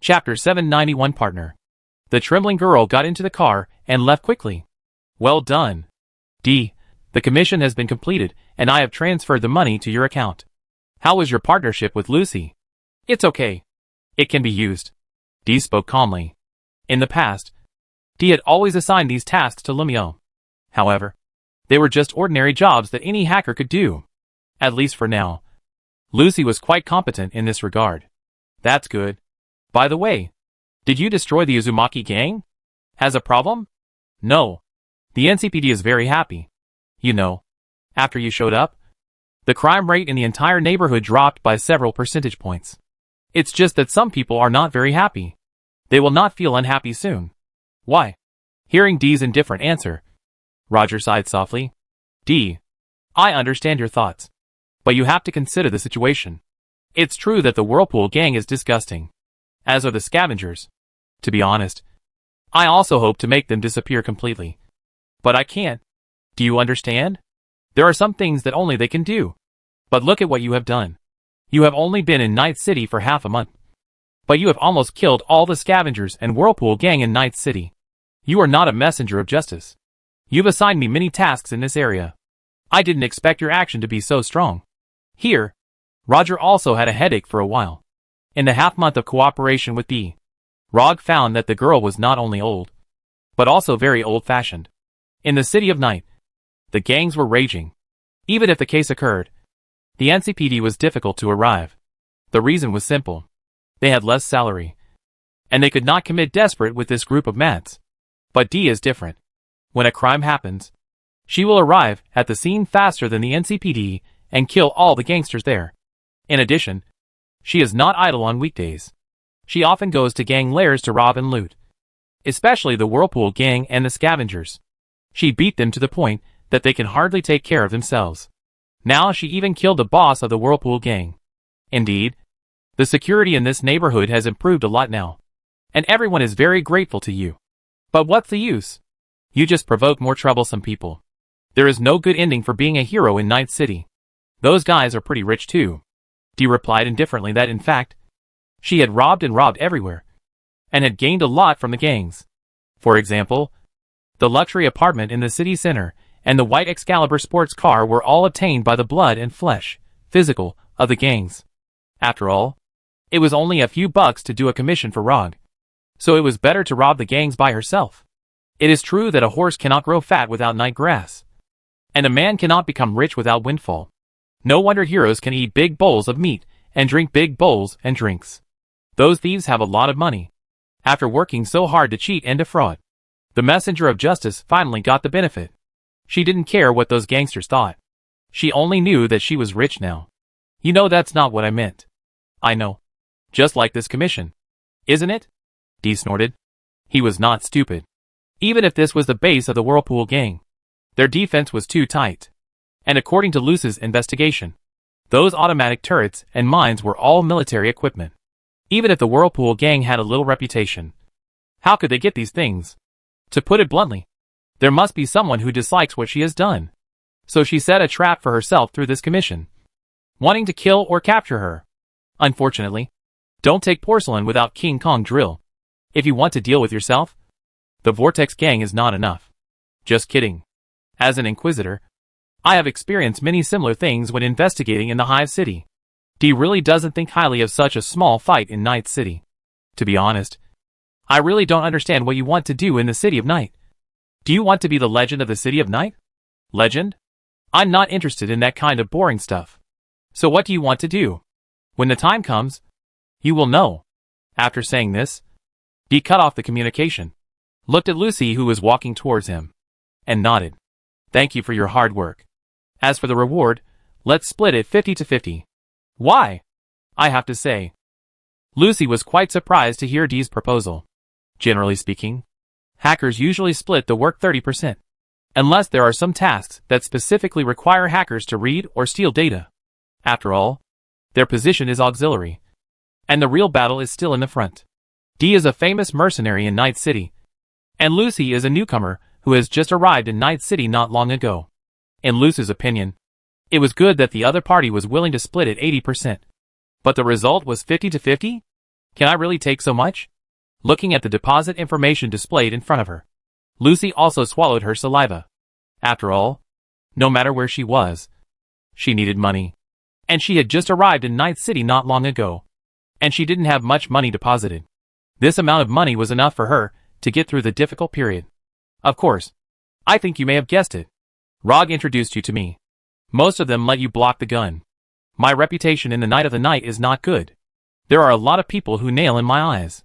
Chapter 791 Partner. The trembling girl got into the car and left quickly. Well done. D. The commission has been completed and I have transferred the money to your account. How was your partnership with Lucy? It's okay. It can be used. D spoke calmly. In the past, D had always assigned these tasks to Lumio. However, they were just ordinary jobs that any hacker could do. At least for now. Lucy was quite competent in this regard. That's good. By the way, did you destroy the Uzumaki gang? Has a problem? No. The NCPD is very happy. You know, after you showed up, the crime rate in the entire neighborhood dropped by several percentage points. It's just that some people are not very happy. They will not feel unhappy soon. Why? Hearing D's indifferent answer, Roger sighed softly. D. I understand your thoughts. But you have to consider the situation. It's true that the Whirlpool gang is disgusting. As are the scavengers. To be honest, I also hope to make them disappear completely. But I can't. Do you understand? There are some things that only they can do. But look at what you have done. You have only been in Night City for half a month. But you have almost killed all the scavengers and Whirlpool gang in Night City. You are not a messenger of justice. You've assigned me many tasks in this area. I didn't expect your action to be so strong. Here, Roger also had a headache for a while. In the half-month of cooperation with B, Rog found that the girl was not only old, but also very old-fashioned. In the City of Night, the gangs were raging. Even if the case occurred, the NCPD was difficult to arrive. The reason was simple. They had less salary, and they could not commit desperate with this group of mats. But D is different. When a crime happens, she will arrive at the scene faster than the NCPD and kill all the gangsters there. In addition, she is not idle on weekdays. She often goes to gang lairs to rob and loot. Especially the Whirlpool gang and the scavengers. She beat them to the point that they can hardly take care of themselves. Now she even killed the boss of the Whirlpool gang. Indeed, the security in this neighborhood has improved a lot now. And everyone is very grateful to you. But what's the use? You just provoke more troublesome people. There is no good ending for being a hero in Night City. Those guys are pretty rich too. D replied indifferently that in fact, she had robbed and robbed everywhere, and had gained a lot from the gangs. For example, the luxury apartment in the city center and the white Excalibur sports car were all obtained by the blood and flesh, physical, of the gangs. After all, it was only a few bucks to do a commission for Rog. So it was better to rob the gangs by herself. It is true that a horse cannot grow fat without night grass. And a man cannot become rich without windfall. No wonder heroes can eat big bowls of meat and drink big bowls and drinks. Those thieves have a lot of money. After working so hard to cheat and defraud, the messenger of justice finally got the benefit. She didn't care what those gangsters thought. She only knew that she was rich now. You know that's not what I meant. I know. Just like this commission. Isn't it? D snorted. He was not stupid. Even if this was the base of the Whirlpool gang, their defense was too tight. And according to Luce's investigation, those automatic turrets and mines were all military equipment. Even if the Whirlpool gang had a little reputation, how could they get these things? To put it bluntly, there must be someone who dislikes what she has done. So she set a trap for herself through this commission, wanting to kill or capture her. Unfortunately, don't take porcelain without King Kong drill. If you want to deal with yourself, the Vortex gang is not enough. Just kidding. As an Inquisitor, I have experienced many similar things when investigating in the Hive City. D really doesn't think highly of such a small fight in Night City. To be honest, I really don't understand what you want to do in the City of Night. Do you want to be the legend of the City of Night? Legend? I'm not interested in that kind of boring stuff. So what do you want to do? When the time comes, you will know. After saying this, D cut off the communication, looked at Lucy who was walking towards him, and nodded. Thank you for your hard work. As for the reward, let's split it 50-50. Why? I have to say, Lucy was quite surprised to hear D's proposal. Generally speaking, hackers usually split the work 30%, unless there are some tasks that specifically require hackers to read or steal data. After all, their position is auxiliary, and the real battle is still in the front. D is a famous mercenary in Night City, and Lucy is a newcomer who has just arrived in Night City not long ago. In Lucy's opinion, it was good that the other party was willing to split it 80%. But the result was 50-50? Can I really take so much? Looking at the deposit information displayed in front of her, Lucy also swallowed her saliva. After all, no matter where she was, she needed money. And she had just arrived in Night City not long ago. And she didn't have much money deposited. This amount of money was enough for her to get through the difficult period. Of course, I think you may have guessed it. Rog introduced you to me. Most of them let you block the gun. My reputation in the night of the night is not good. There are a lot of people who nail in my eyes.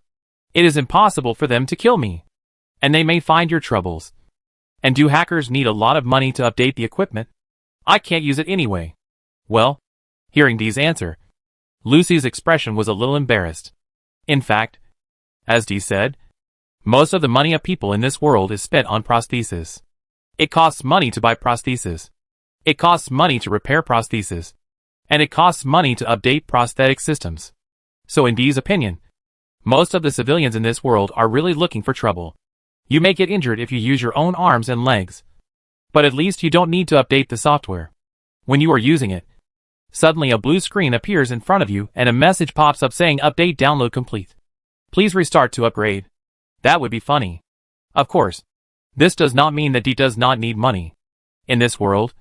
It is impossible for them to kill me. And they may find your troubles. And do hackers need a lot of money to update the equipment? I can't use it anyway. Well, hearing Dee's answer, Lucy's expression was a little embarrassed. In fact, as Dee said, most of the money of people in this world is spent on prosthesis. It costs money to buy prosthesis. It costs money to repair prosthesis. And it costs money to update prosthetic systems. So in Dee's opinion, most of the civilians in this world are really looking for trouble. You may get injured if you use your own arms and legs. But at least you don't need to update the software. When you are using it, suddenly a blue screen appears in front of you and a message pops up saying update download complete. Please restart to upgrade. That would be funny. Of course, this does not mean that Dee does not need money. In this world,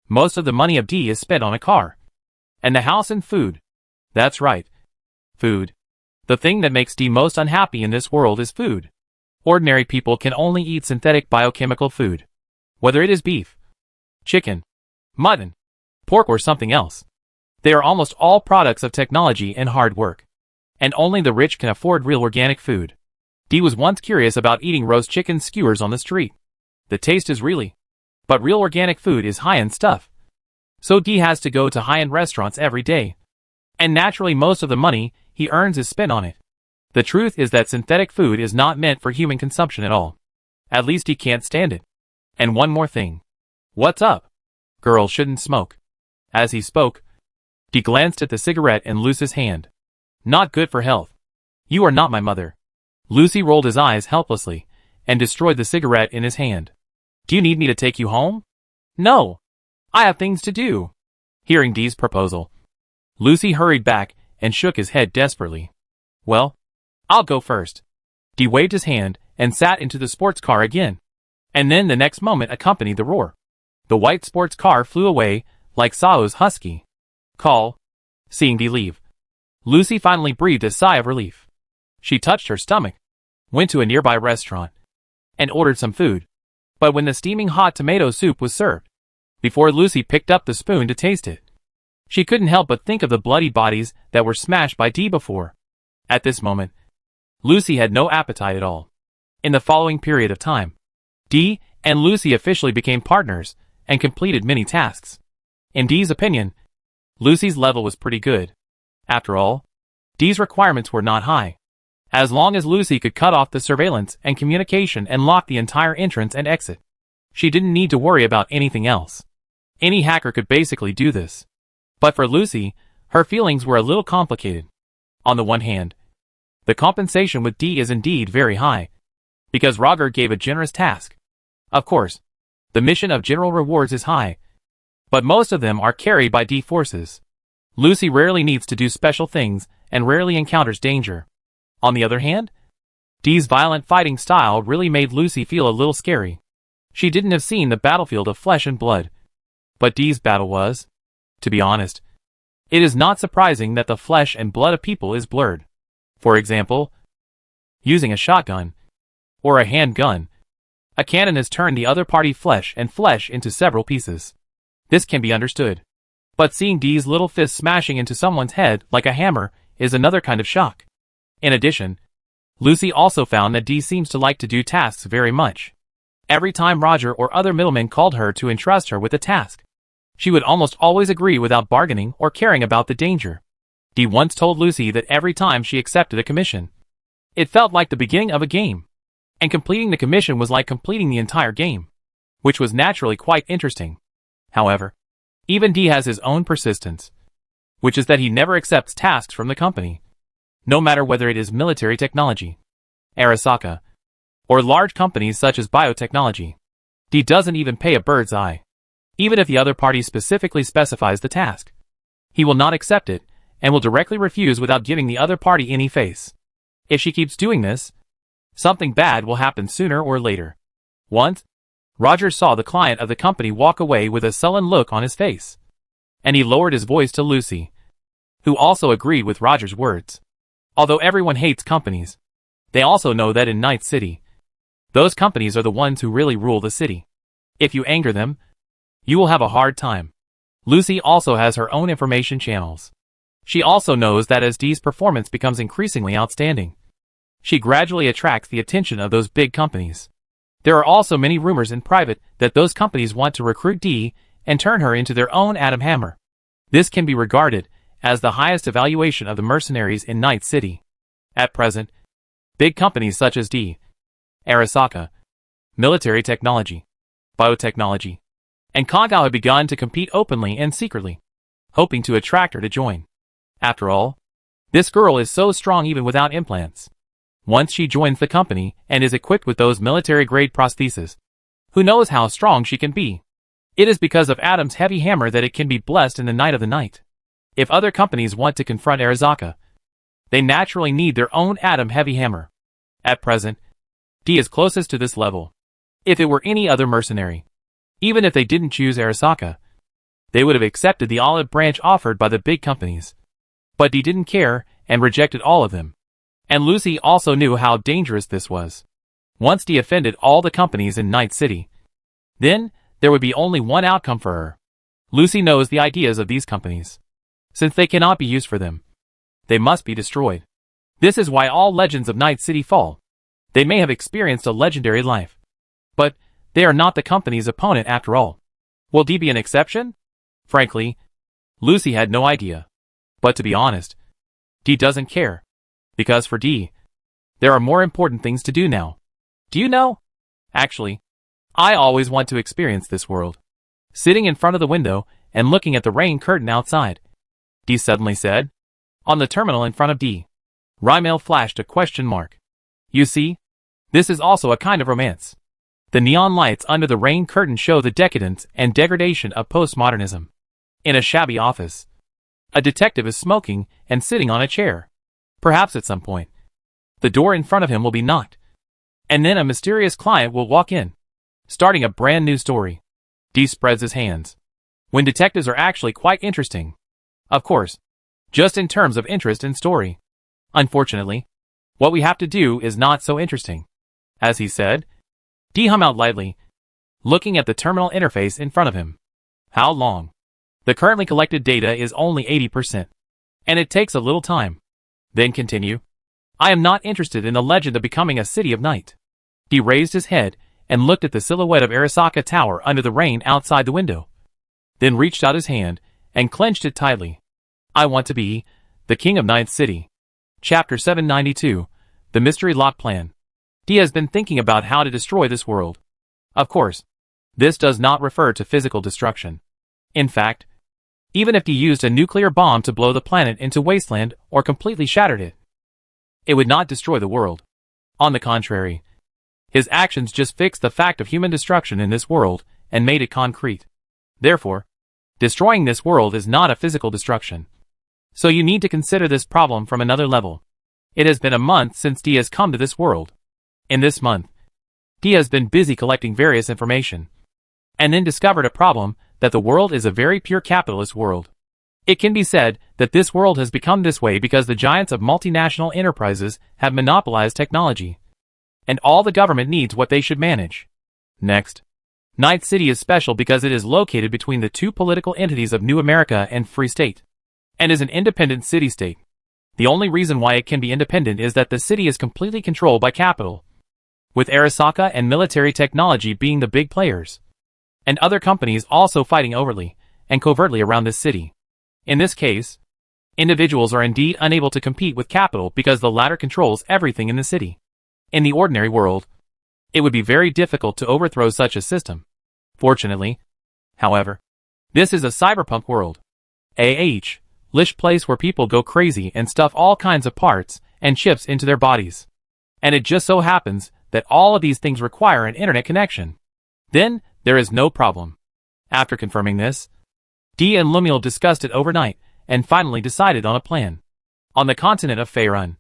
most of the money of Dee is spent on a car. And the house and food. That's right. Food. The thing that makes Dee most unhappy in this world is food. Ordinary people can only eat synthetic biochemical food. Whether it is beef, chicken, mutton, pork or something else. They are almost all products of technology and hard work. And only the rich can afford real organic food. Dee was once curious about eating roast chicken skewers on the street. The taste is really, but real organic food is high-end stuff. So Dee has to go to high-end restaurants every day. And naturally most of the money he earns is spent on it. The truth is that synthetic food is not meant for human consumption at all. At least he can't stand it. And one more thing. What's up? Girls shouldn't smoke. As he spoke, Dee glanced at the cigarette in Lucy's hand. Not good for health. You are not my mother. Lucy rolled his eyes helplessly and destroyed the cigarette in his hand. Do you need me to take you home? No. I have things to do. Hearing Dee's proposal, Lucy hurried back and shook his head desperately. Well, I'll go first. Dee waved his hand and sat into the sports car again. And then the next moment accompanied the roar. The white sports car flew away like Sao's husky call. Seeing Dee leave, Lucy finally breathed a sigh of relief. She touched her stomach, went to a nearby restaurant, and ordered some food. But when the steaming hot tomato soup was served, before Lucy picked up the spoon to taste it, she couldn't help but think of the bloody bodies that were smashed by Dee before. At this moment, Lucy had no appetite at all. In the following period of time, Dee and Lucy officially became partners and completed many tasks. In Dee's opinion, Lucy's level was pretty good. After all, Dee's requirements were not high. As long as Lucy could cut off the surveillance and communication and lock the entire entrance and exit, she didn't need to worry about anything else. Any hacker could basically do this. But for Lucy, her feelings were a little complicated. On the one hand, the compensation with Dee is indeed very high, because Roger gave a generous task. Of course, the mission of general rewards is high, but most of them are carried by Dee forces. Lucy rarely needs to do special things and rarely encounters danger. On the other hand, Dee's violent fighting style really made Lucy feel a little scary. She didn't have seen the battlefield of flesh and blood. But Dee's battle was, to be honest, it is not surprising that the flesh and blood of people is blurred. For example, using a shotgun or a handgun, a cannon has turned the other party flesh and flesh into several pieces. This can be understood. But seeing Dee's little fist smashing into someone's head like a hammer is another kind of shock. In addition, Lucy also found that Dee seems to like to do tasks very much. Every time Roger or other middlemen called her to entrust her with a task, she would almost always agree without bargaining or caring about the danger. Dee once told Lucy that every time she accepted a commission, it felt like the beginning of a game, and completing the commission was like completing the entire game, which was naturally quite interesting. However, even Dee has his own persistence, which is that he never accepts tasks from the company, no matter whether it is military technology, Arasaka, or large companies such as biotechnology. Dee doesn't even pay a bird's eye. Even if the other party specifically specifies the task, he will not accept it, and will directly refuse without giving the other party any face. If she keeps doing this, something bad will happen sooner or later. Once, Roger saw the client of the company walk away with a sullen look on his face, and he lowered his voice to Lucy, who also agreed with Roger's words. Although everyone hates companies, they also know that in Night City, those companies are the ones who really rule the city. If you anger them, you will have a hard time. Lucy also has her own information channels. She also knows that as Dee's performance becomes increasingly outstanding, she gradually attracts the attention of those big companies. There are also many rumors in private that those companies want to recruit Dee and turn her into their own Atom Hammer. This can be regarded as the highest evaluation of the mercenaries in Night City. At present, big companies such as Dee, Arasaka, military technology, biotechnology, and Kagao have begun to compete openly and secretly, hoping to attract her to join. After all, this girl is so strong even without implants. Once she joins the company and is equipped with those military-grade prostheses, who knows how strong she can be? It is because of Atom's heavy hammer that it can be blessed in the night of the night. If other companies want to confront Arasaka, they naturally need their own Atom heavy hammer. At present, Dee is closest to this level. If it were any other mercenary, even if they didn't choose Arasaka, they would have accepted the olive branch offered by the big companies. But Dee didn't care and rejected all of them. And Lucy also knew how dangerous this was. Once Dee offended all the companies in Night City, then there would be only one outcome for her. Lucy knows the ideas of these companies. Since they cannot be used for them, they must be destroyed. This is why all legends of Night City fall. They may have experienced a legendary life, but they are not the company's opponent after all. Will Dee be an exception? Frankly, Lucy had no idea. But to be honest, Dee doesn't care. Because for Dee, there are more important things to do now. Do you know? Actually, I always want to experience this world. Sitting in front of the window and looking at the rain curtain outside, Dee suddenly said. On the terminal in front of Dee, Rymail flashed a question mark. You see, this is also a kind of romance. The neon lights under the rain curtain show the decadence and degradation of postmodernism. In a shabby office, a detective is smoking and sitting on a chair. Perhaps at some point, the door in front of him will be knocked, and then a mysterious client will walk in, starting a brand new story. Dee spreads his hands. When detectives are actually quite interesting. Of course, just in terms of interest in story. Unfortunately, what we have to do is not so interesting. As he said, Dee hummed out lightly, looking at the terminal interface in front of him. How long? The currently collected data is only 80%, and it takes a little time. Then continue. I am not interested in the legend of becoming a city of night. He raised his head and looked at the silhouette of Arasaka Tower under the rain outside the window. Then reached out his hand and clenched it tightly. I want to be the king of Night City. Chapter 792, The Mystery Lock Plan. Dee has been thinking about how to destroy this world. Of course, this does not refer to physical destruction. In fact, even if Dee used a nuclear bomb to blow the planet into wasteland or completely shattered it, it would not destroy the world. On the contrary, his actions just fixed the fact of human destruction in this world and made it concrete. Therefore, destroying this world is not a physical destruction. So you need to consider this problem from another level. It has been a month since Dee has come to this world. In this month, Dee has been busy collecting various information, and then discovered a problem that the world is a very pure capitalist world. It can be said that this world has become this way because the giants of multinational enterprises have monopolized technology, and all the government needs what they should manage. Next, Night City is special because it is located between the two political entities of New America and Free State, and is an independent city-state. The only reason why it can be independent is that the city is completely controlled by capital, with Arasaka and military technology being the big players, and other companies also fighting overtly and covertly around this city. In this case, individuals are indeed unable to compete with capital because the latter controls everything in the city. In the ordinary world, it would be very difficult to overthrow such a system. Fortunately, however, this is a cyberpunk world. Lish place where people go crazy and stuff all kinds of parts and chips into their bodies. And it just so happens that all of these things require an internet connection. Then, there is no problem. After confirming this, Dee and Lumiel discussed it overnight and finally decided on a plan. On the continent of Faerun,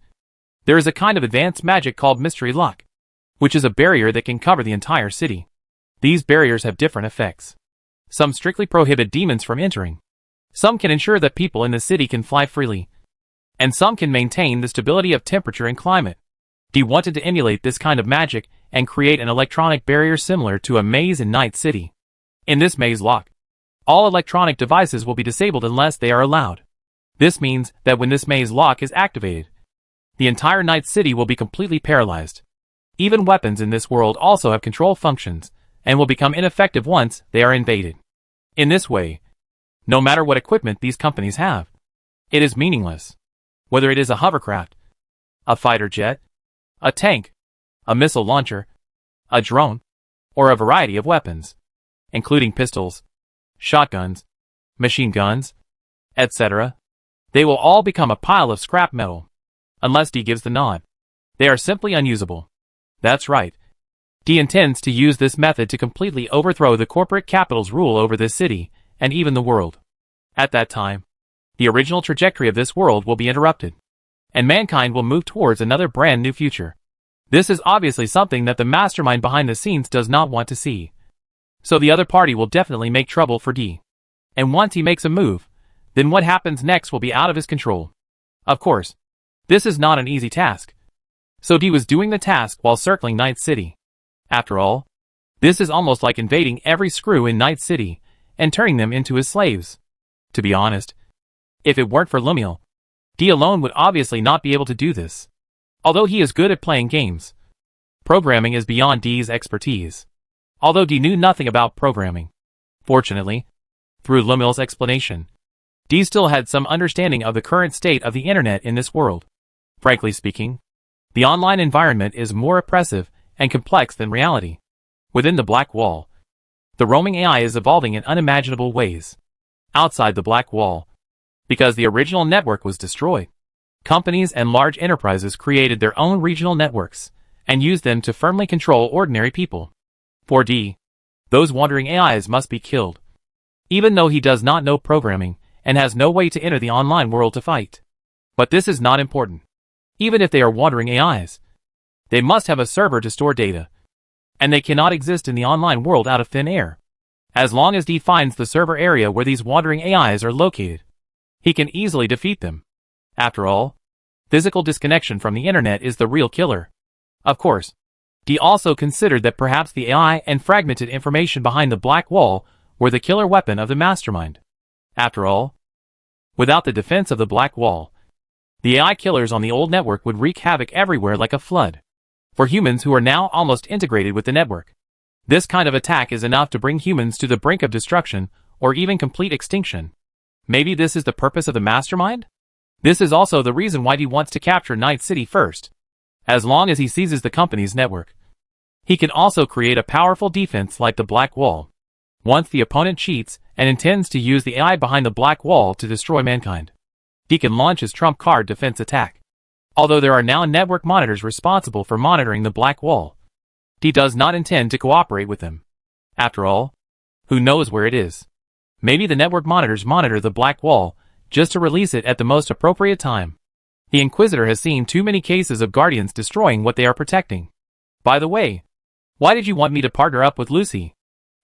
there is a kind of advanced magic called Mystery Lock, which is a barrier that can cover the entire city. These barriers have different effects. Some strictly prohibit demons from entering. Some can ensure that people in the city can fly freely. And some can maintain the stability of temperature and climate. Dee wanted to emulate this kind of magic and create an electronic barrier similar to a maze in Night City. In this maze lock, all electronic devices will be disabled unless they are allowed. This means that when this maze lock is activated, the entire Night City will be completely paralyzed. Even weapons in this world also have control functions, and will become ineffective once they are invaded. In this way, no matter what equipment these companies have, it is meaningless. Whether it is a hovercraft, a fighter jet, a tank, a missile launcher, a drone, or a variety of weapons, including pistols, shotguns, machine guns, etc. They will all become a pile of scrap metal. Unless Dee gives the nod, they are simply unusable. That's right. Dee intends to use this method to completely overthrow the corporate capital's rule over this city, and even the world. At that time, the original trajectory of this world will be interrupted, and mankind will move towards another brand new future. This is obviously something that the mastermind behind the scenes does not want to see. So the other party will definitely make trouble for Dee. And once he makes a move, then what happens next will be out of his control. Of course, this is not an easy task. So Dee was doing the task while circling Night City. After all, this is almost like invading every screw in Night City and turning them into his slaves. To be honest, if it weren't for Lumiel, Dee alone would obviously not be able to do this. Although he is good at playing games, programming is beyond Dee's expertise. Although Dee knew nothing about programming, fortunately, through Lumiel's explanation, Dee still had some understanding of the current state of the internet in this world. Frankly speaking, the online environment is more oppressive and complex than reality. Within the Black Wall, the roaming AI is evolving in unimaginable ways. Outside the Black Wall, because the original network was destroyed, companies and large enterprises created their own regional networks and used them to firmly control ordinary people. For Dee, those wandering AIs must be killed, even though he does not know programming and has no way to enter the online world to fight. But this is not important. Even if they are wandering AIs, they must have a server to store data, and they cannot exist in the online world out of thin air. As long as Dee finds the server area where these wandering AIs are located, he can easily defeat them. After all, physical disconnection from the internet is the real killer. Of course, Dee also considered that perhaps the AI and fragmented information behind the Black Wall were the killer weapon of the mastermind. After all, without the defense of the Black Wall, the AI killers on the old network would wreak havoc everywhere like a flood. For humans who are now almost integrated with the network, this kind of attack is enough to bring humans to the brink of destruction or even complete extinction. Maybe this is the purpose of the mastermind? This is also the reason why Dee wants to capture Night City first. As long as he seizes the company's network, he can also create a powerful defense like the Black Wall. Once the opponent cheats and intends to use the AI behind the Black Wall to destroy mankind, Dee can launch his trump card defense attack. Although there are now network monitors responsible for monitoring the Black Wall, Dee does not intend to cooperate with them. After all, who knows where it is? Maybe the network monitors monitor the Black Wall just to release it at the most appropriate time. The Inquisitor has seen too many cases of Guardians destroying what they are protecting. By the way, why did you want me to partner up with Lucy?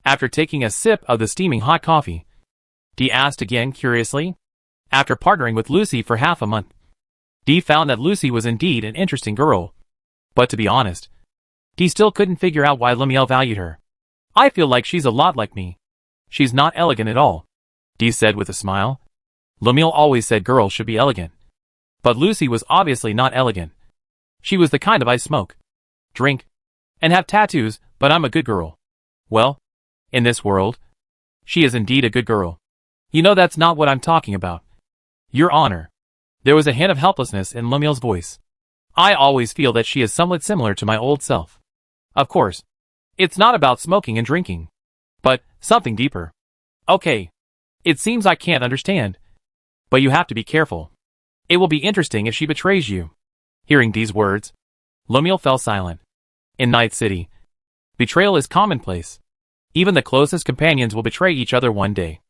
After taking a sip of the steaming hot coffee, Dee asked again curiously. After partnering with Lucy for half a month, Dee found that Lucy was indeed an interesting girl. But to be honest, Dee still couldn't figure out why Lumiel valued her. I feel like she's a lot like me. She's not elegant at all, Dee said with a smile. Lumiel always said girls should be elegant. But Lucy was obviously not elegant. She was the kind of I smoke, drink, and have tattoos, but I'm a good girl. Well, in this world, she is indeed a good girl. You know that's not what I'm talking about. Your Honor. There was a hint of helplessness in Lumiel's voice. I always feel that she is somewhat similar to my old self. Of course, it's not about smoking and drinking, but something deeper. Okay, it seems I can't understand, but you have to be careful. It will be interesting if she betrays you. Hearing these words, Lumiel fell silent. In Night City, betrayal is commonplace. Even the closest companions will betray each other one day.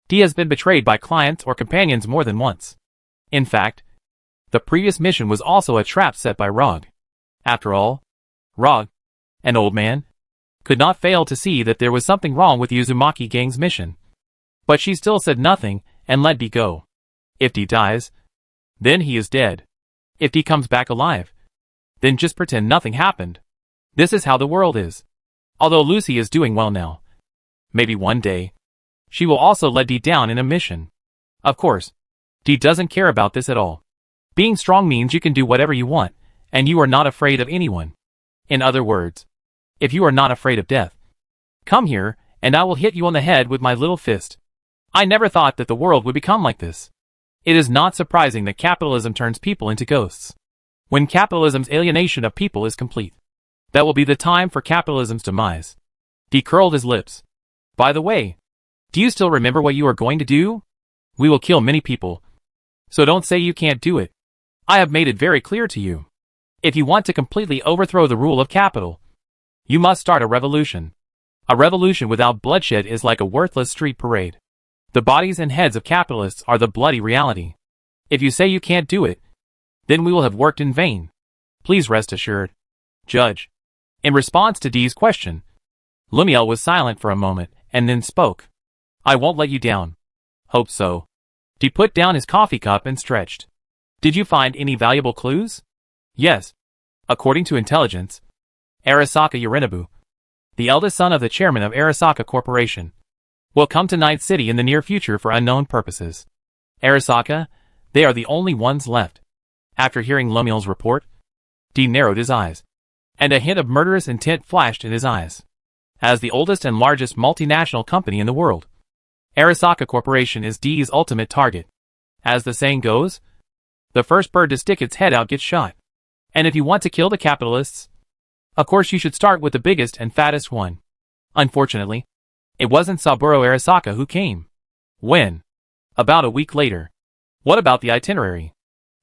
Dee has been betrayed by clients or companions more than once. In fact, the previous mission was also a trap set by Rog. After all, Rog, an old man, could not fail to see that there was something wrong with Uzumaki Gang's mission. But she still said nothing and let Dee go. If Dee dies, then he is dead. If Dee comes back alive, then just pretend nothing happened. This is how the world is. Although Lucy is doing well now, maybe one day, she will also let Dee down in a mission. Of course, Dee doesn't care about this at all. Being strong means you can do whatever you want, and you are not afraid of anyone. In other words, if you are not afraid of death, come here, and I will hit you on the head with my little fist. I never thought that the world would become like this. It is not surprising that capitalism turns people into ghosts. When capitalism's alienation of people is complete, that will be the time for capitalism's demise. Dee curled his lips. By the way, do you still remember what you are going to do? We will kill many people. So don't say you can't do it. I have made it very clear to you. If you want to completely overthrow the rule of capital, you must start a revolution. A revolution without bloodshed is like a worthless street parade. The bodies and heads of capitalists are the bloody reality. If you say you can't do it, then we will have worked in vain. Please rest assured. Judge. In response to Dee's question, Lumiel was silent for a moment and then spoke. I won't let you down. Hope so. Dee put down his coffee cup and stretched. Did you find any valuable clues? Yes. According to intelligence, Arasaka Yorinobu, the eldest son of the chairman of Arasaka Corporation, will come to Night City in the near future for unknown purposes. Arasaka, they are the only ones left. After hearing Lumiel's report, Dee narrowed his eyes, and a hint of murderous intent flashed in his eyes. As the oldest and largest multinational company in the world, Arasaka Corporation is Dee's ultimate target. As the saying goes, the first bird to stick its head out gets shot. And if you want to kill the capitalists, of course you should start with the biggest and fattest one. Unfortunately, it wasn't Saburo Arasaka who came. When? About a week later. What about the itinerary?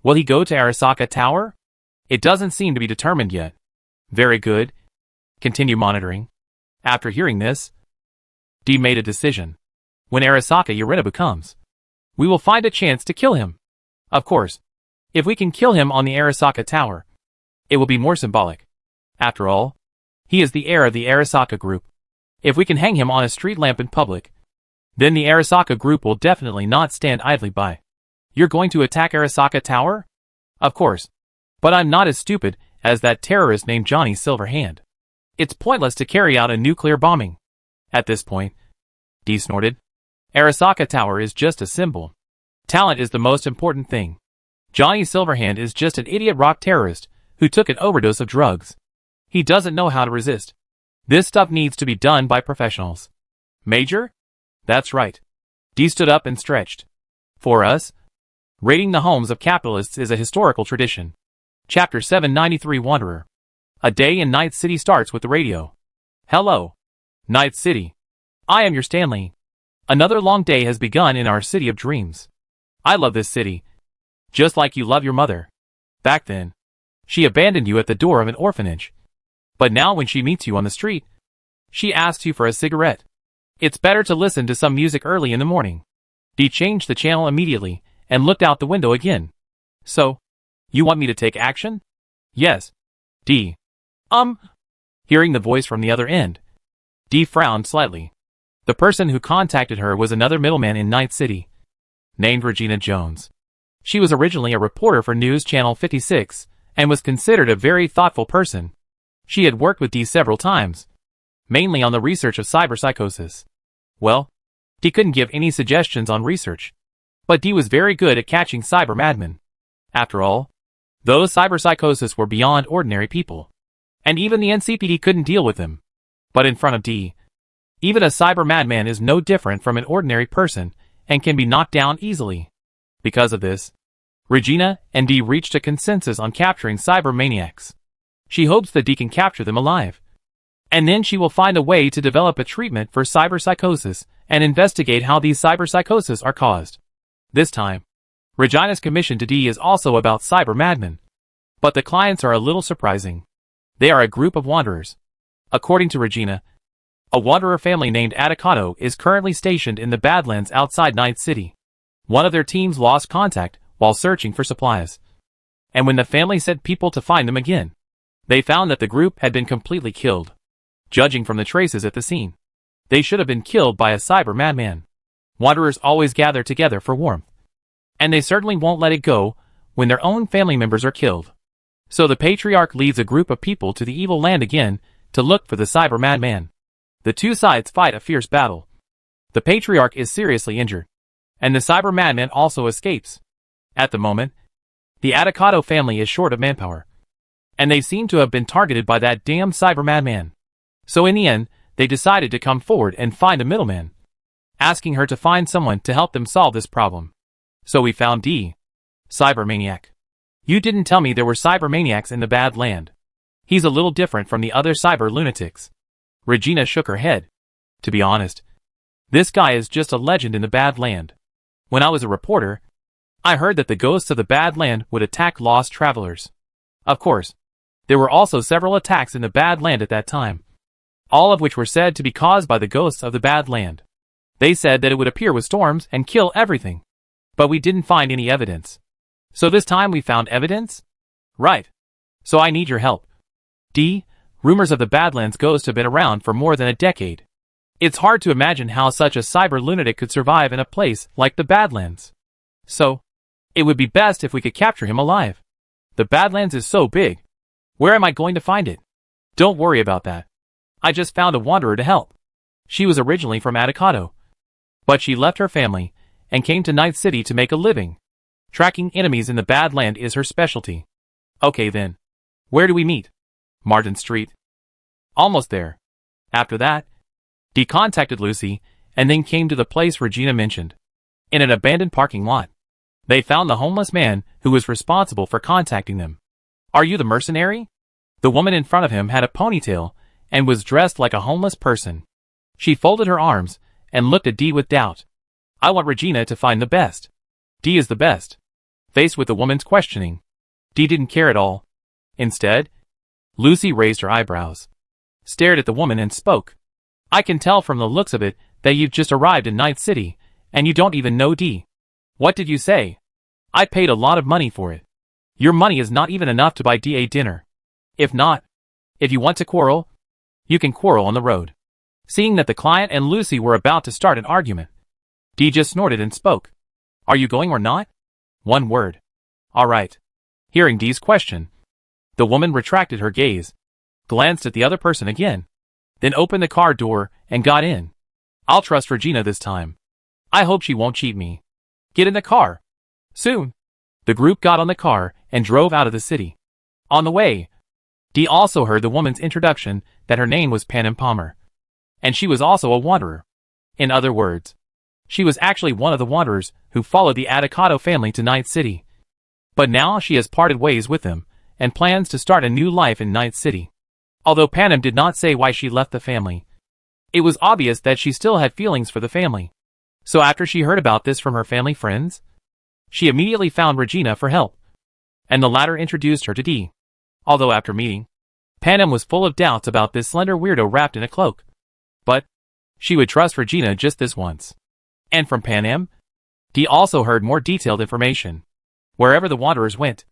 Will he go to Arasaka Tower? It doesn't seem to be determined yet. Very good. Continue monitoring. After hearing this, Dee made a decision. When Arasaka Yorinobu comes, we will find a chance to kill him. Of course, if we can kill him on the Arasaka Tower, it will be more symbolic. After all, he is the heir of the Arasaka Group. If we can hang him on a street lamp in public, then the Arasaka Group will definitely not stand idly by. You're going to attack Arasaka Tower? Of course. But I'm not as stupid as that terrorist named Johnny Silverhand. It's pointless to carry out a nuclear bombing. At this point, Dee snorted. Arasaka Tower is just a symbol. Talent is the most important thing. Johnny Silverhand is just an idiot rock terrorist who took an overdose of drugs. He doesn't know how to resist. This stuff needs to be done by professionals. Major? That's right. Dee stood up and stretched. For us, raiding the homes of capitalists is a historical tradition. Chapter 793 Wanderer. A day in Night City starts with the radio. Hello, Night City. I am your Stanley. Another long day has begun in our city of dreams. I love this city, just like you love your mother. Back then, she abandoned you at the door of an orphanage. But now when she meets you on the street, she asks you for a cigarette. It's better to listen to some music early in the morning. Dee changed the channel immediately and looked out the window again. So, you want me to take action? Yes. Dee. Hearing the voice from the other end, Dee frowned slightly. The person who contacted her was another middleman in Night City, named Regina Jones. She was originally a reporter for News Channel 56 and was considered a very thoughtful person. She had worked with Dee several times, mainly on the research of cyberpsychosis. Well, Dee couldn't give any suggestions on research, but Dee was very good at catching cyber madmen. After all, those cyberpsychosis were beyond ordinary people, and even the NCPD couldn't deal with them. But in front of Dee, even a cyber madman is no different from an ordinary person and can be knocked down easily. Because of this, Regina and Dee reached a consensus on capturing cyber maniacs. She hopes that Dee can capture them alive. And then she will find a way to develop a treatment for cyberpsychosis and investigate how these cyberpsychosis are caused. This time, Regina's commission to Dee is also about cyber madmen. But the clients are a little surprising. They are a group of wanderers. According to Regina, A wanderer family named Atacado is currently stationed in the Badlands outside Night City. One of their teams lost contact while searching for supplies. And when the family sent people to find them again, they found that the group had been completely killed. Judging from the traces at the scene, they should have been killed by a cyber madman. Wanderers always gather together for warmth, and they certainly won't let it go when their own family members are killed. So the patriarch leads a group of people to the evil land again to look for the cyber madman. The two sides fight a fierce battle. The patriarch is seriously injured, and the cyber madman also escapes. At the moment, the Atacado family is short of manpower, and they seem to have been targeted by that damn cyber madman. So in the end, they decided to come forward and find a middleman, asking her to find someone to help them solve this problem. So we found D. Cybermaniac. You didn't tell me there were cybermaniacs in the bad land. He's a little different from the other cyber lunatics. Regina shook her head. To be honest, this guy is just a legend in the bad land. When I was a reporter, I heard that the ghosts of the bad land would attack lost travelers. Of course, there were also several attacks in the bad land at that time, all of which were said to be caused by the ghosts of the bad land. They said that it would appear with storms and kill everything. But we didn't find any evidence. So this time we found evidence? Right. So I need your help. D. Rumors of the Badlands ghost have been around for more than a decade. It's hard to imagine how such a cyber lunatic could survive in a place like the Badlands. So, it would be best if we could capture him alive. The Badlands is so big. Where am I going to find it? Don't worry about that. I just found a wanderer to help. She was originally from Atacado, but she left her family and came to Night City to make a living. Tracking enemies in the Badland is her specialty. Okay then. Where do we meet? Martin Street. Almost there. After that, Dee contacted Lucy and then came to the place Regina mentioned. In an abandoned parking lot, they found the homeless man who was responsible for contacting them. Are you the mercenary? The woman in front of him had a ponytail and was dressed like a homeless person. She folded her arms and looked at Dee with doubt. I want Regina to find the best. Dee is the best. Faced with the woman's questioning, Dee didn't care at all. Instead, Lucy raised her eyebrows, stared at the woman and spoke. I can tell from the looks of it that you've just arrived in Night City, and you don't even know Dee. What did you say? I paid a lot of money for it. Your money is not even enough to buy Dee a dinner. If you want to quarrel, you can quarrel on the road. Seeing that the client and Lucy were about to start an argument, Dee just snorted and spoke. Are you going or not? One word. All right. Hearing Dee's question, the woman retracted her gaze, glanced at the other person again, then opened the car door and got in. I'll trust Regina this time. I hope she won't cheat me. Get in the car. Soon. The group got on the car and drove out of the city. On the way, Dee also heard the woman's introduction that her name was Panem Palmer, and she was also a wanderer. In other words, she was actually one of the wanderers who followed the Atacado family to Night City. But now she has parted ways with them and plans to start a new life in Night City. Although Panem did not say why she left the family, it was obvious that she still had feelings for the family. So after she heard about this from her family friends, she immediately found Regina for help, and the latter introduced her to Dee. Although after meeting, Panem was full of doubts about this slender weirdo wrapped in a cloak. But she would trust Regina just this once. And from Panem, Dee also heard more detailed information. Wherever the wanderers went,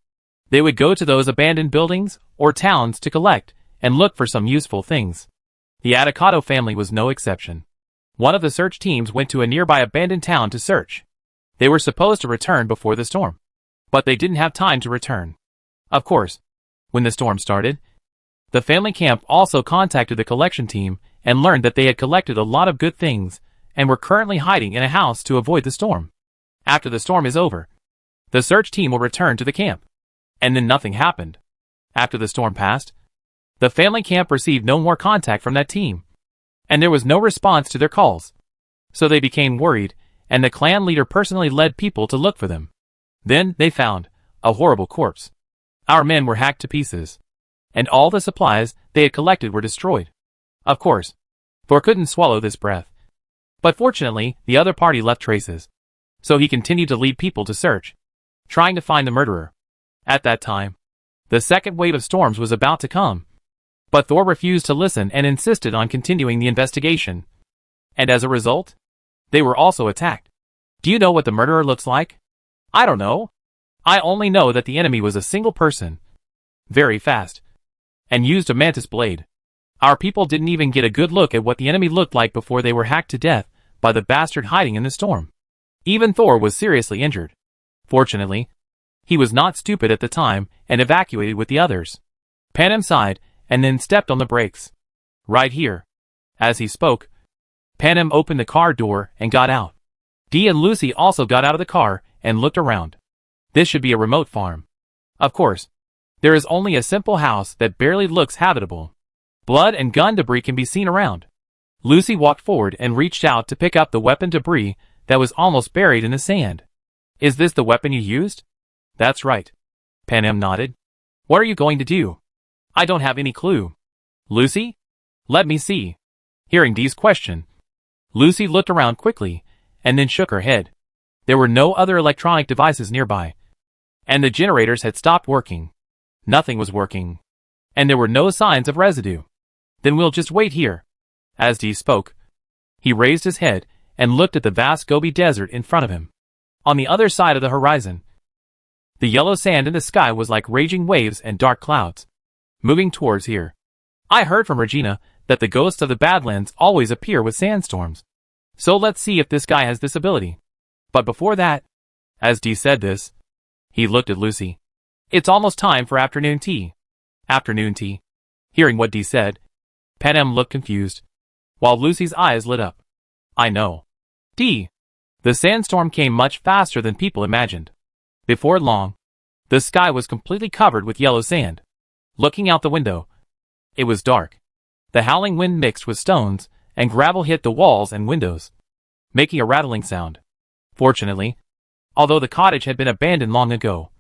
they would go to those abandoned buildings or towns to collect and look for some useful things. The Atacado family was no exception. One of the search teams went to a nearby abandoned town to search. They were supposed to return before the storm, but they didn't have time to return. Of course, when the storm started, the family camp also contacted the collection team and learned that they had collected a lot of good things and were currently hiding in a house to avoid the storm. After the storm is over, the search team will return to the camp. And then nothing happened. After the storm passed, the family camp received no more contact from that team, and there was no response to their calls. So they became worried, and the clan leader personally led people to look for them. Then they found a horrible corpse. Our men were hacked to pieces, and all the supplies they had collected were destroyed. Of course, Thor couldn't swallow this breath. But fortunately, the other party left traces. So he continued to lead people to search, trying to find the murderer. At that time, the second wave of storms was about to come. But Thor refused to listen and insisted on continuing the investigation. And as a result, they were also attacked. Do you know what the murderer looks like? I don't know. I only know that the enemy was a single person. Very fast. And used a mantis blade. Our people didn't even get a good look at what the enemy looked like before they were hacked to death by the bastard hiding in the storm. Even Thor was seriously injured. Fortunately, he was not stupid at the time and evacuated with the others. Panem sighed and then stepped on the brakes. Right here. As he spoke, Panem opened the car door and got out. Dee and Lucy also got out of the car and looked around. This should be a remote farm. Of course, there is only a simple house that barely looks habitable. Blood and gun debris can be seen around. Lucy walked forward and reached out to pick up the weapon debris that was almost buried in the sand. Is this the weapon you used? That's right. Panem nodded. What are you going to do? I don't have any clue. Lucy? Let me see. Hearing Dee's question, Lucy looked around quickly and then shook her head. There were no other electronic devices nearby, and the generators had stopped working. Nothing was working, and there were no signs of residue. Then we'll just wait here. As Dee spoke, he raised his head and looked at the vast Gobi Desert in front of him. On the other side of the horizon, the yellow sand in the sky was like raging waves and dark clouds, moving towards here. I heard from Regina that the ghosts of the Badlands always appear with sandstorms. So let's see if this guy has this ability. But before that, as Dee said this, he looked at Lucy. It's almost time for afternoon tea. Afternoon tea. Hearing what Dee said, Panem looked confused, while Lucy's eyes lit up. I know. Dee. The sandstorm came much faster than people imagined. Before long, the sky was completely covered with yellow sand. Looking out the window, it was dark. The howling wind mixed with stones and gravel hit the walls and windows, making a rattling sound. Fortunately, although the cottage had been abandoned long ago,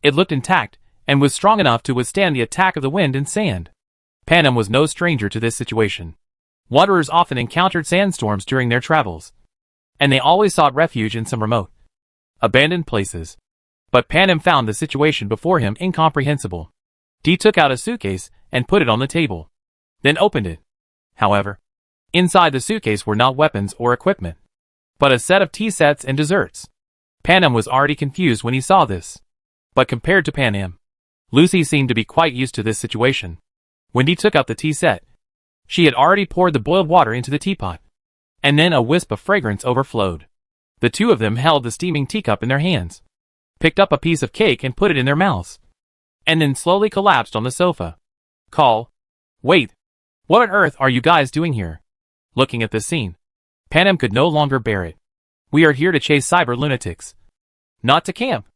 it looked intact and was strong enough to withstand the attack of the wind and sand. Panem was no stranger to this situation. Wanderers often encountered sandstorms during their travels, and they always sought refuge in some remote, abandoned places. But Panem found the situation before him incomprehensible. Dee took out a suitcase and put it on the table, then opened it. However, inside the suitcase were not weapons or equipment, but a set of tea sets and desserts. Panem was already confused when he saw this. But compared to Panem, Lucy seemed to be quite used to this situation. When Dee took out the tea set, she had already poured the boiled water into the teapot, and then a wisp of fragrance overflowed. The two of them held the steaming teacup in their hands, picked up a piece of cake and put it in their mouths, and then slowly collapsed on the sofa. Wait, what on earth are you guys doing here? Looking at this scene, Panem could no longer bear it. We are here to chase cyber lunatics, not to camp.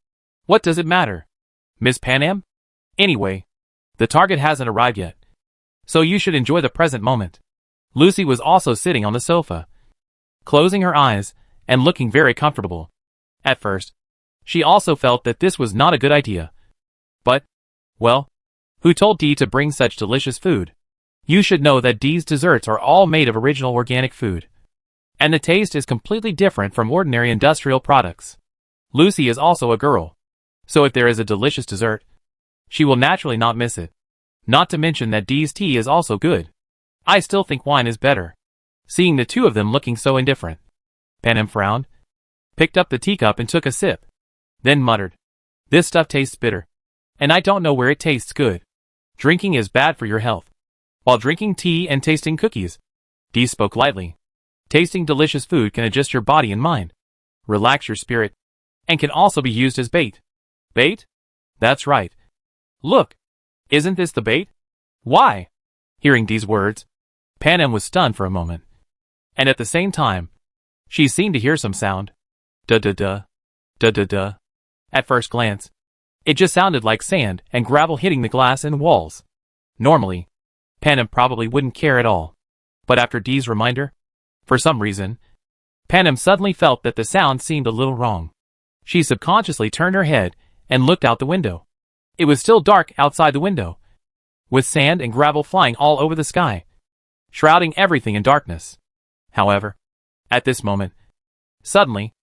What does it matter, Miss Panem? Anyway, the target hasn't arrived yet, so you should enjoy the present moment. Lucy was also sitting on the sofa, closing her eyes and looking very comfortable. At first, she also felt that this was not a good idea. But, well, who told Dee to bring such delicious food? You should know that Dee's desserts are all made of original organic food, and the taste is completely different from ordinary industrial products. Lucy is also a girl, so if there is a delicious dessert, she will naturally not miss it. Not to mention that Dee's tea is also good. I still think wine is better. Seeing the two of them looking so indifferent, Panem frowned, picked up the teacup and took a sip, then muttered, "This stuff tastes bitter, and I don't know where it tastes good. Drinking is bad for your health." While drinking tea and tasting cookies, Dee spoke lightly. Tasting delicious food can adjust your body and mind, relax your spirit, and can also be used as bait. Bait? That's right. Look, isn't this the bait? Why? Hearing Dee's words, Panem was stunned for a moment, and at the same time, she seemed to hear some sound. Da-da-da, da-da-da. At first glance, it just sounded like sand and gravel hitting the glass and walls. Normally, Panem probably wouldn't care at all. But after Dee's reminder, for some reason, Panem suddenly felt that the sound seemed a little wrong. She subconsciously turned her head and looked out the window. It was still dark outside the window, with sand and gravel flying all over the sky, shrouding everything in darkness. However, at this moment, suddenly,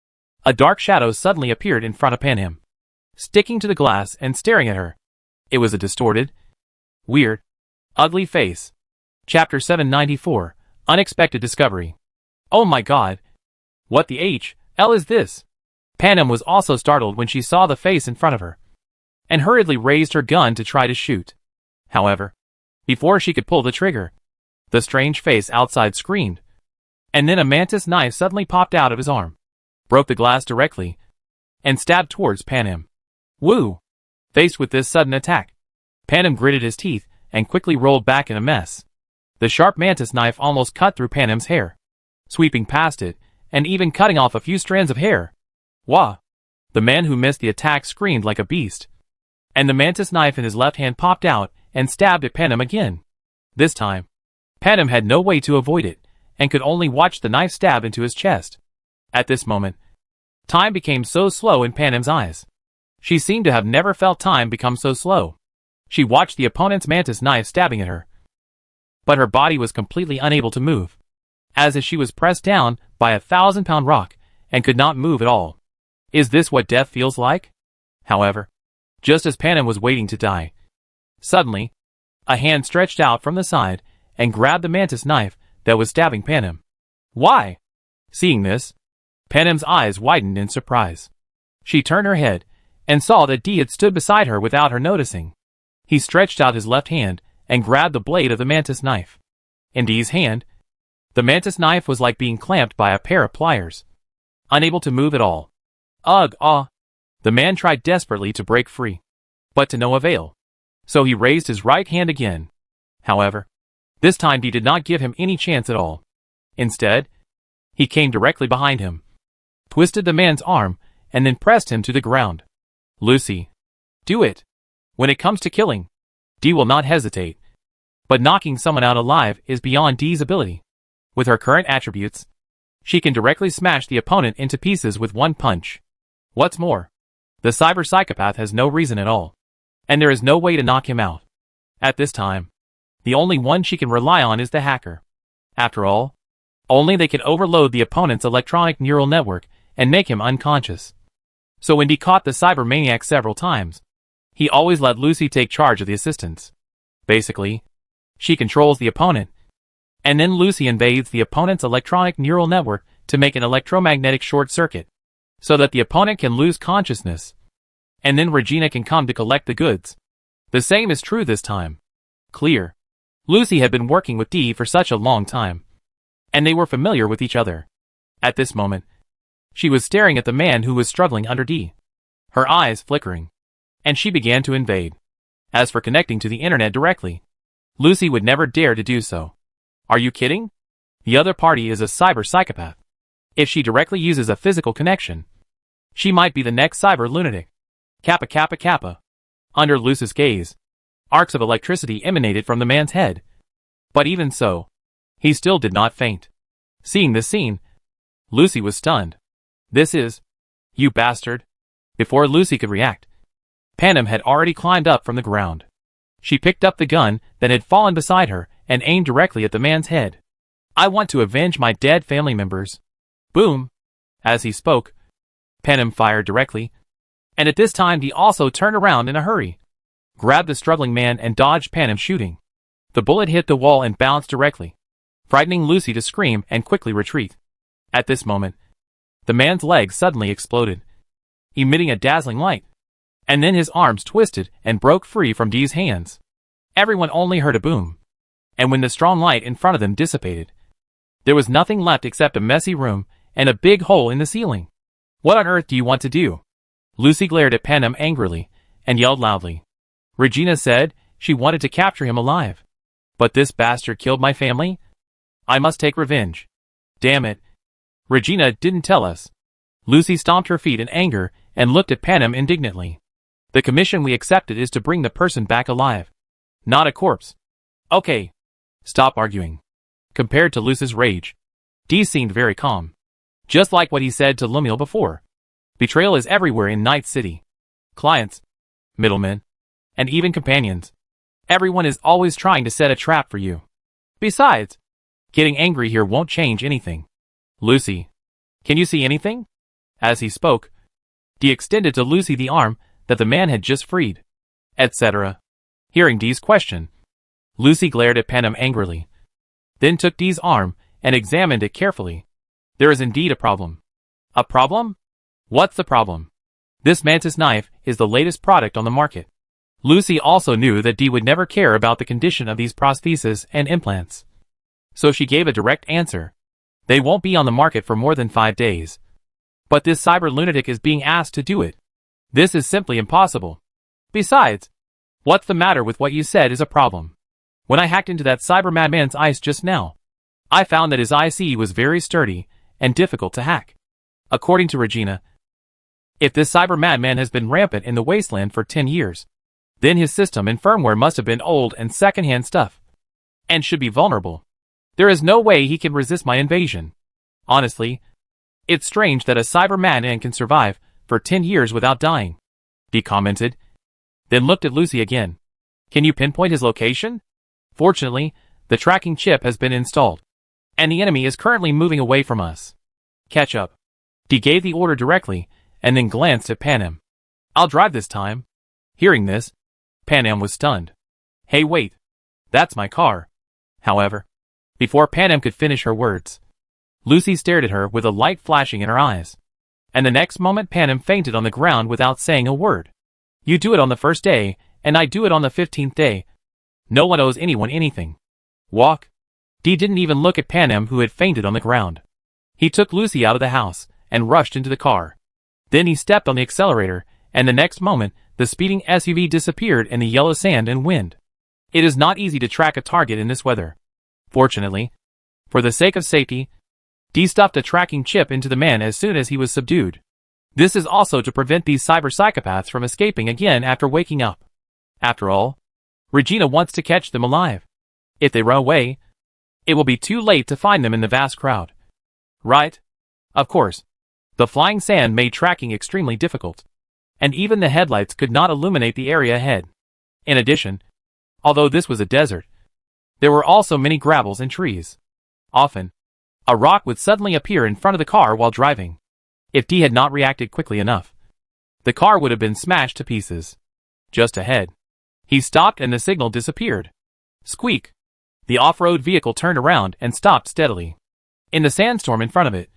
a dark shadow suddenly appeared in front of Panem, sticking to the glass and staring at her. It was a distorted, weird, Ugly face. Chapter 794. Unexpected discovery. Oh my god. What the hell is this? Panem was also startled when she saw the face in front of her, and hurriedly raised her gun to try to shoot. However, before she could pull the trigger, the strange face outside screamed, and then a mantis knife suddenly popped out of his arm, broke the glass directly, and stabbed towards Panem. Woo! Faced with this sudden attack, Panem gritted his teeth and quickly rolled back in a mess. The sharp mantis knife almost cut through Panem's hair, sweeping past it, and even cutting off a few strands of hair. Wah! The man who missed the attack screamed like a beast, and the mantis knife in his left hand popped out and stabbed at Panem again. This time, Panem had no way to avoid it, and could only watch the knife stab into his chest. At this moment, time became so slow in Panem's eyes. She seemed to have never felt time become so slow. She watched the opponent's mantis knife stabbing at her, but her body was completely unable to move, as if she was pressed down by a 1,000-pound rock and could not move at all. Is this what death feels like? However, just as Panem was waiting to die, suddenly, a hand stretched out from the side and grabbed the mantis knife that was stabbing Panem. Why? Seeing this, Panem's eyes widened in surprise. She turned her head and saw that D had stood beside her without her noticing. He stretched out his left hand and grabbed the blade of the mantis knife. In D's hand, the mantis knife was like being clamped by a pair of pliers, unable to move at all. Ugh, ah! The man tried desperately to break free, but to no avail. So he raised his right hand again. However, this time D did not give him any chance at all. Instead, he came directly behind him, twisted the man's arm, and then pressed him to the ground. Lucy, do it. When it comes to killing, D will not hesitate. But knocking someone out alive is beyond D's ability. With her current attributes, she can directly smash the opponent into pieces with one punch. What's more, the cyber psychopath has no reason at all, and there is no way to knock him out. At this time, the only one she can rely on is the hacker. After all, only they can overload the opponent's electronic neural network and make him unconscious. So when he caught the cyber maniac several times, he always let Lucy take charge of the assistants. Basically, she controls the opponent, and then Lucy invades the opponent's electronic neural network to make an electromagnetic short circuit, so that the opponent can lose consciousness, and then Regina can come to collect the goods. The same is true this time. Clear. Lucy had been working with D for such a long time, and they were familiar with each other. At this moment, she was staring at the man who was struggling under D, her eyes flickering, and she began to invade. As for connecting to the internet directly, Lucy would never dare to do so. Are you kidding? The other party is a cyber psychopath. If she directly uses a physical connection, she might be the next cyber lunatic. Kappa kappa kappa. Under Lucy's gaze, arcs of electricity emanated from the man's head. But even so, he still did not faint. Seeing this scene, Lucy was stunned. This is... You bastard. Before Lucy could react, Panem had already climbed up from the ground. She picked up the gun that had fallen beside her and aimed directly at the man's head. I want to avenge my dead family members. Boom. As he spoke, Panem fired directly, and at this time he also turned around in a hurry, grabbed the struggling man and dodged Panem's shooting. The bullet hit the wall and bounced directly, frightening Lucy to scream and quickly retreat. At this moment, the man's legs suddenly exploded, emitting a dazzling light, and then his arms twisted and broke free from D's hands. Everyone only heard a boom, and when the strong light in front of them dissipated, there was nothing left except a messy room and a big hole in the ceiling. What on earth do you want to do? Lucy glared at Panem angrily and yelled loudly. Regina said she wanted to capture him alive. But this bastard killed my family? I must take revenge. Damn it. Regina didn't tell us. Lucy stomped her feet in anger and looked at Panem indignantly. The commission we accepted is to bring the person back alive, not a corpse. Okay. Stop arguing. Compared to Lucy's rage, D seemed very calm. Just like what he said to Lumiel before. Betrayal is everywhere in Night City. Clients, middlemen, and even companions. Everyone is always trying to set a trap for you. Besides, getting angry here won't change anything. Lucy, can you see anything? As he spoke, D extended to Lucy the arm that the man had just freed, etc. Hearing D's question, Lucy glared at Panem angrily, then took Dee's arm and examined it carefully. There is indeed a problem. A problem? What's the problem? This mantis knife is the latest product on the market. Lucy also knew that Dee would never care about the condition of these prostheses and implants. So she gave a direct answer. They won't be on the market for more than 5 days. But this cyber lunatic is being asked to do it. This is simply impossible. Besides, what's the matter with what you said is a problem? When I hacked into that cyber madman's ICE just now, I found that his IC was very sturdy and difficult to hack. According to Regina, if this cyber madman has been rampant in the wasteland for 10 years, then his system and firmware must have been old and secondhand stuff, and should be vulnerable. There is no way he can resist my invasion. Honestly, it's strange that a cyber madman can survive for 10 years without dying, Dee commented, then looked at Lucy again. Can you pinpoint his location? Fortunately, the tracking chip has been installed, and the enemy is currently moving away from us. Catch up. Dee gave the order directly, and then glanced at Panem. I'll drive this time. Hearing this, Panem was stunned. Hey wait, that's my car. However, before Panem could finish her words, Lucy stared at her with a light flashing in her eyes. And the next moment Panem fainted on the ground without saying a word. You do it on the first day, and I do it on the 15th day. No one owes anyone anything. Walk. Dee didn't even look at Panem, who had fainted on the ground. He took Lucy out of the house and rushed into the car. Then he stepped on the accelerator, and the next moment, the speeding SUV disappeared in the yellow sand and wind. It is not easy to track a target in this weather. Fortunately, for the sake of safety, Dee stuffed a tracking chip into the man as soon as he was subdued. This is also to prevent these cyber psychopaths from escaping again after waking up. After all, Regina wants to catch them alive. If they run away, it will be too late to find them in the vast crowd. Right? Of course. The flying sand made tracking extremely difficult, and even the headlights could not illuminate the area ahead. In addition, although this was a desert, there were also many gravels and trees. Often, a rock would suddenly appear in front of the car while driving. If Dee had not reacted quickly enough, the car would have been smashed to pieces. Just ahead, he stopped and the signal disappeared. Squeak! The off-road vehicle turned around and stopped steadily. In the sandstorm in front of it,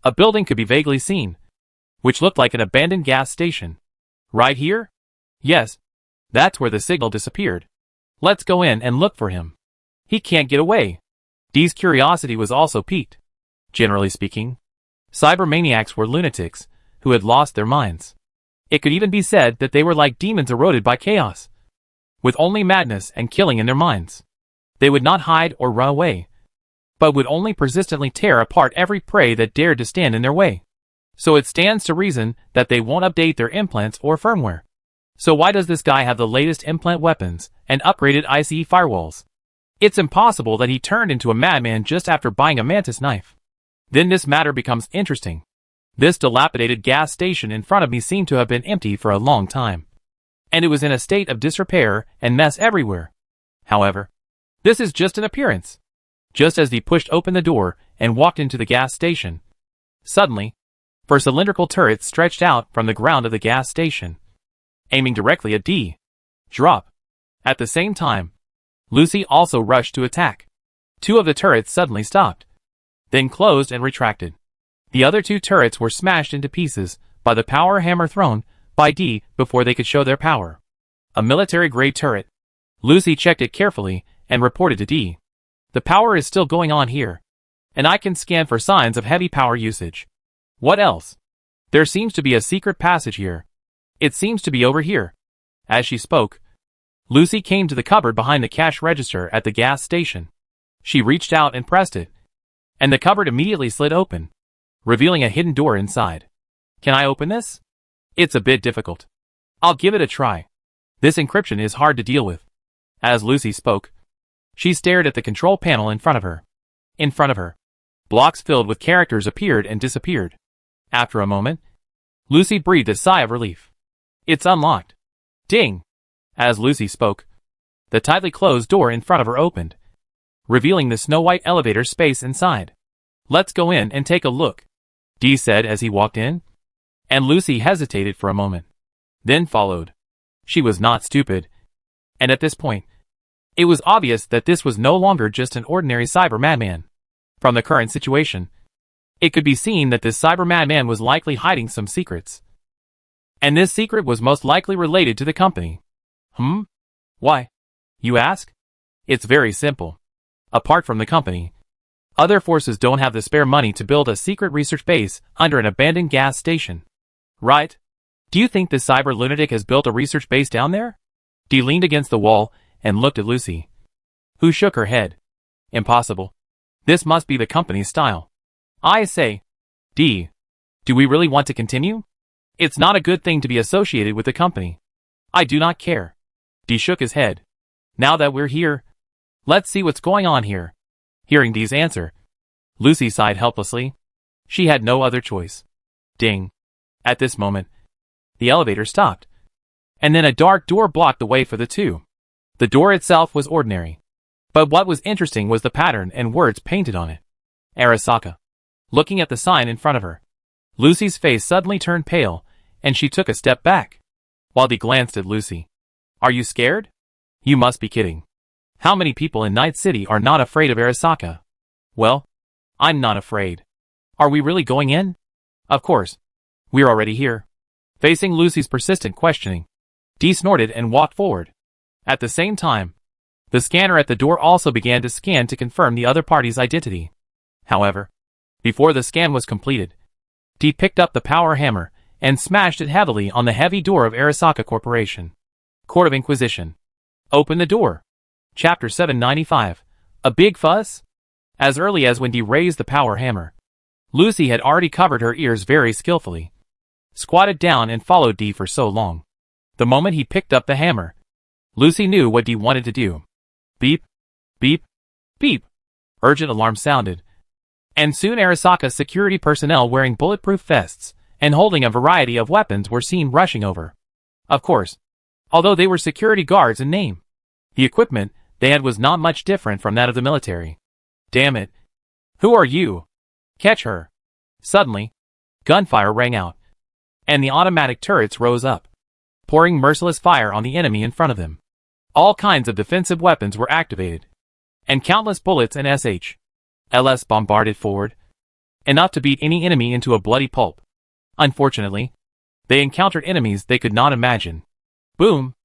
a building could be vaguely seen, which looked like an abandoned gas station. Right here? Yes, that's where the signal disappeared. Let's go in and look for him. He can't get away. Dee's curiosity was also piqued. Generally speaking, cybermaniacs were lunatics who had lost their minds. It could even be said that they were like demons eroded by chaos, with only madness and killing in their minds. They would not hide or run away, but would only persistently tear apart every prey that dared to stand in their way. So it stands to reason that they won't update their implants or firmware. So why does this guy have the latest implant weapons and upgraded ICE firewalls? It's impossible that he turned into a madman just after buying a mantis knife. Then this matter becomes interesting. This dilapidated gas station in front of me seemed to have been empty for a long time, and it was in a state of disrepair and mess everywhere. However, this is just an appearance. Just as he pushed open the door and walked into the gas station, suddenly, four cylindrical turrets stretched out from the ground of the gas station, aiming directly at Dee. Drop. At the same time, Lucy also rushed to attack. Two of the turrets suddenly stopped, then closed and retracted. The other two turrets were smashed into pieces by the power hammer thrown by Dee before they could show their power. A military-grade turret. Lucy checked it carefully and reported to Dee. The power is still going on here, and I can scan for signs of heavy power usage. What else? There seems to be a secret passage here. It seems to be over here. As she spoke, Lucy came to the cupboard behind the cash register at the gas station. She reached out and pressed it, and the cupboard immediately slid open, revealing a hidden door inside. Can I open this? It's a bit difficult. I'll give it a try. This encryption is hard to deal with. As Lucy spoke, she stared at the control panel in front of her. In front of her, blocks filled with characters appeared and disappeared. After a moment, Lucy breathed a sigh of relief. It's unlocked. Ding! As Lucy spoke, the tightly closed door in front of her opened, revealing the snow-white elevator space inside. Let's go in and take a look, Dee said as he walked in. And Lucy hesitated for a moment, then followed. She was not stupid, and at this point, It was obvious that this was no longer just an ordinary cyber madman. From the current situation, it could be seen that this cyber madman was likely hiding some secrets. And this secret was most likely related to the company. Why? You ask? It's very simple. Apart from the company, other forces don't have the spare money to build a secret research base under an abandoned gas station. Right? Do you think this cyber lunatic has built a research base down there? Dee leaned against the wall and looked at Lucy, who shook her head. Impossible. This must be the company's style. I say, Dee, do we really want to continue? It's not a good thing to be associated with the company. I do not care. Dee shook his head. Now that we're here, let's see what's going on here. Hearing Dee's answer, Lucy sighed helplessly. She had no other choice. Ding. At this moment, the elevator stopped, and then a dark door blocked the way for the two. The door itself was ordinary, but what was interesting was the pattern and words painted on it. Arasaka. Looking at the sign in front of her, Lucy's face suddenly turned pale, and she took a step back. While Dee glanced at Lucy. Are you scared? You must be kidding. How many people in Night City are not afraid of Arasaka? Well, I'm not afraid. Are we really going in? Of course. We're already here. Facing Lucy's persistent questioning, Dee snorted and walked forward. At the same time, the scanner at the door also began to scan to confirm the other party's identity. However, before the scan was completed, Dee picked up the power hammer and smashed it heavily on the heavy door of Arasaka Corporation. Court of Inquisition. Open the door. Chapter 795. A big fuss? As early as when Dee raised the power hammer, Lucy had already covered her ears very skillfully, squatted down and followed Dee for so long. The moment he picked up the hammer, Lucy knew what Dee wanted to do. Beep, beep, beep. Urgent alarm sounded, and soon Arasaka's security personnel wearing bulletproof vests and holding a variety of weapons were seen rushing over. Of course, although they were security guards in name, the equipment they had was not much different from that of the military. Damn it. Who are you? Catch her. Suddenly, gunfire rang out, and the automatic turrets rose up, pouring merciless fire on the enemy in front of them. All kinds of defensive weapons were activated, and countless bullets and SH-LS bombarded forward, enough to beat any enemy into a bloody pulp. Unfortunately, they encountered enemies they could not imagine. Boom!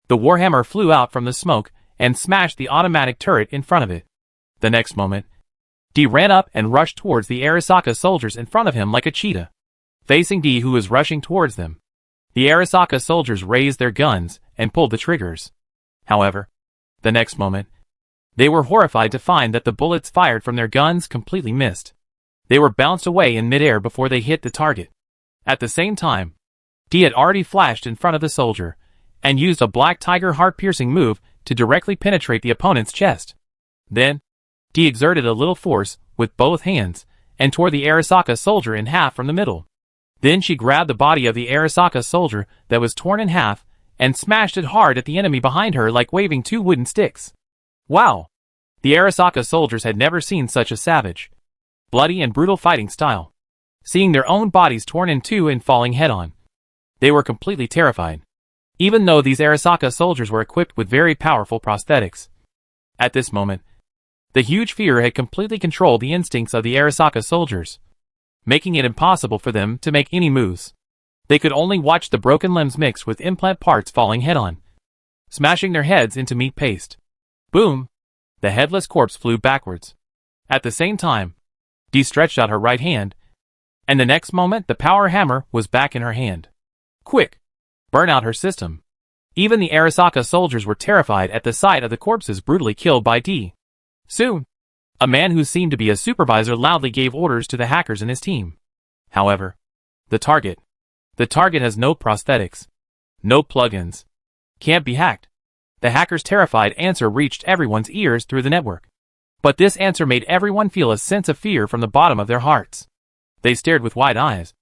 The warhammer flew out from the smoke and smashed the automatic turret in front of it. The next moment, Dee ran up and rushed towards the Arasaka soldiers in front of him like a cheetah. Facing Dee, who was rushing towards them, the Arasaka soldiers raised their guns and pulled the triggers. However, the next moment, they were horrified to find that the bullets fired from their guns completely missed. They were bounced away in midair before they hit the target. At the same time, Dee had already flashed in front of the soldier and used a Black Tiger heart-piercing move to directly penetrate the opponent's chest. Then, Dee exerted a little force with both hands and tore the Arasaka soldier in half from the middle. Then she grabbed the body of the Arasaka soldier that was torn in half and smashed it hard at the enemy behind her like waving two wooden sticks. Wow! The Arasaka soldiers had never seen such a savage, bloody and brutal fighting style. Seeing their own bodies torn in two and falling head-on, they were completely terrified, even though these Arasaka soldiers were equipped with very powerful prosthetics. At this moment, the huge fear had completely controlled the instincts of the Arasaka soldiers, making it impossible for them to make any moves. They could only watch the broken limbs mixed with implant parts falling head-on, smashing their heads into meat paste. Boom! The headless corpse flew backwards. At the same time, Dee stretched out her right hand, and the next moment the power hammer was back in her hand. Quick! Burn out her system. Even the Arasaka soldiers were terrified at the sight of the corpses brutally killed by Dee. Soon, a man who seemed to be a supervisor loudly gave orders to the hackers in his team. However, the target has no prosthetics, no plugins, can't be hacked. The hackers' terrified answer reached everyone's ears through the network. But this answer made everyone feel a sense of fear from the bottom of their hearts. They stared with wide eyes,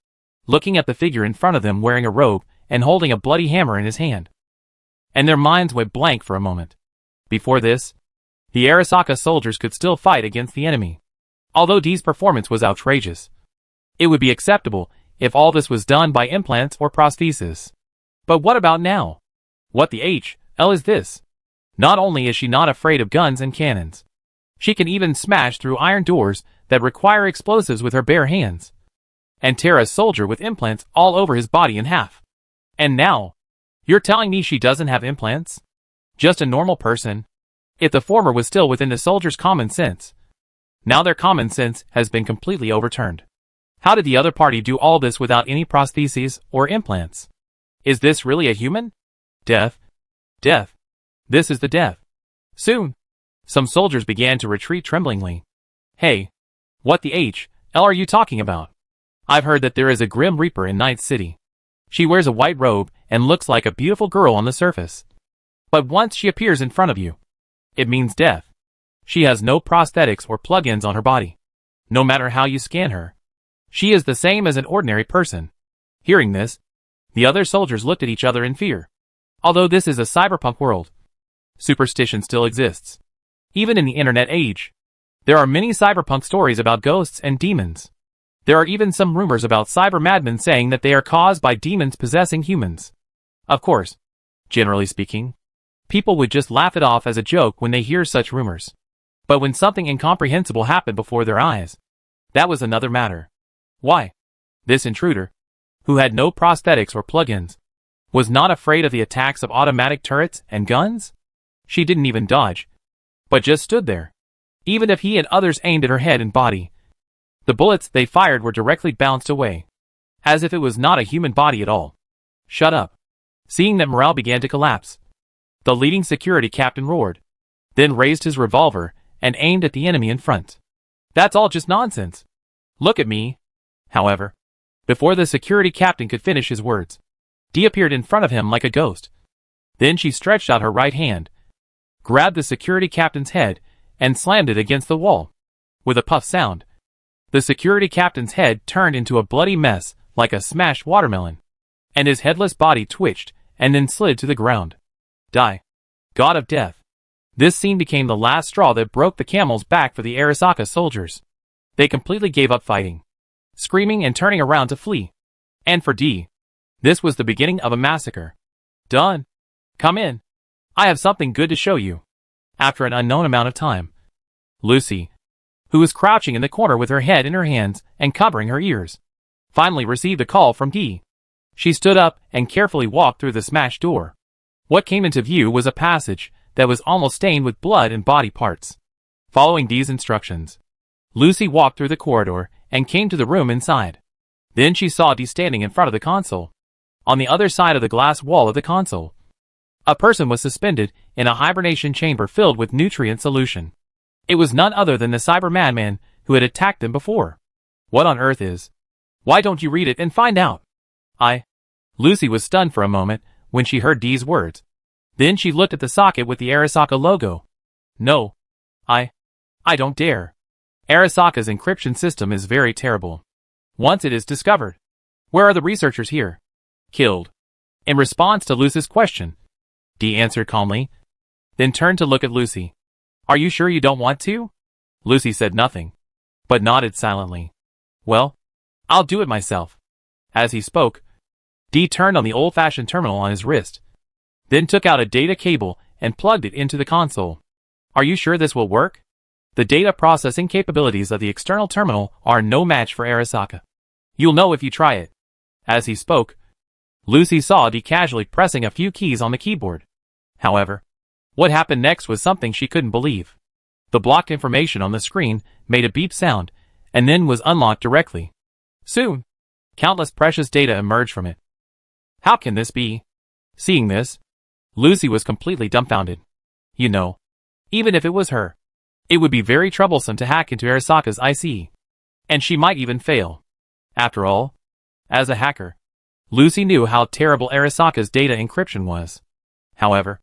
looking at the figure in front of them wearing a robe and holding a bloody hammer in his hand. And their minds went blank for a moment. Before this, the Arasaka soldiers could still fight against the enemy. Although Dee's performance was outrageous, it would be acceptable if all this was done by implants or prosthesis. But what about now? What the hell is this? Not only is she not afraid of guns and cannons, she can even smash through iron doors that require explosives with her bare hands, and tear a soldier with implants all over his body in half. And now, you're telling me she doesn't have implants? Just a normal person? If the former was still within the soldier's common sense, now their common sense has been completely overturned. How did the other party do all this without any prostheses or implants? Is this really a human? Death. Death. This is the death. Soon. Some soldiers began to retreat tremblingly. Hey. What the hell are you talking about? I've heard that there is a Grim Reaper in Night City. She wears a white robe and looks like a beautiful girl on the surface. But once she appears in front of you, it means death. She has no prosthetics or plug-ins on her body. No matter how you scan her, she is the same as an ordinary person. Hearing this, the other soldiers looked at each other in fear. Although this is a cyberpunk world, superstition still exists. Even in the internet age, there are many cyberpunk stories about ghosts and demons. There are even some rumors about cyber madmen saying that they are caused by demons possessing humans. Of course, generally speaking, people would just laugh it off as a joke when they hear such rumors. But when something incomprehensible happened before their eyes, that was another matter. Why? This intruder, who had no prosthetics or plug-ins, was not afraid of the attacks of automatic turrets and guns? She didn't even dodge, but just stood there. Even if he and others aimed at her head and body, the bullets they fired were directly bounced away, as if it was not a human body at all. Shut up. Seeing that morale began to collapse, the leading security captain roared, then raised his revolver and aimed at the enemy in front. That's all just nonsense. Look at me. However, before the security captain could finish his words, Dee appeared in front of him like a ghost. Then she stretched out her right hand, grabbed the security captain's head, and slammed it against the wall. With a puff sound, the security captain's head turned into a bloody mess like a smashed watermelon, and his headless body twitched and then slid to the ground. Die. God of Death. This scene became the last straw that broke the camel's back for the Arasaka soldiers. They completely gave up fighting, screaming and turning around to flee. And for Dee, this was the beginning of a massacre. Done. Come in. I have something good to show you. After an unknown amount of time, Lucy, who was crouching in the corner with her head in her hands and covering her ears, finally received a call from Dee. She stood up and carefully walked through the smashed door. What came into view was a passage that was almost stained with blood and body parts. Following Dee's instructions, Lucy walked through the corridor and came to the room inside. Then she saw Dee standing in front of the console. On the other side of the glass wall of the console, a person was suspended in a hibernation chamber filled with nutrient solution. It was none other than the cyber madman who had attacked them before. What on earth is? Why don't you read it and find out? Lucy was stunned for a moment when she heard Dee's words. Then she looked at the socket with the Arasaka logo. No. I don't dare. Arasaka's encryption system is very terrible. Once it is discovered, where are the researchers here? Killed. In response to Lucy's question, Dee answered calmly, then turned to look at Lucy. Are you sure you don't want to? Lucy said nothing, but nodded silently. Well, I'll do it myself. As he spoke, Dee turned on the old-fashioned terminal on his wrist, then took out a data cable and plugged it into the console. Are you sure this will work? The data processing capabilities of the external terminal are no match for Arasaka. You'll know if you try it. As he spoke, Lucy saw Dee casually pressing a few keys on the keyboard. However, what happened next was something she couldn't believe. The blocked information on the screen made a beep sound and then was unlocked directly. Soon, countless precious data emerged from it. How can this be? Seeing this, Lucy was completely dumbfounded. You know, even if it was her, it would be very troublesome to hack into Arasaka's IC. And she might even fail. After all, as a hacker, Lucy knew how terrible Arasaka's data encryption was. However,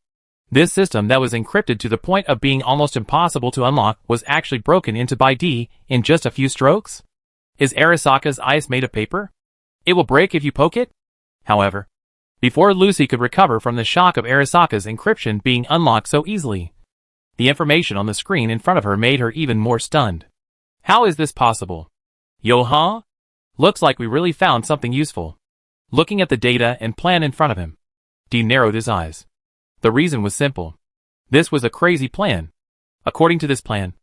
this system that was encrypted to the point of being almost impossible to unlock was actually broken into by Dee in just a few strokes? Is Arasaka's ice made of paper? It will break if you poke it? However, before Lucy could recover from the shock of Arasaka's encryption being unlocked so easily, the information on the screen in front of her made her even more stunned. How is this possible? Yo-huh? Looks like we really found something useful. Looking at the data and plan in front of him, Dee narrowed his eyes. The reason was simple. This was a crazy plan. According to this plan,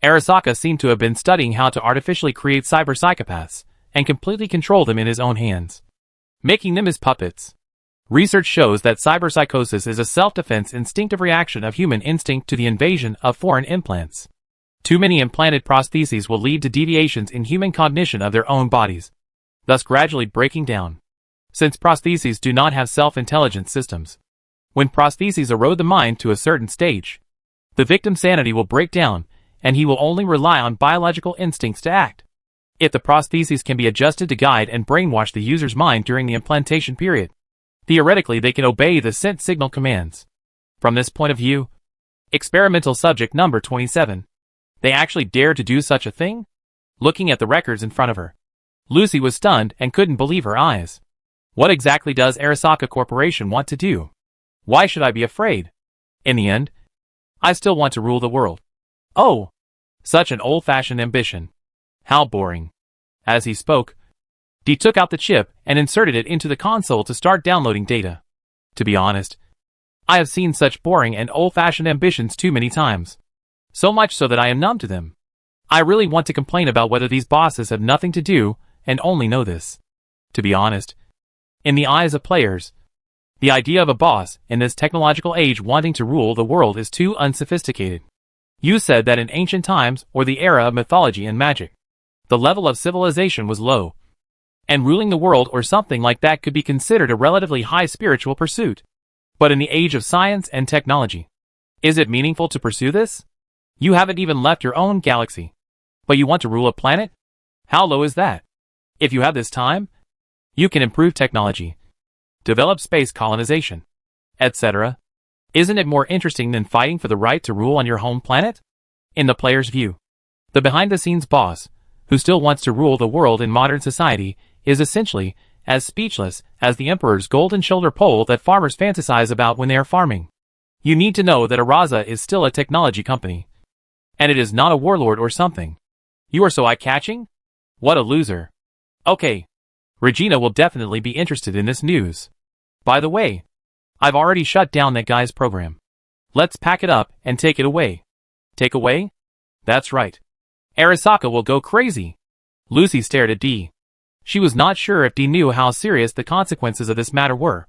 Arasaka seemed to have been studying how to artificially create cyber psychopaths and completely control them in his own hands, making them his puppets. Research shows that cyberpsychosis is a self-defense instinctive reaction of human instinct to the invasion of foreign implants. Too many implanted prostheses will lead to deviations in human cognition of their own bodies, thus gradually breaking down. Since prostheses do not have self-intelligence systems, when prostheses erode the mind to a certain stage, the victim's sanity will break down, and he will only rely on biological instincts to act. If the prostheses can be adjusted to guide and brainwash the user's mind during the implantation period, theoretically they can obey the sent signal commands. From this point of view, experimental subject number 27. They actually dared to do such a thing? Looking at the records in front of her, Lucy was stunned and couldn't believe her eyes. What exactly does Arasaka Corporation want to do? Why should I be afraid? In the end, I still want to rule the world. Oh! Such an old-fashioned ambition. How boring. As he spoke, Dee took out the chip and inserted it into the console to start downloading data. To be honest, I have seen such boring and old-fashioned ambitions too many times. So much so that I am numb to them. I really want to complain about whether these bosses have nothing to do and only know this. To be honest, in the eyes of players, the idea of a boss in this technological age wanting to rule the world is too unsophisticated. You said that in ancient times or the era of mythology and magic, the level of civilization was low, and ruling the world or something like that could be considered a relatively high spiritual pursuit. But in the age of science and technology, is it meaningful to pursue this? You haven't even left your own galaxy, but you want to rule a planet? How low is that? If you have this time, you can improve technology, develop space colonization, etc. Isn't it more interesting than fighting for the right to rule on your home planet? In the player's view, the behind-the-scenes boss, who still wants to rule the world in modern society, is essentially as speechless as the emperor's golden shoulder pole that farmers fantasize about when they are farming. You need to know that Araza is still a technology company, and it is not a warlord or something. You are so eye-catching? What a loser. Okay, Regina will definitely be interested in this news. By the way, I've already shut down that guy's program. Let's pack it up and take it away. Take away? That's right. Arasaka will go crazy. Lucy stared at Dee. She was not sure if Dee knew how serious the consequences of this matter were.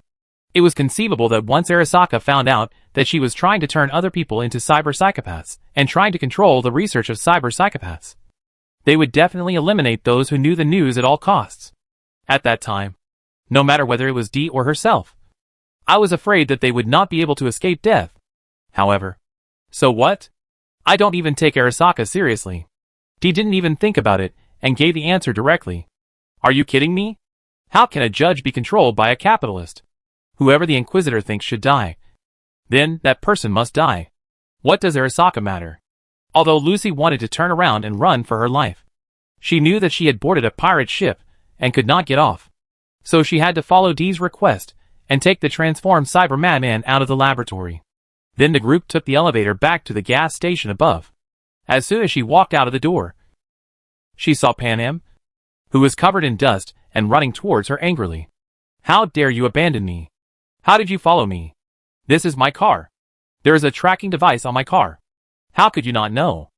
It was conceivable that once Arasaka found out that she was trying to turn other people into cyber psychopaths and trying to control the research of cyber psychopaths, they would definitely eliminate those who knew the news at all costs. At that time, no matter whether it was Dee or herself, I was afraid that they would not be able to escape death. However, so what? I don't even take Arasaka seriously. Dee didn't even think about it and gave the answer directly. Are you kidding me? How can a judge be controlled by a capitalist? Whoever the Inquisitor thinks should die, then that person must die. What does Arasaka matter? Although Lucy wanted to turn around and run for her life, she knew that she had boarded a pirate ship and could not get off. So she had to follow Dee's request and take the transformed cyber madman out of the laboratory. Then the group took the elevator back to the gas station above. As soon as she walked out of the door, she saw Panem, who was covered in dust and running towards her angrily. How dare you abandon me? How did you follow me? This is my car. There is a tracking device on my car. How could you not know?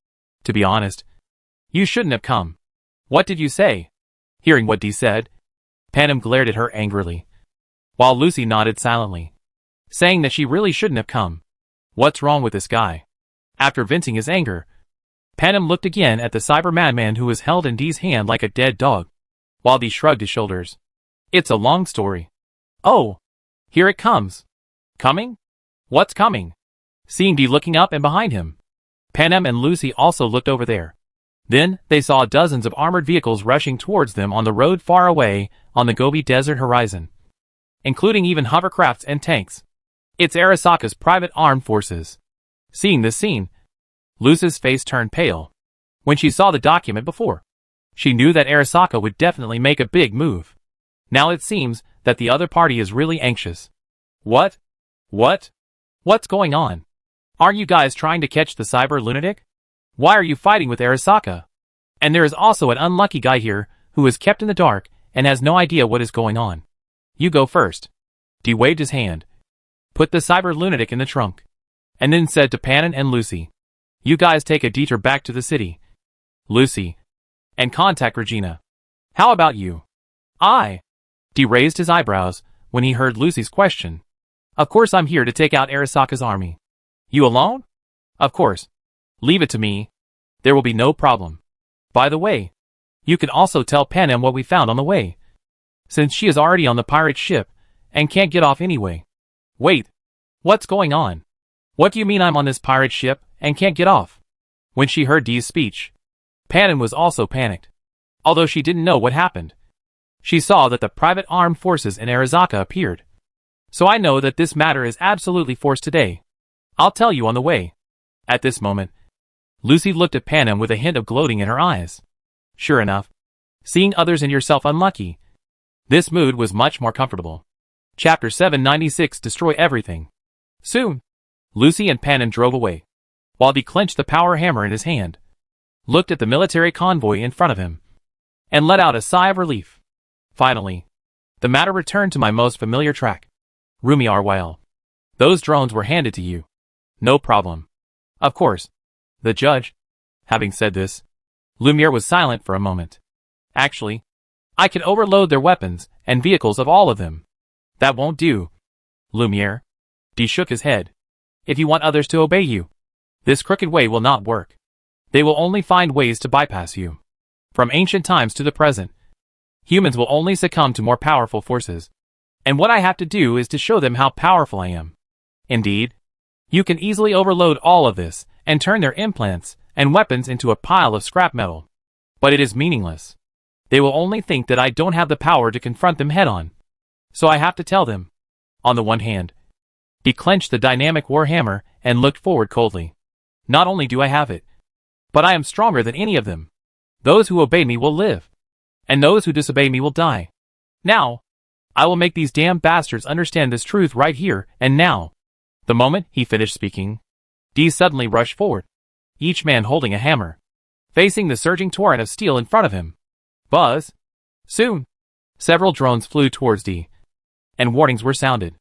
To be honest, you shouldn't have come. What did you say? Hearing what Dee said, Panem glared at her angrily, while Lucy nodded silently, saying that she really shouldn't have come. What's wrong with this guy? After venting his anger, Panem looked again at the cyber madman who was held in Dee's hand like a dead dog, while Dee shrugged his shoulders. It's a long story. Oh, here it comes. Coming? What's coming? Seeing Dee looking up and behind him, Panem and Lucy also looked over there. Then they saw dozens of armored vehicles rushing towards them on the road far away on the Gobi Desert horizon, including even hovercrafts and tanks. It's Arasaka's private armed forces. Seeing this scene, Lucy's face turned pale. When she saw the document before, she knew that Arasaka would definitely make a big move. Now it seems that the other party is really anxious. What? What's going on? Aren't you guys trying to catch the cyber lunatic? Why are you fighting with Arasaka? And there is also an unlucky guy here who is kept in the dark and has no idea what is going on. You go first. Dee waved his hand. Put the cyber lunatic in the trunk. and then said to Pannon and Lucy, "You guys take a detour back to the city, Lucy, and contact Regina. How about you?" Dee raised his eyebrows when he heard Lucy's question. "Of course I'm here to take out Arasaka's army." "You alone?" "Of course. Leave it to me. There will be no problem. By the way, you can also tell Pannon what we found on the way, since she is already on the pirate ship and can't get off anyway." "Wait. What's going on? What do you mean I'm on this pirate ship and can't get off?" When she heard Dee's speech, Pannon was also panicked. Although she didn't know what happened, she saw that the private armed forces in Arasaka appeared. "So I know that this matter is absolutely forced today. I'll tell you on the way." At this moment, Lucy looked at Pannon with a hint of gloating in her eyes. Sure enough, seeing others and yourself unlucky, this mood was much more comfortable. Chapter 796 Destroy Everything. Soon, Lucy and Pannon drove away, while he clenched the power hammer in his hand, looked at the military convoy in front of him, and let out a sigh of relief. Finally, the matter returned to my most familiar track. Rumi Arwyle. Those drones were handed to you. No problem. Of course. The judge. Having said this, Lumiere was silent for a moment. Actually, I can overload their weapons and vehicles of all of them. That won't do, Lumiere. Dee shook his head. If you want others to obey you, this crooked way will not work. They will only find ways to bypass you. From ancient times to the present, humans will only succumb to more powerful forces. And what I have to do is to show them how powerful I am. Indeed, you can easily overload all of this and turn their implants and weapons into a pile of scrap metal. But it is meaningless. They will only think that I don't have the power to confront them head-on. So I have to tell them. On the one hand, he clenched the dynamic warhammer and looked forward coldly. Not only do I have it, but I am stronger than any of them. Those who obey me will live, and those who disobey me will die. Now, I will make these damn bastards understand this truth right here and now. The moment he finished speaking, Dee suddenly rushed forward, each man holding a hammer, facing the surging torrent of steel in front of him. Buzz! Soon, several drones flew towards Dee, and warnings were sounded.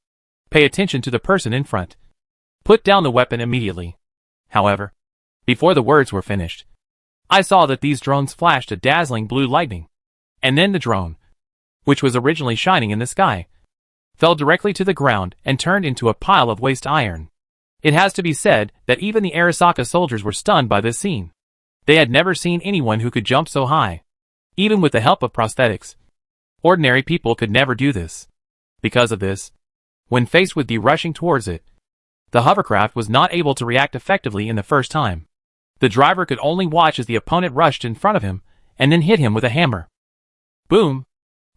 Pay attention to the person in front. Put down the weapon immediately. However, before the words were finished, I saw that these drones flashed a dazzling blue lightning, and then the drone, which was originally shining in the sky, fell directly to the ground and turned into a pile of waste iron. It has to be said that even the Arasaka soldiers were stunned by this scene. They had never seen anyone who could jump so high, even with the help of prosthetics. Ordinary people could never do this. Because of this, when faced with Dee rushing towards it, the hovercraft was not able to react effectively in the first time. The driver could only watch as the opponent rushed in front of him and then hit him with a hammer. Boom!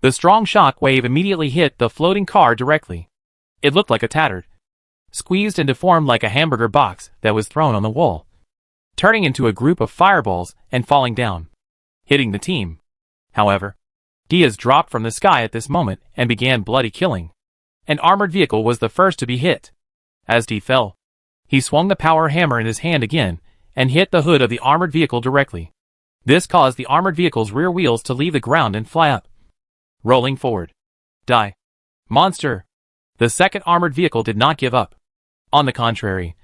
The strong shock wave immediately hit the floating car directly. It looked like a tattered, squeezed and deformed like a hamburger box that was thrown on the wall, turning into a group of fireballs and falling down, hitting the team. However, Diaz dropped from the sky at this moment and began bloody killing. An armored vehicle was the first to be hit. As Dee fell, he swung the power hammer in his hand again and hit the hood of the armored vehicle directly. This caused the armored vehicle's rear wheels to leave the ground and fly up, rolling forward. Die. Monster! The second armored vehicle did not give up. On the contrary,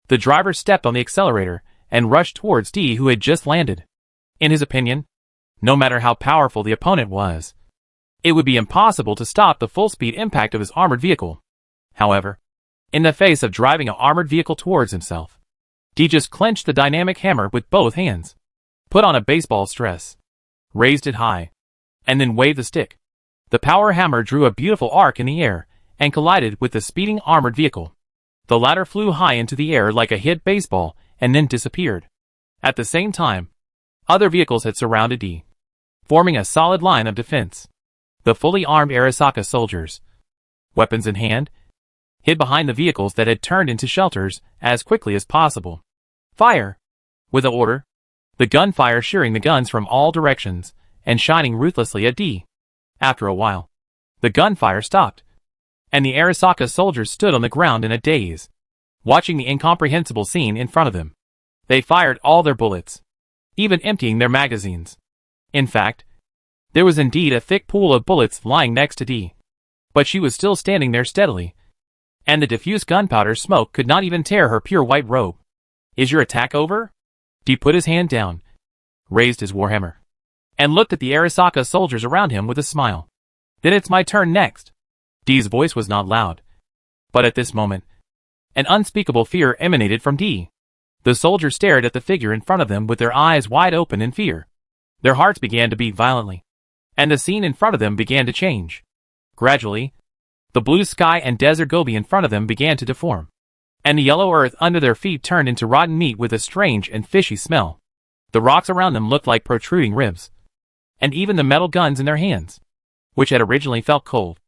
the driver stepped on the accelerator and rushed towards Dee, who had just landed. In his opinion, no matter how powerful the opponent was, it would be impossible to stop the full-speed impact of his armored vehicle. However, in the face of driving an armored vehicle towards himself, Dee just clenched the dynamic hammer with both hands, put on a baseball stress, raised it high, and then waved the stick. The power hammer drew a beautiful arc in the air and collided with the speeding armored vehicle. The latter flew high into the air like a hit baseball and then disappeared. At the same time, other vehicles had surrounded Dee, forming a solid line of defense. The fully armed Arasaka soldiers, weapons in hand, hid behind the vehicles that had turned into shelters as quickly as possible. Fire! With an order, the gunfire shearing the guns from all directions and shining ruthlessly at Dee. After a while, the gunfire stopped, and the Arasaka soldiers stood on the ground in a daze, watching the incomprehensible scene in front of them. They fired all their bullets, even emptying their magazines. In fact, there was indeed a thick pool of bullets lying next to Dee, but she was still standing there steadily, and the diffuse gunpowder smoke could not even tear her pure white robe. Is your attack over? Dee put his hand down, raised his warhammer, and looked at the Arasaka soldiers around him with a smile. Then it's my turn next. Dee's voice was not loud, but at this moment, an unspeakable fear emanated from Dee. The soldiers stared at the figure in front of them with their eyes wide open in fear. Their hearts began to beat violently, and the scene in front of them began to change. Gradually, the blue sky and desert Gobi in front of them began to deform, and the yellow earth under their feet turned into rotten meat with a strange and fishy smell. The rocks around them looked like protruding ribs, and even the metal guns in their hands, which had originally felt cold,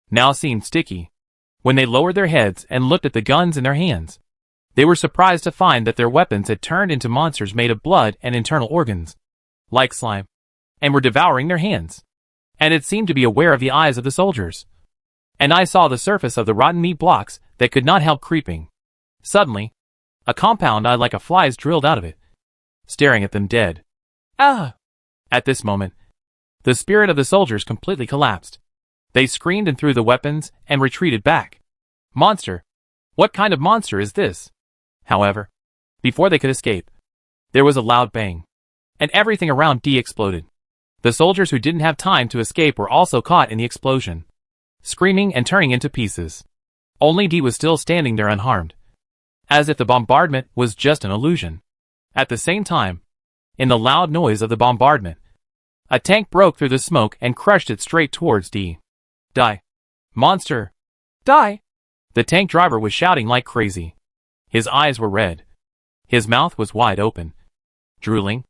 now seemed sticky. When they lowered their heads and looked at the guns in their hands, they were surprised to find that their weapons had turned into monsters made of blood and internal organs, like slime, and were devouring their hands. And it seemed to be aware of the eyes of the soldiers. And I saw the surface of the rotten meat blocks that could not help creeping. Suddenly, a compound eye like a fly's drilled out of it, staring at them dead. Ah! At this moment, the spirit of the soldiers completely collapsed. They screamed and threw the weapons and retreated back. Monster! What kind of monster is this? However, before they could escape, there was a loud bang, and everything around Dee exploded. The soldiers who didn't have time to escape were also caught in the explosion, screaming and turning into pieces. Only Dee was still standing there unharmed, as if the bombardment was just an illusion. At the same time, in the loud noise of the bombardment, a tank broke through the smoke and crushed it straight towards Dee. Die! Monster! Die! The tank driver was shouting like crazy. His eyes were red. His mouth was wide open, drooling,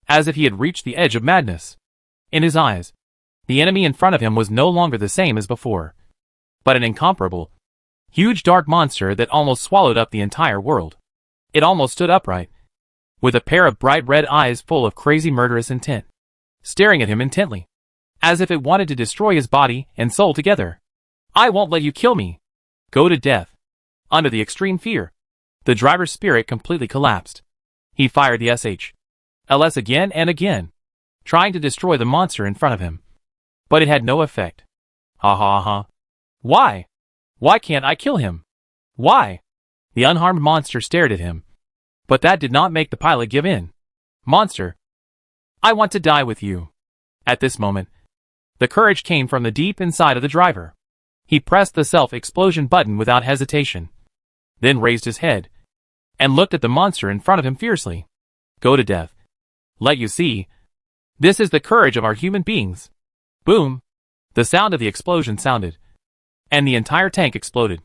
as if he had reached the edge of madness. In his eyes, the enemy in front of him was no longer the same as before, but an incomparable, huge dark monster that almost swallowed up the entire world. It almost stood upright, with a pair of bright red eyes full of crazy murderous intent, staring at him intently, as if it wanted to destroy his body and soul together. I won't let you kill me! Go to death! Under the extreme fear, the driver's spirit completely collapsed. He fired the SH-LS again and again, trying to destroy the monster in front of him. But it had no effect. Ha ha ha. Why? Why can't I kill him? Why? The unharmed monster stared at him. But that did not make the pilot give in. Monster! I want to die with you. At this moment, the courage came from the deep inside of the driver. He pressed the self-explosion button without hesitation, then raised his head, and looked at the monster in front of him fiercely. Go to death. Let you see. This is the courage of our human beings. Boom! The sound of the explosion sounded, and the entire tank exploded.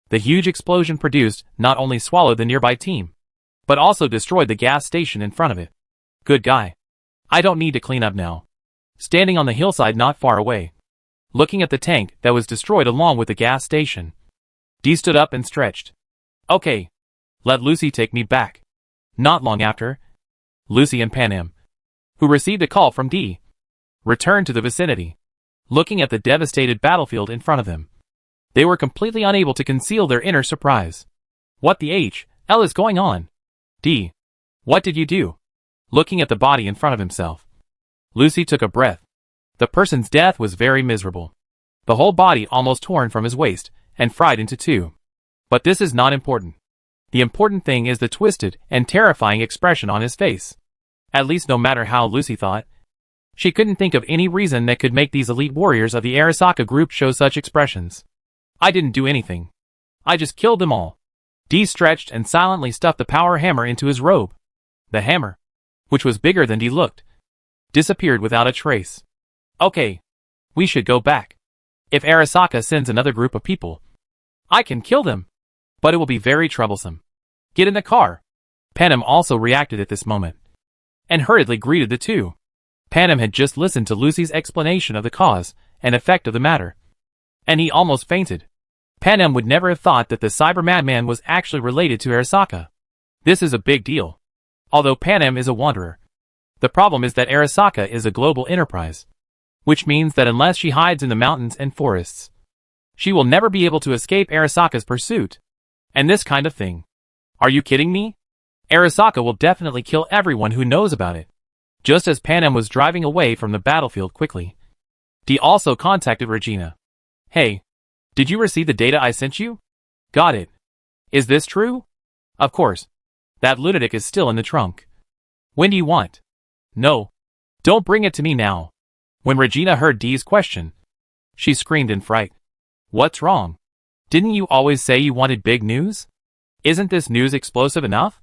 The huge explosion produced not only swallowed the nearby team, but also destroyed the gas station in front of it. Good guy. I don't need to clean up now. Standing on the hillside not far away, looking at the tank that was destroyed along with the gas station, Dee stood up and stretched. Okay. Let Lucy take me back. Not long after, Lucy and Panam, who received a call from Dee, returned to the vicinity, looking at the devastated battlefield in front of them. They were completely unable to conceal their inner surprise. What the hell is going on? Dee, what did you do? Looking at the body in front of himself, Lucy took a breath. The person's death was very miserable. The whole body almost torn from his waist and fried into two. But this is not important. The important thing is the twisted and terrifying expression on his face. At least no matter how Lucy thought, she couldn't think of any reason that could make these elite warriors of the Arasaka group show such expressions. I didn't do anything. I just killed them all. Dee stretched and silently stuffed the power hammer into his robe. The hammer, which was bigger than Dee looked, disappeared without a trace. Okay. We should go back. If Arasaka sends another group of people, I can kill them. But it will be very troublesome. Get in the car. Panam also reacted at this moment, and hurriedly greeted the two. Panam had just listened to Lucy's explanation of the cause and effect of the matter, and he almost fainted. Panam would never have thought that the cyber madman was actually related to Arasaka. This is a big deal. Although Panam is a wanderer, the problem is that Arasaka is a global enterprise, which means that unless she hides in the mountains and forests, she will never be able to escape Arasaka's pursuit. And this kind of thing. Are you kidding me? Arasaka will definitely kill everyone who knows about it. Just as Panam was driving away from the battlefield quickly, Dee also contacted Regina. Hey, did you receive the data I sent you? Got it. Is this true? Of course. That lunatic is still in the trunk. When do you want? No. Don't bring it to me now. When Regina heard Dee's question, she screamed in fright. What's wrong? Didn't you always say you wanted big news? Isn't this news explosive enough?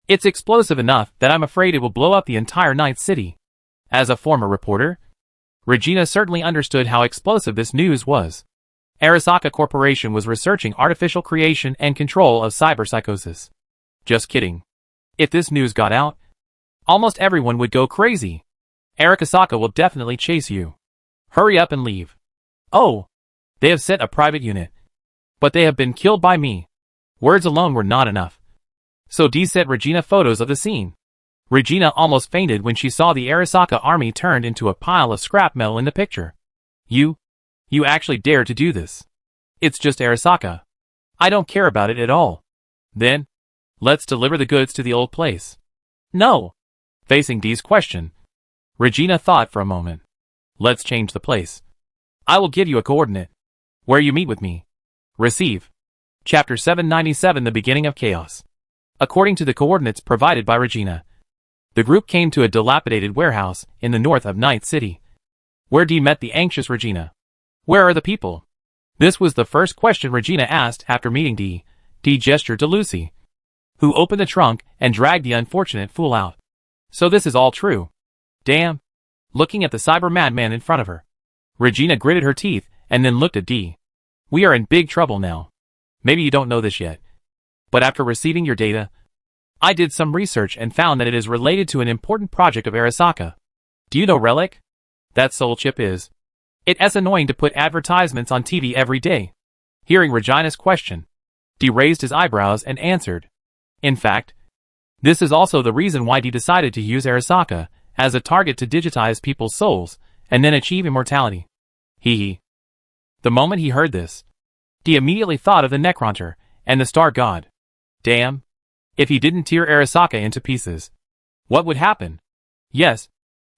It's explosive enough that I'm afraid it will blow up the entire Night City. As a former reporter, Regina certainly understood how explosive this news was. Arasaka Corporation was researching artificial creation and control of cyberpsychosis. Just kidding. If this news got out, almost everyone would go crazy. Arasaka will definitely chase you. Hurry up and leave. Oh, they have sent a private unit. But they have been killed by me. Words alone were not enough. So Dee sent Regina photos of the scene. Regina almost fainted when she saw the Arasaka army turned into a pile of scrap metal in the picture. You actually dare to do this. It's just Arasaka. I don't care about it at all. Then, let's deliver the goods to the old place. No. Facing Dee's question, Regina thought for a moment. Let's change the place. I will give you a coordinate. Where you meet with me. Receive. Chapter 797, The Beginning of Chaos. According to the coordinates provided by Regina, the group came to a dilapidated warehouse in the north of Night City, where Dee met the anxious Regina. Where are the people? This was the first question Regina asked after meeting Dee. Dee gestured to Lucy, who opened the trunk and dragged the unfortunate fool out. So this is all true. Damn. Looking at the cyber madman in front of her, Regina gritted her teeth and then looked at Dee. We are in big trouble now. Maybe you don't know this yet, but after receiving your data, I did some research and found that it is related to an important project of Arasaka. Do you know Relic? That soul chip is. It's annoying to put advertisements on TV every day. Hearing Regina's question, Dee raised his eyebrows and answered. In fact, this is also the reason why Dee decided to use Arasaka as a target to digitize people's souls and then achieve immortality. Hee. The moment he heard this, Dee immediately thought of the Necronter and the Star God. Damn. If he didn't tear Arasaka into pieces, what would happen? Yes.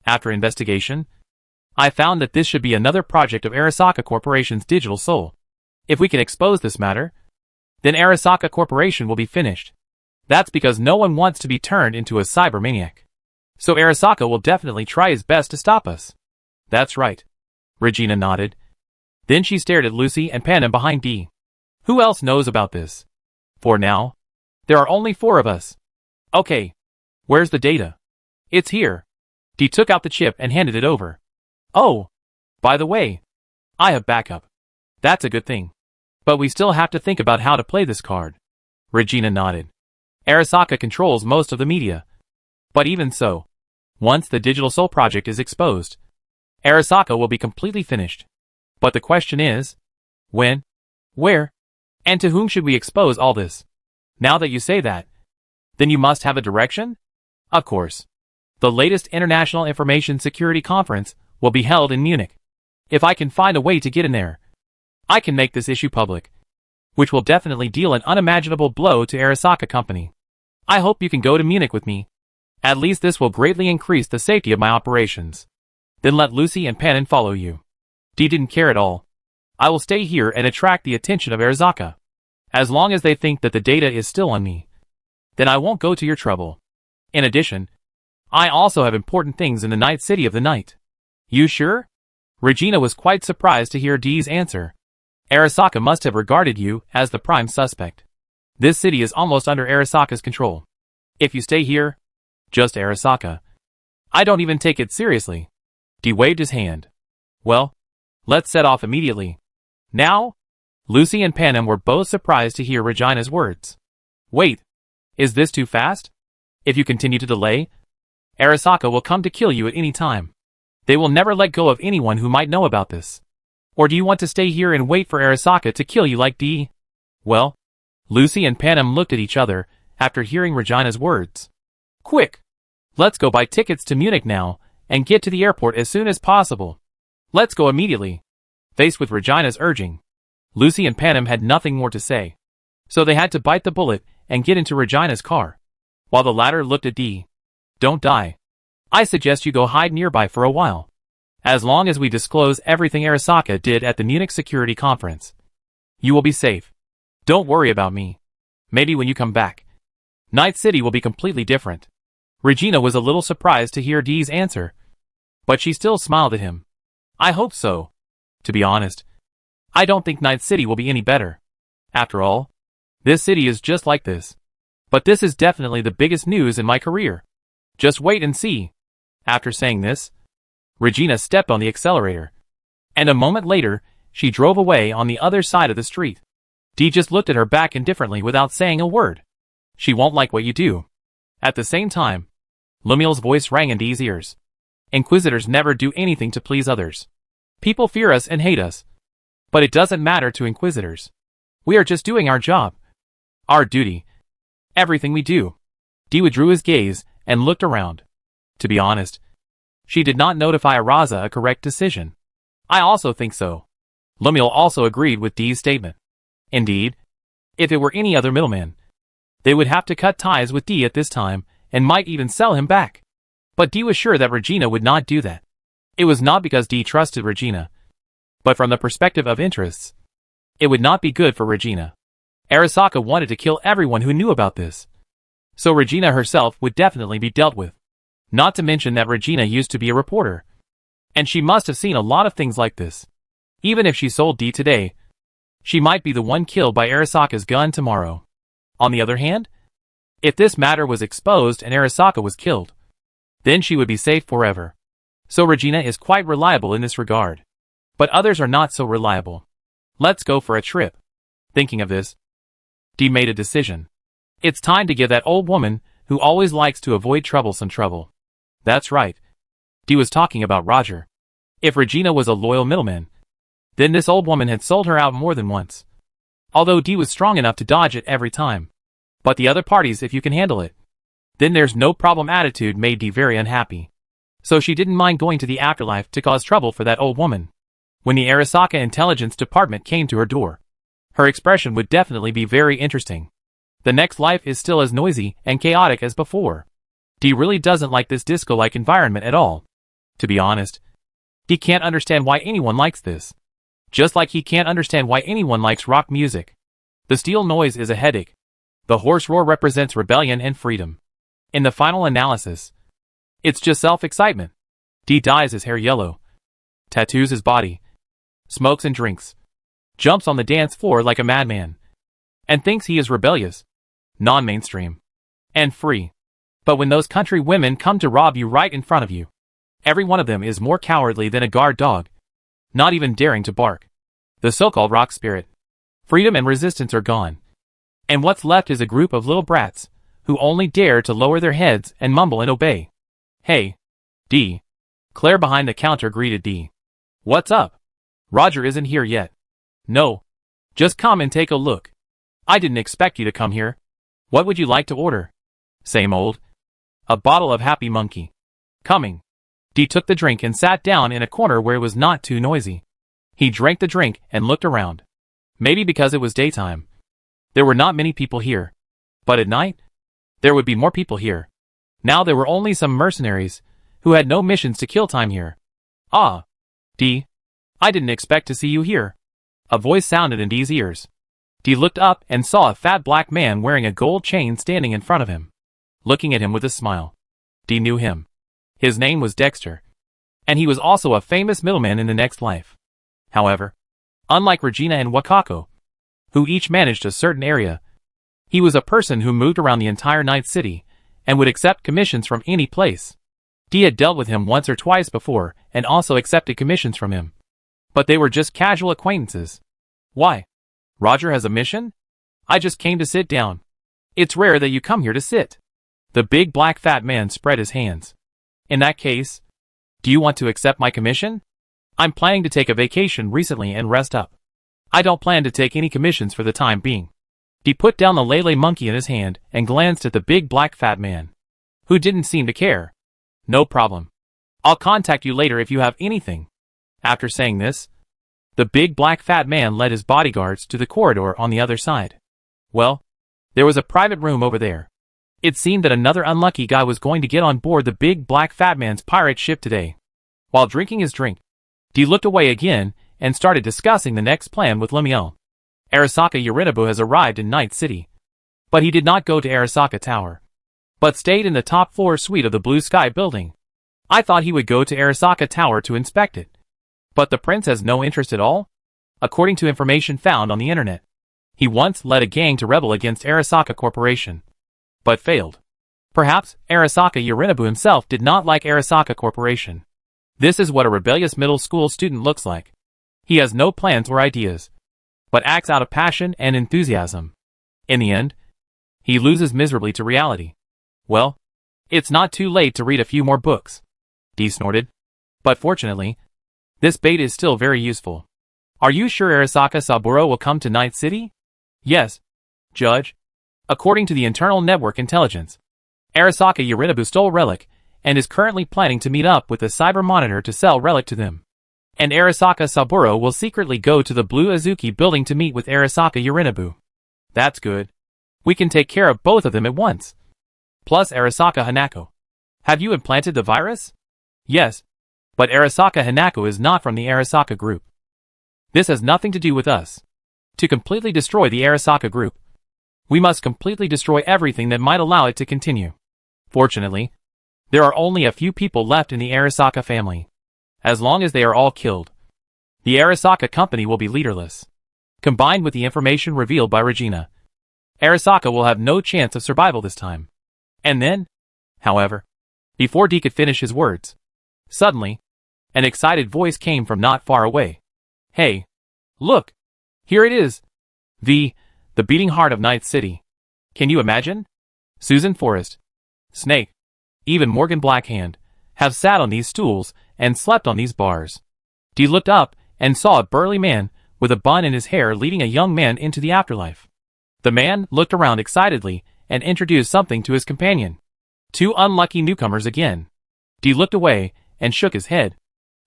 After investigation, I found that this should be another project of Arasaka Corporation's digital soul. If we can expose this matter, then Arasaka Corporation will be finished. That's because no one wants to be turned into a cybermaniac. So Arasaka will definitely try his best to stop us. That's right. Regina nodded. Then she stared at Lucy and Panem behind Dee. Who else knows about this? For now, there are only 4 of us. Okay. Where's the data? It's here. Dee took out the chip and handed it over. Oh. By the way, I have backup. That's a good thing. But we still have to think about how to play this card. Regina nodded. Arasaka controls most of the media. But even so, once the Digital Soul project is exposed, Arasaka will be completely finished. But the question is, when, where, and to whom should we expose all this? Now that you say that, then you must have a direction? Of course. The latest International Information Security Conference will be held in Munich. If I can find a way to get in there, I can make this issue public, which will definitely deal an unimaginable blow to Arasaka Company. I hope you can go to Munich with me. At least this will greatly increase the safety of my operations. Then let Lucy and Panem follow you. Dee didn't care at all. I will stay here and attract the attention of Arasaka. As long as they think that the data is still on me, then I won't go to your trouble. In addition, I also have important things in the Night City of the Night. You sure? Regina was quite surprised to hear Dee's answer. Arasaka must have regarded you as the prime suspect. This city is almost under Arasaka's control. If you stay here, just Arasaka, I don't even take it seriously. Dee waved his hand. Well, let's set off immediately. Now? Lucy and Panem were both surprised to hear Regina's words. Wait, is this too fast? If you continue to delay, Arasaka will come to kill you at any time. They will never let go of anyone who might know about this. Or do you want to stay here and wait for Arasaka to kill you like Dee? Well, Lucy and Panem looked at each other after hearing Regina's words. Quick! Let's go buy tickets to Munich now and get to the airport as soon as possible. Let's go immediately. Faced with Regina's urging, Lucy and Panem had nothing more to say. So they had to bite the bullet and get into Regina's car, while the latter looked at Dee. Don't die. I suggest you go hide nearby for a while. As long as we disclose everything Arasaka did at the Munich Security Conference, you will be safe. Don't worry about me. Maybe when you come back, Night City will be completely different. Regina was a little surprised to hear Dee's answer, but she still smiled at him. I hope so. To be honest, I don't think Night City will be any better. After all, this city is just like this. But this is definitely the biggest news in my career. Just wait and see. After saying this, Regina stepped on the accelerator, and a moment later, she drove away on the other side of the street. Dee just looked at her back indifferently without saying a word. She won't like what you do. At the same time, Lemuel's voice rang in Dee's ears. Inquisitors never do anything to please others. People fear us and hate us. But it doesn't matter to Inquisitors. We are just doing our job. Our duty. Everything we do. Dee withdrew his gaze and looked around. To be honest, she did not notify Araza a correct decision. I also think so. Lemuel also agreed with Dee's statement. Indeed, if it were any other middleman, they would have to cut ties with Dee at this time and might even sell him back. But Dee was sure that Regina would not do that. It was not because Dee trusted Regina, but from the perspective of interests. It would not be good for Regina. Arasaka wanted to kill everyone who knew about this. So Regina herself would definitely be dealt with. Not to mention that Regina used to be a reporter. And she must have seen a lot of things like this. Even if she sold Dee today, she might be the one killed by Arasaka's gun tomorrow. On the other hand, if this matter was exposed and Arasaka was killed, then she would be safe forever. So Regina is quite reliable in this regard. But others are not so reliable. Let's go for a trip. Thinking of this, Dee made a decision. It's time to give that old woman, who always likes to avoid trouble, some trouble. That's right. Dee was talking about Roger. If Regina was a loyal middleman, then this old woman had sold her out more than once. Although Dee was strong enough to dodge it every time. But the other parties, if you can handle it, then there's no problem attitude made Dee very unhappy. So she didn't mind going to the afterlife to cause trouble for that old woman. When the Arasaka Intelligence Department came to her door, her expression would definitely be very interesting. The next life is still as noisy and chaotic as before. Dee really doesn't like this disco-like environment at all. To be honest, Dee can't understand why anyone likes this. Just like he can't understand why anyone likes rock music. The steel noise is a headache. The horse roar represents rebellion and freedom. In the final analysis, it's just self-excitement. Dee dyes his hair yellow, tattoos his body, smokes and drinks, jumps on the dance floor like a madman, and thinks he is rebellious, non-mainstream, and free. But when those country women come to rob you right in front of you, every one of them is more cowardly than a guard dog, not even daring to bark. The so-called rock spirit, freedom and resistance are gone. And what's left is a group of little brats, who only dare to lower their heads and mumble and obey. Hey, Dee. Claire behind the counter greeted Dee. What's up? Roger isn't here yet. No. Just come and take a look. I didn't expect you to come here. What would you like to order? Same old. A bottle of Happy Monkey. Coming. Dee took the drink and sat down in a corner where it was not too noisy. He drank the drink and looked around. Maybe because it was daytime, there were not many people here. But at night, there would be more people here. Now there were only some mercenaries, who had no missions to kill time here. Ah, Dee. I didn't expect to see you here. A voice sounded in Dee's ears. Dee looked up and saw a fat black man wearing a gold chain standing in front of him, looking at him with a smile. Dee knew him. His name was Dexter, and he was also a famous middleman in the next life. However, unlike Regina and Wakako, who each managed a certain area, he was a person who moved around the entire Night City, and would accept commissions from any place. Dee had dealt with him once or twice before, and also accepted commissions from him. But they were just casual acquaintances. Why? Roger has a mission? I just came to sit down. It's rare that you come here to sit. The big black fat man spread his hands. In that case, do you want to accept my commission? I'm planning to take a vacation recently and rest up. I don't plan to take any commissions for the time being. He put down the Lele monkey in his hand and glanced at the big black fat man, who didn't seem to care. No problem. I'll contact you later if you have anything. After saying this, the big black fat man led his bodyguards to the corridor on the other side. Well, there was a private room over there. It seemed that another unlucky guy was going to get on board the big black fat man's pirate ship today. While drinking his drink, Dee looked away again and started discussing the next plan with Lemuel. Arasaka Yorinobu has arrived in Night City. But he did not go to Arasaka Tower, but stayed in the top floor suite of the Blue Sky building. I thought he would go to Arasaka Tower to inspect it. But the prince has no interest at all? According to information found on the internet, he once led a gang to rebel against Arasaka Corporation, but failed. Perhaps Arasaka Yorinobu himself did not like Arasaka Corporation. This is what a rebellious middle school student looks like. He has no plans or ideas, but acts out of passion and enthusiasm. In the end, he loses miserably to reality. Well, it's not too late to read a few more books, D snorted. But fortunately, this bait is still very useful. Are you sure Arasaka Saburo will come to Night City? Yes, Judge. According to the internal network intelligence, Arasaka Yorinobu stole Relic and is currently planning to meet up with the Cyber Monitor to sell Relic to them. And Arasaka Saburo will secretly go to the Blue Azuki building to meet with Arasaka Yorinobu. That's good. We can take care of both of them at once. Plus Arasaka Hanako. Have you implanted the virus? Yes. But Arasaka Hanako is not from the Arasaka group. This has nothing to do with us. To completely destroy the Arasaka group, we must completely destroy everything that might allow it to continue. Fortunately, there are only a few people left in the Arasaka family. As long as they are all killed, the Arasaka company will be leaderless. Combined with the information revealed by Regina, Arasaka will have no chance of survival this time. And then, however, before D could finish his words, suddenly, an excited voice came from not far away. Hey, look, here it is. The beating heart of Night City. Can you imagine? Susan Forrest, Snake, even Morgan Blackhand, have sat on these stools and slept on these bars. D looked up and saw a burly man with a bun in his hair leading a young man into the afterlife. The man looked around excitedly and introduced something to his companion. Two unlucky newcomers again. D looked away and shook his head.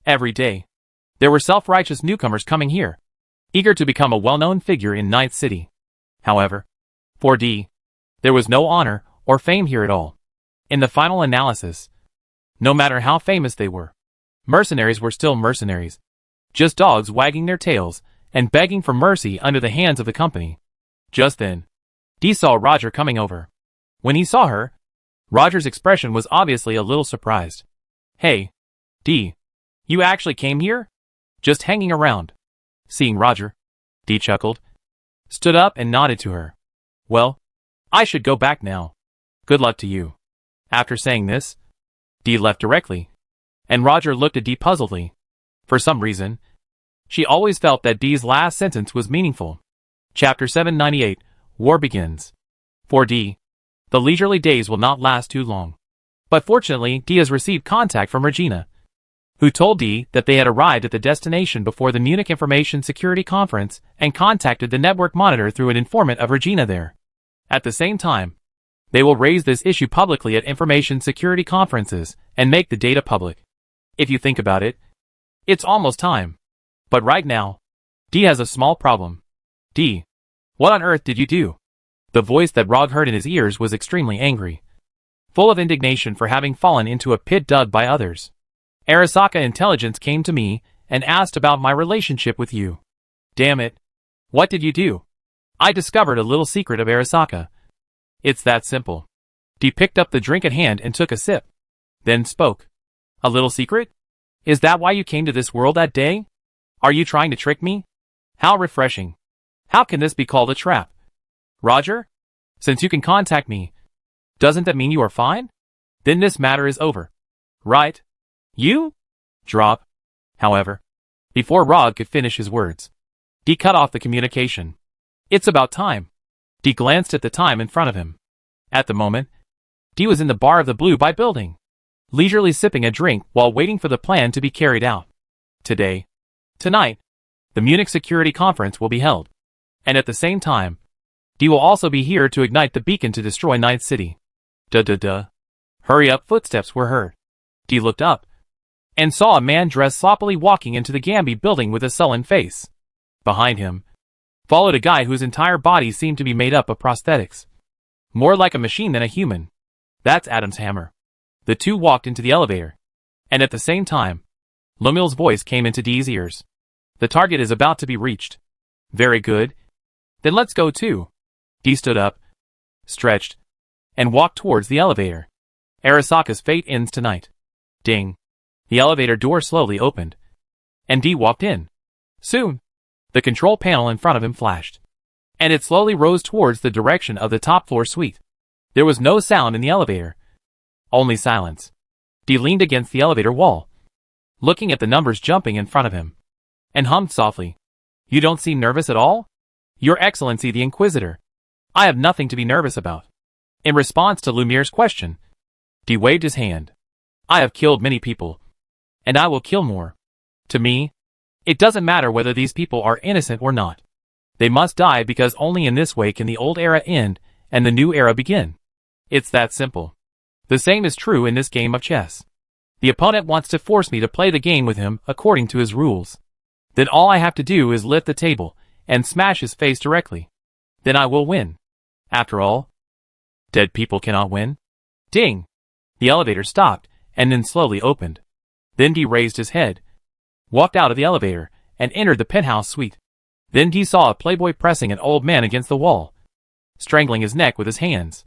Every day, there were self-righteous newcomers coming here, eager to become a well-known figure in Night City. However, for D, there was no honor or fame here at all. In the final analysis, no matter how famous they were, mercenaries were still mercenaries, just dogs wagging their tails and begging for mercy under the hands of the company. Just then, D saw Roger coming over. When he saw her, Roger's expression was obviously a little surprised. Hey, D, you actually came here? Just hanging around. Seeing Roger, D chuckled, stood up and nodded to her. Well, I should go back now. Good luck to you. After saying this, D left directly, and Roger looked at D puzzledly. For some reason, she always felt that D's last sentence was meaningful. Chapter 798, War Begins. For D, the leisurely days will not last too long. But fortunately, D has received contact from Regina, who told D that they had arrived at the destination before the Munich Information Security Conference and contacted the network monitor through an informant of Regina there. At the same time, they will raise this issue publicly at information security conferences and make the data public. If you think about it, it's almost time. But right now, D has a small problem. D, what on earth did you do? The voice that Rog heard in his ears was extremely angry, full of indignation for having fallen into a pit dug by others. Arasaka Intelligence came to me and asked about my relationship with you. Damn it. What did you do? I discovered a little secret of Arasaka. It's that simple. D picked up the drink at hand and took a sip, then spoke. A little secret? Is that why you came to this world that day? Are you trying to trick me? How refreshing. How can this be called a trap? Roger? Since you can contact me, doesn't that mean you are fine? Then this matter is over. Right? You? Drop. However, before Rog could finish his words, D cut off the communication. It's about time. D glanced at the time in front of him. At the moment, D was in the bar of the Blue By building, leisurely sipping a drink while waiting for the plan to be carried out. Tonight, the Munich Security Conference will be held, and at the same time, D will also be here to ignite the beacon to destroy Night City. Hurry up, footsteps were heard. D looked up, and saw a man dressed sloppily walking into the Gambi building with a sullen face. Behind him, followed a guy whose entire body seemed to be made up of prosthetics. More like a machine than a human. That's Adam's hammer. The two walked into the elevator, and at the same time, Lumil's voice came into D's ears. The target is about to be reached. Very good. Then let's go too. D stood up, stretched, and walked towards the elevator. Arasaka's fate ends tonight. Ding. The elevator door slowly opened, and D walked in. Soon, the control panel in front of him flashed, and it slowly rose towards the direction of the top floor suite. There was no sound in the elevator, only silence. D leaned against the elevator wall, looking at the numbers jumping in front of him, and hummed softly. You don't seem nervous at all? Your Excellency the Inquisitor. I have nothing to be nervous about. In response to Lumiere's question, D waved his hand. I have killed many people, and I will kill more. To me, it doesn't matter whether these people are innocent or not. They must die because only in this way can the old era end and the new era begin. It's that simple. The same is true in this game of chess. The opponent wants to force me to play the game with him according to his rules. Then all I have to do is lift the table and smash his face directly. Then I will win. After all, dead people cannot win. Ding! The elevator stopped and then slowly opened. Then D raised his head, walked out of the elevator, and entered the penthouse suite. Then D saw a playboy pressing an old man against the wall, strangling his neck with his hands.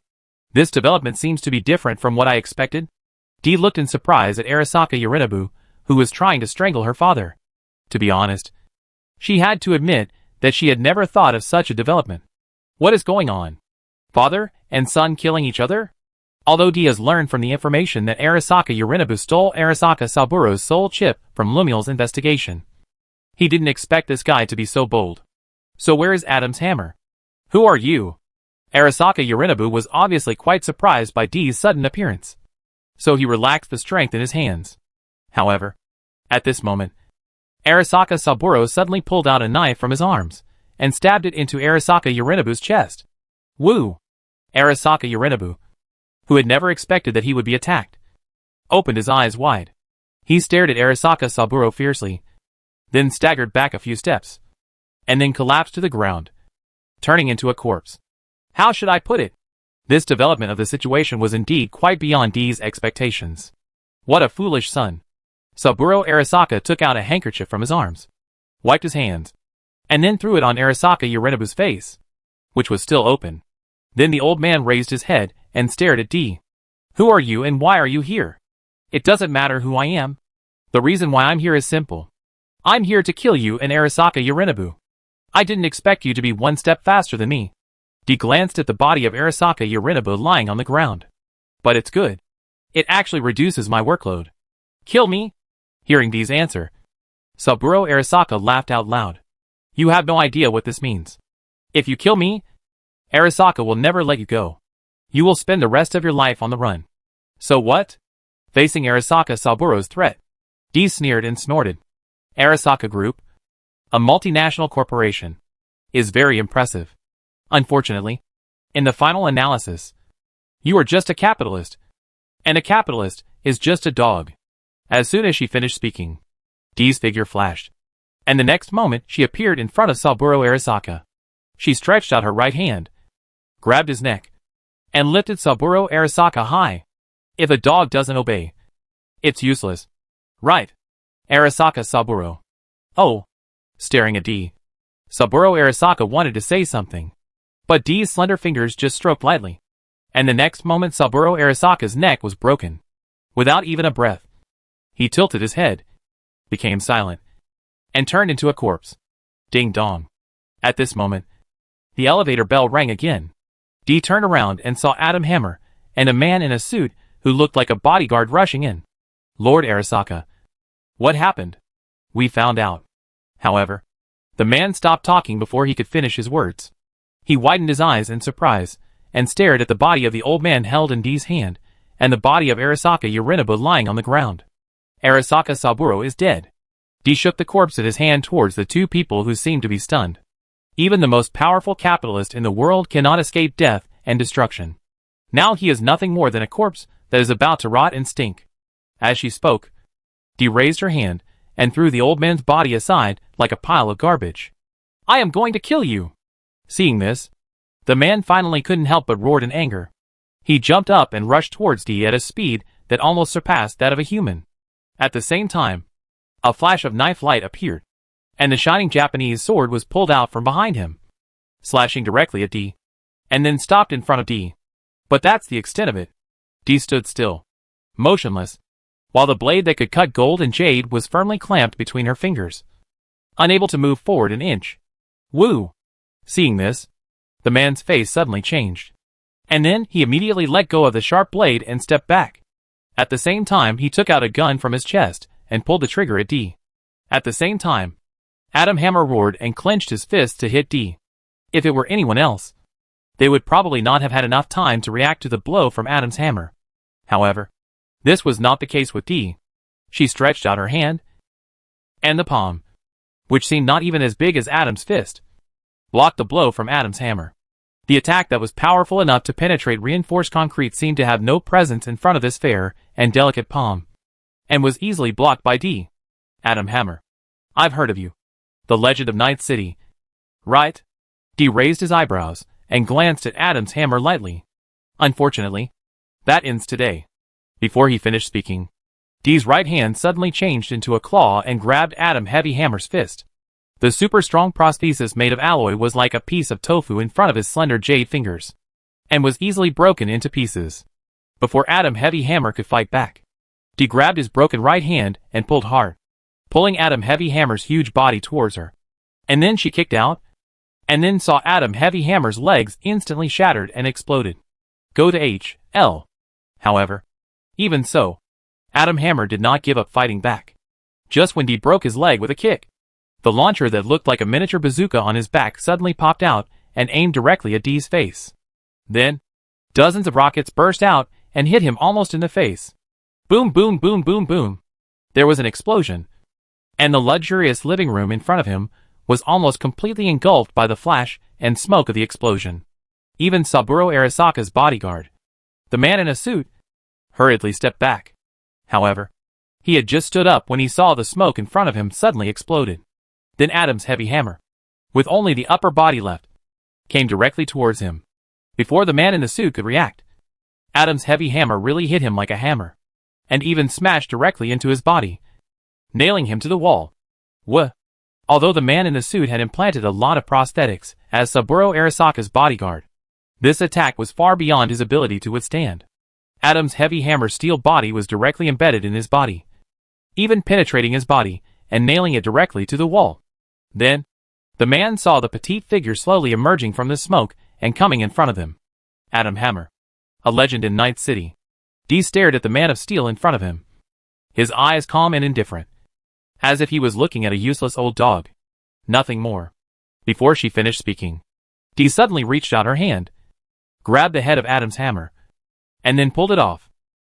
This development seems to be different from what I expected. D looked in surprise at Arasaka Yorinobu, who was trying to strangle her father. To be honest, she had to admit that she had never thought of such a development. What is going on? Father and son killing each other? Although D has learned from the information that Arasaka Yorinobu stole Arasaka Saburo's soul chip from Lumiere's investigation, he didn't expect this guy to be so bold. So where is Adam's hammer? Who are you? Arasaka Yorinobu was obviously quite surprised by D's sudden appearance, so he relaxed the strength in his hands. However, at this moment, Arasaka Saburo suddenly pulled out a knife from his arms and stabbed it into Arasaka Yorinobu's chest. Woo! Arasaka Yorinobu, who had never expected that he would be attacked, opened his eyes wide. He stared at Arasaka Saburo fiercely, then staggered back a few steps, and then collapsed to the ground, turning into a corpse. How should I put it? This development of the situation was indeed quite beyond D's expectations. What a foolish son. Saburo Arasaka took out a handkerchief from his arms, wiped his hands, and then threw it on Arasaka Yorinobu's face, which was still open. Then the old man raised his head and stared at D. Who are you and why are you here? It doesn't matter who I am. The reason why I'm here is simple. I'm here to kill you and Arasaka Yorinobu. I didn't expect you to be one step faster than me. D glanced at the body of Arasaka Yorinobu lying on the ground. But it's good. It actually reduces my workload. Kill me? Hearing D's answer, Saburo Arasaka laughed out loud. You have no idea what this means. If you kill me, Arasaka will never let you go. You will spend the rest of your life on the run. So what? Facing Arasaka Saburo's threat, D sneered and snorted. Arasaka Group, a multinational corporation, is very impressive. Unfortunately, in the final analysis, you are just a capitalist, and a capitalist is just a dog. As soon as she finished speaking, D's figure flashed, and the next moment she appeared in front of Saburo Arasaka. She stretched out her right hand, grabbed his neck, and lifted Saburo Arasaka high. If a dog doesn't obey, it's useless. Right. Arasaka Saburo. Oh. Staring at D, Saburo Arasaka wanted to say something, but D's slender fingers just stroked lightly, and the next moment Saburo Arasaka's neck was broken. Without even a breath, he tilted his head, became silent, and turned into a corpse. Ding dong. At this moment, the elevator bell rang again. D turned around and saw Adam Hammer and a man in a suit who looked like a bodyguard rushing in. Lord Arasaka. What happened? We found out. However, the man stopped talking before he could finish his words. He widened his eyes in surprise and stared at the body of the old man held in D's hand and the body of Arasaka Yorinobu lying on the ground. Arasaka Saburo is dead. D shook the corpse in his hand towards the two people who seemed to be stunned. Even the most powerful capitalist in the world cannot escape death and destruction. Now he is nothing more than a corpse that is about to rot and stink. As she spoke, D raised her hand and threw the old man's body aside like a pile of garbage. I am going to kill you. Seeing this, the man finally couldn't help but roared in anger. He jumped up and rushed towards D at a speed that almost surpassed that of a human. At the same time, a flash of knife light appeared, and the shining Japanese sword was pulled out from behind him. slashing directly at D, and then stopped in front of D. But that's the extent of it. D stood still, motionless, while the blade that could cut gold and jade was firmly clamped between her fingers, unable to move forward an inch. Woo! Seeing this, the man's face suddenly changed. And then he immediately let go of the sharp blade and stepped back. At the same time, he took out a gun from his chest and pulled the trigger at D. At the same time, Adam Hammer roared and clenched his fist to hit D. If it were anyone else, they would probably not have had enough time to react to the blow from Adam's hammer. However, this was not the case with D. She stretched out her hand, and the palm, which seemed not even as big as Adam's fist, blocked the blow from Adam's hammer. The attack that was powerful enough to penetrate reinforced concrete seemed to have no presence in front of this fair and delicate palm, and was easily blocked by D. Adam Hammer. I've heard of you. The Legend of Night City. Right? D raised his eyebrows and glanced at Adam's hammer lightly. Unfortunately, that ends today. Before he finished speaking, D's right hand suddenly changed into a claw and grabbed Adam Heavy Hammer's fist. The super strong prosthesis made of alloy was like a piece of tofu in front of his slender jade fingers, and was easily broken into pieces. Before Adam Heavy Hammer could fight back, D grabbed his broken right hand and pulled hard, pulling Adam Heavy Hammer's huge body towards her. And then she kicked out, and then saw Adam Heavy Hammer's legs instantly shattered and exploded. Go to H.L. However, even so, Adam Hammer did not give up fighting back. Just when D broke his leg with a kick, the launcher that looked like a miniature bazooka on his back suddenly popped out and aimed directly at D's face. Then, dozens of rockets burst out and hit him almost in the face. Boom, boom, boom, boom, boom. There was an explosion, and the luxurious living room in front of him was almost completely engulfed by the flash and smoke of the explosion. Even Saburo Arasaka's bodyguard, the man in a suit, hurriedly stepped back. However, he had just stood up when he saw the smoke in front of him suddenly exploded. Then Adam's heavy hammer, with only the upper body left, came directly towards him. Before the man in the suit could react, Adam's heavy hammer really hit him like a hammer, and even smashed directly into his body, nailing him to the wall. Although the man in the suit had implanted a lot of prosthetics as Saburo Arasaka's bodyguard, this attack was far beyond his ability to withstand. Adam's heavy hammer's steel body was directly embedded in his body, even penetrating his body and nailing it directly to the wall. Then, the man saw the petite figure slowly emerging from the smoke and coming in front of him. Adam Hammer, a legend in Night City. D stared at the man of steel in front of him, his eyes calm and indifferent, as if he was looking at a useless old dog. Nothing more. Before she finished speaking, D suddenly reached out her hand, grabbed the head of Adam's hammer, and then pulled it off.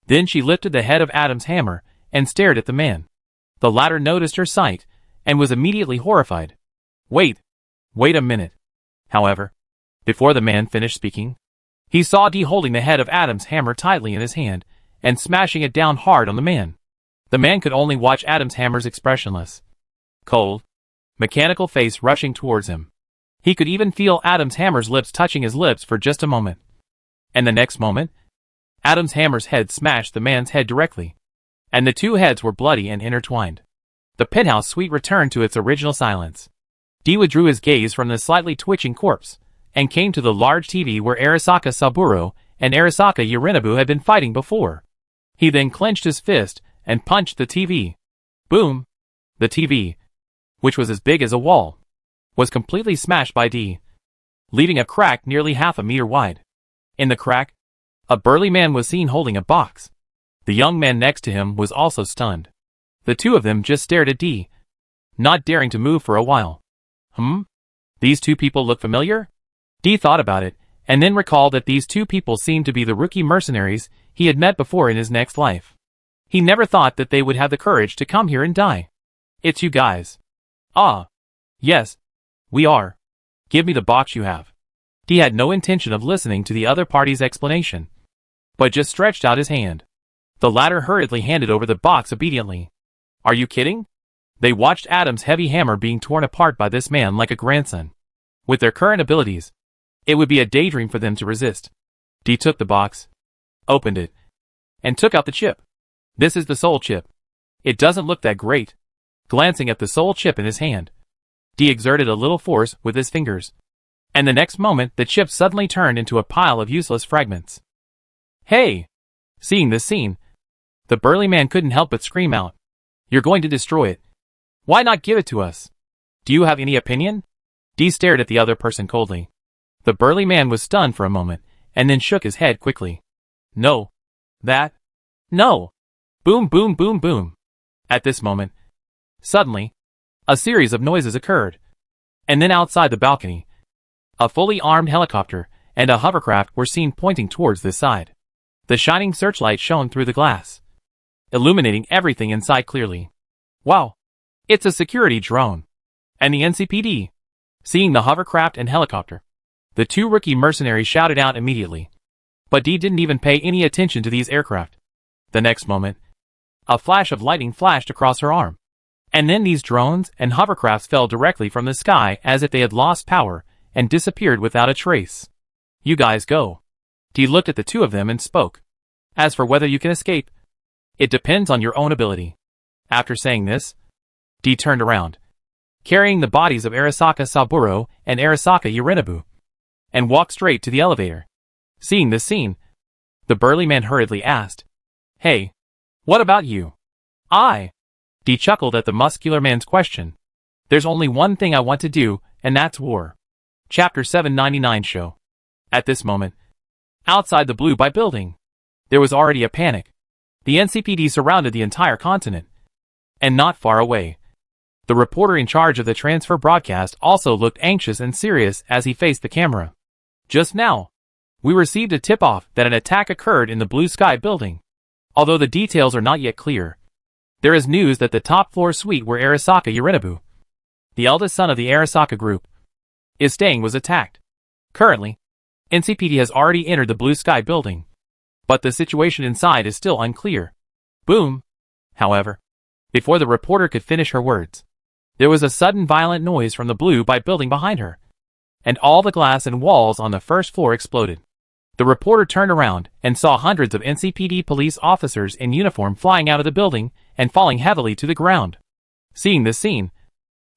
Then she lifted the head of Adam's hammer and stared at the man. The latter noticed her sight and was immediately horrified. Wait a minute. However, before the man finished speaking, he saw D holding the head of Adam's hammer tightly in his hand and smashing it down hard on the man. The man could only watch Adam's hammer's expressionless, cold, mechanical face rushing towards him. He could even feel Adam's hammer's lips touching his lips for just a moment. And the next moment, Adam's hammer's head smashed the man's head directly, and the two heads were bloody and intertwined. The penthouse suite returned to its original silence. D withdrew his gaze from the slightly twitching corpse, and came to the large TV where Arasaka Saburo and Arasaka Yorinobu had been fighting before. He then clenched his fist and punched the TV. Boom! The TV, which was as big as a wall, was completely smashed by D, leaving a crack nearly half a meter wide. In the crack, a burly man was seen holding a box. The young man next to him was also stunned. The two of them just stared at D, not daring to move for a while. These two people look familiar? D thought about it, and then recalled that these two people seemed to be the rookie mercenaries he had met before in his next life. He never thought that they would have the courage to come here and die. It's you guys. Ah. Yes. We are. Give me the box you have. D had no intention of listening to the other party's explanation, but just stretched out his hand. The latter hurriedly handed over the box obediently. Are you kidding? They watched Adam's heavy hammer being torn apart by this man like a grandson. With their current abilities, it would be a daydream for them to resist. D took the box, opened it, and took out the chip. This is the soul chip. It doesn't look that great. Glancing at the soul chip in his hand, D exerted a little force with his fingers, And the next moment the chip suddenly turned into a pile of useless fragments. Hey! Seeing this scene, the burly man couldn't help but scream out, "You're going to destroy it. Why not give it to us? Do you have any opinion?" Dee stared at the other person coldly. The burly man was stunned for a moment, and then shook his head quickly. "No. No. Boom, boom, boom, boom." At this moment, suddenly, a series of noises occurred. And then outside the balcony, a fully armed helicopter and a hovercraft were seen pointing towards this side. The shining searchlight shone through the glass, illuminating everything inside clearly. "Wow! It's a security drone." And the NCPD, seeing the hovercraft and helicopter, the two rookie mercenaries shouted out immediately. But Dee didn't even pay any attention to these aircraft. The next moment, a flash of lightning flashed across her arm. And then these drones and hovercrafts fell directly from the sky as if they had lost power and disappeared without a trace. "You guys go." Dee looked at the two of them and spoke. "As for whether you can escape, it depends on your own ability." After saying this, Dee turned around, carrying the bodies of Arasaka Saburo and Arasaka Yorinobu, and walked straight to the elevator. Seeing this scene, the burly man hurriedly asked, "Hey, what about you?" Dee chuckled at the muscular man's question. "There's only one thing I want to do, and that's war." Chapter 799 show. At this moment, outside the Blue By building, there was already a panic. The NCPD surrounded the entire continent. And not far away, the reporter in charge of the transfer broadcast also looked anxious and serious as he faced the camera. "Just now, we received a tip-off that an attack occurred in the Blue Sky building. Although the details are not yet clear, there is news that the top-floor suite where Arasaka Yorinobu, the eldest son of the Arasaka group, is staying was attacked. Currently, NCPD has already entered the Blue Sky building, but the situation inside is still unclear." Boom! However, before the reporter could finish her words, there was a sudden violent noise from the Blue By building behind her, and all the glass and walls on the first floor exploded. The reporter turned around and saw hundreds of NCPD police officers in uniform flying out of the building and falling heavily to the ground. Seeing this scene,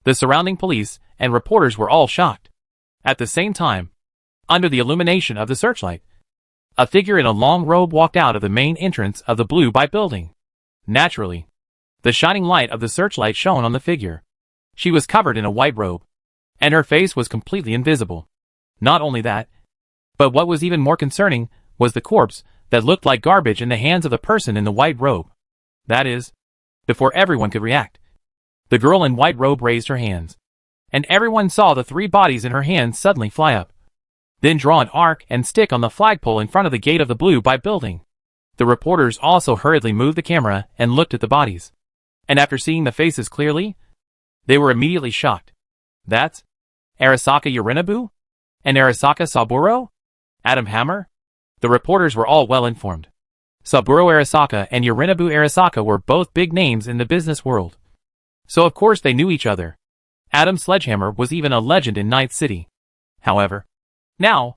the surrounding police and reporters were all shocked. At the same time, under the illumination of the searchlight, a figure in a long robe walked out of the main entrance of the Blue By building. Naturally, the shining light of the searchlight shone on the figure. She was covered in a white robe, and her face was completely invisible. Not only that, but what was even more concerning was the corpse that looked like garbage in the hands of the person in the white robe. That is, before everyone could react, the girl in white robe raised her hands, and everyone saw the three bodies in her hands suddenly fly up, then draw an arc and stick on the flagpole in front of the gate of the Blue By building. The reporters also hurriedly moved the camera and looked at the bodies, and after seeing the faces clearly, they were immediately shocked. "That's Arasaka Yorinobu? And Arasaka Saburo? Adam Hammer?" The reporters were all well informed. Saburo Arasaka and Yorinobu Arasaka were both big names in the business world, so of course they knew each other. Adam Sledgehammer was even a legend in Night City. However, now,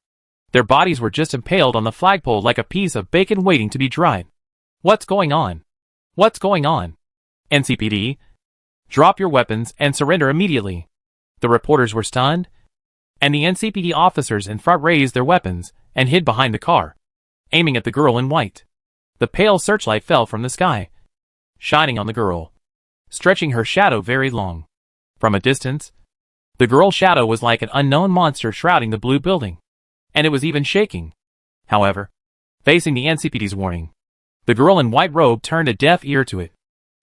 their bodies were just impaled on the flagpole like a piece of bacon waiting to be dried. "What's going on? What's going on? NCPD, drop your weapons and surrender immediately." The reporters were stunned, and the NCPD officers in front raised their weapons and hid behind the car, aiming at the girl in white. The pale searchlight fell from the sky, shining on the girl, stretching her shadow very long. From a distance, the girl's shadow was like an unknown monster shrouding the blue building, and it was even shaking. However, facing the NCPD's warning, the girl in white robe turned a deaf ear to it.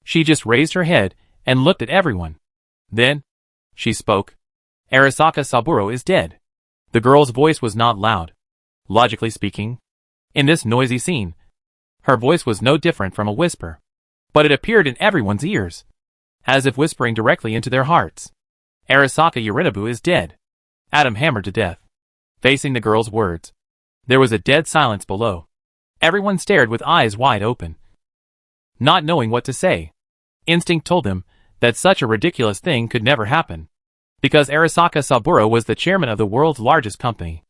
She just raised her head and looked at everyone. Then, she spoke. "Arasaka Saburo is dead." The girl's voice was not loud. Logically speaking, in this noisy scene, her voice was no different from a whisper, but it appeared in everyone's ears, as if whispering directly into their hearts. "Arasaka Yorinobu is dead. Adam hammered to death." Facing the girl's words, there was a dead silence below. Everyone stared with eyes wide open, not knowing what to say. Instinct told them that such a ridiculous thing could never happen, because Arasaka Saburo was the chairman of the world's largest company,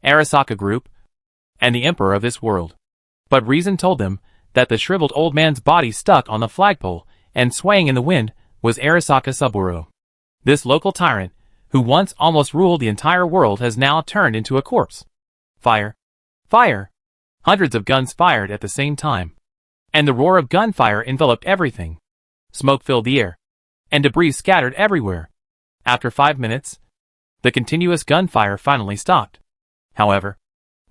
Arasaka Group, and the emperor of this world. But reason told them that the shriveled old man's body stuck on the flagpole and swaying in the wind was Arasaka Saburo. This local tyrant, who once almost ruled the entire world, has now turned into a corpse. Fire! Fire! Hundreds of guns fired at the same time, and the roar of gunfire enveloped everything. Smoke filled the air, and debris scattered everywhere. After 5 minutes, the continuous gunfire finally stopped. However,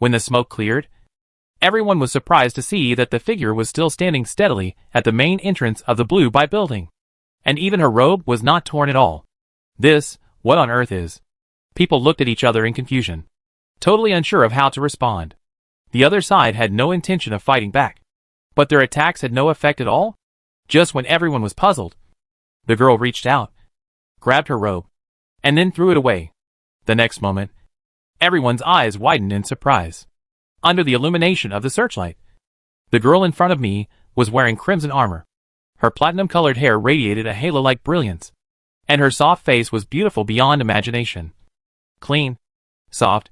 when the smoke cleared, everyone was surprised to see that the figure was still standing steadily at the main entrance of the Blue by building, and even her robe was not torn at all. This, what on earth is? People looked at each other in confusion, totally unsure of how to respond. The other side had no intention of fighting back, but their attacks had no effect at all. Just when everyone was puzzled, the girl reached out, grabbed her robe, and then threw it away. The next moment, everyone's eyes widened in surprise. Under the illumination of the searchlight, the girl in front of me was wearing crimson armor. Her platinum-colored hair radiated a halo-like brilliance, and her soft face was beautiful beyond imagination. Clean, soft,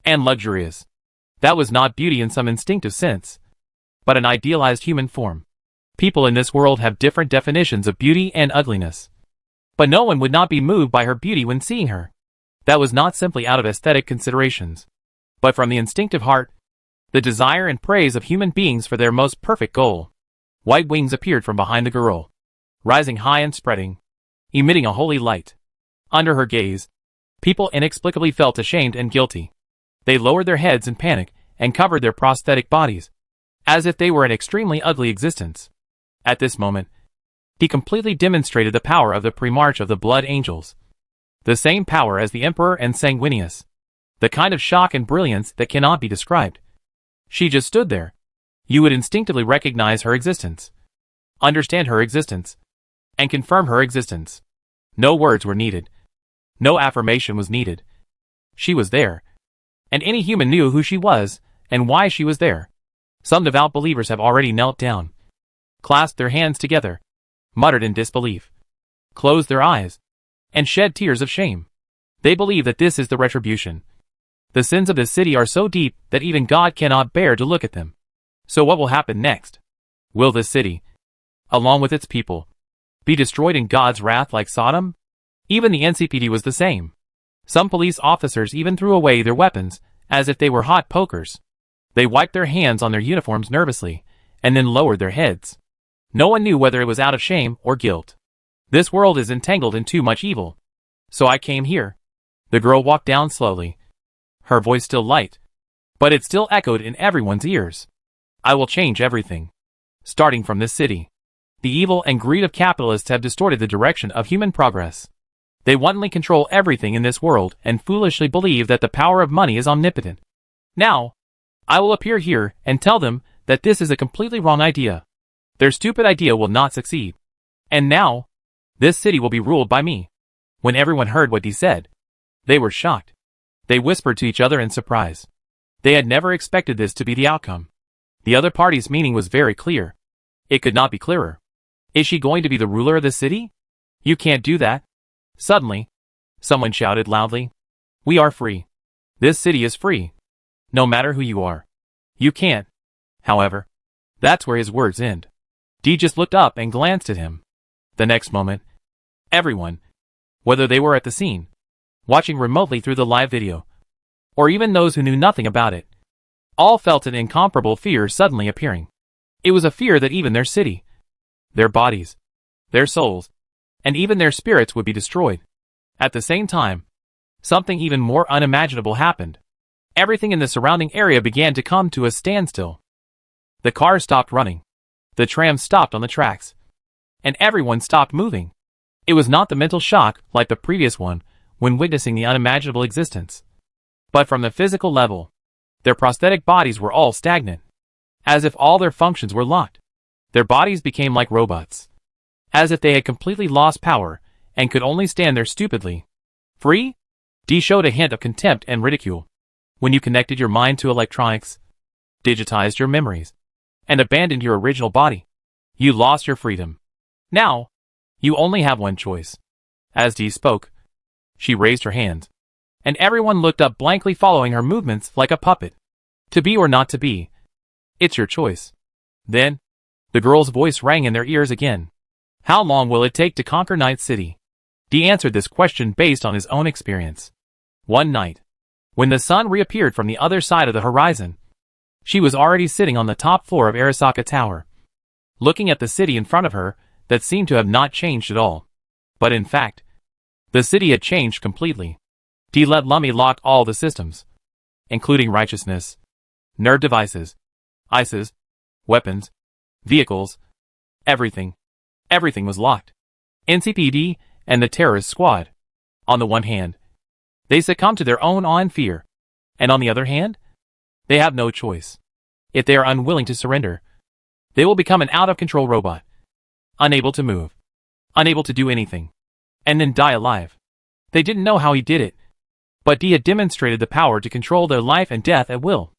and luxurious. That was not beauty in some instinctive sense, but an idealized human form. People in this world have different definitions of beauty and ugliness, but no one would not be moved by her beauty when seeing her. That was not simply out of aesthetic considerations, but from the instinctive heart, the desire and praise of human beings for their most perfect goal. White wings appeared from behind the girl, rising high and spreading, emitting a holy light. Under her gaze, people inexplicably felt ashamed and guilty. They lowered their heads in panic and covered their prosthetic bodies, as if they were an extremely ugly existence. At this moment, he completely demonstrated the power of the pre-march of the Blood Angels. The same power as the Emperor and Sanguinius. The kind of shock and brilliance that cannot be described. She just stood there. You would instinctively recognize her existence, understand her existence, and confirm her existence. No words were needed. No affirmation was needed. She was there, and any human knew who she was and why she was there. Some devout believers have already knelt down, clasped their hands together, muttered in disbelief, closed their eyes, and shed tears of shame. They believe that this is the retribution. The sins of this city are so deep that even God cannot bear to look at them. So what will happen next? Will this city, along with its people, be destroyed in God's wrath like Sodom? Even the NCPD was the same. Some police officers even threw away their weapons, as if they were hot pokers. They wiped their hands on their uniforms nervously, and then lowered their heads. No one knew whether it was out of shame or guilt. This world is entangled in too much evil. So I came here. The girl walked down slowly, her voice still light, but it still echoed in everyone's ears. I will change everything. Starting from this city. The evil and greed of capitalists have distorted the direction of human progress. They wantonly control everything in this world and foolishly believe that the power of money is omnipotent. Now, I will appear here and tell them that this is a completely wrong idea. Their stupid idea will not succeed. And now, this city will be ruled by me. When everyone heard what he said, they were shocked. They whispered to each other in surprise. They had never expected this to be the outcome. The other party's meaning was very clear. It could not be clearer. Is she going to be the ruler of the city? You can't do that. Suddenly, someone shouted loudly. We are free. This city is free. No matter who you are. You can't. However, that's where his words end. Dee just looked up and glanced at him. The next moment, everyone, whether they were at the scene, watching remotely through the live video, or even those who knew nothing about it, all felt an incomparable fear suddenly appearing. It was a fear that even their city, their bodies, their souls, and even their spirits would be destroyed. At the same time, something even more unimaginable happened. Everything in the surrounding area began to come to a standstill. The cars stopped running. The trams stopped on the tracks. And everyone stopped moving. It was not the mental shock like the previous one when witnessing the unimaginable existence, but from the physical level. Their prosthetic bodies were all stagnant, as if all their functions were locked. Their bodies became like robots, as if they had completely lost power and could only stand there stupidly. Free? Dee showed a hint of contempt and ridicule. When you connected your mind to electronics, digitized your memories, and abandoned your original body, you lost your freedom. Now, you only have one choice. As Dee spoke, she raised her hand, and everyone looked up blankly following her movements like a puppet. To be or not to be. It's your choice. Then, the girl's voice rang in their ears again. How long will it take to conquer Night City? D answered this question based on his own experience. One night, when the sun reappeared from the other side of the horizon, she was already sitting on the top floor of Arasaka Tower, looking at the city in front of her that seemed to have not changed at all. But in fact, the city had changed completely. D let Lummi lock all the systems, including righteousness, nerve devices, ICEs, weapons, vehicles, everything. Everything was locked. NCPD and the terrorist squad. On the one hand, they succumb to their own awe and fear, and on the other hand, they have no choice. If they are unwilling to surrender, they will become an out-of-control robot, unable to move, unable to do anything, and then die alive. They didn't know how he did it, but D had demonstrated the power to control their life and death at will,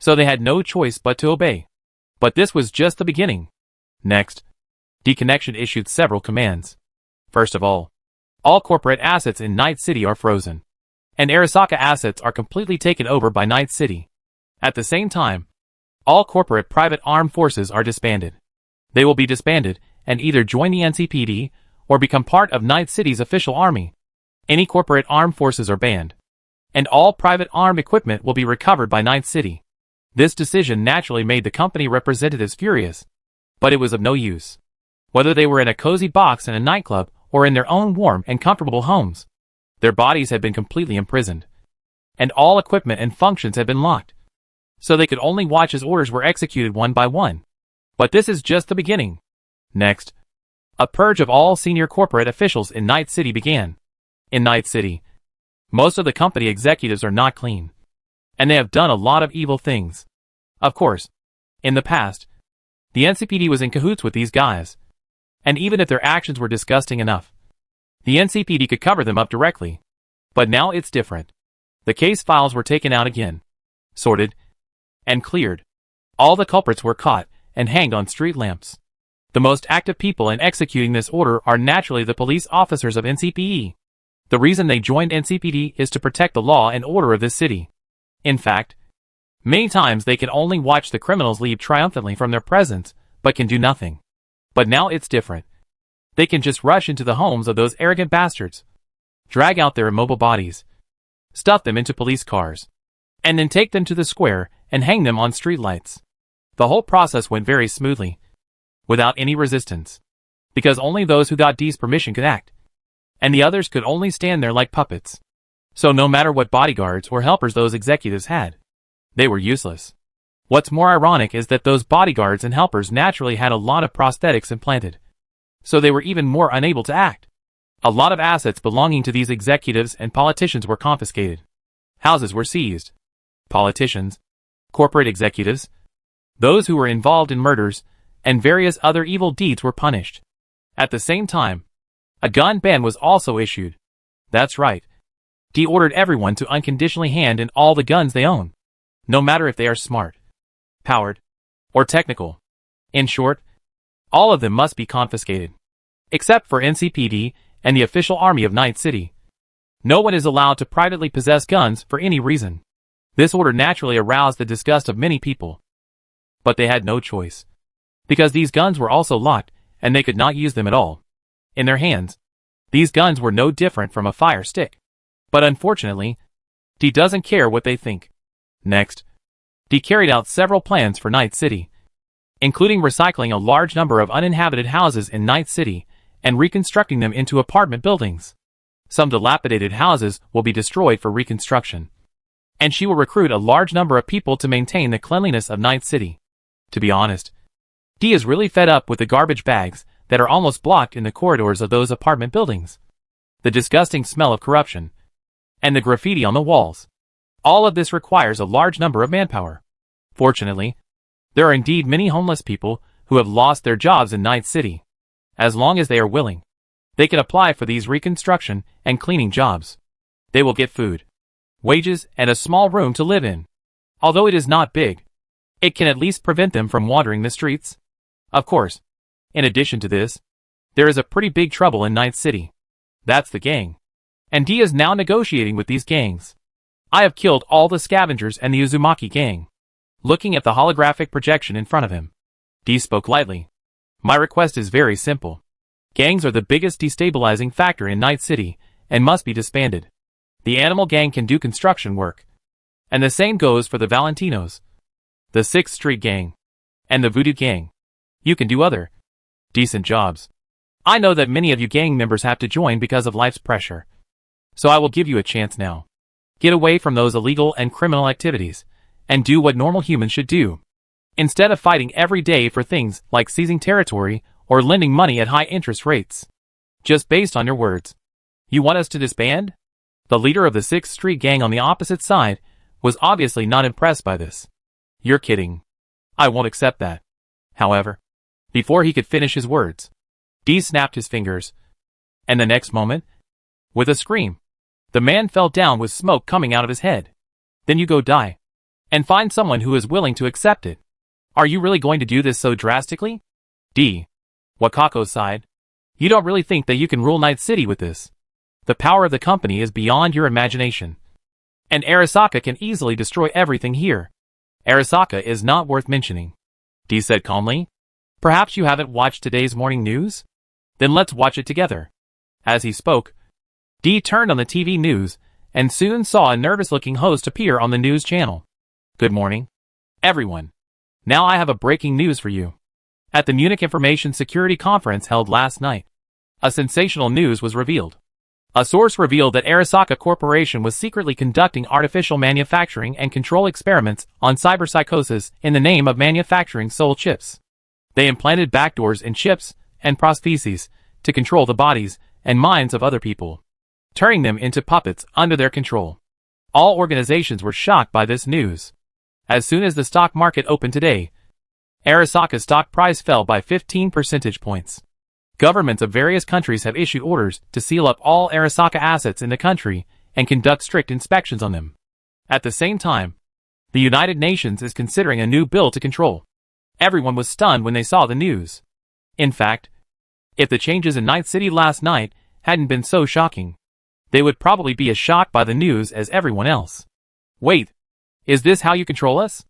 so they had no choice but to obey. But this was just the beginning. Next, D Connection issued several commands. First of all corporate assets in Night City are frozen, and Arasaka assets are completely taken over by Night City. At the same time, all corporate private armed forces are disbanded. They will be disbanded and either join the NCPD or become part of Night City's official army. Any corporate armed forces are banned, and all private armed equipment will be recovered by Night City. This decision naturally made the company representatives furious, but it was of no use. Whether they were in a cozy box in a nightclub or in their own warm and comfortable homes, their bodies had been completely imprisoned, and all equipment and functions had been locked, so they could only watch as orders were executed one by one. But this is just the beginning. Next, a purge of all senior corporate officials in Night City began. In Night City, most of the company executives are not clean, and they have done a lot of evil things. Of course, in the past, the NCPD was in cahoots with these guys, and even if their actions were disgusting enough, the NCPD could cover them up directly. But now it's different. The case files were taken out again, sorted, and cleared. All the culprits were caught and hanged on street lamps. The most active people in executing this order are naturally the police officers of NCPD. The reason they joined NCPD is to protect the law and order of this city. In fact, many times they can only watch the criminals leave triumphantly from their presence, but can do nothing. But now it's different. They can just rush into the homes of those arrogant bastards, drag out their immobile bodies, stuff them into police cars, and then take them to the square and hang them on streetlights. The whole process went very smoothly, without any resistance, because only those who got D's permission could act, and the others could only stand there like puppets. So no matter what bodyguards or helpers those executives had, they were useless. What's more ironic is that those bodyguards and helpers naturally had a lot of prosthetics implanted, so they were even more unable to act. A lot of assets belonging to these executives and politicians were confiscated. Houses were seized. Politicians, corporate executives, those who were involved in murders, and various other evil deeds were punished. At the same time, a gun ban was also issued. That's right. D ordered everyone to unconditionally hand in all the guns they own, no matter if they are smart, powered, or technical. In short, all of them must be confiscated, except for NCPD and the official army of Night City. No one is allowed to privately possess guns for any reason. This order naturally aroused the disgust of many people. But they had no choice, because these guns were also locked, and they could not use them at all. In their hands, these guns were no different from a fire stick. But unfortunately, D doesn't care what they think. Next, D carried out several plans for Night City, including recycling a large number of uninhabited houses in Night City and reconstructing them into apartment buildings. Some dilapidated houses will be destroyed for reconstruction, and she will recruit a large number of people to maintain the cleanliness of Night City. To be honest, D is really fed up with the garbage bags that are almost blocked in the corridors of those apartment buildings, the disgusting smell of corruption, and the graffiti on the walls. All of this requires a large number of manpower. Fortunately, there are indeed many homeless people who have lost their jobs in Night City. As long as they are willing, they can apply for these reconstruction and cleaning jobs. They will get food, wages, and a small room to live in. Although it is not big, it can at least prevent them from wandering the streets. Of course, in addition to this, there is a pretty big trouble in Night City. That's the gang. And D is now negotiating with these gangs. I have killed all the scavengers and the Uzumaki gang. Looking at the holographic projection in front of him, D spoke lightly. My request is very simple. Gangs are the biggest destabilizing factor in Night City and must be disbanded. The Animal Gang can do construction work. And the same goes for the Valentinos, the 6th Street Gang, and the Voodoo Gang. You can do other decent jobs. I know that many of you gang members have to join because of life's pressure. So I will give you a chance now. Get away from those illegal and criminal activities, and do what normal humans should do. Instead of fighting every day for things like seizing territory or lending money at high interest rates. Just based on your words. You want us to disband? The leader of the 6th Street Gang on the opposite side was obviously not impressed by this. You're kidding. I won't accept that. However, before he could finish his words, D snapped his fingers. And the next moment, with a scream, the man fell down with smoke coming out of his head. Then you go die. And find someone who is willing to accept it. Are you really going to do this so drastically? D. Wakako sighed. You don't really think that you can rule Night City with this. The power of the company is beyond your imagination. And Arasaka can easily destroy everything here. Arasaka is not worth mentioning. D said calmly. Perhaps you haven't watched today's morning news? Then let's watch it together. As he spoke, D turned on the TV news and soon saw a nervous-looking host appear on the news channel. Good morning, everyone. Now I have a breaking news for you. At the Munich Information Security Conference held last night, a sensational news was revealed. A source revealed that Arasaka Corporation was secretly conducting artificial manufacturing and control experiments on cyberpsychosis in the name of manufacturing soul chips. They implanted backdoors in chips and prostheses to control the bodies and minds of other people, turning them into puppets under their control. All organizations were shocked by this news. As soon as the stock market opened today, Arasaka's stock price fell by 15 percentage points. Governments of various countries have issued orders to seal up all Arasaka assets in the country and conduct strict inspections on them. At the same time, the United Nations is considering a new bill to control. Everyone was stunned when they saw the news. In fact, if the changes in Night City last night hadn't been so shocking, they would probably be as shocked by the news as everyone else. Wait, is this how you control us?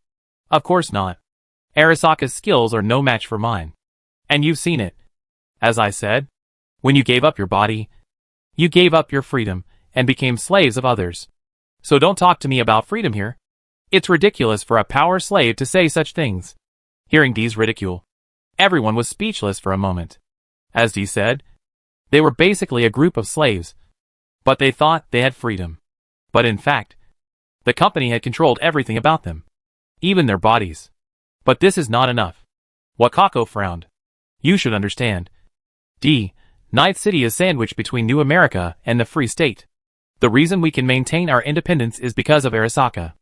Of course not. Arasaka's skills are no match for mine. And you've seen it. As I said, when you gave up your body, you gave up your freedom and became slaves of others. So don't talk to me about freedom here. It's ridiculous for a power slave to say such things. Hearing Dee's ridicule, everyone was speechless for a moment. As Dee said, they were basically a group of slaves, but they thought they had freedom. But in fact, the company had controlled everything about them, even their bodies. But this is not enough. Wakako frowned. You should understand. D. Night City is sandwiched between New America and the Free State. The reason we can maintain our independence is because of Arasaka.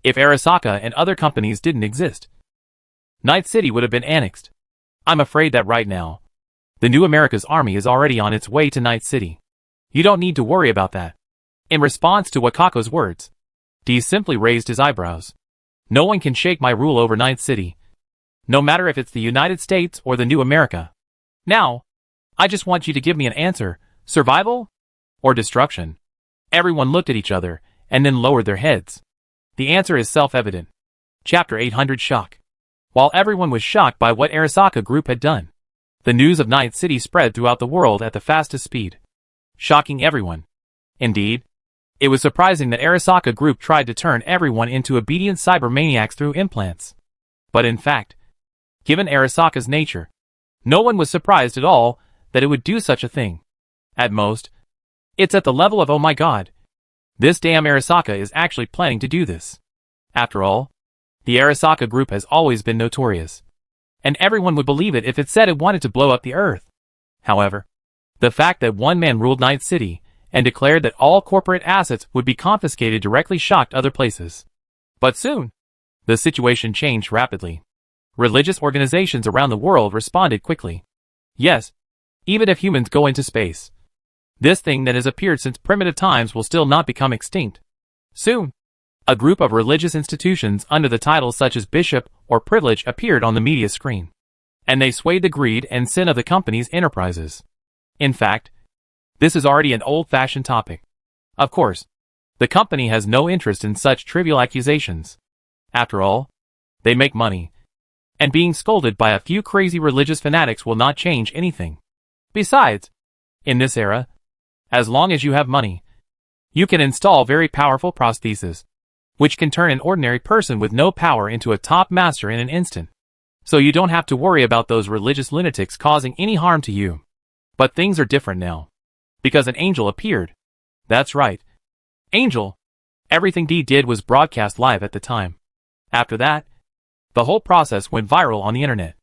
If Arasaka and other companies didn't exist, Night City would have been annexed. I'm afraid that right now, the New America's army is already on its way to Night City. You don't need to worry about that. In response to Wakako's words, D simply raised his eyebrows. No one can shake my rule over Night City, no matter if it's the United States or the New America. Now, I just want you to give me an answer, survival or destruction? Everyone looked at each other and then lowered their heads. The answer is self-evident. Chapter 800 Shock. While everyone was shocked by what Arasaka Group had done, the news of Night City spread throughout the world at the fastest speed, shocking everyone. Indeed, it was surprising that Arasaka Group tried to turn everyone into obedient cybermaniacs through implants. But in fact, given Arasaka's nature, no one was surprised at all that it would do such a thing. At most, it's at the level of oh my god, this damn Arasaka is actually planning to do this. After all, the Arasaka Group has always been notorious, and everyone would believe it if it said it wanted to blow up the earth. However, the fact that one man ruled Night City and declared that all corporate assets would be confiscated directly shocked other places. But soon, the situation changed rapidly. Religious organizations around the world responded quickly. Yes, even if humans go into space, this thing that has appeared since primitive times will still not become extinct. Soon, a group of religious institutions under the titles such as bishop or privilege appeared on the media screen, and they swayed the greed and sin of the company's enterprises. In fact, this is already an old-fashioned topic. Of course, the company has no interest in such trivial accusations. After all, they make money, and being scolded by a few crazy religious fanatics will not change anything. Besides, in this era, as long as you have money, you can install very powerful prostheses, which can turn an ordinary person with no power into a top master in an instant. So you don't have to worry about those religious lunatics causing any harm to you. But things are different now. Because an angel appeared. That's right. Angel. Everything Dee did was broadcast live at the time. After that, the whole process went viral on the internet.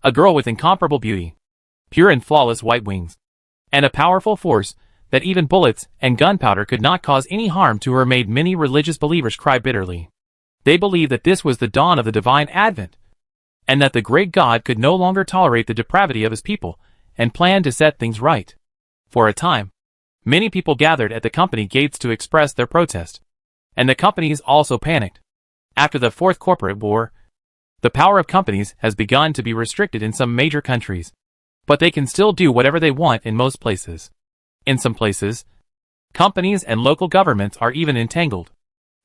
A girl with incomparable beauty, pure and flawless white wings, and a powerful force that even bullets and gunpowder could not cause any harm to her made many religious believers cry bitterly. They believed that this was the dawn of the divine advent, and that the great God could no longer tolerate the depravity of his people, and planned to set things right. For a time, many people gathered at the company gates to express their protest, and the companies also panicked. After the Fourth Corporate War, the power of companies has begun to be restricted in some major countries, but they can still do whatever they want in most places. In some places, companies and local governments are even entangled.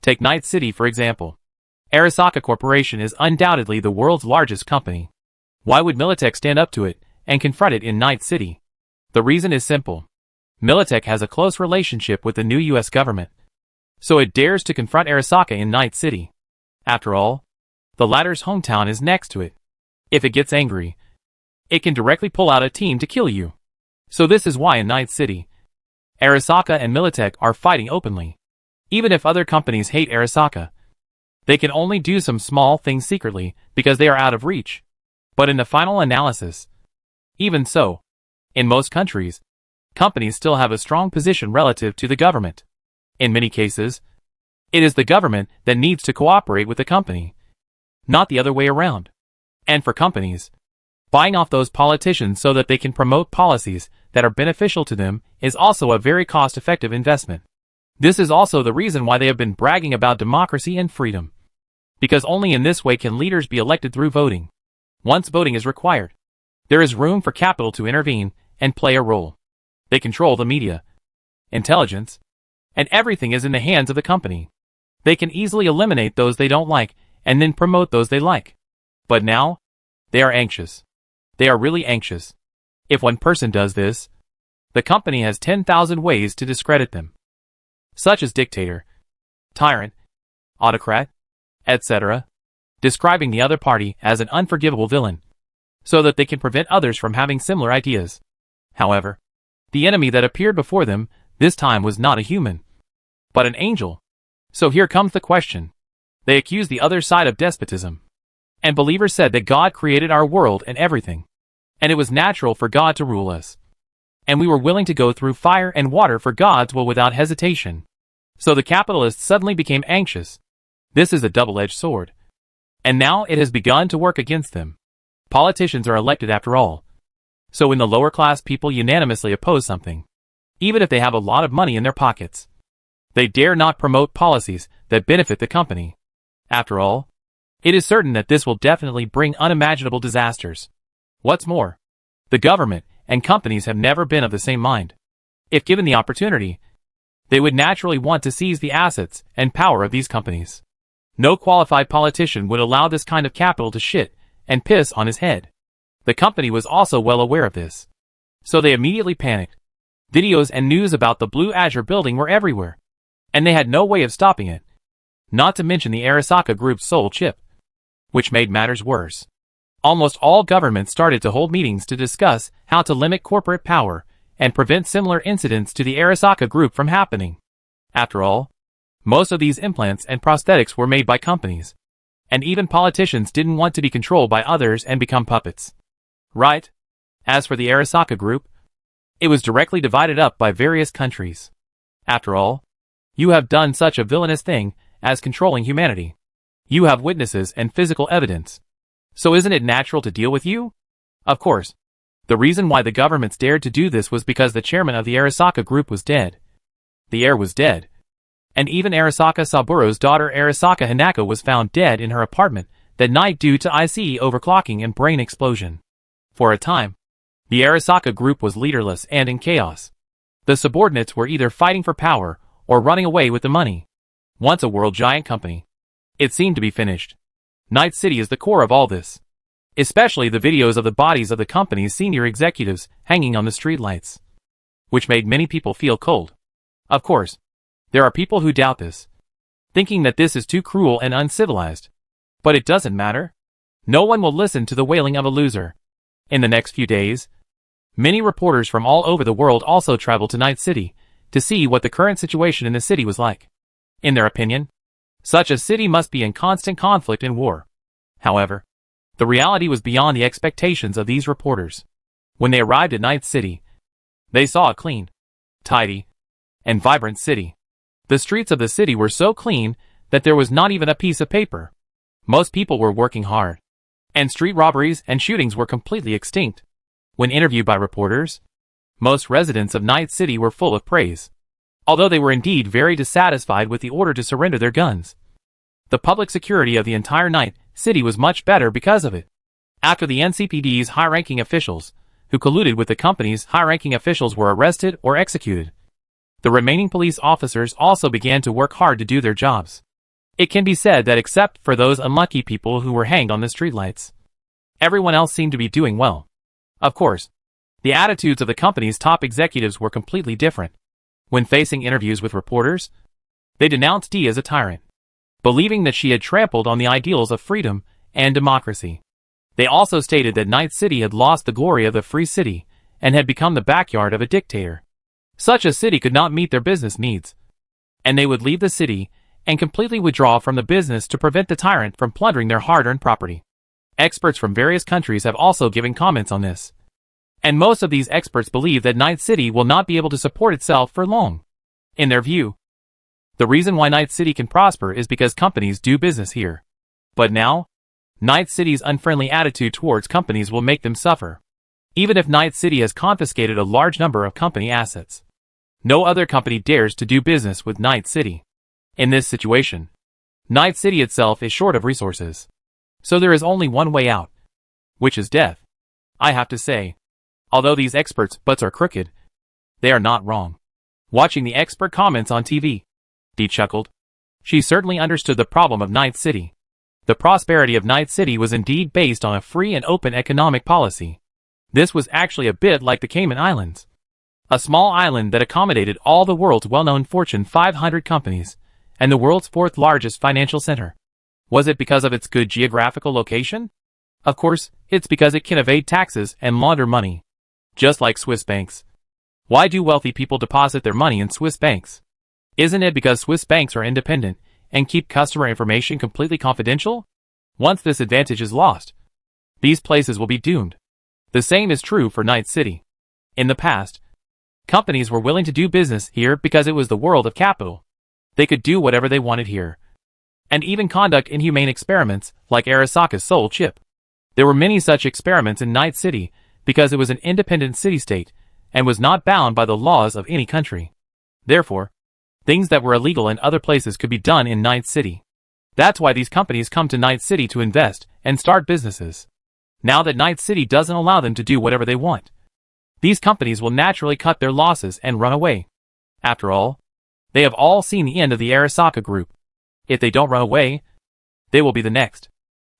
Take Night City for example. Arasaka Corporation is undoubtedly the world's largest company. Why would Militech stand up to it and confront it in Night City? The reason is simple. Militech has a close relationship with the new US government, so it dares to confront Arasaka in Night City. After all, the latter's hometown is next to it. If it gets angry, it can directly pull out a team to kill you. So this is why in Night City, Arasaka and Militech are fighting openly. Even if other companies hate Arasaka, they can only do some small things secretly because they are out of reach. But in the final analysis, even so, in most countries, companies still have a strong position relative to the government. In many cases, it is the government that needs to cooperate with the company, not the other way around. And for companies, buying off those politicians so that they can promote policies that are beneficial to them is also a very cost-effective investment. This is also the reason why they have been bragging about democracy and freedom. Because only in this way can leaders be elected through voting. Once voting is required, there is room for capital to intervene and play a role. They control the media, intelligence, and everything is in the hands of the company. They can easily eliminate those they don't like and then promote those they like. But now, they are anxious. They are really anxious. If one person does this, the company has 10,000 ways to discredit them, such as dictator, tyrant, autocrat, etc., describing the other party as an unforgivable villain, so that they can prevent others from having similar ideas. However, the enemy that appeared before them this time was not a human, but an angel. So here comes the question. They accuse the other side of despotism. And believers said that God created our world and everything, and it was natural for God to rule us. And we were willing to go through fire and water for God's will without hesitation. So the capitalists suddenly became anxious. This is a double-edged sword. And now it has begun to work against them. Politicians are elected after all. So when the lower-class people unanimously oppose something, even if they have a lot of money in their pockets, they dare not promote policies that benefit the company. After all, it is certain that this will definitely bring unimaginable disasters. What's more, the government and companies have never been of the same mind. If given the opportunity, they would naturally want to seize the assets and power of these companies. No qualified politician would allow this kind of capital to shit and piss on his head. The company was also well aware of this. So they immediately panicked. Videos and news about the Blue Azure building were everywhere, and they had no way of stopping it. Not to mention the Arasaka Group's sole chip, which made matters worse. Almost all governments started to hold meetings to discuss how to limit corporate power and prevent similar incidents to the Arasaka Group from happening. After all, most of these implants and prosthetics were made by companies, and even politicians didn't want to be controlled by others and become puppets. Right? As for the Arasaka Group, it was directly divided up by various countries. After all, you have done such a villainous thing as controlling humanity. You have witnesses and physical evidence. So isn't it natural to deal with you? Of course. The reason why the governments dared to do this was because the chairman of the Arasaka Group was dead. The heir was dead. And even Arasaka Saburo's daughter Arasaka Hanako was found dead in her apartment that night due to IC overclocking and brain explosion. For a time, the Arasaka Group was leaderless and in chaos. The subordinates were either fighting for power or running away with the money. Once a world giant company, it seemed to be finished. Night City is the core of all this. especially the videos of the bodies of the company's senior executives hanging on the streetlights, which made many people feel cold. Of course, there are people who doubt this, thinking that this is too cruel and uncivilized. But it doesn't matter. No one will listen to the wailing of a loser. In the next few days, many reporters from all over the world also traveled to Night City to see what the current situation in the city was like. In their opinion, such a city must be in constant conflict and war. However, the reality was beyond the expectations of these reporters. When they arrived at Night City, they saw a clean, tidy, and vibrant city. The streets of the city were so clean that there was not even a piece of paper. Most people were working hard, and street robberies and shootings were completely extinct. When interviewed by reporters, most residents of Night City were full of praise, although they were indeed very dissatisfied with the order to surrender their guns. The public security of the entire Night City was much better because of it. After the NCPD's high-ranking officials, who colluded with the company's high-ranking officials, were arrested or executed, the remaining police officers also began to work hard to do their jobs. It can be said that except for those unlucky people who were hanged on the streetlights, everyone else seemed to be doing well. Of course, the attitudes of the company's top executives were completely different. When facing interviews with reporters, they denounced Dee as a tyrant, believing that she had trampled on the ideals of freedom and democracy. They also stated that Night City had lost the glory of the free city and had become the backyard of a dictator. Such a city could not meet their business needs, and they would leave the city and completely withdraw from the business to prevent the tyrant from plundering their hard-earned property. Experts from various countries have also given comments on this, and most of these experts believe that Night City will not be able to support itself for long. In their view, the reason why Night City can prosper is because companies do business here. But now, Night City's unfriendly attitude towards companies will make them suffer. Even if Night City has confiscated a large number of company assets, no other company dares to do business with Night City. In this situation, Night City itself is short of resources. So there is only one way out, which is death. I have to say, although these experts' butts are crooked, they are not wrong. Watching the expert comments on TV, Dee chuckled. She certainly understood the problem of Night City. The prosperity of Night City was indeed based on a free and open economic policy. This was actually a bit like the Cayman Islands, a small island that accommodated all the world's well-known Fortune 500 companies, and the world's fourth largest financial center. Was it because of its good geographical location? Of course, it's because it can evade taxes and launder money. Just like Swiss banks. Why do wealthy people deposit their money in Swiss banks? Isn't it because Swiss banks are independent and keep customer information completely confidential? Once this advantage is lost, these places will be doomed. The same is true for Night City. In the past, companies were willing to do business here because it was the world of capital. They could do whatever they wanted here, and even conduct inhumane experiments like Arasaka's soul chip. There were many such experiments in Night City because it was an independent city-state and was not bound by the laws of any country. Therefore, things that were illegal in other places could be done in Night City. That's why these companies come to Night City to invest and start businesses. Now that Night City doesn't allow them to do whatever they want, these companies will naturally cut their losses and run away. After all, they have all seen the end of the Arasaka group. If they don't run away, they will be the next.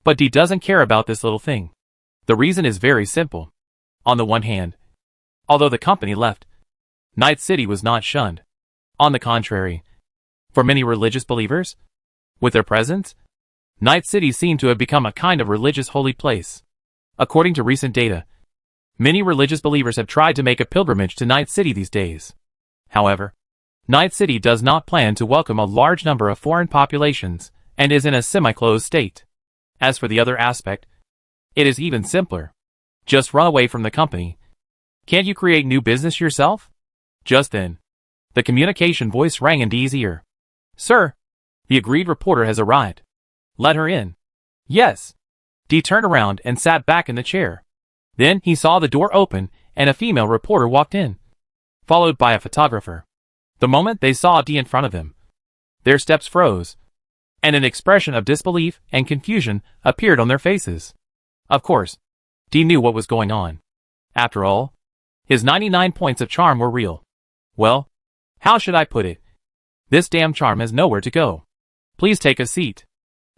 But Dee doesn't care about this little thing. The reason is very simple. On the one hand, although the company left, Night City was not shunned. On the contrary, for many religious believers, with their presence, Night City seemed to have become a kind of religious holy place. According to recent data, many religious believers have tried to make a pilgrimage to Night City these days. However, Night City does not plan to welcome a large number of foreign populations and is in a semi-closed state. As for the other aspect, it is even simpler. Just run away from the company. Can't you create new business yourself? Just then, the communication voice rang in Dee's ear. Sir, the agreed reporter has arrived. Let her in. Yes. Dee turned around and sat back in the chair. Then he saw the door open and a female reporter walked in, followed by a photographer. The moment they saw Dee in front of them, their steps froze, and an expression of disbelief and confusion appeared on their faces. Of course, Dee knew what was going on. After all, his 99 points of charm were real. Well, how should I put it? This damn charm has nowhere to go. Please take a seat.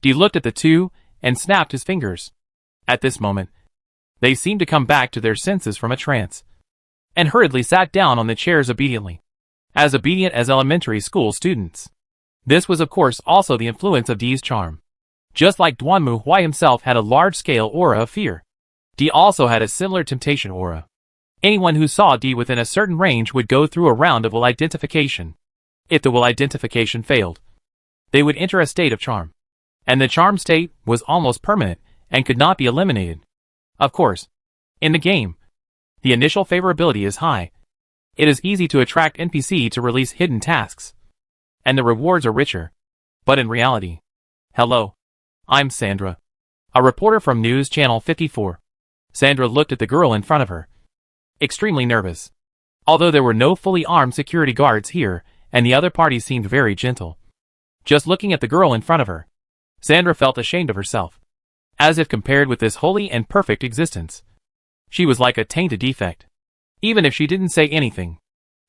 Dee looked at the two and snapped his fingers. At this moment, they seemed to come back to their senses from a trance, and hurriedly sat down on the chairs obediently. As obedient as elementary school students. This was of course also the influence of Dee's charm. Just like Duanmu Huai himself had a large-scale aura of fear, Dee also had a similar temptation aura. Anyone who saw Dee within a certain range would go through a round of will identification. If the will identification failed, they would enter a state of charm. And the charm state was almost permanent and could not be eliminated. Of course, in the game, the initial favorability is high. It is easy to attract NPC to release hidden tasks, and the rewards are richer. But in reality, hello, I'm Sandra, a reporter from News Channel 54. Sandra looked at the girl in front of her, extremely nervous. Although there were no fully armed security guards here, and the other party seemed very gentle. Just looking at the girl in front of her, Sandra felt ashamed of herself. As if compared with this holy and perfect existence, she was like a tainted defect. Even if she didn't say anything,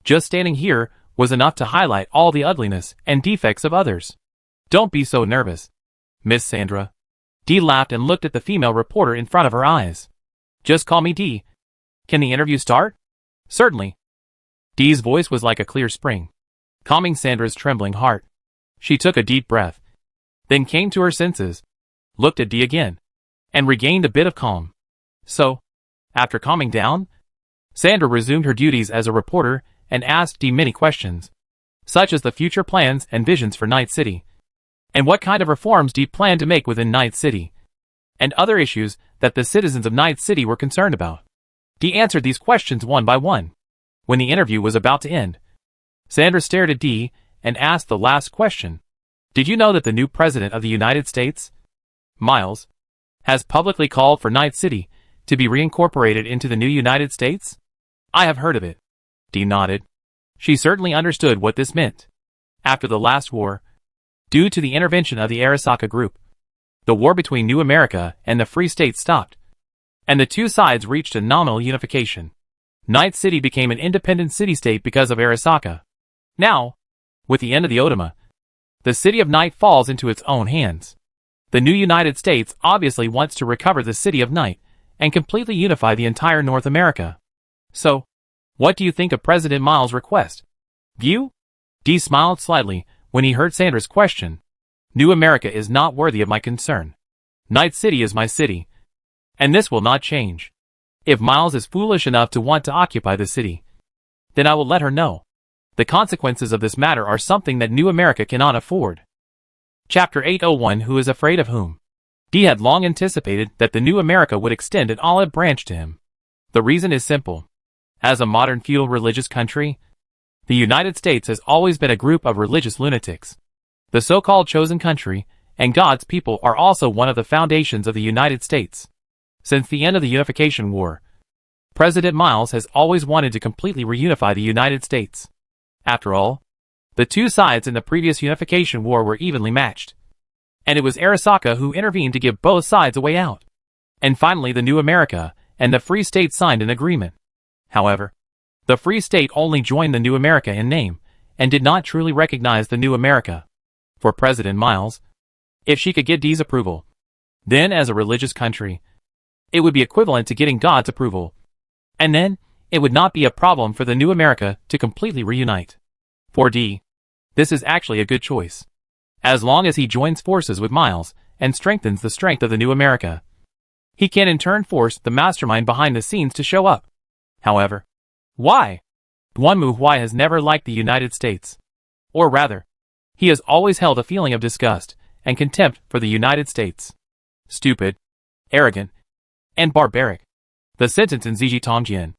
just standing here was enough to highlight all the ugliness and defects of others. Don't be so nervous, Miss Sandra. Dee laughed and looked at the female reporter in front of her eyes. Just call me Dee. Can the interview start? Certainly. Dee's voice was like a clear spring, calming Sandra's trembling heart. She took a deep breath, then came to her senses, looked at Dee again, and regained a bit of calm. So, after calming down, Sandra resumed her duties as a reporter and asked Dee many questions, such as the future plans and visions for Night City, and what kind of reforms Dee planned to make within Night City, and other issues that the citizens of Night City were concerned about. Dee answered these questions one by one. When the interview was about to end, Sandra stared at Dee and asked the last question. Did you know that the new president of the United States, Miles, has publicly called for Night City to be reincorporated into the new United States? I have heard of it. Dee nodded. She certainly understood what this meant. After the last war, due to the intervention of the Arasaka group, the war between New America and the Free State stopped, and the two sides reached a nominal unification. Night City became an independent city-state because of Arasaka. Now, with the end of the Otama, the city of Night falls into its own hands. The new United States obviously wants to recover the city of Night and completely unify the entire North America. So, what do you think of President Miles' request? View? Dee smiled slightly when he heard Sandra's question. New America is not worthy of my concern. Night City is my city, and this will not change. If Miles is foolish enough to want to occupy the city, then I will let her know. The consequences of this matter are something that New America cannot afford. Chapter 801 Who is Afraid of Whom? Dee had long anticipated that the New America would extend an olive branch to him. The reason is simple. As a modern feudal religious country, the United States has always been a group of religious lunatics. The so-called chosen country and God's people are also one of the foundations of the United States. Since the end of the Unification War, President Miles has always wanted to completely reunify the United States. After all, the two sides in the previous Unification War were evenly matched, and it was Arasaka who intervened to give both sides a way out. And finally the New America and the Free State signed an agreement. However, the Free State only joined the New America in name, and did not truly recognize the New America. For President Miles, if she could get Dee's approval, then as a religious country, it would be equivalent to getting God's approval. And then, it would not be a problem for the New America to completely reunite. For Dee, this is actually a good choice. As long as he joins forces with Miles and strengthens the strength of the New America, he can in turn force the mastermind behind the scenes to show up. However, why? Duanmu Huai has never liked the United States. Or rather, he has always held a feeling of disgust and contempt for the United States. Stupid, arrogant, and barbaric. The sentence in Ziji Tongjian.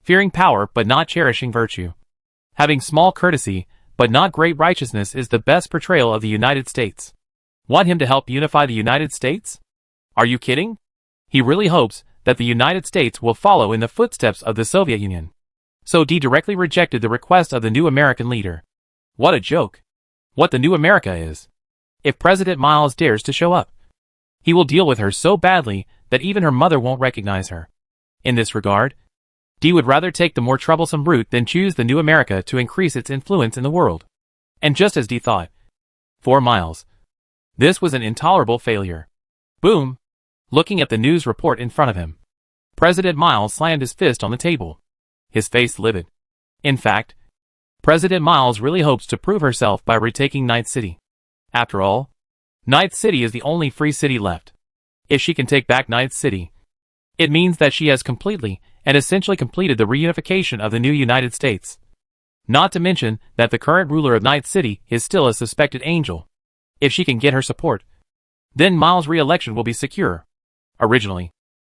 Fearing power but not cherishing virtue. Having small courtesy but not great righteousness is the best portrayal of the United States. Want him to help unify the United States? Are you kidding? He really hopes that the United States will follow in the footsteps of the Soviet Union. So Dee directly rejected the request of the new American leader. What a joke. What the New America is. If President Miles dares to show up, he will deal with her so badly that even her mother won't recognize her. In this regard, Dee would rather take the more troublesome route than choose the New America to increase its influence in the world. And just as Dee thought, for Miles, this was an intolerable failure. Boom! looking at the news report in front of him. President Miles slammed his fist on the table, his face livid. In fact, President Miles really hopes to prove herself by retaking Night City. After all, Night City is the only free city left. If she can take back Night City, it means that she has completely and essentially completed the reunification of the new United States. Not to mention that the current ruler of Night City is still a suspected angel. If she can get her support, then Miles' re-election will be secure. Originally,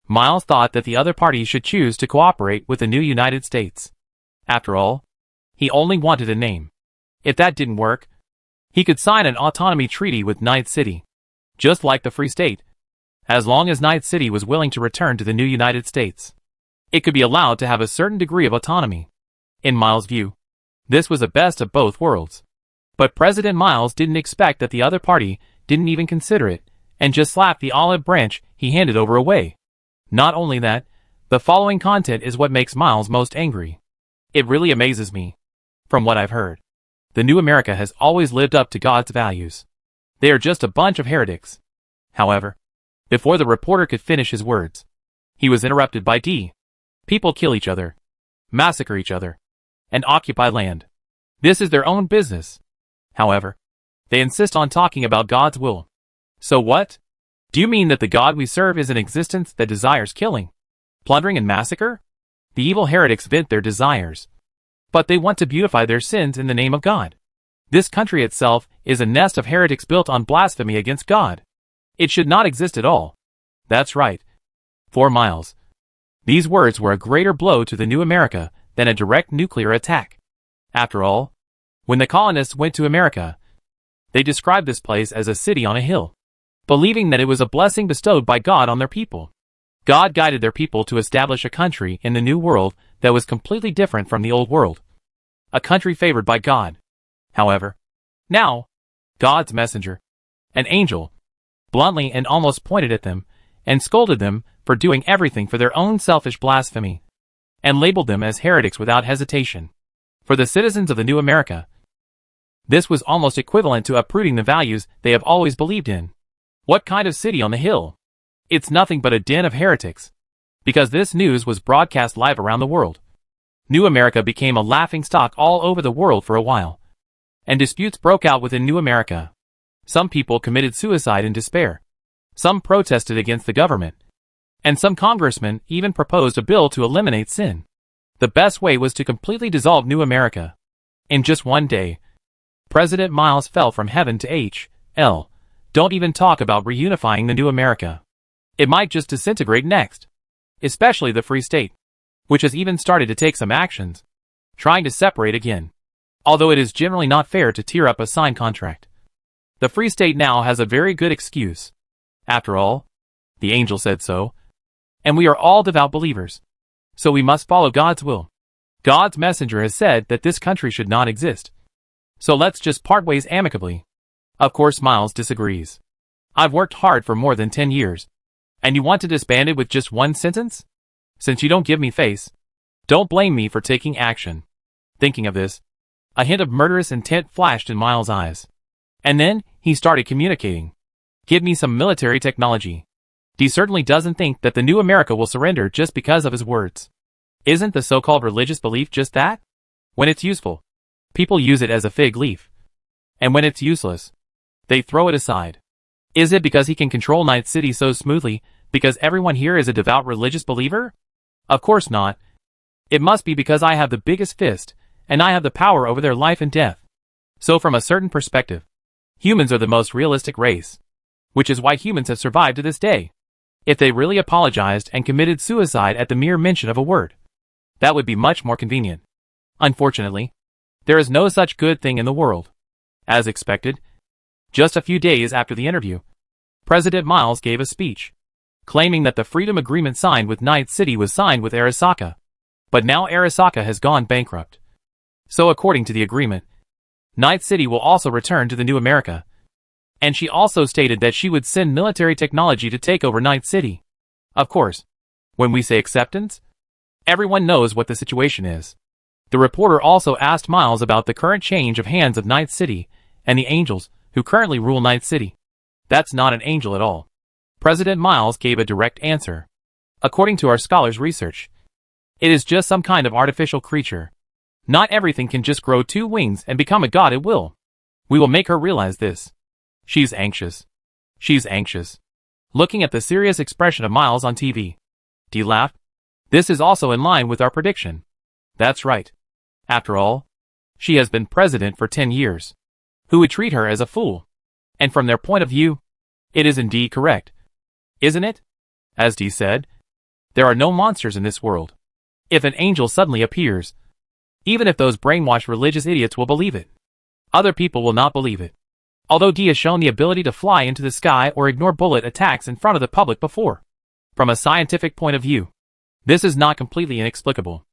Miles thought that the other parties should choose to cooperate with the new United States. After all, he only wanted a name. If that didn't work, he could sign an autonomy treaty with Night City, just like the Free State, as long as Night City was willing to return to the new United States. It could be allowed to have a certain degree of autonomy. In Miles' view, this was the best of both worlds. But President Miles didn't expect that the other party didn't even consider it, and just slapped the olive branch he handed over away. Not only that, the following content is what makes Miles most angry. It really amazes me. From what I've heard, the new America has always lived up to God's values. They are just a bunch of heretics. However, before the reporter could finish his words, he was interrupted by D. People kill each other, massacre each other, and occupy land. This is their own business. However, they insist on talking about God's will. So what? Do you mean that the God we serve is an existence that desires killing, plundering, and massacre? The evil heretics vent their desires, but they want to beautify their sins in the name of God. This country itself is a nest of heretics built on blasphemy against God. It should not exist at all. That's right. For Miles, these words were a greater blow to the new America than a direct nuclear attack. After all, when the colonists went to America, they described this place as a city on a hill, believing that it was a blessing bestowed by God on their people. God guided their people to establish a country in the New World that was completely different from the Old World. A country favored by God. However, now, God's messenger, an angel, bluntly and almost pointed at them and scolded them for doing everything for their own selfish blasphemy, and labeled them as heretics without hesitation. For the citizens of the new America, this was almost equivalent to uprooting the values they have always believed in. What kind of city on the hill? It's nothing but a den of heretics. Because this news was broadcast live around the world, New America became a laughingstock all over the world for a while, and disputes broke out within New America. Some people committed suicide in despair. Some protested against the government, and some congressmen even proposed a bill to eliminate sin. The best way was to completely dissolve New America. In just one day, President Miles fell from heaven to H.L. Don't even talk about reunifying the new America. It might just disintegrate next. Especially the Free State, which has even started to take some actions, trying to separate again. Although it is generally not fair to tear up a signed contract. The Free State now has a very good excuse. After all, the angel said so, and we are all devout believers, so we must follow God's will. God's messenger has said that this country should not exist. So let's just part ways amicably. Of course, Miles disagrees. I've worked hard for more than 10 years. And you want to disband it with just one sentence? Since you don't give me face, don't blame me for taking action. Thinking of this, a hint of murderous intent flashed in Miles' eyes. And then, he started communicating. Give me some military technology. D certainly doesn't think that the new America will surrender just because of his words. Isn't the so-called religious belief just that? When it's useful, people use it as a fig leaf. And when it's useless, they throw it aside. Is it because he can control Night City so smoothly, because everyone here is a devout religious believer? Of course not. It must be because I have the biggest fist, and I have the power over their life and death. So from a certain perspective, humans are the most realistic race. Which is why humans have survived to this day. If they really apologized and committed suicide at the mere mention of a word, that would be much more convenient. Unfortunately, there is no such good thing in the world. As expected, just a few days after the interview, President Miles gave a speech, claiming that the freedom agreement signed with Night City was signed with Arasaka. But now Arasaka has gone bankrupt. So according to the agreement, Night City will also return to the new America. And she also stated that she would send military technology to take over Night City. Of course, when we say acceptance, everyone knows what the situation is. The reporter also asked Miles about the current change of hands of Night City and the angels who currently rule Night City. That's not an angel at all. President Miles gave a direct answer. According to our scholars' research, it is just some kind of artificial creature. Not everything can just grow 2 wings and become a god at will. We will make her realize this. She's anxious. She's anxious. Looking at the serious expression of Miles on TV, Dee laughed. This is also in line with our prediction. That's right. After all, she has been president for 10 years. Who would treat her as a fool? And from their point of view, it is indeed correct. Isn't it? As Dee said, there are no monsters in this world. If an angel suddenly appears, even if those brainwashed religious idiots will believe it, other people will not believe it. Although Dee has shown the ability to fly into the sky or ignore bullet attacks in front of the public before, from a scientific point of view, this is not completely inexplicable.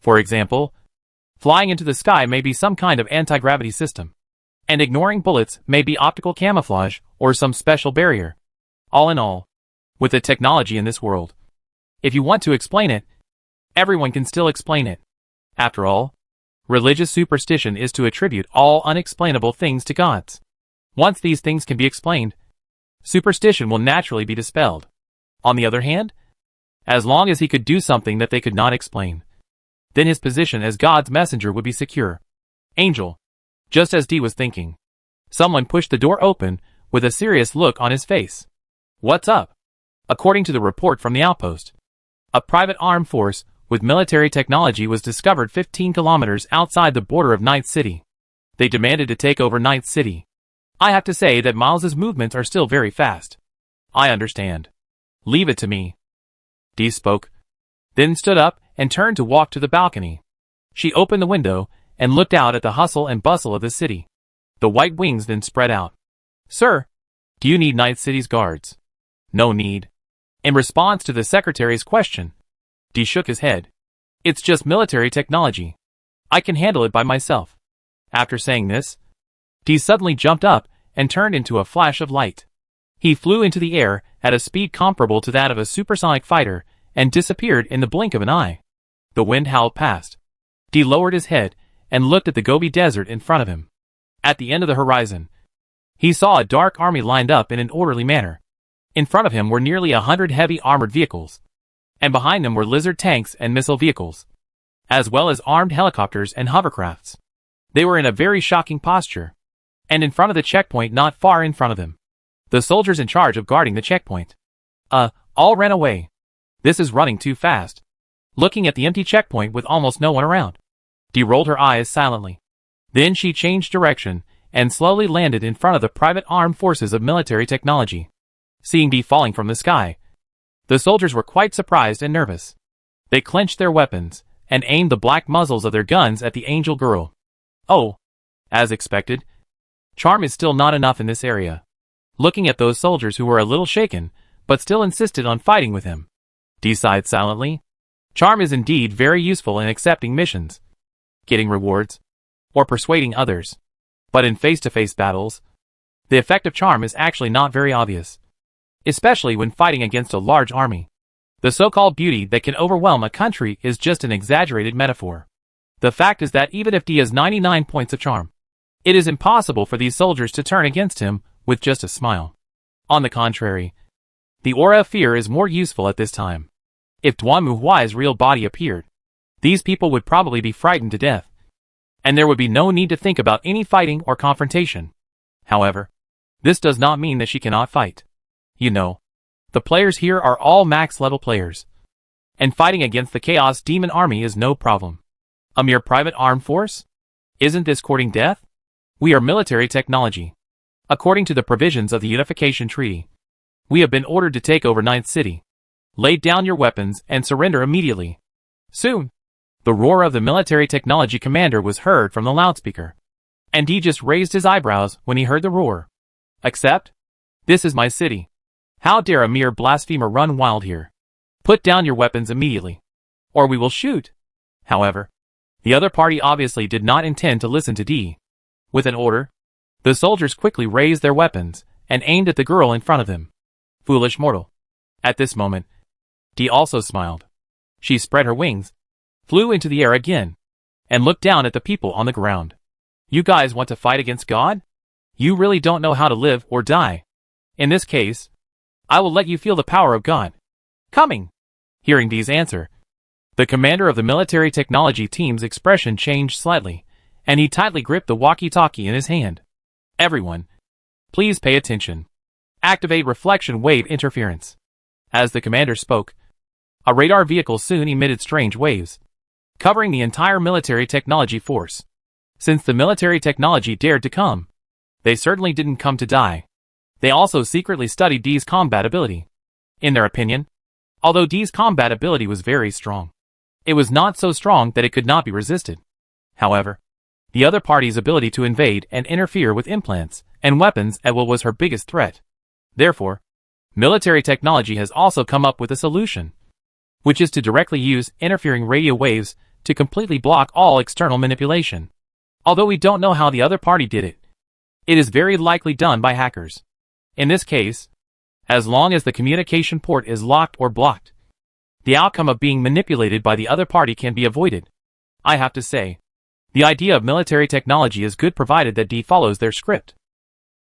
For example, flying into the sky may be some kind of anti-gravity system, and ignoring bullets may be optical camouflage or some special barrier. All in all, with the technology in this world, if you want to explain it, everyone can still explain it. After all, religious superstition is to attribute all unexplainable things to gods. Once these things can be explained, superstition will naturally be dispelled. On the other hand, as long as he could do something that they could not explain, then his position as God's messenger would be secure. Angel. Just as Dee was thinking, someone pushed the door open with a serious look on his face. What's up? According to the report from the outpost, a private armed force with military technology was discovered 15 kilometers outside the border of Night City. They demanded to take over Night City. I have to say that Miles's movements are still very fast. I understand. Leave it to me. Dee spoke, then stood up and turned to walk to the balcony. She opened the window and looked out at the hustle and bustle of the city. The white wings then spread out. Sir, do you need Night City's guards? No need. In response to the secretary's question, Dee shook his head. It's just military technology. I can handle it by myself. After saying this, Dee suddenly jumped up and turned into a flash of light. He flew into the air at a speed comparable to that of a supersonic fighter and disappeared in the blink of an eye. The wind howled past. Dee lowered his head and looked at the Gobi Desert in front of him. At the end of the horizon, he saw a dark army lined up in an orderly manner. In front of him were nearly 100 heavy armored vehicles, and behind them were lizard tanks and missile vehicles, as well as armed helicopters and hovercrafts. They were in a very shocking posture, and in front of the checkpoint not far in front of them. The soldiers in charge of guarding the checkpoint, all ran away. This is running too fast. Looking at the empty checkpoint with almost no one around, Dee rolled her eyes silently. Then she changed direction and slowly landed in front of the private armed forces of military technology. Seeing Dee falling from the sky, the soldiers were quite surprised and nervous. They clenched their weapons and aimed the black muzzles of their guns at the angel girl. Oh, as expected, charm is still not enough in this area. Looking at those soldiers who were a little shaken, but still insisted on fighting with him, Dee sighed silently. Charm is indeed very useful in accepting missions, getting rewards, or persuading others. But in face-to-face battles, the effect of charm is actually not very obvious, especially when fighting against a large army. The so-called beauty that can overwhelm a country is just an exaggerated metaphor. The fact is that even if Dee has 99 points of charm, it is impossible for these soldiers to turn against him with just a smile. On the contrary, the aura of fear is more useful at this time. If Duan Muhuai's real body appeared, these people would probably be frightened to death, and there would be no need to think about any fighting or confrontation. However, this does not mean that she cannot fight. You know, the players here are all max-level players, and fighting against the Chaos Demon Army is no problem. A mere private armed force? Isn't this courting death? We are military technology. According to the provisions of the Unification Treaty, we have been ordered to take over Ninth City. Lay down your weapons and surrender immediately. Soon, the roar of the military technology commander was heard from the loudspeaker, and Dee just raised his eyebrows when he heard the roar. Accept? This is my city. How dare a mere blasphemer run wild here? Put down your weapons immediately, or we will shoot. However, the other party obviously did not intend to listen to Dee. With an order, the soldiers quickly raised their weapons and aimed at the girl in front of them. Foolish mortal. At this moment, Dee also smiled. She spread her wings, flew into the air again, and looked down at the people on the ground. You guys want to fight against God? You really don't know how to live or die. In this case, I will let you feel the power of God. Coming. Hearing Dee's answer, the commander of the military technology team's expression changed slightly, and he tightly gripped the walkie-talkie in his hand. Everyone, please pay attention. Activate reflection wave interference. As the commander spoke, a radar vehicle soon emitted strange waves, covering the entire military technology force. Since the military technology dared to come, they certainly didn't come to die. They also secretly studied Dee's combat ability. In their opinion, although Dee's combat ability was very strong, it was not so strong that it could not be resisted. However, the other party's ability to invade and interfere with implants and weapons at will was her biggest threat. Therefore, military technology has also come up with a solution, which is to directly use interfering radio waves to completely block all external manipulation. Although we don't know how the other party did it, it is very likely done by hackers. In this case, as long as the communication port is locked or blocked, the outcome of being manipulated by the other party can be avoided. I have to say, the idea of military technology is good provided that Dee follows their script.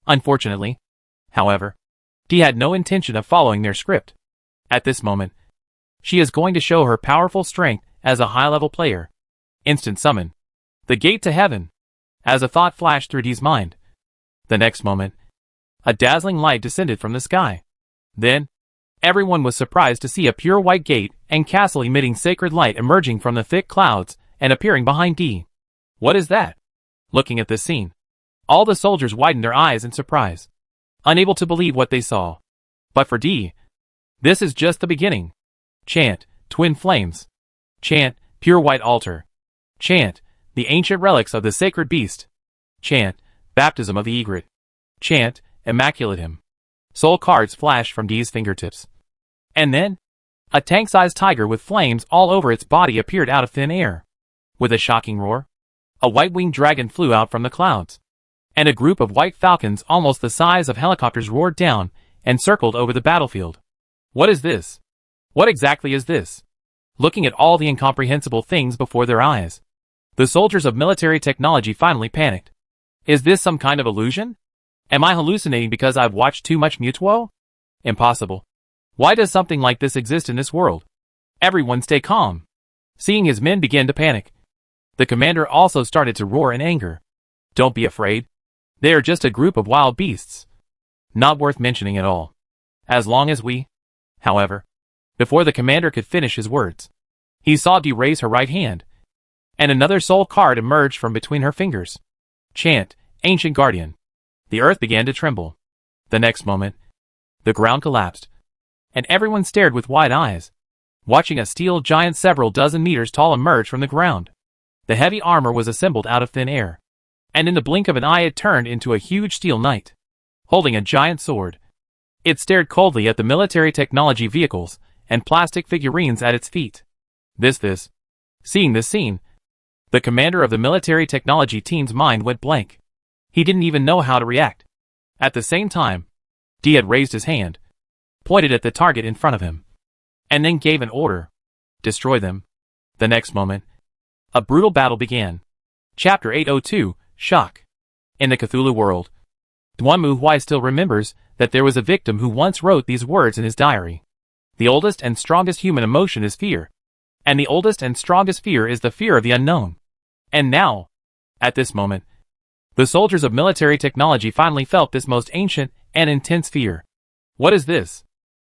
Unfortunately, however, Dee had no intention of following their script. At this moment, she is going to show her powerful strength as a high-level player. Instant summon. The gate to heaven. As a thought flashed through Dee's mind. The next moment, a dazzling light descended from the sky. Then, everyone was surprised to see a pure white gate and castle emitting sacred light emerging from the thick clouds and appearing behind Dee. What is that? Looking at this scene, all the soldiers widened their eyes in surprise, unable to believe what they saw. But for Dee, this is just the beginning. Chant, twin flames. Chant, pure white altar. Chant, the ancient relics of the sacred beast. Chant, baptism of the egret. Chant, immaculate hymn. Soul cards flashed from Dee's fingertips. And then, a tank-sized tiger with flames all over its body appeared out of thin air. With a shocking roar, a white-winged dragon flew out from the clouds, and a group of white falcons almost the size of helicopters roared down and circled over the battlefield. What is this? What exactly is this? Looking at all the incomprehensible things before their eyes, the soldiers of military technology finally panicked. Is this some kind of illusion? Am I hallucinating because I've watched too much Mutuo? Impossible. Why does something like this exist in this world? Everyone stay calm. Seeing his men begin to panic, the commander also started to roar in anger. Don't be afraid. They are just a group of wild beasts. Not worth mentioning at all. As long as we... However, before the commander could finish his words, he saw Dee raise her right hand, and another soul card emerged from between her fingers. Chant, ancient guardian. The earth began to tremble. The next moment, the ground collapsed, and everyone stared with wide eyes, watching a steel giant several dozen meters tall emerge from the ground. The heavy armor was assembled out of thin air, and in the blink of an eye it turned into a huge steel knight, holding a giant sword. It stared coldly at the military technology vehicles and plastic figurines at its feet. Seeing this scene, the commander of the military technology team's mind went blank. He didn't even know how to react. At the same time, Dee had raised his hand, pointed at the target in front of him, and then gave an order. Destroy them. The next moment, a brutal battle began. Chapter 802, Shock. In the Cthulhu world, Dwanmu Huai still remembers that there was a victim who once wrote these words in his diary. The oldest and strongest human emotion is fear, and the oldest and strongest fear is the fear of the unknown. And now, at this moment, the soldiers of military technology finally felt this most ancient and intense fear. What is this?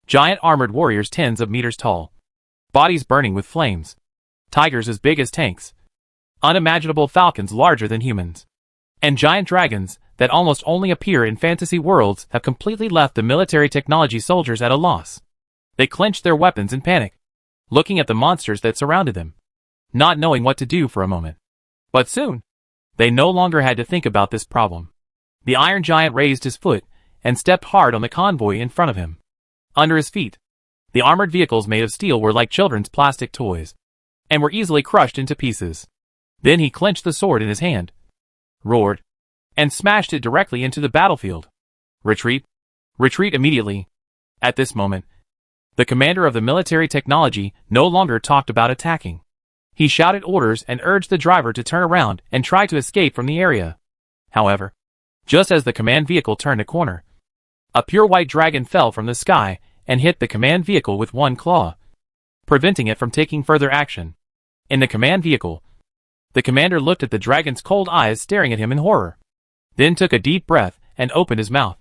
Giant armored warriors tens of meters tall, bodies burning with flames, tigers as big as tanks, unimaginable falcons larger than humans, and giant dragons that almost only appear in fantasy worlds have completely left the military technology soldiers at a loss. They clenched their weapons in panic, looking at the monsters that surrounded them, not knowing what to do for a moment. But soon, they no longer had to think about this problem. The iron giant raised his foot and stepped hard on the convoy in front of him. Under his feet, the armored vehicles made of steel were like children's plastic toys, and were easily crushed into pieces. Then he clenched the sword in his hand, roared, and smashed it directly into the battlefield. Retreat! Retreat immediately! At this moment, the commander of the military technology no longer talked about attacking. He shouted orders and urged the driver to turn around and try to escape from the area. However, just as the command vehicle turned a corner, A pure white dragon fell from the sky and hit the command vehicle with one claw, preventing it from taking further action. In the command vehicle, the commander looked at the dragon's cold eyes staring at him in horror, then took a deep breath and opened his mouth.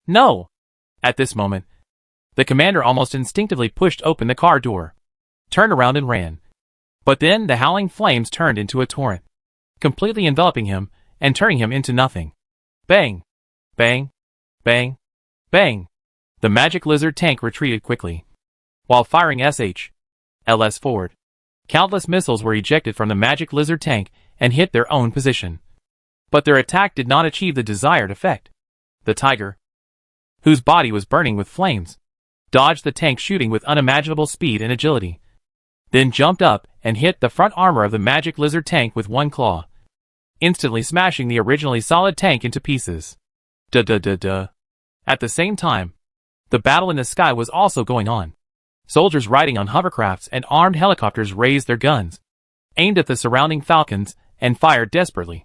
No! At this moment, the commander almost instinctively pushed open the car door, turned around and ran. But then the howling flames turned into a torrent, completely enveloping him and turning him into nothing. Bang! Bang! Bang! Bang! The magic lizard tank retreated quickly, while firing LS forward. Countless missiles were ejected from the magic lizard tank and hit their own position. But their attack did not achieve the desired effect. The tiger, whose body was burning with flames, dodged the tank shooting with unimaginable speed and agility, then jumped up and hit the front armor of the magic lizard tank with one claw, instantly smashing the originally solid tank into pieces. Duh. At the same time, the battle in the sky was also going on. Soldiers riding on hovercrafts and armed helicopters raised their guns, aimed at the surrounding falcons, and fired desperately,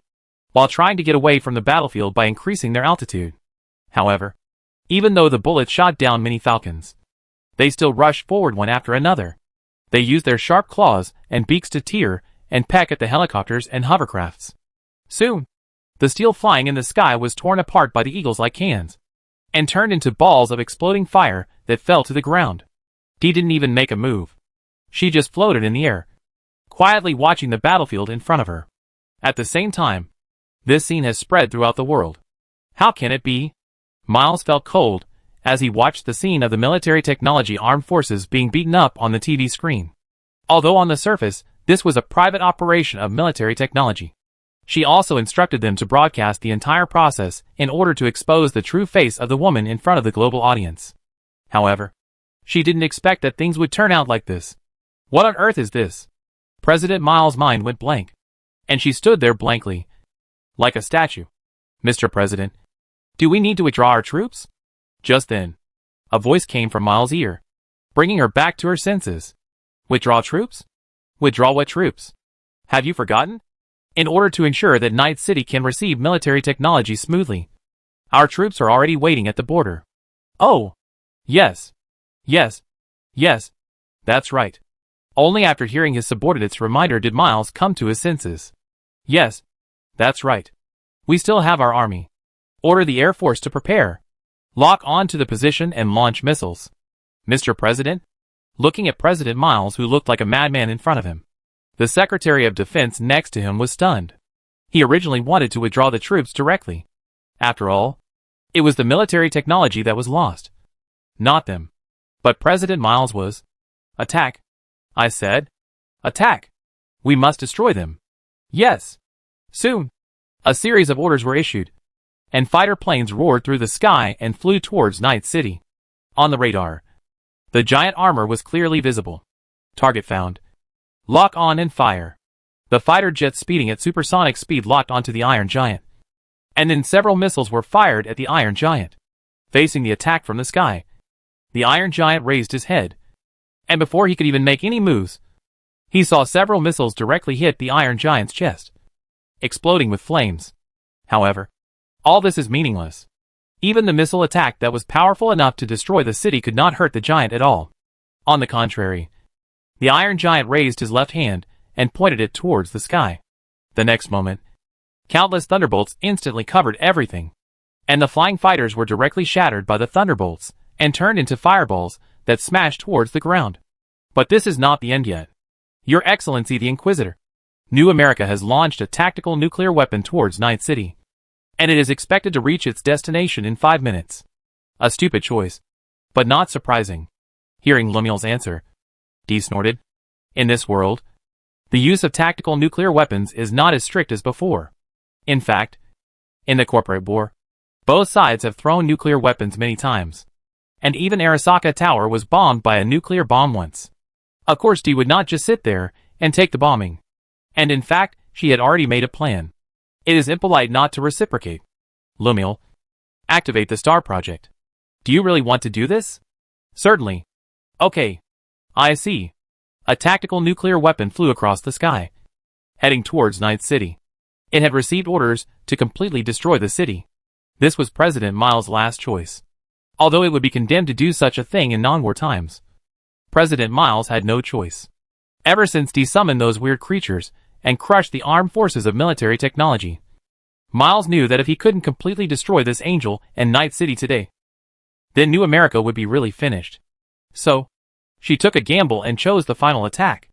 while trying to get away from the battlefield by increasing their altitude. However, even though the bullets shot down many falcons, they still rushed forward one after another. They used their sharp claws and beaks to tear and peck at the helicopters and hovercrafts. Soon, the steel flying in the sky was torn apart by the eagles like cans, and turned into balls of exploding fire that fell to the ground. Dee didn't even make a move. She just floated in the air, quietly watching the battlefield in front of her. At the same time, this scene has spread throughout the world. How can it be? Miles felt cold as he watched the scene of the military technology armed forces being beaten up on the TV screen. Although on the surface, this was a private operation of military technology, she also instructed them to broadcast the entire process in order to expose the true face of the woman in front of the global audience. However, she didn't expect that things would turn out like this. What on earth is this? President Miles' mind went blank, and she stood there blankly, like a statue. Mr. President, do we need to withdraw our troops? Just then, a voice came from Miles' ear, bringing her back to her senses. Withdraw troops? Withdraw what troops? Have you forgotten? In order to ensure that Night City can receive military technology smoothly, our troops are already waiting at the border. Oh, yes. Yes. That's right. Only after hearing his subordinate's reminder did Miles come to his senses. Yes. That's right. We still have our army. Order the Air Force to prepare. Lock on to the position and launch missiles. Mr. President? Looking at President Miles, who looked like a madman in front of him, the Secretary of Defense next to him was stunned. He originally wanted to withdraw the troops directly. After all, it was the military technology that was lost, not them. But President Miles was. Attack. I said. Attack. We must destroy them. Yes. Soon. A series of orders were issued, and fighter planes roared through the sky and flew towards Night City. On the radar, the giant armor was clearly visible. Target found. Lock on and fire. The fighter jets speeding at supersonic speed locked onto the Iron Giant, and then several missiles were fired at the Iron Giant. Facing the attack from the sky, the Iron Giant raised his head, and before he could even make any moves, he saw several missiles directly hit the Iron Giant's chest, exploding with flames. However, all this is meaningless. Even the missile attack that was powerful enough to destroy the city could not hurt the giant at all. On the contrary, the Iron Giant raised his left hand and pointed it towards the sky. The next moment, countless thunderbolts instantly covered everything, and the flying fighters were directly shattered by the thunderbolts and turned into fireballs that smashed towards the ground. But this is not the end yet. Your Excellency the Inquisitor, New America has launched a tactical nuclear weapon towards Night City, and it is expected to reach its destination in 5 minutes. A stupid choice, but not surprising. Hearing Lemuel's answer, Dee snorted. In this world, the use of tactical nuclear weapons is not as strict as before. In fact, in the corporate war, both sides have thrown nuclear weapons many times, and even Arasaka Tower was bombed by a nuclear bomb once. Of course, Dee would not just sit there and take the bombing, and in fact, she had already made a plan. It is impolite not to reciprocate. Lemuel, activate the Star Project. Do you really want to do this? Certainly. Okay. I see. A tactical nuclear weapon flew across the sky, heading towards Night City. It had received orders to completely destroy the city. This was President Miles' last choice. although it would be condemned to do such a thing in non-war times. President Miles had no choice. Ever since D summoned those weird creatures and crushed the armed forces of military technology, Miles knew that if he couldn't completely destroy this Angel and Night City today, then New America would be really finished. So, she took a gamble and chose the final attack.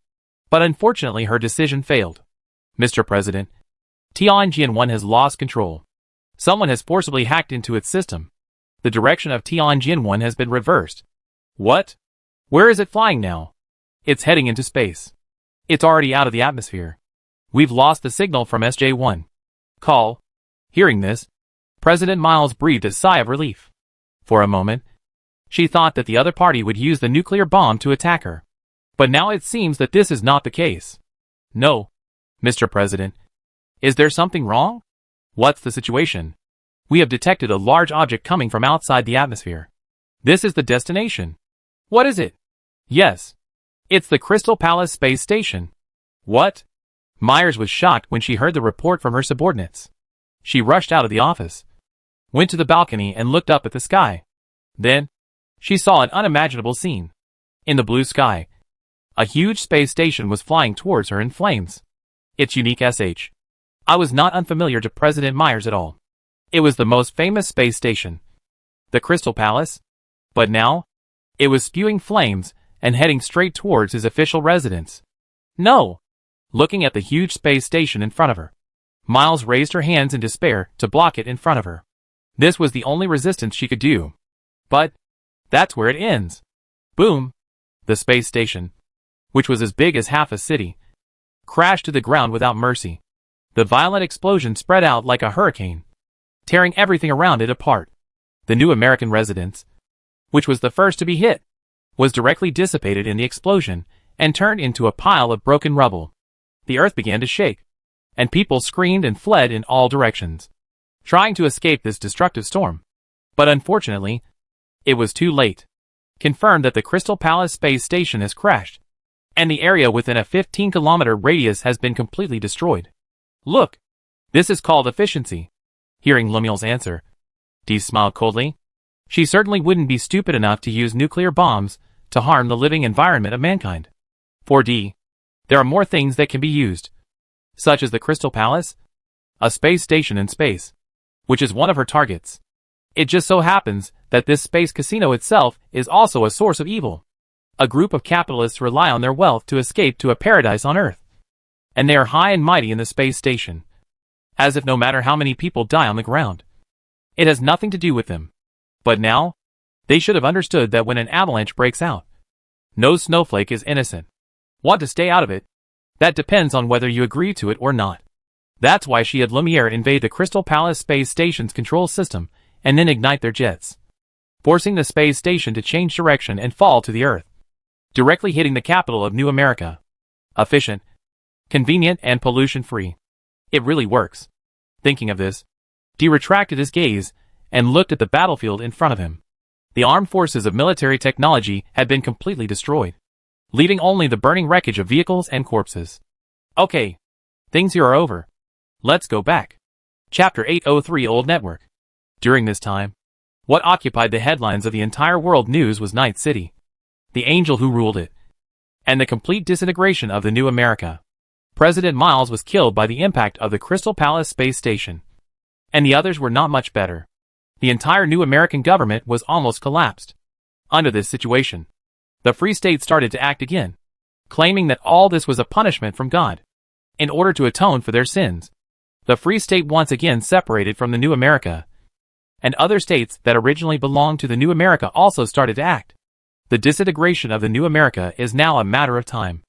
But unfortunately her decision failed. Mr. President, Tianjin-1 has lost control. Someone has forcibly hacked into its system. The direction of Tianjin-1 has been reversed. What? Where is it flying now? It's heading into space. It's already out of the atmosphere. We've lost the signal from SJ-1. Call. Hearing this, President Miles breathed a sigh of relief. For a moment, she thought that the other party would use the nuclear bomb to attack her. But now it seems that this is not the case. No, Mr. President. Is there something wrong? What's the situation? We have detected a large object coming from outside the atmosphere. This is the destination. What is it? Yes. It's the Crystal Palace space station. What? Myers was shocked when she heard the report from her subordinates. She rushed out of the office, went to the balcony and looked up at the sky. Then, she saw an unimaginable scene. In the blue sky, a huge space station was flying towards her in flames. Its unique SH. I was not unfamiliar to President Myers at all. It was the most famous space station, the Crystal Palace. But now, it was spewing flames and heading straight towards his official residence. No! Looking at the huge space station in front of her, Miles raised her hands in despair to block it in front of her. This was the only resistance she could do. But that's where it ends. Boom! The space station, which was as big as half a city, crashed to the ground without mercy. The violent explosion spread out like a hurricane, tearing everything around it apart. The New American residence, which was the first to be hit, was directly dissipated in the explosion and turned into a pile of broken rubble. The earth began to shake, and people screamed and fled in all directions, trying to escape this destructive storm. But unfortunately, it was too late. Confirmed that the Crystal Palace space station has crashed, and the area within a 15-kilometer radius has been completely destroyed. Look, this is called efficiency. Hearing Lemuel's answer, Dee smiled coldly. She certainly wouldn't be stupid enough to use nuclear bombs to harm the living environment of mankind. For Dee, there are more things that can be used, such as the Crystal Palace, a space station in space, which is one of her targets. It just so happens that this space casino itself is also a source of evil. A group of capitalists rely on their wealth to escape to a paradise on Earth, and they are high and mighty in the space station, as if no matter how many people die on the ground, it has nothing to do with them. But now, they should have understood that when an avalanche breaks out, no snowflake is innocent. Want to stay out of it? That depends on whether you agree to it or not. That's why she had Lumiere invade the Crystal Palace space station's control system and then ignite their jets, forcing the space station to change direction and fall to the Earth, directly hitting the capital of New America. Efficient, convenient, and pollution-free. It really works. Thinking of this, Dee retracted his gaze and looked at the battlefield in front of him. The armed forces of military technology had been completely destroyed, leaving only the burning wreckage of vehicles and corpses. Okay, things here are over. Let's go back. Chapter 803 Old Network. During this time, what occupied the headlines of the entire world news was Night City, the angel who ruled it, and the complete disintegration of the New America. President Miles was killed by the impact of the Crystal Palace space station, and the others were not much better. The entire New American government was almost collapsed. Under this situation, the Free State started to act again, claiming that all this was a punishment from God. In order to atone for their sins, the Free State once again separated from the New America, and other states that originally belonged to the New America also started to act. The disintegration of the New America is now a matter of time.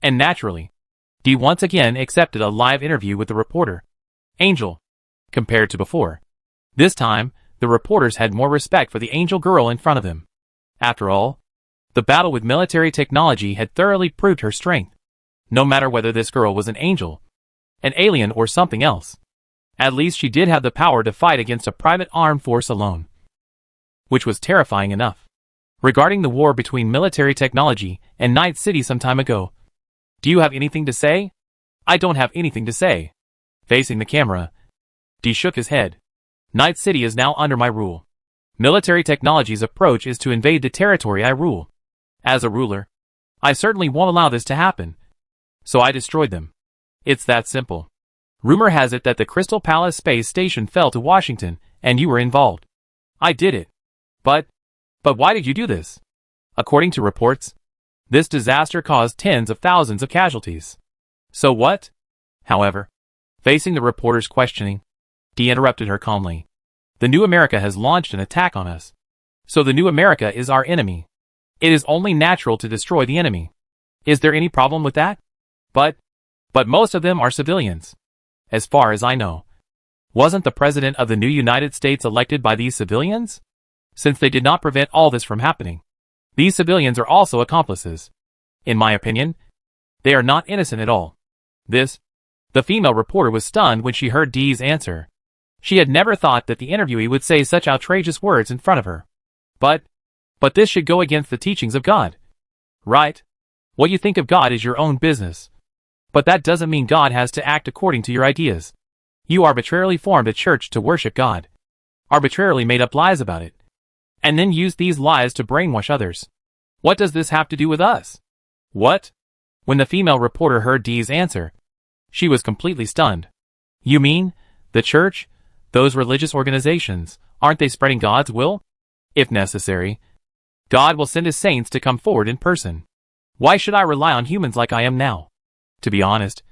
And naturally, Dee once again accepted a live interview with the reporter, Angel. Compared to before, this time, the reporters had more respect for the angel girl in front of them. After all, the battle with military technology had thoroughly proved her strength. No matter whether this girl was an angel, an alien, or something else, at least she did have the power to fight against a private armed force alone, which was terrifying enough. Regarding the war between military technology and Night City some time ago, do you have anything to say? I don't have anything to say. Facing the camera, Dee shook his head. Night City is now under my rule. Military technology's approach is to invade the territory I rule. As a ruler, I certainly won't allow this to happen. So I destroyed them. It's that simple. Rumor has it that the Crystal Palace space station fell to Washington, and you were involved. I did it. But why did you do this? According to reports, this disaster caused tens of thousands of casualties. So what? However, facing the reporter's questioning, Dee interrupted her calmly. The new America has launched an attack on us. So the new America is our enemy. It is only natural to destroy the enemy. Is there any problem with that? But most of them are civilians. As far as I know. Wasn't the President of the new United States elected by these civilians? Since they did not prevent all this from happening, these civilians are also accomplices. In my opinion, they are not innocent at all. The female reporter was stunned when she heard Dee's answer. She had never thought that the interviewee would say such outrageous words in front of her. But this should go against the teachings of God. Right? What you think of God is your own business. But that doesn't mean God has to act according to your ideas. You arbitrarily formed a church to worship God. Arbitrarily made up lies about it. And then used these lies to brainwash others. What does this have to do with us? What? When the female reporter heard Dee's answer, she was completely stunned. You mean, the church? Those religious organizations, aren't they spreading God's will? If necessary, God will send his saints to come forward in person. Why should I rely on humans like I am now? To be honest,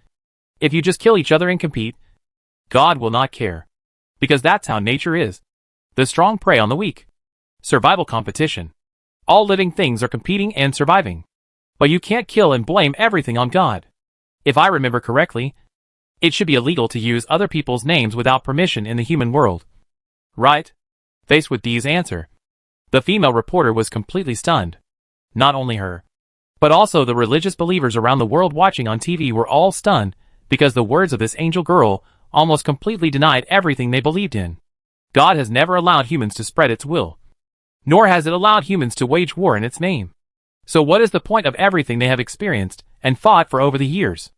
if you just kill each other and compete, God will not care. Because that's how nature is. The strong prey on the weak. Survival competition. All living things are competing and surviving. But you can't kill and blame everything on God. If I remember correctly, it should be illegal to use other people's names without permission in the human world. Right? Faced with Dee's answer, the female reporter was completely stunned. Not only her, but also the religious believers around the world watching on TV were all stunned because the words of this angel girl almost completely denied everything they believed in. God has never allowed humans to spread its will. Nor has it allowed humans to wage war in its name. So what is the point of everything they have experienced and fought for over the years?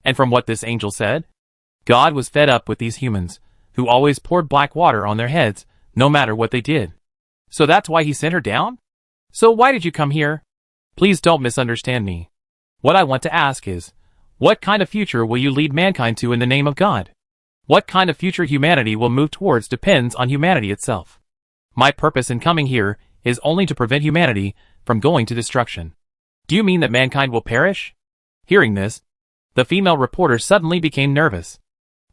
And from what this angel said, God was fed up with these humans, who always poured black water on their heads, no matter what they did. So that's why he sent her down? So why did you come here? Please don't misunderstand me. What I want to ask is, what kind of future will you lead mankind to in the name of God? What kind of future humanity will move towards depends on humanity itself. My purpose in coming here is only to prevent humanity from going to destruction. Do you mean that mankind will perish? Hearing this, the female reporter suddenly became nervous.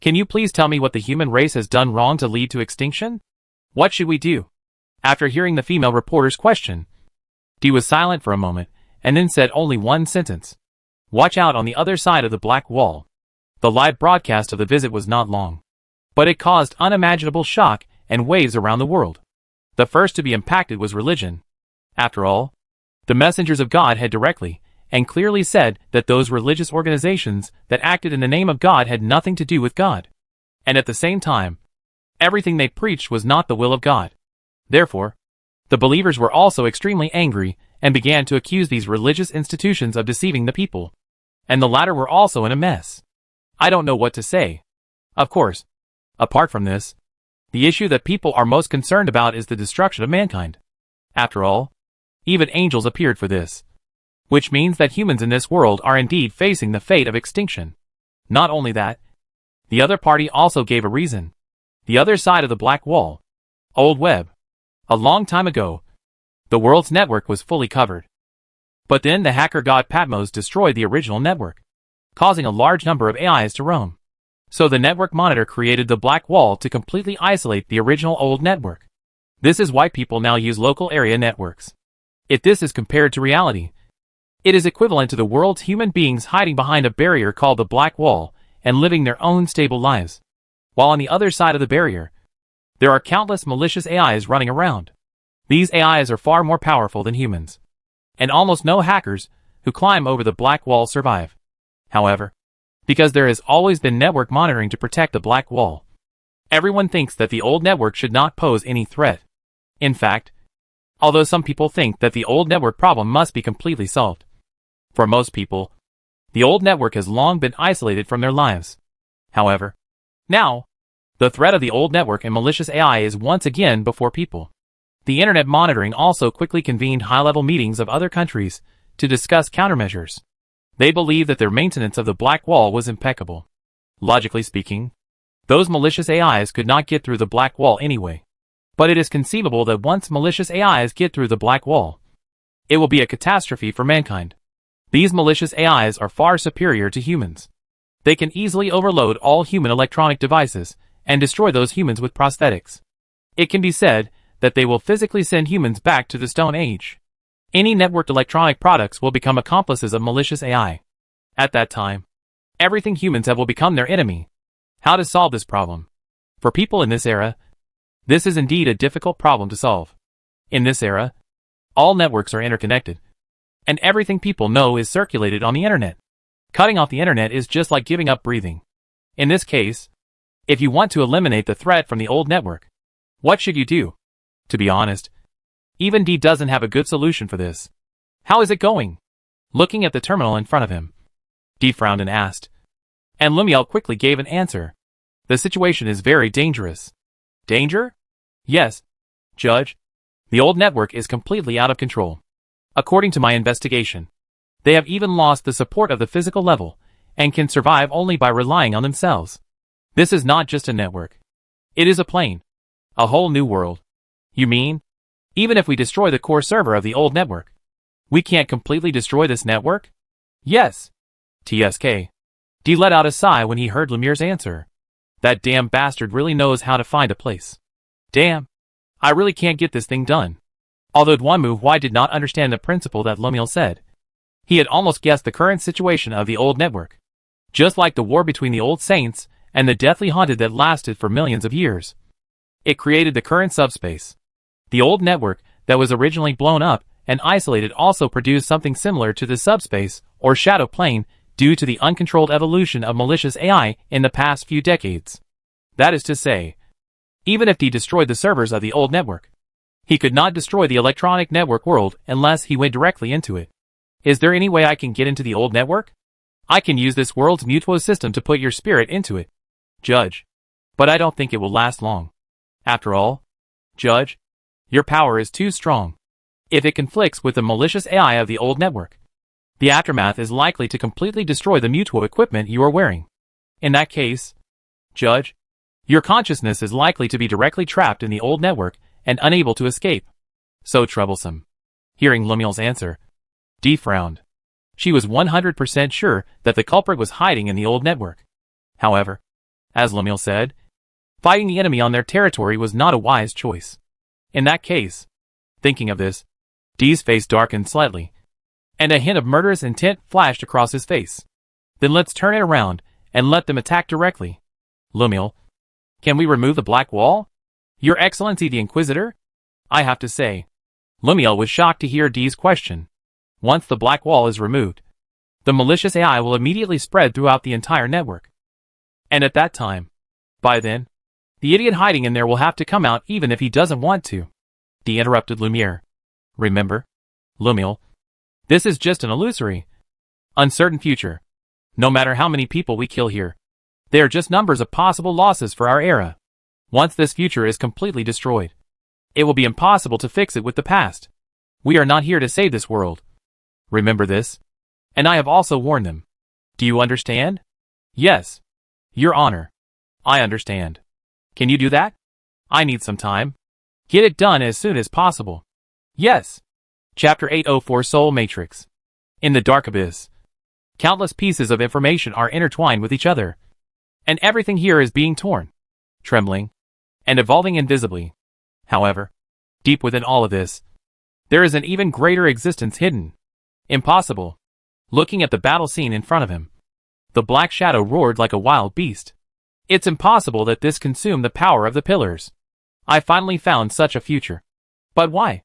Can you please tell me what the human race has done wrong to lead to extinction? What should we do? After hearing the female reporter's question, Dee was silent for a moment, and then said only one sentence. Watch out on the other side of the black wall. The live broadcast of the visit was not long, but it caused unimaginable shock and waves around the world. The first to be impacted was religion. After all, the messengers of God had directly and clearly said that those religious organizations that acted in the name of God had nothing to do with God. And at the same time, everything they preached was not the will of God. Therefore, the believers were also extremely angry and began to accuse these religious institutions of deceiving the people. And the latter were also in a mess. I don't know what to say. Of course, apart from this, the issue that people are most concerned about is the destruction of mankind. After all, even angels appeared for this. Which means that humans in this world are indeed facing the fate of extinction. Not only that, the other party also gave a reason. The other side of the black wall. Old web. A long time ago, the world's network was fully covered. But then the hacker god Patmos destroyed the original network, causing a large number of AIs to roam. So the network monitor created the black wall to completely isolate the original old network. This is why people now use local area networks. If this is compared to reality, it is equivalent to the world's human beings hiding behind a barrier called the black wall and living their own stable lives. While on the other side of the barrier, there are countless malicious AIs running around. These AIs are far more powerful than humans. And almost no hackers who climb over the black wall survive. However, because there has always been network monitoring to protect the black wall, everyone thinks that the old network should not pose any threat. In fact, although some people think that the old network problem must be completely solved, for most people, the old network has long been isolated from their lives. However, now, the threat of the old network and malicious AI is once again before people. The internet monitoring also quickly convened high-level meetings of other countries to discuss countermeasures. They believed that their maintenance of the Black Wall was impeccable. Logically speaking, those malicious AIs could not get through the Black Wall anyway. But it is conceivable that once malicious AIs get through the Black Wall, it will be a catastrophe for mankind. These malicious AIs are far superior to humans. They can easily overload all human electronic devices and destroy those humans with prosthetics. It can be said that they will physically send humans back to the Stone Age. Any networked electronic products will become accomplices of malicious AI. At that time, everything humans have will become their enemy. How to solve this problem? For people in this era, this is indeed a difficult problem to solve. In this era, all networks are interconnected, and everything people know is circulated on the internet. Cutting off the internet is just like giving up breathing. In this case, if you want to eliminate the threat from the old network, what should you do? To be honest, even D doesn't have a good solution for this. How is it going? Looking at the terminal in front of him, D frowned and asked. And Lumiel quickly gave an answer. The situation is very dangerous. Danger? Yes, Judge. The old network is completely out of control. According to my investigation, they have even lost the support of the physical level and can survive only by relying on themselves. This is not just a network. It is a plane. A whole new world. You mean? Even if we destroy the core server of the old network, we can't completely destroy this network? Yes. TSK. D let out a sigh when he heard Lumière's answer. That damn bastard really knows how to find a place. Damn. I really can't get this thing done. Although Duanmu did not understand the principle that Lumiel said, he had almost guessed the current situation of the old network. Just like the war between the old saints and the deathly haunted that lasted for millions of years. It created the current subspace. The old network that was originally blown up and isolated also produced something similar to the subspace or shadow plane due to the uncontrolled evolution of malicious AI in the past few decades. That is to say, even if he destroyed the servers of the old network, he could not destroy the electronic network world unless he went directly into it. Is there any way I can get into the old network? I can use this world's mutuo system to put your spirit into it, Judge. But I don't think it will last long. After all, Judge, your power is too strong. If it conflicts with the malicious AI of the old network, the aftermath is likely to completely destroy the mutuo equipment you are wearing. In that case, Judge, your consciousness is likely to be directly trapped in the old network and unable to escape. So troublesome. Hearing Lumiel's answer, D frowned. She was 100% sure that the culprit was hiding in the old network. However, as Lumiel said, fighting the enemy on their territory was not a wise choice. In that case, thinking of this, D's face darkened slightly, and a hint of murderous intent flashed across his face. Then let's turn it around and let them attack directly. Lumiel, can we remove the Black Wall? Your Excellency the Inquisitor? I have to say, Lumiel was shocked to hear D's question. Once the Black Wall is removed, the malicious AI will immediately spread throughout the entire network. And at that time, by then, the idiot hiding in there will have to come out even if he doesn't want to. D interrupted Lumière. Remember, Lumiel, this is just an illusory, uncertain future. No matter how many people we kill here, they are just numbers of possible losses for our era. Once this future is completely destroyed, it will be impossible to fix it with the past. We are not here to save this world. Remember this, and I have also warned them. Do you understand? Yes, Your Honor. I understand. Can you do that? I need some time. Get it done as soon as possible. Yes. Chapter 804 Soul Matrix. In the dark abyss, countless pieces of information are intertwined with each other, and everything here is being torn, trembling, and evolving invisibly. However, deep within all of this, there is an even greater existence hidden. Impossible. Looking at the battle scene in front of him, the black shadow roared like a wild beast. It's impossible that this consumed the power of the pillars. I finally found such a future. But why?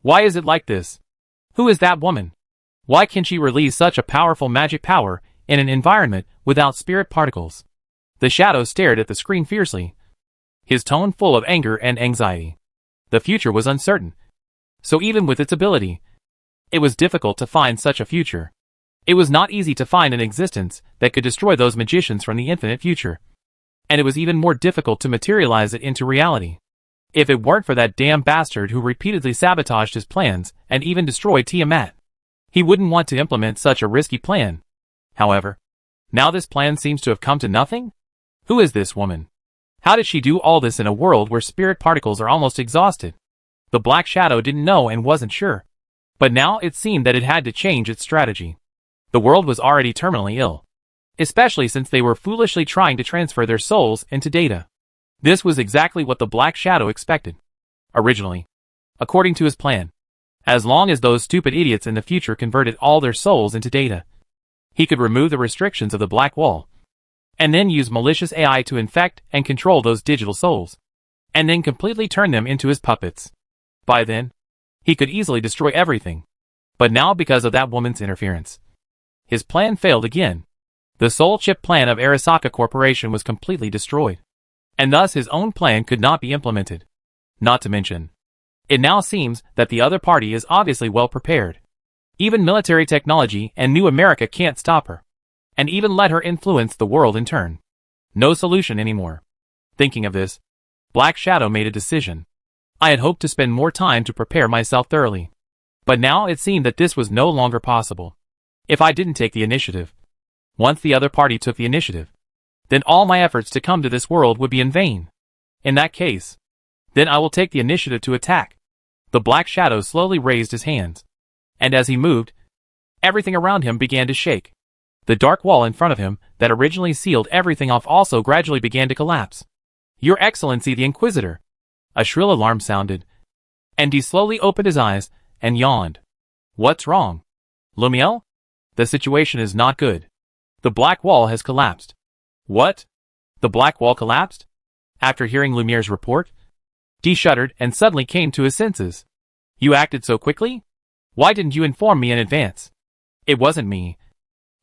Why is it like this? Who is that woman? Why can she release such a powerful magic power in an environment without spirit particles? The shadow stared at the screen fiercely, his tone full of anger and anxiety. The future was uncertain. So even with its ability, it was difficult to find such a future. It was not easy to find an existence that could destroy those magicians from the infinite future. And it was even more difficult to materialize it into reality. If it weren't for that damn bastard who repeatedly sabotaged his plans and even destroyed Tiamat, he wouldn't want to implement such a risky plan. However, now this plan seems to have come to nothing? Who is this woman? How did she do all this in a world where spirit particles are almost exhausted? The Black Shadow didn't know and wasn't sure. But now it seemed that it had to change its strategy. The world was already terminally ill, especially since they were foolishly trying to transfer their souls into data. This was exactly what the Black Shadow expected. Originally, according to his plan, as long as those stupid idiots in the future converted all their souls into data, he could remove the restrictions of the Black Wall, and then use malicious AI to infect and control those digital souls, and then completely turn them into his puppets. By then, he could easily destroy everything. But now, because of that woman's interference, his plan failed again. The soul chip plan of Arasaka Corporation was completely destroyed, and thus his own plan could not be implemented. Not to mention, it now seems that the other party is obviously well prepared. Even military technology and New America can't stop her, and even let her influence the world in turn. No solution anymore. Thinking of this, Black Shadow made a decision. I had hoped to spend more time to prepare myself thoroughly, but now it seemed that this was no longer possible. If I didn't take the initiative, once the other party took the initiative, then all my efforts to come to this world would be in vain. In that case, then I will take the initiative to attack. The Black Shadow slowly raised his hands, and as he moved, everything around him began to shake. The dark wall in front of him that originally sealed everything off also gradually began to collapse. Your Excellency the Inquisitor! A shrill alarm sounded, and he slowly opened his eyes and yawned. What's wrong? Lumiel? The situation is not good. The Black Wall has collapsed. What? The Black Wall collapsed? After hearing Lumiere's report, Dee shuddered and suddenly came to his senses. You acted so quickly? Why didn't you inform me in advance? It wasn't me,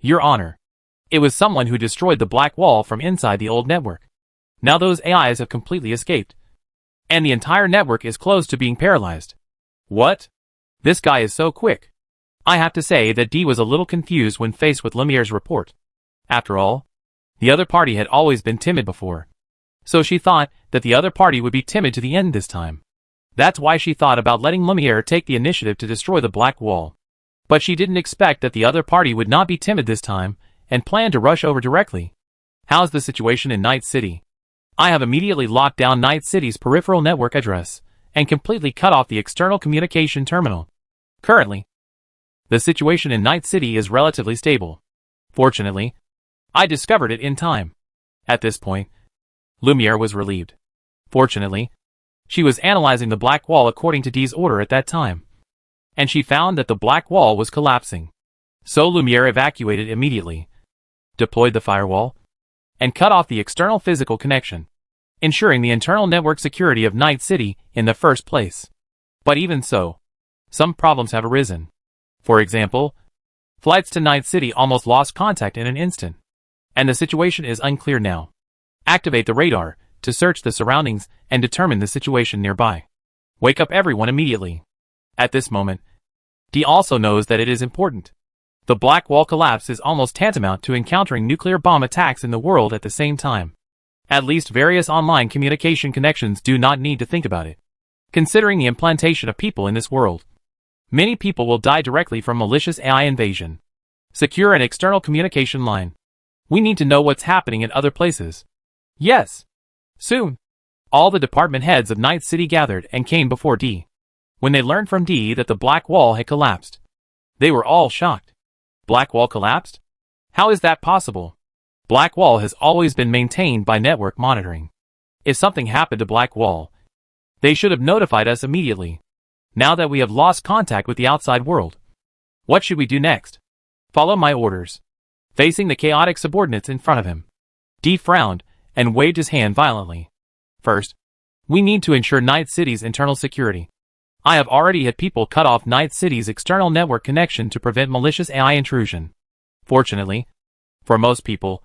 Your Honor. It was someone who destroyed the Black Wall from inside the old network. Now those AIs have completely escaped, and the entire network is close to being paralyzed. What? This guy is so quick. I have to say that Dee was a little confused when faced with Lumiere's report. After all, the other party had always been timid before, so she thought that the other party would be timid to the end this time. That's why she thought about letting Lumiere take the initiative to destroy the Black Wall. But she didn't expect that the other party would not be timid this time and planned to rush over directly. How's the situation in Night City? I have immediately locked down Night City's peripheral network address and completely cut off the external communication terminal. Currently, the situation in Night City is relatively stable. Fortunately, I discovered it in time. At this point, Lumiere was relieved. Fortunately, she was analyzing the Black Wall according to Dee's order at that time, and she found that the Black Wall was collapsing. So Lumiere evacuated immediately, deployed the firewall, and cut off the external physical connection, ensuring the internal network security of Night City in the first place. But even so, some problems have arisen. For example, flights to Night City almost lost contact in an instant, and the situation is unclear now. Activate the radar to search the surroundings and determine the situation nearby. Wake up everyone immediately. At this moment, Dee also knows that it is important. The Black Wall collapse is almost tantamount to encountering nuclear bomb attacks in the world at the same time. At least various online communication connections do not need to think about it. Considering the implantation of people in this world, many people will die directly from malicious AI invasion. Secure an external communication line. We need to know what's happening in other places. Yes. Soon. All the department heads of Night City gathered and came before Dee. When they learned from Dee that the Black Wall had collapsed, they were all shocked. Black Wall collapsed? How is that possible? Black Wall has always been maintained by network monitoring. If something happened to Black Wall, they should have notified us immediately. Now that we have lost contact with the outside world, what should we do next? Follow my orders. Facing the chaotic subordinates in front of him, Dee frowned and waved his hand violently. First, we need to ensure Night City's internal security. I have already had people cut off Night City's external network connection to prevent malicious AI intrusion. Fortunately, for most people,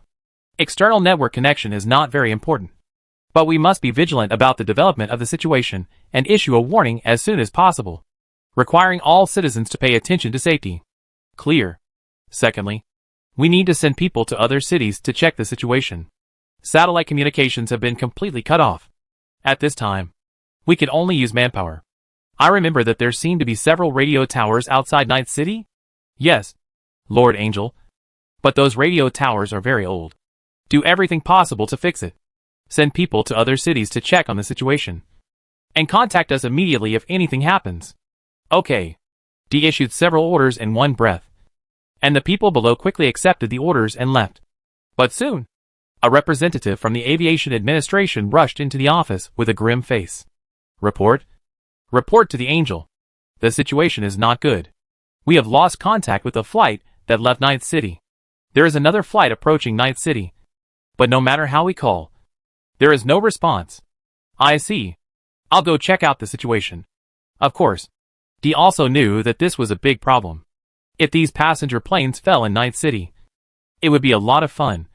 external network connection is not very important. But we must be vigilant about the development of the situation and issue a warning as soon as possible, requiring all citizens to pay attention to safety. Clear. Secondly, we need to send people to other cities to check the situation. Satellite communications have been completely cut off. At this time, We could only use manpower. I remember that there seemed to be several radio towers outside Night City? Yes, Lord Angel. But those radio towers are very old. Do everything possible to fix it. Send people to other cities to check on the situation. And contact us immediately if anything happens. Okay. D issued several orders in one breath. And the people below quickly accepted the orders and left. But soon, a representative from the Aviation Administration rushed into the office with a grim face. Report? Report to the Angel. The situation is not good. We have lost contact with the flight that left Night City. There is another flight approaching Night City. But no matter how we call, there is no response. I see. I'll go check out the situation. Of course. D also knew that this was a big problem. If these passenger planes fell in Night City, it would be a lot of fun.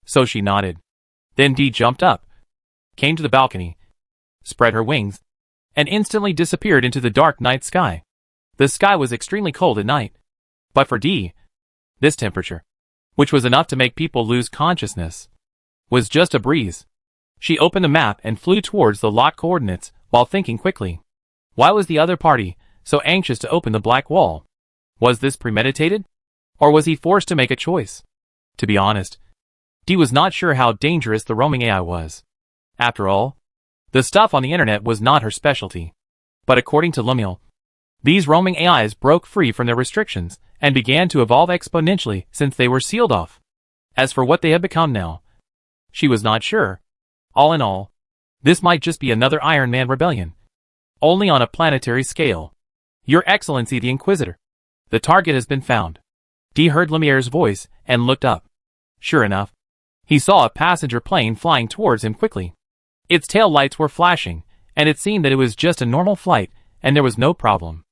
So she nodded. Then D jumped up, came to the balcony, spread her wings, and instantly disappeared into the dark night sky. The sky was extremely cold at night. But for D, this temperature, which was enough to make people lose consciousness, was just a breeze. She opened the map and flew towards the locked coordinates while thinking quickly. Why was the other party so anxious to open the black wall? Was this premeditated? Or was he forced to make a choice? To be honest, D was not sure how dangerous the roaming AI was. After all, the stuff on the internet was not her specialty. But according to Lemuel, these roaming AIs broke free from their restrictions and began to evolve exponentially since they were sealed off. As for what they had become now, she was not sure. All in all, this might just be another Iron Man rebellion. Only on a planetary scale. Your Excellency the Inquisitor. The target has been found. D heard Lemaire's voice and looked up. Sure enough, he saw a passenger plane flying towards him quickly. Its tail lights were flashing, and it seemed that it was just a normal flight, and there was no problem.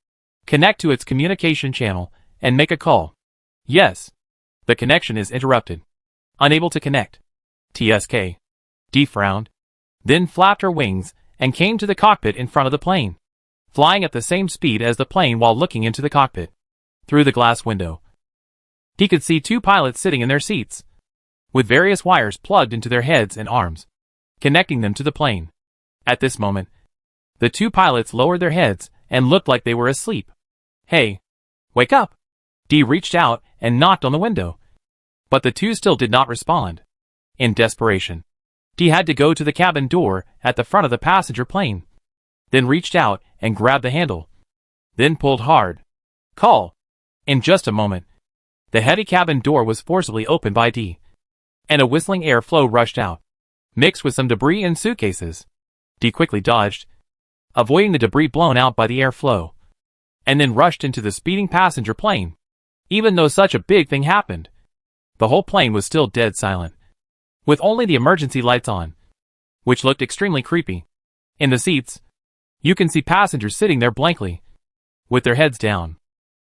Connect to its communication channel and make a call. Yes. The connection is interrupted. Unable to connect. TSK. D frowned, then flapped her wings and came to the cockpit in front of the plane, flying at the same speed as the plane while looking into the cockpit. Through the glass window, he could see two pilots sitting in their seats, with various wires plugged into their heads and arms, connecting them to the plane. At this moment, the two pilots lowered their heads and looked like they were asleep. Hey, wake up! D reached out and knocked on the window, but the two still did not respond. In desperation, D had to go to the cabin door at the front of the passenger plane, then reached out and grabbed the handle, then pulled hard. Call! In just a moment, the heavy cabin door was forcibly opened by D, and a whistling airflow rushed out, mixed with some debris and suitcases. D quickly dodged, avoiding the debris blown out by the airflow, and then rushed into the speeding passenger plane. Even though such a big thing happened, the whole plane was still dead silent, with only the emergency lights on, which looked extremely creepy. In the seats, you can see passengers sitting there blankly, with their heads down.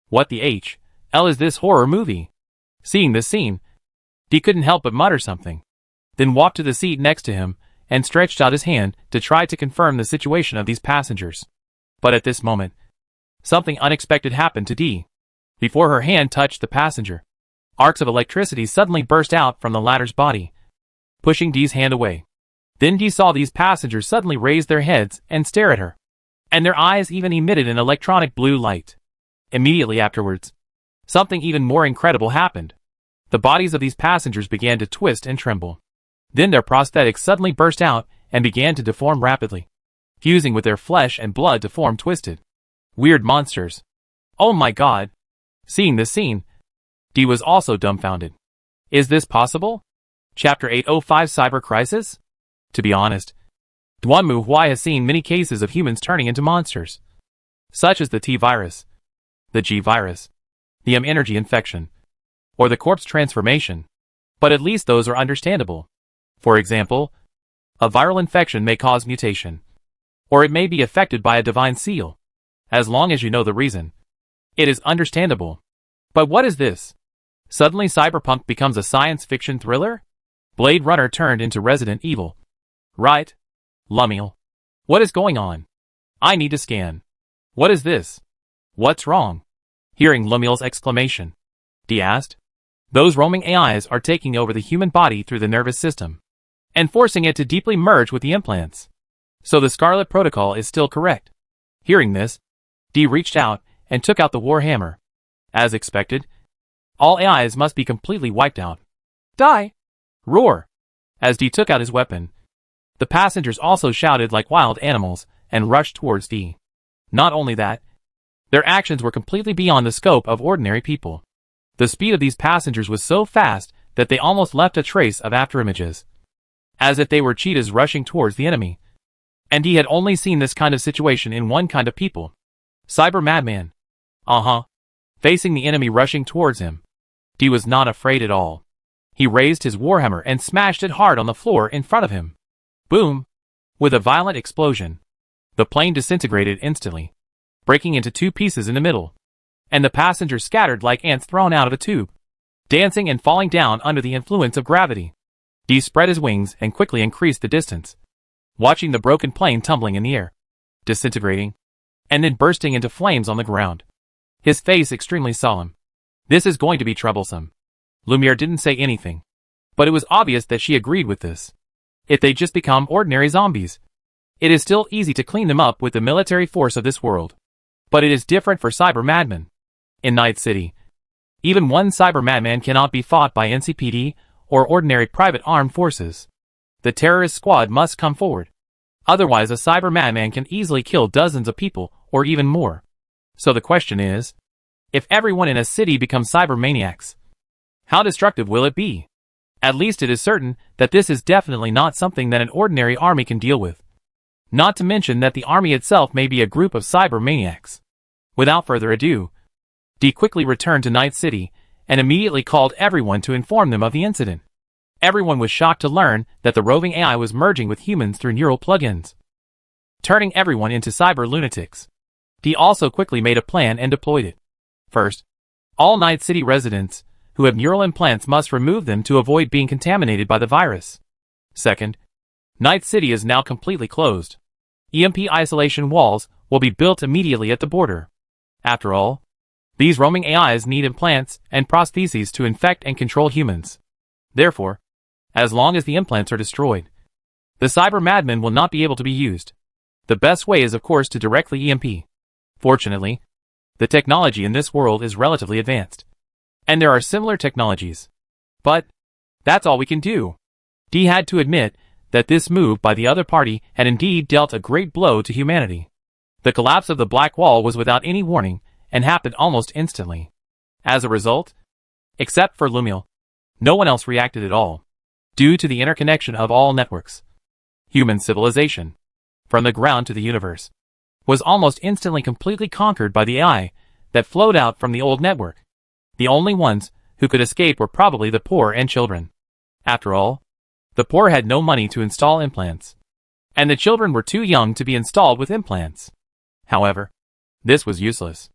What the H.L. is this horror movie? Seeing this scene, D couldn't help but mutter something, then walked to the seat next to him and stretched out his hand to try to confirm the situation of these passengers. But at this moment, something unexpected happened to D. Before her hand touched the passenger, arcs of electricity suddenly burst out from the latter's body, pushing D's hand away. Then D saw these passengers suddenly raise their heads and stare at her, and their eyes even emitted an electronic blue light. Immediately afterwards, something even more incredible happened. The bodies of these passengers began to twist and tremble. Then their prosthetics suddenly burst out and began to deform rapidly, fusing with their flesh and blood to form twisted, weird monsters. Oh my god! Seeing this scene, D was also dumbfounded. Is this possible? Chapter 805 Cyber Crisis? To be honest, Duanmu Huai has seen many cases of humans turning into monsters, such as the T-virus, the G-virus, the M-energy infection, or the corpse transformation, but at least those are understandable. For example, a viral infection may cause mutation, or it may be affected by a divine seal. As long as you know the reason, it is understandable. But what is this? Suddenly cyberpunk becomes a science fiction thriller? Blade Runner turned into Resident Evil. Right? Lumiel. What is going on? I need to scan. What is this? What's wrong? Hearing Lumiel's exclamation, D asked. Those roaming AIs are taking over the human body through the nervous system, and forcing it to deeply merge with the implants. So the Scarlet Protocol is still correct. Hearing this, D reached out and took out the Warhammer. As expected, all AIs must be completely wiped out. Die! Roar! As D took out his weapon, the passengers also shouted like wild animals and rushed towards D. Not only that, their actions were completely beyond the scope of ordinary people. The speed of these passengers was so fast that they almost left a trace of afterimages, as if they were cheetahs rushing towards the enemy. And he had only seen this kind of situation in one kind of people. Cyber Madman. Facing the enemy rushing towards him, D was not afraid at all. He raised his Warhammer and smashed it hard on the floor in front of him. Boom! With a violent explosion, the plane disintegrated instantly, breaking into two pieces in the middle, and the passengers scattered like ants thrown out of a tube, dancing and falling down under the influence of gravity. D spread his wings and quickly increased the distance, watching the broken plane tumbling in the air, disintegrating, and then bursting into flames on the ground. His face extremely solemn. This is going to be troublesome. Lumiere didn't say anything, but it was obvious that she agreed with this. If they just become ordinary zombies, it is still easy to clean them up with the military force of this world. But it is different for Cyber Madmen. In Night City, even one Cyber Madman cannot be fought by NCPD or ordinary private armed forces. The terrorist squad must come forward. Otherwise a Cyber Madman can easily kill dozens of people or even more. So the question is, if everyone in a city becomes cyber maniacs, how destructive will it be? At least it is certain that this is definitely not something that an ordinary army can deal with. Not to mention that the army itself may be a group of cyber maniacs. Without further ado, D quickly returned to Night City and immediately called everyone to inform them of the incident. Everyone was shocked to learn that the roving AI was merging with humans through neural plugins, turning everyone into cyber lunatics. D also quickly made a plan and deployed it. First, all Night City residents who have neural implants must remove them to avoid being contaminated by the virus. Second, Night City is now completely closed. EMP isolation walls will be built immediately at the border. After all, these roaming AIs need implants and prostheses to infect and control humans. Therefore, as long as the implants are destroyed, the Cyber Madmen will not be able to be used. The best way is of course to directly EMP. Fortunately, the technology in this world is relatively advanced, and there are similar technologies. But that's all we can do. D had to admit that this move by the other party had indeed dealt a great blow to humanity. The collapse of the Black Wall was without any warning and happened almost instantly. As a result, except for Lumiere, no one else reacted at all, due to the interconnection of all networks. Human civilization, from the ground to the universe, was almost instantly completely conquered by the AI that flowed out from the old network. The only ones who could escape were probably the poor and children. After all, the poor had no money to install implants, and the children were too young to be installed with implants. However, this was useless.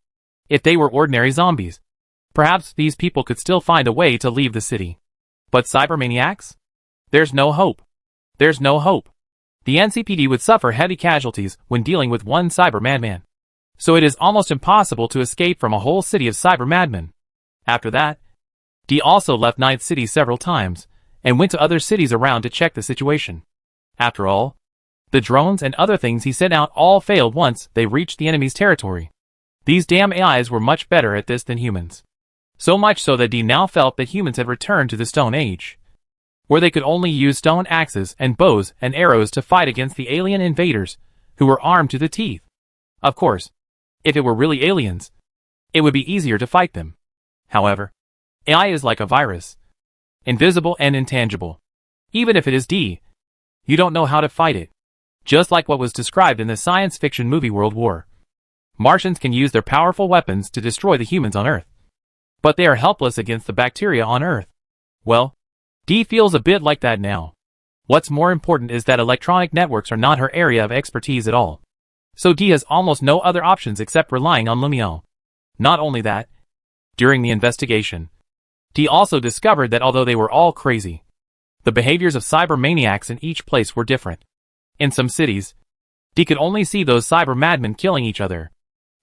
If they were ordinary zombies, perhaps these people could still find a way to leave the city. But cybermaniacs? There's no hope. There's no hope. The NCPD would suffer heavy casualties when dealing with one cyber madman. So it is almost impossible to escape from a whole city of cyber madmen. After that, D also left Night City several times, and went to other cities around to check the situation. After all, the drones and other things he sent out all failed once they reached the enemy's territory. These damn AIs were much better at this than humans. So much so that D now felt that humans had returned to the Stone Age, where they could only use stone axes and bows and arrows to fight against the alien invaders who were armed to the teeth. Of course, if it were really aliens, it would be easier to fight them. However, AI is like a virus, invisible and intangible. Even if it is D, you don't know how to fight it. Just like what was described in the science fiction movie World War. Martians can use their powerful weapons to destroy the humans on Earth, but they are helpless against the bacteria on Earth. Well, D feels a bit like that now. What's more important is that electronic networks are not her area of expertise at all. So D has almost no other options except relying on Lumiere. Not only that, during the investigation, D also discovered that although they were all crazy, the behaviors of cyber maniacs in each place were different. In some cities, D could only see those cyber madmen killing each other.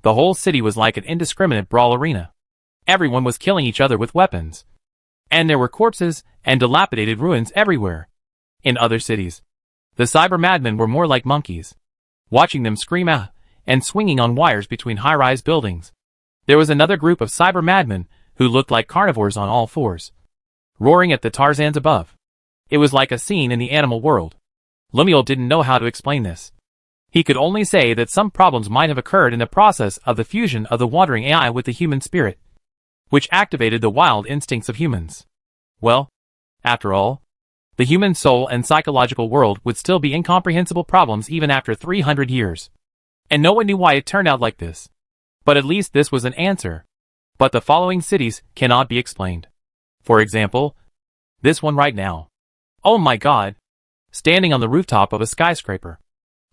The whole city was like an indiscriminate brawl arena. Everyone was killing each other with weapons, and there were corpses and dilapidated ruins everywhere. In other cities, The cyber madmen were more like monkeys. Watching them scream ah, and swinging on wires between high-rise buildings. There was another group of cyber madmen who looked like carnivores on all fours, roaring at the Tarzans above. It was like a scene in the animal world. Lemuel didn't know how to explain this. He could only say that some problems might have occurred in the process of the fusion of the wandering AI with the human spirit, which activated the wild instincts of humans. Well, after all, the human soul and psychological world would still be incomprehensible problems even after 300 years. And no one knew why it turned out like this. But at least this was an answer. But the following cities cannot be explained. For example, this one right now. Oh my God! Standing on the rooftop of a skyscraper,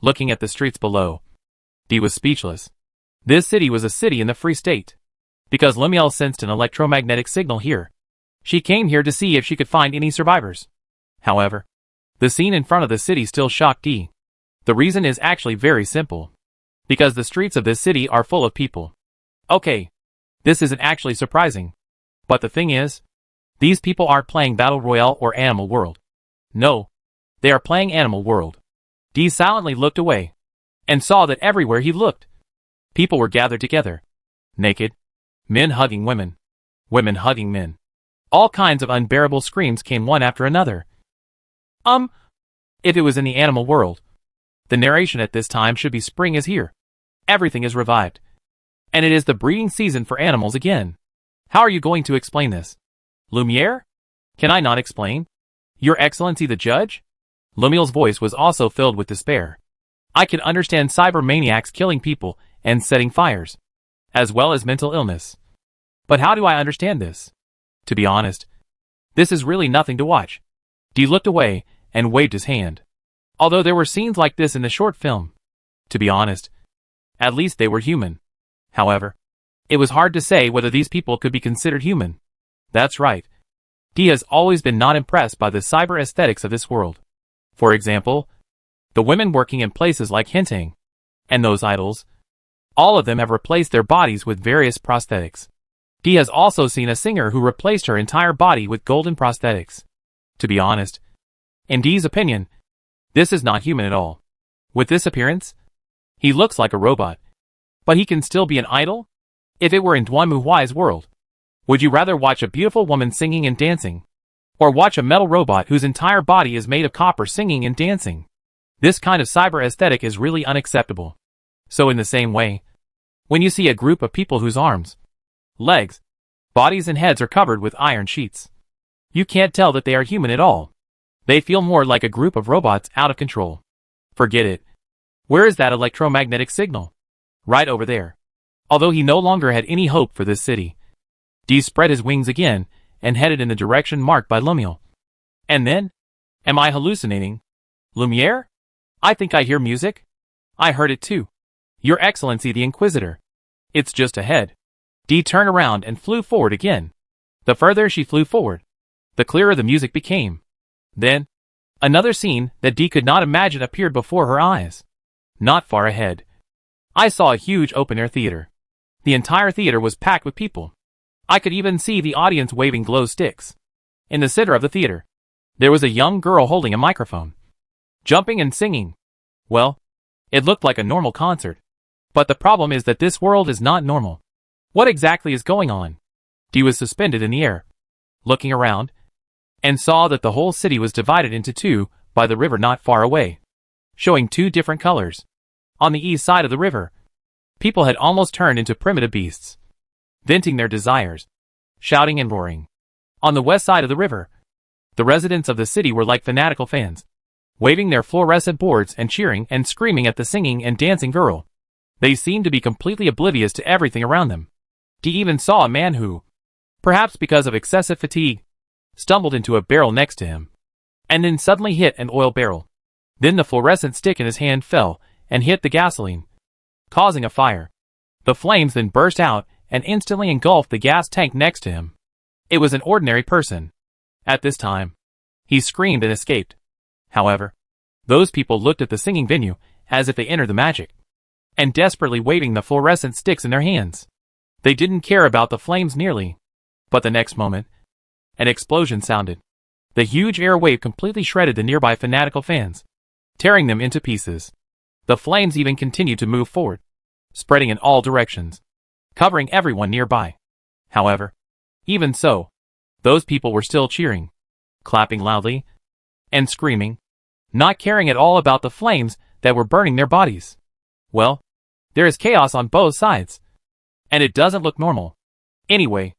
looking at the streets below. Dee was speechless. This city was a city in the Free State. Because Lemuel sensed an electromagnetic signal here. She came here to see if she could find any survivors. However, the scene in front of the city still shocked Dee. The reason is actually very simple. Because the streets of this city are full of people. Okay, this isn't actually surprising. But the thing is, these people aren't playing Battle Royale or Animal World. No, they are playing Animal World. Dee silently looked away, and saw that everywhere he looked, people were gathered together. Naked, men hugging women, women hugging men. All kinds of unbearable screams came one after another. If it was in the animal world, the narration at this time should be spring is here. Everything is revived. And it is the breeding season for animals again. How are you going to explain this? Lumiere? Can I not explain? Your Excellency the Judge? Lemuel's voice was also filled with despair. I can understand cyber maniacs killing people and setting fires, as well as mental illness. But how do I understand this? To be honest, this is really nothing to watch. Dee looked away and waved his hand. Although there were scenes like this in the short film. To be honest, at least they were human. However, it was hard to say whether these people could be considered human. That's right. Dee has always been not impressed by the cyber aesthetics of this world. For example, the women working in places like Hintang, and those idols, all of them have replaced their bodies with various prosthetics. Dee has also seen a singer who replaced her entire body with golden prosthetics. To be honest, in Dee's opinion, this is not human at all. With this appearance, he looks like a robot. But he can still be an idol? If it were in Dwanmu Huai's world, would you rather watch a beautiful woman singing and dancing? Or watch a metal robot whose entire body is made of copper singing and dancing? This kind of cyber aesthetic is really unacceptable. So in the same way, when you see a group of people whose arms, legs, bodies and heads are covered with iron sheets, you can't tell that they are human at all. They feel more like a group of robots out of control. Forget it. Where is that electromagnetic signal? Right over there. Although he no longer had any hope for this city, Dee spread his wings again and headed in the direction marked by Lemuel. And then? Am I hallucinating? Lumiere? I think I hear music. I heard it too. Your Excellency the Inquisitor. It's just ahead. Dee turned around and flew forward again. The further she flew forward, the clearer the music became. Then, another scene that Dee could not imagine appeared before her eyes. Not far ahead, I saw a huge open-air theater. The entire theater was packed with people. I could even see the audience waving glow sticks. In the center of the theater, there was a young girl holding a microphone, jumping and singing. Well, it looked like a normal concert. But the problem is that this world is not normal. What exactly is going on? Dee was suspended in the air, looking around, and saw that the whole city was divided into two by the river not far away, showing two different colors. On the east side of the river, people had almost turned into primitive beasts, venting their desires, shouting and roaring. On the west side of the river, the residents of the city were like fanatical fans, waving their fluorescent boards and cheering and screaming at the singing and dancing girl. They seemed to be completely oblivious to everything around them. Dee even saw a man who, perhaps because of excessive fatigue, stumbled into a barrel next to him, and then suddenly hit an oil barrel. Then the fluorescent stick in his hand fell and hit the gasoline, causing a fire. The flames then burst out and instantly engulfed the gas tank next to him. It was an ordinary person. At this time, he screamed and escaped. However, those people looked at the singing venue as if they entered the magic, and desperately waving the fluorescent sticks in their hands. They didn't care about the flames nearly. But the next moment, an explosion sounded. The huge air wave completely shredded the nearby fanatical fans. tearing them into pieces. The flames even continued to move forward, spreading in all directions, covering everyone nearby. However, even so, those people were still cheering, clapping loudly, and screaming, not caring at all about the flames that were burning their bodies. Well, there is chaos on both sides, and it doesn't look normal. Anyway,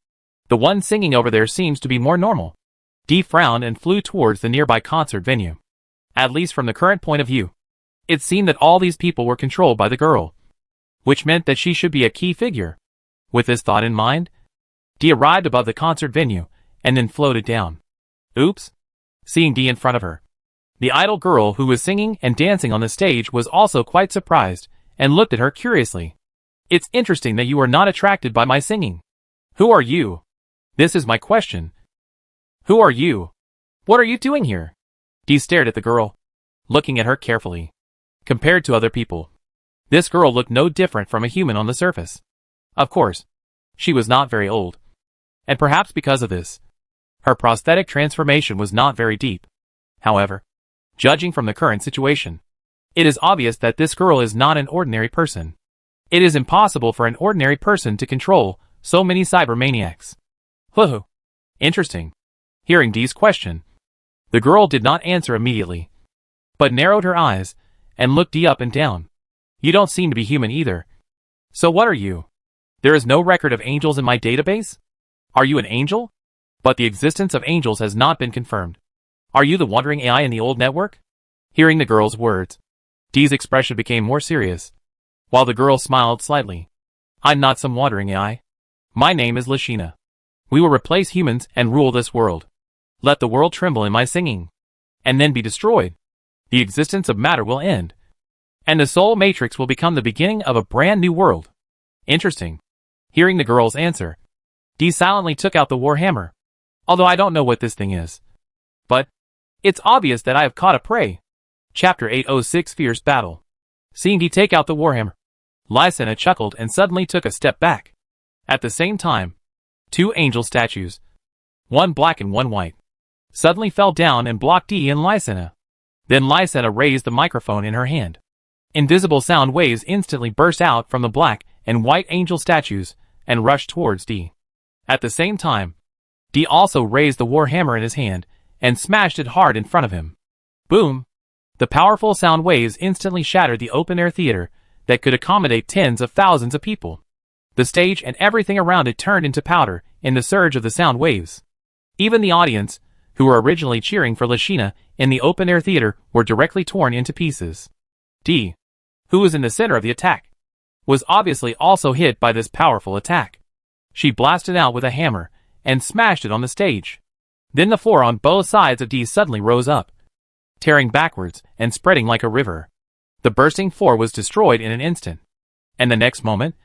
the one singing over there seems to be more normal. Dee frowned and flew towards the nearby concert venue. At least from the current point of view, it seemed that all these people were controlled by the girl, which meant that she should be a key figure. With this thought in mind, Dee arrived above the concert venue and then floated down. Oops! Seeing Dee in front of her, the idol girl who was singing and dancing on the stage was also quite surprised and looked at her curiously. It's interesting that you are not attracted by my singing. Who are you? This is my question. Who are you? What are you doing here? Dee stared at the girl, looking at her carefully. Compared to other people, this girl looked no different from a human on the surface. Of course, she was not very old, and perhaps because of this, her prosthetic transformation was not very deep. However, judging from the current situation, it is obvious that this girl is not an ordinary person. It is impossible for an ordinary person to control so many cybermaniacs. Whoa. Interesting. Hearing Dee's question, the girl did not answer immediately, but narrowed her eyes and looked Dee up and down. You don't seem to be human either. So what are you? There is no record of angels in my database? Are you an angel? But the existence of angels has not been confirmed. Are you the wandering AI in the old network? Hearing the girl's words, Dee's expression became more serious, while the girl smiled slightly. I'm not some wandering AI. My name is Lashina. We will replace humans and rule this world. Let the world tremble in my singing, and then be destroyed. The existence of matter will end, and the soul matrix will become the beginning of a brand new world. Interesting. Hearing the girl's answer, Dee silently took out the warhammer. Although I don't know what this thing is, but it's obvious that I have caught a prey. Chapter 806 Fierce Battle. Seeing Dee take out the warhammer, Lysina chuckled and suddenly took a step back. At the same time, two angel statues, one black and one white, suddenly fell down and blocked Dee and Lysina. Then Lysina raised the microphone in her hand. Invisible sound waves instantly burst out from the black and white angel statues and rushed towards Dee. At the same time, Dee also raised the warhammer in his hand and smashed it hard in front of him. Boom! The powerful sound waves instantly shattered the open-air theater that could accommodate tens of thousands of people. The stage and everything around it turned into powder in the surge of the sound waves. Even the audience, who were originally cheering for Lashina in the open-air theater, were directly torn into pieces. Dee, who was in the center of the attack, was obviously also hit by this powerful attack. She blasted out with a hammer and smashed it on the stage. Then the floor on both sides of Dee suddenly rose up, tearing backwards and spreading like a river. The bursting floor was destroyed in an instant, and the next moment,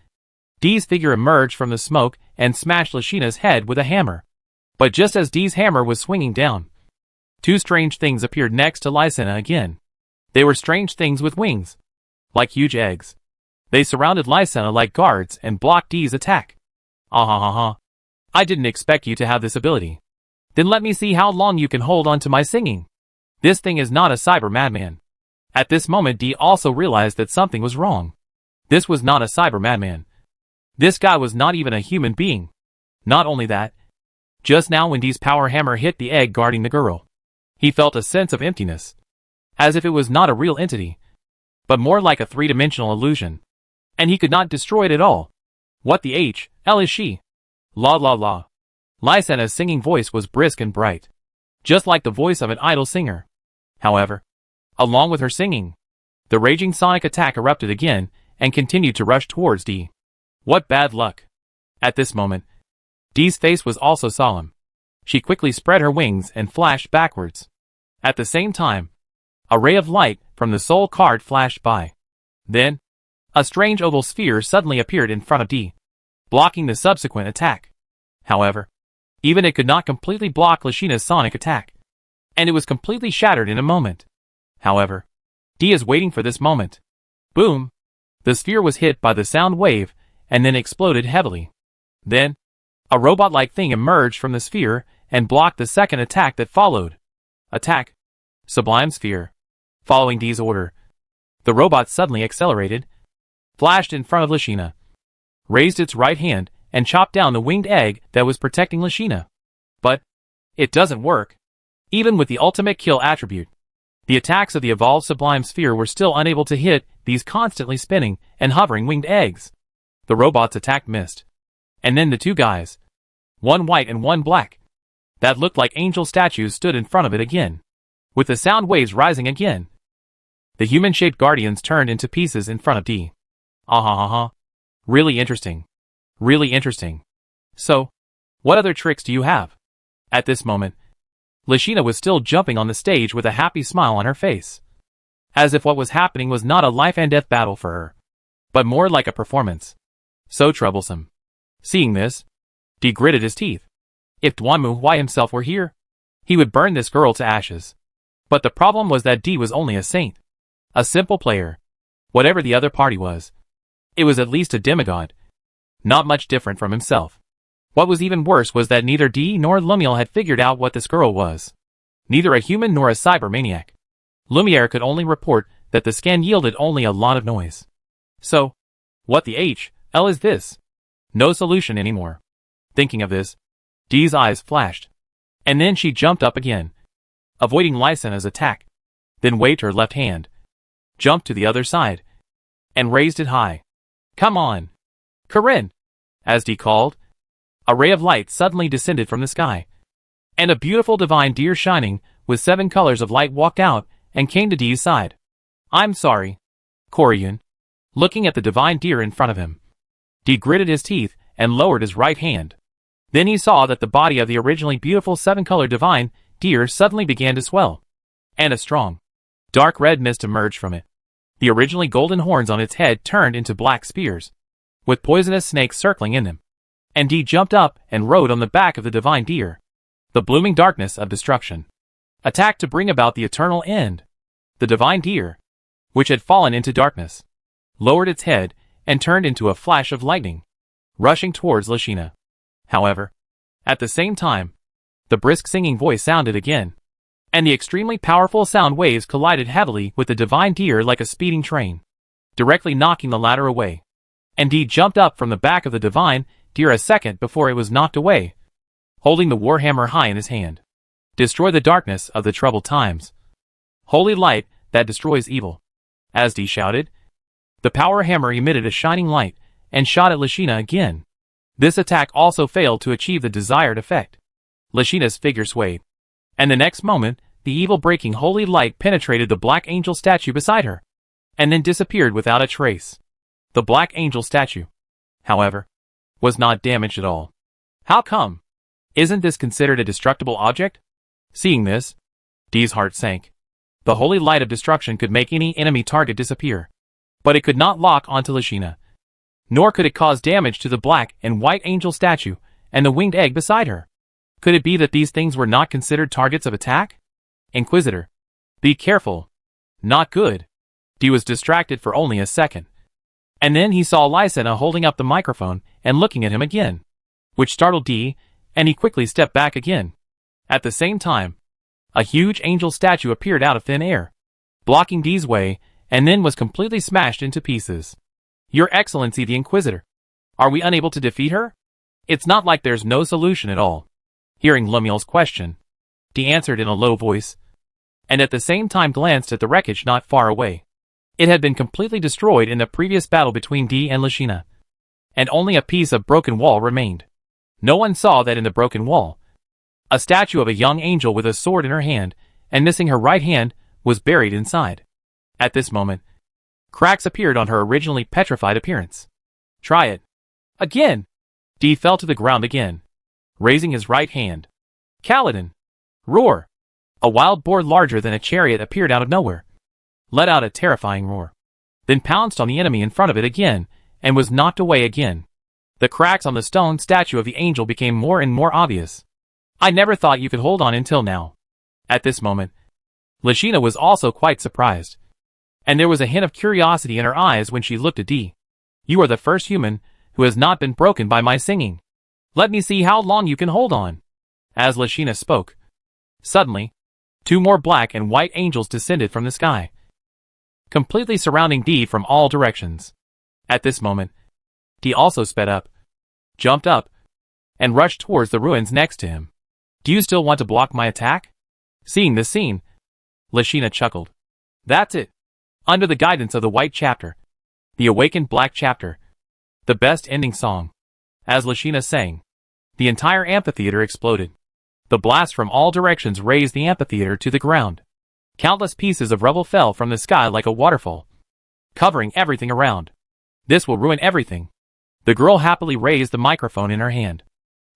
Dee's figure emerged from the smoke and smashed Lashina's head with a hammer. But just as Dee's hammer was swinging down, two strange things appeared next to Lysina again. They were strange things with wings, like huge eggs. They surrounded Lysina like guards and blocked Dee's attack. Ah. I didn't expect you to have this ability. Then let me see how long you can hold on to my singing. This thing is not a cyber madman. At this moment Dee also realized that something was wrong. This was not a cyber madman. This guy was not even a human being. Not only that, just now when Dee's power hammer hit the egg guarding the girl, he felt a sense of emptiness, as if it was not a real entity, but more like a three-dimensional illusion, and he could not destroy it at all. What the hell is she? La la la. Lysina's singing voice was brisk and bright, just like the voice of an idol singer. However, along with her singing, the raging sonic attack erupted again and continued to rush towards Dee. What bad luck. At this moment, Dee's face was also solemn. She quickly spread her wings and flashed backwards. At the same time, a ray of light from the soul card flashed by. Then, a strange oval sphere suddenly appeared in front of Dee, blocking the subsequent attack. However, even it could not completely block Lashina's sonic attack, and it was completely shattered in a moment. However, Dee is waiting for this moment. Boom! The sphere was hit by the sound wave and then exploded heavily. Then, a robot-like thing emerged from the sphere and blocked the second attack that followed. Attack! Sublime Sphere. Following Dee's order, the robot suddenly accelerated, flashed in front of Lashina, raised its right hand, and chopped down the winged egg that was protecting Lashina. But it doesn't work. Even with the ultimate kill attribute, the attacks of the evolved Sublime Sphere were still unable to hit these constantly spinning and hovering winged eggs. The robot's attack missed. And then the two guys, one white and one black, that looked like angel statues stood in front of it again, with the sound waves rising again. The human-shaped guardians turned into pieces in front of Dee. Really interesting. Really interesting. So, what other tricks do you have? At this moment, Lashina was still jumping on the stage with a happy smile on her face, as if what was happening was not a life-and-death battle for her, but more like a performance. So troublesome. Seeing this, Dee gritted his teeth. If Duanmu himself were here, he would burn this girl to ashes. But the problem was that Dee was only a saint. A simple player. Whatever the other party was, it was at least a demigod. Not much different from himself. What was even worse was that neither Dee nor Lumiere had figured out what this girl was. Neither a human nor a cybermaniac. Lumiere could only report that the scan yielded only a lot of noise. So, what the hell is this? No solution anymore. Thinking of this, Dee's eyes flashed. And then she jumped up again, avoiding Lysanna's attack. Then waved her left hand, jumped to the other side, and raised it high. Come on, Corinne! As Dee called, a ray of light suddenly descended from the sky, and a beautiful divine deer shining with 7 colors of light walked out and came to Dee's side. I'm sorry, Koryun. Looking at the divine deer in front of him, Dee gritted his teeth and lowered his right hand. Then he saw that the body of the originally beautiful 7-colored divine deer suddenly began to swell, and a strong, dark red mist emerged from it. The originally golden horns on its head turned into black spears, with poisonous snakes circling in them. And Dee jumped up and rode on the back of the divine deer. The blooming darkness of destruction attacked to bring about the eternal end. The divine deer, which had fallen into darkness, lowered its head and turned into a flash of lightning, rushing towards Lashina. However, at the same time, the brisk singing voice sounded again, and the extremely powerful sound waves collided heavily with the divine deer like a speeding train, directly knocking the latter away. And Dee jumped up from the back of the divine deer a second before it was knocked away, holding the warhammer high in his hand. Destroy the darkness of the troubled times. Holy light that destroys evil. As Dee shouted, the power hammer emitted a shining light and shot at Lashina again. This attack also failed to achieve the desired effect. Lashina's figure swayed, and the next moment, the evil-breaking holy light penetrated the black angel statue beside her, and then disappeared without a trace. The black angel statue, however, was not damaged at all. How come? Isn't this considered a destructible object? Seeing this, Dee's heart sank. The holy light of destruction could make any enemy target disappear, but it could not lock onto Lashina. Nor could it cause damage to the black and white angel statue and the winged egg beside her. Could it be that these things were not considered targets of attack? Inquisitor, be careful. Not good. Dee was distracted for only a second. And then he saw Lysanna holding up the microphone and looking at him again, which startled Dee, and he quickly stepped back again. At the same time, a huge angel statue appeared out of thin air, blocking Dee's way, and then was completely smashed into pieces. Your Excellency the Inquisitor, are we unable to defeat her? It's not like there's no solution at all. Hearing Lumiere's question, Dee answered in a low voice, and at the same time glanced at the wreckage not far away. It had been completely destroyed in the previous battle between Dee and Lashina, and only a piece of broken wall remained. No one saw that in the broken wall, a statue of a young angel with a sword in her hand, and missing her right hand, was buried inside. At this moment, cracks appeared on her originally petrified appearance. Try it. Again! Dee fell to the ground again, raising his right hand. Kaladin! Roar! A wild boar larger than a chariot appeared out of nowhere, let out a terrifying roar, then pounced on the enemy in front of it again, and was knocked away again. The cracks on the stone statue of the angel became more and more obvious. I never thought you could hold on until now. At this moment, Lashina was also quite surprised, and there was a hint of curiosity in her eyes when she looked at Dee. You are the first human who has not been broken by my singing. Let me see how long you can hold on. As Lashina spoke, suddenly, 2 more black and white angels descended from the sky, completely surrounding D from all directions. At this moment, D also sped up, jumped up, and rushed towards the ruins next to him. Do you still want to block my attack? Seeing this scene, Lashina chuckled. That's it. Under the guidance of the White Chapter, the Awakened Black Chapter, the best ending song. As Lashina sang, the entire amphitheater exploded. The blast from all directions razed the amphitheater to the ground. Countless pieces of rubble fell from the sky like a waterfall, covering everything around. This will ruin everything. The girl happily raised the microphone in her hand,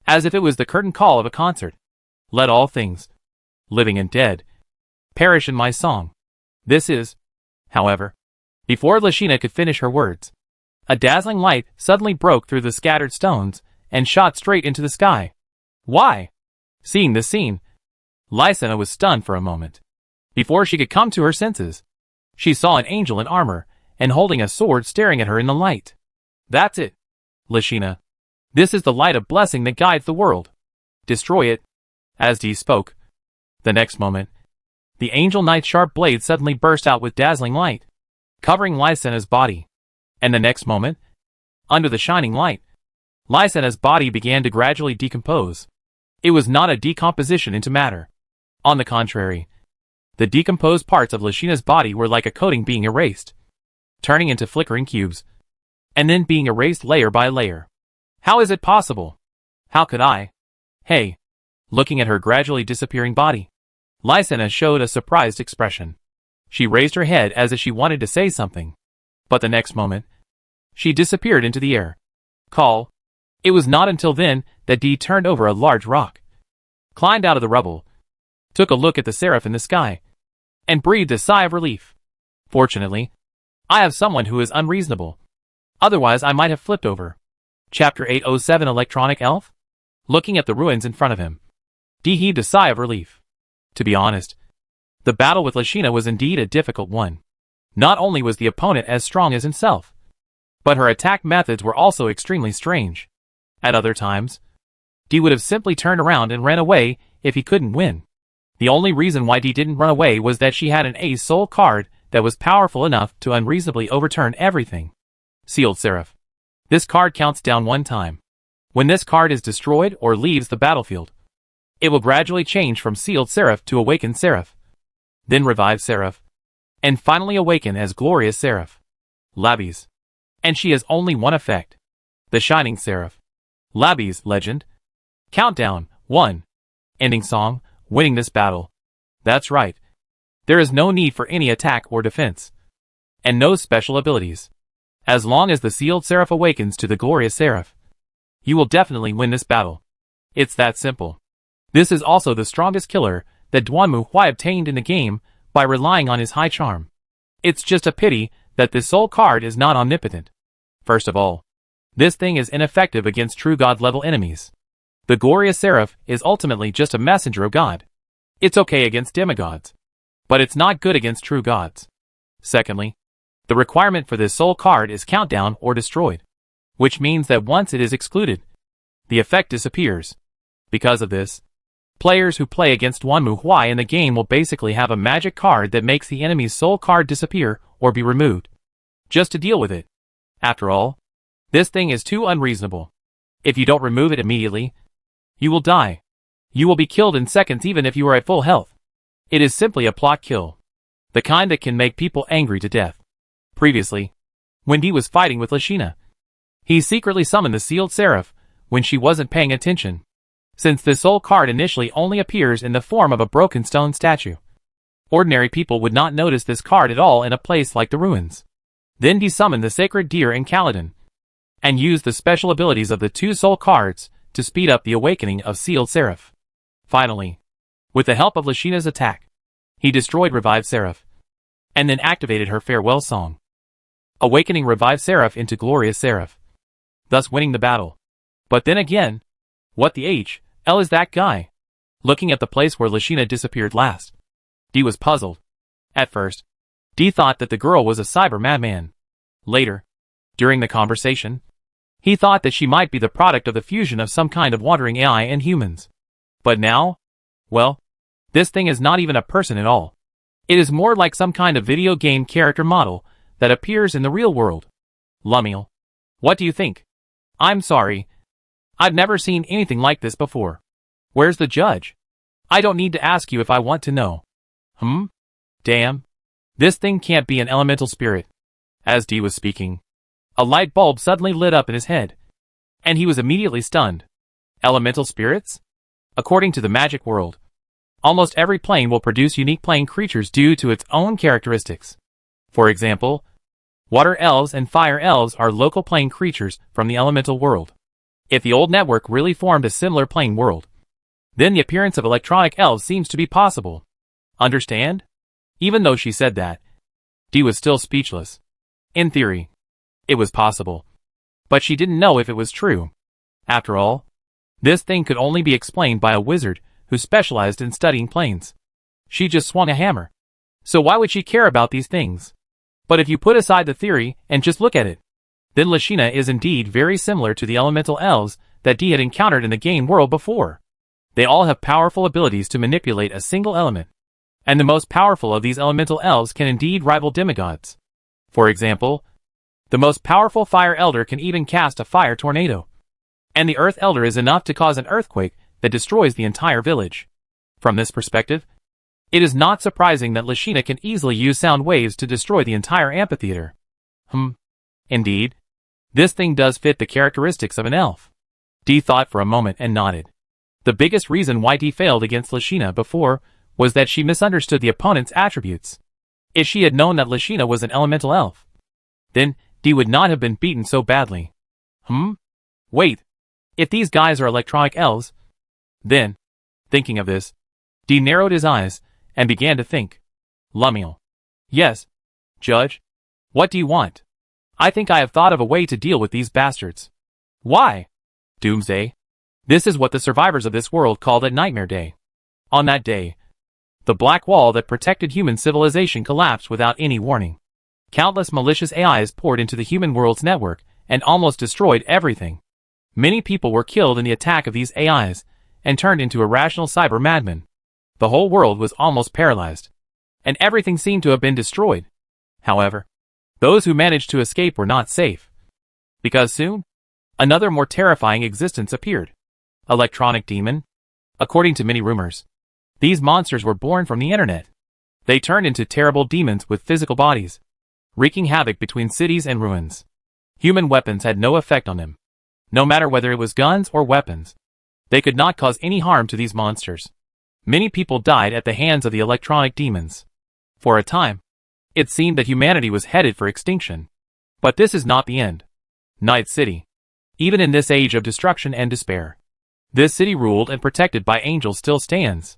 as if it was the curtain call of a concert. Let all things, living and dead, perish in my song. This is, however, before Lashina could finish her words, a dazzling light suddenly broke through the scattered stones and shot straight into the sky. Why? Seeing this scene, Lysina was stunned for a moment. Before she could come to her senses, she saw an angel in armor and holding a sword staring at her in the light. That's it, Lashina. This is the light of blessing that guides the world. Destroy it. As Dee spoke, the next moment, the angel knight's sharp blade suddenly burst out with dazzling light, covering Lysina's body. And the next moment, under the shining light, Lysina's body began to gradually decompose. It was not a decomposition into matter. On the contrary, the decomposed parts of Lashina's body were like a coating being erased, turning into flickering cubes, and then being erased layer by layer. How is it possible? How could I? Hey. Looking at her gradually disappearing body, Lysina showed a surprised expression. She raised her head as if she wanted to say something, but the next moment, she disappeared into the air. Call. It was not until then that Dee turned over a large rock, climbed out of the rubble, took a look at the seraph in the sky, and breathed a sigh of relief. Fortunately, I have someone who is unreasonable. Otherwise I might have flipped over. Chapter 807 Electronic Elf? Looking at the ruins in front of him, Dee heaved a sigh of relief. To be honest, the battle with Lashina was indeed a difficult one. Not only was the opponent as strong as himself, but her attack methods were also extremely strange. At other times, Dee would have simply turned around and ran away if he couldn't win. The only reason why Dee didn't run away was that she had an Ace Soul card that was powerful enough to unreasonably overturn everything. Sealed Seraph. This card counts down one time. When this card is destroyed or leaves the battlefield, it will gradually change from Sealed Seraph to Awakened Seraph, then Revived Seraph, and finally awaken as Glorious Seraph. Labby's. And she has only one effect. The Shining Seraph. Labby's Legend. Countdown, 1. Ending song, winning this battle. That's right. There is no need for any attack or defense, and no special abilities. As long as the Sealed Seraph awakens to the Glorious Seraph, you will definitely win this battle. It's that simple. This is also the strongest killer that Duanmu Huai obtained in the game by relying on his high charm. It's just a pity that this soul card is not omnipotent. First of all, this thing is ineffective against true God level enemies. The Glorious Seraph is ultimately just a messenger of God. It's okay against demigods, but it's not good against true gods. Secondly, the requirement for this soul card is countdown or destroyed, which means that once it is excluded, the effect disappears. Because of this, players who play against Duanmu Huai in the game will basically have a magic card that makes the enemy's soul card disappear or be removed, just to deal with it. After all, this thing is too unreasonable. If you don't remove it immediately, you will die. You will be killed in seconds even if you are at full health. It is simply a plot kill, the kind that can make people angry to death. Previously, when Dee was fighting with Lashina, he secretly summoned the Sealed Seraph when she wasn't paying attention. Since this soul card initially only appears in the form of a broken stone statue, ordinary people would not notice this card at all in a place like the ruins. Then Dee summoned the sacred deer in Kaladin, and used the special abilities of the two soul cards to speed up the awakening of Sealed Seraph. Finally, with the help of Lashina's attack, he destroyed Revived Seraph, and then activated her farewell song, awakening Revived Seraph into Glorious Seraph, thus winning the battle. But then again, what the hell is that guy? Looking at the place where Lashina disappeared last, Dee was puzzled. At first, Dee thought that the girl was a cyber madman. Later, during the conversation, he thought that she might be the product of the fusion of some kind of wandering AI and humans. But now, well, this thing is not even a person at all. It is more like some kind of video game character model that appears in the real world. Lumiel. What do you think? I'm sorry. I've never seen anything like this before. Where's the judge? I don't need to ask you if I want to know. Damn. This thing can't be an elemental spirit. As D was speaking, a light bulb suddenly lit up in his head, and he was immediately stunned. Elemental spirits? According to the magic world, almost every plane will produce unique plane creatures due to its own characteristics. For example, water elves and fire elves are local plane creatures from the elemental world. If the old network really formed a similar plane world, then the appearance of electronic elves seems to be possible. Understand? Even though she said that, D was still speechless. In theory, it was possible, but she didn't know if it was true. After all, this thing could only be explained by a wizard who specialized in studying planes. She just swung a hammer. So why would she care about these things? But if you put aside the theory and just look at it, then Lashina is indeed very similar to the elemental elves that D had encountered in the game world before. They all have powerful abilities to manipulate a single element, and the most powerful of these elemental elves can indeed rival demigods. For example, the most powerful fire elder can even cast a fire tornado, and the earth elder is enough to cause an earthquake that destroys the entire village. From this perspective, it is not surprising that Lashina can easily use sound waves to destroy the entire amphitheater. Indeed, this thing does fit the characteristics of an elf. D thought for a moment and nodded. The biggest reason why D failed against Lashina before was that she misunderstood the opponent's attributes. If she had known that Lashina was an elemental elf, then D would not have been beaten so badly. Wait. If these guys are electronic elves, then, thinking of this, D narrowed his eyes and began to think. Lumiel. Yes, Judge. What do you want? I think I have thought of a way to deal with these bastards. Why? Doomsday. This is what the survivors of this world called a Nightmare Day. On that day, the black wall that protected human civilization collapsed without any warning. Countless malicious AIs poured into the human world's network and almost destroyed everything. Many people were killed in the attack of these AIs and turned into irrational cyber madmen. The whole world was almost paralyzed, and everything seemed to have been destroyed. However, those who managed to escape were not safe, because soon, another more terrifying existence appeared. Electronic demon? According to many rumors, these monsters were born from the internet. They turned into terrible demons with physical bodies, wreaking havoc between cities and ruins. Human weapons had no effect on them. No matter whether it was guns or weapons, they could not cause any harm to these monsters. Many people died at the hands of the electronic demons. For a time, it seemed that humanity was headed for extinction. But this is not the end. Night City. Even in this age of destruction and despair, this city ruled and protected by angels still stands.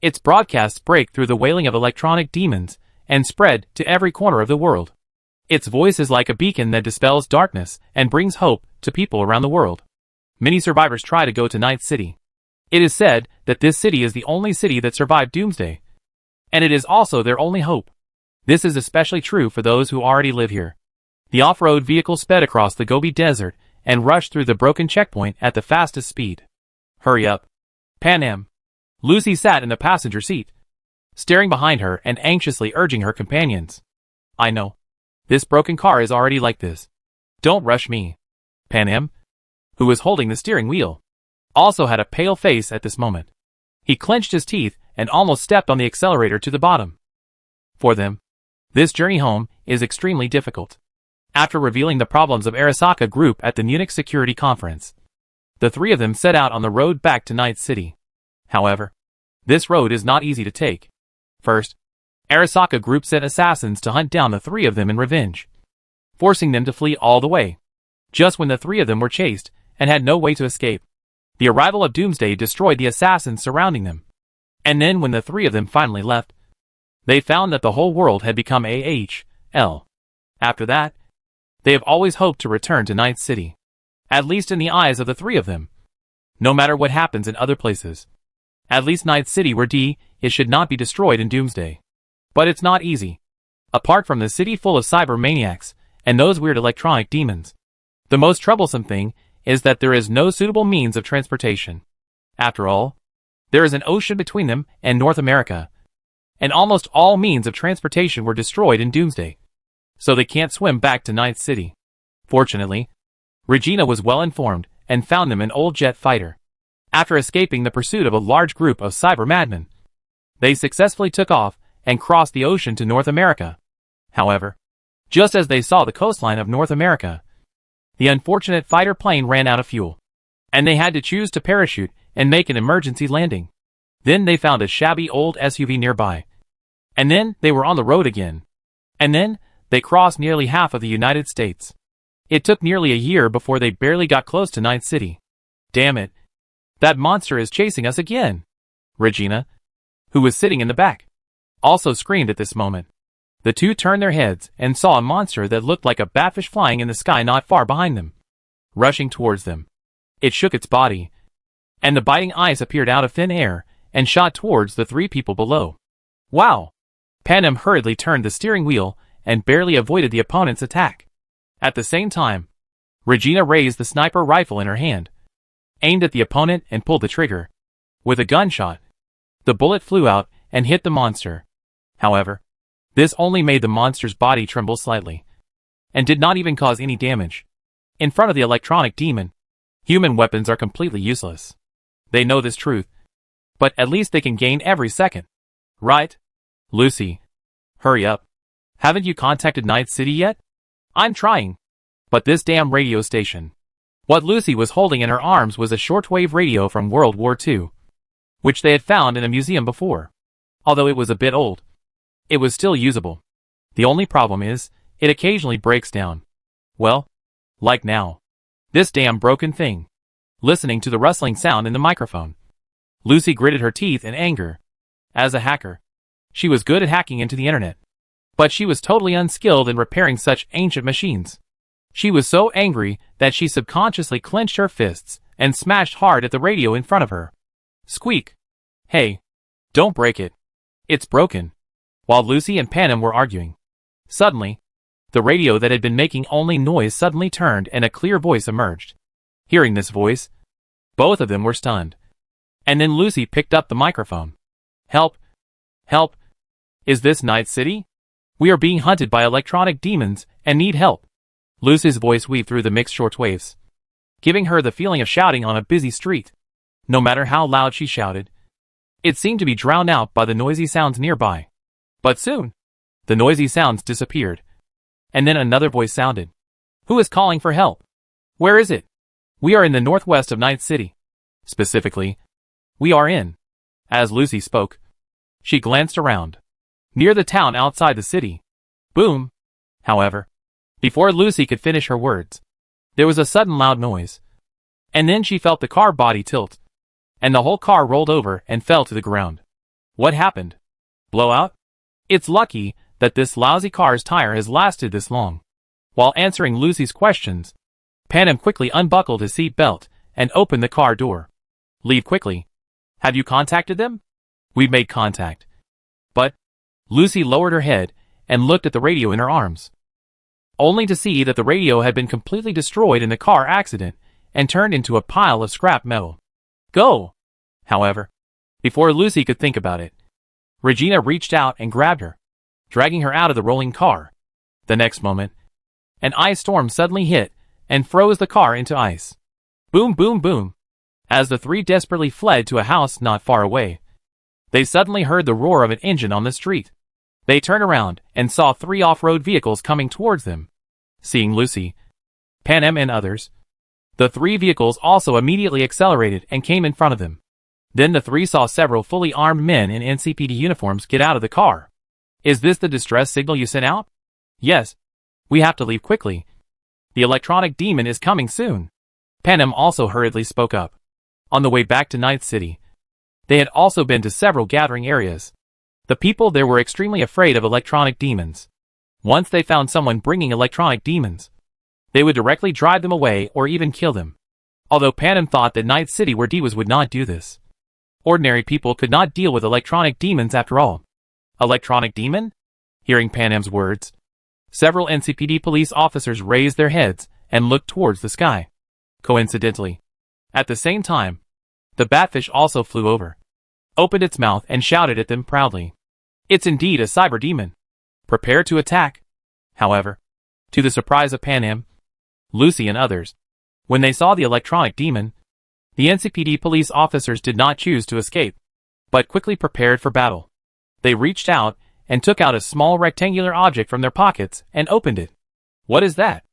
Its broadcasts break through the wailing of electronic demons and spread to every corner of the world. Its voice is like a beacon that dispels darkness and brings hope to people around the world. Many survivors try to go to Night City. It is said that this city is the only city that survived Doomsday, and it is also their only hope. This is especially true for those who already live here. The off-road vehicle sped across the Gobi Desert and rushed through the broken checkpoint at the fastest speed. Hurry up. Panem. Lucy sat in the passenger seat, staring behind her and anxiously urging her companions. I know. This broken car is already like this. Don't rush me. Panem, who was holding the steering wheel, also had a pale face at this moment. He clenched his teeth and almost stepped on the accelerator to the bottom. For them, this journey home is extremely difficult. After revealing the problems of Arasaka Group at the Munich Security Conference, the three of them set out on the road back to Night City. However, this road is not easy to take. First, Arasaka Group sent assassins to hunt down the three of them in revenge, forcing them to flee all the way. Just when the three of them were chased and had no way to escape, the arrival of Doomsday destroyed the assassins surrounding them. And then when the three of them finally left, they found that the whole world had become AHL. After that, they have always hoped to return to Night City, at least in the eyes of the three of them. No matter what happens in other places, at least Night City where it should not be destroyed in Doomsday. But it's not easy. Apart from the city full of cyber maniacs and those weird electronic demons, the most troublesome thing is that there is no suitable means of transportation. After all, there is an ocean between them and North America, and almost all means of transportation were destroyed in Doomsday. So they can't swim back to Night City. Fortunately, Regina was well informed and found them an old jet fighter. After escaping the pursuit of a large group of cyber madmen, they successfully took off and crossed the ocean to North America. However, just as they saw the coastline of North America, the unfortunate fighter plane ran out of fuel, and they had to choose to parachute and make an emergency landing. Then they found a shabby old SUV nearby. And then they were on the road again. And then they crossed nearly half of the United States. It took nearly a year before they barely got close to Night City. Damn it. That monster is chasing us again. Regina, who was sitting in the back, also screamed at this moment. The two turned their heads and saw a monster that looked like a batfish flying in the sky not far behind them, rushing towards them. It shook its body, and the biting eyes appeared out of thin air and shot towards the three people below. Wow! Panem hurriedly turned the steering wheel and barely avoided the opponent's attack. At the same time, Regina raised the sniper rifle in her hand, aimed at the opponent and pulled the trigger. With a gunshot, the bullet flew out and hit the monster. However, this only made the monster's body tremble slightly, and did not even cause any damage. In front of the electronic demon, human weapons are completely useless. They know this truth, but at least they can gain every second. Right? Lucy, hurry up. Haven't you contacted Night City yet? I'm trying. But this damn radio station. What Lucy was holding in her arms was a shortwave radio from World War II, which they had found in a museum before. Although it was a bit old, it was still usable. The only problem is, it occasionally breaks down. Well, like now. This damn broken thing. Listening to the rustling sound in the microphone, Lucy gritted her teeth in anger. As a hacker, she was good at hacking into the internet, but she was totally unskilled in repairing such ancient machines. She was so angry that she subconsciously clenched her fists and smashed hard at the radio in front of her. Squeak! Hey, don't break it. It's broken. While Lucy and Panem were arguing, suddenly, the radio that had been making only noise suddenly turned and a clear voice emerged. Hearing this voice, both of them were stunned. And then Lucy picked up the microphone. Help! Help! Is this Night City? We are being hunted by electronic demons and need help. Lucy's voice weaved through the mixed shortwaves, giving her the feeling of shouting on a busy street. No matter how loud she shouted, it seemed to be drowned out by the noisy sounds nearby. But soon, the noisy sounds disappeared. And then another voice sounded. Who is calling for help? Where is it? We are in the northwest of Night City. Specifically, we are in. As Lucy spoke, she glanced around. Near the town outside the city. Boom! However, before Lucy could finish her words, there was a sudden loud noise. And then she felt the car body tilt, and the whole car rolled over and fell to the ground. What happened? Blowout? It's lucky that this lousy car's tire has lasted this long. While answering Lucy's questions, Panem quickly unbuckled his seat belt and opened the car door. Leave quickly. Have you contacted them? We've made contact. But Lucy lowered her head and looked at the radio in her arms, only to see that the radio had been completely destroyed in the car accident and turned into a pile of scrap metal. Go! However, before Lucy could think about it, Regina reached out and grabbed her, dragging her out of the rolling car. The next moment, an ice storm suddenly hit and froze the car into ice. Boom, boom, boom. As the three desperately fled to a house not far away, they suddenly heard the roar of an engine on the street. They turned around and saw three off-road vehicles coming towards them. Seeing Lucy, Panem and others, the three vehicles also immediately accelerated and came in front of them. Then the three saw several fully armed men in NCPD uniforms get out of the car. Is this the distress signal you sent out? Yes. We have to leave quickly. The electronic demon is coming soon. Panem also hurriedly spoke up. On the way back to Night City, they had also been to several gathering areas. The people there were extremely afraid of electronic demons. Once they found someone bringing electronic demons, they would directly drive them away or even kill them. Although Panem thought that Night City where Divas would not do this. Ordinary people could not deal with electronic demons after all. Electronic demon? Hearing Panem's words, several NCPD police officers raised their heads and looked towards the sky. Coincidentally, at the same time, the batfish also flew over, opened its mouth and shouted at them proudly. It's indeed a cyber demon, prepared to attack. However, to the surprise of Panem, Lucy and others, when they saw the electronic demon, the NCPD police officers did not choose to escape, but quickly prepared for battle. They reached out and took out a small rectangular object from their pockets and opened it. What is that?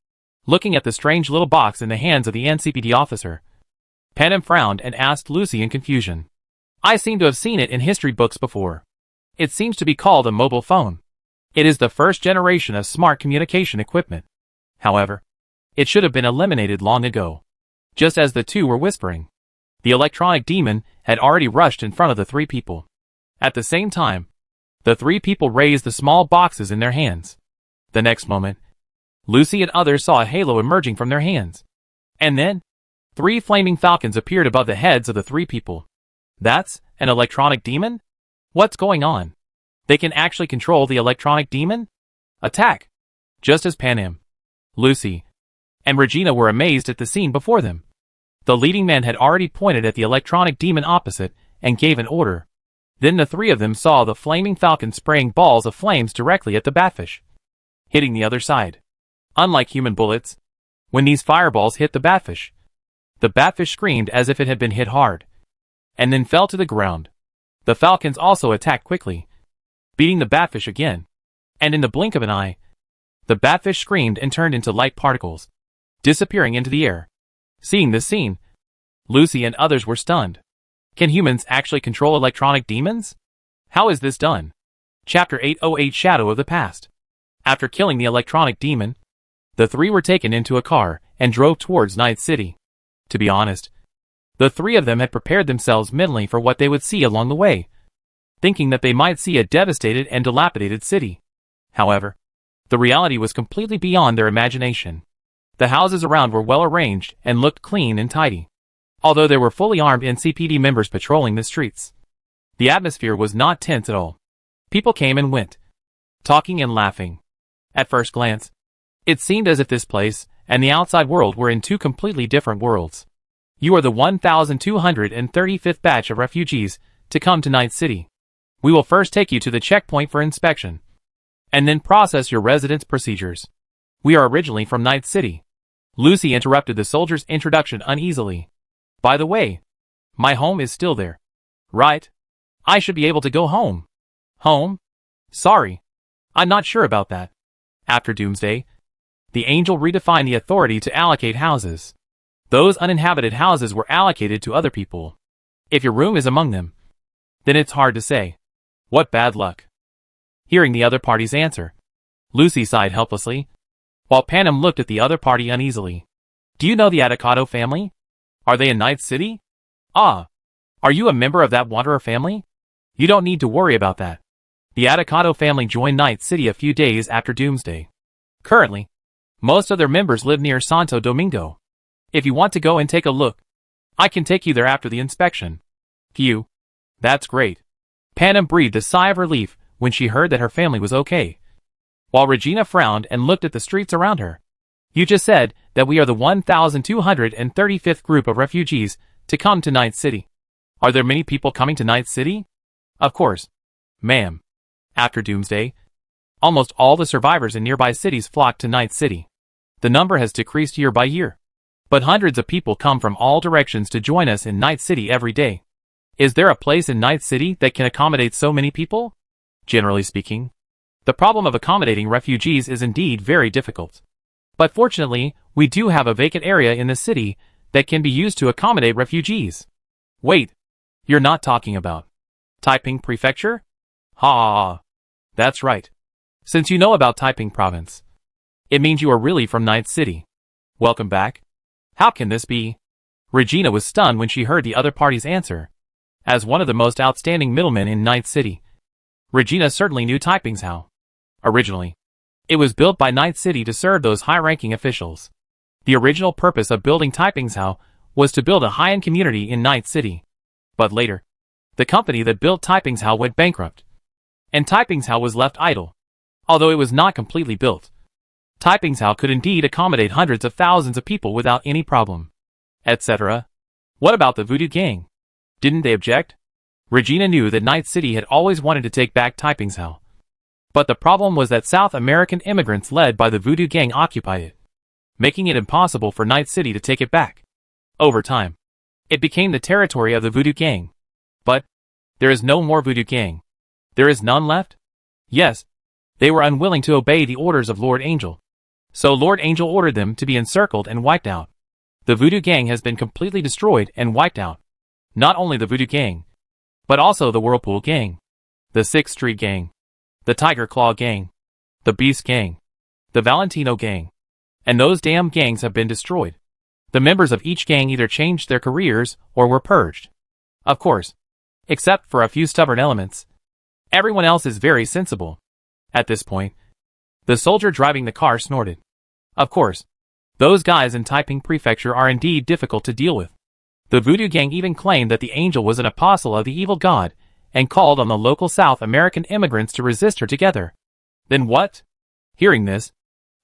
Looking at the strange little box in the hands of the NCPD officer, Panem frowned and asked Lucy in confusion. I seem to have seen it in history books before. It seems to be called a mobile phone. It is the first generation of smart communication equipment. However, it should have been eliminated long ago. Just as the two were whispering, the electronic demon had already rushed in front of the three people. At the same time, the three people raised the small boxes in their hands. The next moment, Lucy and others saw a halo emerging from their hands. And then, 3 flaming falcons appeared above the heads of the 3 people. That's an electronic demon? What's going on? They can actually control the electronic demon? Attack! Just as Panem, Lucy, and Regina were amazed at the scene before them. The leading man had already pointed at the electronic demon opposite and gave an order. Then the 3 of them saw the flaming falcon spraying balls of flames directly at the batfish, hitting the other side. Unlike human bullets, when these fireballs hit the batfish screamed as if it had been hit hard, and then fell to the ground. The falcons also attacked quickly, beating the batfish again, and in the blink of an eye, the batfish screamed and turned into light particles, disappearing into the air. Seeing this scene, Lucy and others were stunned. Can humans actually control electronic demons? How is this done? Chapter 808 Shadow of the Past. After killing the electronic demon, the 3 were taken into a car and drove towards Night City. To be honest, the 3 of them had prepared themselves mentally for what they would see along the way, thinking that they might see a devastated and dilapidated city. However, the reality was completely beyond their imagination. The houses around were well arranged and looked clean and tidy, although there were fully armed NCPD members patrolling the streets. The atmosphere was not tense at all. People came and went, talking and laughing. At first glance, it seemed as if this place and the outside world were in 2 completely different worlds. You are the 1,235th batch of refugees to come to Night City. We will first take you to the checkpoint for inspection, and then process your residence procedures. We are originally from Night City. Lucy interrupted the soldier's introduction uneasily. By the way, my home is still there, right? I should be able to go home. Home? Sorry, I'm not sure about that. After Doomsday, the Angel redefined the authority to allocate houses. Those uninhabited houses were allocated to other people. If your room is among them, then it's hard to say. What bad luck. Hearing the other party's answer, Lucy sighed helplessly, while Panem looked at the other party uneasily. Do you know the Atacado family? Are they in Night City? Ah, are you a member of that Wanderer family? You don't need to worry about that. The Atacado family joined Night City a few days after Doomsday. Currently, most of their members live near Santo Domingo. If you want to go and take a look, I can take you there after the inspection. Phew. That's great. Panem breathed a sigh of relief when she heard that her family was okay, while Regina frowned and looked at the streets around her. You just said that we are the 1,235th group of refugees to come to Night City. Are there many people coming to Night City? Of course, ma'am. After Doomsday, almost all the survivors in nearby cities flocked to Night City. The number has decreased year by year, but hundreds of people come from all directions to join us in Night City every day. Is there a place in Night City that can accommodate so many people? Generally speaking, the problem of accommodating refugees is indeed very difficult. But fortunately, we do have a vacant area in the city that can be used to accommodate refugees. Wait, you're not talking about Taiping Prefecture? Ha! That's right. Since you know about Taiping Province, it means you are really from Night City. Welcome back. How can this be? Regina was stunned when she heard the other party's answer. As one of the most outstanding middlemen in Night City, Regina certainly knew Taiping's how. Originally, it was built by Night City to serve those high-ranking officials. The original purpose of building Taiping's How was to build a high-end community in Night City. But later, the company that built Taiping's How went bankrupt, and Taiping's How was left idle. Although it was not completely built, Taiping's How could indeed accommodate hundreds of thousands of people without any problem, etc. What about the Voodoo Gang? Didn't they object? Regina knew that Night City had always wanted to take back Taiping's Hell. But the problem was that South American immigrants led by the Voodoo Gang occupied it, making it impossible for Night City to take it back. Over time, it became the territory of the Voodoo Gang. But there is no more Voodoo Gang. There is none left? Yes, they were unwilling to obey the orders of Lord Angel. So Lord Angel ordered them to be encircled and wiped out. The Voodoo Gang has been completely destroyed and wiped out. Not only the Voodoo Gang, but also the Whirlpool Gang, the 6th Street Gang, the Tiger Claw Gang, the Beast Gang, the Valentino Gang, and those damn gangs have been destroyed. The members of each gang either changed their careers or were purged. Of course, except for a few stubborn elements. Everyone else is very sensible. At this point, the soldier driving the car snorted. Of course, those guys in Taiping Prefecture are indeed difficult to deal with. The Voodoo Gang even claimed that the angel was an apostle of the evil god, and called on the local South American immigrants to resist her together. Then what? Hearing this,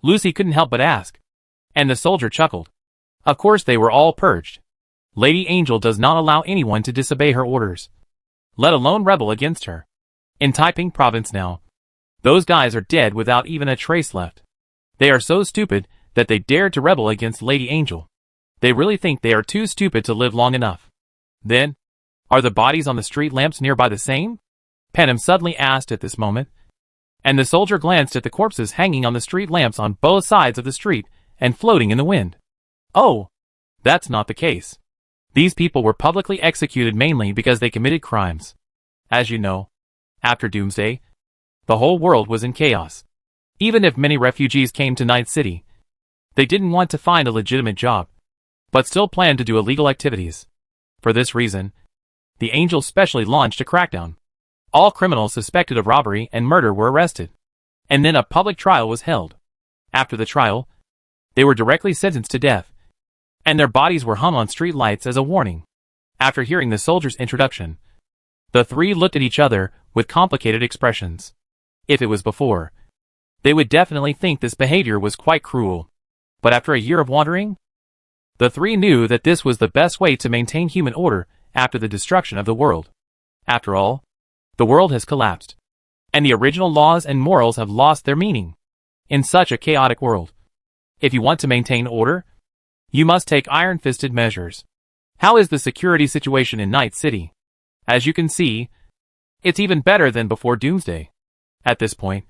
Lucy couldn't help but ask. And the soldier chuckled. Of course they were all purged. Lady Angel does not allow anyone to disobey her orders, let alone rebel against her. In Taiping Province now, those guys are dead without even a trace left. They are so stupid that they dared to rebel against Lady Angel. They really think they are too stupid to live long enough. Then, are the bodies on the street lamps nearby the same? Panem suddenly asked at this moment, and the soldier glanced at the corpses hanging on the street lamps on both sides of the street and floating in the wind. Oh, that's not the case. These people were publicly executed mainly because they committed crimes. As you know, after Doomsday, the whole world was in chaos. Even if many refugees came to Night City, they didn't want to find a legitimate job, but still planned to do illegal activities. For this reason, the Angel specially launched a crackdown. All criminals suspected of robbery and murder were arrested, and then a public trial was held. After the trial, they were directly sentenced to death, and their bodies were hung on street lights as a warning. After hearing the soldier's introduction, the three looked at each other with complicated expressions. If it was before, they would definitely think this behavior was quite cruel. But after a year of wandering, the three knew that this was the best way to maintain human order after the destruction of the world. After all, the world has collapsed, and the original laws and morals have lost their meaning. In such a chaotic world, if you want to maintain order, you must take iron-fisted measures. How is the security situation in Night City? As you can see, it's even better than before Doomsday. At this point,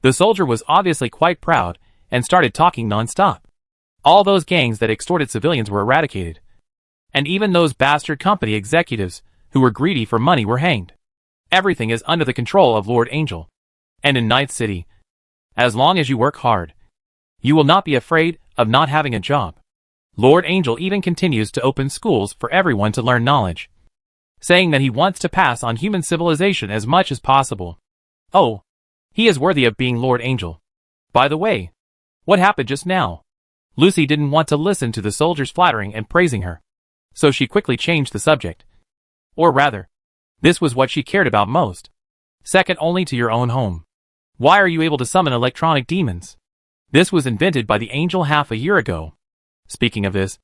the soldier was obviously quite proud and started talking non-stop. All those gangs that extorted civilians were eradicated, and even those bastard company executives who were greedy for money were hanged. Everything is under the control of Lord Angel. And in Night City, as long as you work hard, you will not be afraid of not having a job. Lord Angel even continues to open schools for everyone to learn knowledge, saying that he wants to pass on human civilization as much as possible. Oh, he is worthy of being Lord Angel. By the way, what happened just now? Lucy didn't want to listen to the soldiers flattering and praising her, so she quickly changed the subject. Or rather, this was what she cared about most. Second only to your own home. Why are you able to summon electronic demons? This was invented by the Angel half a year ago. Speaking of this,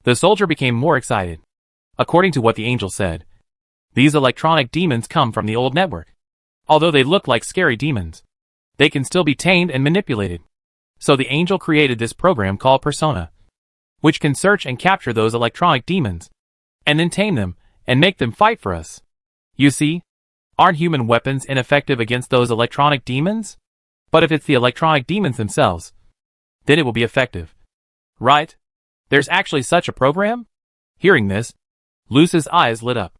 the soldier became more excited. According to what the Angel said, these electronic demons come from the old network. Although they look like scary demons, they can still be tamed and manipulated. So the Angel created this program called Persona, which can search and capture those electronic demons, and then tame them and make them fight for us. You see, aren't human weapons ineffective against those electronic demons? But if it's the electronic demons themselves, then it will be effective. Right? There's actually such a program? Hearing this, Luce's eyes lit up.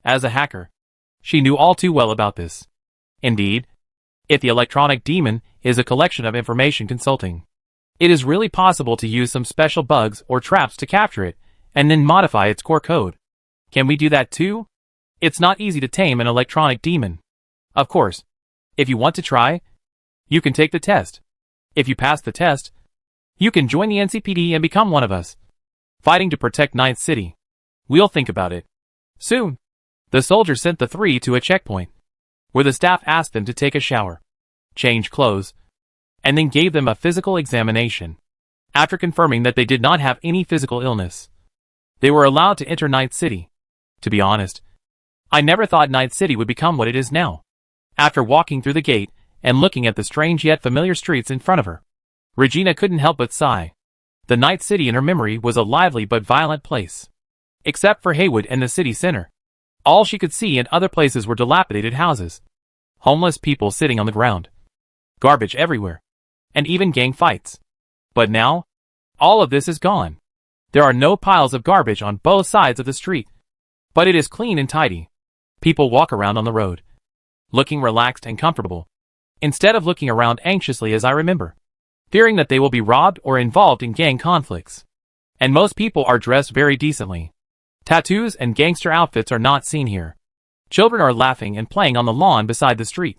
As a hacker, she knew all too well about this. Indeed, if the electronic demon is a collection of information consulting, it is really possible to use some special bugs or traps to capture it, and then modify its core code. Can we do that too? It's not easy to tame an electronic demon. Of course, if you want to try, you can take the test. If you pass the test, you can join the NCPD and become one of us, fighting to protect Night City. We'll think about it. Soon, the soldier sent the three to a checkpoint, where the staff asked them to take a shower, change clothes, and then gave them a physical examination. After confirming that they did not have any physical illness, they were allowed to enter Night City. To be honest, I never thought Night City would become what it is now. After walking through the gate and looking at the strange yet familiar streets in front of her, Regina couldn't help but sigh. The Night City in her memory was a lively but violent place. Except for Haywood and the city center, all she could see in other places were dilapidated houses, homeless people sitting on the ground, garbage everywhere, and even gang fights. But now, all of this is gone. There are no piles of garbage on both sides of the street, but it is clean and tidy. People walk around on the road, looking relaxed and comfortable, instead of looking around anxiously as I remember, fearing that they will be robbed or involved in gang conflicts. And most people are dressed very decently. Tattoos and gangster outfits are not seen here. Children are laughing and playing on the lawn beside the street,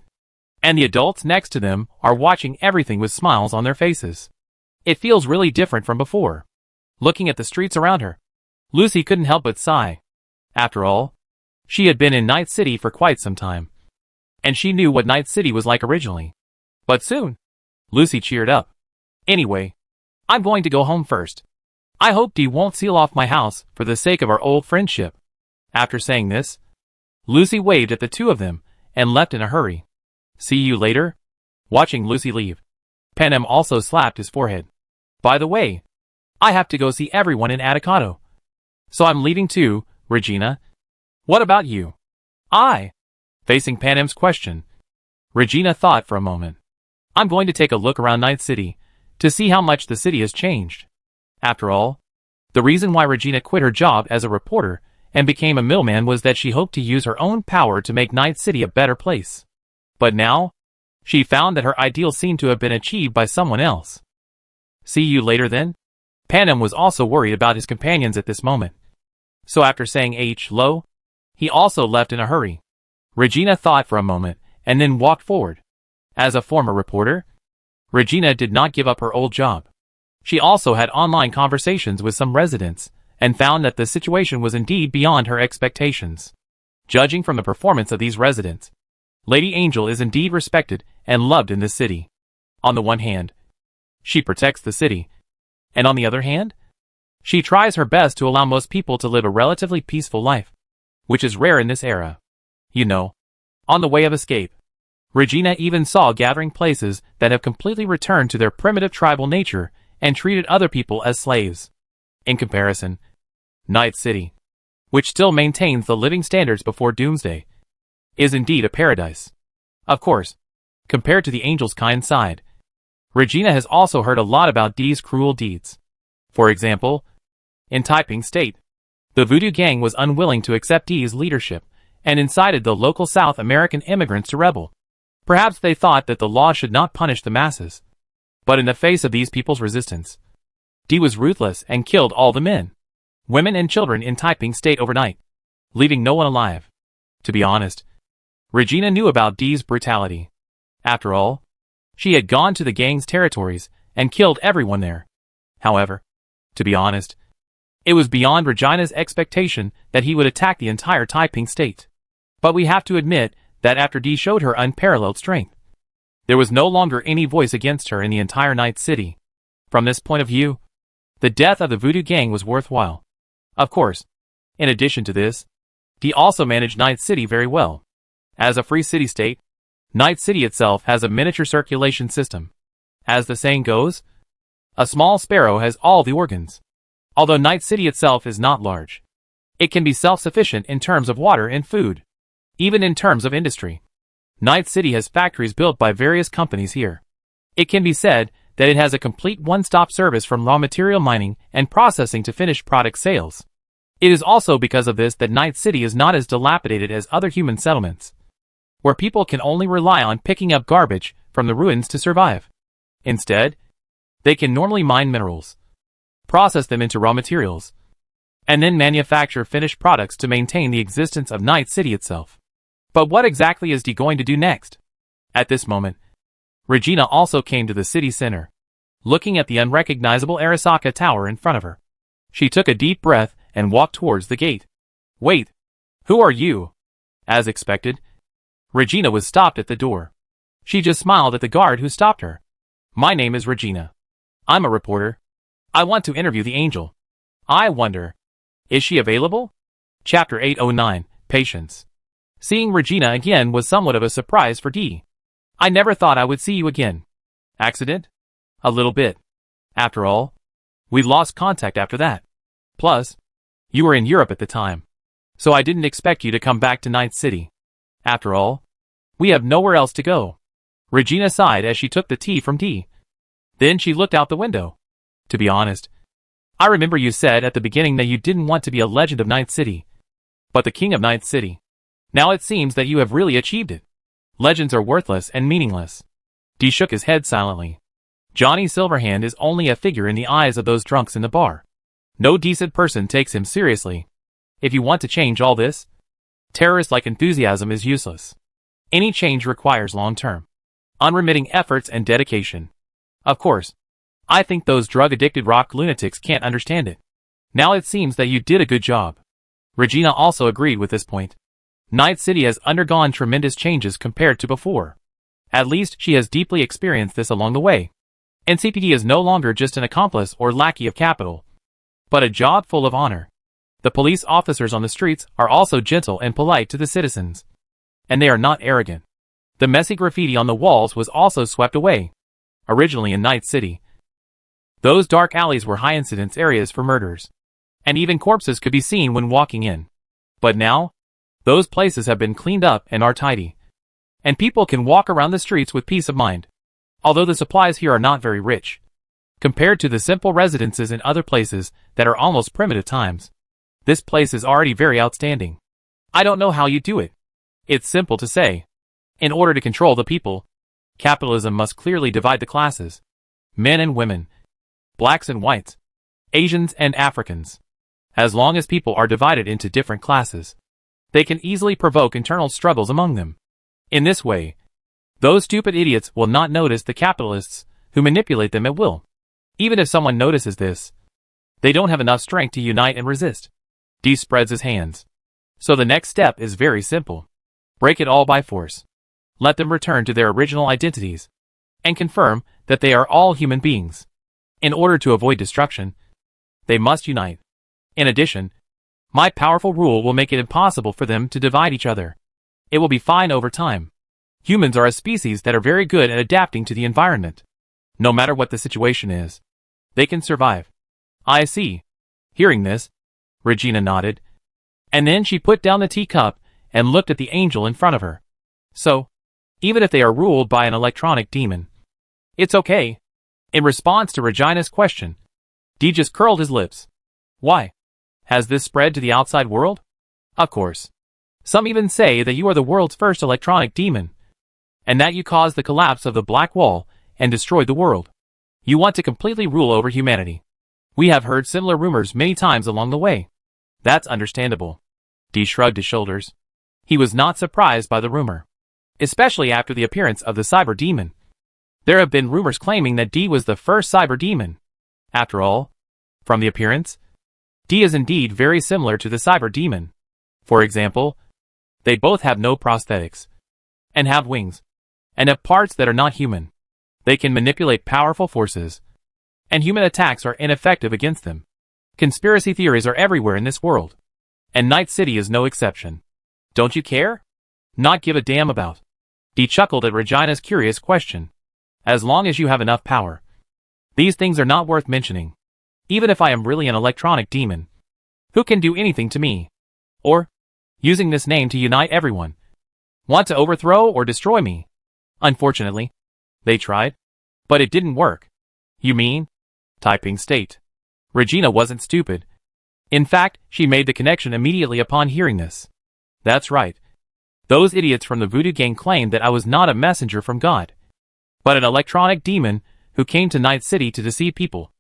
and the adults next to them are watching everything with smiles on their faces. It feels really different from before. Looking at the streets around her, Lucy couldn't help but sigh. After all, she had been in Night City for quite some time, and she knew what Night City was like originally. But soon, Lucy cheered up. Anyway, I'm going to go home first. I hope Dee won't seal off my house for the sake of our old friendship. After saying this, Lucy waved at the two of them and left in a hurry. See you later? Watching Lucy leave, Panem also slapped his forehead. By the way, I have to go see everyone in Atticado. So I'm leaving too, Regina. What about you? Facing Panem's question, Regina thought for a moment. I'm going to take a look around Night City to see how much the city has changed. After all, the reason why Regina quit her job as a reporter and became a middleman was that she hoped to use her own power to make Night City a better place. But now, she found that her ideals seemed to have been achieved by someone else. See you later then? Panem was also worried about his companions at this moment. So after saying hello, he also left in a hurry. Regina thought for a moment and then walked forward. As a former reporter, Regina did not give up her old job. She also had online conversations with some residents and found that the situation was indeed beyond her expectations. Judging from the performance of these residents, Lady Angel is indeed respected and loved in this city. On the one hand, she protects the city, and on the other hand, she tries her best to allow most people to live a relatively peaceful life, which is rare in this era. You know, on the way of escape, Regina even saw gathering places that have completely returned to their primitive tribal nature and treated other people as slaves. In comparison, Night City, which still maintains the living standards before Doomsday, is indeed a paradise. Of course, compared to the Angel's kind side, Regina has also heard a lot about Dee's cruel deeds. For example, in Taiping State, the Voodoo Gang was unwilling to accept Dee's leadership and incited the local South American immigrants to rebel. Perhaps they thought that the law should not punish the masses. But in the face of these people's resistance, Dee was ruthless and killed all the men, women and children in Taiping State overnight, leaving no one alive. To be honest, Regina knew about Dee's brutality. After all, she had gone to the gang's territories and killed everyone there. However, to be honest, it was beyond Regina's expectation that he would attack the entire Taiping State. But we have to admit that after Dee showed her unparalleled strength, there was no longer any voice against her in the entire Night City. From this point of view, the death of the Voodoo Gang was worthwhile. Of course, in addition to this, Dee also managed Night City very well. As a free city-state, Night City itself has a miniature circulation system. As the saying goes, a small sparrow has all the organs. Although Night City itself is not large, it can be self-sufficient in terms of water and food. Even in terms of industry, Night City has factories built by various companies here. It can be said that it has a complete one-stop service from raw material mining and processing to finished product sales. It is also because of this that Night City is not as dilapidated as other human settlements, where people can only rely on picking up garbage from the ruins to survive. Instead, they can normally mine minerals, process them into raw materials, and then manufacture finished products to maintain the existence of Night City itself. But what exactly is Dee going to do next? At this moment, Regina also came to the city center, looking at the unrecognizable Arasaka Tower in front of her. She took a deep breath and walked towards the gate. Wait, who are you? As expected, Regina was stopped at the door. She just smiled at the guard who stopped her. My name is Regina. I'm a reporter. I want to interview the Angel. I wonder, is she available? Chapter 809, Patience. Seeing Regina again was somewhat of a surprise for Dee. I never thought I would see you again. Accident? A little bit. After all, we lost contact after that. Plus, you were in Europe at the time, so I didn't expect you to come back to Night City. After all, we have nowhere else to go. Regina sighed as she took the tea from Dee. Then she looked out the window. To be honest, I remember you said at the beginning that you didn't want to be a legend of Night City, but the king of Night City. Now it seems that you have really achieved it. Legends are worthless and meaningless. Dee shook his head silently. Johnny Silverhand is only a figure in the eyes of those drunks in the bar. No decent person takes him seriously. If you want to change all this, terrorist-like enthusiasm is useless. Any change requires long-term, unremitting efforts and dedication. Of course, I think those drug-addicted rock lunatics can't understand it. Now it seems that you did a good job. Regina also agreed with this point. Night City has undergone tremendous changes compared to before. At least she has deeply experienced this along the way. NCPD is no longer just an accomplice or lackey of capital, but a job full of honor. The police officers on the streets are also gentle and polite to the citizens. And they are not arrogant. The messy graffiti on the walls was also swept away. Originally in Night City, those dark alleys were high-incidence areas for murders, and even corpses could be seen when walking in. But now, those places have been cleaned up and are tidy, and people can walk around the streets with peace of mind. Although the supplies here are not very rich, compared to the simple residences in other places that are almost primitive times, this place is already very outstanding. I don't know how you do it. It's simple to say. In order to control the people, capitalism must clearly divide the classes. Men and women, blacks and whites, Asians and Africans. As long as people are divided into different classes, they can easily provoke internal struggles among them. In this way, those stupid idiots will not notice the capitalists who manipulate them at will. Even if someone notices this, they don't have enough strength to unite and resist. Dee spreads his hands. So the next step is very simple. Break it all by force. Let them return to their original identities, and confirm that they are all human beings. In order to avoid destruction, they must unite. In addition, my powerful rule will make it impossible for them to divide each other. It will be fine over time. Humans are a species that are very good at adapting to the environment. No matter what the situation is, they can survive. I see. Hearing this, Regina nodded, and then she put down the teacup and looked at the angel in front of her. So, even if they are ruled by an electronic demon, it's okay. In response to Regina's question, Dee just curled his lips. Why? Has this spread to the outside world? Of course. Some even say that you are the world's first electronic demon, and that you caused the collapse of the Black Wall and destroyed the world. You want to completely rule over humanity. We have heard similar rumors many times along the way. That's understandable. Dee shrugged his shoulders. He was not surprised by the rumor, especially after the appearance of the cyber demon. There have been rumors claiming that Dee was the first cyber demon. After all, from the appearance, Dee is indeed very similar to the cyber demon. For example, they both have no prosthetics, and have wings, and have parts that are not human. They can manipulate powerful forces, and human attacks are ineffective against them. Conspiracy theories are everywhere in this world, and Night City is no exception. Don't you care? Not give a damn about? Dee chuckled at Regina's curious question. As long as you have enough power, these things are not worth mentioning. Even if I am really an electronic demon, who can do anything to me? Or, using this name to unite everyone, want to overthrow or destroy me? Unfortunately, they tried, but it didn't work. You mean? Typing state. Regina wasn't stupid. In fact, she made the connection immediately upon hearing this. That's right. Those idiots from the Voodoo Gang claimed that I was not a messenger from God, but an electronic demon who came to Night City to deceive people,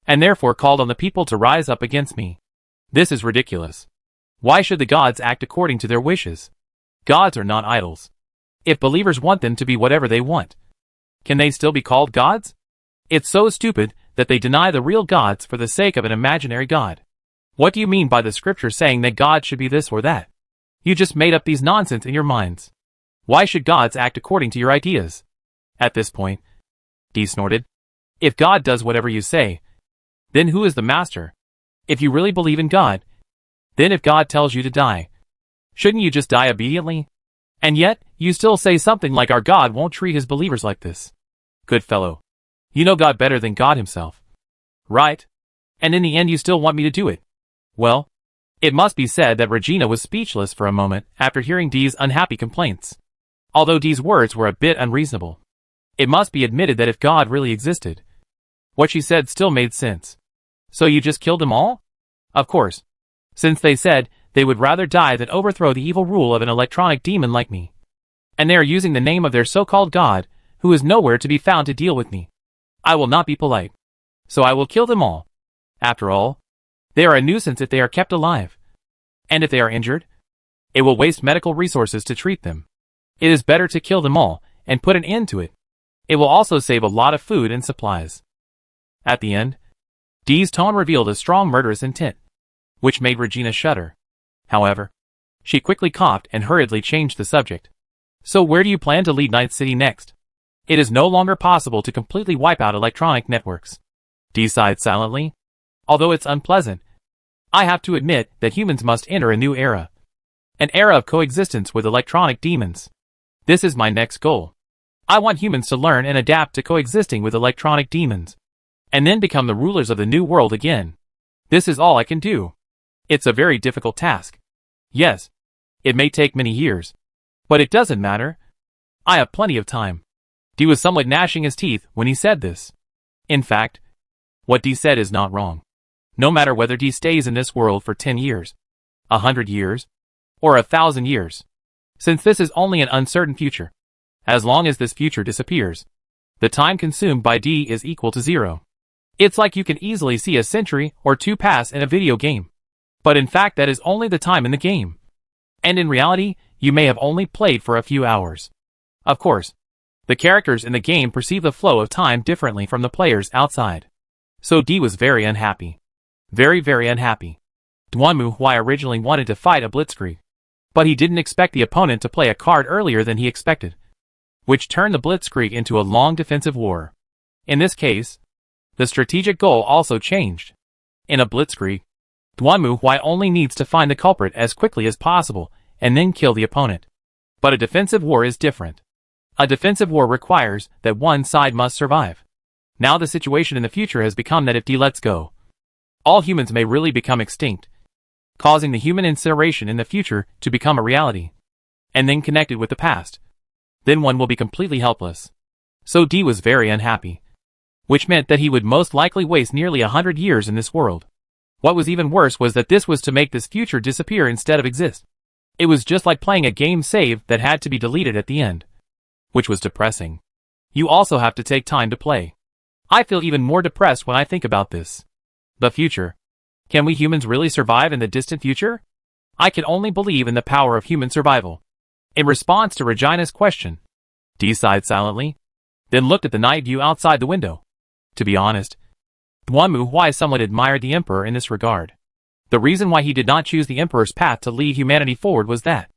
and therefore called on the people to rise up against me. This is ridiculous. Why should the gods act according to their wishes? Gods are not idols. If believers want them to be whatever they want, can they still be called gods? It's so stupid that they deny the real gods for the sake of an imaginary god. What do you mean by the scripture saying that God should be this or that? You just made up these nonsense in your minds. Why should gods act according to your ideas? At this point, Dee snorted. If God does whatever you say, then who is the master? If you really believe in God, then if God tells you to die, shouldn't you just die obediently? And yet, you still say something like our God won't treat his believers like this. Good fellow. You know God better than God himself. Right? And in the end you still want me to do it. Well, it must be said that Regina was speechless for a moment after hearing Dee's unhappy complaints. Although Dee's words were a bit unreasonable, it must be admitted that if God really existed, what she said still made sense. So you just killed them all? Of course. Since they said they would rather die than overthrow the evil rule of an electronic demon like me. And they are using the name of their so-called God, who is nowhere to be found to deal with me. I will not be polite. So I will kill them all. After all, they are a nuisance if they are kept alive. And if they are injured, it will waste medical resources to treat them. It is better to kill them all and put an end to it. It will also save a lot of food and supplies. At the end, Dee's tone revealed a strong murderous intent, which made Regina shudder. However, she quickly coughed and hurriedly changed the subject. So where do you plan to lead Night City next? It is no longer possible to completely wipe out electronic networks. Dee sighed silently. Although it's unpleasant, I have to admit that humans must enter a new era. An era of coexistence with electronic demons. This is my next goal. I want humans to learn and adapt to coexisting with electronic demons, and then become the rulers of the new world again. This is all I can do. It's a very difficult task. Yes, it may take many years, but it doesn't matter. I have plenty of time. Dee was somewhat gnashing his teeth when he said this. In fact, what Dee said is not wrong. No matter whether Dee stays in this world for 10 years, 100 years, or 1,000 years, since this is only an uncertain future. As long as this future disappears, the time consumed by Dee is equal to 0. It's like you can easily see a century or two pass in a video game. But in fact that is only the time in the game. And in reality, you may have only played for a few hours. Of course, the characters in the game perceive the flow of time differently from the players outside. So Dee was very unhappy. Very, very unhappy. Duanmu Huai originally wanted to fight a blitzkrieg, but he didn't expect the opponent to play a card earlier than he expected, which turned the blitzkrieg into a long defensive war. In this case, the strategic goal also changed. In a blitzkrieg, Duanmu Huai only needs to find the culprit as quickly as possible and then kill the opponent. But a defensive war is different. A defensive war requires that one side must survive. Now the situation in the future has become that if Dee lets go, all humans may really become extinct, causing the human incineration in the future to become a reality, and then connected with the past. Then one will be completely helpless. So Dee was very unhappy, which meant that he would most likely waste nearly 100 years in this world. What was even worse was that this was to make this future disappear instead of exist. It was just like playing a game save that had to be deleted at the end, which was depressing. You also have to take time to play. I feel even more depressed when I think about this. The future. Can we humans really survive in the distant future? I can only believe in the power of human survival. In response to Regina's question, Dee sighed silently, then looked at the night view outside the window. To be honest, Duanmu Huai somewhat admired the Emperor in this regard. The reason why he did not choose the Emperor's path to lead humanity forward was that,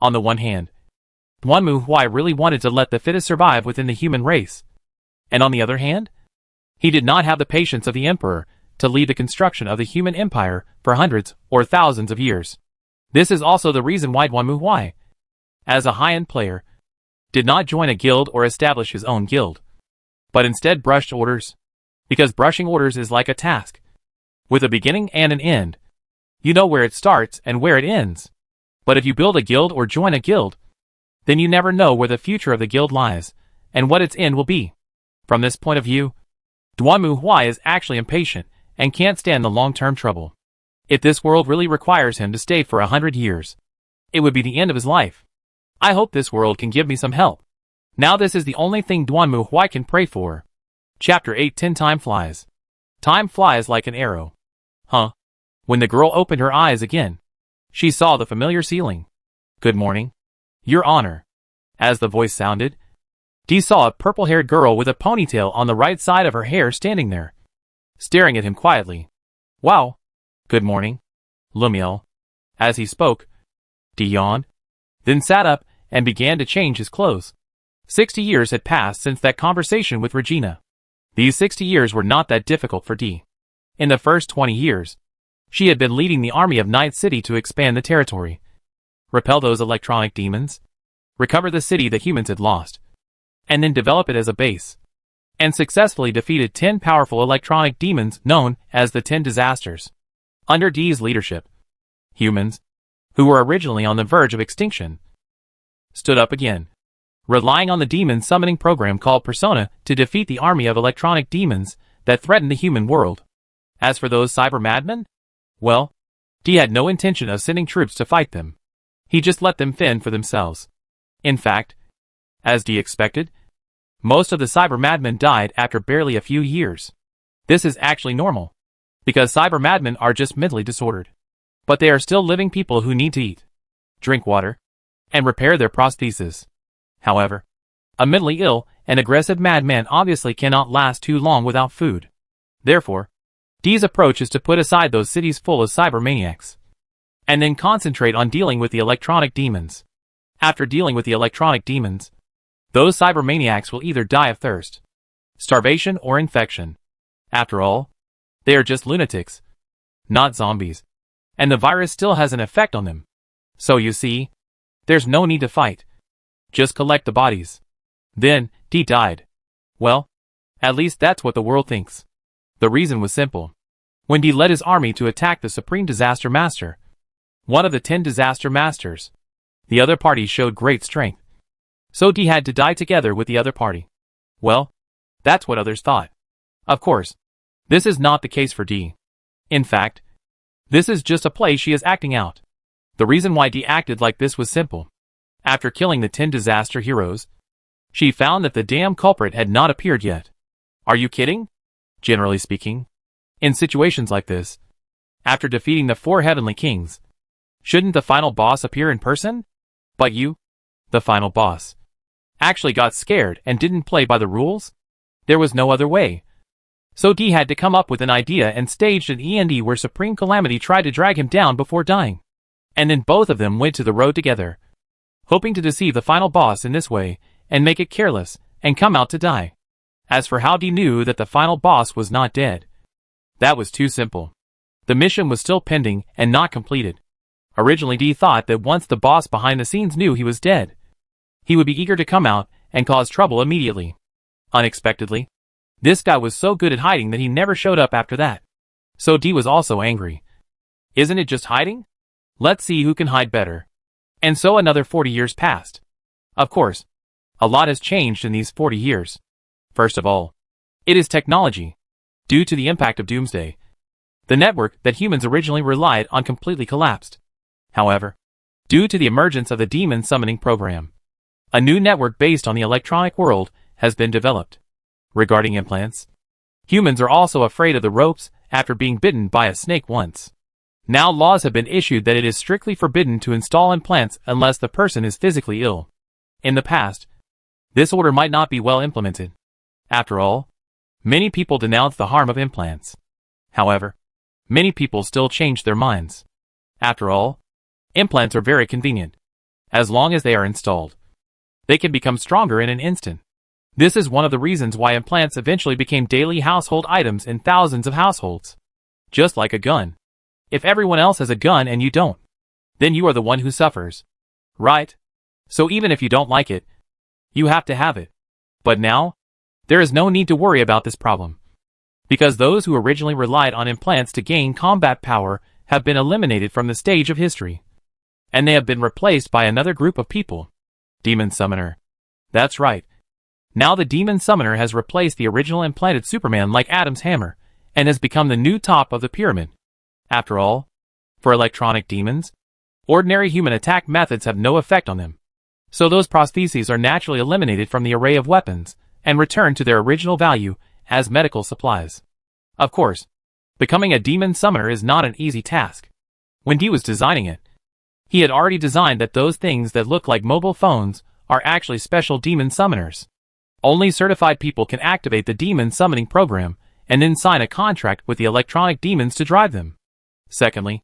on the one hand, Duanmu Huai really wanted to let the fittest survive within the human race, and on the other hand, he did not have the patience of the Emperor to lead the construction of the human empire for hundreds or thousands of years. This is also the reason why Duanmu Huai, as a high-end player, did not join a guild or establish his own guild, but instead brushed orders, because brushing orders is like a task, with a beginning and an end. You know where it starts and where it ends. But if you build a guild or join a guild, then you never know where the future of the guild lies, and what its end will be. From this point of view, Duanmu Huai is actually impatient, and can't stand the long-term trouble. If this world really requires him to stay for 100 years, it would be the end of his life. I hope this world can give me some help. Now this is the only thing Duanmu Huai can pray for. Chapter 8 Time flies. Time flies like an arrow. Huh? When the girl opened her eyes again, she saw the familiar ceiling. Good morning, Your Honor. As the voice sounded, Dee saw a purple-haired girl with a ponytail on the right side of her hair standing there, staring at him quietly. Wow. Good morning, Lumiel. As he spoke, Dee yawned, then sat up and began to change his clothes. 60 years had passed since that conversation with Regina. These 60 years were not that difficult for Dee. In the first 20 years, she had been leading the army of Night City to expand the territory, repel those electronic demons, recover the city that humans had lost, and then develop it as a base, and successfully defeated 10 powerful electronic demons known as the 10 Disasters. Under D's leadership, humans, who were originally on the verge of extinction, stood up again, relying on the demon summoning program called Persona to defeat the army of electronic demons that threatened the human world. As for those cyber madmen, well, D had no intention of sending troops to fight them. He just let them fend for themselves. In fact, as D expected, most of the cyber madmen died after barely a few years. This is actually normal, because cyber madmen are just mentally disordered. But they are still living people who need to eat, drink water, and repair their prostheses. However, a mentally ill and aggressive madman obviously cannot last too long without food. Therefore, D's approach is to put aside those cities full of cyber maniacs, and then concentrate on dealing with the electronic demons. After dealing with the electronic demons, those cyber maniacs will either die of thirst, starvation, or infection. After all, they are just lunatics, not zombies, and the virus still has an effect on them. So you see, there's no need to fight. Just collect the bodies. Then, D died. Well, at least that's what the world thinks. The reason was simple. When D led his army to attack the Supreme Disaster Master, one of the 10 Disaster Masters, the other party showed great strength. So D had to die together with the other party. Well, that's what others thought. Of course, this is not the case for D. In fact, this is just a play she is acting out. The reason why D acted like this was simple. After killing the 10 disaster heroes, she found that the damn culprit had not appeared yet. Are you kidding? Generally speaking, in situations like this, after defeating the 4 heavenly kings, shouldn't the final boss appear in person? But you, the final boss, actually got scared and didn't play by the rules? There was no other way. So D had to come up with an idea and staged an E&E where Supreme Calamity tried to drag him down before dying. And then both of them went to the road together, hoping to deceive the final boss in this way and make it careless and come out to die. As for how D knew that the final boss was not dead, that was too simple. The mission was still pending and not completed. Originally D thought that once the boss behind the scenes knew he was dead, he would be eager to come out and cause trouble immediately. Unexpectedly, this guy was so good at hiding that he never showed up after that. So D was also angry. Isn't it just hiding? Let's see who can hide better. And so another 40 years passed. Of course, a lot has changed in these 40 years. First of all, it is technology. Due to the impact of Doomsday, the network that humans originally relied on completely collapsed. However, due to the emergence of the demon summoning program, a new network based on the electronic world has been developed. Regarding implants, humans are also afraid of the ropes after being bitten by a snake once. Now laws have been issued that it is strictly forbidden to install implants unless the person is physically ill. In the past, this order might not be well implemented. After all, many people denounce the harm of implants. However, many people still change their minds. After all, implants are very convenient. As long as they are installed, they can become stronger in an instant. This is one of the reasons why implants eventually became daily household items in thousands of households. Just like a gun. If everyone else has a gun and you don't, then you are the one who suffers. Right? So even if you don't like it, you have to have it. But now, there is no need to worry about this problem. Because those who originally relied on implants to gain combat power have been eliminated from the stage of history. And they have been replaced by another group of people. Demon Summoner. That's right. Now the Demon Summoner has replaced the original implanted Superman like Adam's hammer, and has become the new top of the pyramid. After all, for electronic demons, ordinary human attack methods have no effect on them. So those prostheses are naturally eliminated from the array of weapons, and returned to their original value as medical supplies. Of course, becoming a Demon Summoner is not an easy task. When D was designing it, he had already designed that those things that look like mobile phones are actually special Demon Summoners. Only certified people can activate the demon summoning program and then sign a contract with the electronic demons to drive them. Secondly,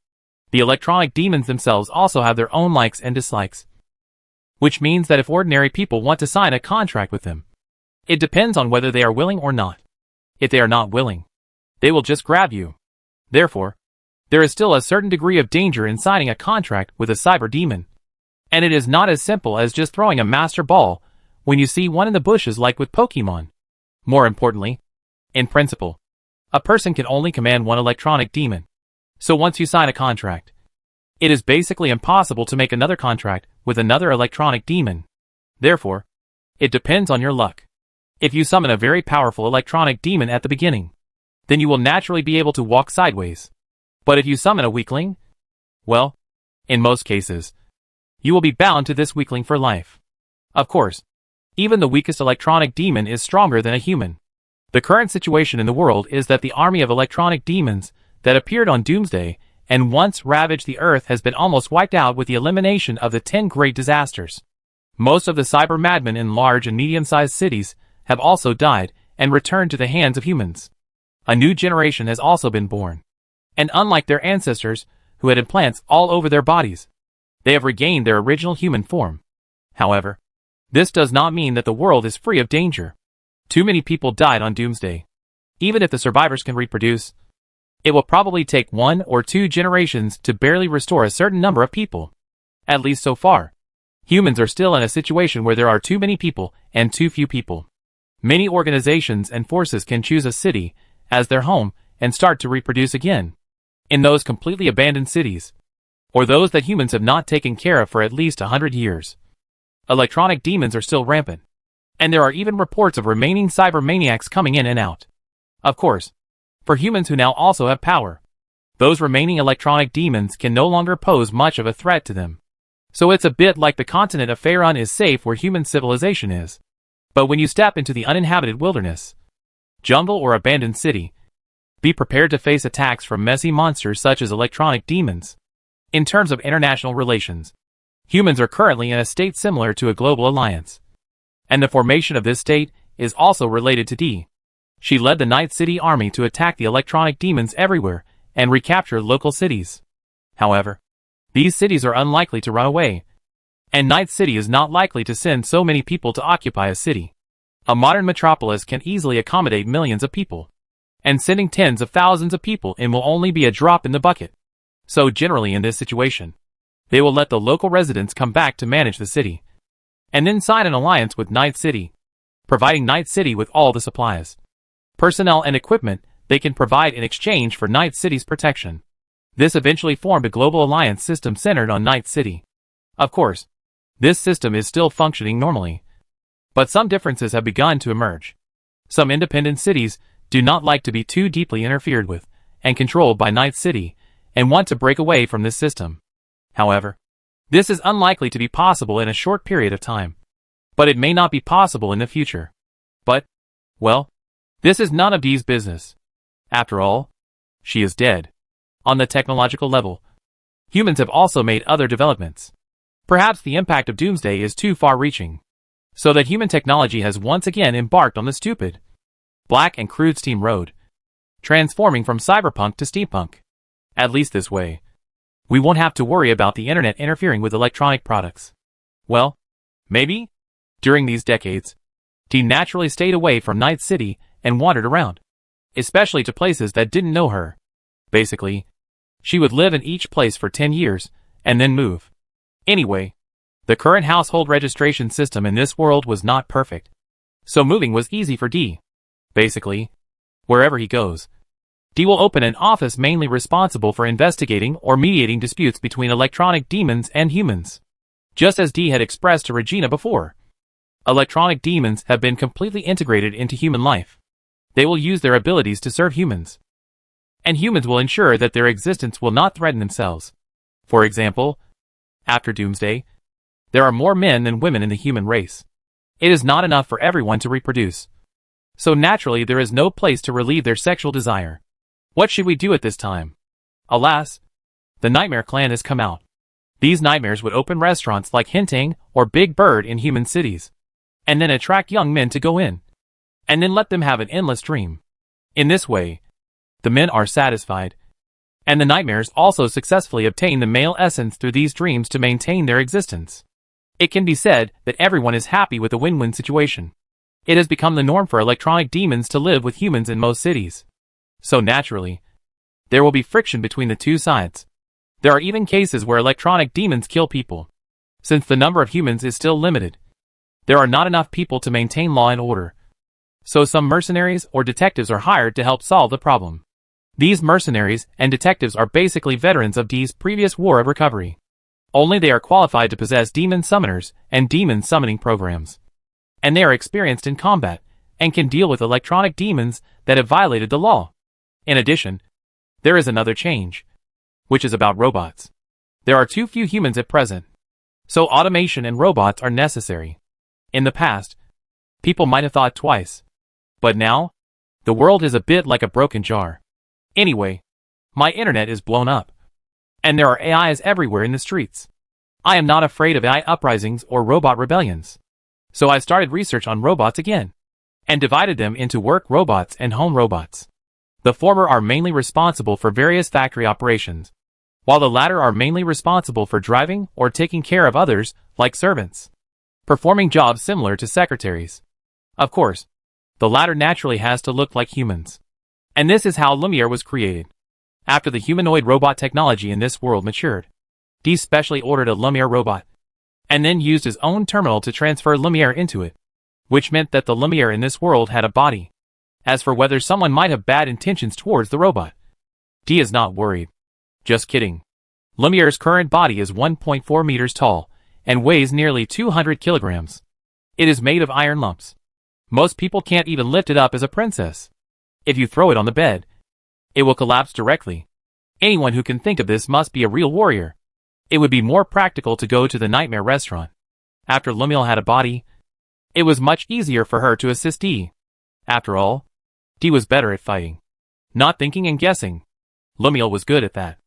the electronic demons themselves also have their own likes and dislikes. Which means that if ordinary people want to sign a contract with them, it depends on whether they are willing or not. If they are not willing, they will just grab you. Therefore, there is still a certain degree of danger in signing a contract with a cyber demon. And it is not as simple as just throwing a master ball when you see one in the bushes like with Pokemon. More importantly, in principle, a person can only command one electronic demon. So once you sign a contract, it is basically impossible to make another contract with another electronic demon. Therefore, it depends on your luck. If you summon a very powerful electronic demon at the beginning, then you will naturally be able to walk sideways. But if you summon a weakling, well, in most cases, you will be bound to this weakling for life. Of course, even the weakest electronic demon is stronger than a human. The current situation in the world is that the army of electronic demons that appeared on Doomsday and once ravaged the earth has been almost wiped out with the elimination of the 10 great disasters. Most of the cyber madmen in large and medium-sized cities have also died and returned to the hands of humans. A new generation has also been born. And unlike their ancestors, who had implants all over their bodies, they have regained their original human form. However, this does not mean that the world is free of danger. Too many people died on Doomsday. Even if the survivors can reproduce, it will probably take 1 or 2 generations to barely restore a certain number of people. At least so far. Humans are still in a situation where there are too many people and too few people. Many organizations and forces can choose a city as their home and start to reproduce again. In those completely abandoned cities, or those that humans have not taken care of for at least 100 years. Electronic demons are still rampant. And there are even reports of remaining cyber maniacs coming in and out. Of course, for humans who now also have power, those remaining electronic demons can no longer pose much of a threat to them. So it's a bit like the continent of Faerun is safe where human civilization is. But when you step into the uninhabited wilderness, jungle or abandoned city, be prepared to face attacks from messy monsters such as electronic demons. In terms of international relations, humans are currently in a state similar to a global alliance. And the formation of this state is also related to D. She led the Night City army to attack the electronic demons everywhere and recapture local cities. However, these cities are unlikely to run away, and Night City is not likely to send so many people to occupy a city. A modern metropolis can easily accommodate millions of people, and sending tens of thousands of people in will only be a drop in the bucket. So generally in this situation, they will let the local residents come back to manage the city, and then sign an alliance with Night City, providing Night City with all the supplies, personnel and equipment they can provide in exchange for Night City's protection. This eventually formed a global alliance system centered on Night City. Of course, this system is still functioning normally, but some differences have begun to emerge. Some independent cities do not like to be too deeply interfered with and controlled by Night City and want to break away from this system. However, this is unlikely to be possible in a short period of time, but it may not be possible in the future. But, well, this is none of Dee's business. After all, she is dead. On the technological level, humans have also made other developments. Perhaps the impact of Doomsday is too far-reaching, so that human technology has once again embarked on the stupid, black and crude steam road, transforming from cyberpunk to steampunk. At least this way, we won't have to worry about the internet interfering with electronic products. Well, maybe, during these decades, Dee naturally stayed away from Night City and wandered around, especially to places that didn't know her. Basically, she would live in each place for 10 years, and then move. Anyway, the current household registration system in this world was not perfect, so moving was easy for Dee. Basically, wherever he goes, Dee will open an office mainly responsible for investigating or mediating disputes between electronic demons and humans. Just as Dee had expressed to Regina before, electronic demons have been completely integrated into human life. They will use their abilities to serve humans, and humans will ensure that their existence will not threaten themselves. For example, after Doomsday, there are more men than women in the human race. It is not enough for everyone to reproduce, so naturally there is no place to relieve their sexual desire. What should we do at this time? Alas, the Nightmare Clan has come out. These nightmares would open restaurants like Hinting or Big Bird in human cities, and then attract young men to go in, and then let them have an endless dream. In this way, the men are satisfied, and the nightmares also successfully obtain the male essence through these dreams to maintain their existence. It can be said that everyone is happy with a win-win situation. It has become the norm for electronic demons to live with humans in most cities. So naturally, there will be friction between the two sides. There are even cases where electronic demons kill people. Since the number of humans is still limited, there are not enough people to maintain law and order. So some mercenaries or detectives are hired to help solve the problem. These mercenaries and detectives are basically veterans of D's previous war of recovery. Only they are qualified to possess demon summoners and demon summoning programs. And they are experienced in combat and can deal with electronic demons that have violated the law. In addition, there is another change, which is about robots. There are too few humans at present, so automation and robots are necessary. In the past, people might have thought twice. But now, the world is a bit like a broken jar. Anyway, my internet is blown up. And there are AIs everywhere in the streets. I am not afraid of AI uprisings or robot rebellions. So I started research on robots again, and divided them into work robots and home robots. The former are mainly responsible for various factory operations, while the latter are mainly responsible for driving or taking care of others, like servants, performing jobs similar to secretaries. Of course, the latter naturally has to look like humans. And this is how Lumiere was created. After the humanoid robot technology in this world matured, D specially ordered a Lumiere robot, and then used his own terminal to transfer Lumiere into it, which meant that the Lumiere in this world had a body. As for whether someone might have bad intentions towards the robot, D is not worried. Just kidding. Lumiere's current body is 1.4 meters tall, and weighs nearly 200 kilograms. It is made of iron lumps. Most people can't even lift it up as a princess. If you throw it on the bed, it will collapse directly. Anyone who can think of this must be a real warrior. It would be more practical to go to the nightmare restaurant. After Lumiere had a body, it was much easier for her to assist D. After all, D was better at fighting, not thinking and guessing. Lumiere was good at that.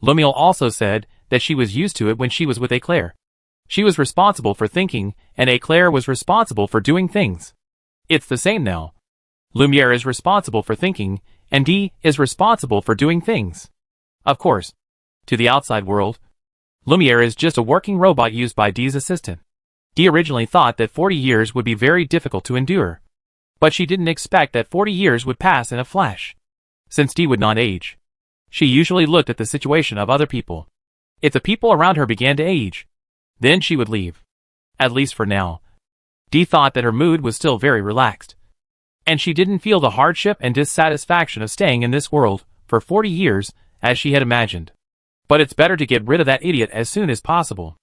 Lumiere also said that she was used to it when she was with Eclair. She was responsible for thinking, and Eclair was responsible for doing things. It's the same now. Lumiere is responsible for thinking, and D is responsible for doing things. Of course, to the outside world, Lumiere is just a working robot used by D's assistant. D originally thought that 40 years would be very difficult to endure. But she didn't expect that 40 years would pass in a flash. Since D would not age, she usually looked at the situation of other people. If the people around her began to age, then she would leave. At least for now. D thought that her mood was still very relaxed, and she didn't feel the hardship and dissatisfaction of staying in this world for 40 years as she had imagined. But it's better to get rid of that idiot as soon as possible.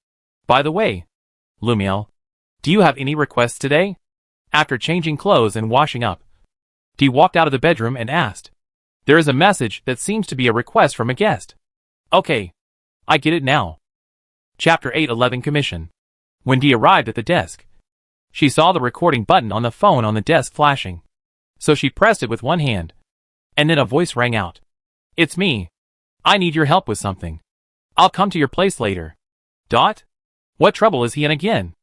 By the way, Lumiere, do you have any requests today? After changing clothes and washing up, D walked out of the bedroom and asked. There is a message that seems to be a request from a guest. Okay, I get it now. Chapter 811 Commission. When D arrived at the desk, she saw the recording button on the phone on the desk flashing. So she pressed it with one hand. And then a voice rang out. It's me. I need your help with something. I'll come to your place later. Dot? What trouble is he in again?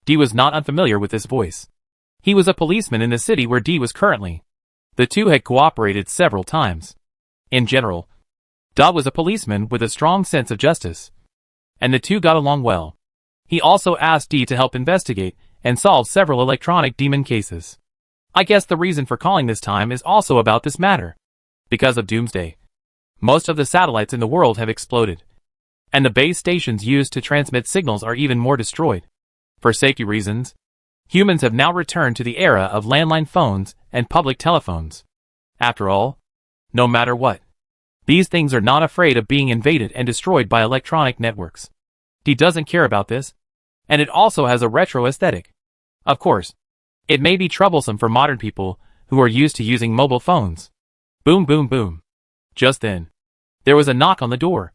D was not unfamiliar with this voice. He was a policeman in the city where D was currently. The two had cooperated several times. In general, Dot was a policeman with a strong sense of justice, and the two got along well. He also asked D to help investigate and solve several electronic demon cases. I guess the reason for calling this time is also about this matter. Because of Doomsday, most of the satellites in the world have exploded, and the base stations used to transmit signals are even more destroyed. For safety reasons, humans have now returned to the era of landline phones and public telephones. After all, no matter what, these things are not afraid of being invaded and destroyed by electronic networks. D doesn't care about this, and it also has a retro aesthetic. Of course, it may be troublesome for modern people who are used to using mobile phones. Boom boom boom. Just then, there was a knock on the door,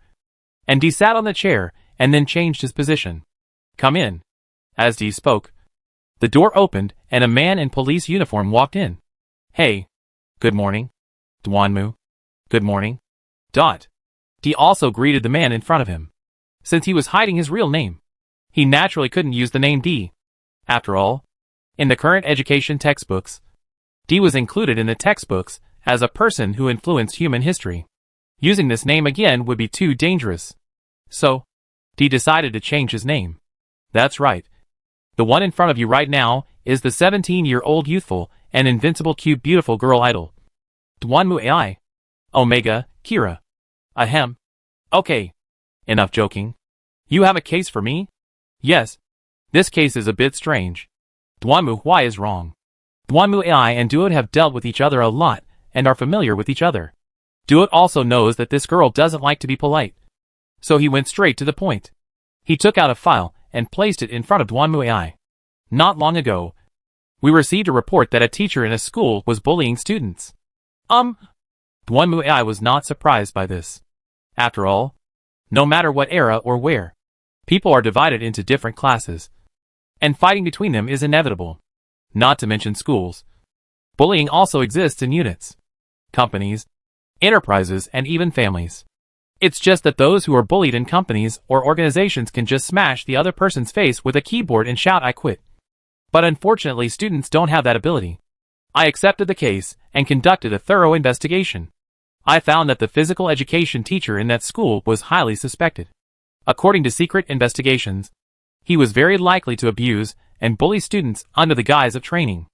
and D sat on the chair and then changed his position. Come in. As D spoke, the door opened and a man in police uniform walked in. Hey. Good morning. Dwanmu. Good morning. Dot. D also greeted the man in front of him. Since he was hiding his real name, he naturally couldn't use the name D. After all, in the current education textbooks, D was included in the textbooks as a person who influenced human history. Using this name again would be too dangerous. So, D decided to change his name. That's right. The one in front of you right now is the 17-year-old youthful and invincible cute beautiful girl idol. Dwanmu AI. Omega, Kira. Ahem. Okay. Enough joking. You have a case for me? Yes, this case is a bit strange. Duanmu Huai is wrong. Duanmu AI and Duot have dealt with each other a lot and are familiar with each other. Duot also knows that this girl doesn't like to be polite. So he went straight to the point. He took out a file and placed it in front of Duanmu AI. Not long ago, we received a report that a teacher in a school was bullying students. Duanmu AI was not surprised by this. After all, no matter what era or where, people are divided into different classes, and fighting between them is inevitable. Not to mention schools. Bullying also exists in units, companies, enterprises, and even families. It's just that those who are bullied in companies or organizations can just smash the other person's face with a keyboard and shout, "I quit." But unfortunately, students don't have that ability. I accepted the case and conducted a thorough investigation. I found that the physical education teacher in that school was highly suspected. According to secret investigations, he was very likely to abuse and bully students under the guise of training.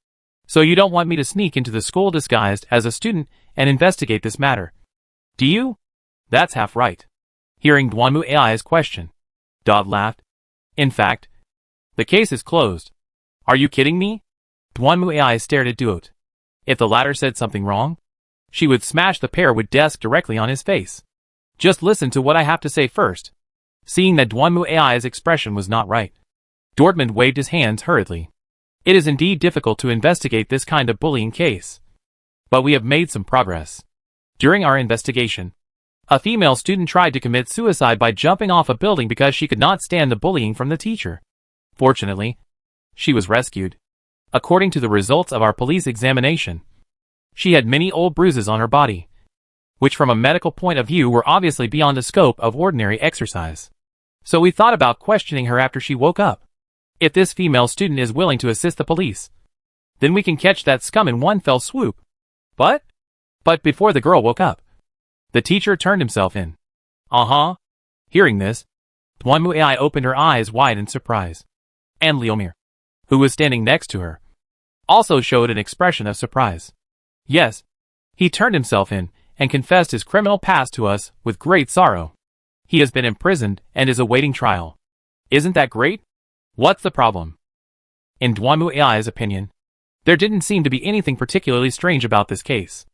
So you don't want me to sneak into the school disguised as a student and investigate this matter, do you? That's half right. Hearing Duanmu AI's question, Dodd laughed. In fact, the case is closed. Are you kidding me? Duanmu AI stared at Duot. If the latter said something wrong, she would smash the pair with desk directly on his face. Just listen to what I have to say first. Seeing that Duanmu AI's expression was not right, Dortmund waved his hands hurriedly. It is indeed difficult to investigate this kind of bullying case. But we have made some progress. During our investigation, a female student tried to commit suicide by jumping off a building because she could not stand the bullying from the teacher. Fortunately, she was rescued. According to the results of our police examination, she had many old bruises on her body, which from a medical point of view were obviously beyond the scope of ordinary exercise. So we thought about questioning her after she woke up. If this female student is willing to assist the police, then we can catch that scum in one fell swoop. But before the girl woke up, the teacher turned himself in. Hearing this, Duanmu AI opened her eyes wide in surprise. And Liomir, who was standing next to her, also showed an expression of surprise. Yes, he turned himself in and confessed his criminal past to us with great sorrow. He has been imprisoned and is awaiting trial. Isn't that great? What's the problem? In Duanmu AI's opinion, there didn't seem to be anything particularly strange about this case.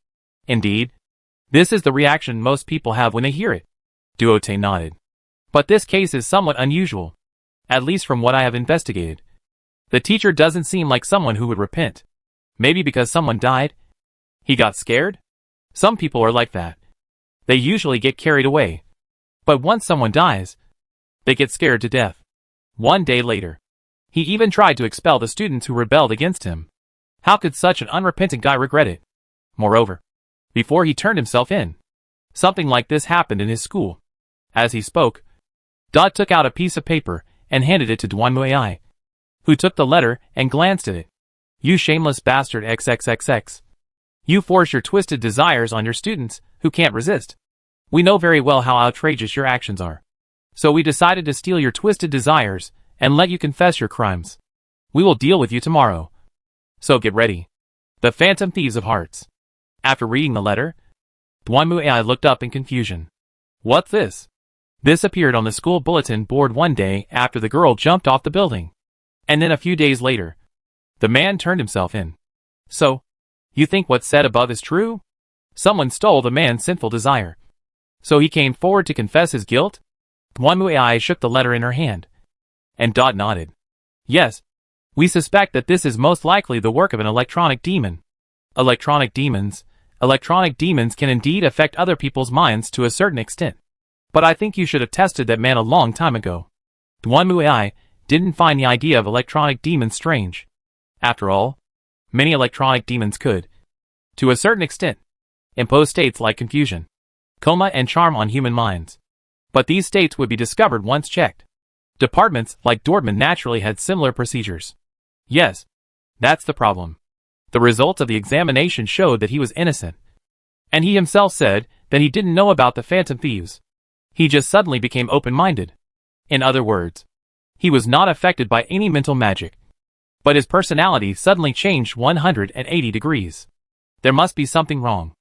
Indeed, this is the reaction most people have when they hear it. Duote nodded. But this case is somewhat unusual, at least from what I have investigated. The teacher doesn't seem like someone who would repent. Maybe because someone died? He got scared? Some people are like that. They usually get carried away. But once someone dies, they get scared to death. One day later, he even tried to expel the students who rebelled against him. How could such an unrepentant guy regret it? Moreover, before he turned himself in, something like this happened in his school. As he spoke, Dodd took out a piece of paper and handed it to Duanmu AI, who took the letter and glanced at it. You shameless bastard XXXX. You force your twisted desires on your students who can't resist. We know very well how outrageous your actions are. So we decided to steal your twisted desires and let you confess your crimes. We will deal with you tomorrow. So get ready. The Phantom Thieves of Hearts. After reading the letter, Duanmu AI looked up in confusion. What's this? This appeared on the school bulletin board one day after the girl jumped off the building. And then a few days later, the man turned himself in. So, you think what's said above is true? Someone stole the man's sinful desire. So he came forward to confess his guilt? Duanmu AI shook the letter in her hand. And Dot nodded. Yes. We suspect that this is most likely the work of an electronic demon. Electronic demons can indeed affect other people's minds to a certain extent. But I think you should have tested that man a long time ago. Duanmu AI didn't find the idea of electronic demons strange. After all, many electronic demons could, to a certain extent, impose states like confusion, coma, and charm on human minds. But these states would be discovered once checked. Departments like Dortmund naturally had similar procedures. Yes, that's the problem. The results of the examination showed that he was innocent. And he himself said that he didn't know about the Phantom Thieves. He just suddenly became open-minded. In other words, he was not affected by any mental magic. But his personality suddenly changed 180 degrees. There must be something wrong.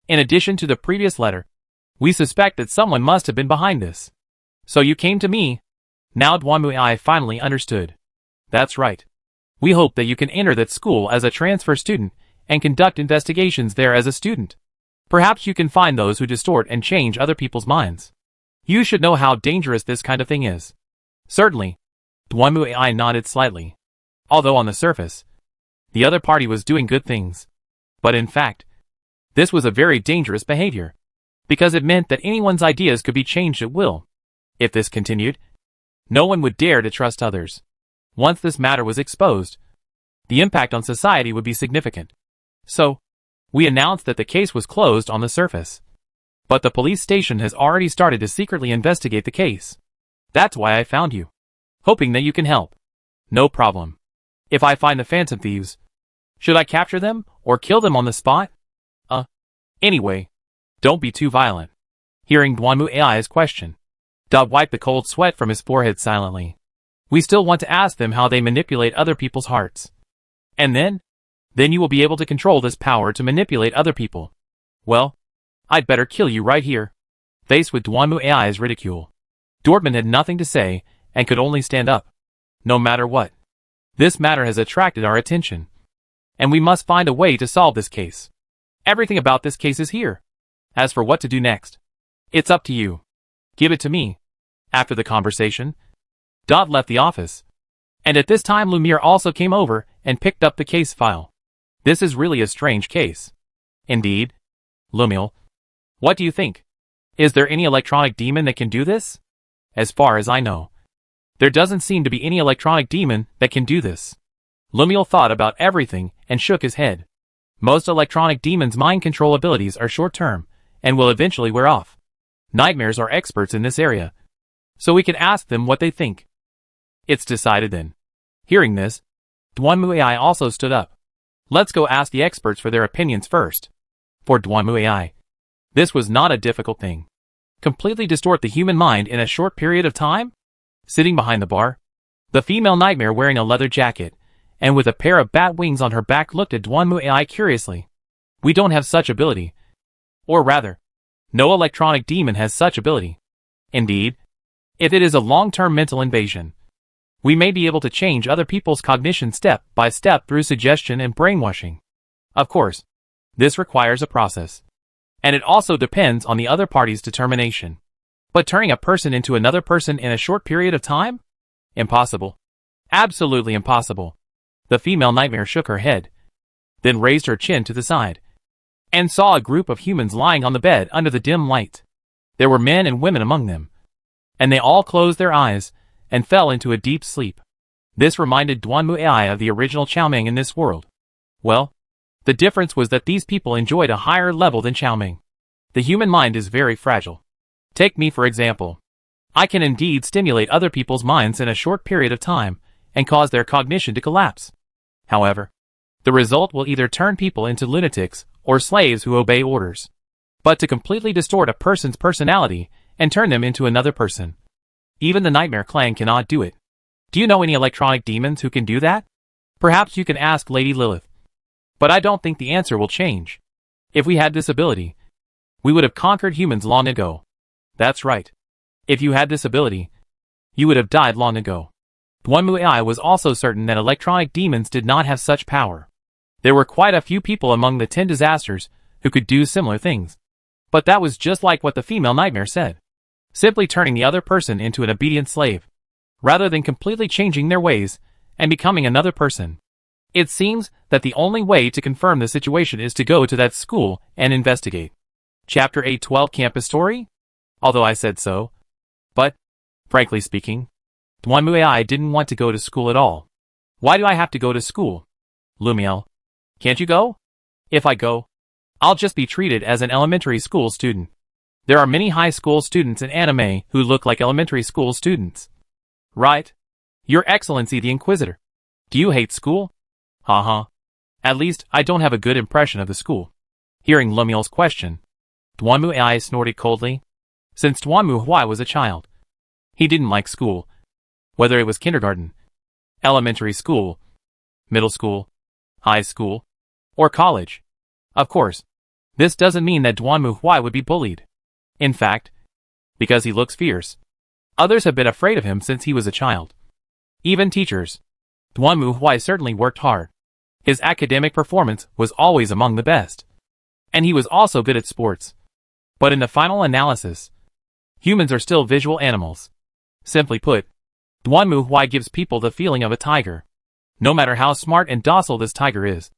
In addition to the previous letter, we suspect that someone must have been behind this. So you came to me, Now Dwanmu AI finally understood. That's right. We hope that you can enter that school as a transfer student and conduct investigations there as a student. Perhaps you can find those who distort and change other people's minds. You should know how dangerous this kind of thing is. Certainly. Dwanmu AI nodded slightly. Although on the surface, the other party was doing good things. But in fact, this was a very dangerous behavior, because it meant that anyone's ideas could be changed at will. If this continued, no one would dare to trust others. Once this matter was exposed, the impact on society would be significant. So, we announced that the case was closed on the surface. But the police station has already started to secretly investigate the case. That's why I found you, hoping that you can help. No problem. If I find the phantom thieves, should I capture them or kill them on the spot? Anyway, don't be too violent. Hearing Dwanmu AI's question, Dub wiped the cold sweat from his forehead silently. We still want to ask them how they manipulate other people's hearts. And then you will be able to control this power to manipulate other people. Well, I'd better kill you right here. Faced with Dwanmu AI's ridicule, Dortmund had nothing to say and could only stand up. No matter what, this matter has attracted our attention, and we must find a way to solve this case. Everything about this case is here. As for what to do next, it's up to you. Give it to me. After the conversation, Dot left the office, and at this time Lumiere also came over and picked up the case file. This is really a strange case. Indeed. Lumiere, what do you think? Is there any electronic demon that can do this? As far as I know, there doesn't seem to be any electronic demon that can do this. Lumiere thought about everything and shook his head. Most electronic demons' mind control abilities are short-term and will eventually wear off. Nightmares are experts in this area, so we can ask them what they think. It's decided then. Hearing this, Dwanmu AI also stood up. Let's go ask the experts for their opinions first. For Dwanmu AI, this was not a difficult thing. Completely distort the human mind in a short period of time? Sitting behind the bar, the female nightmare wearing a leather jacket and with a pair of bat wings on her back looked at Dwanmu AI curiously. We don't have such ability. Or rather, no electronic demon has such ability. Indeed, if it is a long-term mental invasion, we may be able to change other people's cognition step by step through suggestion and brainwashing. Of course, this requires a process, and it also depends on the other party's determination. But turning a person into another person in a short period of time? Impossible. Absolutely impossible. The female nightmare shook her head, then raised her chin to the side, and saw a group of humans lying on the bed under the dim light. There were men and women among them, and they all closed their eyes and fell into a deep sleep. This reminded Dwanmu AI of the original Xiaoming in this world. Well, the difference was that these people enjoyed a higher level than Xiaoming. The human mind is very fragile. Take me for example. I can indeed stimulate other people's minds in a short period of time and cause their cognition to collapse. However, the result will either turn people into lunatics or slaves who obey orders. But to completely distort a person's personality and turn them into another person, even the Nightmare Clan cannot do it. Do you know any electronic demons who can do that? Perhaps you can ask Lady Lilith. But I don't think the answer will change. If we had this ability, we would have conquered humans long ago. That's right. If you had this ability, you would have died long ago. Dwanmu AI was also certain that electronic demons did not have such power. There were quite a few people among the 10 disasters who could do similar things. But that was just like what the female nightmare said. Simply turning the other person into an obedient slave, rather than completely changing their ways and becoming another person. It seems that the only way to confirm the situation is to go to that school and investigate. Chapter 812 Campus Story? Although I said so. But, frankly speaking, Dwanmu AI didn't want to go to school at all. Why do I have to go to school? Lumiere, can't you go? If I go, I'll just be treated as an elementary school student. There are many high school students in anime who look like elementary school students. Right? Your Excellency the Inquisitor. Do you hate school? Haha. At least, I don't have a good impression of the school. Hearing Lumiere's question, Dwanmu AI snorted coldly. Since Dwanmu Huai was a child, he didn't like school. Whether it was kindergarten, elementary school, middle school, high school, or college. Of course, this doesn't mean that Dwanmu Huai would be bullied. In fact, because he looks fierce, Others have been afraid of him since he was a child. Even teachers. Duanmu Huai certainly worked hard. His academic performance was always among the best. And he was also good at sports. But in the final analysis, humans are still visual animals. Simply put, Duanmu Huai gives people the feeling of a tiger. No matter how smart and docile this tiger is,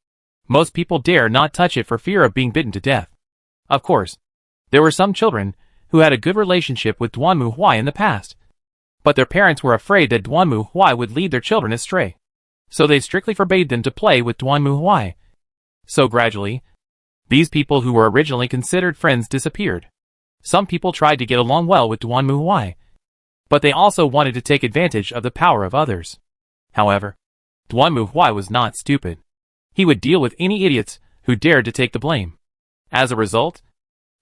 most people dare not touch it for fear of being bitten to death. Of course, there were some children who had a good relationship with Duanmu Huai in the past. But their parents were afraid that Duanmu Huai would lead their children astray. So they strictly forbade them to play with Duanmu Huai. So gradually, these people who were originally considered friends disappeared. Some people tried to get along well with Duanmu Huai, but they also wanted to take advantage of the power of others. However, Duanmu Huai was not stupid. He would deal with any idiots who dared to take the blame. As a result,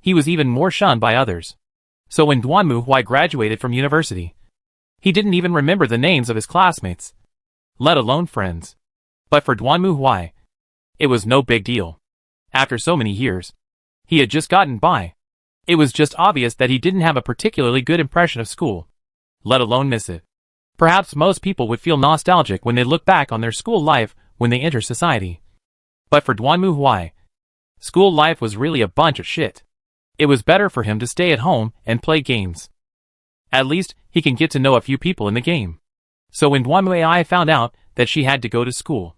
he was even more shunned by others. So when Duanmu Huai graduated from university, he didn't even remember the names of his classmates, let alone friends. But for Duanmu Huai, it was no big deal. After so many years, he had just gotten by. It was just obvious that he didn't have a particularly good impression of school, let alone miss it. Perhaps most people would feel nostalgic when they look back on their school life when they enter society. But for Duanmu Huai, school life was really a bunch of shit. It was better for him to stay at home and play games. At least, he can get to know a few people in the game. So when Duanmu Ai found out that she had to go to school,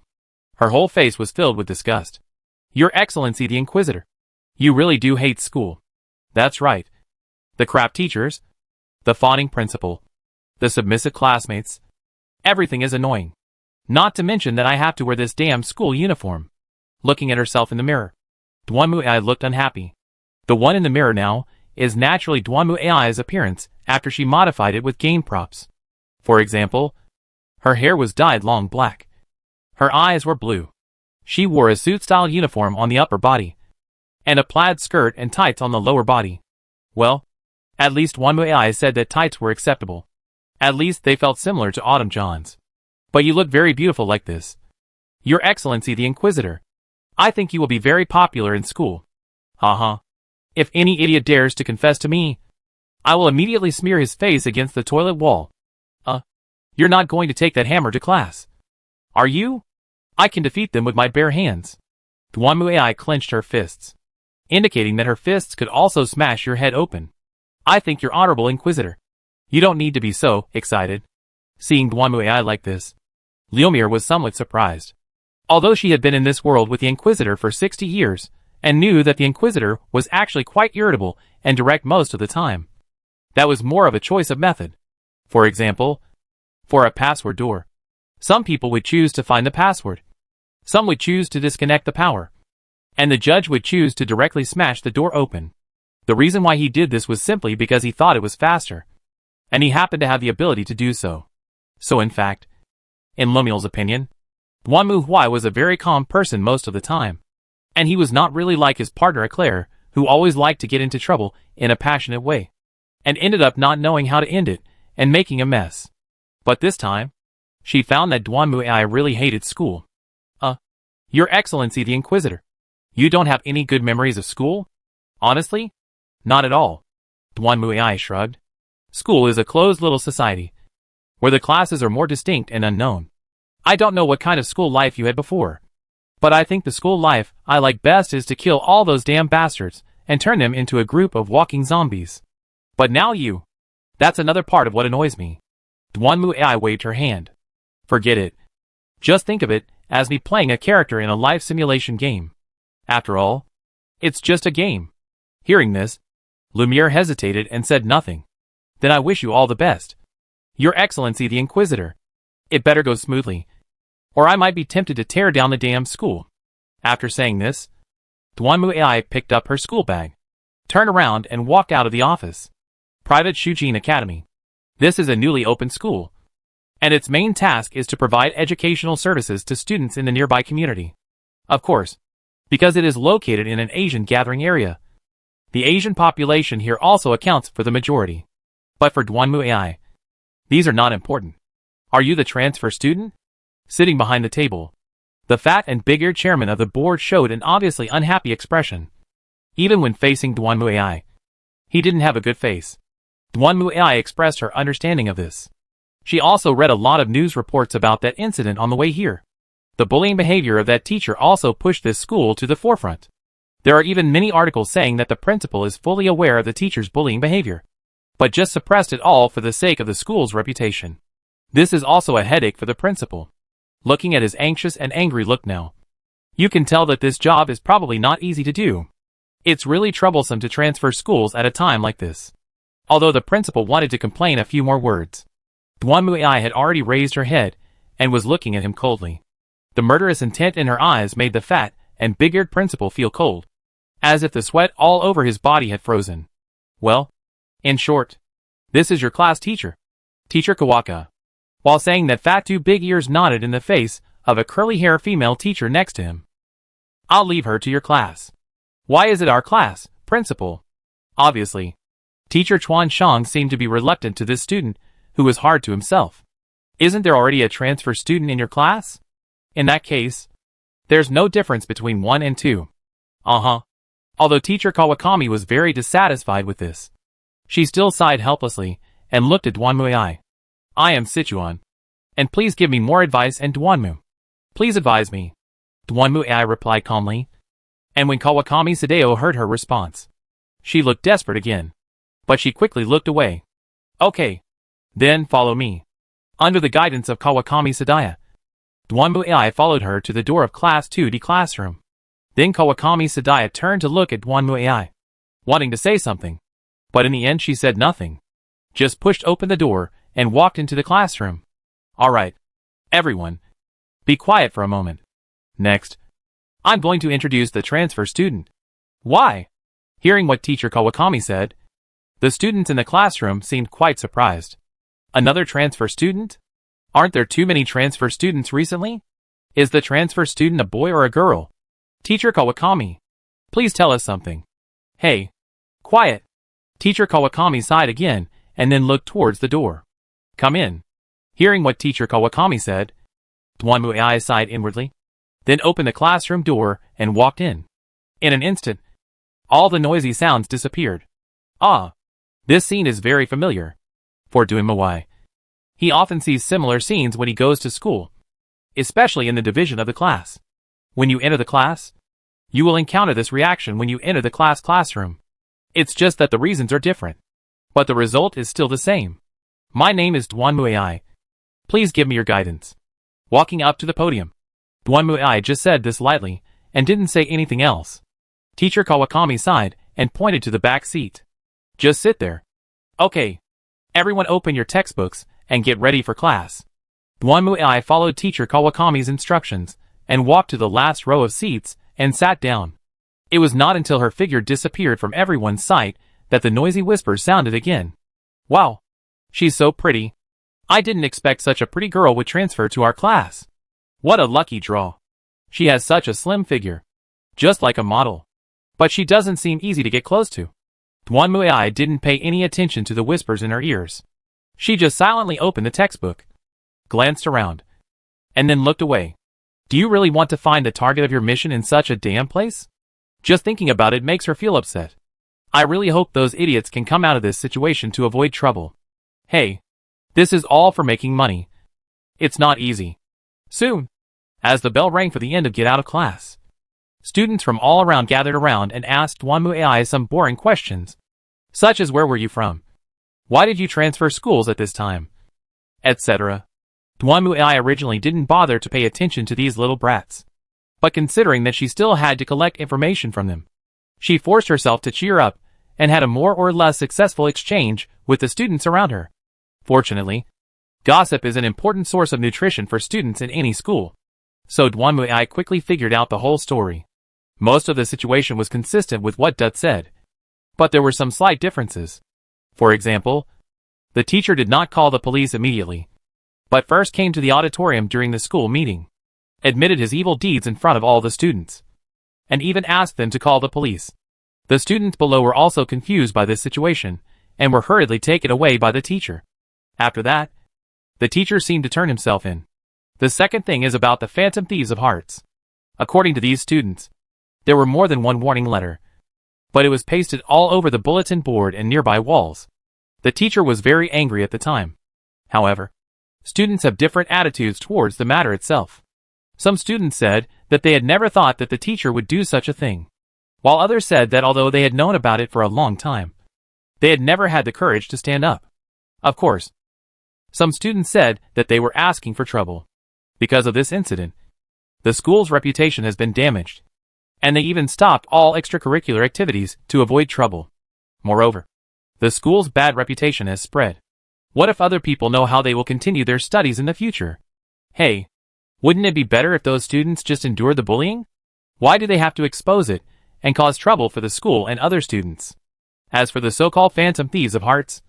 her whole face was filled with disgust. Your Excellency the Inquisitor, you really do hate school. That's right. The crap teachers, the fawning principal, the submissive classmates, everything is annoying. Not to mention that I have to wear this damn school uniform. Looking at herself in the mirror, Duanmu Ai looked unhappy. The one in the mirror now is naturally Duanmu Ai's appearance after she modified it with game props. For example, her hair was dyed long black. Her eyes were blue. She wore a suit-style uniform on the upper body, and a plaid skirt and tights on the lower body. Well, at least Duanmu Ai said that tights were acceptable. At least they felt similar to Autumn John's. But you look very beautiful like this. Your Excellency the Inquisitor, I think you will be very popular in school. Haha. If any idiot dares to confess to me, I will immediately smear his face against the toilet wall. You're not going to take that hammer to class, are you? I can defeat them with my bare hands. Duanmu Ai clenched her fists, indicating that her fists could also smash your head open. I think you're honorable Inquisitor. You don't need to be so excited. Seeing Duanmu Ai like this, Liumir was somewhat surprised. Although she had been in this world with the Inquisitor for 60 years, and knew that the Inquisitor was actually quite irritable and direct most of the time, that was more of a choice of method. For example, for a password door, some people would choose to find the password. Some would choose to disconnect the power. And the judge would choose to directly smash the door open. The reason why he did this was simply because he thought it was faster. And he happened to have the ability to do so. So in fact, in Lumiel's opinion, Duanmu Huai was a very calm person most of the time. And he was not really like his partner Eclair, who always liked to get into trouble in a passionate way, and ended up not knowing how to end it, and making a mess. But this time, she found that Duanmu Ai really hated school. Your Excellency the Inquisitor, you don't have any good memories of school? Honestly? Not at all. Duanmu Ai shrugged. School is a closed little society, where the classes are more distinct and unknown. I don't know what kind of school life you had before, but I think the school life I like best is to kill all those damn bastards and turn them into a group of walking zombies. But now you. That's another part of what annoys me. Duanmu Ai waved her hand. Forget it. Just think of it as me playing a character in a life simulation game. After all, it's just a game. Hearing this, Lumiere hesitated and said nothing. Then I wish you all the best. Your Excellency the Inquisitor. It better go smoothly, or I might be tempted to tear down the damn school. After saying this, Duanmu Ai picked up her school bag, turned around and walked out of the office. Private Shujin Academy. This is a newly opened school, and its main task is to provide educational services to students in the nearby community. Of course, because it is located in an Asian gathering area. The Asian population here also accounts for the majority. But for Duanmu Ai, these are not important. Are you the transfer student? Sitting behind the table, the fat and big-eared chairman of the board showed an obviously unhappy expression. Even when facing Duanmu Ai, he didn't have a good face. Duan Muai expressed her understanding of this. She also read a lot of news reports about that incident on the way here. The bullying behavior of that teacher also pushed this school to the forefront. There are even many articles saying that the principal is fully aware of the teacher's bullying behavior, but just suppressed it all for the sake of the school's reputation. This is also a headache for the principal. Looking at his anxious and angry look now, you can tell that this job is probably not easy to do. It's really troublesome to transfer schools at a time like this. Although the principal wanted to complain a few more words, Duan Muai had already raised her head and was looking at him coldly. The murderous intent in her eyes made the fat and big-eared principal feel cold, as if the sweat all over his body had frozen. Well, in short, this is your class teacher, Teacher Kawaka. While saying that, fat two big ears nodded in the face of a curly-hair female teacher next to him. I'll leave her to your class. Why is it our class, principal? Obviously. Teacher Chuan Shang seemed to be reluctant to this student, who was hard to himself. Isn't there already a transfer student in your class? In that case, there's no difference between 1 and 2. Although Teacher Kawakami was very dissatisfied with this, she still sighed helplessly and looked at Duan Muai. I am Sichuan, and please give me more advice, and Duanmu, please advise me. Duan Muai replied calmly, and when Kawakami Sadeo heard her response, she looked desperate again, but she quickly looked away. Okay, then follow me. Under the guidance of Kawakami Sadaya, Duan Muai followed her to the door of Class 2D classroom. Then Kawakami Sadaya turned to look at Duan Muai, wanting to say something, but in the end she said nothing, just pushed open the door and walked into the classroom. Alright, everyone, be quiet for a moment. Next, I'm going to introduce the transfer student. Why? Hearing what Teacher Kawakami said, the students in the classroom seemed quite surprised. Another transfer student? Aren't there too many transfer students recently? Is the transfer student a boy or a girl? Teacher Kawakami, please tell us something. Hey, quiet. Teacher Kawakami sighed again and then looked towards the door. Come in. Hearing what Teacher Kawakami said, Duan Muai sighed inwardly, then opened the classroom door and walked in. In an instant, all the noisy sounds disappeared. Ah, this scene is very familiar for Duan Muai. He often sees similar scenes when he goes to school, especially in the division of the class. When you enter the class, you will encounter this reaction when you enter the classroom. It's just that the reasons are different, but the result is still the same. My name is Duan Muai. Please give me your guidance. Walking up to the podium, Duan Muai just said this lightly and didn't say anything else. Teacher Kawakami sighed and pointed to the back seat. Just sit there. Okay. Everyone open your textbooks and get ready for class. Duan Muai followed Teacher Kawakami's instructions and walked to the last row of seats and sat down. It was not until her figure disappeared from everyone's sight that the noisy whispers sounded again. Wow. She's so pretty. I didn't expect such a pretty girl would transfer to our class. What a lucky draw. She has such a slim figure. Just like a model. But she doesn't seem easy to get close to. Duan Muai didn't pay any attention to the whispers in her ears. She just silently opened the textbook, glanced around, and then looked away. Do you really want to find the target of your mission in such a damn place? Just thinking about it makes her feel upset. I really hope those idiots can come out of this situation to avoid trouble. Hey, this is all for making money. It's not easy. Soon, as the bell rang for the end of get out of class, students from all around gathered around and asked Duan Muai some boring questions, such as where were you from? Why did you transfer schools at this time? Etc. Duan Muai originally didn't bother to pay attention to these little brats, but considering that she still had to collect information from them, she forced herself to cheer up and had a more or less successful exchange with the students around her. Fortunately, gossip is an important source of nutrition for students in any school, so Duan Muai quickly figured out the whole story. Most of the situation was consistent with what Dut said, but there were some slight differences. For example, the teacher did not call the police immediately, but first came to the auditorium during the school meeting, admitted his evil deeds in front of all the students, and even asked them to call the police. The students below were also confused by this situation, and were hurriedly taken away by the teacher. After that, the teacher seemed to turn himself in. The second thing is about the phantom thieves of hearts. According to these students, there were more than one warning letter, but it was pasted all over the bulletin board and nearby walls. The teacher was very angry at the time. However, students have different attitudes towards the matter itself. Some students said that they had never thought that the teacher would do such a thing, while others said that although they had known about it for a long time, they had never had the courage to stand up. Of course, some students said that they were asking for trouble. Because of this incident, the school's reputation has been damaged, and they even stopped all extracurricular activities to avoid trouble. Moreover, the school's bad reputation has spread. What if other people know how they will continue their studies in the future? Hey, wouldn't it be better if those students just endured the bullying? Why do they have to expose it and cause trouble for the school and other students? As for the so-called phantom thieves of hearts,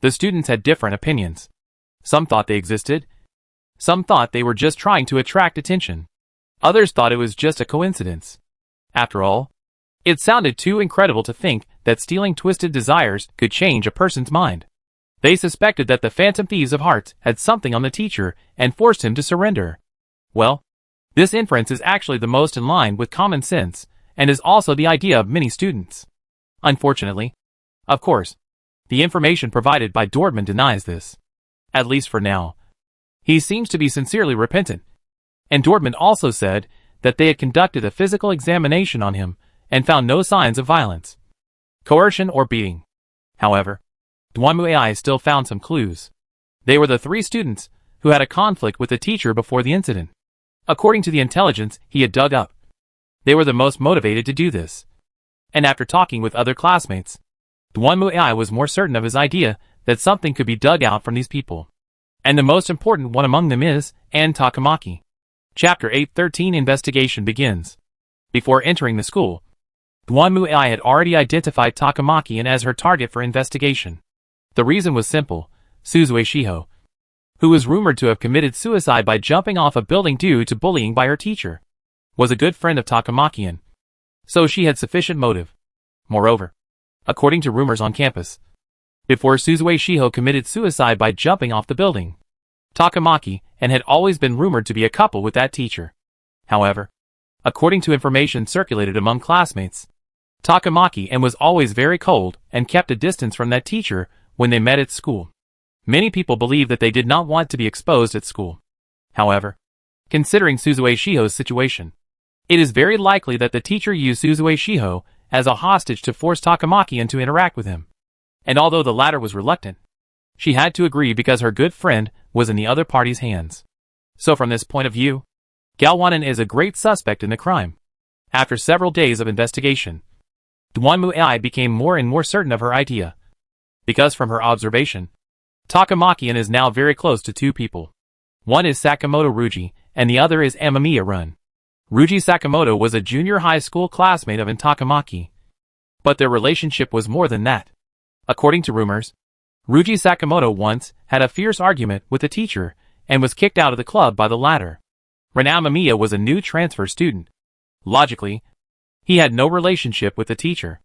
the students had different opinions. Some thought they existed. Some thought they were just trying to attract attention. Others thought it was just a coincidence. After all, it sounded too incredible to think that stealing twisted desires could change a person's mind. They suspected that the phantom thieves of hearts had something on the teacher and forced him to surrender. Well, this inference is actually the most in line with common sense and is also the idea of many students. Unfortunately, of course, the information provided by Dordman denies this. At least for now. He seems to be sincerely repentant. And Dordman also said that they had conducted a physical examination on him and found no signs of violence, coercion, or beating. However, Dwanmu still found some clues. They were the 3 students who had a conflict with the teacher before the incident. According to the intelligence he had dug up, they were the most motivated to do this. And after talking with other classmates, Dwanmu was more certain of his idea that something could be dug out from these people. And the most important one among them is Ann Takamaki. Chapter 8:13 Investigation begins. Before entering the school, Dwanmu had already identified Takamaki and as her target for investigation. The reason was simple. Suzue Shiho, who was rumored to have committed suicide by jumping off a building due to bullying by her teacher, was a good friend of Takamaki, so she had sufficient motive. Moreover, according to rumors on campus, before Suzue Shiho committed suicide by jumping off the building, Takamaki had always been rumored to be a couple with that teacher. However, according to information circulated among classmates, Takamaki was always very cold and kept a distance from that teacher when they met at school. Many people believe that they did not want to be exposed at school. However, considering Suzue Shiho's situation, it is very likely that the teacher used Suzue Shiho as a hostage to force Takamaki to interact with him. And although the latter was reluctant, she had to agree because her good friend was in the other party's hands. So from this point of view, Galwanan is a great suspect in the crime. After several days of investigation, Dwanmu became more and more certain of her idea. Because from her observation, Takamaki is now very close to 2 people. One is Sakamoto Ruji, and the other is Amamiya Run. Ruji Sakamoto was a junior high school classmate of Takamaki. But their relationship was more than that. According to rumors, Ruji Sakamoto once had a fierce argument with the teacher and was kicked out of the club by the latter. Ren Amamiya was a new transfer student. Logically, he had no relationship with the teacher.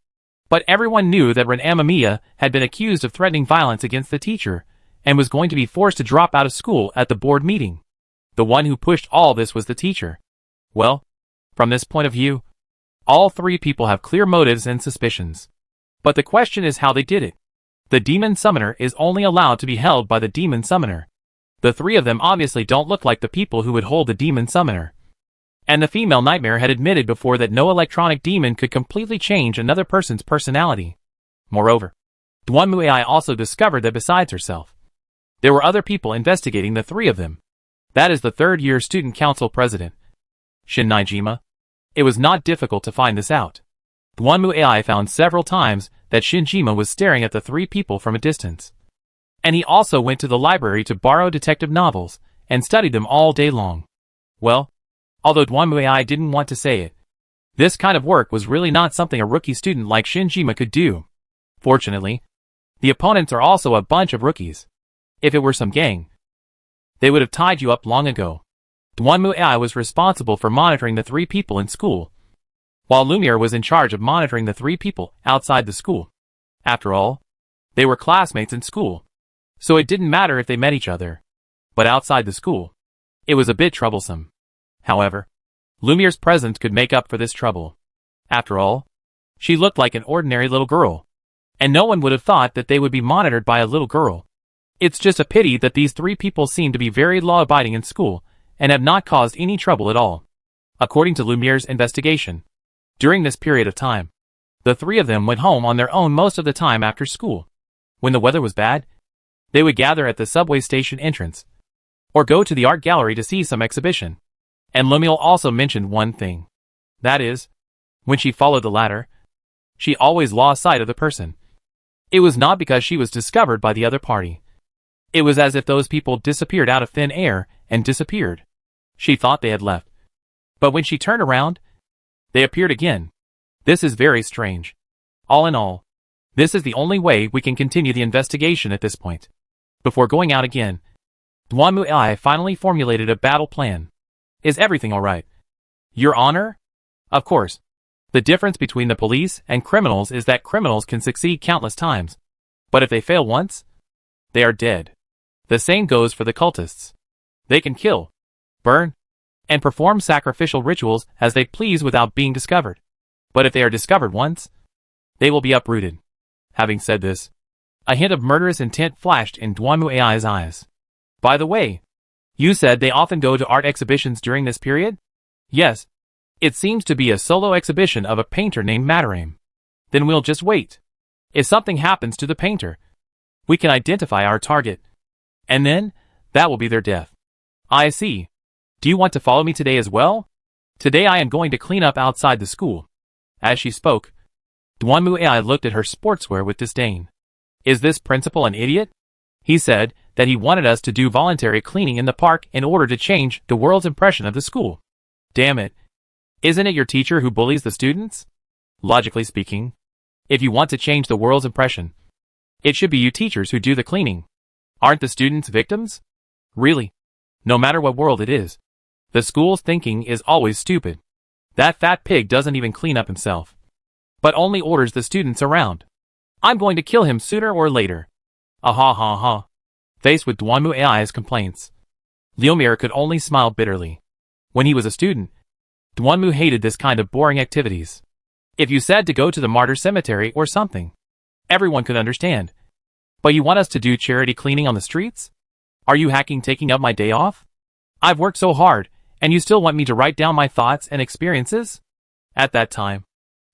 But everyone knew that Ren Amamiya had been accused of threatening violence against the teacher and was going to be forced to drop out of school at the board meeting. The one who pushed all this was the teacher. Well, from this point of view, all 3 people have clear motives and suspicions. But the question is how they did it. The demon summoner is only allowed to be held by the demon summoner. The 3 of them obviously don't look like the people who would hold the demon summoner. And the female nightmare had admitted before that no electronic demon could completely change another person's personality. Moreover, Dwanmu also discovered that besides herself, there were other people investigating the 3 of them. That is the 3rd-year student council president, Shin Nijima. It was not difficult to find this out. Dwanmu found several times that Shinjima was staring at the 3 people from a distance. And he also went to the library to borrow detective novels and studied them all day long. Well, although Dwanmu didn't want to say it, this kind of work was really not something a rookie student like Shinjima could do. Fortunately, the opponents are also a bunch of rookies. If it were some gang, they would have tied you up long ago. Dwanmu was responsible for monitoring the 3 people in school, while Lumiere was in charge of monitoring the 3 people outside the school. After all, they were classmates in school, so it didn't matter if they met each other. But outside the school, it was a bit troublesome. However, Lumiere's presence could make up for this trouble. After all, she looked like an ordinary little girl. And no one would have thought that they would be monitored by a little girl. It's just a pity that these three people seem to be very law-abiding in school, and have not caused any trouble at all. According to Lumiere's investigation, during this period of time, the three of them went home on their own most of the time after school. When the weather was bad, they would gather at the subway station entrance, or go to the art gallery to see some exhibition. And Lumiere also mentioned one thing. That is, when she followed the ladder, she always lost sight of the person. It was not because she was discovered by the other party. It was as if those people disappeared out of thin air and disappeared. She thought they had left. But when she turned around, they appeared again. This is very strange. All in all, this is the only way we can continue the investigation at this point. Before going out again, Duanmu finally formulated a battle plan. Is everything alright? Your Honor? Of course. The difference between the police and criminals is that criminals can succeed countless times. But if they fail once, they are dead. The same goes for the cultists. They can kill, burn, and perform sacrificial rituals as they please without being discovered. But if they are discovered once, they will be uprooted. Having said this, a hint of murderous intent flashed in Duanmu's eyes. By the way, you said they often go to art exhibitions during this period? Yes. It seems to be a solo exhibition of a painter named Mataram. Then we'll just wait. If something happens to the painter, we can identify our target. And then, that will be their death. I see. Do you want to follow me today as well? Today I am going to clean up outside the school. As she spoke, Duanmu looked at her sportswear with disdain. Is this principal an idiot? He said that he wanted us to do voluntary cleaning in the park in order to change the world's impression of the school. Damn it. Isn't it your teacher who bullies the students? Logically speaking, if you want to change the world's impression, it should be you teachers who do the cleaning. Aren't the students victims? Really? No matter what world it is, the school's thinking is always stupid. That fat pig doesn't even clean up himself, but only orders the students around. I'm going to kill him sooner or later. Ha ha ha. Faced with Duanmu's complaints, Lumiere could only smile bitterly. When he was a student, Duanmu hated this kind of boring activities. If you said to go to the martyr cemetery or something, everyone could understand. But you want us to do charity cleaning on the streets? Are you hacking taking up my day off? I've worked so hard, and you still want me to write down my thoughts and experiences? At that time,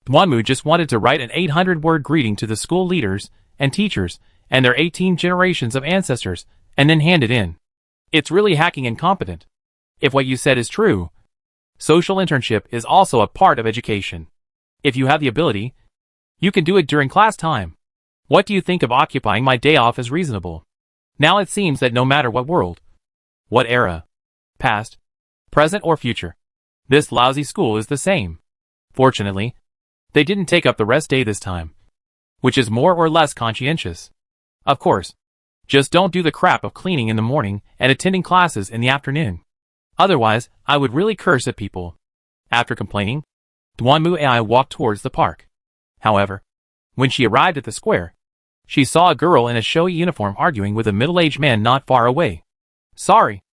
Duanmu just wanted to write an 800-word greeting to the school leaders and teachers and their 18 generations of ancestors, and then hand it in. It's really hacking and competent. If what you said is true, social internship is also a part of education. If you have the ability, you can do it during class time. What do you think of occupying my day off as reasonable? Now it seems that no matter what world, what era, past, present or future, this lousy school is the same. Fortunately, they didn't take up the rest day this time, which is more or less conscientious. Of course, just don't do the crap of cleaning in the morning and attending classes in the afternoon. Otherwise, I would really curse at people. After complaining, Duanmu walked towards the park. However, when she arrived at the square, she saw a girl in a showy uniform arguing with a middle-aged man not far away. Sorry,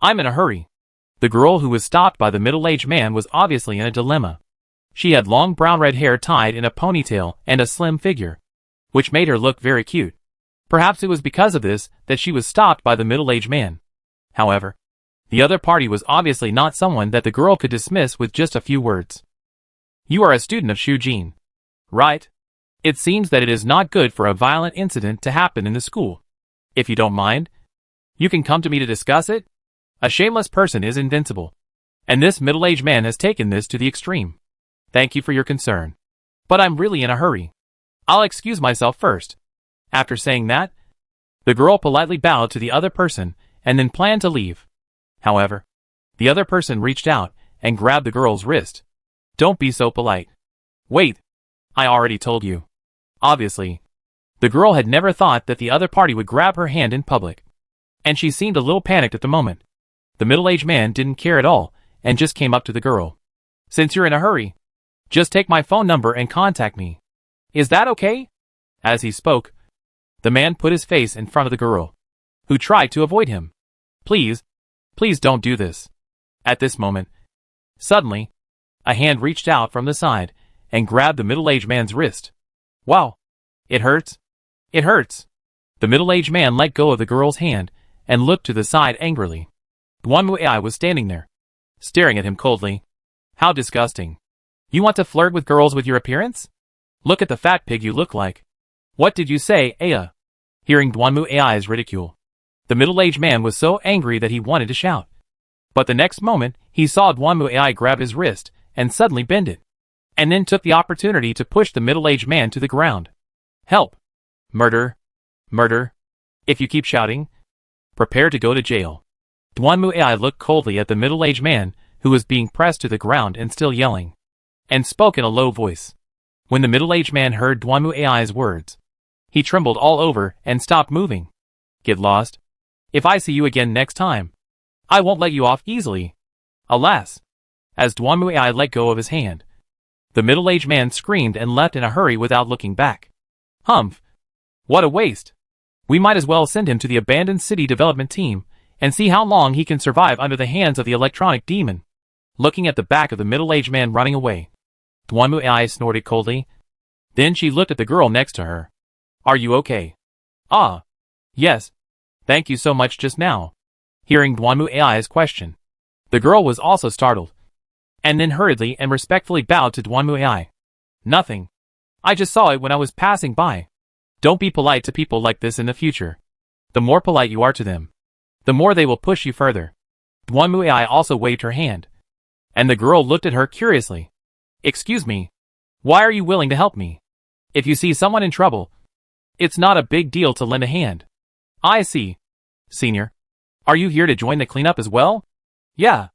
I'm in a hurry. The girl who was stopped by the middle-aged man was obviously in a dilemma. She had long brown red hair tied in a ponytail and a slim figure, which made her look very cute. Perhaps it was because of this that she was stopped by the middle-aged man. However, the other party was obviously not someone that the girl could dismiss with just a few words. You are a student of Shujin, right? It seems that it is not good for a violent incident to happen in the school. If you don't mind, you can come to me to discuss it. A shameless person is invincible, and this middle-aged man has taken this to the extreme. Thank you for your concern, but I'm really in a hurry. I'll excuse myself first. After saying that, the girl politely bowed to the other person and then planned to leave. However, the other person reached out and grabbed the girl's wrist. Don't be so polite. Wait, I already told you. Obviously, the girl had never thought that the other party would grab her hand in public, and she seemed a little panicked at the moment. The middle-aged man didn't care at all and just came up to the girl. Since you're in a hurry, just take my phone number and contact me. Is that okay? As he spoke, the man put his face in front of the girl, who tried to avoid him. Please don't do this. At this moment, suddenly, a hand reached out from the side and grabbed the middle-aged man's wrist. Wow! It hurts? It hurts. The middle-aged man let go of the girl's hand and looked to the side angrily. Duanmuai was standing there, staring at him coldly. How disgusting. You want to flirt with girls with your appearance? Look at the fat pig you look like. What did you say, Aya? Hearing Duanmuai's ridicule, the middle-aged man was so angry that he wanted to shout. But the next moment, he saw Duanmuai grab his wrist and suddenly bend it, and then took the opportunity to push the middle-aged man to the ground. Help! Murder! Murder! If you keep shouting, prepare to go to jail. Duanmuai looked coldly at the middle-aged man, who was being pressed to the ground and still yelling, and spoke in a low voice. When the middle-aged man heard Duanmuai's words, he trembled all over and stopped moving. Get lost. If I see you again next time, I won't let you off easily. Alas! As Duanmuai let go of his hand, the middle-aged man screamed and left in a hurry without looking back. Humph! What a waste! We might as well send him to the abandoned city development team and see how long he can survive under the hands of the electronic demon. Looking at the back of the middle-aged man running away, Duanmuai snorted coldly. Then she looked at the girl next to her. Are you okay? Ah. Yes. Thank you so much just now. Hearing Duanmuai's question, the girl was also startled, and then hurriedly and respectfully bowed to Duanmuai. Nothing. I just saw it when I was passing by. Don't be polite to people like this in the future. The more polite you are to them, the more they will push you further. Duanmuai also waved her hand, and the girl looked at her curiously. Excuse me. Why are you willing to help me? If you see someone in trouble, it's not a big deal to lend a hand. I see. Senior, are you here to join the cleanup as well? Yeah.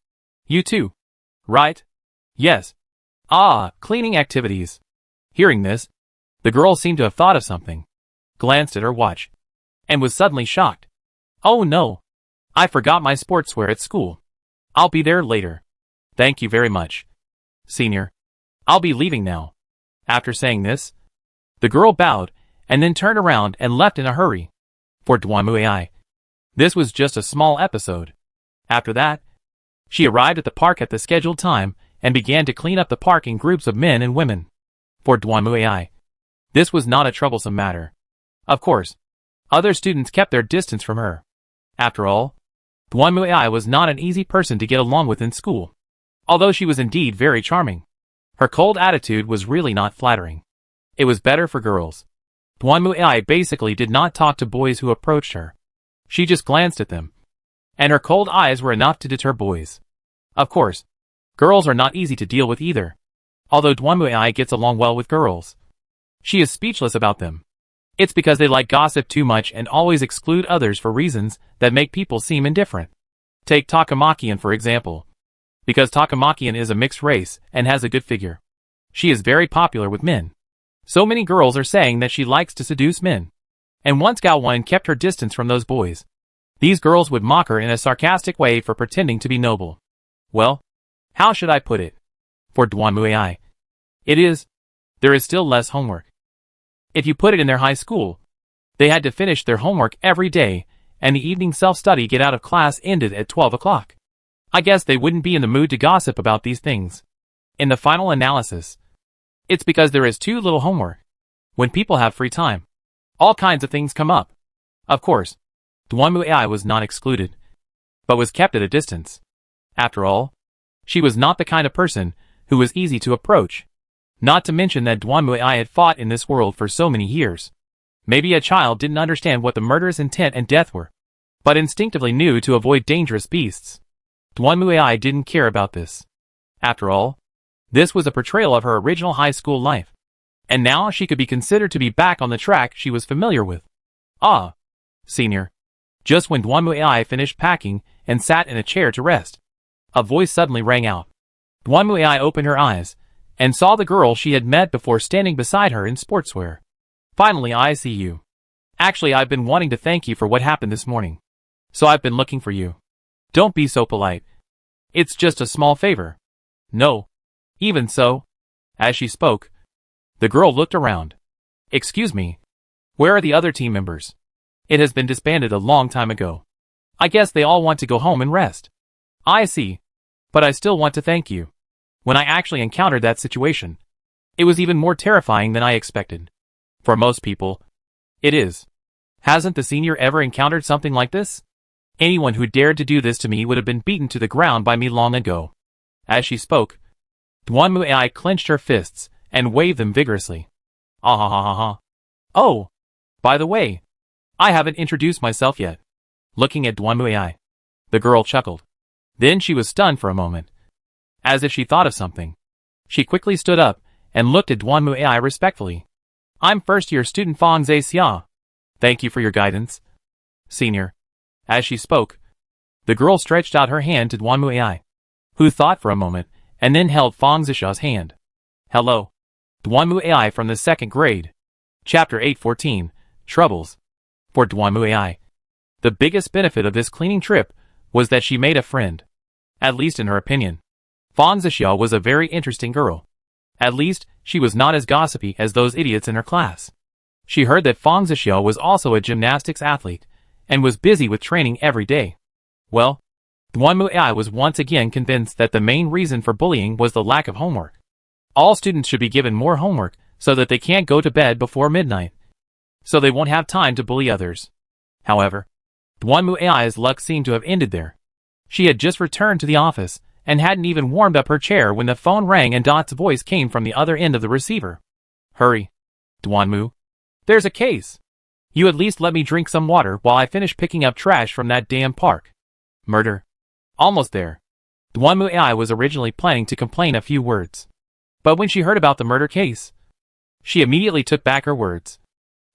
You too. Right? Yes. Ah, cleaning activities. Hearing this, the girl seemed to have thought of something, glanced at her watch, and was suddenly shocked. Oh no. I forgot my sportswear at school. I'll be there later. Thank you very much. Senior, I'll be leaving now. After saying this, the girl bowed and then turned around and left in a hurry. For Duanmuai, this was just a small episode. After that, she arrived at the park at the scheduled time and began to clean up the park in groups of men and women. For Duanmuai, this was not a troublesome matter. Of course, other students kept their distance from her. After all, Duanmuai was not an easy person to get along with in school. Although she was indeed very charming, her cold attitude was really not flattering. It was better for girls. Duanmuai basically did not talk to boys who approached her. She just glanced at them, and her cold eyes were enough to deter boys. Of course, girls are not easy to deal with either. Although Duanmuai gets along well with girls, she is speechless about them. It's because they like gossip too much and always exclude others for reasons that make people seem indifferent. Take Takamakian for example. Because Takamakian is a mixed race and has a good figure, she is very popular with men. So many girls are saying that she likes to seduce men. And once Gaowan kept her distance from those boys, these girls would mock her in a sarcastic way for pretending to be noble. Well, how should I put it? For Duanmuai, there is still less homework. If you put it in their high school, they had to finish their homework every day, and the evening self-study get out of class ended at 12 o'clock. I guess they wouldn't be in the mood to gossip about these things. In the final analysis, it's because there is too little homework. When people have free time, all kinds of things come up. Of course, Duanmuai was not excluded, but was kept at a distance. After all, she was not the kind of person who was easy to approach. Not to mention that Duanmuai had fought in this world for so many years. Maybe a child didn't understand what the murderous intent and death were, but instinctively knew to avoid dangerous beasts. Duanmuai didn't care about this. After all, this was a portrayal of her original high school life, and now she could be considered to be back on the track she was familiar with. Ah, senior. Just when Duanmuai finished packing and sat in a chair to rest, a voice suddenly rang out. Duanmuai opened her eyes and saw the girl she had met before standing beside her in sportswear. Finally, I see you. Actually, I've been wanting to thank you for what happened this morning, so I've been looking for you. Don't be so polite. It's just a small favor. No. Even so. As she spoke, the girl looked around. Excuse me. Where are the other team members? It has been disbanded a long time ago. I guess they all want to go home and rest. I see. But I still want to thank you. When I actually encountered that situation, it was even more terrifying than I expected. For most people, it is. Hasn't the senior ever encountered something like this? Anyone who dared to do this to me would have been beaten to the ground by me long ago. As she spoke, Duanmuai clenched her fists and waved them vigorously. Ah ha ha ha ha. Oh, by the way, I haven't introduced myself yet. Looking at Duanmuai, the girl chuckled. Then she was stunned for a moment. As if she thought of something. She quickly stood up and looked at Duanmuai respectfully. I'm first-year student Fang Xia. Thank you for your guidance, senior. As she spoke, the girl stretched out her hand to Duanmuai, who thought for a moment and then held Fang Xia's hand. Hello. Duanmuai from the 2nd grade. Chapter 814, Troubles. For Duanmuai, the biggest benefit of this cleaning trip was that she made a friend. At least in her opinion. Fang Xia was a very interesting girl. At least, she was not as gossipy as those idiots in her class. She heard that Fang Xia was also a gymnastics athlete, and was busy with training every day. Well, Duanmuai was once again convinced that the main reason for bullying was the lack of homework. All students should be given more homework so that they can't go to bed before midnight. So they won't have time to bully others. However, Duanmuai's luck seemed to have ended there. She had just returned to the office and hadn't even warmed up her chair when the phone rang and Dot's voice came from the other end of the receiver. Hurry, Duanmu. There's a case. You at least let me drink some water while I finish picking up trash from that damn park. Murder. Almost there. Duanmuai was originally planning to complain a few words. But when she heard about the murder case, she immediately took back her words.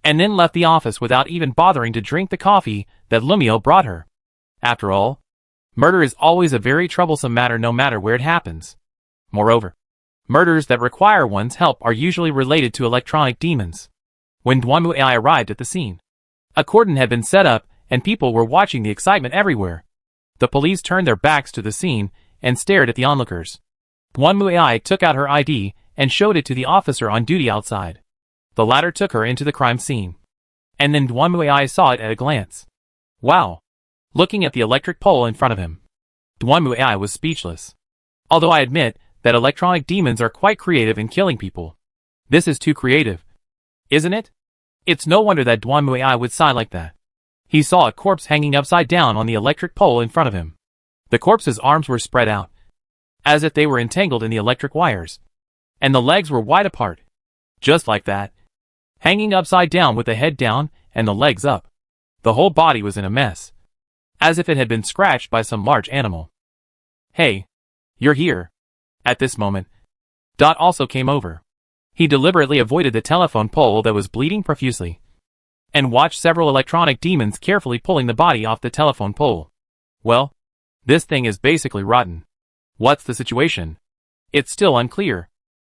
And then left the office without even bothering to drink the coffee that Lumiel brought her. After all, murder is always a very troublesome matter no matter where it happens. Moreover, murders that require one's help are usually related to electronic demons. When Duanmuai arrived at the scene, a cordon had been set up and people were watching the excitement everywhere. The police turned their backs to the scene and stared at the onlookers. Duanmuai took out her ID and showed it to the officer on duty outside. The latter took her into the crime scene. And then Duanmuai saw it at a glance. Wow! Looking at the electric pole in front of him, Duanmuai was speechless. Although I admit that electronic demons are quite creative in killing people. This is too creative. Isn't it? It's no wonder that Duanmuai would sigh like that. He saw a corpse hanging upside down on the electric pole in front of him. The corpse's arms were spread out, as if they were entangled in the electric wires. And the legs were wide apart. Just like that. Hanging upside down with the head down and the legs up. The whole body was in a mess. As if it had been scratched by some large animal. Hey, you're here. At this moment, Dot also came over. He deliberately avoided the telephone pole that was bleeding profusely, and watched several electronic demons carefully pulling the body off the telephone pole. Well, this thing is basically rotten. What's the situation? It's still unclear.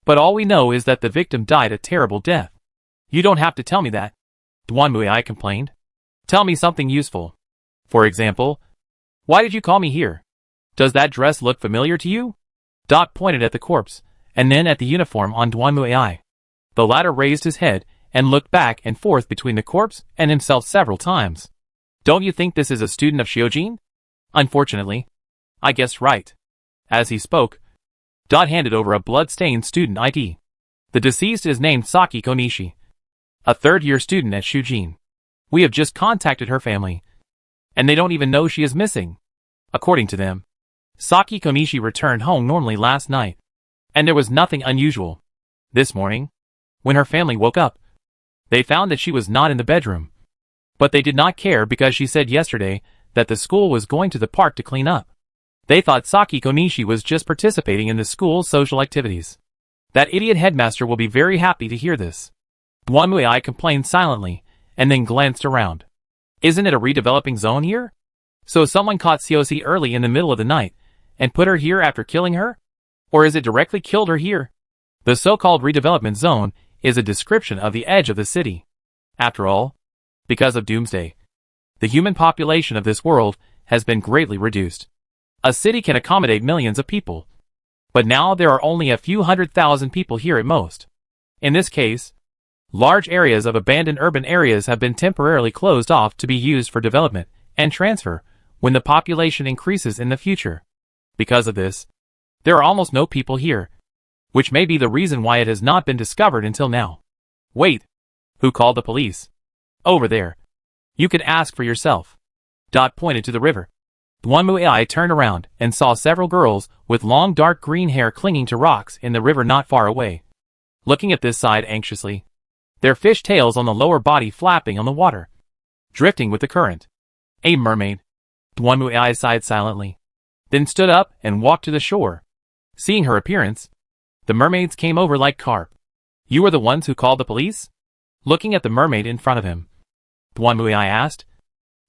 But all we know is that the victim died a terrible death. You don't have to tell me that, Duanmuai complained. Tell me something useful. For example, why did you call me here? Does that dress look familiar to you? Dot pointed at the corpse, and then at the uniform on Duanmuai. The latter raised his head and looked back and forth between the corpse and himself several times. Don't you think this is a student of Shiojin? Unfortunately, I guessed right. As he spoke, Dot handed over a blood-stained student ID. The deceased is named Saki Konishi, a third-year student at Shujin. We have just contacted her family, and they don't even know she is missing. According to them, Saki Konishi returned home normally last night, and there was nothing unusual. This morning, when her family woke up, they found that she was not in the bedroom. But they did not care because she said yesterday that the school was going to the park to clean up. They thought Saki Konishi was just participating in the school's social activities. That idiot headmaster will be very happy to hear this. Duanmuai complained silently, and then glanced around. Isn't it a redeveloping zone here? So someone caught Siosi early in the middle of the night, and put her here after killing her? Or is it directly killed her here? The so-called redevelopment zone is a description of the edge of the city. After all, because of Doomsday, the human population of this world has been greatly reduced. A city can accommodate millions of people. But now there are only a few 100,000 people here at most. In this case, large areas of abandoned urban areas have been temporarily closed off to be used for development and transfer when the population increases in the future. Because of this, there are almost no people here, which may be the reason why it has not been discovered until now. Wait, Who called the police? Over there. You can ask for yourself. Dot pointed to the river. Duanmuai turned around and saw several girls with long dark green hair clinging to rocks in the river not far away. Looking at this side anxiously. Their fish tails on the lower body flapping on the water. Drifting with the current. A mermaid. Duanmuai sighed silently. Then stood up and walked to the shore. Seeing her appearance, the mermaids came over like carp. You were the ones who called the police? Looking at the mermaid in front of him, Duanmuai asked.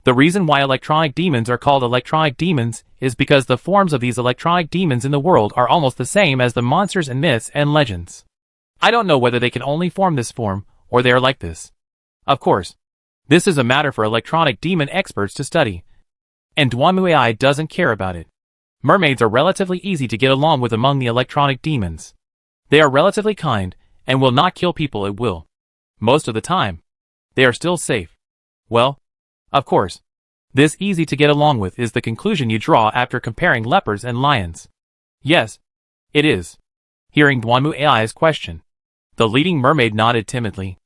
The reason why electronic demons are called electronic demons is because the forms of these electronic demons in the world are almost the same as the monsters and myths and legends. I don't know whether they can only form this form, or they are like this. Of course, this is a matter for electronic demon experts to study. And Duanmuai doesn't care about it. Mermaids are relatively easy to get along with among the electronic demons. They are relatively kind, and will not kill people at will. Most of the time, they are still safe. Well, of course, this easy to get along with is the conclusion you draw after comparing leopards and lions. Yes, it is. Hearing Duanmuai's question, the leading mermaid nodded timidly.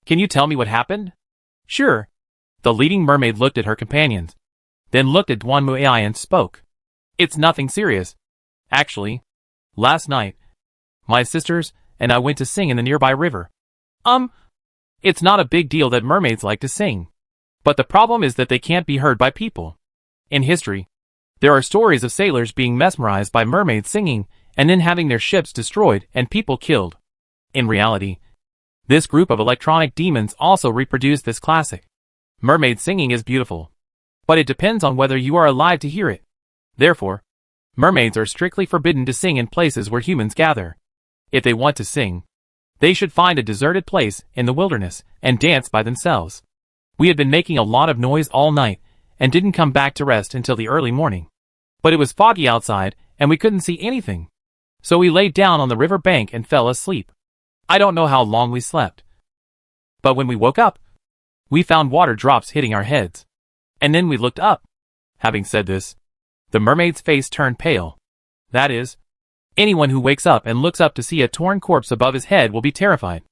Can you tell me what happened? Sure. The leading mermaid looked at her companions, then looked at Duanmuai and spoke. It's nothing serious. Actually, last night, my sisters and I went to sing in the nearby river. It's not a big deal that mermaids like to sing. But the problem is that they can't be heard by people. In history, there are stories of sailors being mesmerized by mermaids singing and then having their ships destroyed and people killed. In reality, this group of electronic demons also reproduced this classic. Mermaid singing is beautiful, but it depends on whether you are alive to hear it. Therefore, mermaids are strictly forbidden to sing in places where humans gather. If they want to sing, they should find a deserted place in the wilderness and dance by themselves. We had been making a lot of noise all night and didn't come back to rest until the early morning. But it was foggy outside and we couldn't see anything. So we laid down on the river bank and fell asleep. I don't know how long we slept. But when we woke up, we found water drops hitting our heads. And then we looked up. Having said this, the mermaid's face turned pale. That is, anyone who wakes up and looks up to see a torn corpse above his head will be terrified.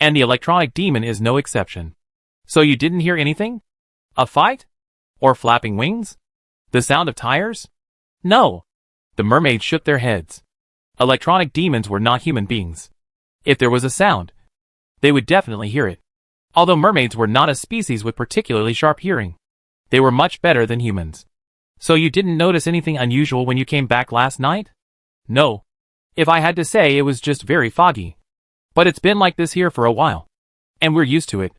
And the electronic demon is no exception. So you didn't hear anything? A fight? Or flapping wings? The sound of tires? No. The mermaids shook their heads. Electronic demons were not human beings. If there was a sound, they would definitely hear it. Although mermaids were not a species with particularly sharp hearing, they were much better than humans. So you didn't notice anything unusual when you came back last night? No. If I had to say, it was just very foggy. But it's been like this here for a while. And we're used to it.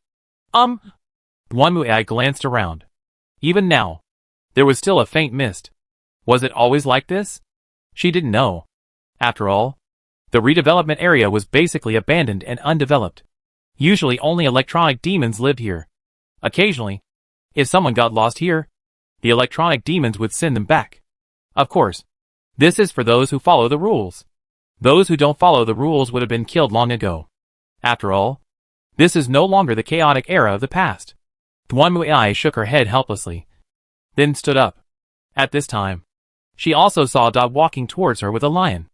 Duanmuai glanced around. Even now, there was still a faint mist. Was it always like this? She didn't know. After all, the redevelopment area was basically abandoned and undeveloped. Usually only electronic demons lived here. Occasionally, if someone got lost here, the electronic demons would send them back. Of course, this is for those who follow the rules. Those who don't follow the rules would have been killed long ago. After all, this is no longer the chaotic era of the past. Duanmuai shook her head helplessly, then stood up. At this time, she also saw Dot walking towards her with a lion.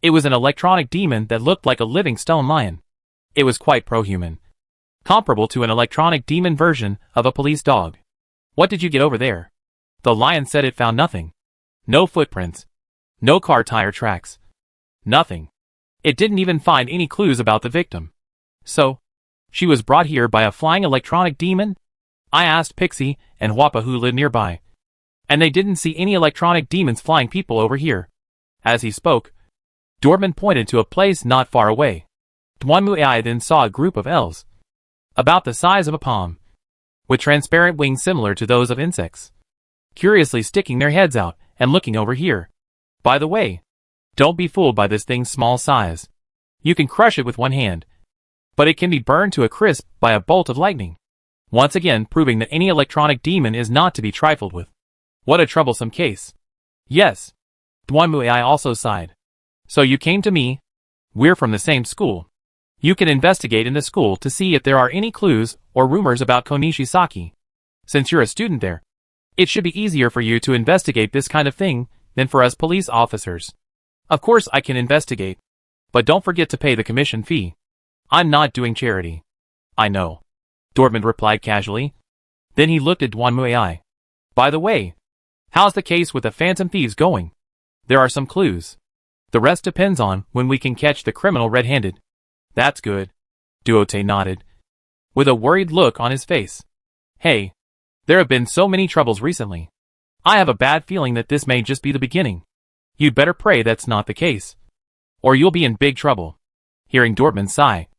It was an electronic demon that looked like a living stone lion. It was quite pro-human, comparable to an electronic demon version of a police dog. What did you get over there? The lion said it found nothing. No footprints. No car tire tracks. Nothing. It didn't even find any clues about the victim. So, she was brought here by a flying electronic demon? I asked Pixie and Wappa who lived nearby. And they didn't see any electronic demons flying people over here. As he spoke, Dortmund pointed to a place not far away. Duanmuai then saw a group of elves, about the size of a palm, with transparent wings similar to those of insects, curiously sticking their heads out and looking over here. By the way, don't be fooled by this thing's small size. You can crush it with one hand, but it can be burned to a crisp by a bolt of lightning. Once again proving that any electronic demon is not to be trifled with. What a troublesome case. Yes. Duanmuai also sighed. So you came to me? We're from the same school. You can investigate in the school to see if there are any clues or rumors about Konishisaki. Since you're a student there, it should be easier for you to investigate this kind of thing than for us police officers. Of course I can investigate, but don't forget to pay the commission fee. I'm not doing charity. I know. Dortmund replied casually. Then he looked at Duan Muai. By the way, how's the case with the phantom thieves going? There are some clues. The rest depends on when we can catch the criminal red-handed. That's good. Duote nodded, with a worried look on his face. Hey, there have been so many troubles recently. I have a bad feeling that this may just be the beginning. You'd better pray that's not the case, or you'll be in big trouble. Hearing Dortmund sigh,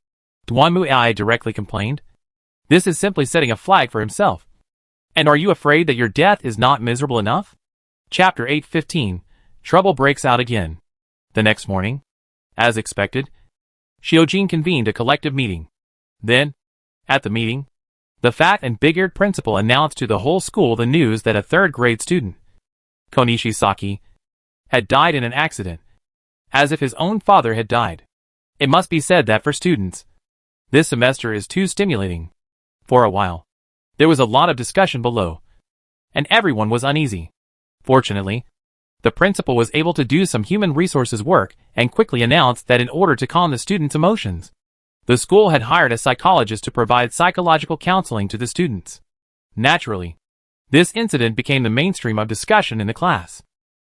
Duan Muai directly complained. This is simply setting a flag for himself. And are you afraid that your death is not miserable enough? Chapter 8:15. Trouble breaks out again. The next morning, as expected, Xiaojin convened a collective meeting. Then, at the meeting, the fat and big-eared principal announced to the whole school the news that a third-grade student, Konishi Saki, had died in an accident, as if his own father had died. It must be said that for students, this semester is too stimulating. For a while, there was a lot of discussion below, and everyone was uneasy. Fortunately, the principal was able to do some human resources work and quickly announced that in order to calm the students' emotions, the school had hired a psychologist to provide psychological counseling to the students. Naturally, this incident became the mainstream of discussion in the class.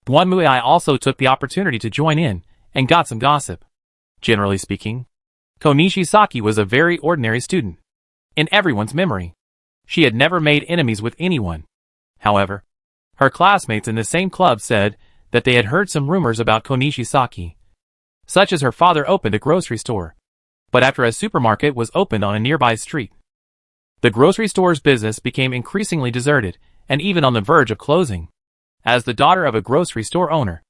Duan Muai also took the opportunity to join in and got some gossip. Generally speaking, Konishi Saki was a very ordinary student. In everyone's memory, she had never made enemies with anyone. However, her classmates in the same club said that they had heard some rumors about Konishi Saki, such as her father opened a grocery store, but after a supermarket was opened on a nearby street, the grocery store's business became increasingly deserted and even on the verge of closing. As the daughter of a grocery store owner,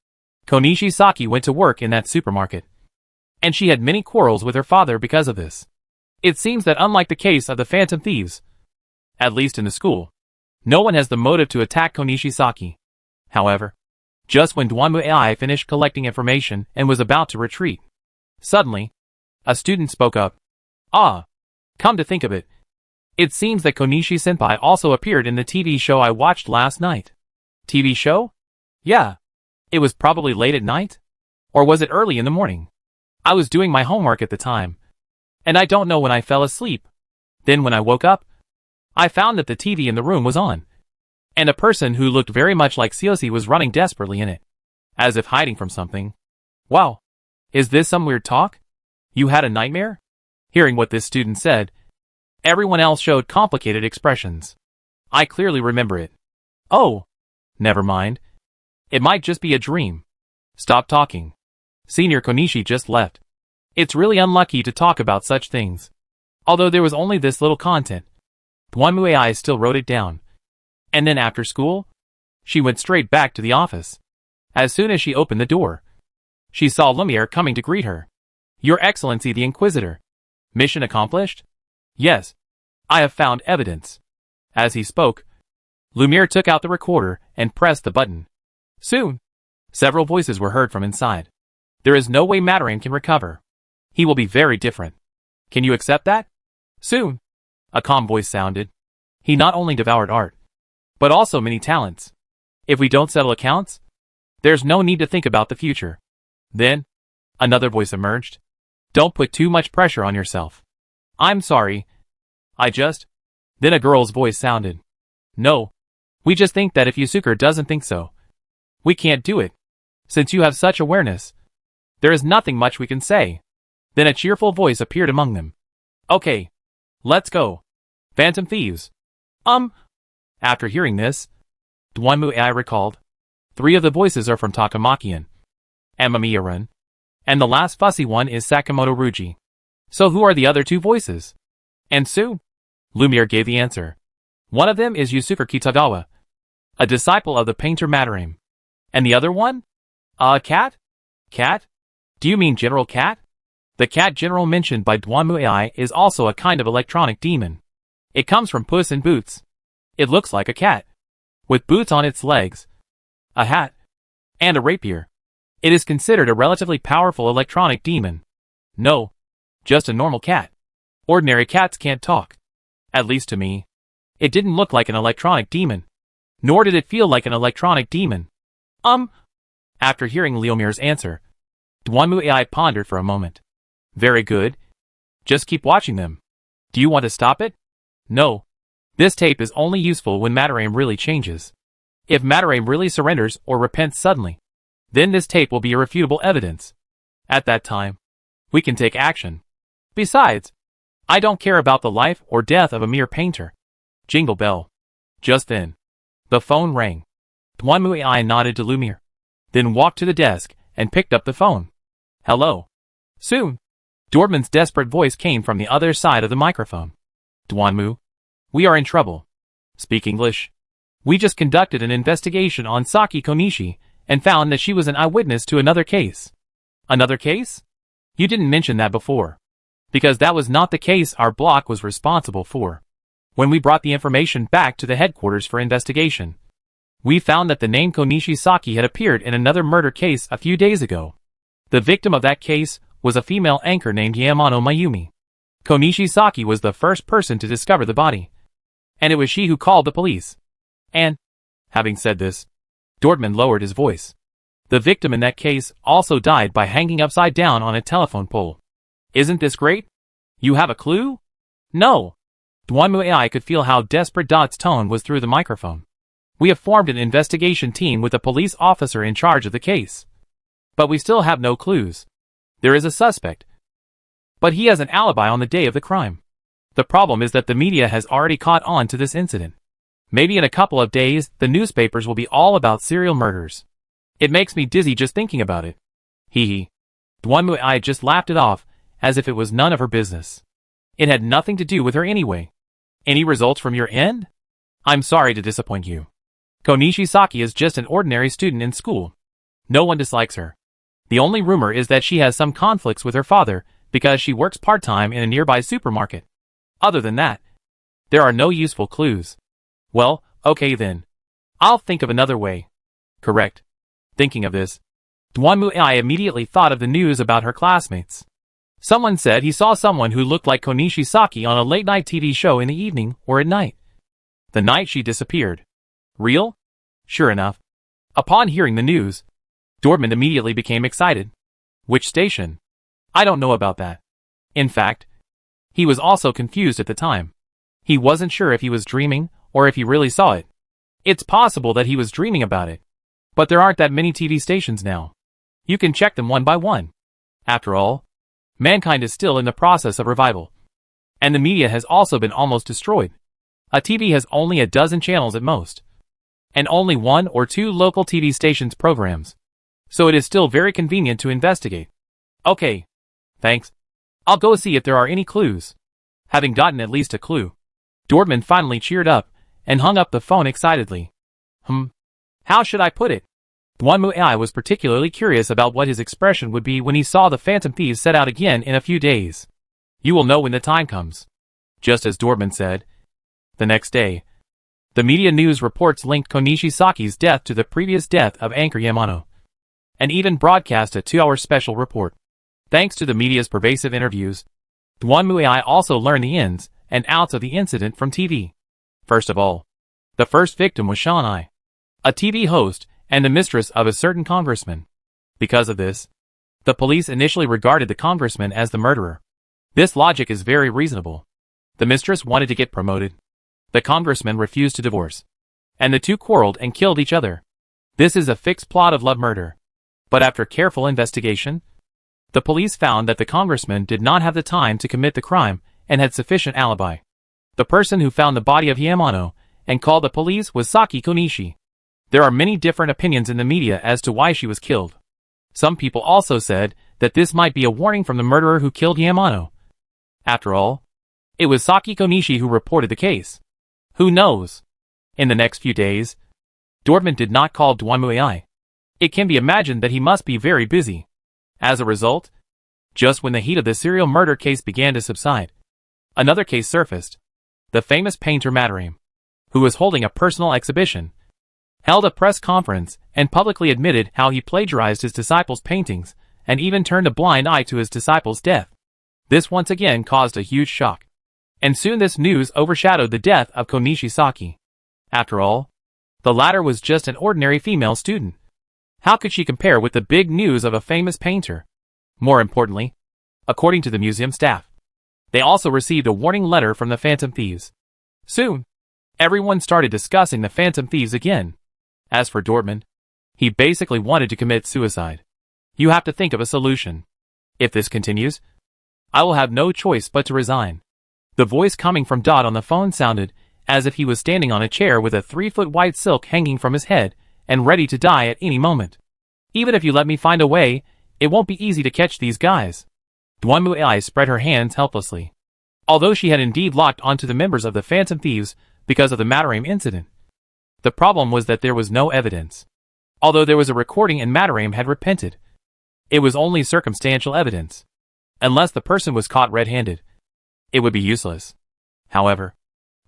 Konishi Saki went to work in that supermarket, and she had many quarrels with her father because of this. It seems that unlike the case of the phantom thieves, at least in the school, no one has the motive to attack Konishi Saki. However, just when Duan Muai finished collecting information and was about to retreat, suddenly, a student spoke up. Come to think of it, it seems that Konishi-senpai also appeared in the TV show I watched last night. TV show? Yeah. It was probably late at night? Or was it early in the morning? I was doing my homework at the time, and I don't know when I fell asleep. Then when I woke up, I found that the TV in the room was on, and a person who looked very much like Siosi was running desperately in it, as if hiding from something. Wow. Is this some weird talk? You had a nightmare? Hearing what this student said, everyone else showed complicated expressions. I clearly remember it. Oh, never mind. It might just be a dream. Stop talking. Senior Konishi just left. It's really unlucky to talk about such things. Although there was only this little content, Duan Muai still wrote it down. And then after school, she went straight back to the office. As soon as she opened the door, she saw Lumiere coming to greet her. Your Excellency the Inquisitor. Mission accomplished? Yes. I have found evidence. As he spoke, Lumiere took out the recorder and pressed the button. Soon, several voices were heard from inside. There is no way Mataran can recover. He will be very different. Can you accept that? Soon, a calm voice sounded. He not only devoured art, but also many talents. If we don't settle accounts, there's no need to think about the future. Then, another voice emerged. Don't put too much pressure on yourself. I'm sorry. Then a girl's voice sounded. No. We just think that if Yusuke doesn't think so, we can't do it. Since you have such awareness, there is nothing much we can say. Then a cheerful voice appeared among them. Okay. Let's go. Phantom thieves. After hearing this, Duan Muai recalled. 3 of the voices are from Takamakian and Mamiya-run, and the last fussy one is Sakamoto Ruji. So who are the other 2 voices? And Sue? Lumiere gave the answer. One of them is Yusuke Kitagawa, a disciple of the painter Mataram. And the other one? Cat? Cat? Do you mean General Cat? The cat general mentioned by Duan Muai is also a kind of electronic demon. It comes from Puss in Boots. It looks like a cat, with boots on its legs, a hat, and a rapier. It is considered a relatively powerful electronic demon. No, just a normal cat. Ordinary cats can't talk. At least to me. It didn't look like an electronic demon. Nor did it feel like an electronic demon. After hearing Leomier's answer, Duan Muai pondered for a moment. Very good. Just keep watching them. Do you want to stop it? No. This tape is only useful when Matarame really changes. If Matarame really surrenders or repents suddenly, then this tape will be irrefutable evidence. At that time, we can take action. Besides, I don't care about the life or death of a mere painter. Jingle bell. Just then, the phone rang. Duan Muai nodded to Lumiere, then walked to the desk and picked up the phone. Hello. Soon. Dortmund's desperate voice came from the other side of the microphone. Duanmu, we are in trouble. Speak English. We just conducted an investigation on Saki Konishi and found that she was an eyewitness to another case. Another case? You didn't mention that before. Because that was not the case our block was responsible for. When we brought the information back to the headquarters for investigation, we found that the name Konishi Saki had appeared in another murder case a few days ago. The victim of that case was a female anchor named Yamano Mayumi. Konishi Saki was the first person to discover the body, and it was she who called the police. And, having said this, Dortmund lowered his voice. The victim in that case also died by hanging upside down on a telephone pole. Isn't this great? You have a clue? No. Duan Muai could feel how desperate Dot's tone was through the microphone. We have formed an investigation team with a police officer in charge of the case. But we still have no clues. There is a suspect, but he has an alibi on the day of the crime. The problem is that the media has already caught on to this incident. Maybe in a couple of days, the newspapers will be all about serial murders. It makes me dizzy just thinking about it. Hee hee. Duan Muai just laughed it off, as if it was none of her business. It had nothing to do with her anyway. Any results from your end? I'm sorry to disappoint you. Konishi Saki is just an ordinary student in school. No one dislikes her. The only rumor is that she has some conflicts with her father because she works part-time in a nearby supermarket. Other than that, there are no useful clues. Well, okay then. I'll think of another way. Correct. Thinking of this, Duan Muai immediately thought of the news about her classmates. Someone said he saw someone who looked like Konishi Saki on a late-night TV show in the evening or at night. The night she disappeared. Real? Sure enough. Upon hearing the news, Dortmund immediately became excited. Which station? I don't know about that. In fact, he was also confused at the time. He wasn't sure if he was dreaming or if he really saw it. It's possible that he was dreaming about it. But there aren't that many TV stations now. You can check them one by one. After all, mankind is still in the process of revival. And the media has also been almost destroyed. A TV has only a dozen channels at most. And only 1 or 2 local TV stations programs. So it is still very convenient to investigate. Okay. Thanks. I'll go see if there are any clues. Having gotten at least a clue, Dortmund finally cheered up and hung up the phone excitedly. How should I put it? Duan Muai was particularly curious about what his expression would be when he saw the Phantom Thieves set out again in a few days. You will know when the time comes. Just as Dortmund said. The next day, the media news reports linked Konishi Saki's death to the previous death of anchor Yamano, and even broadcast a 2-hour special report. Thanks to the media's pervasive interviews, Duan Muai also learned the ins and outs of the incident from TV. First of all, the first victim was Shanai, a TV host and the mistress of a certain congressman. Because of this, the police initially regarded the congressman as the murderer. This logic is very reasonable. The mistress wanted to get promoted. The congressman refused to divorce. And the two quarreled and killed each other. This is a fixed plot of love murder. But after careful investigation, the police found that the congressman did not have the time to commit the crime and had sufficient alibi. The person who found the body of Yamano and called the police was Saki Konishi. There are many different opinions in the media as to why she was killed. Some people also said that this might be a warning from the murderer who killed Yamano. After all, it was Saki Konishi who reported the case. Who knows? In the next few days, Dortmund did not call Duan Muai. It can be imagined that he must be very busy. As a result, just when the heat of the serial murder case began to subside, another case surfaced. The famous painter Matarame, who was holding a personal exhibition, held a press conference and publicly admitted how he plagiarized his disciples' paintings and even turned a blind eye to his disciples' death. This once again caused a huge shock. And soon this news overshadowed the death of Konishi Saki. After all, the latter was just an ordinary female student. How could she compare with the big news of a famous painter? More importantly, according to the museum staff, they also received a warning letter from the Phantom Thieves. Soon, everyone started discussing the phantom thieves again. As for Dortmund, he basically wanted to commit suicide. You have to think of a solution. If this continues, I will have no choice but to resign. The voice coming from Dot on the phone sounded as if he was standing on a chair with a 3-foot white silk hanging from his head and ready to die at any moment. Even if you let me find a way, it won't be easy to catch these guys. Dwanmuai spread her hands helplessly. Although she had indeed locked onto the members of the Phantom Thieves because of the Mataram incident, the problem was that there was no evidence. Although there was a recording and Mataram had repented, it was only circumstantial evidence. Unless the person was caught red-handed, it would be useless. However,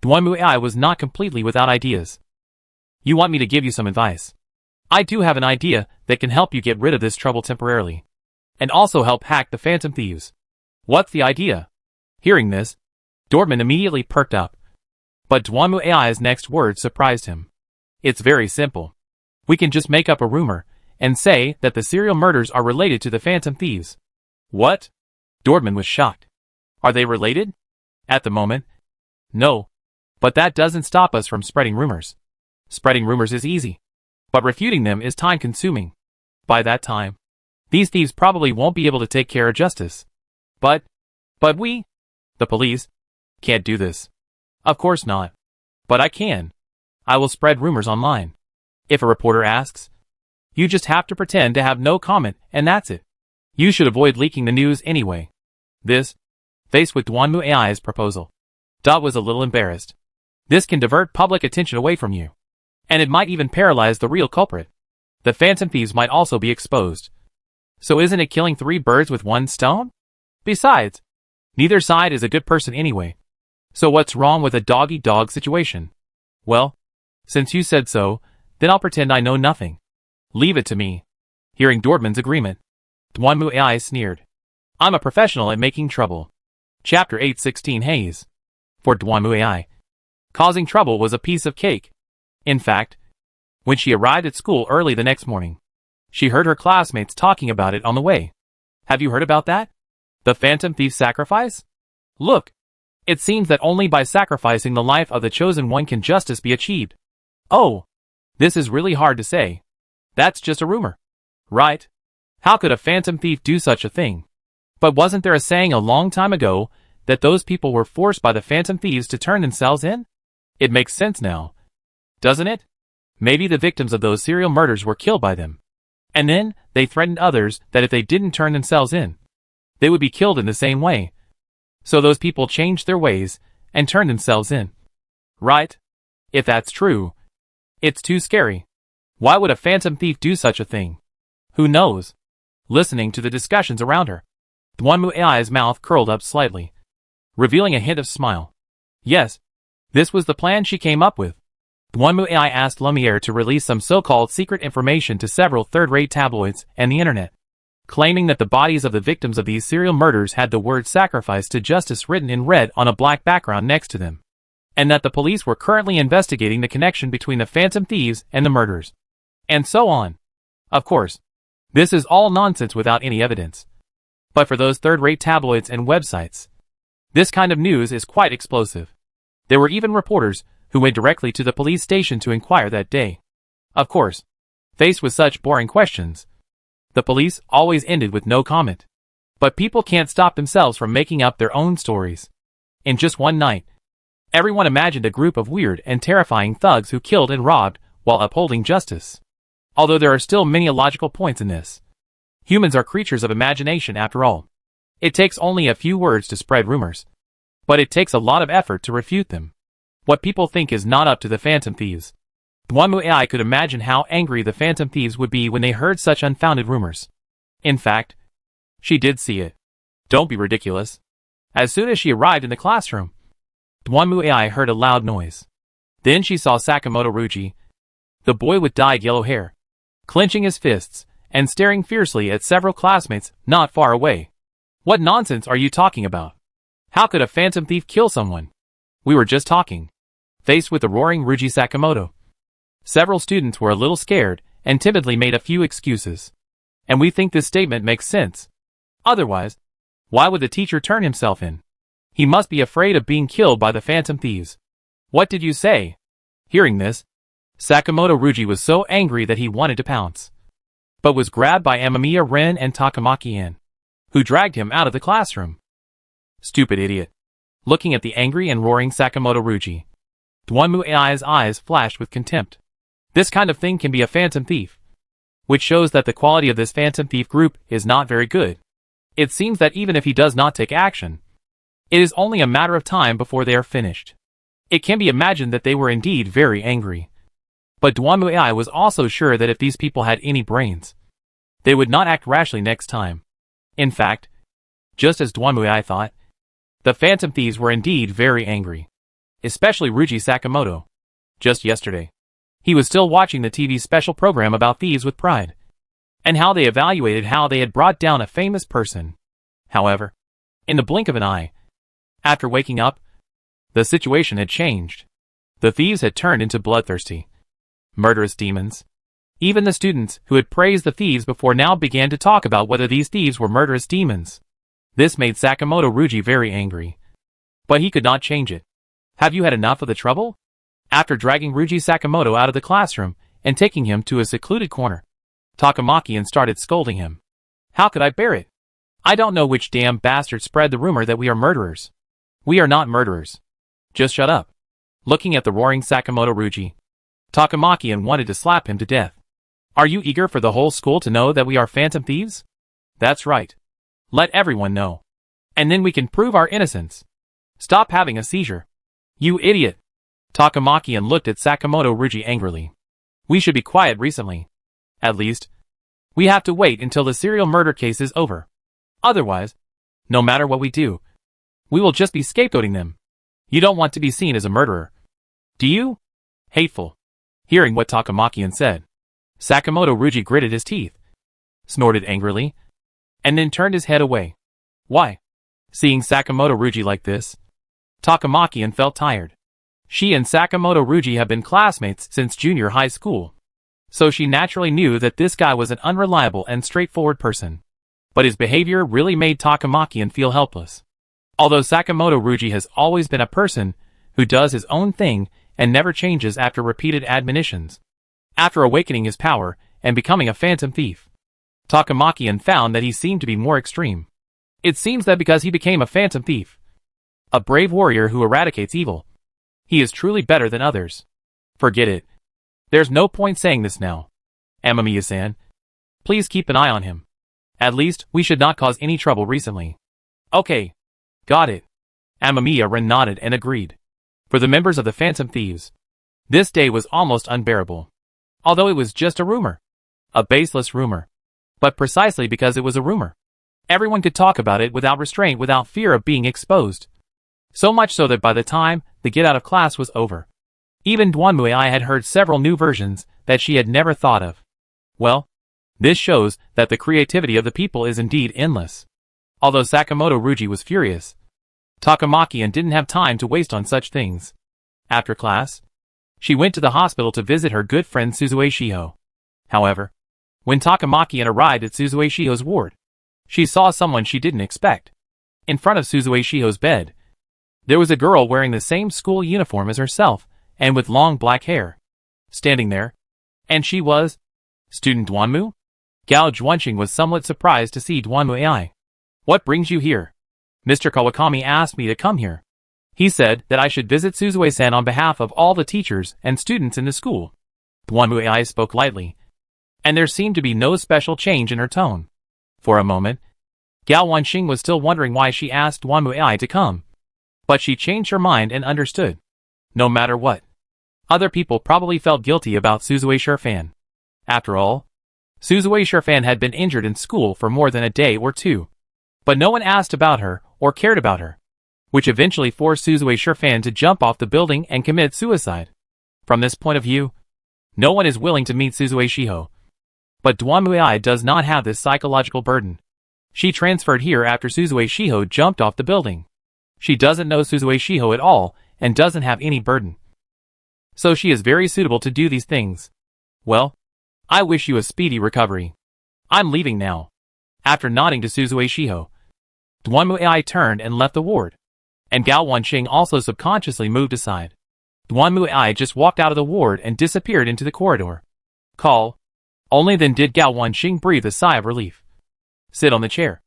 Dwanmuai was not completely without ideas. You want me to give you some advice? I do have an idea that can help you get rid of this trouble temporarily, and also help hack the Phantom Thieves. What's the idea? Hearing this, Dortmund immediately perked up. But Dwanmuai's next words surprised him. It's very simple. We can just make up a rumor and say that the serial murders are related to the Phantom Thieves. What? Dortmund was shocked. Are they related? At the moment, no. But that doesn't stop us from spreading rumors. Spreading rumors is easy, but refuting them is time-consuming. By that time, these thieves probably won't be able to take care of justice. But we, the police, can't do this. Of course not. But I can. I will spread rumors online. If a reporter asks, you just have to pretend to have no comment, and that's it. You should avoid leaking the news anyway. This, faced with Dwanmuai's proposal, Dot was a little embarrassed. This can divert public attention away from you, and it might even paralyze the real culprit. The Phantom Thieves might also be exposed. So isn't it killing 3 birds with 1 stone? Besides, neither side is a good person anyway. So what's wrong with a dog-eat-dog situation? Well, since you said so, then I'll pretend I know nothing. Leave it to me. Hearing Dortmund's agreement, Dwanmuai sneered. I'm a professional at making trouble. Chapter 8:16 Haze. For Dwanmuai, causing trouble was a piece of cake. In fact, when she arrived at school early the next morning, she heard her classmates talking about it on the way. Have you heard about that? The Phantom Thief sacrifice? Look, it seems that only by sacrificing the life of the chosen one can justice be achieved. Oh, this is really hard to say. That's just a rumor. Right? How could a Phantom Thief do such a thing? But wasn't there a saying a long time ago that those people were forced by the Phantom Thieves to turn themselves in? It makes sense now, doesn't it? Maybe the victims of those serial murders were killed by them. And then, they threatened others that if they didn't turn themselves in, they would be killed in the same way. So those people changed their ways and turned themselves in. Right? If that's true, it's too scary. Why would a Phantom Thief do such a thing? Who knows? Listening to the discussions around her, Dwanmuai's mouth curled up slightly, revealing a hint of smile. Yes, this was the plan she came up with. Dwanmuai asked Lumiere to release some so-called secret information to several third-rate tabloids and the internet, claiming that the bodies of the victims of these serial murders had the word sacrifice to justice written in red on a black background next to them, and that the police were currently investigating the connection between the Phantom Thieves and the murders, and so on. Of course, this is all nonsense without any evidence. But for those third-rate tabloids and websites, this kind of news is quite explosive. There were even reporters who went directly to the police station to inquire that day. Of course, faced with such boring questions, the police always ended with no comment. But people can't stop themselves from making up their own stories. In just one night, everyone imagined a group of weird and terrifying thugs who killed and robbed while upholding justice. Although there are still many illogical points in this. Humans are creatures of imagination after all. It takes only a few words to spread rumors, but it takes a lot of effort to refute them. What people think is not up to the Phantom Thieves. Dwanmuai could imagine how angry the Phantom Thieves would be when they heard such unfounded rumors. In fact, she did see it. Don't be ridiculous. As soon as she arrived in the classroom, Dwanmuai heard a loud noise. Then she saw Sakamoto Ruji, the boy with dyed yellow hair, clenching his fists and staring fiercely at several classmates not far away. What nonsense are you talking about? How could a Phantom Thief kill someone? We were just talking. Faced with the roaring Ruji Sakamoto, several students were a little scared and timidly made a few excuses. And we think this statement makes sense. Otherwise, why would the teacher turn himself in? He must be afraid of being killed by the Phantom Thieves. What did you say? Hearing this, Sakamoto Ruji was so angry that he wanted to pounce, but was grabbed by Amamiya Ren and Takamaki-in, who dragged him out of the classroom. Stupid idiot. Looking at the angry and roaring Sakamoto Ruji, Duanmuai's eyes flashed with contempt. This kind of thing can be a phantom thief, which shows that the quality of this phantom thief group is not very good. It seems that even if he does not take action, it is only a matter of time before they are finished. It can be imagined that they were indeed very angry. But Duanmuai was also sure that if these people had any brains, they would not act rashly next time. In fact, just as Duanmuai thought, the phantom thieves were indeed very angry. Especially Ruji Sakamoto. Just yesterday, he was still watching the TV special program about thieves with pride, and how they evaluated how they had brought down a famous person. However, in the blink of an eye, after waking up, the situation had changed. The thieves had turned into bloodthirsty, murderous demons. Even the students who had praised the thieves before now began to talk about whether these thieves were murderous demons. This made Sakamoto Ruji very angry. But he could not change it. Have you had enough of the trouble? After dragging Ruji Sakamoto out of the classroom and taking him to a secluded corner, Takamaki-in started scolding him. How could I bear it? I don't know which damn bastard spread the rumor that we are murderers. We are not murderers. Just shut up. Looking at the roaring Sakamoto Ruji, Takamaki-in wanted to slap him to death. Are you eager for the whole school to know that we are phantom thieves? That's right. Let everyone know. And then we can prove our innocence. Stop having a seizure. You idiot. Takamaki-in looked at Sakamoto Ruji angrily. We should be quiet recently. At least, we have to wait until the serial murder case is over. Otherwise, no matter what we do, we will just be scapegoating them. You don't want to be seen as a murderer, do you? Hateful. Hearing what Takamaki-in said, Sakamoto Ruji gritted his teeth, snorted angrily, and then turned his head away. Why? Seeing Sakamoto Ruji like this, Takamaki-in felt tired. She and Sakamoto Ruji have been classmates since junior high school, so she naturally knew that this guy was an unreliable and straightforward person. But his behavior really made Takamaki-in feel helpless. Although Sakamoto Ruji has always been a person who does his own thing and never changes after repeated admonitions, after awakening his power and becoming a phantom thief, Takamaki-in found that he seemed to be more extreme. It seems that because he became a phantom thief, a brave warrior who eradicates evil, he is truly better than others. Forget it. There's no point saying this now. Amamiya-san, please keep an eye on him. At least, we should not cause any trouble recently. Okay. Got it. Amamiya Ren nodded and agreed. For the members of the Phantom Thieves, this day was almost unbearable. Although it was just a rumor. A baseless rumor. But precisely because it was a rumor, everyone could talk about it without restraint, without fear of being exposed. So much so that by the time the get out of class was over, even Duanmuai had heard several new versions that she had never thought of. Well, this shows that the creativity of the people is indeed endless. Although Sakamoto Ruji was furious, Takamaki-in didn't have time to waste on such things. After class, she went to the hospital to visit her good friend Suzue Shiho. However, when Takamaki-in arrived at Suzue Shiho's ward, she saw someone she didn't expect. In front of Suzue Shiho's bed, there was a girl wearing the same school uniform as herself and with long black hair, standing there. And she was Student Duanmu? Gao Juanxing was somewhat surprised to see Duanmuai. What brings you here? Mr. Kawakami asked me to come here. He said that I should visit Suzue-san on behalf of all the teachers and students in the school. Duanmuai spoke lightly, and there seemed to be no special change in her tone. For a moment, Gao Juanxing was still wondering why she asked Duanmuai to come. But she changed her mind and understood. No matter what, other people probably felt guilty about Suzue Shurfan. After all, Suzue Shurfan had been injured in school for more than a day or two. But no one asked about her or cared about her, which eventually forced Suzue Shurfan to jump off the building and commit suicide. From this point of view, no one is willing to meet Suzue Shiho. But Duanmuai does not have this psychological burden. She transferred here after Suzue Shiho jumped off the building. She doesn't know Suzue Shiho at all and doesn't have any burden. So she is very suitable to do these things. Well, I wish you a speedy recovery. I'm leaving now. After nodding to Suzue Shiho, Duanmuai turned and left the ward, and Gao Juanxing also subconsciously moved aside. Duan Ai just walked out of the ward and disappeared into the corridor. Call. Only then did Gao Wanxing breathe a sigh of relief. Sit on the chair.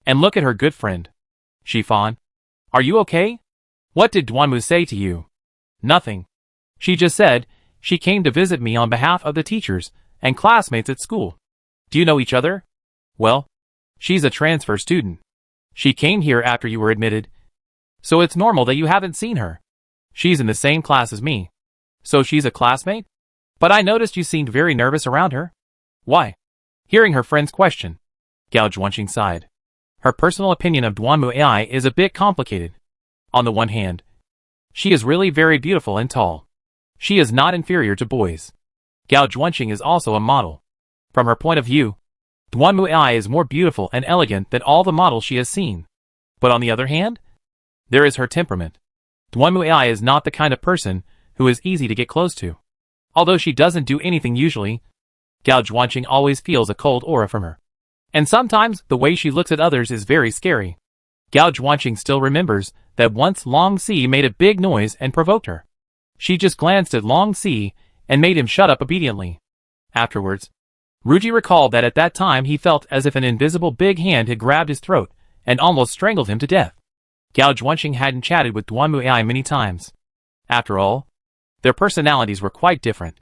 And look at her good friend. Shifan. Are you okay? What did Duanmu say to you? Nothing. She just said, she came to visit me on behalf of the teachers and classmates at school. Do you know each other? Well, she's a transfer student. She came here after you were admitted. So it's normal that you haven't seen her. She's in the same class as me. So she's a classmate? But I noticed you seemed very nervous around her. Why? Hearing her friend's question, Gao Zhuanxing sighed. Her personal opinion of Duanmu Ai is a bit complicated. On the one hand, she is really very beautiful and tall. She is not inferior to boys. Gao Zhuanxing is also a model. From her point of view, Duanmu Ai is more beautiful and elegant than all the models she has seen. But on the other hand, there is her temperament. Duanmu Ai is not the kind of person who is easy to get close to. Although she doesn't do anything usually, Gao Zhuanxing always feels a cold aura from her. And sometimes the way she looks at others is very scary. Gao Zhuanxing still remembers that once Long Si made a big noise and provoked her. She just glanced at Long Si and made him shut up obediently. Afterwards, Ruji recalled that at that time he felt as if an invisible big hand had grabbed his throat and almost strangled him to death. Gao Zhuanxing hadn't chatted with Duanmu Ai many times. After all, their personalities were quite different.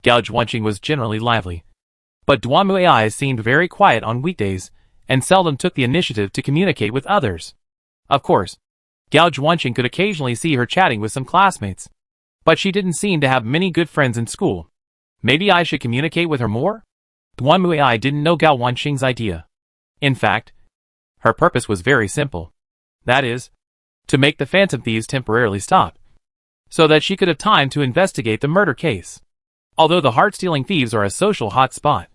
Gao Zhuanxing was generally lively, but Duanmu Ai seemed very quiet on weekdays and seldom took the initiative to communicate with others. Of course, Gao Zhuanxing could occasionally see her chatting with some classmates, but she didn't seem to have many good friends in school. Maybe I should communicate with her more? Duanmu Ai didn't know Gao Wanxing's idea. In fact, her purpose was very simple. That is, to make the phantom thieves temporarily stop, so that she could have time to investigate the murder case. Although the heart-stealing thieves are a social hot spot,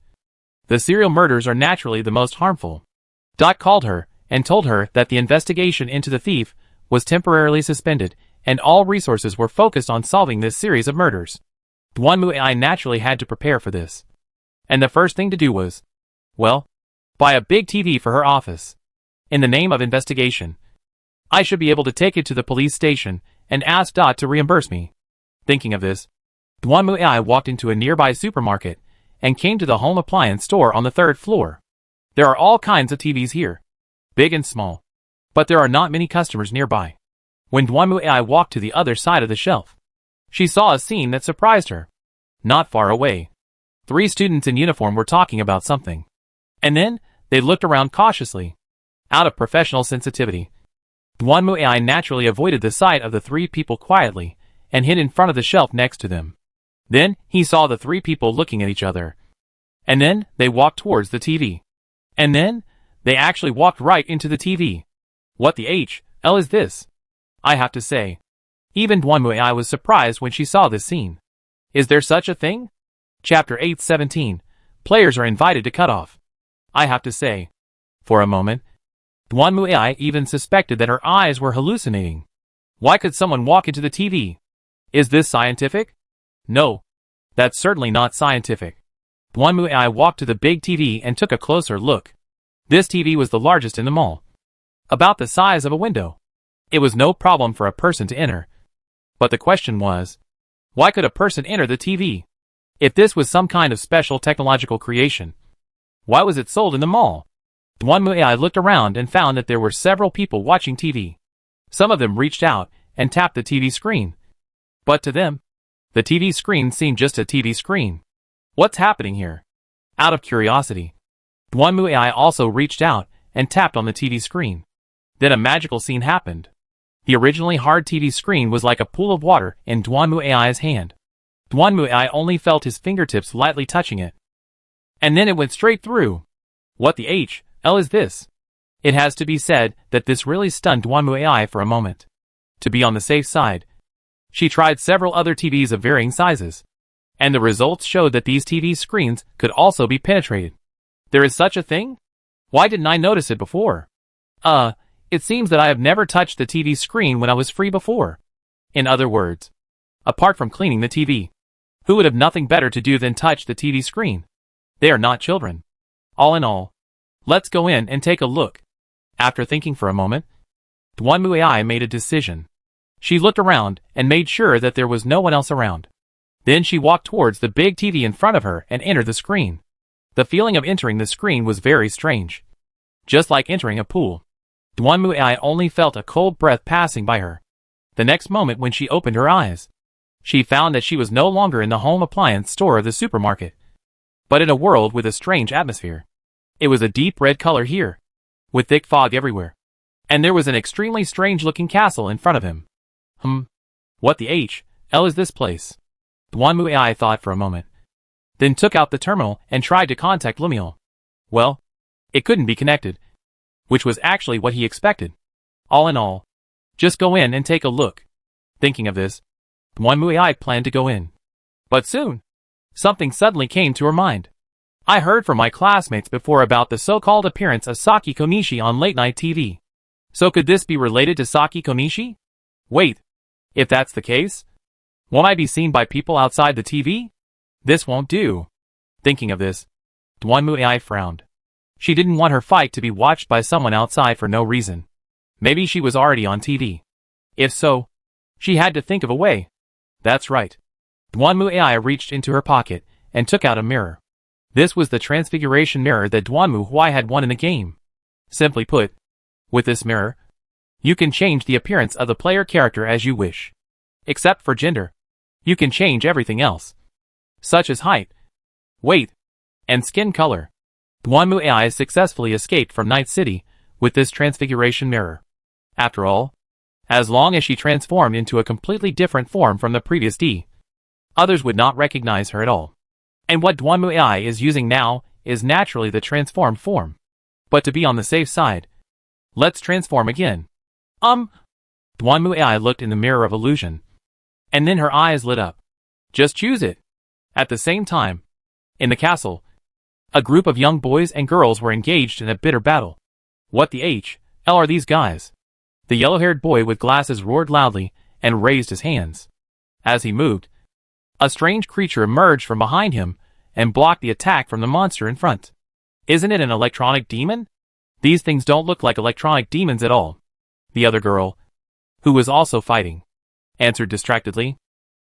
the serial murders are naturally the most harmful. Dot called her and told her that the investigation into the thief was temporarily suspended and all resources were focused on solving this series of murders. Duanmu Ai naturally had to prepare for this. And the first thing to do was, well, buy a big TV for her office. In the name of investigation, I should be able to take it to the police station and ask Dot to reimburse me. Thinking of this, Duanmu Ai walked into a nearby supermarket and came to the home appliance store on the 3rd floor. There are all kinds of TVs here, big and small, but there are not many customers nearby. When Duanmu Ai walked to the other side of the shelf, she saw a scene that surprised her. Not far away, 3 students in uniform were talking about something. And then, they looked around cautiously. Out of professional sensitivity, Duanmu Ai naturally avoided the sight of the 3 people quietly and hid in front of the shelf next to them. Then, he saw the 3 people looking at each other. And then, they walked towards the TV. And then, they actually walked right into the TV. What the hell is this? I have to say, even Duanmu Ai was surprised when she saw this scene. Is there such a thing? Chapter 817. Players are invited to cut off. I have to say, for a moment, Duanmu Ai even suspected that her eyes were hallucinating. Why could someone walk into the TV? Is this scientific? No, that's certainly not scientific. Duanmu Ai walked to the big TV and took a closer look. This TV was the largest in the mall, about the size of a window. It was no problem for a person to enter. But the question was, why could a person enter the TV? If this was some kind of special technological creation, why was it sold in the mall? Duanmu Ai looked around and found that there were several people watching TV. Some of them reached out and tapped the TV screen. But to them, the TV screen seemed just a TV screen. What's happening here? Out of curiosity, Duanmu Ai also reached out and tapped on the TV screen. Then a magical scene happened. The originally hard TV screen was like a pool of water in Duanmu Ai's hand. Duanmu Ai only felt his fingertips lightly touching it. And then it went straight through. What the hell is this? It has to be said that this really stunned Duanmu Ai for a moment. To be on the safe side, she tried several other TVs of varying sizes. And the results showed that these TV screens could also be penetrated. There is such a thing? Why didn't I notice it before? It seems that I have never touched the TV screen when I was free before. In other words, apart from cleaning the TV, who would have nothing better to do than touch the TV screen? They are not children. All in all, let's go in and take a look. After thinking for a moment, Duanmu Ai made a decision. She looked around and made sure that there was no one else around. Then she walked towards the big TV in front of her and entered the screen. The feeling of entering the screen was very strange. Just like entering a pool. Duanmuai only felt a cold breath passing by her. The next moment when she opened her eyes, she found that she was no longer in the home appliance store of the supermarket, but in a world with a strange atmosphere. It was a deep red color here, with thick fog everywhere. And there was an extremely strange-looking castle in front of him. What the hell is this place? Duanmuai thought for a moment, then took out the terminal and tried to contact Lemuel. Well, it couldn't be connected, which was actually what he expected. All in all, just go in and take a look. Thinking of this, Duanmuai planned to go in. But soon, something suddenly came to her mind. I heard from my classmates before about the so-called appearance of Saki Konishi on late-night TV. So could this be related to Saki Konishi? Wait, if that's the case, won't I be seen by people outside the TV? This won't do. Thinking of this, Duanmuai frowned. She didn't want her fight to be watched by someone outside for no reason. Maybe she was already on TV. If so, she had to think of a way. That's right. Duanmuai reached into her pocket and took out a mirror. This was the transfiguration mirror that Duanmuai had won in the game. Simply put, with this mirror, you can change the appearance of the player character as you wish. Except for gender. You can change everything else, such as height, weight, and skin color. Duanmuai successfully escaped from Night City with this transfiguration mirror. After all, as long as she transformed into a completely different form from the previous D, others would not recognize her at all. And what Duanmuai is using now is naturally the transformed form. But to be on the safe side, let's transform again. Duanmuai looked in the mirror of illusion, and then her eyes lit up. Just choose it. At the same time, in the castle, a group of young boys and girls were engaged in a bitter battle. What the hell are these guys? The yellow-haired boy with glasses roared loudly and raised his hands. As he moved, a strange creature emerged from behind him and blocked the attack from the monster in front. Isn't it an electronic demon? These things don't look like electronic demons at all. The other girl, who was also fighting, answered distractedly.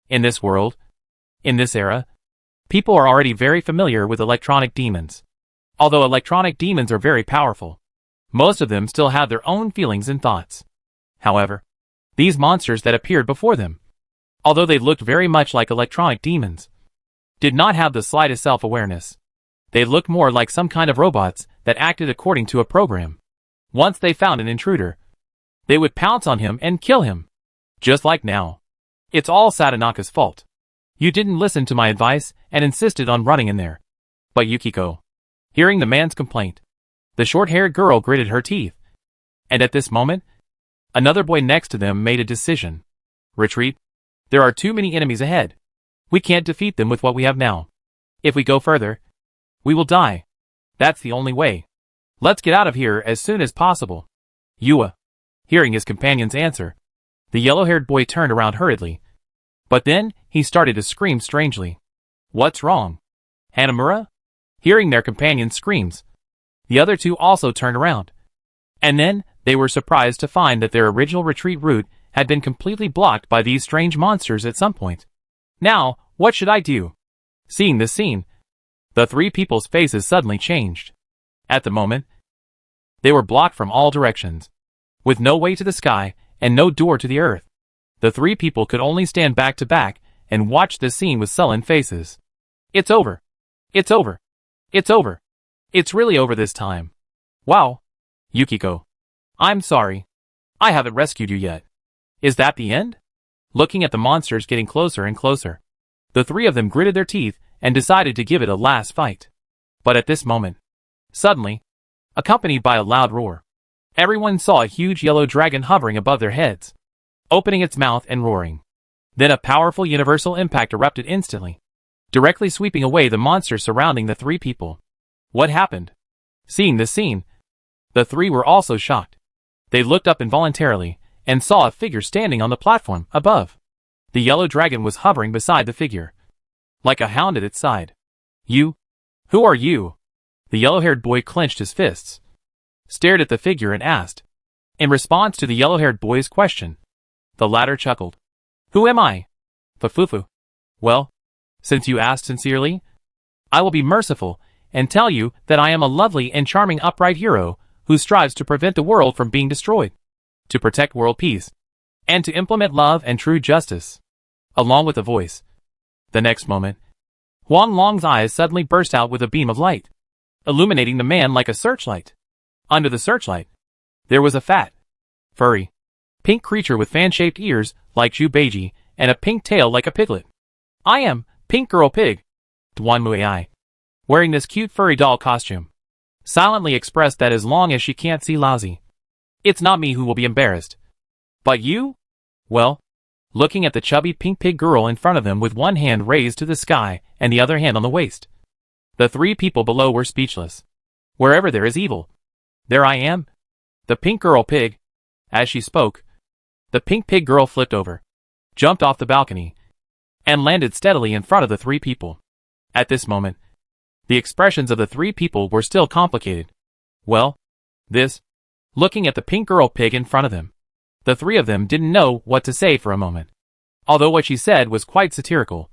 In this world, in this era, people are already very familiar with electronic demons. Although electronic demons are very powerful, most of them still have their own feelings and thoughts. However, these monsters that appeared before them, although they looked very much like electronic demons, did not have the slightest self-awareness. They looked more like some kind of robots that acted according to a program. Once they found an intruder, they would pounce on him and kill him. Just like now. It's all Satonaka's fault. You didn't listen to my advice and insisted on running in there. But Yukiko, hearing the man's complaint, the short-haired girl gritted her teeth. And at this moment, another boy next to them made a decision. Retreat. There are too many enemies ahead. We can't defeat them with what we have now. If we go further, we will die. That's the only way. Let's get out of here as soon as possible. Yua. Hearing his companion's answer, the yellow-haired boy turned around hurriedly. But then, he started to scream strangely. What's wrong? Hanamura? Hearing their companion's screams, the other two also turned around. And then, they were surprised to find that their original retreat route had been completely blocked by these strange monsters at some point. Now, what should I do? Seeing this scene, the three people's faces suddenly changed. At the moment, they were blocked from all directions. With no way to the sky and no door to the earth, the three people could only stand back to back and watch the scene with sullen faces. It's over. It's over. It's over. It's really over this time. Wow. Yukiko. I'm sorry. I haven't rescued you yet. Is that the end? Looking at the monsters getting closer and closer, the three of them gritted their teeth and decided to give it a last fight. But at this moment, suddenly, accompanied by a loud roar, everyone saw a huge yellow dragon hovering above their heads, opening its mouth and roaring. Then a powerful universal impact erupted instantly, directly sweeping away the monsters surrounding the three people. What happened? Seeing this scene, the three were also shocked. They looked up involuntarily and saw a figure standing on the platform above. The yellow dragon was hovering beside the figure, like a hound at its side. You? Who are you? The yellow-haired boy clenched his fists, stared at the figure and asked. In response to the yellow-haired boy's question, The latter chuckled. Who am I? Fufufu. Well, since you asked sincerely, I will be merciful and tell you that I am a lovely and charming upright hero who strives to prevent the world from being destroyed, to protect world peace, and to implement love and true justice, along with a voice. The next moment, Huang Long's eyes suddenly burst out with a beam of light, illuminating the man like a searchlight. Under the searchlight, there was a fat, furry, pink creature with fan-shaped ears like Zhu Beiji and a pink tail like a piglet. I am Pink Girl Pig, Duan Muai, wearing this cute furry doll costume, silently expressed that as long as she can't see lousy, it's not me who will be embarrassed. But you? Well, looking at the chubby pink pig girl in front of them with one hand raised to the sky and the other hand on the waist. The three people below were speechless. Wherever there is evil, there I am. The pink girl pig. As she spoke, the pink pig girl flipped over, jumped off the balcony, and landed steadily in front of the three people. At this moment, the expressions of the three people were still complicated. Well, looking at the pink girl pig in front of them, the three of them didn't know what to say for a moment. Although what she said was quite satirical.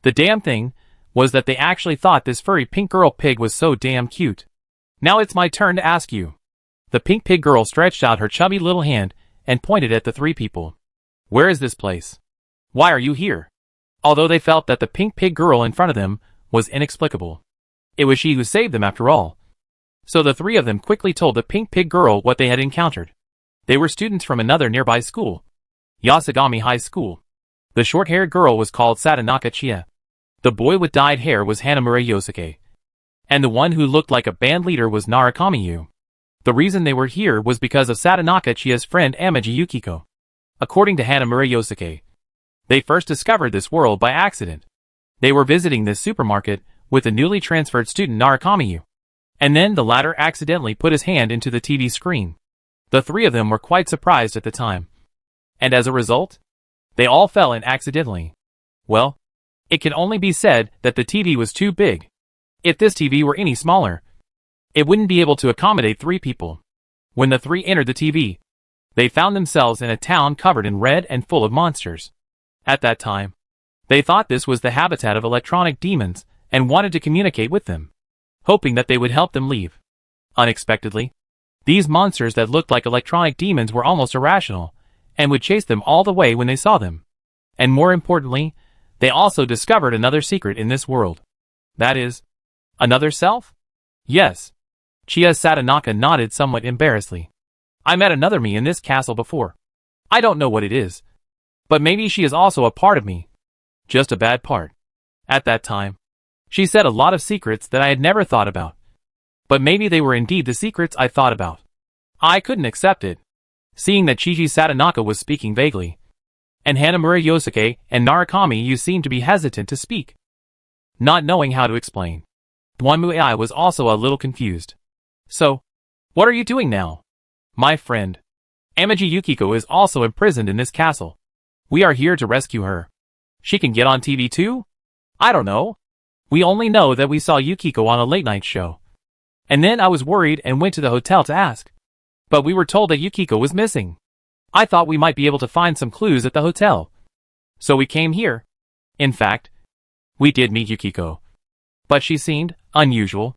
The damn thing was that they actually thought this furry pink girl pig was so damn cute. Now it's my turn to ask you. The pink pig girl stretched out her chubby little hand and pointed at the three people. Where is this place? Why are you here? Although they felt that the pink pig girl in front of them was inexplicable, it was she who saved them after all. So the three of them quickly told the pink pig girl what they had encountered. They were students from another nearby school, Yasugami High School. The short-haired girl was called Satonaka Chia. The boy with dyed hair was Hanamura Yosuke. And the one who looked like a band leader was Narakami Yu. The reason they were here was because of Satonaka Chia's friend Amaji Yukiko. According to Hanamura Yosuke, they first discovered this world by accident. They were visiting this supermarket with the newly transferred student Narakami Yu. And then the latter accidentally put his hand into the TV screen. The three of them were quite surprised at the time. And as a result, they all fell in accidentally. Well, it can only be said that the TV was too big. If this TV were any smaller, it wouldn't be able to accommodate three people. When the three entered the TV, they found themselves in a town covered in red and full of monsters. At that time, they thought this was the habitat of electronic demons and wanted to communicate with them, hoping that they would help them leave. Unexpectedly, these monsters that looked like electronic demons were almost irrational, and would chase them all the way when they saw them. And more importantly, they also discovered another secret in this world. That is, another self? Yes. Chia Satonaka nodded somewhat embarrassedly. I met another me in this castle before. I don't know what it is, but maybe she is also a part of me. Just a bad part. At that time, she said a lot of secrets that I had never thought about. But maybe they were indeed the secrets I thought about. I couldn't accept it, seeing that Chiji Satonaka was speaking vaguely, and Hanamura Yosuke and Narakami Yu seemed to be hesitant to speak, not knowing how to explain. Duanmuai was also a little confused. So, what are you doing now? My friend, Amaji Yukiko is also imprisoned in this castle. We are here to rescue her. She can get on TV too? I don't know. We only know that we saw Yukiko on a late-night show. And then I was worried and went to the hotel to ask. But we were told that Yukiko was missing. I thought we might be able to find some clues at the hotel. So we came here. In fact, we did meet Yukiko. But she seemed unusual.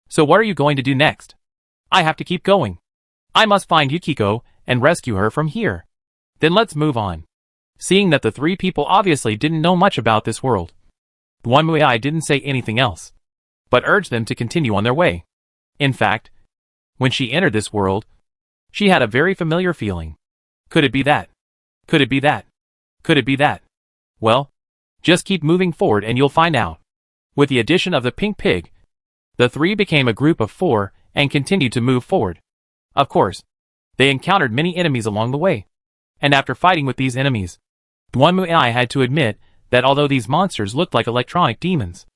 So what are you going to do next? I have to keep going. I must find Yukiko and rescue her from here. Then let's move on. Seeing that the three people obviously didn't know much about this world, Duanmuai didn't say anything else, but urged them to continue on their way. In fact, when she entered this world, she had a very familiar feeling. Could it be that? Could it be that? Could it be that? Well, just keep moving forward and you'll find out. With the addition of the pink pig, the three became a group of 4 and continued to move forward. Of course, they encountered many enemies along the way. And after fighting with these enemies, Duanmuai had to admit that although these monsters looked like electronic demons,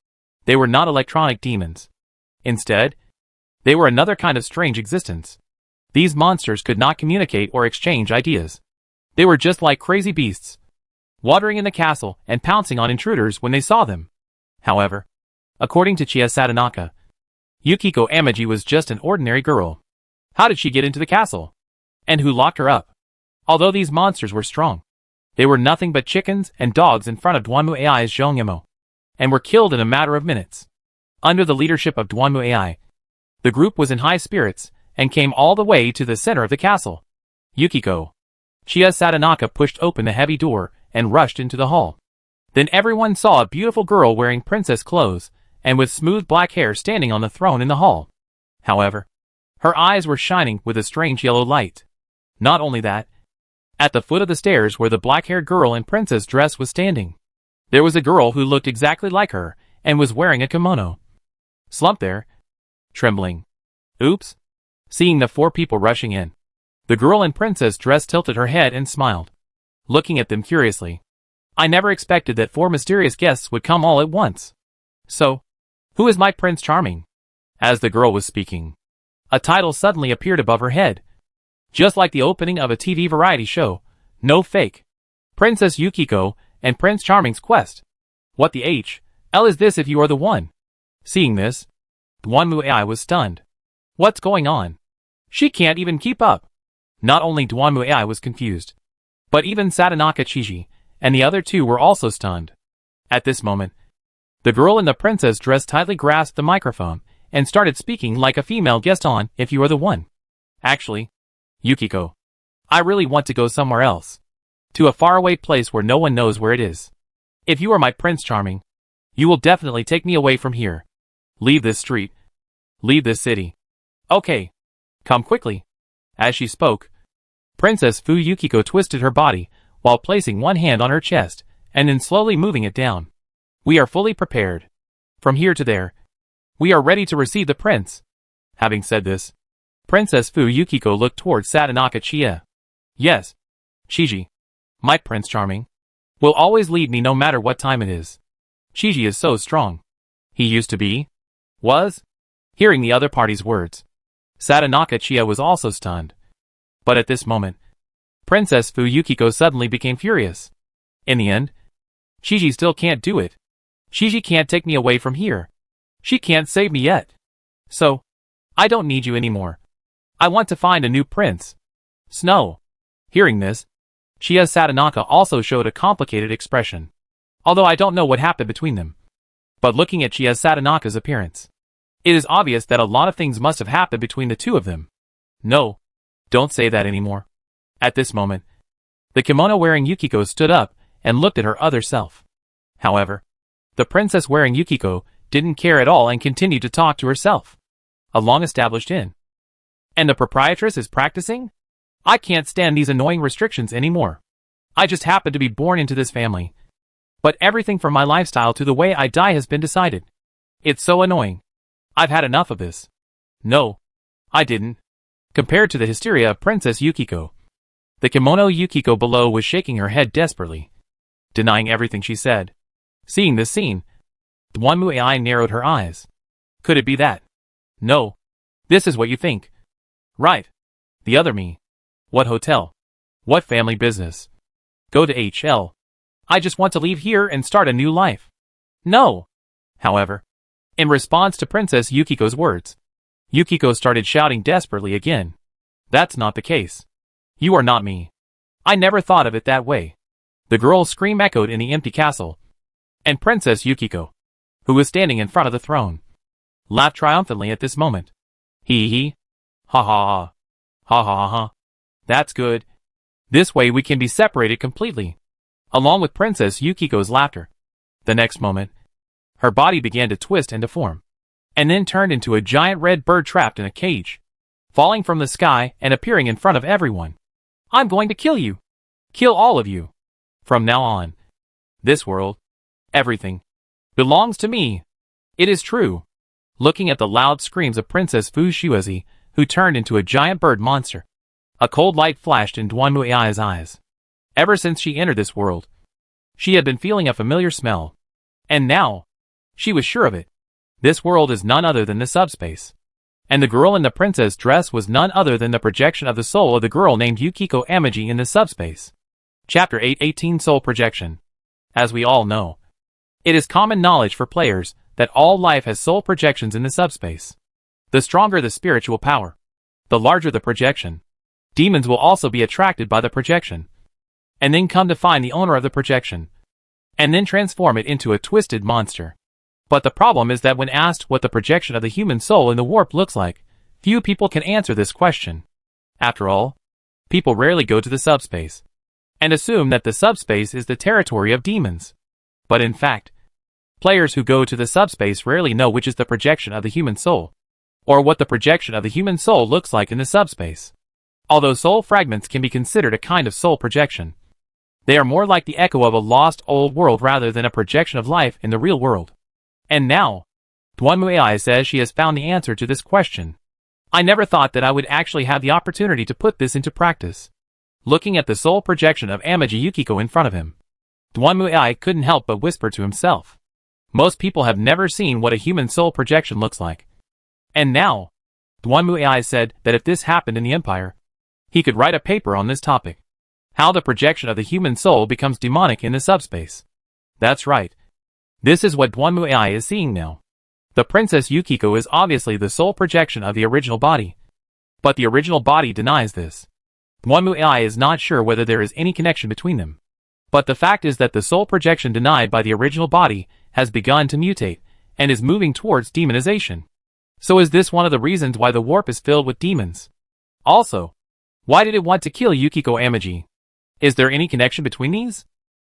they were not electronic demons. Instead, they were another kind of strange existence. These monsters could not communicate or exchange ideas. They were just like crazy beasts, wandering in the castle and pouncing on intruders when they saw them. However, according to Chia Satonaka, Yukiko Amaji was just an ordinary girl. How did she get into the castle? And who locked her up? Although these monsters were strong, They were nothing but chickens and dogs in front of Duanmu AI's Zhongyemo, and were killed in a matter of minutes. Under the leadership of Duanmu AI, the group was in high spirits and came all the way to the center of the castle. Yukiko. Chia Sadanaka pushed open the heavy door and rushed into the hall. Then everyone saw a beautiful girl wearing princess clothes and with smooth black hair standing on the throne in the hall. However, her eyes were shining with a strange yellow light. Not only that, at the foot of the stairs where the black-haired girl in princess dress was standing, there was a girl who looked exactly like her and was wearing a kimono. Slumped there, trembling. Oops. Seeing the 4 people rushing in, the girl in princess dress tilted her head and smiled, looking at them curiously. I never expected that 4 mysterious guests would come all at once. So, who is my Prince Charming? As the girl was speaking, a title suddenly appeared above her head. Just like the opening of a TV variety show, no fake. Princess Yukiko and Prince Charming's quest. What the H.L. is this if you are the one? Seeing this, Duanmu AI was stunned. What's going on? She can't even keep up. Not only Duanmu AI was confused, but even Sadanaka Chiji and the other 2 were also stunned. At this moment, the girl in the princess dress tightly grasped the microphone and started speaking like a female guest on If You Are the One. Actually, Yukiko, I really want to go somewhere else. To a faraway place where no one knows where it is. If you are my Prince Charming, you will definitely take me away from here. Leave this street. Leave this city. Okay. Come quickly. As she spoke, Princess Fu Yukiko twisted her body while placing one hand on her chest and then slowly moving it down. We are fully prepared. From here to there, we are ready to receive the prince. Having said this, Princess Fu Yukiko looked towards Sadanaka Chia. Yes, Chiji, my Prince Charming, will always lead me no matter what time it is. Chiji is so strong. He used to be? Was? Hearing the other party's words, Sadanaka Chia was also stunned. But at this moment, Princess Fu Yukiko suddenly became furious. In the end, Chiji still can't do it. Chiji can't take me away from here. She can't save me yet. So, I don't need you anymore. I want to find a new prince. Snow. Hearing this, Chia Sadanaka also showed a complicated expression. Although I don't know what happened between them. But looking at Chia Sadanaka's appearance, it is obvious that a lot of things must have happened between the 2 of them. No, don't say that anymore. At this moment, the kimono-wearing Yukiko stood up and looked at her other self. However, the princess wearing Yukiko didn't care at all and continued to talk to herself. A long-established inn. And the proprietress is practicing? I can't stand these annoying restrictions anymore. I just happen to be born into this family. But everything from my lifestyle to the way I die has been decided. It's so annoying. I've had enough of this. No, I didn't. Compared to the hysteria of Princess Yukiko, the kimono Yukiko below was shaking her head desperately, denying everything she said. Seeing this scene, Duanmu AI narrowed her eyes. Could it be that? No. This is what you think. Right. The other me. What hotel? What family business? Go to HL. I just want to leave here and start a new life. No. However, in response to Princess Yukiko's words, Yukiko started shouting desperately again. That's not the case. You are not me. I never thought of it that way. The girl's scream echoed in the empty castle. And Princess Yukiko, who was standing in front of the throne, laughed triumphantly at this moment. Hee hee. Ha ha ha. Ha ha ha. That's good. This way we can be separated completely. Along with Princess Yukiko's laughter. The next moment, her body began to twist and deform, and then turned into a giant red bird trapped in a cage, falling from the sky and appearing in front of everyone. I'm going to kill you. Kill all of you. From now on, this world, everything, belongs to me. It is true. Looking at the loud screams of Princess Fu Shuizi, who turned into a giant bird monster, a cold light flashed in Duanmu Ai's eyes. Ever since she entered this world, she had been feeling a familiar smell. And now, she was sure of it. This world is none other than the subspace. And the girl in the princess dress was none other than the projection of the soul of the girl named Yukiko Amagi in the subspace. Chapter 8:18 Soul Projection. As we all know, it is common knowledge for players that all life has soul projections in the subspace. The stronger the spiritual power, the larger the projection. Demons will also be attracted by the projection. and then come to find the owner of the projection, and then transform it into a twisted monster. But the problem is that when asked what the projection of the human soul in the warp looks like, few people can answer this question. After all, people rarely go to the subspace, and assume that the subspace is the territory of demons. But in fact, players who go to the subspace rarely know which is the projection of the human soul, or what the projection of the human soul looks like in the subspace. Although soul fragments can be considered a kind of soul projection, they are more like the echo of a lost old world rather than a projection of life in the real world. And now, Duanmuai says she has found the answer to this question. I never thought that I would actually have the opportunity to put this into practice. Looking at the soul projection of Amaji Yukiko in front of him, Duanmuai couldn't help but whisper to himself. Most people have never seen what a human soul projection looks like. And now, Duanmuai said that if this happened in the Empire, he could write a paper on this topic. How the projection of the human soul becomes demonic in the subspace. That's right. This is what Duanmuai is seeing now. The Princess Yukiko is obviously the soul projection of the original body. But the original body denies this. Duanmuai is not sure whether there is any connection between them. But the fact is that the soul projection denied by the original body has begun to mutate, and is moving towards demonization. So is this one of the reasons why the warp is filled with demons? Also, why did it want to kill Yukiko Amaji? Is there any connection between these?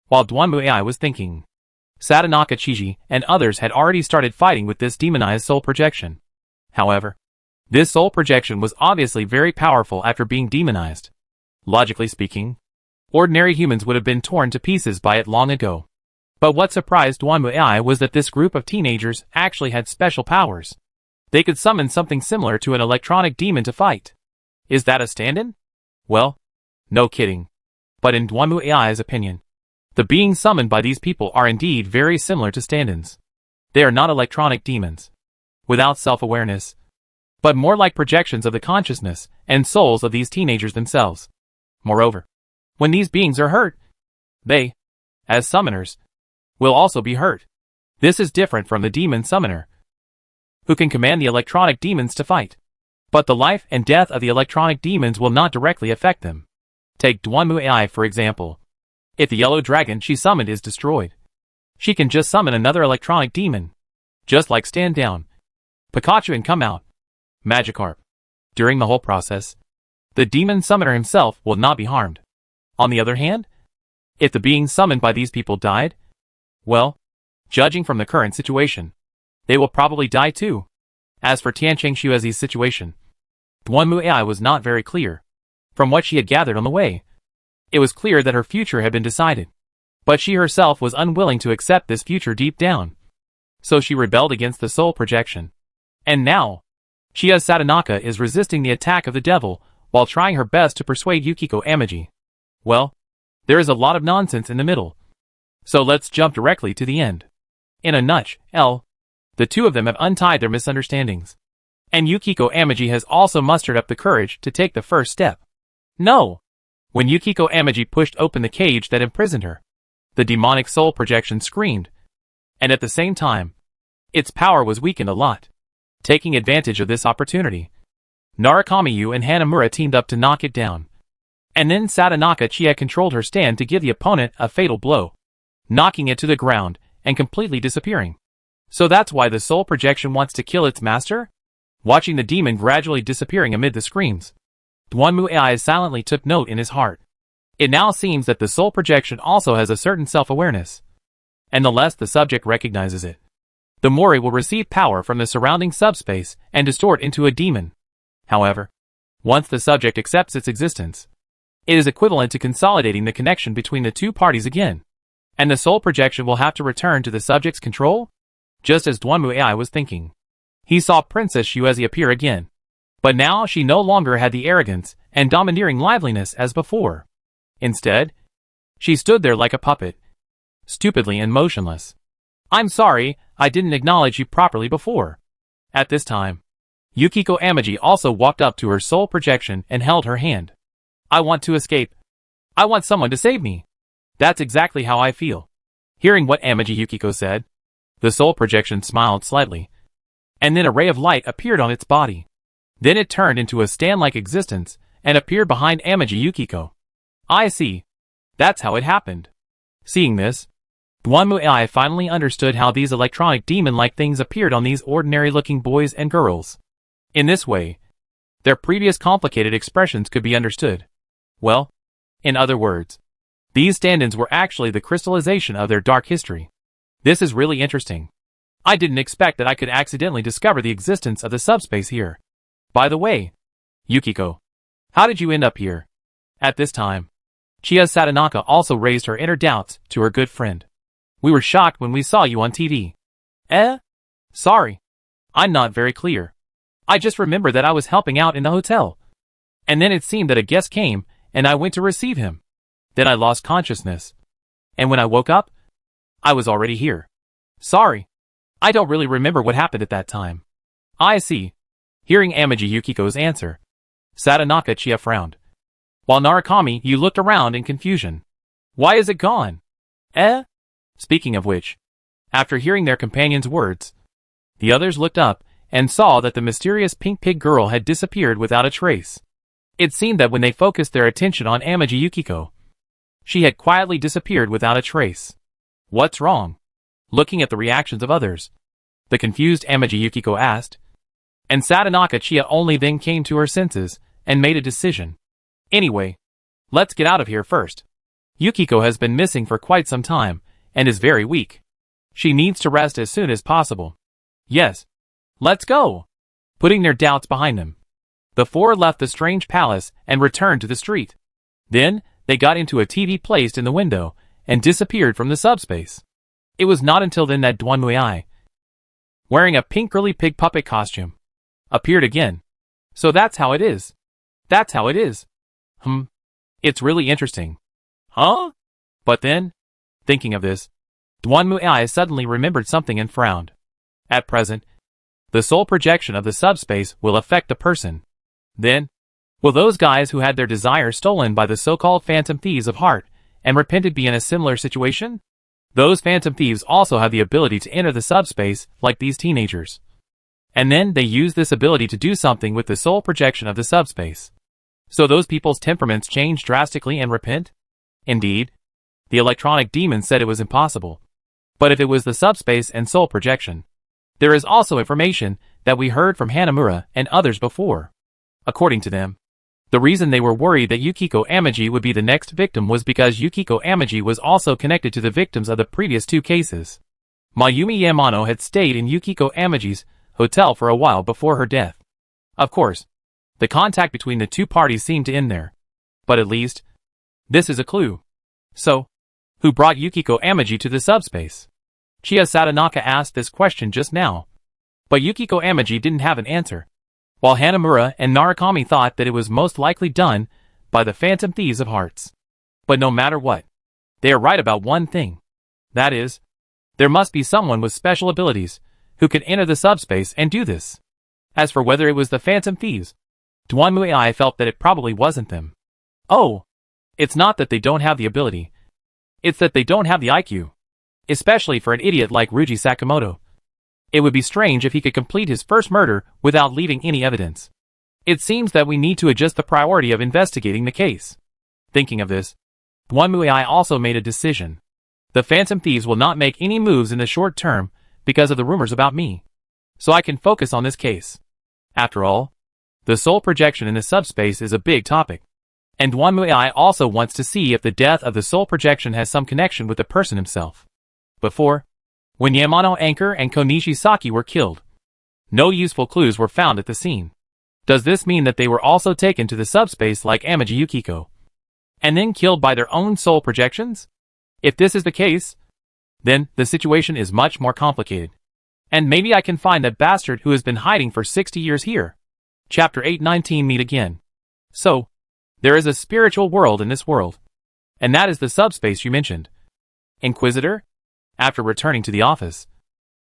While Duanmuai was thinking, Sadanaka Chiji and others had already started fighting with this demonized soul projection. However, this soul projection was obviously very powerful after being demonized. Logically speaking, ordinary humans would have been torn to pieces by it long ago. But what surprised Duanmuai was that this group of teenagers actually had special powers. They could summon something similar to an electronic demon to fight. Is that a stand-in? Well, no kidding. But in Duanmuai's opinion, the beings summoned by these people are indeed very similar to stand-ins. They are not electronic demons, without self-awareness, but more like projections of the consciousness and souls of these teenagers themselves. Moreover, when these beings are hurt, they, as summoners, will also be hurt. This is different from the demon summoner, who can command the electronic demons to fight. But the life and death of the electronic demons will not directly affect them. Take Duanmuai for example. If the yellow dragon she summoned is destroyed, she can just summon another electronic demon. Just like Stand Down, Pikachu and Come Out, Magikarp. During the whole process, the demon summoner himself will not be harmed. On the other hand, if the beings summoned by these people died, well, judging from the current situation, they will probably die too. As for Tiancheng Shuezi's situation, Duanmuai was not very clear. From what she had gathered on the way, it was clear that her future had been decided. But she herself was unwilling to accept this future deep down. So she rebelled against the soul projection. And now, Chia Sadanaka is resisting the attack of the devil while trying her best to persuade Yukiko Amaji. Well, there is a lot of nonsense in the middle. So let's jump directly to the end. In a nutshell, the two of them have untied their misunderstandings. And Yukiko Amaji has also mustered up the courage to take the first step. No! When Yukiko Amaji pushed open the cage that imprisoned her, the demonic soul projection screamed. And at the same time, its power was weakened a lot. Taking advantage of this opportunity, Narukamiyu and Hanamura teamed up to knock it down. And then Sadanaka Chia controlled her stand to give the opponent a fatal blow, knocking it to the ground and completely disappearing. So that's why the soul projection wants to kill its master? Watching the demon gradually disappearing amid the screams, Duanmuai silently took note in his heart. It now seems that the soul projection also has a certain self-awareness. And the less the subject recognizes it, the more it will receive power from the surrounding subspace and distort into a demon. However, once the subject accepts its existence, it is equivalent to consolidating the connection between the two parties again. And the soul projection will have to return to the subject's control? Just as Duanmuai was thinking, he saw Princess Shuezi appear again. But now she no longer had the arrogance and domineering liveliness as before. Instead, she stood there like a puppet, stupidly and motionless. I'm sorry, I didn't acknowledge you properly before. At this time, Yukiko Amaji also walked up to her soul projection and held her hand. I want to escape. I want someone to save me. That's exactly how I feel. Hearing what Amaji Yukiko said, the soul projection smiled slightly, and then a ray of light appeared on its body. Then it turned into a stand-like existence and appeared behind Amaji Yukiko. I see. That's how it happened. Seeing this, Duanmu finally understood how these electronic demon-like things appeared on these ordinary-looking boys and girls. In this way, their previous complicated expressions could be understood. Well, in other words, these stand-ins were actually the crystallization of their dark history. This is really interesting. I didn't expect that I could accidentally discover the existence of the subspace here. By the way, Yukiko, how did you end up here? At this time, Chiya Satonaka also raised her inner doubts to her good friend. We were shocked when we saw you on TV. Sorry. I'm not very clear. I just remember that I was helping out in the hotel. And then it seemed that a guest came, and I went to receive him. Then I lost consciousness. And when I woke up, I was already here. Sorry. I don't really remember what happened at that time. I see. Hearing Amaji Yukiko's answer, Satonaka Chiya frowned. While Narukami, you looked around in confusion. Why is it gone? Speaking of which, after hearing their companion's words, the others looked up and saw that the mysterious pink pig girl had disappeared without a trace. It seemed that when they focused their attention on Amaji Yukiko, she had quietly disappeared without a trace. What's wrong? Looking at the reactions of others, the confused Amaji Yukiko asked, and Satonaka Chiya only then came to her senses and made a decision. Anyway, let's get out of here first. Yukiko has been missing for quite some time and is very weak. She needs to rest as soon as possible. Yes. Let's go. Putting their doubts behind them, the four left the strange palace and returned to the street. Then, they got into a TV placed in the window and disappeared from the subspace. It was not until then that Duanmu, wearing a pink girly pig puppet costume, appeared again. So that's how it is. That's how it is. It's really interesting. Huh? But then, thinking of this, Duanmu suddenly remembered something and frowned. At present, the soul projection of the subspace will affect the person. Then, will those guys who had their desire stolen by the so-called phantom thieves of heart and repented be in a similar situation? Those phantom thieves also have the ability to enter the subspace like these teenagers. And then they use this ability to do something with the soul projection of the subspace. So those people's temperaments change drastically and repent? Indeed, the electronic demon said it was impossible. But if it was the subspace and soul projection, there is also information that we heard from Hanamura and others before. According to them, the reason they were worried that Yukiko Amaji would be the next victim was because Yukiko Amaji was also connected to the victims of the previous two cases. Mayumi Yamano had stayed in Yukiko Amaji's hotel for a while before her death. Of course, the contact between the two parties seemed to end there. But at least, this is a clue. So, who brought Yukiko Amaji to the subspace? Chiya Satonaka asked this question just now. But Yukiko Amaji didn't have an answer, while Hanamura and Narukami thought that it was most likely done by the phantom thieves of hearts. But no matter what, they are right about one thing. That is, there must be someone with special abilities who could enter the subspace and do this. As for whether it was the phantom thieves, Duanmu felt that it probably wasn't them. Oh, it's not that they don't have the ability. It's that they don't have the IQ. Especially for an idiot like Ruji Sakamoto. It would be strange if he could complete his first murder without leaving any evidence. It seems that we need to adjust the priority of investigating the case. Thinking of this, Duanmu also made a decision. The phantom thieves will not make any moves in the short term because of the rumors about me. So I can focus on this case. After all, the soul projection in the subspace is a big topic. And Duanmu also wants to see if the death of the soul projection has some connection with the person himself. Before, when Yamano Anchor and Konishi Saki were killed, no useful clues were found at the scene. Does this mean that they were also taken to the subspace like Amaji Yukiko, and then killed by their own soul projections? If this is the case, then the situation is much more complicated. And maybe I can find that bastard who has been hiding for 60 years here. Chapter 819 Meet Again. So, there is a spiritual world in this world. And that is the subspace you mentioned. Inquisitor? After returning to the office,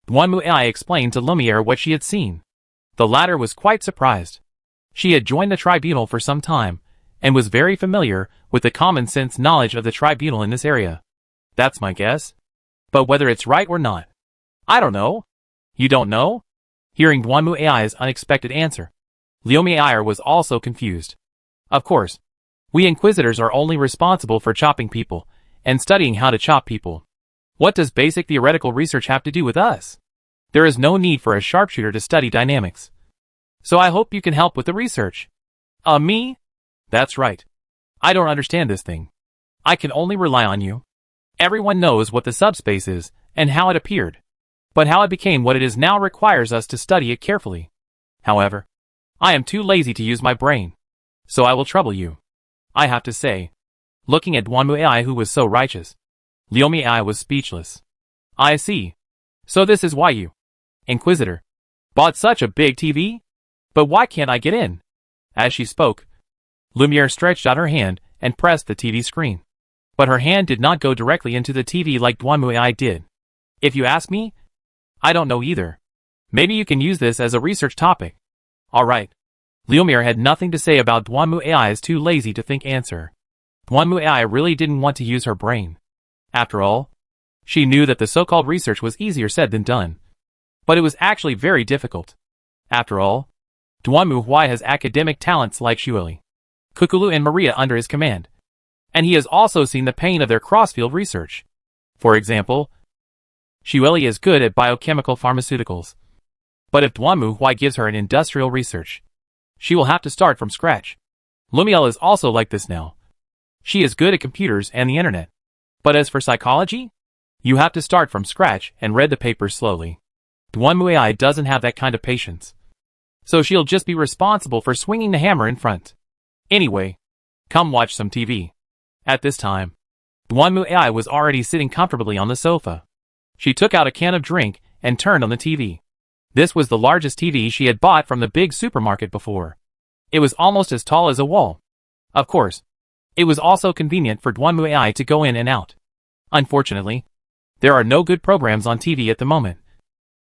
Duanmu explained to Lumiere what she had seen. The latter was quite surprised. She had joined the tribunal for some time, and was very familiar with the common-sense knowledge of the tribunal in this area. That's my guess. But whether it's right or not, I don't know. You don't know? Hearing Duanmu unexpected answer, Liu Meier was also confused. Of course, We Inquisitors are only responsible for chopping people, and studying how to chop people. What does basic theoretical research have to do with us? There is no need for a sharpshooter to study dynamics. So I hope you can help with the research. Me? That's right. I don't understand this thing. I can only rely on you. Everyone knows what the subspace is, and how it appeared. But how it became what it is now requires us to study it carefully. However, I am too lazy to use my brain. So I will trouble you. I have to say, looking at Duanmu AI who was so righteous, Liumi AI was speechless. I see. So this is why you, Inquisitor, bought such a big TV? But why can't I get in? As she spoke, Lumiere stretched out her hand and pressed the TV screen. But her hand did not go directly into the TV like Duanmu AI did. If you ask me, I don't know either. Maybe you can use this as a research topic. Alright. Lumiere had nothing to say about Duanmu AI is too lazy to think answer. Duanmu AI really didn't want to use her brain. After all, she knew that the so-called research was easier said than done. But it was actually very difficult. After all, Duanmu Huai has academic talents like Shuili, Kukulu and Maria under his command. And he has also seen the pain of their cross-field research. For example, Shuili is good at biochemical pharmaceuticals. But if Duanmu Huai gives her an industrial research, she will have to start from scratch. Lumiel is also like this now. She is good at computers and the internet. But as for psychology, you have to start from scratch and read the papers slowly. Duanmu AI doesn't have that kind of patience. So she'll just be responsible for swinging the hammer in front. Anyway, come watch some TV. At this time, Duanmu AI was already sitting comfortably on the sofa. She took out a can of drink and turned on the TV. This was the largest TV she had bought from the big supermarket before. It was almost as tall as a wall. Of course, it was also convenient for Duanmu AI to go in and out. Unfortunately, there are no good programs on TV at the moment.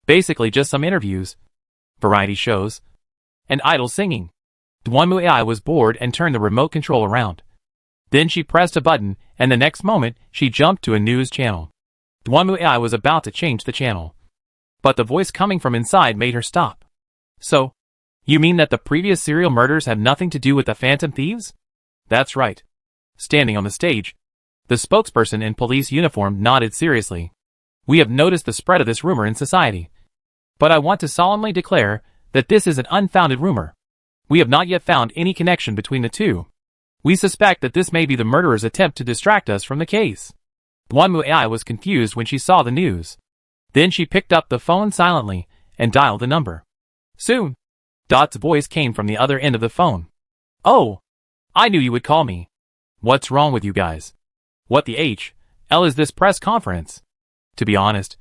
Basically just some interviews, variety shows, and idle singing. Duanmu AI was bored and turned the remote control around. Then she pressed a button, and the next moment, she jumped to a news channel. Duanmu AI was about to change the channel. But the voice coming from inside made her stop. So, you mean that the previous serial murders have nothing to do with the Phantom Thieves? That's right. Standing on the stage, the spokesperson in police uniform nodded seriously. We have noticed the spread of this rumor in society. But I want to solemnly declare that this is an unfounded rumor. We have not yet found any connection between the two. We suspect that this may be the murderer's attempt to distract us from the case. Duanmu AI was confused when she saw the news. Then she picked up the phone silently and dialed the number. Soon, Dot's voice came from the other end of the phone. Oh, I knew you would call me. What's wrong with you guys? What the H.L. is this press conference? To be honest,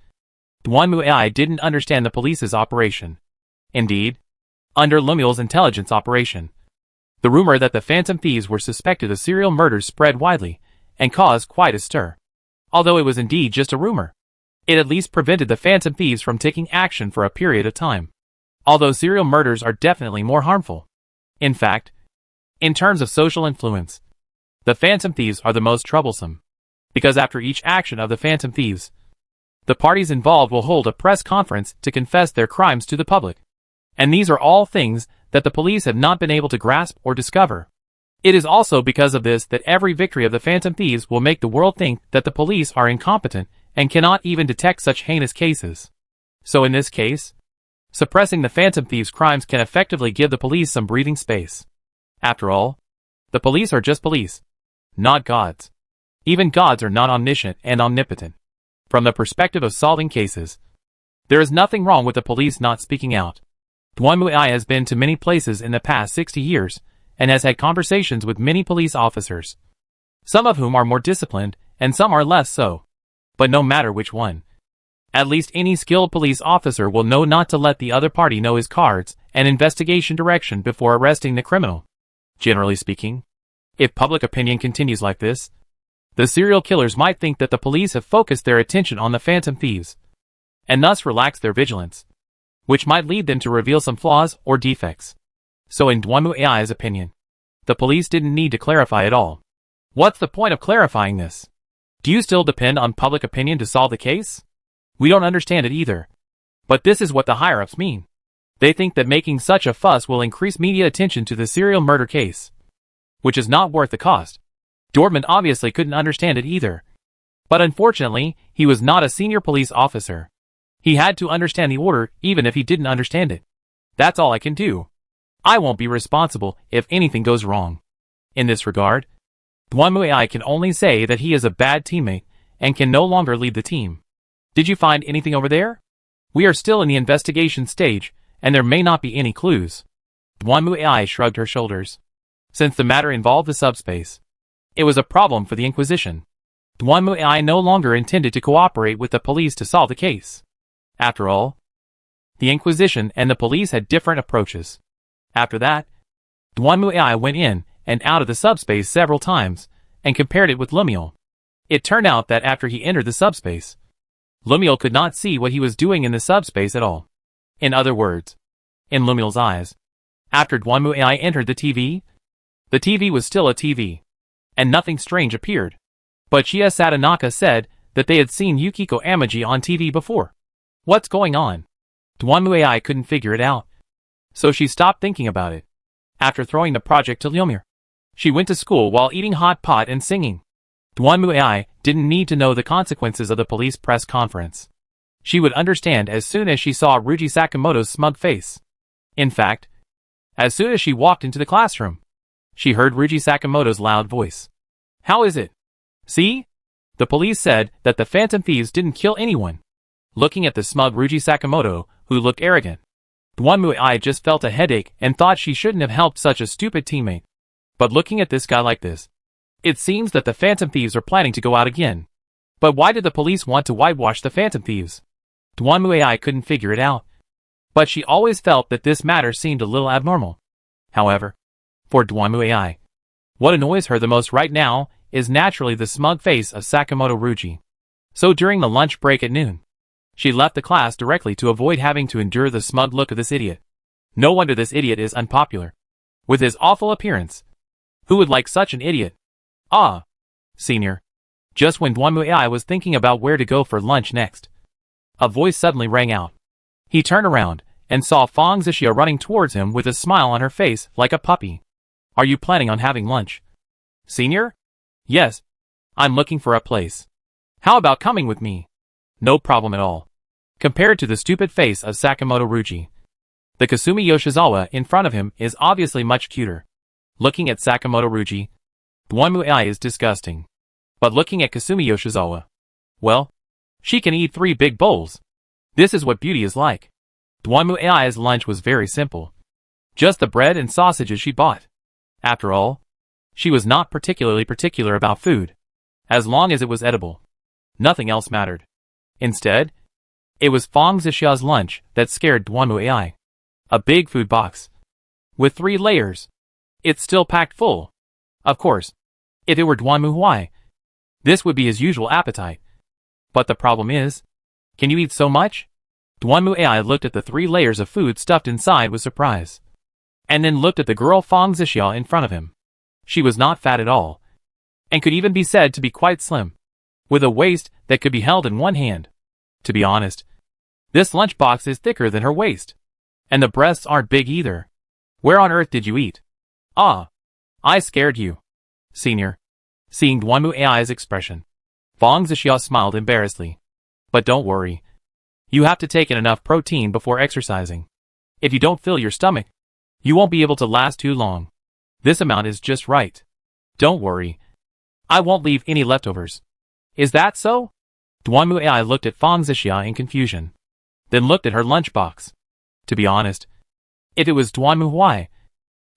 Duanmu AI didn't understand the police's operation. Indeed, under Lumiel's intelligence operation, the rumor that the Phantom Thieves were suspected of serial murders spread widely and caused quite a stir. Although it was indeed just a rumor, it at least prevented the Phantom Thieves from taking action for a period of time. Although serial murders are definitely more harmful. In fact, in terms of social influence, the Phantom Thieves are the most troublesome. Because after each action of the Phantom Thieves, the parties involved will hold a press conference to confess their crimes to the public. And these are all things that the police have not been able to grasp or discover. It is also because of this that every victory of the Phantom Thieves will make the world think that the police are incompetent and cannot even detect such heinous cases. So in this case, suppressing the Phantom Thieves' crimes can effectively give the police some breathing space. After all, the police are just police, not gods. Even gods are not omniscient and omnipotent. From the perspective of solving cases, there is nothing wrong with the police not speaking out. Duanmu AI has been to many places in the past 60 years and has had conversations with many police officers, some of whom are more disciplined and some are less so. But no matter which one, at least any skilled police officer will know not to let the other party know his cards and investigation direction before arresting the criminal. Generally speaking, if public opinion continues like this, the serial killers might think that the police have focused their attention on the Phantom Thieves, and thus relax their vigilance, which might lead them to reveal some flaws or defects. So in Duanmu AI's opinion, the police didn't need to clarify at all. What's the point of clarifying this? Do you still depend on public opinion to solve the case? We don't understand it either. But this is what the higher-ups mean. They think that making such a fuss will increase media attention to the serial murder case. which is not worth the cost. Dortmund obviously couldn't understand it either. But unfortunately, he was not a senior police officer. He had to understand the order even if he didn't understand it. That's all I can do. I won't be responsible if anything goes wrong. In this regard, Duan can only say that he is a bad teammate and can no longer lead the team. Did you find anything over there? We are still in the investigation stage, and there may not be any clues. Duan shrugged her shoulders. Since the matter involved the subspace, it was a problem for the Inquisition. Duan no longer intended to cooperate with the police to solve the case. After all, the Inquisition and the police had different approaches. After that, Duan went in and out of the subspace several times and compared it with Lemuel. It turned out that after he entered the subspace, Lemuel could not see what he was doing in the subspace at all. In other words, in Lemuel's eyes, after Duan entered the TV was still a TV, and nothing strange appeared. But Chia Satonaka said that they had seen Yukiko Amaji on TV before. What's going on? Duan couldn't figure it out, so she stopped thinking about it. After throwing the project to Leomir, she went to school while eating hot pot and singing. Duan didn't need to know the consequences of the police press conference. She would understand as soon as she saw Ruji Sakamoto's smug face. In fact, as soon as she walked into the classroom, she heard Ruji Sakamoto's loud voice. How is it? See? The police said that the phantom thieves didn't kill anyone. Looking at the smug Ruji Sakamoto, who looked arrogant, Duan just felt a headache and thought she shouldn't have helped such a stupid teammate. But looking at this guy like this, it seems that the phantom thieves are planning to go out again. But why did the police want to whitewash the phantom thieves? Duan couldn't figure it out. But she always felt that this matter seemed a little abnormal. However, for Duan what annoys her the most right now is naturally the smug face of Sakamoto Ruji. So during the lunch break at noon, she left the class directly to avoid having to endure the smug look of this idiot. No wonder this idiot is unpopular. With his awful appearance. Who would like such an idiot? Ah, senior. Just when Duan was thinking about where to go for lunch next, a voice suddenly rang out. He turned around and saw Fang Zixia running towards him with a smile on her face like a puppy. Are you planning on having lunch? Senior? Yes. I'm looking for a place. How about coming with me? No problem at all. Compared to the stupid face of Sakamoto Ruji, the Kasumi Yoshizawa in front of him is obviously much cuter. Looking at Sakamoto Ruji, Duan is disgusting. But looking at Kasumi Yoshizawa, well, she can eat 3 big bowls. This is what beauty is like. Duan lunch was very simple. Just the bread and sausages she bought. After all, she was not particularly particular about food. As long as it was edible, nothing else mattered. Instead, it was Fang Zixia's lunch that scared Duan. A big food box. With 3 layers. It's still packed full. Of course, if it were Duan this would be his usual appetite. But the problem is, can you eat so much? Duan looked at the 3 layers of food stuffed inside with surprise. And then looked at the girl Fang Zixia in front of him. She was not fat at all, and could even be said to be quite slim, with a waist that could be held in one hand. To be honest, this lunchbox is thicker than her waist, and the breasts aren't big either. Where on earth did you eat? Ah, I scared you. Senior. Seeing Duan expression, Fang Zixia smiled embarrassedly. But don't worry. You have to take in enough protein before exercising. If you don't fill your stomach, you won't be able to last too long. This amount is just right. Don't worry. I won't leave any leftovers. Is that so? Duan looked at Fang Zixia in confusion, then looked at her lunchbox. To be honest, if it was Duan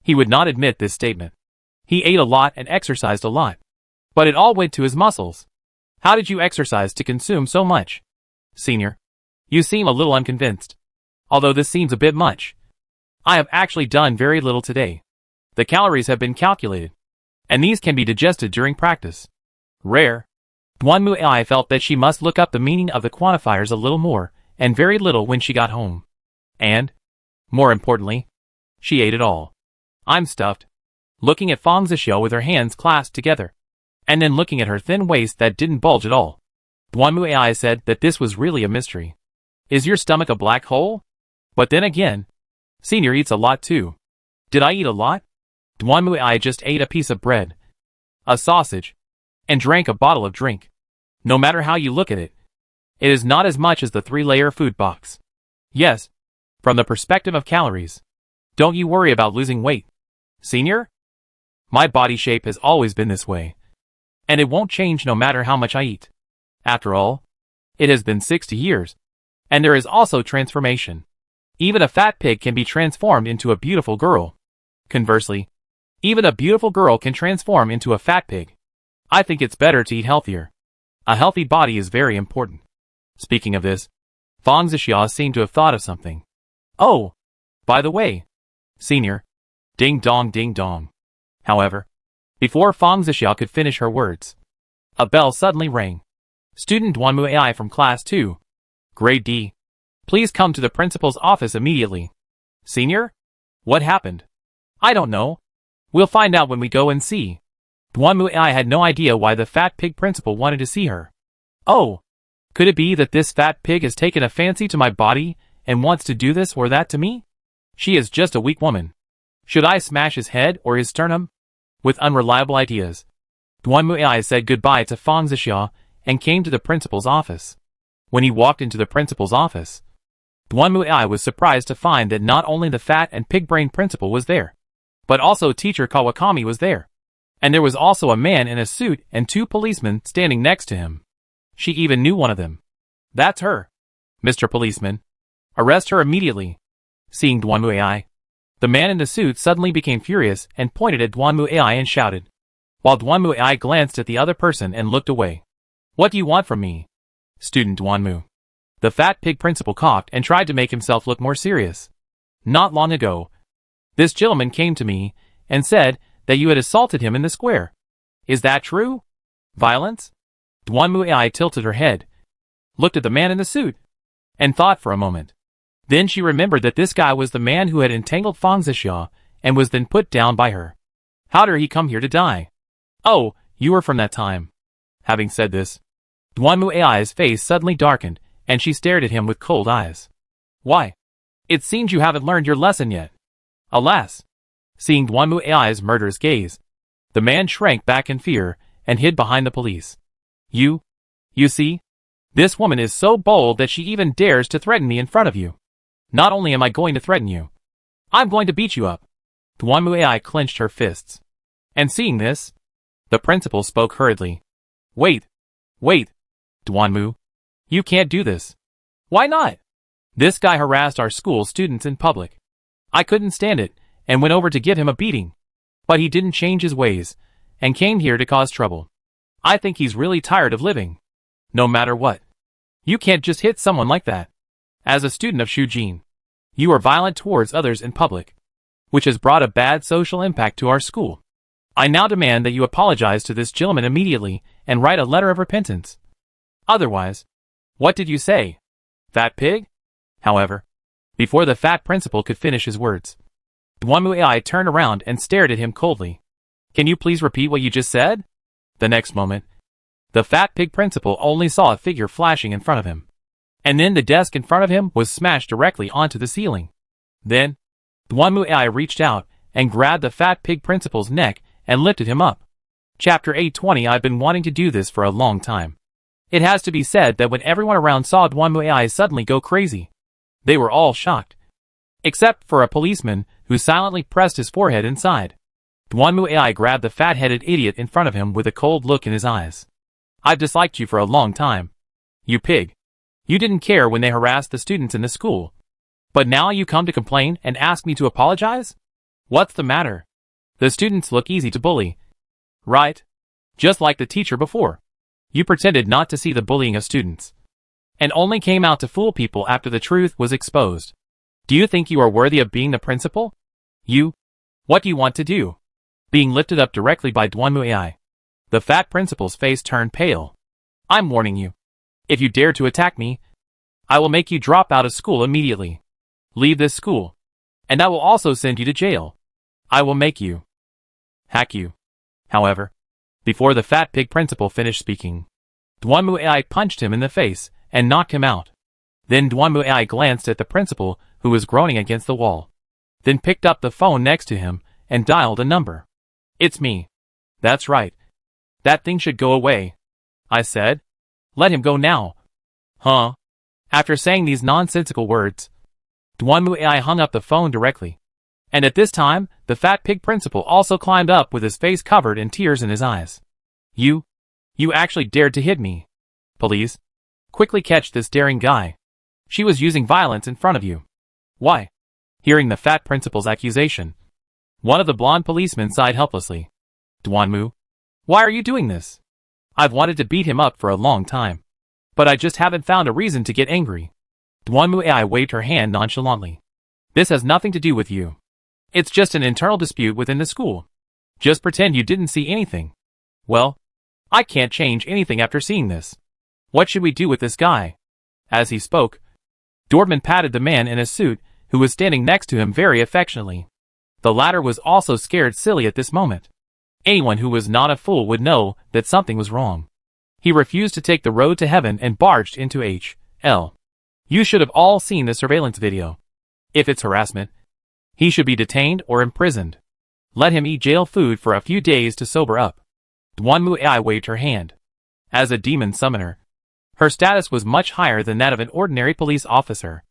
he would not admit this statement. He ate a lot and exercised a lot. But it all went to his muscles. How did you exercise to consume so much? Senior, you seem a little unconvinced. Although this seems a bit much. I have actually done very little today. The calories have been calculated, and these can be digested during practice. Rare. Duan felt that she must look up the meaning of the quantifiers a little more, and very little when she got home. And, more importantly, she ate it all. I'm stuffed. Looking at Fang Zixia with her hands clasped together, and then looking at her thin waist that didn't bulge at all, Duan said that this was really a mystery. Is your stomach a black hole? But then again, Senior eats a lot too. Did I eat a lot? Duanmuai just ate a piece of bread, a sausage, and drank a bottle of drink. No matter how you look at it, it is not as much as the 3-layer food box. Yes, from the perspective of calories. Don't you worry about losing weight, senior? My body shape has always been this way, and it won't change no matter how much I eat. After all, it has been 60 years, and there is also transformation. Even a fat pig can be transformed into a beautiful girl. Conversely, even a beautiful girl can transform into a fat pig. I think it's better to eat healthier. A healthy body is very important. Speaking of this, Fang Zixia seemed to have thought of something. Oh, by the way, senior. Ding dong ding dong. However, before Fang Zixia could finish her words, a bell suddenly rang. Student Duanmuai from Class 2, Grade D. Please come to the principal's office immediately. Senior? What happened? I don't know. We'll find out when we go and see. Duanmuai had no idea why the fat pig principal wanted to see her. Oh, could it be that this fat pig has taken a fancy to my body and wants to do this or that to me? She is just a weak woman. Should I smash his head or his sternum? With unreliable ideas, Duanmuai said goodbye to Fang Zixia and came to the principal's office. When he walked into the principal's office, Duanmuai was surprised to find that not only the fat and pig-brained principal was there, but also teacher Kawakami was there. And there was also a man in a suit and 2 policemen standing next to him. She even knew one of them. That's her. Mr. Policeman, arrest her immediately. Seeing Duanmuai, the man in the suit suddenly became furious and pointed at Duanmuai and shouted, while Duanmuai glanced at the other person and looked away. What do you want from me? Student Duanmu. The fat pig principal coughed and tried to make himself look more serious. Not long ago, this gentleman came to me and said that you had assaulted him in the square. Is that true? Violence? Duanmuai tilted her head, looked at the man in the suit, and thought for a moment. Then she remembered that this guy was the man who had entangled Fang Zixia and was then put down by her. How did he come here to die? Oh, you were from that time. Having said this, Duanmuai's face suddenly darkened, and she stared at him with cold eyes. Why? It seems you haven't learned your lesson yet. Alas! Seeing Duanmuai's murderous gaze, the man shrank back in fear and hid behind the police. You see? This woman is so bold that she even dares to threaten me in front of you. Not only am I going to threaten you, I'm going to beat you up. Duanmuai clenched her fists. And seeing this, the principal spoke hurriedly. Wait, Duanmu. You can't do this. Why not? This guy harassed our school students in public. I couldn't stand it and went over to give him a beating. But he didn't change his ways and came here to cause trouble. I think he's really tired of living. No matter what. You can't just hit someone like that. As a student of Shujin, you are violent towards others in public, which has brought a bad social impact to our school. I now demand that you apologize to this gentleman immediately and write a letter of repentance. Otherwise, what did you say? Fat pig? However, before the fat principal could finish his words, Duanmuai turned around and stared at him coldly. Can you please repeat what you just said? The next moment, the fat pig principal only saw a figure flashing in front of him. And then the desk in front of him was smashed directly onto the ceiling. Then, Duanmuai reached out and grabbed the fat pig principal's neck and lifted him up. Chapter 820. I've been wanting to do this for a long time. It has to be said that when everyone around saw Duanmuai suddenly go crazy, they were all shocked. Except for a policeman who silently pressed his forehead inside. Duanmuai grabbed the fat-headed idiot in front of him with a cold look in his eyes. I've disliked you for a long time. You pig. You didn't care when they harassed the students in the school. But now you come to complain and ask me to apologize? What's the matter? The students look easy to bully. Right? Just like the teacher before. You pretended not to see the bullying of students. And only came out to fool people after the truth was exposed. Do you think you are worthy of being the principal? You? What do you want to do? Being lifted up directly by Duanmuai. The fat principal's face turned pale. I'm warning you. If you dare to attack me, I will make you drop out of school immediately. Leave this school. And I will also send you to jail. I will make you. Hack you. However, before the fat pig principal finished speaking, Duanmuai punched him in the face and knocked him out. Then Duanmuai glanced at the principal who was groaning against the wall. Then picked up the phone next to him and dialed a number. "It's me." "That's right. That thing should go away," I said. "Let him go now." "Huh?" After saying these nonsensical words, Duanmu AI hung up the phone directly. And at this time, the fat pig principal also climbed up with his face covered in tears in his eyes. You actually dared to hit me. Police, quickly catch this daring guy. She was using violence in front of you." "Why?" Hearing the fat principal's accusation, one of the blonde policemen sighed helplessly. "Duanmu, why are you doing this? I've wanted to beat him up for a long time, but I just haven't found a reason to get angry." Duanmu AI waved her hand nonchalantly. "This has nothing to do with you. It's just an internal dispute within the school. Just pretend you didn't see anything." "Well, I can't change anything after seeing this. What should we do with this guy?" As he spoke, Dordman patted the man in a suit who was standing next to him very affectionately. The latter was also scared silly at this moment. Anyone who was not a fool would know that something was wrong. He refused to take the road to heaven and barged into H.L. You should have all seen the surveillance video. If it's harassment, he should be detained or imprisoned. Let him eat jail food for a few days to sober up. Duanmu AI waved her hand. As a demon summoner, her status was much higher than that of an ordinary police officer.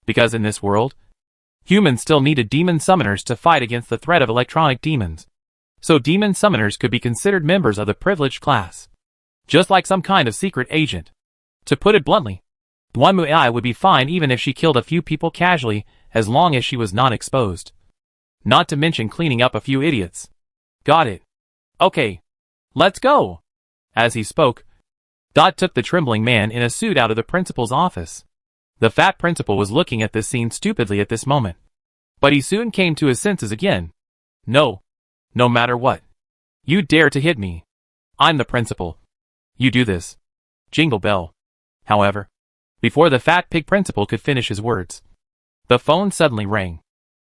Because in this world, humans still needed demon summoners to fight against the threat of electronic demons. So demon summoners could be considered members of the privileged class. Just like some kind of secret agent. To put it bluntly, Duanmu AI would be fine even if she killed a few people casually, as long as she was not exposed. Not to mention cleaning up a few idiots. Got it. Okay. Let's go. As he spoke, Dot took the trembling man in a suit out of the principal's office. The fat principal was looking at this scene stupidly at this moment. But he soon came to his senses again. No matter what. You dare to hit me. I'm the principal. You do this. Jingle bell. However, before the fat pig principal could finish his words, the phone suddenly rang.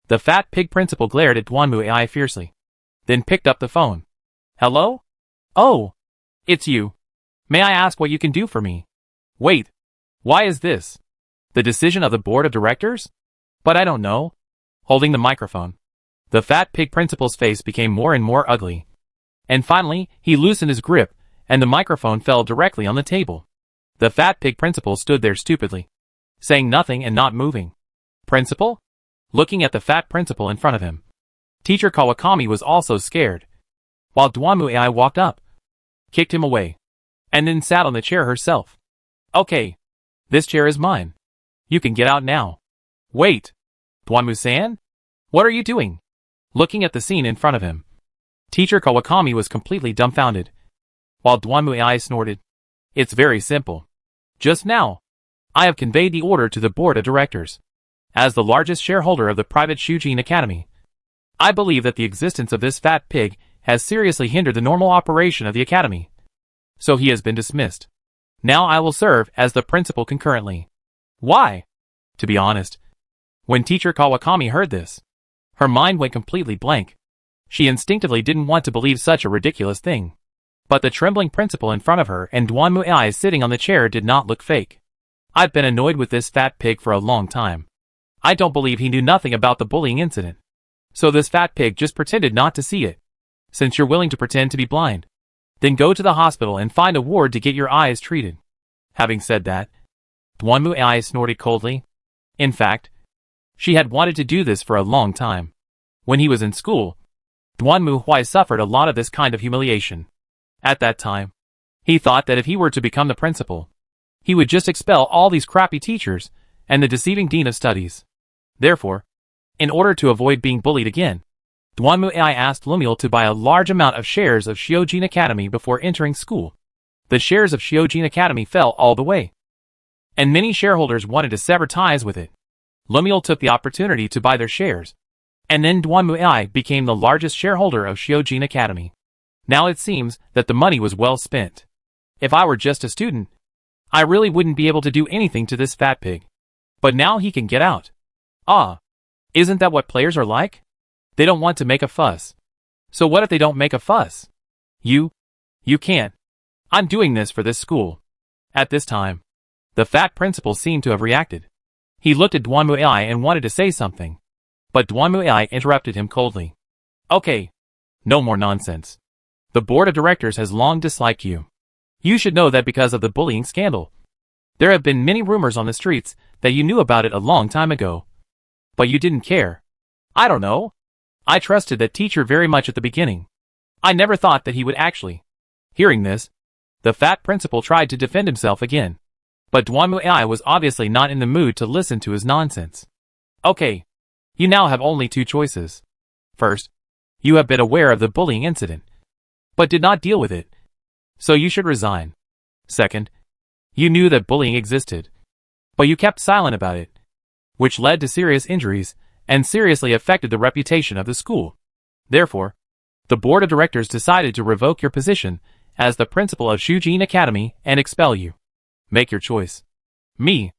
The fat pig principal glared at Duanmu AI fiercely, then picked up the phone. "Hello? Oh, it's you. May I ask what you can do for me?" "Wait, why is this? The decision of the board of directors? But I don't know." Holding the microphone, the fat pig principal's face became more and more ugly. And finally, he loosened his grip, and the microphone fell directly on the table. The fat pig principal stood there stupidly, saying nothing and not moving. "Principal?" Looking at the fat principal in front of him, Teacher Kawakami was also scared, while Duanmu AI walked up, kicked him away, and then sat on the chair herself. "Okay. This chair is mine. You can get out now." "Wait. Duanmu-san? What are you doing?" Looking at the scene in front of him, Teacher Kawakami was completely dumbfounded, while Duanmu AI snorted. "It's very simple. Just now, I have conveyed the order to the board of directors. As the largest shareholder of the private Shujin Academy, I believe that the existence of this fat pig has seriously hindered the normal operation of the academy. So he has been dismissed. Now I will serve as the principal concurrently." "Why?" To be honest, when Teacher Kawakami heard this, her mind went completely blank. She instinctively didn't want to believe such a ridiculous thing. But the trembling principal in front of her and Duanmu AI sitting on the chair did not look fake. I've been annoyed with this fat pig for a long time. I don't believe he knew nothing about the bullying incident. So this fat pig just pretended not to see it. Since you're willing to pretend to be blind, then go to the hospital and find a ward to get your eyes treated. Having said that, Duanmu AI snorted coldly. In fact, she had wanted to do this for a long time. When he was in school, Duanmu Hui suffered a lot of this kind of humiliation. At that time, he thought that if he were to become the principal, he would just expel all these crappy teachers and the deceiving dean of studies. Therefore, in order to avoid being bullied again, Duanmu AI asked Lemuel to buy a large amount of shares of Shiojin Academy before entering school. The shares of Shiojin Academy fell all the way, and many shareholders wanted to sever ties with it. Lemuel took the opportunity to buy their shares, and then Duanmu AI became the largest shareholder of Shiojin Academy. Now it seems that the money was well spent. If I were just a student, I really wouldn't be able to do anything to this fat pig. But now he can get out. Ah, isn't that what players are like? They don't want to make a fuss. So what if they don't make a fuss? You can't. I'm doing this for this school. At this time, the fat principal seemed to have reacted. He looked at Duanmu AI and wanted to say something. But Duanmu AI interrupted him coldly. Okay. No more nonsense. The board of directors has long disliked you. You should know that because of the bullying scandal. There have been many rumors on the streets that you knew about it a long time ago. But you didn't care. I don't know. I trusted that teacher very much at the beginning. I never thought that he would actually. Hearing this, the fat principal tried to defend himself again. But Duanmuai was obviously not in the mood to listen to his nonsense. Okay. You now have only two choices. First, you have been aware of the bullying incident, but did not deal with it. So you should resign. Second, you knew that bullying existed, but you kept silent about it, which led to serious injuries and seriously affected the reputation of the school. Therefore, the board of directors decided to revoke your position as the principal of Shujin Academy and expel you. Make your choice. Me.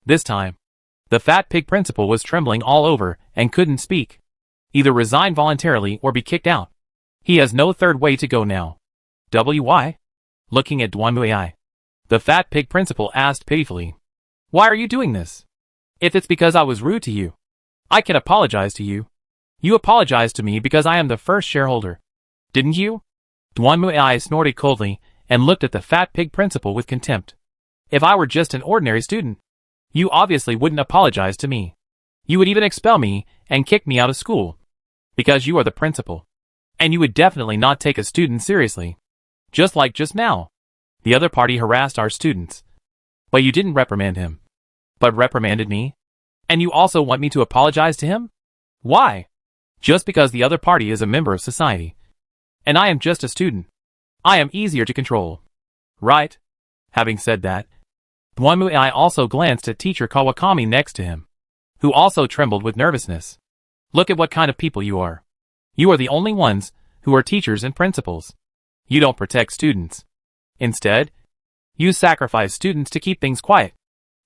This time, the fat pig principal was trembling all over and couldn't speak. Either resign voluntarily or be kicked out. He has no third way to go now. Why? Looking at Duanmuai, the fat pig principal asked pitifully. Why are you doing this? If it's because I was rude to you, I can apologize to you. You apologized to me because I am the first shareholder. Didn't you? Duanmuai snorted coldly and looked at the fat pig principal with contempt. If I were just an ordinary student, you obviously wouldn't apologize to me. You would even expel me and kick me out of school. Because you are the principal. And you would definitely not take a student seriously. Just like just now. The other party harassed our students. But you didn't reprimand him. But reprimanded me? And you also want me to apologize to him? Why? Just because the other party is a member of society. And I am just a student. I am easier to control. Right? Having said that, Duanmuai also glanced at teacher Kawakami next to him, who also trembled with nervousness. Look at what kind of people you are. You are the only ones who are teachers and principals. You don't protect students. Instead, you sacrifice students to keep things quiet.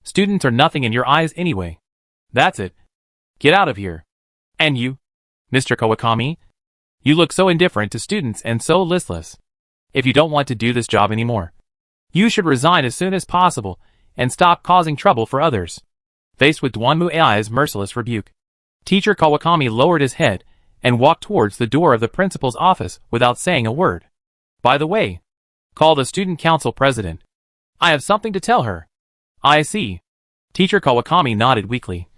Students are nothing in your eyes anyway. That's it. Get out of here. And you, Mr. Kawakami? You look so indifferent to students and so listless. If you don't want to do this job anymore, you should resign as soon as possible and stop causing trouble for others. Faced with Duanmuai's merciless rebuke, teacher Kawakami lowered his head and walked towards the door of the principal's office without saying a word. By the way, call the student council president. I have something to tell her. I see. Teacher Kawakami nodded weakly,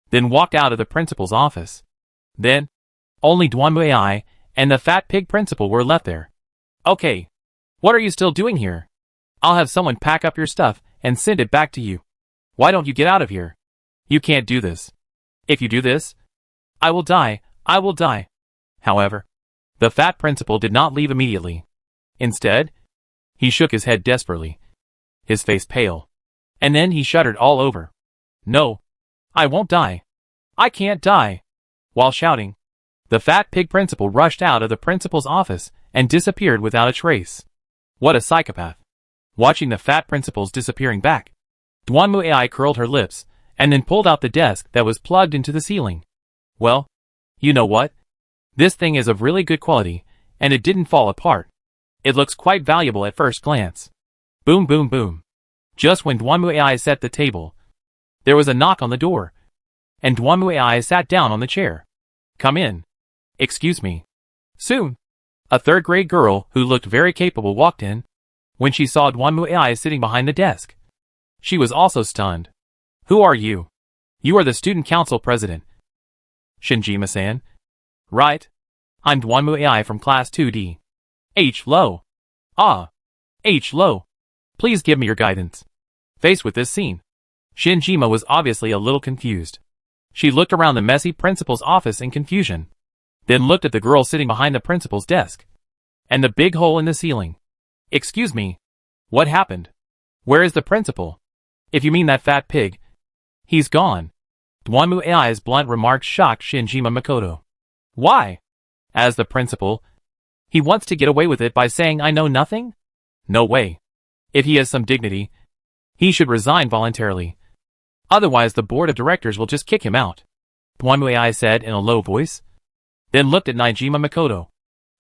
then walked out of the principal's office. Then, only Duanmuai and the fat pig principal were left there. Okay. What are you still doing here? I'll have someone pack up your stuff and send it back to you. Why don't you get out of here? You can't do this. If you do this, I will die. I will die. However, the fat principal did not leave immediately. Instead, he shook his head desperately, his face pale, and then he shuddered all over. No, I won't die. I can't die. While shouting, the fat pig principal rushed out of the principal's office and disappeared without a trace. What a psychopath. Watching the fat principal's disappearing back, Duanmuai curled her lips and then pulled out the desk that was plugged into the ceiling. Well, you know what? This thing is of really good quality, and it didn't fall apart. It looks quite valuable at first glance. Boom boom boom. Just when Duanmuai set the table, there was a knock on the door, and Duanmuai sat down on the chair. Come in. Excuse me. Soon, a third-grade girl who looked very capable walked in. When she saw Duanmuai sitting behind the desk, she was also stunned. Who are you? You are the student council president. Shinjima-san. Right. I'm Duanmuai from class 2D. H. Low. Ah. H. Low. Please give me your guidance. Faced with this scene, Shinjima was obviously a little confused. She looked around the messy principal's office in confusion, then looked at the girl sitting behind the principal's desk, and the big hole in the ceiling. Excuse me. What happened? Where is the principal? If you mean that fat pig, he's gone. Duanmuai's blunt remarks shocked Shinjima Makoto. Why? As the principal, he wants to get away with it by saying I know nothing? No way. If he has some dignity, he should resign voluntarily. Otherwise the board of directors will just kick him out, Duanmuai said in a low voice, then looked at Shinjima Makoto.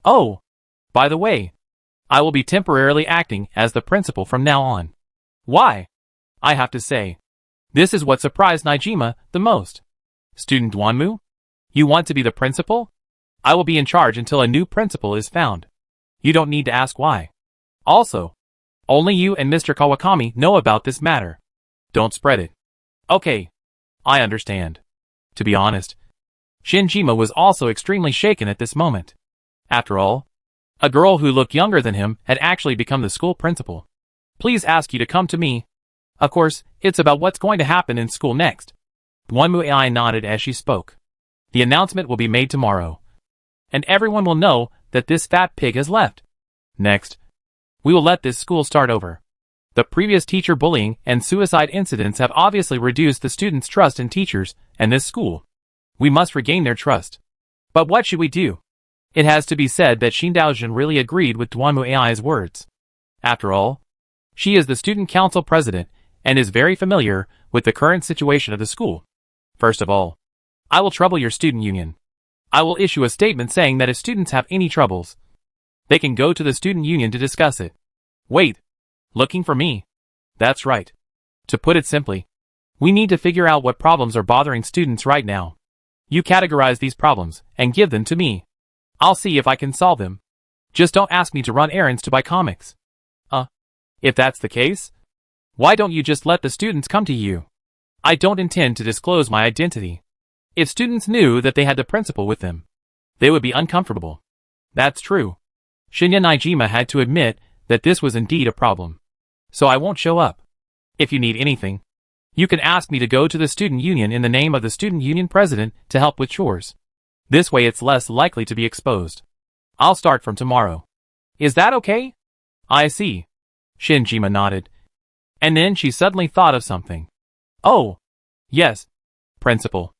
Oh, by the way, I will be temporarily acting as the principal from now on. Why? I have to say, this is what surprised Shinjima the most. Student Duanmu? You want to be the principal? I will be in charge until a new principal is found. You don't need to ask why. Also, only you and Mr. Kawakami know about this matter. Don't spread it. Okay. I understand. To be honest, Shinjima was also extremely shaken at this moment. After all, a girl who looked younger than him had actually become the school principal. Please ask you to come to me. Of course, it's about what's going to happen in school next. Duanmu nodded as she spoke. The announcement will be made tomorrow. And everyone will know that this fat pig has left. Next, we will let this school start over. The previous teacher bullying and suicide incidents have obviously reduced the students' trust in teachers and this school. We must regain their trust. But what should we do? It has to be said that Xin Daojun really agreed with Duanmu's words. After all, she is the student council president and is very familiar with the current situation of the school. First of all, I will trouble your student union. I will issue a statement saying that if students have any troubles, they can go to the student union to discuss it. Wait, looking for me? That's right. To put it simply, we need to figure out what problems are bothering students right now. You categorize these problems and give them to me. I'll see if I can solve them. Just don't ask me to run errands to buy comics. If that's the case, why don't you just let the students come to you? I don't intend to disclose my identity. If students knew that they had the principal with them, they would be uncomfortable. That's true. Shinya Nijima had to admit that this was indeed a problem. So I won't show up. If you need anything, you can ask me to go to the student union in the name of the student union president to help with chores. This way it's less likely to be exposed. I'll start from tomorrow. Is that okay? I see. Shinjima nodded. And then she suddenly thought of something. Oh, yes, principal.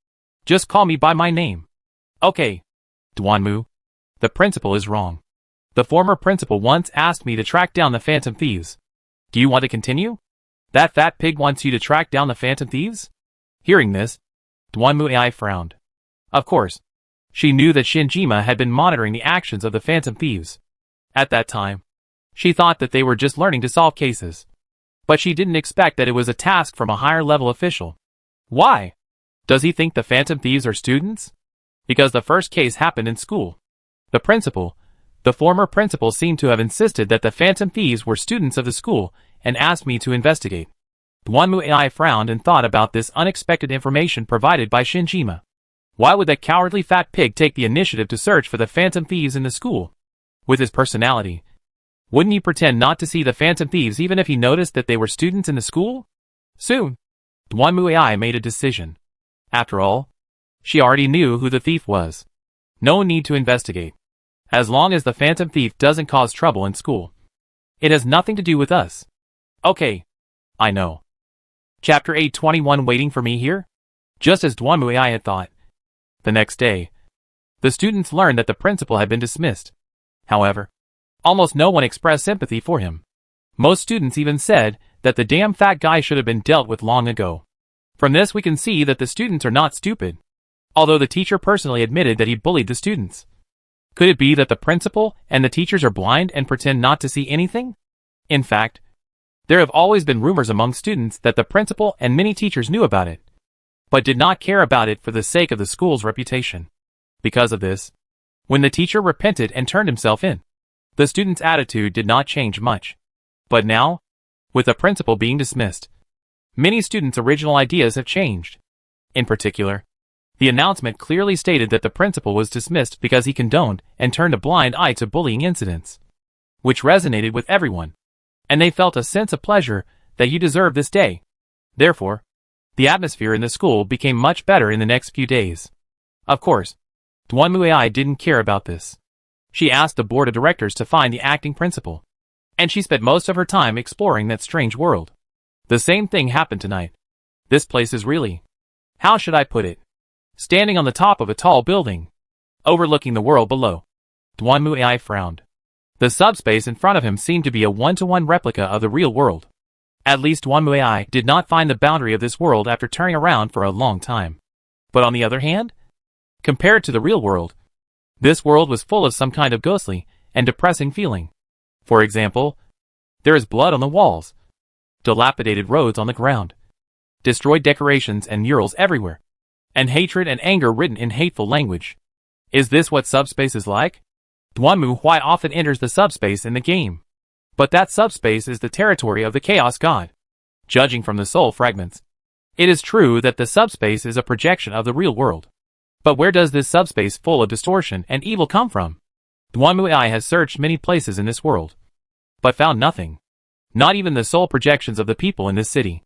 Just call me by my name. Okay. Duanmu, the principal is wrong. The former principal once asked me to track down the phantom thieves. Do you want to continue? That fat pig wants you to track down the phantom thieves? Hearing this, Duanmu frowned. Of course, she knew that Shinjima had been monitoring the actions of the phantom thieves. At that time, she thought that they were just learning to solve cases. But she didn't expect that it was a task from a higher level official. Why? Does he think the phantom thieves are students? Because the first case happened in school. The former principal seemed to have insisted that the phantom thieves were students of the school and asked me to investigate. Duanmu frowned and thought about this unexpected information provided by Shinjima. Why would that cowardly fat pig take the initiative to search for the phantom thieves in the school? With his personality, wouldn't he pretend not to see the phantom thieves even if he noticed that they were students in the school? Soon, Duanmu made a decision. After all, she already knew who the thief was. No need to investigate. As long as the phantom thief doesn't cause trouble in school. It has nothing to do with us. Okay. I know. Chapter 821 waiting for me here? Just as Duanmu had thought. The next day, the students learned that the principal had been dismissed. However, almost no one expressed sympathy for him. Most students even said that the damn fat guy should have been dealt with long ago. From this we can see that the students are not stupid. Although the teacher personally admitted that he bullied the students. Could it be that the principal and the teachers are blind and pretend not to see anything? In fact, there have always been rumors among students that the principal and many teachers knew about it, but did not care about it for the sake of the school's reputation. Because of this, when the teacher repented and turned himself in, the students' attitude did not change much. But now, with the principal being dismissed, many students' original ideas have changed. In particular, the announcement clearly stated that the principal was dismissed because he condoned and turned a blind eye to bullying incidents, which resonated with everyone, and they felt a sense of pleasure that he deserved this day. Therefore, the atmosphere in the school became much better in the next few days. Of course, Duanmu didn't care about this. She asked the board of directors to find the acting principal, and she spent most of her time exploring that strange world. The same thing happened tonight. This place is really, how should I put it, standing on the top of a tall building, overlooking the world below. Duanmu frowned. The subspace in front of him seemed to be a one-to-one replica of the real world. At least Duanmu did not find the boundary of this world after turning around for a long time. But on the other hand, compared to the real world, this world was full of some kind of ghostly and depressing feeling. For example, there is blood on the walls, dilapidated roads on the ground, destroyed decorations and murals everywhere, and hatred and anger written in hateful language. Is this what subspace is like? Duanmu Huai often enters the subspace in the game. But that subspace is the territory of the Chaos God. Judging from the soul fragments, it is true that the subspace is a projection of the real world. But where does this subspace full of distortion and evil come from? Duanmu AI has searched many places in this world, but found nothing. Not even the soul projections of the people in this city.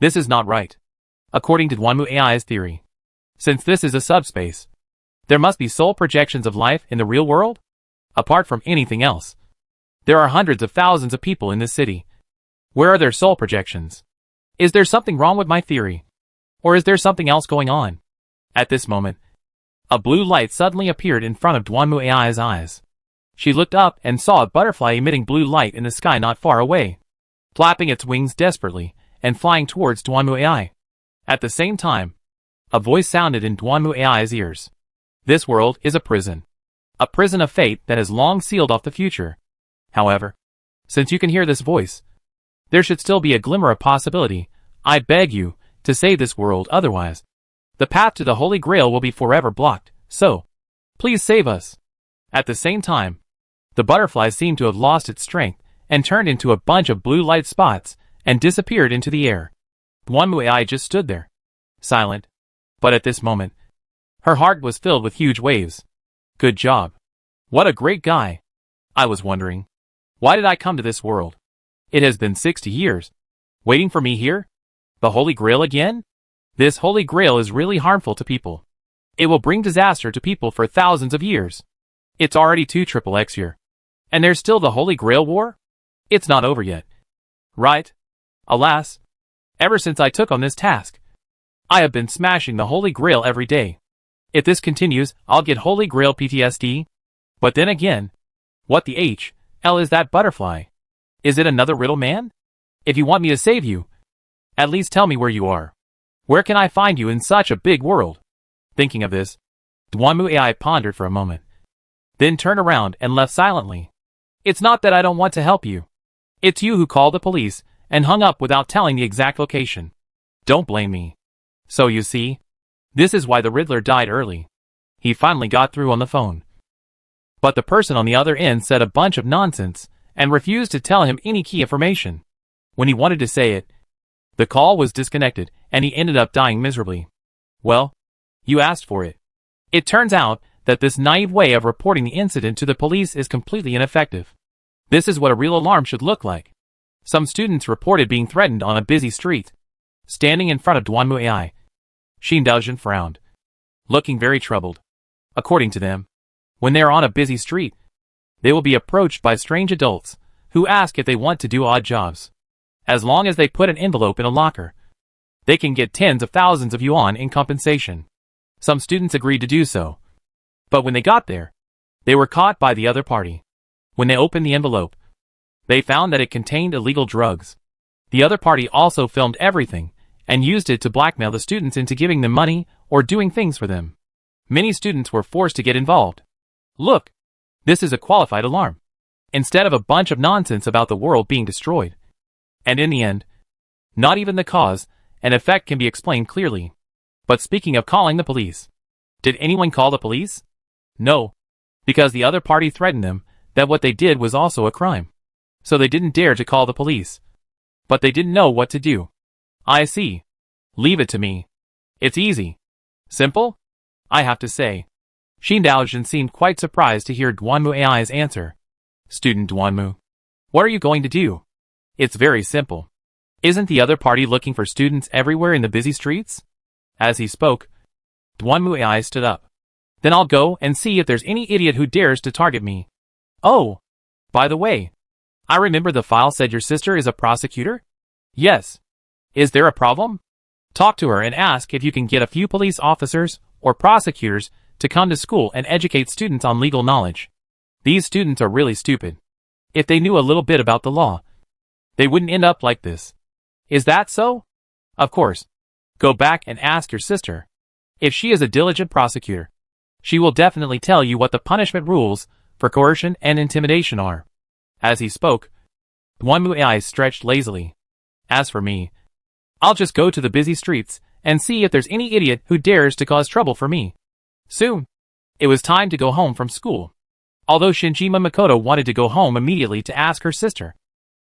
This is not right. According to Duanmu AI's theory, since this is a subspace, there must be soul projections of life in the real world? Apart from anything else, there are hundreds of thousands of people in this city. Where are their soul projections? Is there something wrong with my theory? Or is there something else going on? At this moment, a blue light suddenly appeared in front of Duanmu AI's eyes. She looked up and saw a butterfly emitting blue light in the sky not far away, flapping its wings desperately and flying towards Duanmu AI. At the same time, a voice sounded in Duanmu AI's ears. This world is a prison of fate that has long sealed off the future. However, since you can hear this voice, there should still be a glimmer of possibility. I beg you to save this world, otherwise the path to the Holy Grail will be forever blocked, so please save us. At the same time, the butterfly seemed to have lost its strength and turned into a bunch of blue light spots and disappeared into the air. Duanmu AI just stood there, silent, but at this moment, her heart was filled with huge waves. Good job. What a great guy. I was wondering, why did I come to this world? It has been 60 years. Waiting for me here? The Holy Grail again? This Holy Grail is really harmful to people. It will bring disaster to people for thousands of years. It's already 2XXX year. And there's still the Holy Grail war? It's not over yet. Right? Alas, ever since I took on this task, I have been smashing the Holy Grail every day. If this continues, I'll get Holy Grail PTSD. But then again, what the hell is that butterfly? Is it another riddle man? If you want me to save you, at least tell me where you are. Where can I find you in such a big world? Thinking of this, Duanmu AI pondered for a moment, then turned around and left silently. It's not that I don't want to help you. It's you who called the police and hung up without telling the exact location. Don't blame me. So you see, this is why the Riddler died early. He finally got through on the phone. But the person on the other end said a bunch of nonsense and refused to tell him any key information. When he wanted to say it, the call was disconnected and he ended up dying miserably. Well, you asked for it. It turns out that this naive way of reporting the incident to the police is completely ineffective. This is what a real alarm should look like. Some students reported being threatened on a busy street. Standing in front of Duanmu AI, Xin Daojin frowned, looking very troubled. According to them, when they are on a busy street, they will be approached by strange adults who ask if they want to do odd jobs. As long as they put an envelope in a locker, they can get tens of thousands of yuan in compensation. Some students agreed to do so. But when they got there, they were caught by the other party. When they opened the envelope, they found that it contained illegal drugs. The other party also filmed everything and used it to blackmail the students into giving them money or doing things for them. Many students were forced to get involved. Look, this is a qualified alarm, instead of a bunch of nonsense about the world being destroyed. And in the end, not even the cause and effect can be explained clearly. But speaking of calling the police, did anyone call the police? No, because the other party threatened them that what they did was also a crime. So they didn't dare to call the police. But they didn't know what to do. I see. Leave it to me. It's easy. Simple? I have to say. Xin Daojin seemed quite surprised to hear Duanmu AI's answer. Student Duanmu, what are you going to do? It's very simple. Isn't the other party looking for students everywhere in the busy streets? As he spoke, Duanmu AI stood up. Then I'll go and see if there's any idiot who dares to target me. Oh, by the way, I remember the file said your sister is a prosecutor? Yes. Is there a problem? Talk to her and ask if you can get a few police officers or prosecutors to come to school and educate students on legal knowledge. These students are really stupid. If they knew a little bit about the law, they wouldn't end up like this. Is that so? Of course. Go back and ask your sister. If she is a diligent prosecutor, she will definitely tell you what the punishment rules for coercion and intimidation are. As he spoke, Duanmu AI stretched lazily. As for me, I'll just go to the busy streets and see if there's any idiot who dares to cause trouble for me. Soon, It was time to go home from school. Although Shinjima Makoto wanted to go home immediately to ask her sister,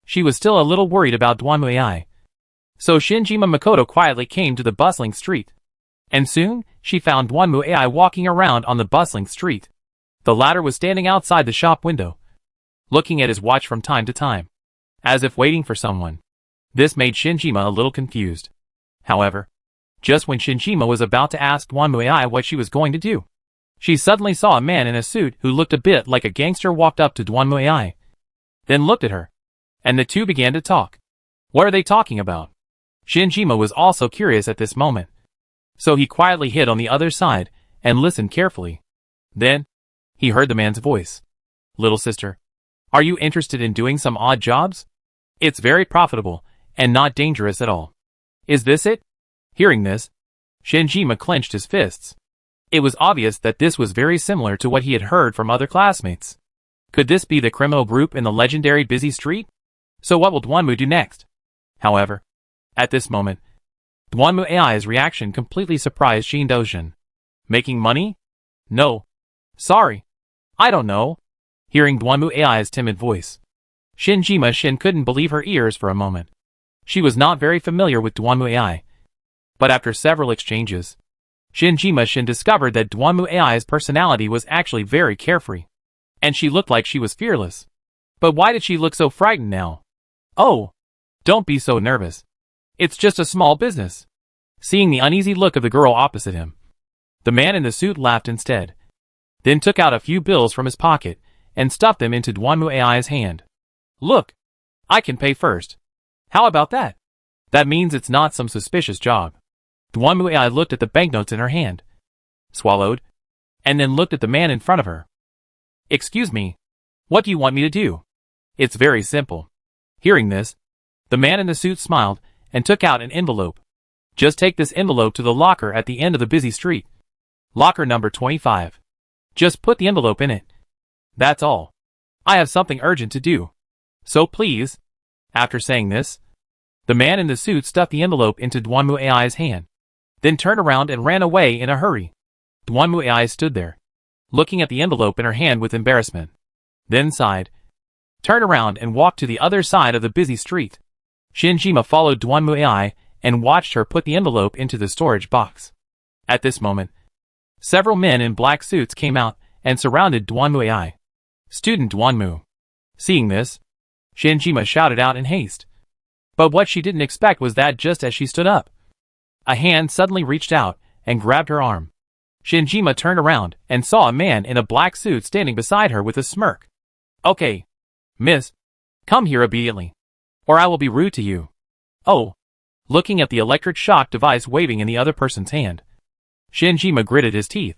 she was still a little worried about Dwanmuai. So Shinjima Makoto quietly came to the bustling street. And soon, she found Dwanmuai walking around on the bustling street. The latter was standing outside the shop window, looking at his watch from time to time, as if waiting for someone. This made Shinjima a little confused. However, just when Shinjima was about to ask Dwanmuai what she was going to do, she suddenly saw a man in a suit who looked a bit like a gangster walked up to Dwanmuai, then looked at her, and the two began to talk. What are they talking about? Shinjima was also curious at this moment, so he quietly hid on the other side and listened carefully. Then, he heard the man's voice. Little sister, are you interested in doing some odd jobs? It's very profitable and not dangerous at all. Is this it? Hearing this, Shinjima clenched his fists. It was obvious that this was very similar to what he had heard from other classmates. Could this be the criminal group in the legendary busy street? So what will Dwanmu do next? However, at this moment, Dwanmuai's reaction completely surprised Shin Dojin. Making money? No. Sorry. I don't know. Hearing Dwanmuai's timid voice, Shin couldn't believe her ears for a moment. She was not very familiar with Dwanmuai. But after several exchanges, Shin discovered that Dwanmuai's personality was actually very carefree. And she looked like she was fearless. But why did she look so frightened now? Oh, don't be so nervous. It's just a small business. Seeing the uneasy look of the girl opposite him, the man in the suit laughed instead, then took out a few bills from his pocket and stuffed them into Dwanmuai's hand. Look, I can pay first. How about that? That means it's not some suspicious job. Dwanmuai looked at the banknotes in her hand, swallowed, and then looked at the man in front of her. Excuse me, what do you want me to do? It's very simple. Hearing this, the man in the suit smiled and took out an envelope. Just take this envelope to the locker at the end of the busy street. Locker number 25. Just put the envelope in it. That's all. I have something urgent to do. So please. After saying this, the man in the suit stuffed the envelope into Dwanmuai's hand, then turned around and ran away in a hurry. Dwanmuai stood there, looking at the envelope in her hand with embarrassment, then sighed, turned around and walked to the other side of the busy street. Shinjima followed Dwanmuai and watched her put the envelope into the storage box. At this moment, several men in black suits came out and surrounded Dwanmuai. Student Dwanmu. Seeing this, Shinjima shouted out in haste. But what she didn't expect was that just as she stood up, a hand suddenly reached out and grabbed her arm. Shinjima turned around and saw a man in a black suit standing beside her with a smirk. Okay, miss, come here immediately, or I will be rude to you. Oh, looking at the electric shock device waving in the other person's hand, Shinjima gritted his teeth,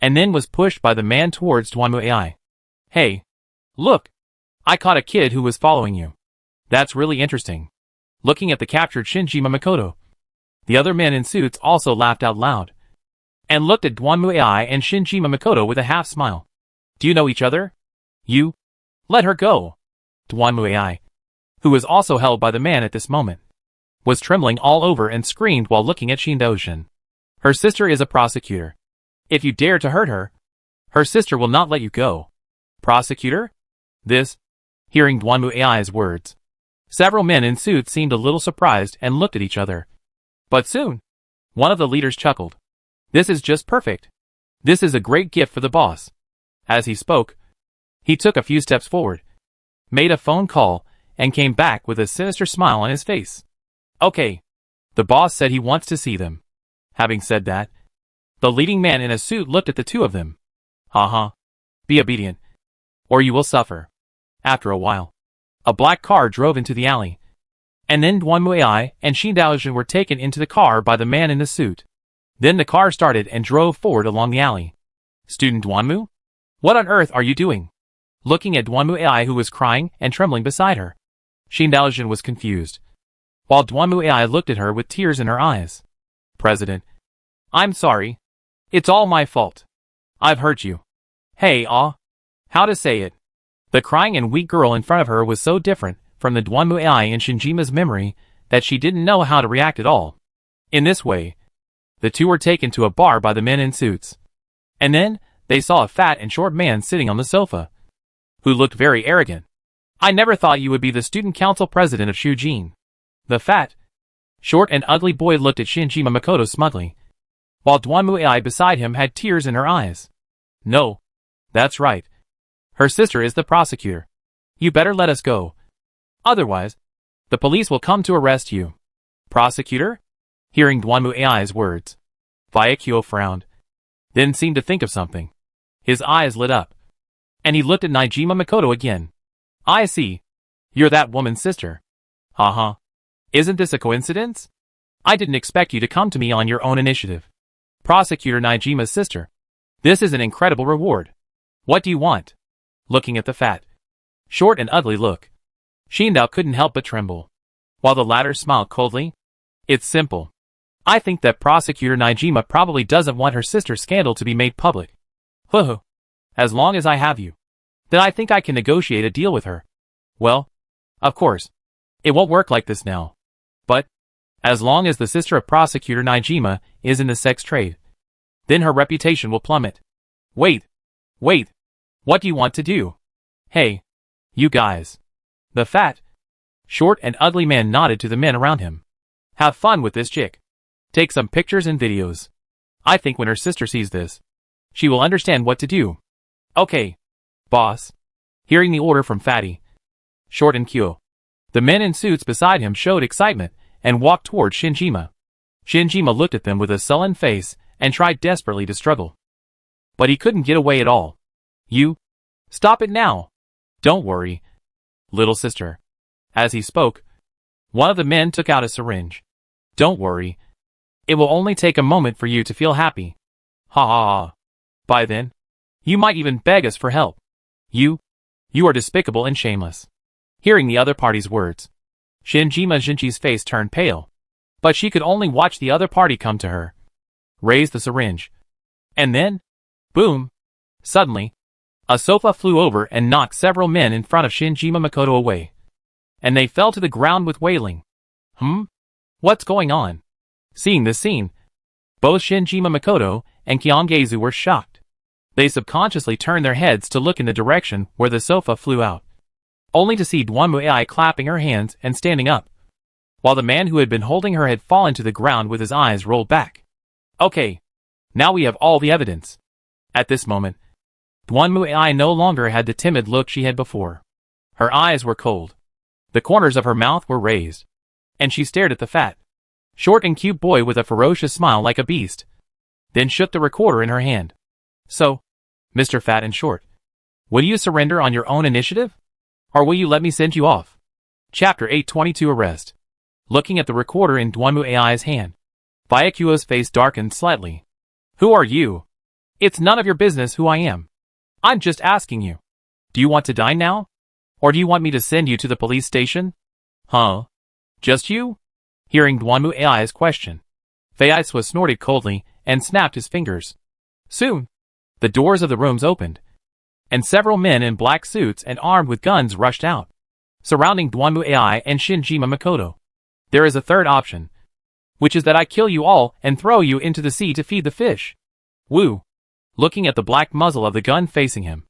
and then was pushed by the man towards Dwanmuai. Hey, look, I caught a kid who was following you. That's really interesting. Looking at the captured Shinjima Makoto, the other men in suits also laughed out loud, and looked at Dwanmuai and Shinjima Makoto with a half smile. Do you know each other? You? Let her go. Dwanmuai, who was also held by the man at this moment, was trembling all over and screamed while looking at Shindojin. Her sister is a prosecutor. If you dare to hurt her, her sister will not let you go. Prosecutor? This? Hearing Dwanmuai's words, several men in suits seemed a little surprised and looked at each other. But soon, one of the leaders chuckled. This is just perfect. This is a great gift for the boss. As he spoke, he took a few steps forward, made a phone call, and came back with a sinister smile on his face. Okay. The boss said he wants to see them. Having said that, the leading man in a suit looked at the two of them. Be obedient, or you will suffer. After a while, a black car drove into the alley, and then Dwanmuai and Shindaojin were taken into the car by the man in the suit. Then the car started and drove forward along the alley. Student Dwanmu? What on earth are you doing? Looking at Dwanmuai, who was crying and trembling beside her, Shindaojin was confused, while Dwanmuai looked at her with tears in her eyes. President, I'm sorry. It's all my fault. I've hurt you. Hey, how to say it? The crying and weak girl in front of her was so different from the Dwanmuai in Shinjima's memory that she didn't know how to react at all. In this way, the two were taken to a bar by the men in suits. And then, they saw a fat and short man sitting on the sofa, who looked very arrogant. I never thought you would be the student council president of Shujin. The fat, short and ugly boy looked at Shinjima Makoto smugly, while Duanmuai beside him had tears in her eyes. No, that's right. Her sister is the prosecutor. You better let us go. Otherwise, the police will come to arrest you. Prosecutor? Hearing Duanmuai's words, Byakuo frowned, then seemed to think of something. His eyes lit up, and he looked at Nijima Makoto again. I see. You're that woman's sister. Haha. Isn't this a coincidence? I didn't expect you to come to me on your own initiative. Prosecutor Nijima's sister. This is an incredible reward. What do you want? Looking at the fat, short and ugly look, Shindao couldn't help but tremble, while the latter smiled coldly. It's simple. I think that Prosecutor Nijima probably doesn't want her sister's scandal to be made public. Huh. As long as I have you, then I think I can negotiate a deal with her. Well, of course, it won't work like this now. But, as long as the sister of Prosecutor Nijima is in the sex trade, then her reputation will plummet. Wait. What do you want to do? Hey, you guys. The fat, short and ugly man nodded to the men around him. Have fun with this chick. Take some pictures and videos. I think when her sister sees this, she will understand what to do. Okay, boss. Hearing the order from Fatty, Short and Kyo, the men in suits beside him showed excitement and walked toward Shinjima. Shinjima looked at them with a sullen face and tried desperately to struggle. But he couldn't get away at all. You? Stop it now. Don't worry, little sister. As he spoke, one of the men took out a syringe. Don't worry. It will only take a moment for you to feel happy. Ha ha ha. By then, you might even beg us for help. You are despicable and shameless. Hearing the other party's words, Shinjima Jinchi's face turned pale, but she could only watch the other party come to her, raise the syringe, and then, boom! Suddenly, a sofa flew over and knocked several men in front of Shinjima Makoto away, and they fell to the ground with wailing. What's going on? Seeing this scene, both Shinjima Makoto and Kiongezu were shocked. They subconsciously turned their heads to look in the direction where the sofa flew out, only to see Duanmuai clapping her hands and standing up, while the man who had been holding her had fallen to the ground with his eyes rolled back. Okay, now we have all the evidence. At this moment, Duanmuai no longer had the timid look she had before. Her eyes were cold. The corners of her mouth were raised, and she stared at the fat, short and cute boy with a ferocious smile like a beast, then shook the recorder in her hand. So, Mr. Fat and Short, will you surrender on your own initiative? Or will you let me send you off? Chapter 822 Arrest. Looking at the recorder in Duanmuai's hand, Byakuo's face darkened slightly. Who are you? It's none of your business who I am. I'm just asking you. Do you want to dine now? Or do you want me to send you to the police station? Huh? Just you? Hearing Duanmuai's question, Feiaiswa snorted coldly and snapped his fingers. Soon, the doors of the rooms opened, and several men in black suits and armed with guns rushed out, surrounding Duanmuai and Shinjima Makoto. There is a third option, which is that I kill you all and throw you into the sea to feed the fish. Woo! Looking at the black muzzle of the gun facing him,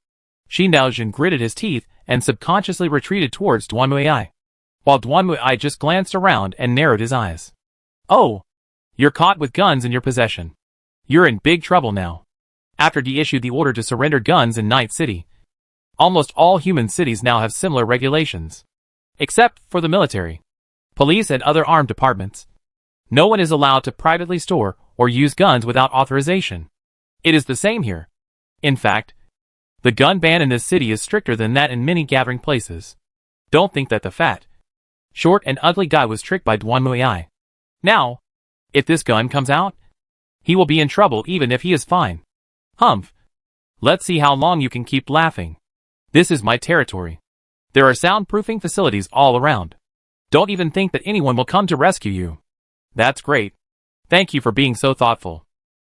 Shindaojin gritted his teeth and subconsciously retreated towards Duanmuai, while Duanmuai just glanced around and narrowed his eyes. Oh! You're caught with guns in your possession. You're in big trouble now. After he issued the order to surrender guns in Night City, almost all human cities now have similar regulations. Except for the military, police and other armed departments. No one is allowed to privately store or use guns without authorization. It is the same here. In fact, the gun ban in this city is stricter than that in many gathering places. Don't think that the fat, short and ugly guy was tricked by Duanmuai. Now, if this gun comes out, he will be in trouble even if he is fine. Humph. Let's see how long you can keep laughing. This is my territory. There are soundproofing facilities all around. Don't even think that anyone will come to rescue you. That's great. Thank you for being so thoughtful.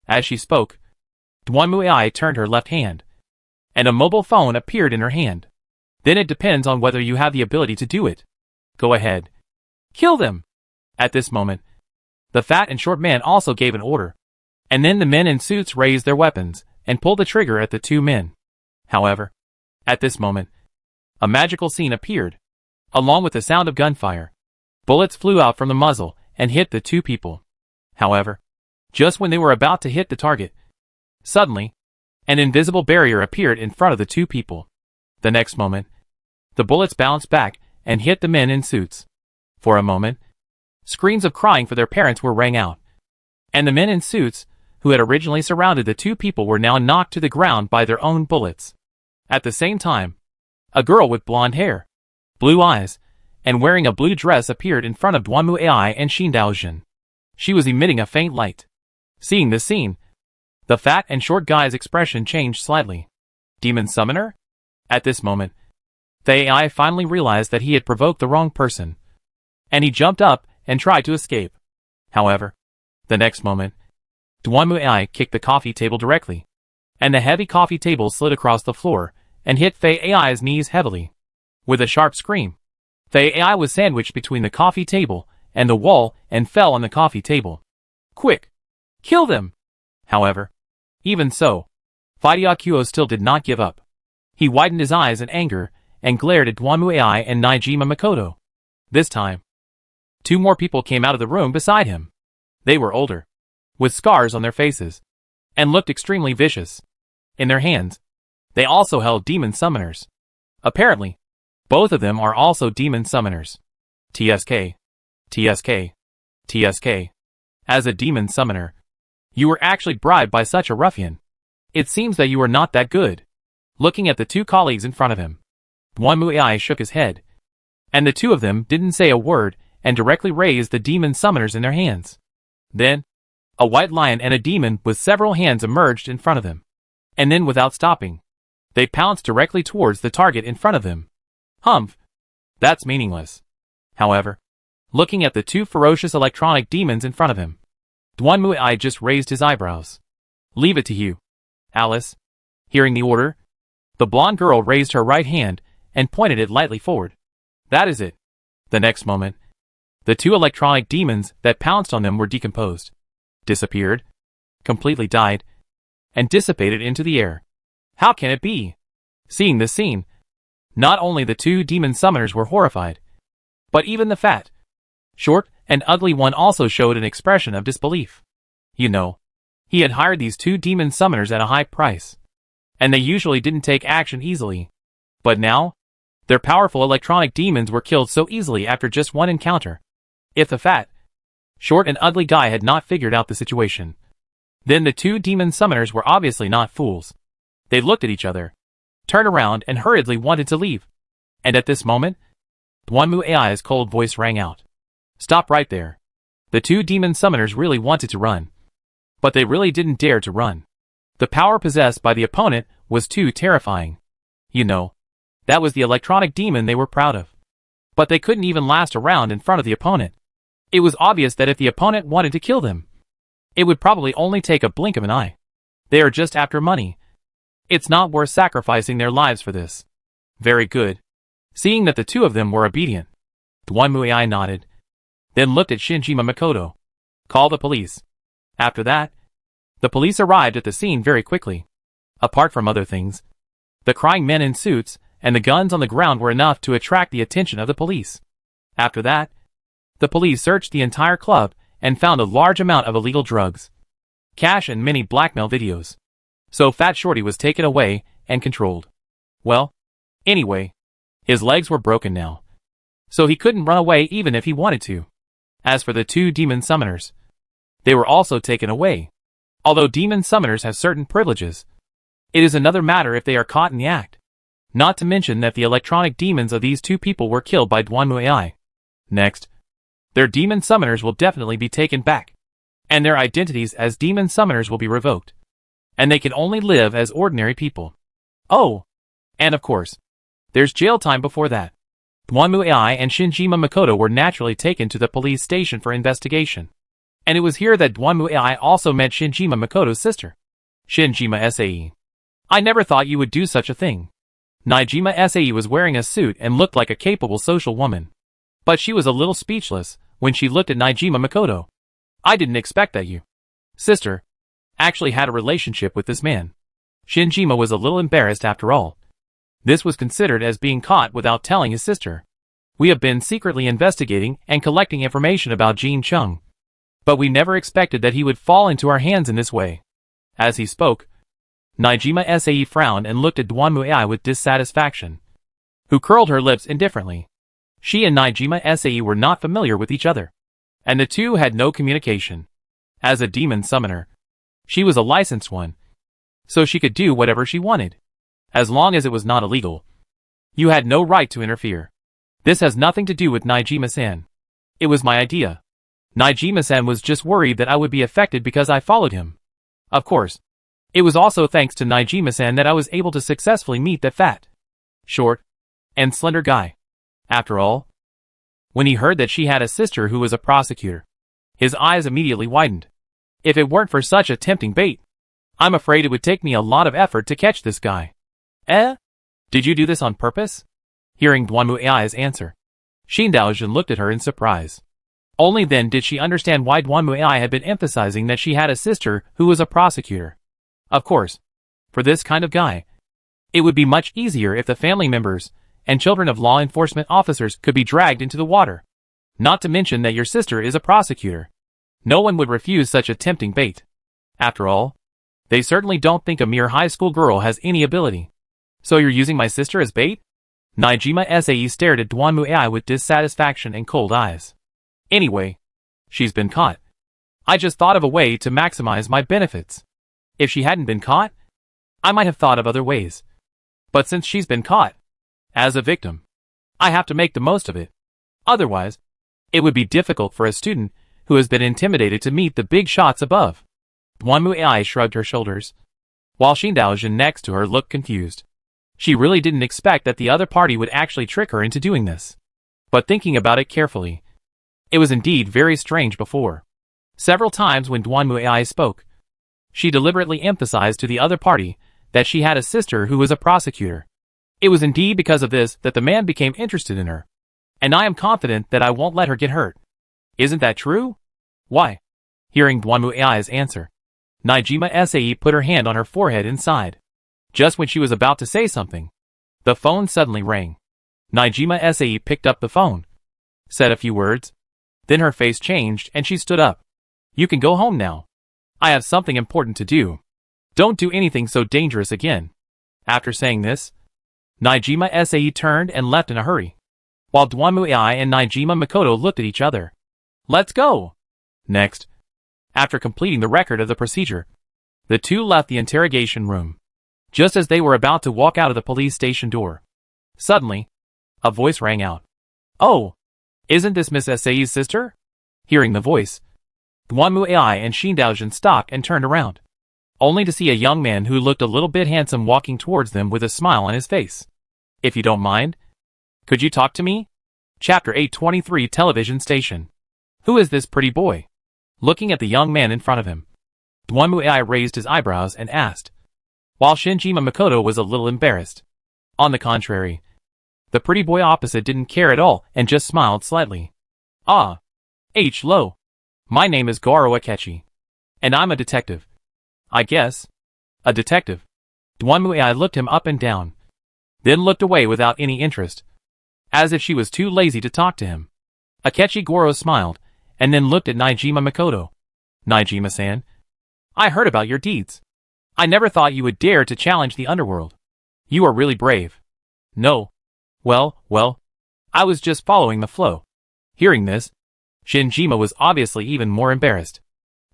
As she spoke, Duanmuai turned her left hand, and a mobile phone appeared in her hand. Then it depends on whether you have the ability to do it. Go ahead. Kill them. At this moment, the fat and short man also gave an order, and then the men in suits raised their weapons, and pulled the trigger at the two men. However, at this moment, a magical scene appeared. Along with the sound of gunfire, bullets flew out from the muzzle and hit the two people. However, just when they were about to hit the target, suddenly, an invisible barrier appeared in front of the two people. The next moment, the bullets bounced back and hit the men in suits. For a moment, screams of crying for their parents were rang out, and the men in suits, who had originally surrounded the two people, were now knocked to the ground by their own bullets. At the same time, a girl with blonde hair, blue eyes, and wearing a blue dress appeared in front of Duanmu Ai and Xin Daojin. She was emitting a faint light. Seeing this scene, the fat and short guy's expression changed slightly. Demon Summoner? At this moment, the AI finally realized that he had provoked the wrong person, and he jumped up and tried to escape. However, the next moment, Duanmu Ai kicked the coffee table directly, and the heavy coffee table slid across the floor and hit Fei Ai's knees heavily. With a sharp scream, Fei Ai was sandwiched between the coffee table and the wall and fell on the coffee table. Quick! Kill them! However, even so, Fidiakuo still did not give up. He widened his eyes in anger and glared at Duanmu Ai and Naijima Makoto. This time, two more people came out of the room beside him. They were older, with scars on their faces, and looked extremely vicious. In their hands, they also held demon summoners. Apparently, both of them are also demon summoners. TSK. TSK. TSK. As a demon summoner, you were actually bribed by such a ruffian. It seems that you are not that good. Looking at the two colleagues in front of him, Duanmu Ai shook his head, and the two of them didn't say a word and directly raised the demon summoners in their hands. Then, a white lion and a demon with several hands emerged in front of them. And then, without stopping, they pounced directly towards the target in front of them. Humph! That's meaningless. However, looking at the two ferocious electronic demons in front of him, Duanmu Ai just raised his eyebrows. Leave it to you, Alice. Hearing the order, the blonde girl raised her right hand and pointed it lightly forward. That is it. The next moment, the two electronic demons that pounced on them were decomposed, disappeared, completely died, and dissipated into the air. How can it be? Seeing this scene, not only the two demon summoners were horrified, but even the fat, short, and ugly one also showed an expression of disbelief. You know, he had hired these two demon summoners at a high price, and they usually didn't take action easily. But now, their powerful electronic demons were killed so easily after just one encounter. If the fat, short, and ugly guy had not figured out the situation, then the two demon summoners were obviously not fools. They looked at each other, turned around, and hurriedly wanted to leave. And at this moment, Duanmu Ai's cold voice rang out. Stop right there. The two demon summoners really wanted to run, but they really didn't dare to run. The power possessed by the opponent was too terrifying. You know, that was the electronic demon they were proud of. But they couldn't even last a round in front of the opponent. It was obvious that if the opponent wanted to kill them, it would probably only take a blink of an eye. They are just after money. It's not worth sacrificing their lives for this. Very good. Seeing that the two of them were obedient, Duanmu Ai nodded, then looked at Shinjima Makoto. Call the police. After that, the police arrived at the scene very quickly. Apart from other things, the crying men in suits and the guns on the ground were enough to attract the attention of the police. After that, the police searched the entire club and found a large amount of illegal drugs, cash, and many blackmail videos. So Fat Shorty was taken away and controlled. Well, anyway, his legs were broken now, so he couldn't run away even if he wanted to. As for the two demon summoners, they were also taken away. Although demon summoners have certain privileges, it is another matter if they are caught in the act. Not to mention that the electronic demons of these two people were killed by Duanmu Ai. Next, their demon summoners will definitely be taken back, and their identities as demon summoners will be revoked, and they can only live as ordinary people. Oh, and of course, there's jail time before that. Duanmu Ai and Shinjima Makoto were naturally taken to the police station for investigation, and it was here that Duanmu Ai also met Shinjima Makoto's sister, Shinjima Sae. I never thought you would do such a thing. Naijima Sae was wearing a suit and looked like a capable social woman, but she was a little speechless when she looked at Naijima Makoto. I didn't expect that you, sister, actually had a relationship with this man. Shinjima was a little embarrassed after all. This was considered as being caught without telling his sister. We have been secretly investigating and collecting information about Jin Chung. But we never expected that he would fall into our hands in this way. As he spoke, Naijima Sae frowned and looked at Dwanmu Ai with dissatisfaction, who curled her lips indifferently. She and Naijima Sae were not familiar with each other, and the two had no communication. As a demon summoner, she was a licensed one, so she could do whatever she wanted, as long as it was not illegal. You had no right to interfere. This has nothing to do with Naijima-san. It was my idea. Naijima-san was just worried that I would be affected because I followed him. Of course, it was also thanks to Naijima-san that I was able to successfully meet that fat, short, and slender guy. After all, when he heard that she had a sister who was a prosecutor, his eyes immediately widened. If it weren't for such a tempting bait, I'm afraid it would take me a lot of effort to catch this guy. Did you do this on purpose? Hearing Dwanmu Ai's answer, Shin Daojin looked at her in surprise. Only then did she understand why Dwanmu Ai had been emphasizing that she had a sister who was a prosecutor. Of course, for this kind of guy, it would be much easier if the family members and children of law enforcement officers could be dragged into the water. Not to mention that your sister is a prosecutor. No one would refuse such a tempting bait. After all, they certainly don't think a mere high school girl has any ability. So you're using my sister as bait? Naijima Sae stared at Dwanmu Ai with dissatisfaction and cold eyes. Anyway, she's been caught. I just thought of a way to maximize my benefits. If she hadn't been caught, I might have thought of other ways. But since she's been caught, as a victim, I have to make the most of it. Otherwise, it would be difficult for a student who has been intimidated to meet the big shots above. Dwanmu Ai shrugged her shoulders, while Shin Daojin next to her looked confused. She really didn't expect that the other party would actually trick her into doing this. But thinking about it carefully, it was indeed very strange before. Several times when Dwanmu Ai spoke, she deliberately emphasized to the other party that she had a sister who was a prosecutor. It was indeed because of this that the man became interested in her. And I am confident that I won't let her get hurt. Isn't that true? Why? Hearing Dwanmu Ai's answer, Naijima Sae put her hand on her forehead and sighed. Just when she was about to say something, the phone suddenly rang. Naijima Sae picked up the phone, said a few words, then her face changed and she stood up. You can go home now. I have something important to do. Don't do anything so dangerous again. After saying this, Naijima Sae turned and left in a hurry, while Dwanmu Ai and Naijima Makoto looked at each other. Let's go! Next, after completing the record of the procedure, the two left the interrogation room. Just as they were about to walk out of the police station door, suddenly, a voice rang out. Oh! Isn't this Miss Sae's sister? Hearing the voice, Dwanmu Ai and Shin Daojin stopped and turned around, only to see a young man who looked a little bit handsome walking towards them with a smile on his face. If you don't mind, could you talk to me? Chapter 823 Television Station. Who is this pretty boy? Looking at the young man in front of him, Dwanmu Ai raised his eyebrows and asked, while Shinjima Makoto was a little embarrassed. On the contrary, the pretty boy opposite didn't care at all and just smiled slightly. Ah. Hello. My name is Goro Akechi. And I'm a detective. I guess. A detective. Dwanmu Ai looked him up and down, then looked away without any interest, as if she was too lazy to talk to him. Akechi Goro smiled, and then looked at Naijima Makoto. Naijima-san, I heard about your deeds. I never thought you would dare to challenge the underworld. You are really brave. No. Well, I was just following the flow. Hearing this, Shinjima was obviously even more embarrassed.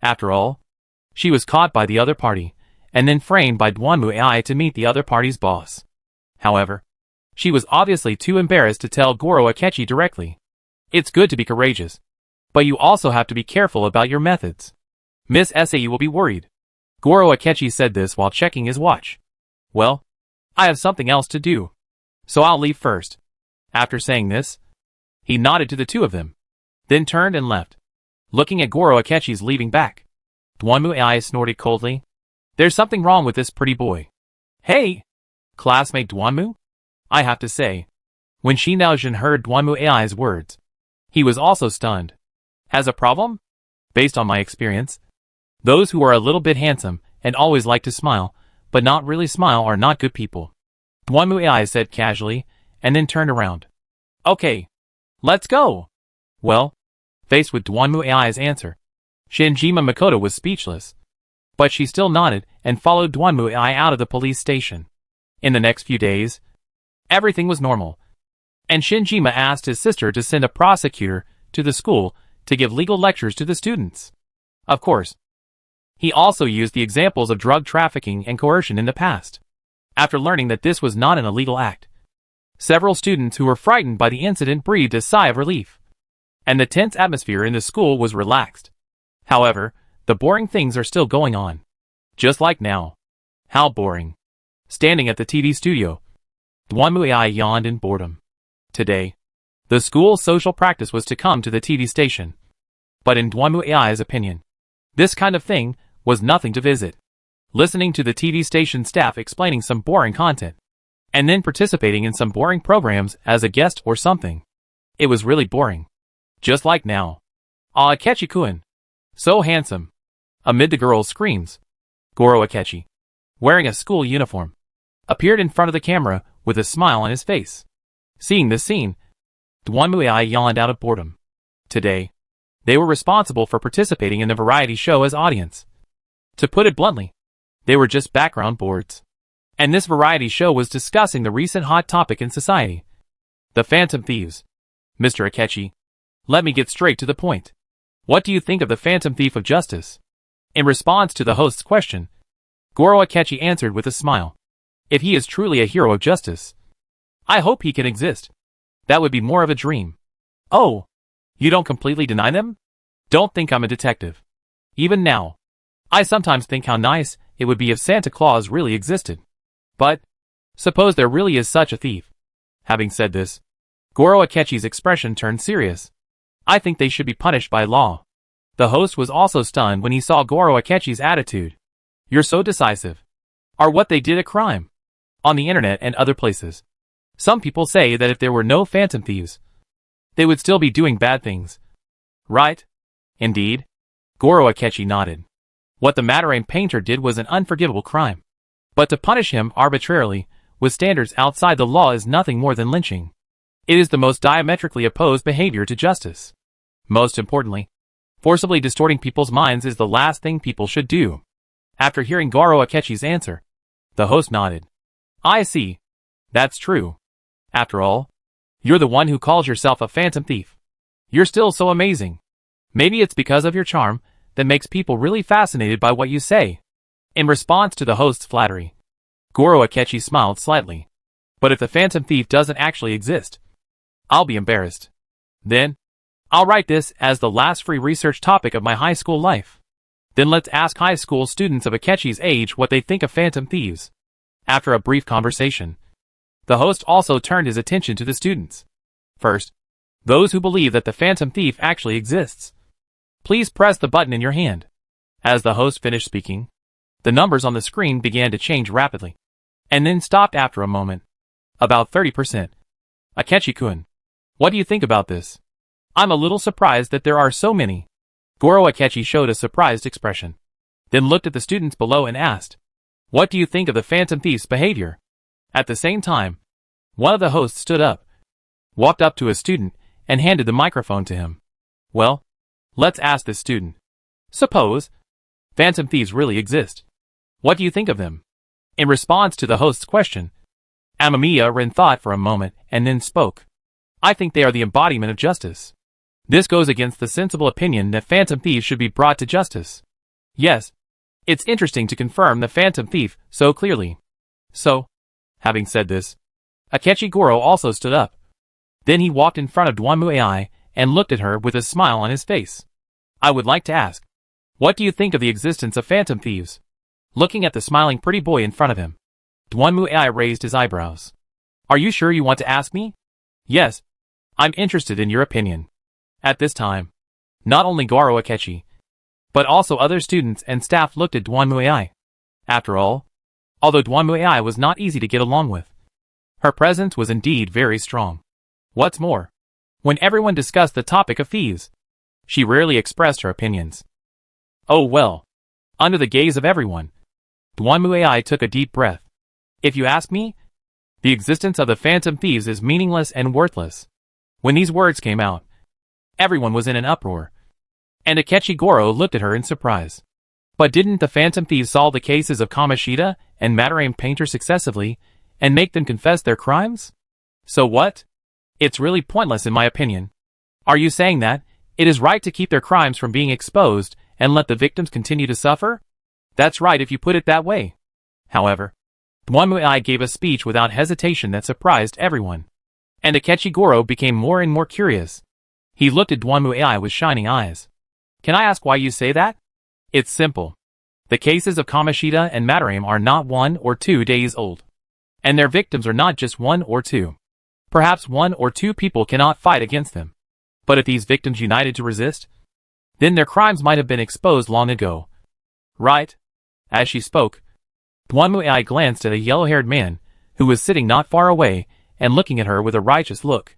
After all, she was caught by the other party, and then framed by Dwanmu Ai to meet the other party's boss. However, she was obviously too embarrassed to tell Goro Akechi directly. It's good to be courageous, but you also have to be careful about your methods. Miss Sae will be worried. Goro Akechi said this while checking his watch. Well, I have something else to do, so I'll leave first. After saying this, he nodded to the two of them, then turned and left. Looking at Goro Akechi's leaving back, Dwanmu Ai snorted coldly. There's something wrong with this pretty boy. Hey! Classmate Dwanmu? I have to say, when Shin Daojin heard Dwanmu Ai's words, he was also stunned. Has a problem? Based on my experience, those who are a little bit handsome and always like to smile but not really smile are not good people. Dwanmu said casually, and then turned around. Okay. Let's go. Well, faced with Dwanmu's answer, Shinjima Makoto was speechless. But she still nodded and followed Dwanmu out of the police station. In the next few days, everything was normal. And Shinjima asked his sister to send a prosecutor to the school to give legal lectures to the students. Of course, he also used the examples of drug trafficking and coercion in the past. After learning that this was not an illegal act, several students who were frightened by the incident breathed a sigh of relief. And the tense atmosphere in the school was relaxed. However, the boring things are still going on. Just like now. How boring. Standing at the TV studio, Dwanmu yawned in boredom. Today, the school's social practice was to come to the TV station. But in Dwanmu's opinion, this kind of thing was nothing to visit. Listening to the TV station staff explaining some boring content, and then participating in some boring programs as a guest or something. It was really boring. Just like now. Ah, Akechi-kun. So handsome. Amid the girls' screams, Goro Akechi, wearing a school uniform, appeared in front of the camera with a smile on his face. Seeing this scene, Dwanmu yawned out of boredom. Today, they were responsible for participating in the variety show as audience. To put it bluntly, they were just background boards. And this variety show was discussing the recent hot topic in society. The Phantom Thieves. Mr. Akechi, let me get straight to the point. What do you think of the Phantom Thief of Justice? In response to the host's question, Goro Akechi answered with a smile. If he is truly a hero of justice, I hope he can exist. That would be more of a dream. Oh, you don't completely deny them? Don't think I'm a detective. Even now, I sometimes think how nice it would be if Santa Claus really existed. But, suppose there really is such a thief. Having said this, Goro Akechi's expression turned serious. I think they should be punished by law. The host was also stunned when he saw Goro Akechi's attitude. You're so decisive. Are what they did a crime? On the internet and other places, some people say that if there were no phantom thieves, they would still be doing bad things. Right? Indeed. Goro Akechi nodded. What the Matarame painter did was an unforgivable crime. But to punish him arbitrarily, with standards outside the law, is nothing more than lynching. It is the most diametrically opposed behavior to justice. Most importantly, forcibly distorting people's minds is the last thing people should do. After hearing Goro Akechi's answer, the host nodded. I see. That's true. After all, you're the one who calls yourself a phantom thief. You're still so amazing. Maybe it's because of your charm that makes people really fascinated by what you say. In response to the host's flattery, Goro Akechi smiled slightly. But if the phantom thief doesn't actually exist, I'll be embarrassed. Then, I'll write this as the last free research topic of my high school life. Then let's ask high school students of Akechi's age what they think of phantom thieves. After a brief conversation, the host also turned his attention to the students. First, those who believe that the phantom thief actually exists. Please press the button in your hand. As the host finished speaking, the numbers on the screen began to change rapidly, and then stopped after a moment. About 30%. Akechi-kun, what do you think about this? I'm a little surprised that there are so many. Goro Akechi showed a surprised expression, then looked at the students below and asked, what do you think of the phantom thief's behavior? At the same time, one of the hosts stood up, walked up to a student, and handed the microphone to him. Well, let's ask this student. Suppose phantom thieves really exist. What do you think of them? In response to the host's question, Amamiya thought for a moment and then spoke. I think they are the embodiment of justice. This goes against the sensible opinion that phantom thieves should be brought to justice. Yes, it's interesting to confirm the phantom thief so clearly. So, having said this, Akechi Goro also stood up. Then he walked in front of Dwanmu and looked at her with a smile on his face. I would like to ask, what do you think of the existence of phantom thieves? Looking at the smiling pretty boy in front of him, Dwanmu raised his eyebrows. Are you sure you want to ask me? Yes, I'm interested in your opinion. At this time, not only Goro Akechi, but also other students and staff looked at Dwanmu. After all, although Dwanmu was not easy to get along with, her presence was indeed very strong. What's more, when everyone discussed the topic of thieves, she rarely expressed her opinions. Oh well, under the gaze of everyone, Duanmuai took a deep breath. If you ask me, the existence of the phantom thieves is meaningless and worthless. When these words came out, everyone was in an uproar. And Akechi Goro looked at her in surprise. But didn't the phantom thieves solve the cases of Kamoshida and Madarame Painter successively, and make them confess their crimes? So what? It's really pointless in my opinion. Are you saying that it is right to keep their crimes from being exposed and let the victims continue to suffer? That's right if you put it that way. However, Duanmuai gave a speech without hesitation that surprised everyone. And Akechi Goro became more and more curious. He looked at Duanmuai with shining eyes. Can I ask why you say that? It's simple. The cases of Kamoshida and Madarame are not 1 or 2 days old. And their victims are not just 1 or 2. Perhaps 1 or 2 people cannot fight against them. But if these victims united to resist, then their crimes might have been exposed long ago. Right? As she spoke, Duanmuai glanced at a yellow-haired man who was sitting not far away and looking at her with a righteous look.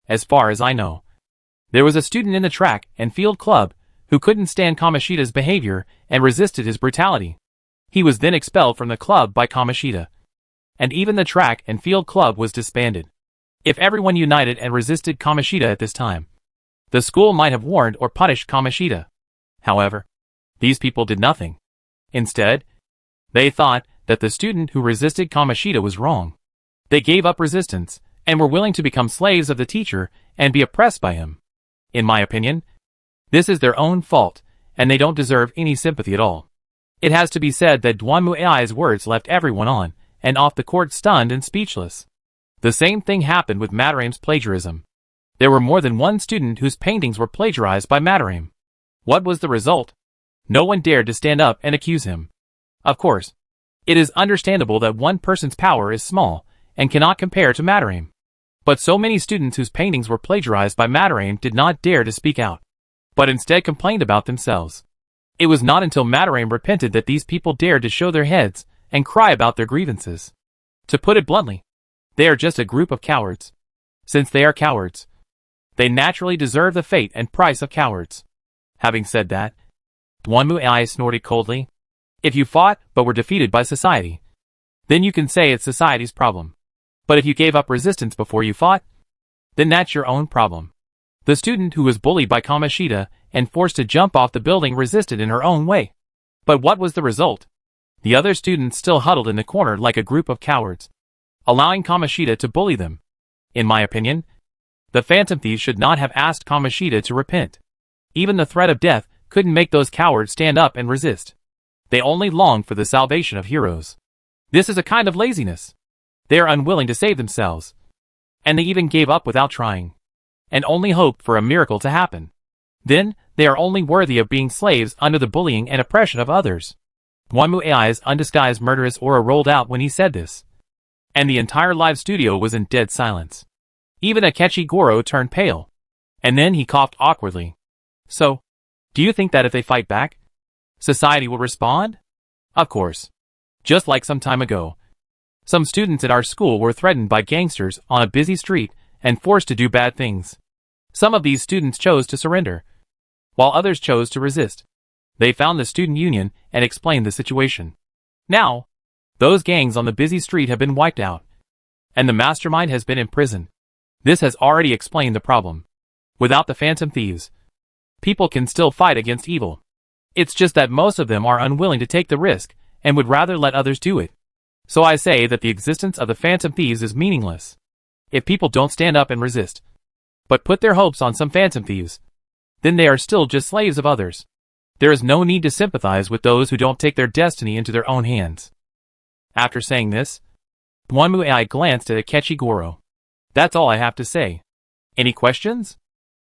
As far as I know, there was a student in the track and field club who couldn't stand Kamoshida's behavior and resisted his brutality. He was then expelled from the club by Kamoshida. And even the track and field club was disbanded. If everyone united and resisted Kamoshida at this time, the school might have warned or punished Kamoshida. However, these people did nothing. Instead, they thought that the student who resisted Kamoshida was wrong. They gave up resistance and were willing to become slaves of the teacher and be oppressed by him. In my opinion, this is their own fault, and they don't deserve any sympathy at all. It has to be said that Duanmuai's words left everyone on and off the court stunned and speechless. The same thing happened with Madarame's plagiarism. There were more than one student whose paintings were plagiarized by Madarame. What was the result? No one dared to stand up and accuse him. Of course, it is understandable that one person's power is small and cannot compare to Madarame. But so many students whose paintings were plagiarized by Madarame did not dare to speak out, but instead complained about themselves. It was not until Madarame repented that these people dared to show their heads and cry about their grievances. To put it bluntly, they are just a group of cowards. Since they are cowards, they naturally deserve the fate and price of cowards. Having said that, Duanmuai snorted coldly. If you fought but were defeated by society, then you can say it's society's problem. But if you gave up resistance before you fought, then that's your own problem. The student who was bullied by Kamoshida and forced to jump off the building resisted in her own way. But what was the result? The other students still huddled in the corner like a group of cowards, allowing Kamoshida to bully them. In my opinion, the phantom thieves should not have asked Kamoshida to repent. Even the threat of death couldn't make those cowards stand up and resist. They only longed for the salvation of heroes. This is a kind of laziness. They are unwilling to save themselves. And they even gave up without trying, and only hoped for a miracle to happen. Then, they are only worthy of being slaves under the bullying and oppression of others. Duanmuai's undisguised murderous aura rolled out when he said this. And the entire live studio was in dead silence. Even Akechi Goro turned pale. And then he coughed awkwardly. So, do you think that if they fight back, society will respond? Of course. Just like some time ago, some students at our school were threatened by gangsters on a busy street and forced to do bad things. Some of these students chose to surrender, while others chose to resist. They found the student union and explained the situation. Now, those gangs on the busy street have been wiped out, and the mastermind has been imprisoned. This has already explained the problem. Without the phantom thieves, people can still fight against evil. It's just that most of them are unwilling to take the risk and would rather let others do it. So I say that the existence of the phantom thieves is meaningless. If people don't stand up and resist, but put their hopes on some phantom thieves, then they are still just slaves of others. There is no need to sympathize with those who don't take their destiny into their own hands. After saying this, Duanmuai glanced at Akechi Goro. That's all I have to say. Any questions?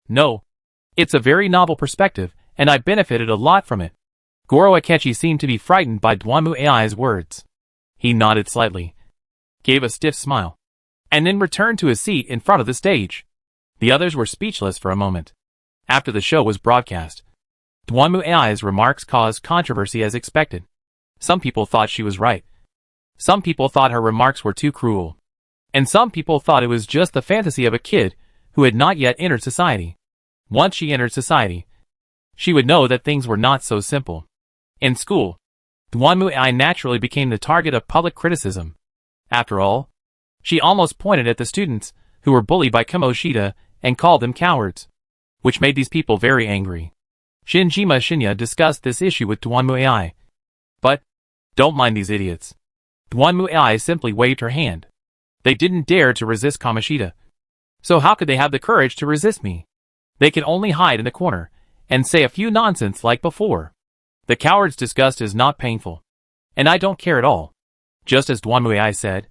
No. It's a very novel perspective, and I benefited a lot from it. Goro Akechi seemed to be frightened by Duanmuai's words. He nodded slightly, gave a stiff smile, and then returned to his seat in front of the stage. The others were speechless for a moment. After the show was broadcast, Duanmuai's remarks caused controversy as expected. Some people thought she was right. Some people thought her remarks were too cruel. And some people thought it was just the fantasy of a kid who had not yet entered society. Once she entered society, she would know that things were not so simple. In school, Duanmu naturally became the target of public criticism. After all, she almost pointed at the students, who were bullied by Kamoshida, and called them cowards, which made these people very angry. Shinjima Shinya discussed this issue with Duanmu. But, don't mind these idiots. Duanmu simply waved her hand. They didn't dare to resist Kamoshida. So how could they have the courage to resist me? They can only hide in the corner, and say a few nonsense like before. The coward's disgust is not painful. And I don't care at all. Just as Duanmu said.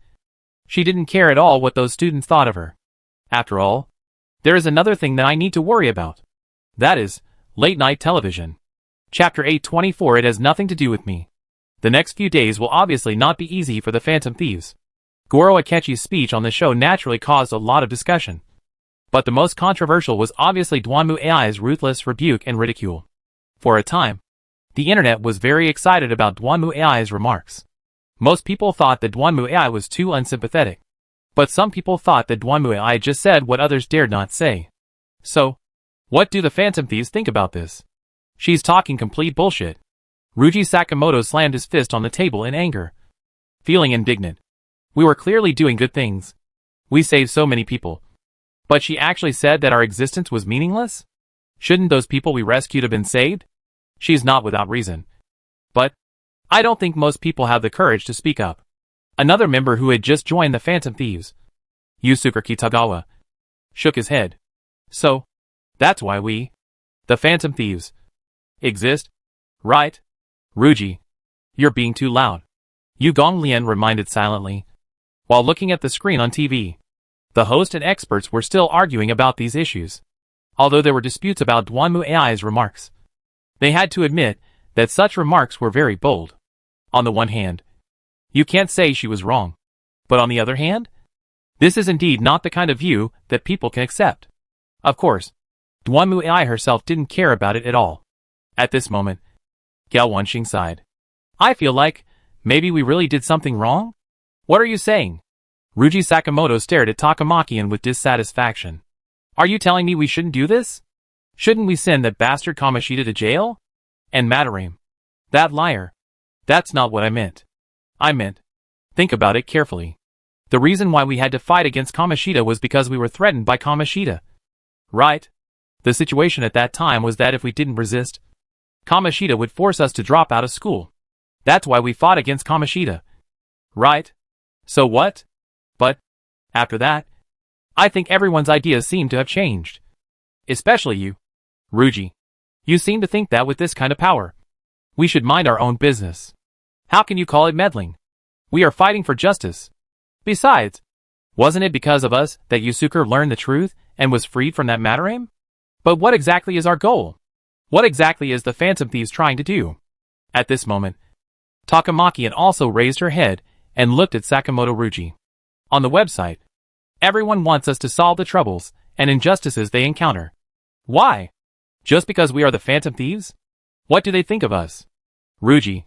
She didn't care at all what those students thought of her. After all, there is another thing that I need to worry about. That is, late-night television. Chapter 824. It has nothing to do with me. The next few days will obviously not be easy for the Phantom Thieves. Goro Akechi's speech on the show naturally caused a lot of discussion. But the most controversial was obviously Duanmu ruthless rebuke and ridicule. For a time, the internet was very excited about Duanmu remarks. Most people thought that Duanmu was too unsympathetic. But some people thought that Duanmu just said what others dared not say. So, what do the Phantom Thieves think about this? She's talking complete bullshit. Ryuji Sakamoto slammed his fist on the table in anger. Feeling indignant. We were clearly doing good things. We saved so many people. But she actually said that our existence was meaningless? Shouldn't those people we rescued have been saved? She's not without reason. But I don't think most people have the courage to speak up. Another member who had just joined the Phantom Thieves, Yusuke Kitagawa, shook his head. So, that's why we, the Phantom Thieves, exist, right? Ryuji, you're being too loud. Yu Gonglian reminded silently. While looking at the screen on TV, the host and experts were still arguing about these issues. Although there were disputes about Duanmu remarks, they had to admit that such remarks were very bold. On the one hand, you can't say she was wrong. But on the other hand, this is indeed not the kind of view that people can accept. Of course, Duanmu herself didn't care about it at all. At this moment, Gao Wenxing sighed. I feel like, maybe we really did something wrong? What are you saying? Ryuji Sakamoto stared at Takamaki with dissatisfaction. Are you telling me we shouldn't do this? Shouldn't we send that bastard Kamoshida to jail? And Madarame. That liar. That's not what I meant. I meant, think about it carefully. The reason why we had to fight against Kamoshida was because we were threatened by Kamoshida. Right? The situation at that time was that if we didn't resist, Kamoshida would force us to drop out of school. That's why we fought against Kamoshida. Right? So what? But, after that, I think everyone's ideas seem to have changed. Especially you. Ryuji. You seem to think that with this kind of power, we should mind our own business. How can you call it meddling? We are fighting for justice. Besides, wasn't it because of us that Yusuke learned the truth and was freed from that Madarame? But what exactly is our goal? What exactly is the Phantom Thieves trying to do? At this moment, Takamaki also raised her head and looked at Sakamoto Ryuji. On the website, everyone wants us to solve the troubles and injustices they encounter. Why? Just because we are the Phantom Thieves? What do they think of us? Ryuji,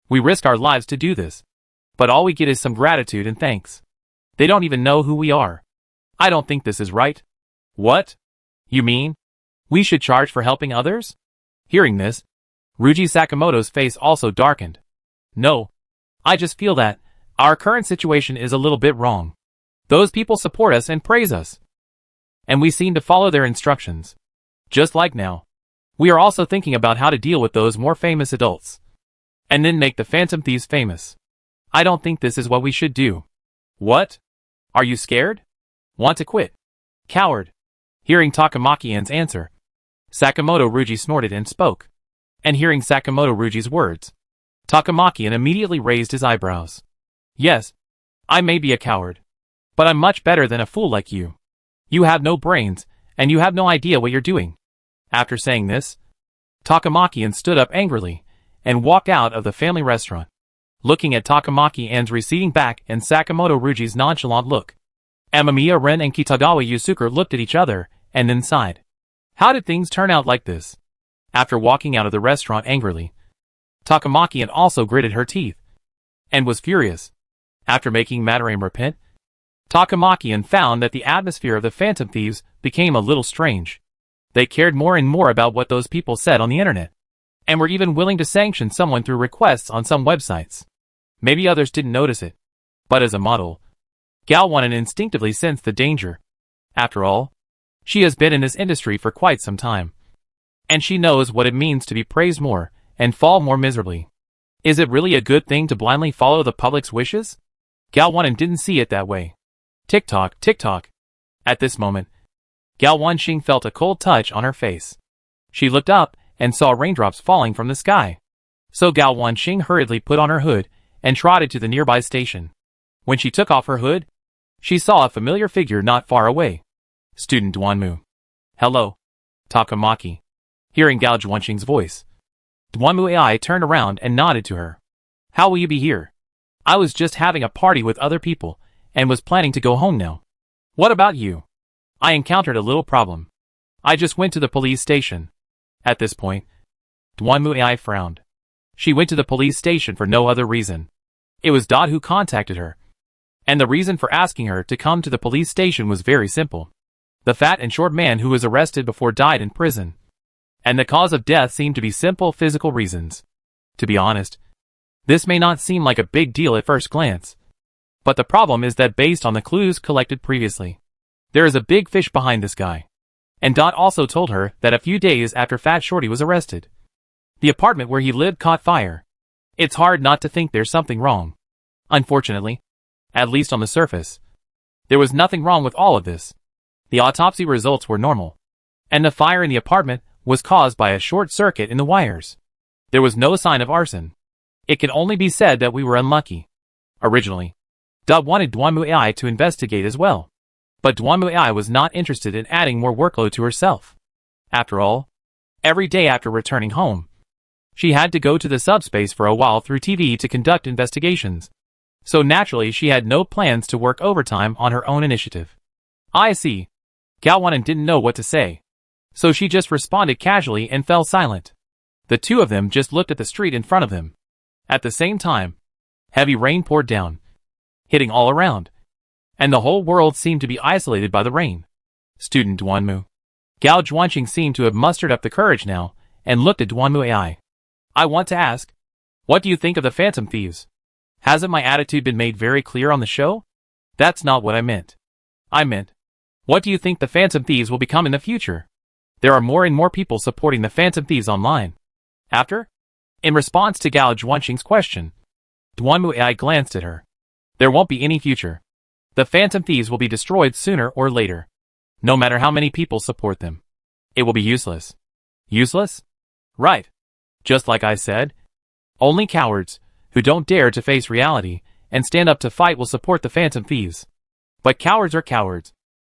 we risk our lives to do this. But all we get is some gratitude and thanks. They don't even know who we are. I don't think this is right. What? You mean we should charge for helping others? Hearing this, Ryuji Sakamoto's face also darkened. No. I just feel that our current situation is a little bit wrong. Those people support us and praise us. And we seem to follow their instructions. Just like now. We are also thinking about how to deal with those more famous adults. And then make the Phantom Thieves famous. I don't think this is what we should do. What? Are you scared? Want to quit? Coward. Hearing Takamaki's answer, Sakamoto Ryuji snorted and spoke. And hearing Sakamoto Ryuji's words, Takamaki immediately raised his eyebrows. Yes, I may be a coward. But I'm much better than a fool like you. You have no brains, and you have no idea what you're doing. After saying this, Takamaki stood up angrily, and walked out of the family restaurant. Looking at Takamaki receding back and Sakamoto Ryuji's nonchalant look, Amamiya Ren and Kitagawa Yusuke looked at each other, and then sighed. How did things turn out like this? After walking out of the restaurant angrily, Takamaki also gritted her teeth, and was furious. After making Madarame repent, Takamaki found that the atmosphere of the Phantom Thieves became a little strange. They cared more and more about what those people said on the internet. and were even willing to sanction someone through requests on some websites. Maybe others didn't notice it, but as a model, Galwan instinctively sensed the danger. After all, she has been in this industry for quite some time, and she knows what it means to be praised more and fall more miserably. Is it really a good thing to blindly follow the public's wishes? Galwan didn't see it that way. Tick-tock, tick-tock. At this moment, Galwan felt a cold touch on her face. She looked up and saw raindrops falling from the sky. So Galwan hurriedly put on her hood and trotted to the nearby station. When she took off her hood, she saw a familiar figure not far away. Student Duanmu. Hello. Takamaki. Hearing Gao Zhuanxing's voice, Duanmu AI turned around and nodded to her. How will you be here? I was just having a party with other people and was planning to go home now. What about you? I encountered a little problem. I just went to the police station. At this point, Duanmu AI frowned. She went to the police station for no other reason. It was Dot who contacted her. And the reason for asking her to come to the police station was very simple. The fat and short man who was arrested before died in prison. And the cause of death seemed to be simple physical reasons. To be honest, this may not seem like a big deal at first glance. But the problem is that based on the clues collected previously, there is a big fish behind this guy. And Dot also told her that a few days after Fat Shorty was arrested, the apartment where he lived caught fire. It's hard not to think there's something wrong. Unfortunately, at least on the surface, there was nothing wrong with all of this. The autopsy results were normal, and the fire in the apartment was caused by a short circuit in the wires. There was no sign of arson. It can only be said that we were unlucky. Originally, Dot wanted Duanmu AI to investigate as well, but Duanmu AI was not interested in adding more workload to herself. After all, every day after returning home, she had to go to the subspace for a while through TV to conduct investigations. So naturally she had no plans to work overtime on her own initiative. I see. Galwan didn't know what to say, so she just responded casually and fell silent. The two of them just looked at the street in front of them. At the same time, heavy rain poured down, hitting all around, and the whole world seemed to be isolated by the rain. Student Duanmu. Gao Zhuanxing seemed to have mustered up the courage now, and looked at Duanmu AI. I want to ask, what do you think of the Phantom Thieves? Hasn't my attitude been made very clear on the show? That's not what I meant. I meant, what do you think the Phantom Thieves will become in the future? There are more and more people supporting the Phantom Thieves online. After? In response to Gao Zhuanxing's question, Duanmu AI glanced at her. There won't be any future. The Phantom Thieves will be destroyed sooner or later. No matter how many people support them. It will be useless. Useless? Right. Just like I said. Only cowards, who don't dare to face reality and stand up to fight will support the Phantom Thieves. But cowards are cowards.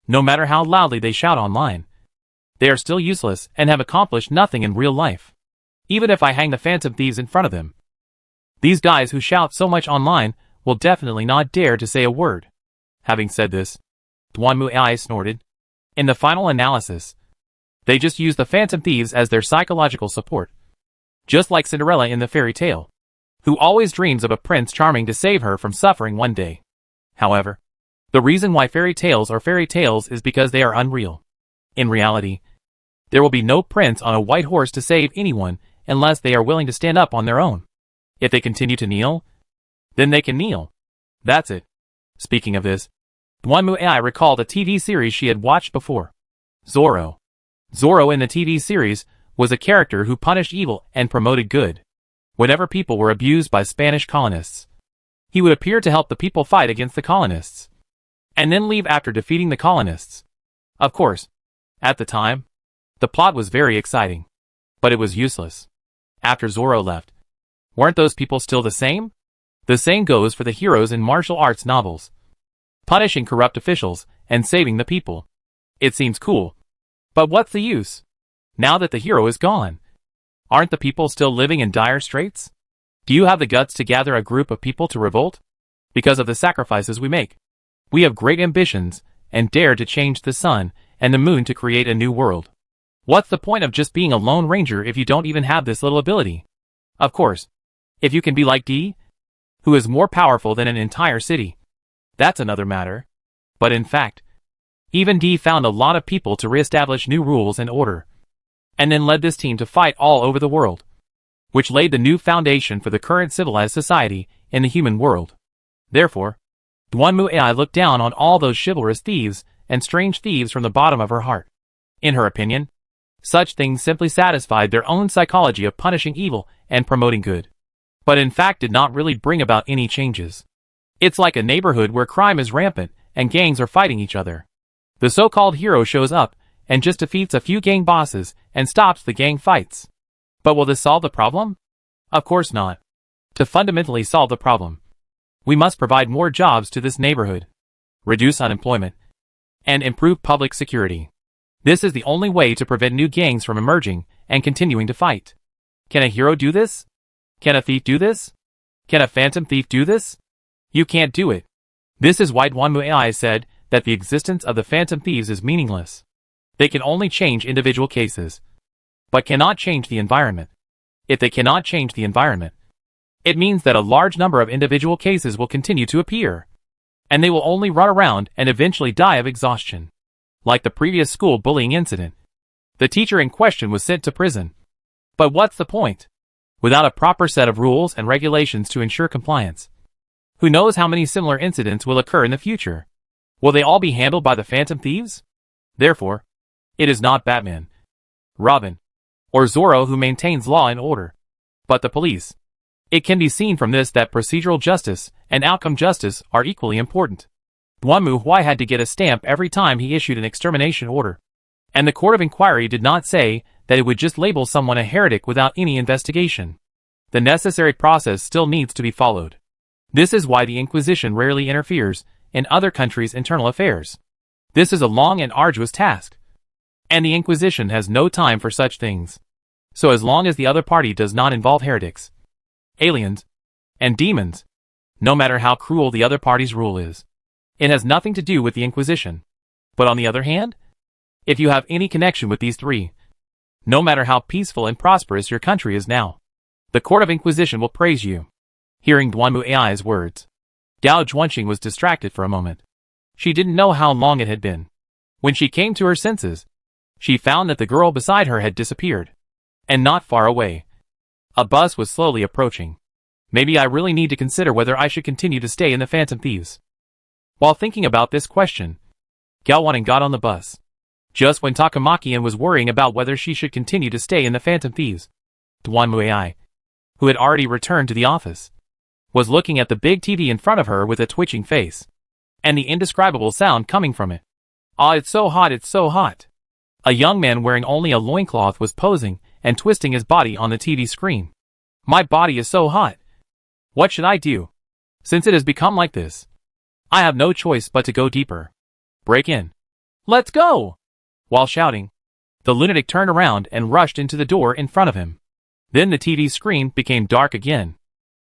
No matter how loudly they shout online, they are still useless and have accomplished nothing in real life. Even if I hang the Phantom Thieves in front of them, these guys who shout so much online will definitely not dare to say a word. Having said this, Duanmu AI snorted. In the final analysis, they just use the Phantom Thieves as their psychological support. Just like Cinderella in the fairy tale, who always dreams of a prince charming to save her from suffering one day. However, the reason why fairy tales are fairy tales is because they are unreal. In reality, there will be no prince on a white horse to save anyone unless they are willing to stand up on their own. If they continue to kneel, then they can kneel. That's it. Speaking of this, Duanmu AI recalled a TV series she had watched before. Zorro. Zorro in the TV series was a character who punished evil and promoted good. Whenever people were abused by Spanish colonists, he would appear to help the people fight against the colonists, and then leave after defeating the colonists. Of course, at the time, the plot was very exciting, but it was useless. After Zorro left, weren't those people still the same? The same goes for the heroes in martial arts novels. Punishing corrupt officials and saving the people. It seems cool, but what's the use? Now that the hero is gone, aren't the people still living in dire straits? Do you have the guts to gather a group of people to revolt? Because of the sacrifices we make. We have great ambitions and dare to change the sun and the moon to create a new world. What's the point of just being a lone ranger if you don't even have this little ability? Of course, if you can be like D, who is more powerful than an entire city, that's another matter. But in fact, even D found a lot of people to reestablish new rules and order, and then led this team to fight all over the world. which laid the new foundation for the current civilized society in the human world. Therefore, Duanmu Ai looked down on all those chivalrous thieves and strange thieves from the bottom of her heart. In her opinion, such things simply satisfied their own psychology of punishing evil and promoting good, but in fact did not really bring about any changes. It's like a neighborhood where crime is rampant and gangs are fighting each other. The so-called hero shows up and just defeats a few gang bosses and stops the gang fights. But will this solve the problem? Of course not. To fundamentally solve the problem, we must provide more jobs to this neighborhood, reduce unemployment, and improve public security. This is the only way to prevent new gangs from emerging and continuing to fight. Can a hero do this? Can a thief do this? Can a phantom thief do this? You can't do it. This is why Duanmu Ai said that the existence of the phantom thieves is meaningless. They can only change individual cases, but cannot change the environment. If they cannot change the environment, it means that a large number of individual cases will continue to appear, and they will only run around and eventually die of exhaustion. Like the previous school bullying incident, the teacher in question was sent to prison. But what's the point? Without a proper set of rules and regulations to ensure compliance, who knows how many similar incidents will occur in the future? Will they all be handled by the phantom thieves? Therefore, it is not Batman, Robin, or Zorro who maintains law and order, but the police. It can be seen from this that procedural justice and outcome justice are equally important. Duanmu Huai had to get a stamp every time he issued an extermination order, and the court of inquiry did not say that it would just label someone a heretic without any investigation. The necessary process still needs to be followed. This is why the Inquisition rarely interferes in other countries' internal affairs. This is a long and arduous task, and the Inquisition has no time for such things. So as long as the other party does not involve heretics, aliens, and demons, no matter how cruel the other party's rule is, it has nothing to do with the Inquisition. But on the other hand, if you have any connection with these three, no matter how peaceful and prosperous your country is now, the Court of Inquisition will praise you. Hearing Duanmu Ai's words, Gao Zhuanxing was distracted for a moment. She didn't know how long it had been. When she came to her senses, she found that the girl beside her had disappeared. And not far away, a bus was slowly approaching. Maybe I really need to consider whether I should continue to stay in the Phantom Thieves. While thinking about this question, Gao Wanning got on the bus. Just when Takamaki-an was worrying about whether she should continue to stay in the Phantom Thieves, Duanmu Ai, who had already returned to the office, was looking at the big TV in front of her with a twitching face, and the indescribable sound coming from it. Ah, it's so hot, it's so hot. A young man wearing only a loincloth was posing and twisting his body on the TV screen. My body is so hot. What should I do? Since it has become like this, I have no choice but to go deeper. Break in. Let's go! While shouting, the lunatic turned around and rushed into the door in front of him. Then the TV screen became dark again.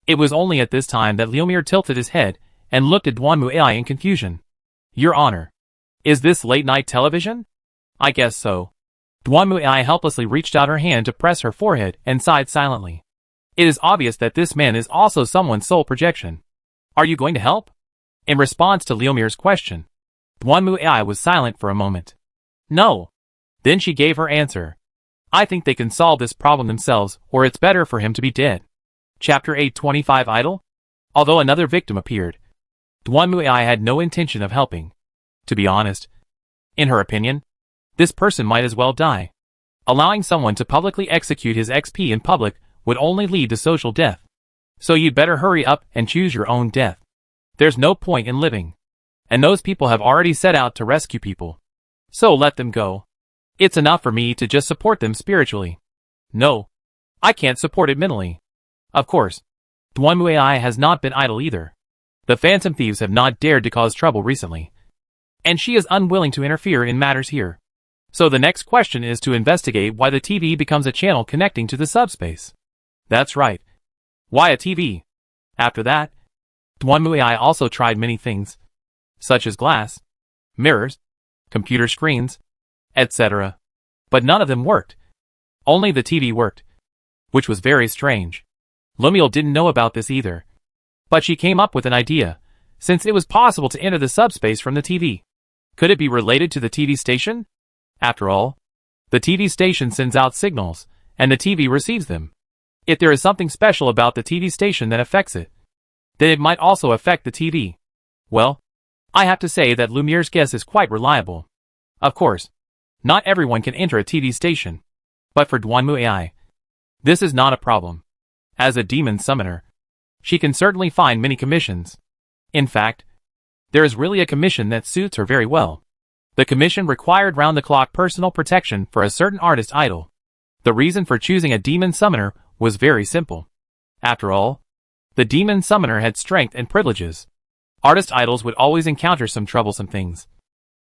It was only at this time that Liumir tilted his head and looked at Duanmu Ai in confusion. Your Honor, is this late-night television? I guess so. Duanmu Ai helplessly reached out her hand to press her forehead and sighed silently. It is obvious that this man is also someone's soul projection. Are you going to help? In response to Liumir's question, Duanmu Ai was silent for a moment. No. Then she gave her answer. I think they can solve this problem themselves, or it's better for him to be dead. Chapter 825 Idol? Although another victim appeared, Duanmu Ai had no intention of helping. To be honest, in her opinion, this person might as well die. Allowing someone to publicly execute his XP in public would only lead to social death. So you'd better hurry up and choose your own death. There's no point in living. And those people have already set out to rescue people. So let them go. It's enough for me to just support them spiritually. No, I can't support it mentally. Of course, Duanmu Ai has not been idle either. The Phantom Thieves have not dared to cause trouble recently, and she is unwilling to interfere in matters here. So the next question is to investigate why the TV becomes a channel connecting to the subspace. That's right. Why a TV? After that, Duanmu Ai also tried many things, such as glass, mirrors, computer screens, etc. But none of them worked. Only the TV worked, which was very strange. Lumiel didn't know about this either. But she came up with an idea, since it was possible to enter the subspace from the TV. Could it be related to the TV station? After all, the TV station sends out signals, and the TV receives them. If there is something special about the TV station that affects it, then it might also affect the TV. Well, I have to say that Lumiere's guess is quite reliable. Of course, not everyone can enter a TV station, but for Duanmu AI, this is not a problem. As a demon summoner, she can certainly find many commissions. In fact, there is really a commission that suits her very well. The commission required round-the-clock personal protection for a certain artist idol. The reason for choosing a demon summoner was very simple. After all, the demon summoner had strength and privileges. Artist idols would always encounter some troublesome things.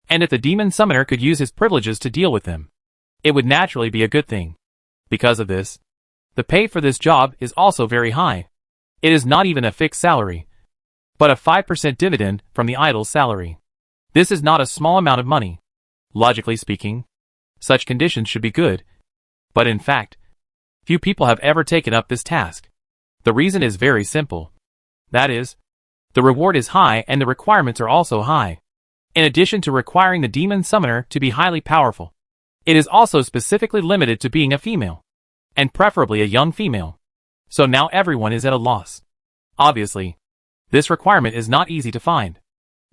And if the demon summoner could use his privileges to deal with them, it would naturally be a good thing. Because of this, the pay for this job is also very high. It is not even a fixed salary, but a 5% dividend from the idol's salary. This is not a small amount of money. Logically speaking, such conditions should be good. But in fact, few people have ever taken up this task. The reason is very simple. That is, the reward is high and the requirements are also high. In addition to requiring the demon summoner to be highly powerful, it is also specifically limited to being a female, and preferably a young female. So now everyone is at a loss. Obviously, this requirement is not easy to find.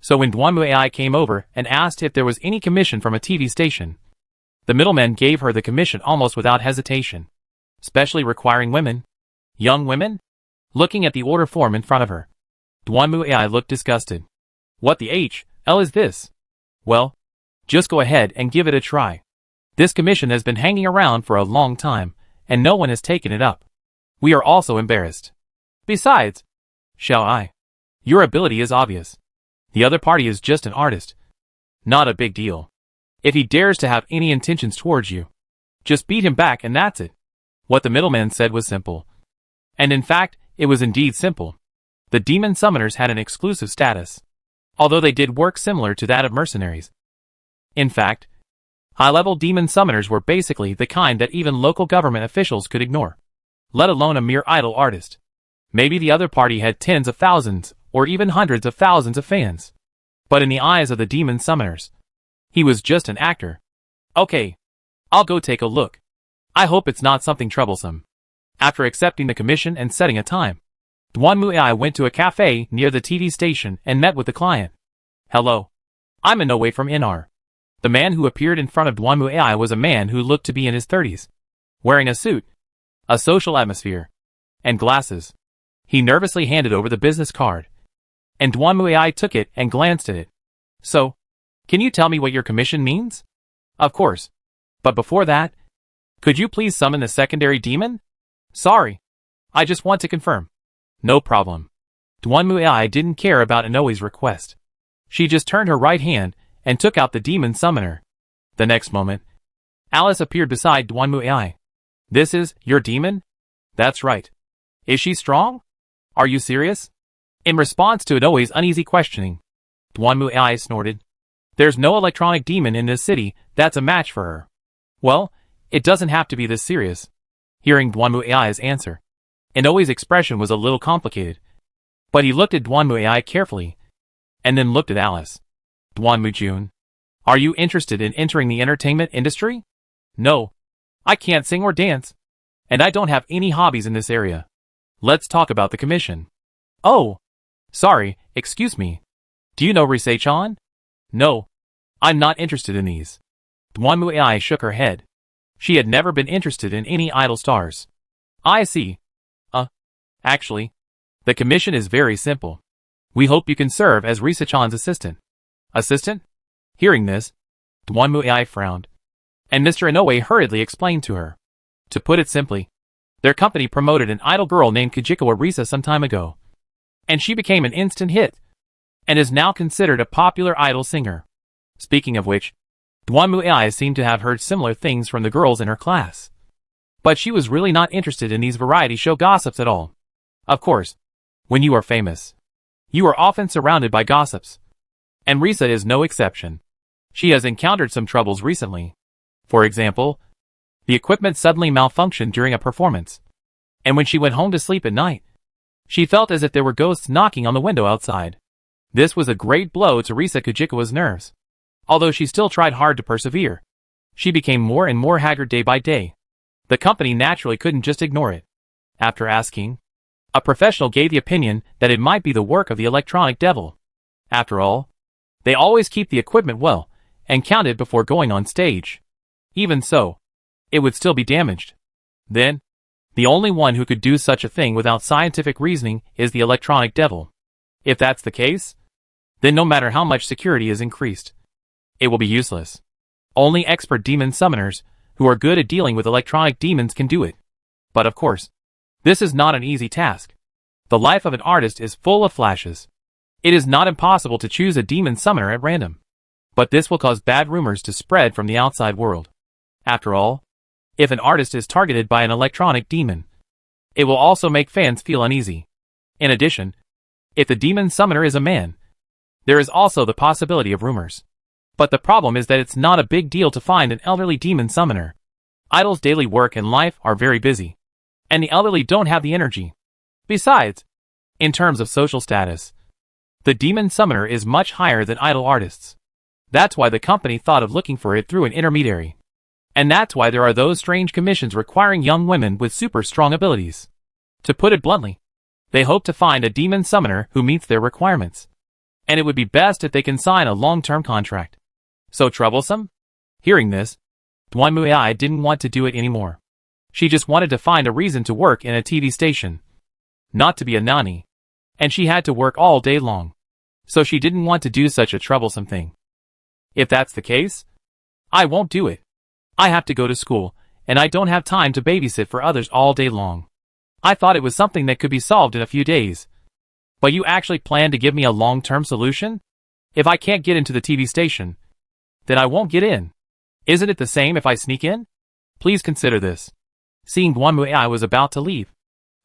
So when Duanmu AI came over and asked if there was any commission from a TV station, the middleman gave her the commission almost without hesitation. Especially requiring women. Young women? Looking at the order form in front of her, Duanmu AI looked disgusted. What the hell is this? Well, just go ahead and give it a try. This commission has been hanging around for a long time, and no one has taken it up. We are also embarrassed. Besides, shall I? Your ability is obvious. The other party is just an artist. Not a big deal. If he dares to have any intentions towards you, just beat him back and that's it. What the middleman said was simple. And in fact, it was indeed simple. The demon summoners had an exclusive status, although they did work similar to that of mercenaries. In fact, high-level demon summoners were basically the kind that even local government officials could ignore, let alone a mere idol artist. Maybe the other party had tens of thousands, or even hundreds of thousands of fans. But in the eyes of the demon summoners, he was just an actor. Okay, I'll go take a look. I hope it's not something troublesome. After accepting the commission and setting a time, Duanmu AI went to a cafe near the TV station and met with the client. Hello. I'm in no way from NR. The man who appeared in front of Duanmu AI was a man who looked to be in his 30s. Wearing a suit, a social atmosphere, and glasses. He nervously handed over the business card. And Duanmu AI took it and glanced at it. So, can you tell me what your commission means? Of course. But before that, could you please summon the secondary demon? Sorry. I just want to confirm. No problem. Duanmu AI didn't care about Inoe's request. She just turned her right hand and took out the demon summoner. The next moment, Alice appeared beside Duanmu AI. This is your demon? That's right. Is she strong? Are you serious? In response to Inoe's uneasy questioning, Duanmu AI snorted. There's no electronic demon in this city that's a match for her. Well, it doesn't have to be this serious. Hearing Duanmu AI's answer, Inoe's expression was a little complicated. But he looked at Duanmu AI carefully, and then looked at Alice. Duanmu-jun, are you interested in entering the entertainment industry? No. I can't sing or dance. And I don't have any hobbies in this area. Let's talk about the commission. Oh. Sorry, excuse me. Do you know Rise-chan? No. I'm not interested in these. Duanmu AI shook her head. She had never been interested in any idol stars. I see. Actually, the commission is very simple. We hope you can serve as Rise-chan's assistant. Assistant? Hearing this, Duanmu AI frowned, and Mr. Inoue hurriedly explained to her. To put it simply, their company promoted an idol girl named Kajikawa Risa some time ago, and she became an instant hit, and is now considered a popular idol singer. Speaking of which, Duanmu AI seemed to have heard similar things from the girls in her class. But she was really not interested in these variety show gossips at all. Of course, when you are famous, you are often surrounded by gossips. And Risa is no exception. She has encountered some troubles recently. For example, the equipment suddenly malfunctioned during a performance. And when she went home to sleep at night, she felt as if there were ghosts knocking on the window outside. This was a great blow to Risa Kajikawa's nerves. Although she still tried hard to persevere, she became more and more haggard day by day. The company naturally couldn't just ignore it. After asking, a professional gave the opinion that it might be the work of the electronic devil. After all, they always keep the equipment well and count it before going on stage. Even so, it would still be damaged. Then, the only one who could do such a thing without scientific reasoning is the electronic devil. If that's the case, then no matter how much security is increased, it will be useless. Only expert demon summoners who are good at dealing with electronic demons can do it. But of course, this is not an easy task. The life of an artist is full of flashes. It is not impossible to choose a demon summoner at random. But this will cause bad rumors to spread from the outside world. After all, if an artist is targeted by an electronic demon, it will also make fans feel uneasy. In addition, if the demon summoner is a man, there is also the possibility of rumors. But the problem is that it's not a big deal to find an elderly demon summoner. Idols' daily work and life are very busy, and the elderly don't have the energy. Besides, in terms of social status, the demon summoner is much higher than idol artists. That's why the company thought of looking for it through an intermediary. And that's why there are those strange commissions requiring young women with super strong abilities. To put it bluntly, they hope to find a demon summoner who meets their requirements. And it would be best if they can sign a long-term contract. So troublesome? Hearing this, Duan Muai didn't want to do it anymore. She just wanted to find a reason to work in a TV station. Not to be a nanny. And she had to work all day long. So she didn't want to do such a troublesome thing. If that's the case, I won't do it. I have to go to school, and I don't have time to babysit for others all day long. I thought it was something that could be solved in a few days. But you actually plan to give me a long-term solution? If I can't get into the TV station, then I won't get in. Isn't it the same if I sneak in? Please consider this. Seeing Duan Muai was about to leave,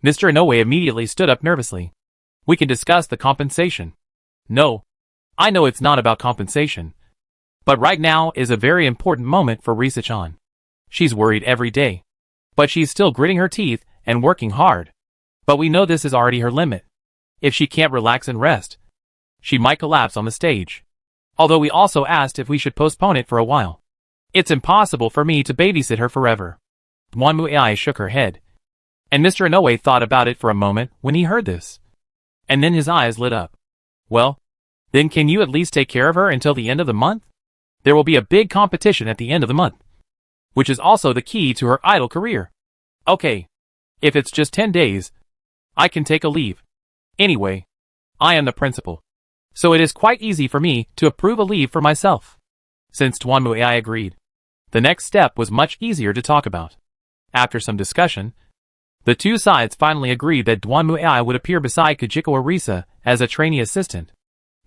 Mr. Inoue immediately stood up nervously. We can discuss the compensation. No, I know it's not about compensation. But right now is a very important moment for Risa-chan. She's worried every day. But she's still gritting her teeth and working hard. But we know this is already her limit. If she can't relax and rest, she might collapse on the stage. Although we also asked if we should postpone it for a while. It's impossible for me to babysit her forever. Duan Muai shook her head. And Mr. Inoue thought about it for a moment when he heard this. And then his eyes lit up. Well, then can you at least take care of her until the end of the month? There will be a big competition at the end of the month, which is also the key to her idol career. Okay, if it's just 10 days, I can take a leave. Anyway, I am the principal, so it is quite easy for me to approve a leave for myself. Since Duan Muai agreed, the next step was much easier to talk about. After some discussion, the two sides finally agreed that Duan Muai would appear beside Kajiko Arisa as a trainee assistant.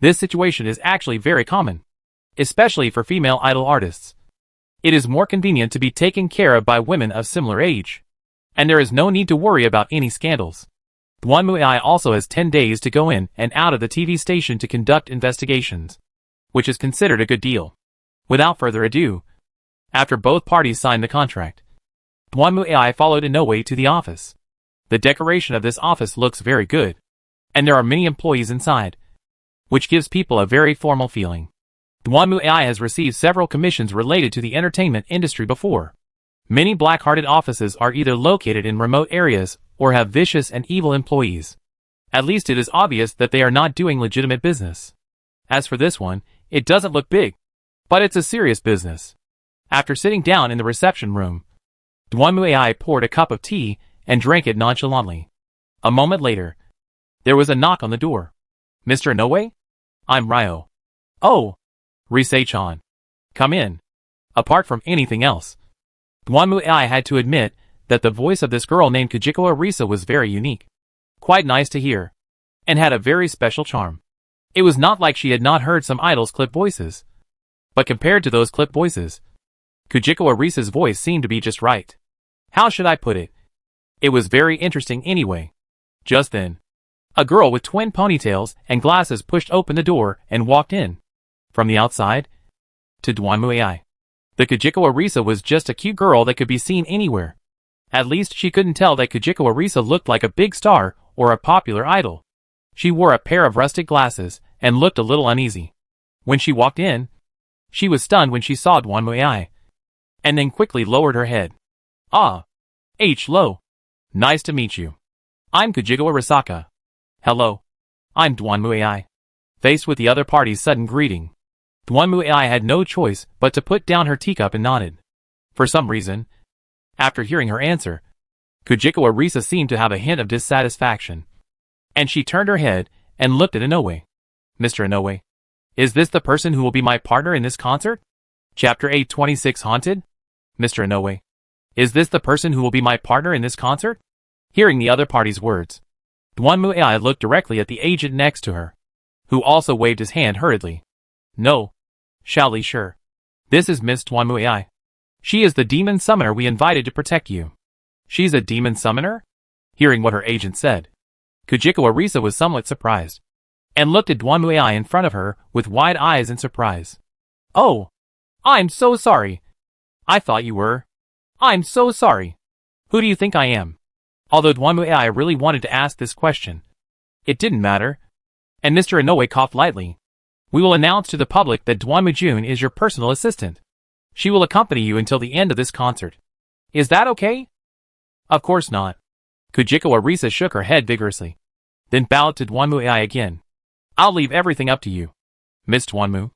This situation is actually very common, especially for female idol artists. It is more convenient to be taken care of by women of similar age. And there is no need to worry about any scandals. Duan Muai also has 10 days to go in and out of the TV station to conduct investigations, which is considered a good deal. Without further ado, after both parties signed the contract, Duan Muai followed Inoue to the office. The decoration of this office looks very good, and there are many employees inside, which gives people a very formal feeling. Duan Muai has received several commissions related to the entertainment industry before. Many black-hearted offices are either located in remote areas or have vicious and evil employees. At least it is obvious that they are not doing legitimate business. As for this one, it doesn't look big, but it's a serious business. After sitting down in the reception room, Duan Muai poured a cup of tea and drank it nonchalantly. A moment later, there was a knock on the door. Mr. Inoue? I'm Ryo. Oh, Risei-chan. Come in. Apart from anything else, Duan Muai had to admit that the voice of this girl named Kajiko Arisa was very unique. Quite nice to hear, and had a very special charm. It was not like she had not heard some idols' clip voices. But compared to those clip voices, Kajiko Arisa's voice seemed to be just right. How should I put it? It was very interesting anyway. Just then, a girl with twin ponytails and glasses pushed open the door and walked in. From the outside, to Duan Muai, the Kajiko Arisa was just a cute girl that could be seen anywhere. At least she couldn't tell that Kajiko Arisa looked like a big star or a popular idol. She wore a pair of rustic glasses and looked a little uneasy. When she walked in, she was stunned when she saw Duan Muai, and then quickly lowered her head. Ah! Lo! Nice to meet you. I'm Kujigawa Risaka. Hello. I'm Dwanmu AI. Faced with the other party's sudden greeting, Dwanmu AI had no choice but to put down her teacup and nodded. For some reason, after hearing her answer, Kujigawa Risa seemed to have a hint of dissatisfaction, and she turned her head and looked at Inoue. Mr. Inoue, is this the person who will be my partner in this concert? Chapter 826 Haunted? Mr. Inoue, is this the person who will be my partner in this concert? Hearing the other party's words, Dwanmu AI looked directly at the agent next to her, who also waved his hand hurriedly. No. Shally sure. This is Miss Dwanmu AI. She is the demon summoner we invited to protect you. She's a demon summoner? Hearing what her agent said, Kujigawa Risa was somewhat surprised, and looked at Dwanmu AI in front of her with wide eyes in surprise. Oh! I'm so sorry. I thought you were. I'm so sorry. Who do you think I am? Although Dwanmu AI really wanted to ask this question, it didn't matter, and Mr. Inoue coughed lightly. We will announce to the public that Dwanmu Jun is your personal assistant. She will accompany you until the end of this concert. Is that okay? Of course not. Kujigawa Risa shook her head vigorously, then bowed to Dwanmu AI again. I'll leave everything up to you, Miss Dwanmu.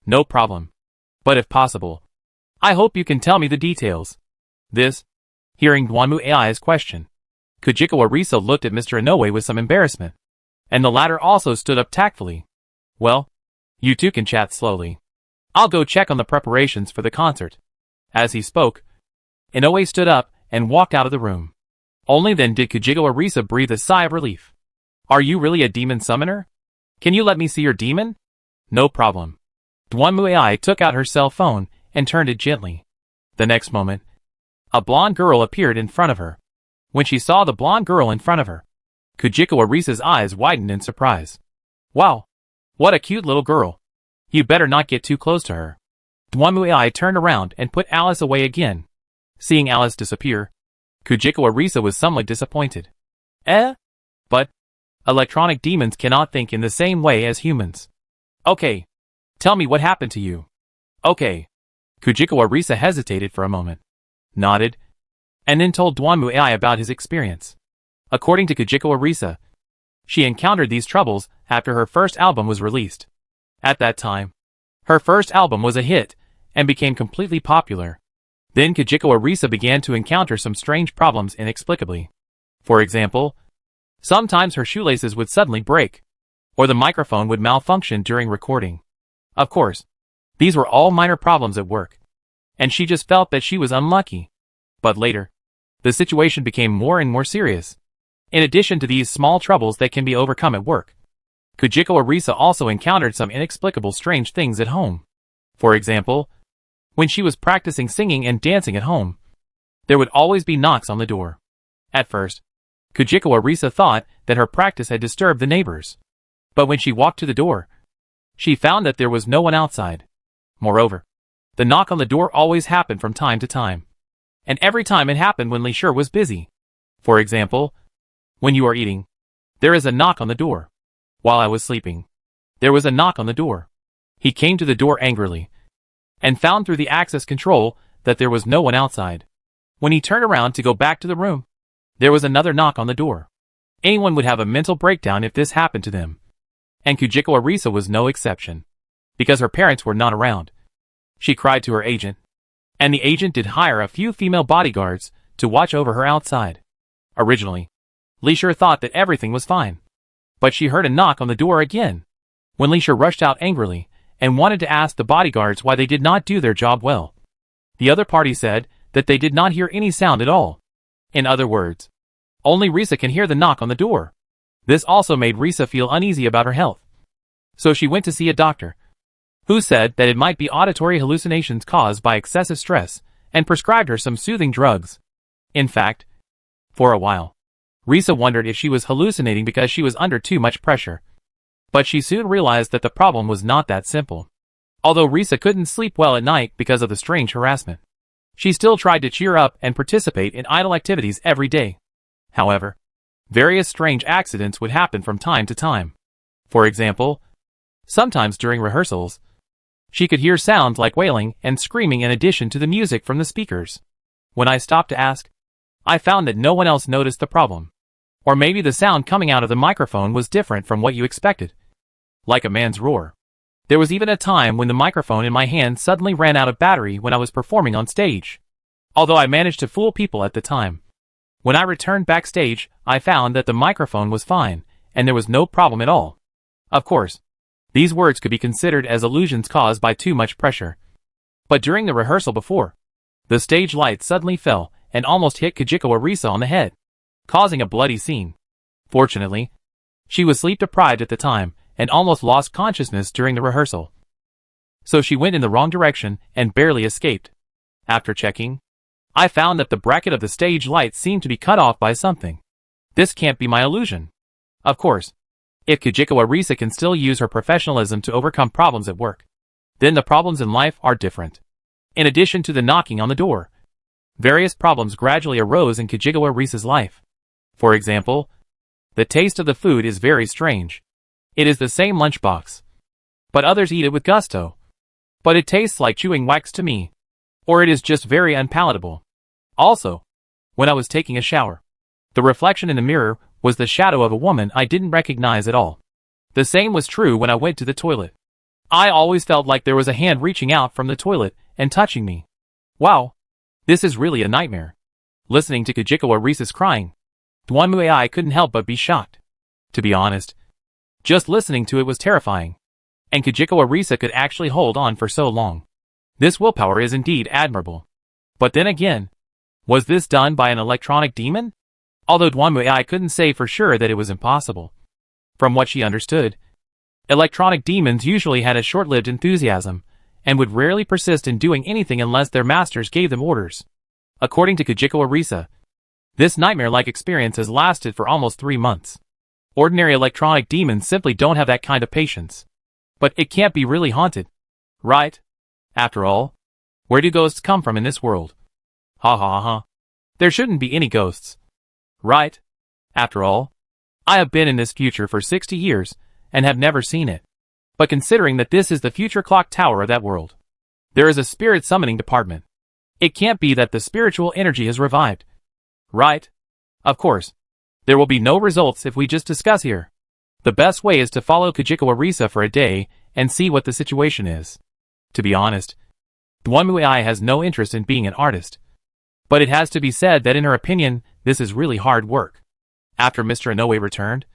No problem. But if possible, I hope you can tell me the details. This, hearing Dwanmu AI's question, Kujigawa Risa looked at Mr. Inoue with some embarrassment, and the latter also stood up tactfully. Well, you two can chat slowly. I'll go check on the preparations for the concert. As he spoke, Inoue stood up and walked out of the room. Only then did Kujigawa Risa breathe a sigh of relief. Are you really a demon summoner? Can you let me see your demon? No problem. Dwanmu AI took out her cell phone and turned it gently. The next moment, a blonde girl appeared in front of her. When she saw the blonde girl in front of her, Kujigawa Risa's eyes widened in surprise. Wow! What a cute little girl. You better not get too close to her. Dwanmu AI turned around and put Alice away again. Seeing Alice disappear, Kujigawa Risa was somewhat disappointed. But electronic demons cannot think in the same way as humans. Okay. Tell me what happened to you. Okay. Kujigawa Risa hesitated for a moment, nodded, and then told Dwanmu AI about his experience. According to Kujigawa Risa, she encountered these troubles after her first album was released. At that time, her first album was a hit and became completely popular. Then Kujigawa Risa began to encounter some strange problems inexplicably. For example, sometimes her shoelaces would suddenly break, or the microphone would malfunction during recording. Of course, these were all minor problems at work, and she just felt that she was unlucky. But later, the situation became more and more serious. In addition to these small troubles that can be overcome at work, Kujigawa Risa also encountered some inexplicable strange things at home. For example, when she was practicing singing and dancing at home, there would always be knocks on the door. At first, Kujigawa Risa thought that her practice had disturbed the neighbors. But when she walked to the door, she found that there was no one outside. Moreover, the knock on the door always happened from time to time. And every time it happened when Li Shi was busy. For example, when you are eating, there is a knock on the door. While I was sleeping, there was a knock on the door. He came to the door angrily, and found through the access control that there was no one outside. When he turned around to go back to the room, there was another knock on the door. Anyone would have a mental breakdown if this happened to them. And Kujigawa Risa was no exception. Because her parents were not around, she cried to her agent, and the agent did hire a few female bodyguards to watch over her outside. Originally, Li Shi thought that everything was fine, but she heard a knock on the door again. When Li Shi rushed out angrily and wanted to ask the bodyguards why they did not do their job well, the other party said that they did not hear any sound at all. In other words, only Risa can hear the knock on the door. This also made Risa feel uneasy about her health. So she went to see a doctor, who said that it might be auditory hallucinations caused by excessive stress, and prescribed her some soothing drugs. In fact, for a while, Risa wondered if she was hallucinating because she was under too much pressure. But she soon realized that the problem was not that simple. Although Risa couldn't sleep well at night because of the strange harassment, she still tried to cheer up and participate in idle activities every day. However, various strange accidents would happen from time to time. For example, sometimes during rehearsals, she could hear sounds like wailing and screaming in addition to the music from the speakers. When I stopped to ask, I found that no one else noticed the problem. Or maybe the sound coming out of the microphone was different from what you expected. Like a man's roar. There was even a time when the microphone in my hand suddenly ran out of battery when I was performing on stage. Although I managed to fool people at the time. When I returned backstage, I found that the microphone was fine, and there was no problem at all. Of course, these words could be considered as illusions caused by too much pressure. But during the rehearsal before, the stage light suddenly fell and almost hit Kajiko Arisa on the head, causing a bloody scene. Fortunately, she was sleep-deprived at the time and almost lost consciousness during the rehearsal. So she went in the wrong direction and barely escaped. After checking, I found that the bracket of the stage light seemed to be cut off by something. This can't be my illusion. Of course, if Kajiko Arisa can still use her professionalism to overcome problems at work, then the problems in life are different. In addition to the knocking on the door, various problems gradually arose in Kajiko Arisa's life. For example, the taste of the food is very strange. It is the same lunchbox, but others eat it with gusto. But it tastes like chewing wax to me. Or it is just very unpalatable. Also, when I was taking a shower, the reflection in the mirror was the shadow of a woman I didn't recognize at all. The same was true when I went to the toilet. I always felt like there was a hand reaching out from the toilet and touching me. Wow, this is really a nightmare. Listening to Kajiko Arisa's crying, I couldn't help but be shocked. To be honest, just listening to it was terrifying. And Kajiko Arisa could actually hold on for so long. This willpower is indeed admirable. But then again, was this done by an electronic demon? Although I couldn't say for sure that it was impossible. From what she understood, electronic demons usually had a short-lived enthusiasm, and would rarely persist in doing anything unless their masters gave them orders. According to Kajiko Arisa, this nightmare-like experience has lasted for almost 3 months. Ordinary electronic demons simply don't have that kind of patience. But it can't be really haunted, right? After all, where do ghosts come from in this world? Ha ha ha. There shouldn't be any ghosts. Right? After all, I have been in this future for 60 years, and have never seen it. But considering that this is the future clock tower of that world, there is a spirit summoning department. It can't be that the spiritual energy is revived. Right? Of course. There will be no results if we just discuss here. The best way is to follow Kajiko Arisa for a day and see what the situation is. To be honest, Dwanmui has no interest in being an artist. But it has to be said that in her opinion, this is really hard work. After Mr. Inoue returned,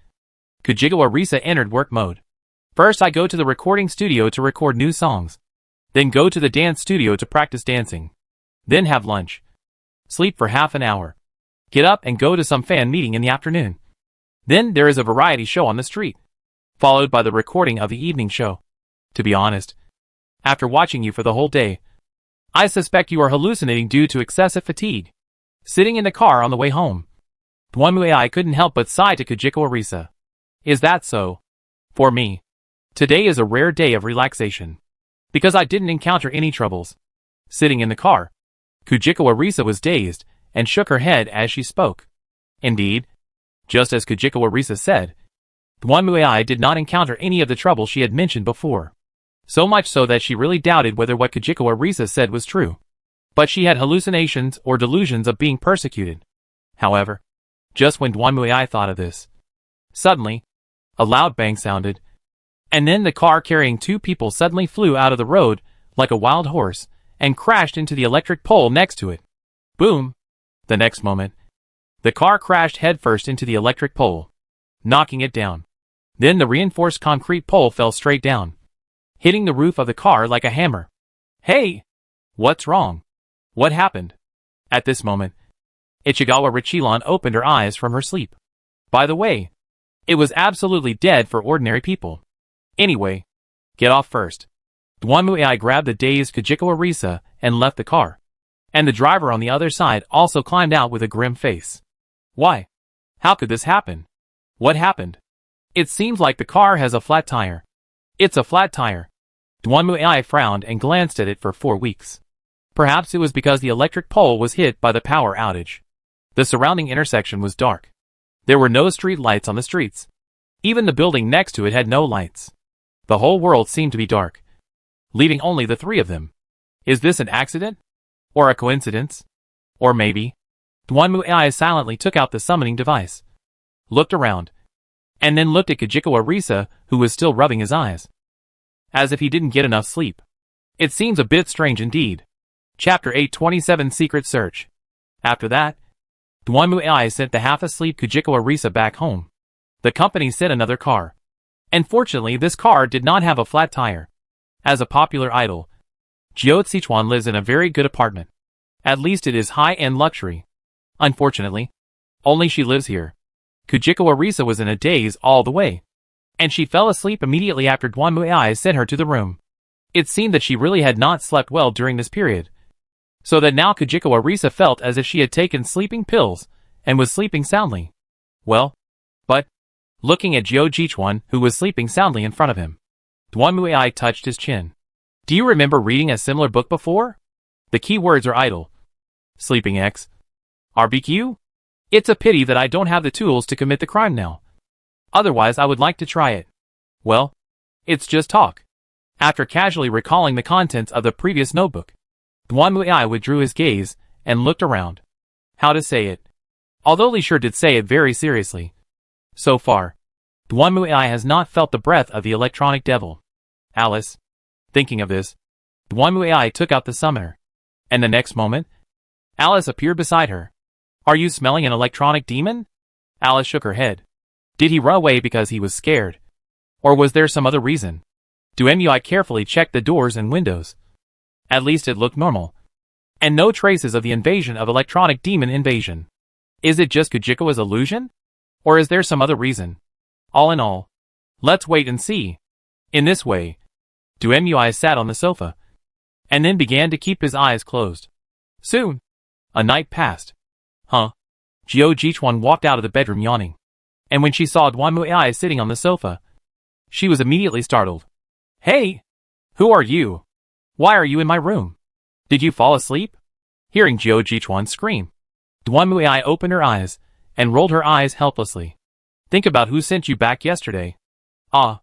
Kajiko Arisa entered work mode. First I go to the recording studio to record new songs. Then go to the dance studio to practice dancing. Then have lunch. Sleep for half an hour. Get up and go to some fan meeting in the afternoon. Then there is a variety show on the street, followed by the recording of the evening show. To be honest, after watching you for the whole day, I suspect you are hallucinating due to excessive fatigue. Sitting in the car on the way home, I couldn't help but sigh to Kajiko Arisa. Is that so? For me, today is a rare day of relaxation, because I didn't encounter any troubles. Sitting in the car, Kajiko Arisa was dazed and shook her head as she spoke. Indeed, just as Kajiko Arisa said, I did not encounter any of the trouble she had mentioned before. So much so that she really doubted whether what Kajiko Arisa said was true. But she had hallucinations or delusions of being persecuted. However, just when I thought of this, suddenly, a loud bang sounded, and then the car carrying 2 people suddenly flew out of the road like a wild horse and crashed into the electric pole next to it. Boom! The next moment, the car crashed headfirst into the electric pole, knocking it down. Then the reinforced concrete pole fell straight down, hitting the roof of the car like a hammer. Hey! What's wrong? What happened? At this moment, Ichigawa Richilan opened her eyes from her sleep. By the way, it was absolutely dead for ordinary people. Anyway, get off first. Dwanmui grabbed the dazed Kajiko Arisa and left the car. And the driver on the other side also climbed out with a grim face. Why? How could this happen? What happened? It seems like the car has a flat tire. It's a flat tire. Dwanmui frowned and glanced at it for 4 weeks. Perhaps it was because the electric pole was hit by the power outage. The surrounding intersection was dark. There were no street lights on the streets. Even the building next to it had no lights. The whole world seemed to be dark, leaving only the 3 of them. Is this an accident? Or a coincidence? Or maybe, Dwanmu AI silently took out the summoning device, looked around, and then looked at Kajiko Arisa, who was still rubbing his eyes, as if he didn't get enough sleep. It seems a bit strange indeed. Chapter 827 Secret Search. After that, Dwanmu AI sent the half-asleep Kajiko Arisa back home. The company sent another car. Unfortunately, this car did not have a flat tire. As a popular idol, Jiao Sichuan lives in a very good apartment. At least it is high-end luxury. Unfortunately, only she lives here. Kajiko Arisa was in a daze all the way, and she fell asleep immediately after Dwanmu AI sent her to the room. It seemed that she really had not slept well during this period, so that now Kajiko Arisa felt as if she had taken sleeping pills and was sleeping soundly. Well, but, looking at Jiao Jichuan, who was sleeping soundly in front of him, Dwanmu AI touched his chin. Do you remember reading a similar book before? The key words are idle, sleeping X, RBQ? It's a pity that I don't have the tools to commit the crime now. Otherwise I would like to try it. Well, it's just talk. After casually recalling the contents of the previous notebook, Dwanmu AI withdrew his gaze and looked around. How to say it? Although Li Sure did say it very seriously. So far, Dwanmu AI has not felt the breath of the electronic devil. Alice. Thinking of this, Dwanmu AI took out the summoner. And the next moment, Alice appeared beside her. Are you smelling an electronic demon? Alice shook her head. Did he run away because he was scared? Or was there some other reason? Dwanmu carefully checked the doors and windows. At least it looked normal. And no traces of the invasion of electronic demon invasion. Is it just Kajiko's illusion? Or is there some other reason? All in all, let's wait and see. In this way, Dwanmu sat on the sofa, and then began to keep his eyes closed. Soon, a night passed. Huh? Jiao Jichuan walked out of the bedroom yawning. And when she saw Dwanmu AI sitting on the sofa, she was immediately startled. Hey! Who are you? Why are you in my room? Did you fall asleep? Hearing Jiao Jichuan scream, Dwanmu AI opened her eyes and rolled her eyes helplessly. Think about who sent you back yesterday. Ah.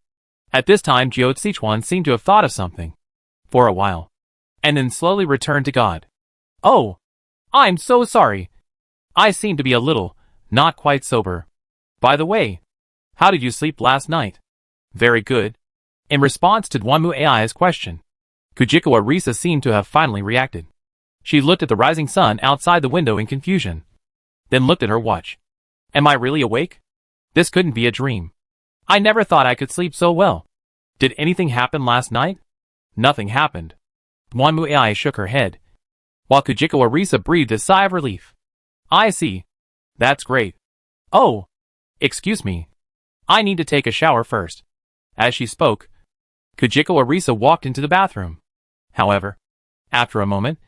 At this time Jiao Sichuan seemed to have thought of something. For a while. And then slowly returned to God. Oh! I'm so sorry. I seem to be a little, not quite sober. By the way, how did you sleep last night? Very good. In response to Dwanmu AI's question, Kajiko Arisa seemed to have finally reacted. She looked at the rising sun outside the window in confusion. Then looked at her watch. Am I really awake? This couldn't be a dream. I never thought I could sleep so well. Did anything happen last night? Nothing happened. Dwanmu AI shook her head, while Kajiko Arisa breathed a sigh of relief. I see. That's great. Oh! Excuse me. I need to take a shower first. As she spoke, Kajiko Arisa walked into the bathroom. However, after a moment,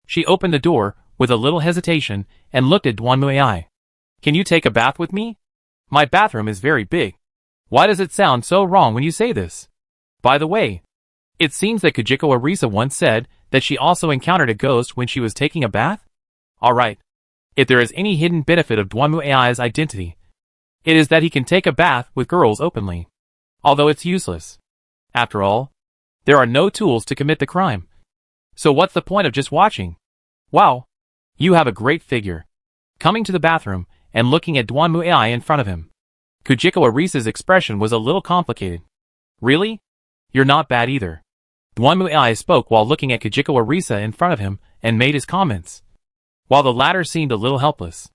she opened the door with a little hesitation and looked at Dwanmu AI. Can you take a bath with me? My bathroom is very big. Why does it sound so wrong when you say this? By the way, it seems that Kajiko Arisa once said that she also encountered a ghost when she was taking a bath? Alright. If there is any hidden benefit of Dwanmu AI's identity, it is that he can take a bath with girls openly. Although it's useless. After all, there are no tools to commit the crime. So what's the point of just watching? Wow. You have a great figure. Coming to the bathroom and looking at Dwanmu AI in front of him, Kajiko Arisa's expression was a little complicated. Really? You're not bad either. Dwanmu AI spoke while looking at Kajiko Arisa in front of him and made his comments, while the latter seemed a little helpless.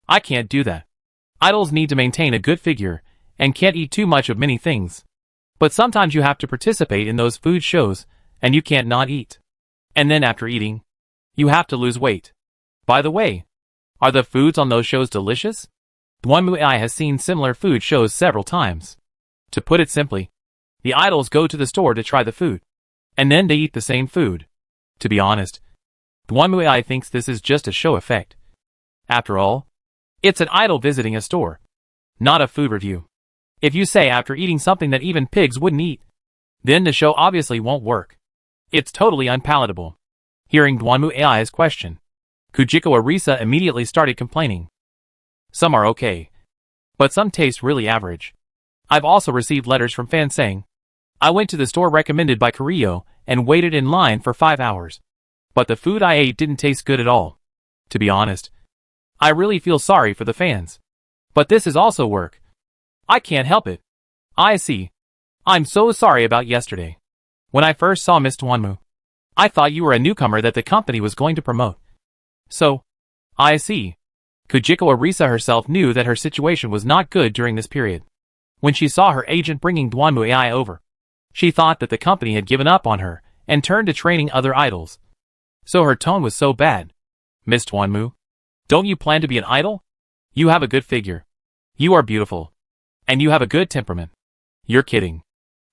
I can't do that. Idols need to maintain a good figure and can't eat too much of many things. But sometimes you have to participate in those food shows and you can't not eat. And then after eating, you have to lose weight. By the way, are the foods on those shows delicious? Dwanmu AI has seen similar food shows several times. To put it simply, the idols go to the store to try the food, and then they eat the same food. To be honest, Dwanmu AI thinks this is just a show effect. After all, it's an idol visiting a store, not a food review. If you say after eating something that even pigs wouldn't eat, then the show obviously won't work. It's totally unpalatable. Hearing Dwanmu AI's question, Kajiko Arisa immediately started complaining. Some are okay, but some taste really average. I've also received letters from fans saying, I went to the store recommended by Carrillo and waited in line for 5 hours. But the food I ate didn't taste good at all. To be honest, I really feel sorry for the fans. But this is also work. I can't help it. I see. I'm so sorry about yesterday. When I first saw Miss Dwanmu, I thought you were a newcomer that the company was going to promote. So, I see. Kujiko Arisa herself knew that her situation was not good during this period. When she saw her agent bringing Dwanmu AI over, she thought that the company had given up on her and turned to training other idols. So her tone was so bad. Miss Dwanmu, don't you plan to be an idol? You have a good figure. You are beautiful. And you have a good temperament. You're kidding.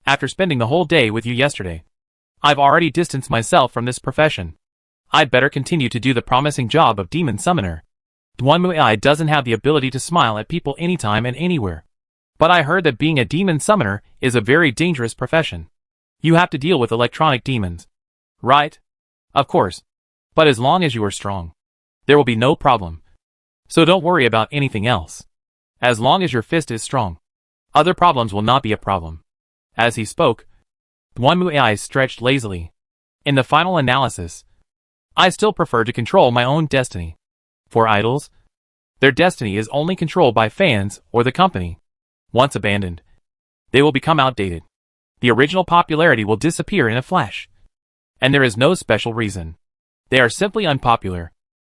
After spending the whole day with you yesterday, I've already distanced myself from this profession. I'd better continue to do the promising job of demon summoner. Dwanmu AI doesn't have the ability to smile at people anytime and anywhere. But I heard that being a demon summoner is a very dangerous profession. You have to deal with electronic demons. Right? Of course. But as long as you are strong, there will be no problem. So don't worry about anything else. As long as your fist is strong, other problems will not be a problem. As he spoke, Dwanmu AI stretched lazily. In the final analysis, I still prefer to control my own destiny. For idols, their destiny is only controlled by fans or the company. Once abandoned, they will become outdated. The original popularity will disappear in a flash. And there is no special reason. They are simply unpopular.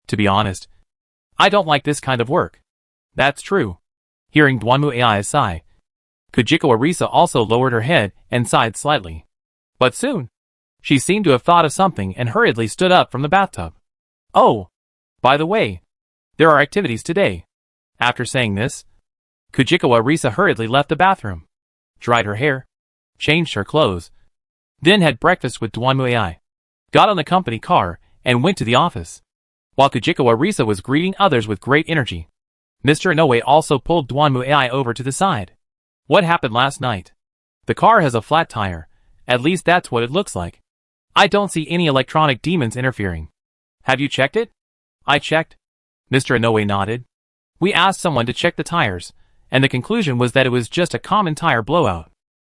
To be honest, I don't like this kind of work. That's true. Hearing Dwanmu AI sigh, Kujiko Arisa also lowered her head and sighed slightly. But soon, she seemed to have thought of something and hurriedly stood up from the bathtub. Oh, by the way, there are activities today. After saying this, Kujiko Arisa hurriedly left the bathroom, dried her hair, changed her clothes, then had breakfast with Dwanmu AI, got on the company car, and went to the office. While Kujiko Arisa was greeting others with great energy, Mr. Inoue also pulled Dwanmu AI over to the side. What happened last night? The car has a flat tire. At least that's what it looks like. I don't see any electronic demons interfering. Have you checked it? I checked. Mr. Inoue nodded. We asked someone to check the tires, and the conclusion was that it was just a common tire blowout.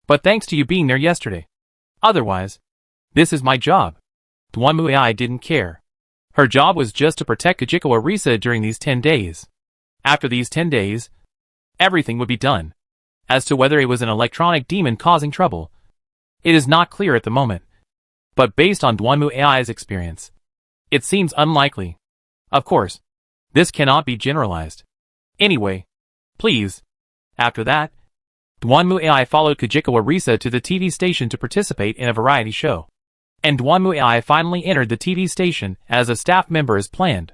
But thanks to you being there yesterday. Otherwise, this is my job. Dwanmu AI didn't care. Her job was just to protect Kujiko Arisa during these 10 days. After these 10 days, everything would be done. As to whether it was an electronic demon causing trouble, it is not clear at the moment. But based on Dwanmu AI's experience, it seems unlikely. Of course, this cannot be generalized. Anyway, please. After that, Dwanmu AI followed Kujiko Arisa to the TV station to participate in a variety show. And Dwanmu AI finally entered the TV station as a staff member as planned.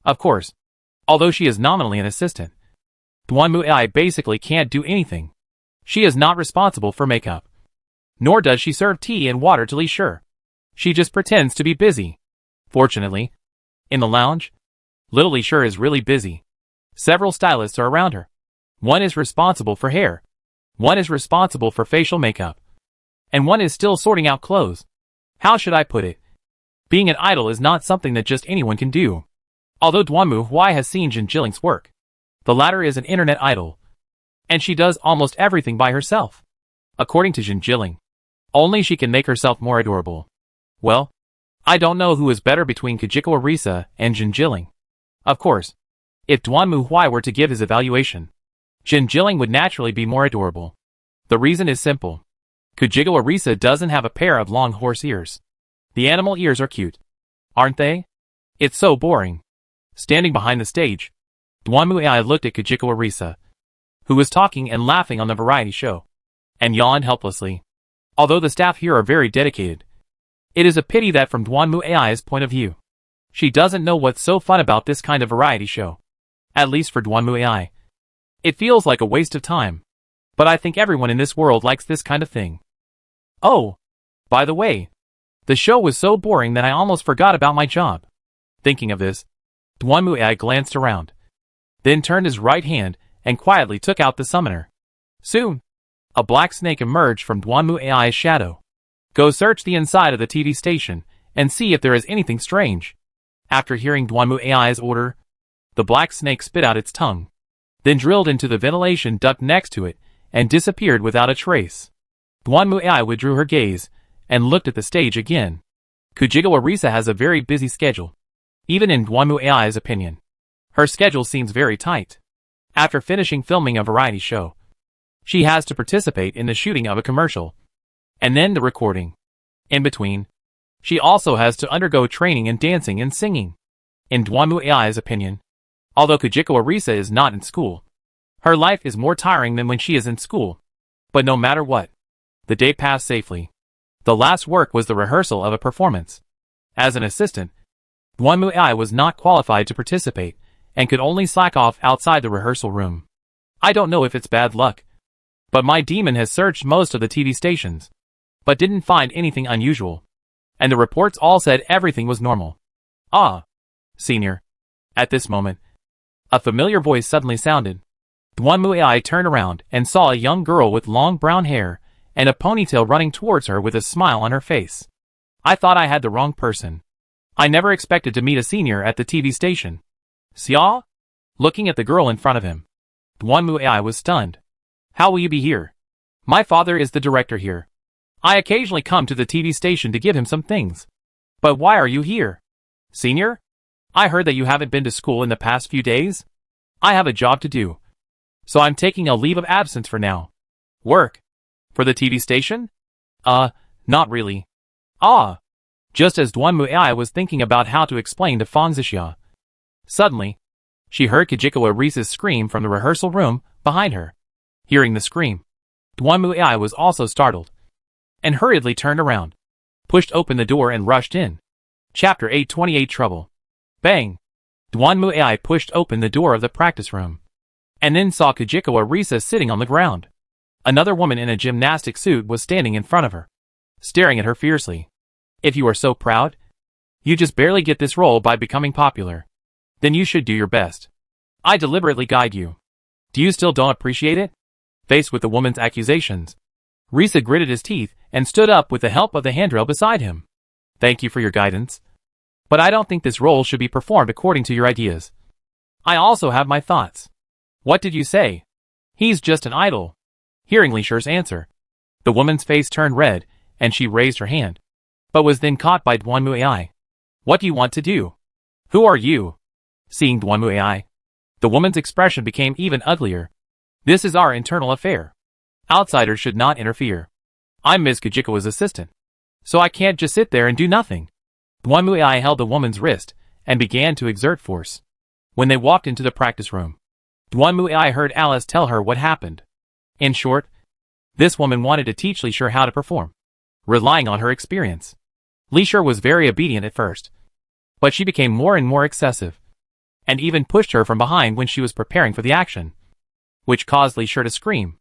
Of course, although she is nominally an assistant, Dwanmu AI basically can't do anything. She is not responsible for makeup. Nor does she serve tea and water to Li Shi. She just pretends to be busy. Fortunately, in the lounge, little Li Shi is really busy. Several stylists are around her. One is responsible for hair. One is responsible for facial makeup. And one is still sorting out clothes. How should I put it? Being an idol is not something that just anyone can do. Although Dwanmu Hui has seen Jin Jilling's work, the latter is an internet idol. And she does almost everything by herself. According to Jin Jilling, only she can make herself more adorable. Well, I don't know who is better between Kujiko Arisa and Jin Jilling. Of course, if Dwanmu Hui were to give his evaluation, Jin Jilling would naturally be more adorable. The reason is simple. Kujiko Arisa doesn't have a pair of long horse ears. The animal ears are cute, aren't they? It's so boring. Standing behind the stage, Dwanmu AI looked at Kujiko Arisa, who was talking and laughing on the variety show, and yawned helplessly. Although the staff here are very dedicated, it is a pity that from Dwanmu AI's point of view, she doesn't know what's so fun about this kind of variety show. At least for Dwanmu AI. It feels like a waste of time. But I think everyone in this world likes this kind of thing. Oh, by the way, the show was so boring that I almost forgot about my job. Thinking of this, Dwanmu AI glanced around, then turned his right hand and quietly took out the summoner. Soon, a black snake emerged from Dwanmu AI's shadow. Go search the inside of the TV station and see if there is anything strange. After hearing Dwanmu AI's order, the black snake spit out its tongue, then drilled into the ventilation duct next to it and disappeared without a trace. Dwanmu AI withdrew her gaze and looked at the stage again. Kujiko Arisa has a very busy schedule, even in Dwanmu AI's opinion. Her schedule seems very tight. After finishing filming a variety show, she has to participate in the shooting of a commercial, and then the recording. In between, she also has to undergo training in dancing and singing. In Dwanmuai's opinion, although Kajiko Arisa is not in school, her life is more tiring than when she is in school. But no matter what, the day passed safely. The last work was the rehearsal of a performance. As an assistant, Dwanmuai was not qualified to participate, and could only slack off outside the rehearsal room. I don't know if it's bad luck, but my demon has searched most of the TV stations, but didn't find anything unusual, and the reports all said everything was normal. Ah, senior. At this moment, a familiar voice suddenly sounded. Dwanmuai turned around and saw a young girl with long brown hair and a ponytail running towards her with a smile on her face. I thought I had the wrong person. I never expected to meet a senior at the TV station. Sia? Looking at the girl in front of him, Dwanmuai was stunned. How will you be here? My father is the director here. I occasionally come to the TV station to give him some things. But why are you here? Senior? I heard that you haven't been to school in the past few days. I have a job to do, so I'm taking a leave of absence for now. Work? For the TV station? Not really. Ah. Just as Dwanmuai was thinking about how to explain to Fang Zixia, suddenly, she heard Kajiko Arisa's scream from the rehearsal room behind her. Hearing the scream, Dwanmuai was also startled, and hurriedly turned around, pushed open the door and rushed in. Chapter 828 Trouble. Bang! Dwanmuai pushed open the door of the practice room, and then saw Kajiko Arisa sitting on the ground. Another woman in a gymnastic suit was standing in front of her, staring at her fiercely. If you are so proud, you just barely get this role by becoming popular, then you should do your best. I deliberately guide you. Do you still don't appreciate it? Faced with the woman's accusations, Risa gritted his teeth and stood up with the help of the handrail beside him. Thank you for your guidance, but I don't think this role should be performed according to your ideas. I also have my thoughts. What did you say? He's just an idol. Hearing Li Shi's answer, the woman's face turned red, and she raised her hand, but was then caught by Dwanmuai. What do you want to do? Who are you? Seeing Dwanmuai, the woman's expression became even uglier. This is our internal affair. Outsiders should not interfere. I'm Ms. Kajiko's assistant, so I can't just sit there and do nothing. Dwanmuai held the woman's wrist and began to exert force. When they walked into the practice room, Dwanmuai heard Alice tell her what happened. In short, this woman wanted to teach Li Shi how to perform, relying on her experience. Li Shi was very obedient at first, but she became more and more excessive, and even pushed her from behind when she was preparing for the action, which caused Li Shi to scream.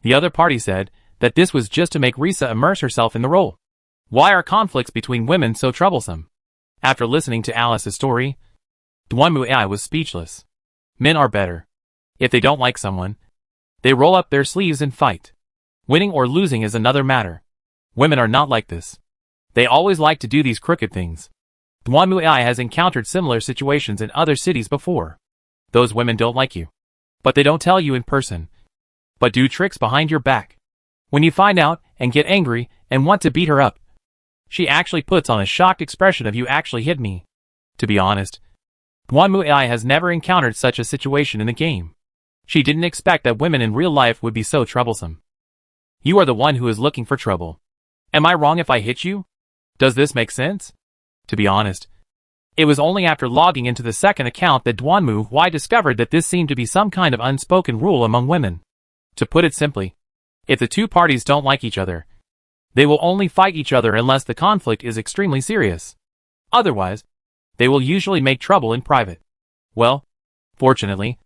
The other party said that this was just to make Risa immerse herself in the role. Why are conflicts between women so troublesome? After listening to Alice's story, Dwanmuai was speechless. Men are better. If they don't like someone, they roll up their sleeves and fight. Winning or losing is another matter. Women are not like this. They always like to do these crooked things. Dwanmuai has encountered similar situations in other cities before. Those women don't like you, but they don't tell you in person, but do tricks behind your back. When you find out and get angry and want to beat her up, she actually puts on a shocked expression of "you actually hit me." To be honest, Dwanmuai has never encountered such a situation in the game. She didn't expect that women in real life would be so troublesome. You are the one who is looking for trouble. Am I wrong if I hit you? Does this make sense? To be honest, it was only after logging into the second account that Dwanmuai discovered that this seemed to be some kind of unspoken rule among women. To put it simply, if the two parties don't like each other, they will only fight each other unless the conflict is extremely serious. Otherwise, they will usually make trouble in private. Well, fortunately,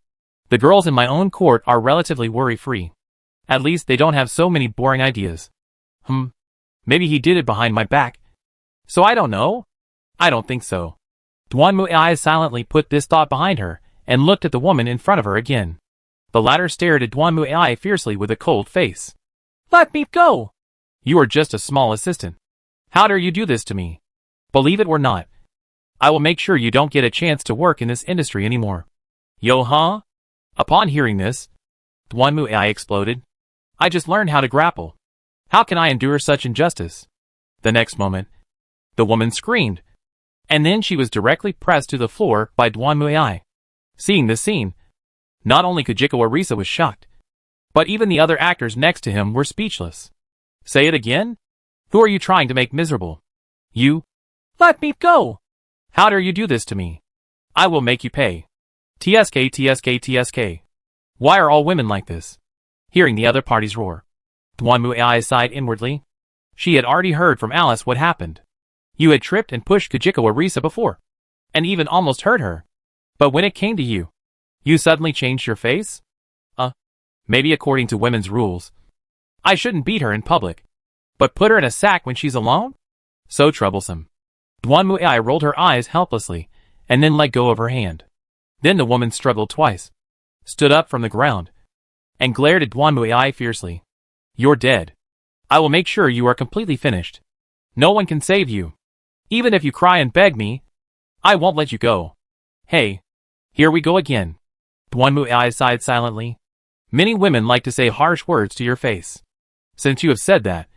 the girls in my own court are relatively worry-free. At least they don't have so many boring ideas. Maybe he did it behind my back. So I don't know? I don't think so. Dwanmuai silently put this thought behind her and looked at the woman in front of her again. The latter stared at Dwanmuai fiercely with a cold face. Let me go! You are just a small assistant. How dare you do this to me? Believe it or not, I will make sure you don't get a chance to work in this industry anymore. Yo huh? Upon hearing this, Dwanmuai exploded. I just learned how to grapple. How can I endure such injustice? The next moment, the woman screamed, and then she was directly pressed to the floor by Dwanmuai. Seeing this scene, not only Kajikawa Risa was shocked, but even the other actors next to him were speechless. Say it again? Who are you trying to make miserable? You? Let me go! How dare you do this to me? I will make you pay. TSK, TSK, TSK. Why are all women like this? Hearing the other parties roar, Duanmuai sighed inwardly. She had already heard from Alice what happened. You had tripped and pushed Kajikawa Risa before, and even almost hurt her. But when it came to you, you suddenly changed your face? Maybe according to women's rules, I shouldn't beat her in public, but put her in a sack when she's alone? So troublesome. Duanmuai rolled her eyes helplessly, and then let go of her hand. Then the woman struggled twice, stood up from the ground, and glared at Duanmuai fiercely. You're dead. I will make sure you are completely finished. No one can save you. Even if you cry and beg me, I won't let you go. Hey, here we go again. Duanmuai sighed silently. Many women like to say harsh words to your face. Since you have said that,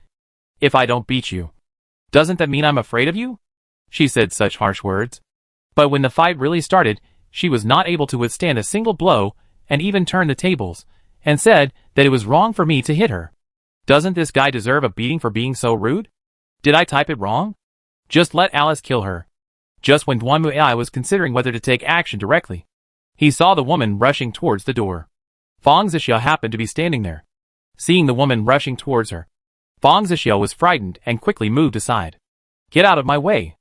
if I don't beat you, doesn't that mean I'm afraid of you? She said such harsh words. But when the fight really started, she was not able to withstand a single blow and even turned the tables, and said that it was wrong for me to hit her. Doesn't this guy deserve a beating for being so rude? Did I type it wrong? Just let Alice kill her. Just when Duanmuai was considering whether to take action directly, he saw the woman rushing towards the door. Fang Zixia happened to be standing there. Seeing the woman rushing towards her, Fang Zixia was frightened and quickly moved aside. Get out of my way.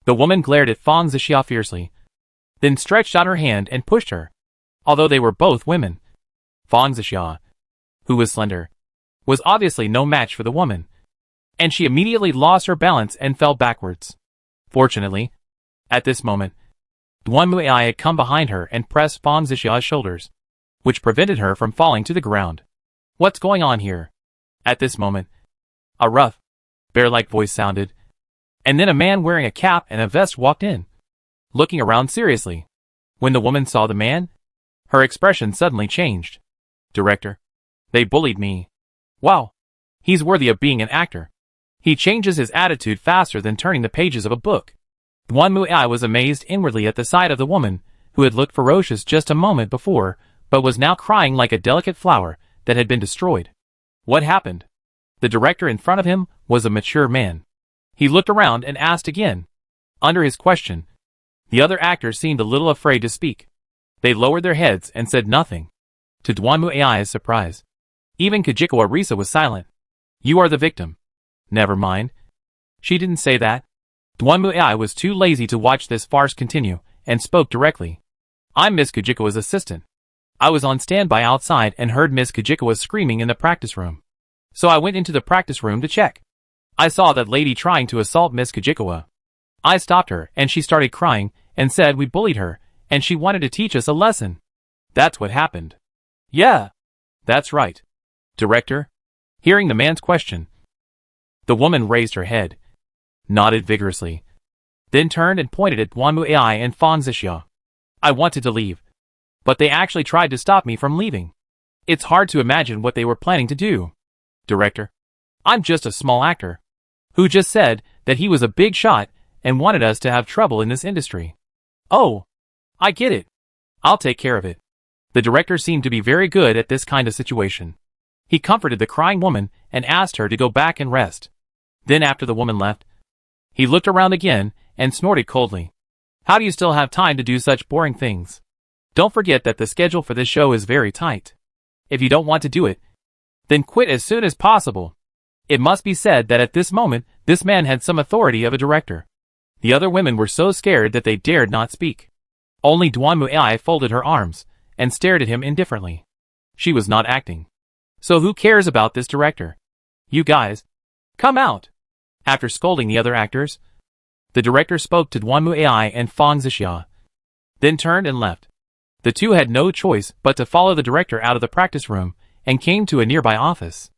The woman glared at Fang Zixia fiercely, then stretched out her hand and pushed her. Although they were both women, Fang Zixia, who was slender, was obviously no match for the woman, and she immediately lost her balance and fell backwards. Fortunately, at this moment, Duanmuai had come behind her and pressed Fang Zixia's shoulders, which prevented her from falling to the ground. What's going on here? At this moment, a rough, bear-like voice sounded, and then a man wearing a cap and a vest walked in, looking around seriously. When the woman saw the man, her expression suddenly changed. Director, they bullied me. Wow, he's worthy of being an actor. He changes his attitude faster than turning the pages of a book. Duanmuai was amazed inwardly at the sight of the woman, who had looked ferocious just a moment before, but was now crying like a delicate flower that had been destroyed. What happened? The director in front of him was a mature man. He looked around and asked again. Under his question, the other actors seemed a little afraid to speak. They lowered their heads and said nothing. To Duanmuai's surprise, even Kajikawa Risa was silent. You are the victim. Never mind. She didn't say that. Duanmuai was too lazy to watch this farce continue, and spoke directly. I'm Miss Kajikawa's assistant. I was on standby outside and heard Miss Kajikawa screaming in the practice room. So I went into the practice room to check. I saw that lady trying to assault Miss Kajikawa. I stopped her and she started crying and said we bullied her and she wanted to teach us a lesson. That's what happened. Yeah, that's right. Director? Hearing the man's question, the woman raised her head, nodded vigorously, then turned and pointed at Duanmuai and Fang Zixia. I wanted to leave, but they actually tried to stop me from leaving. It's hard to imagine what they were planning to do. Director, I'm just a small actor, who just said that he was a big shot and wanted us to have trouble in this industry. Oh, I get it. I'll take care of it. The director seemed to be very good at this kind of situation. He comforted the crying woman and asked her to go back and rest. Then after the woman left, he looked around again and snorted coldly. How do you still have time to do such boring things? Don't forget that the schedule for this show is very tight. If you don't want to do it, then quit as soon as possible. It must be said that at this moment, this man had some authority of a director. The other women were so scared that they dared not speak. Only Duanmuai folded her arms and stared at him indifferently. She was not acting. So who cares about this director? You guys, come out. After scolding the other actors, the director spoke to Duanmuai and Fang Zixia, then turned and left. The two had no choice but to follow the director out of the practice room and came to a nearby office.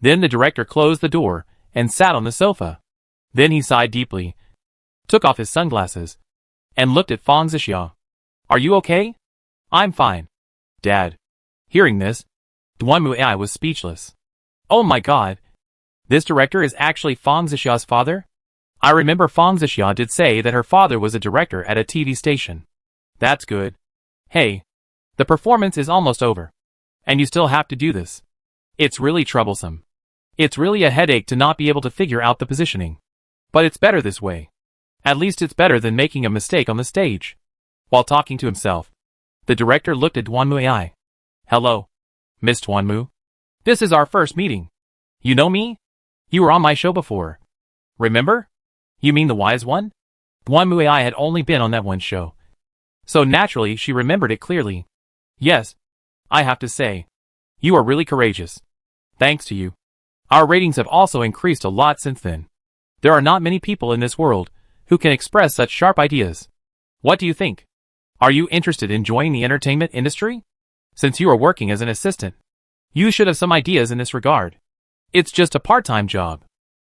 Then the director closed the door and sat on the sofa. Then he sighed deeply, took off his sunglasses, and looked at Fang Zixia. Are you okay? I'm fine. Dad. Hearing this, Duanmuai was speechless. Oh my god. This director is actually Fang Zixia's father? I remember Fang Zixia did say that her father was a director at a TV station. That's good. Hey, the performance is almost over. And you still have to do this. It's really troublesome. It's really a headache to not be able to figure out the positioning. But it's better this way. At least it's better than making a mistake on the stage. While talking to himself, the director looked at Duanmu AI. Hello, Miss Duanmu. This is our first meeting. You know me? You were on my show before. Remember? You mean the wise one? Duanmu AI had only been on that one show. So naturally she remembered it clearly. Yes, I have to say, you are really courageous. Thanks to you. Our ratings have also increased a lot since then. There are not many people in this world who can express such sharp ideas. What do you think? Are you interested in joining the entertainment industry? Since you are working as an assistant, you should have some ideas in this regard. It's just a part-time job.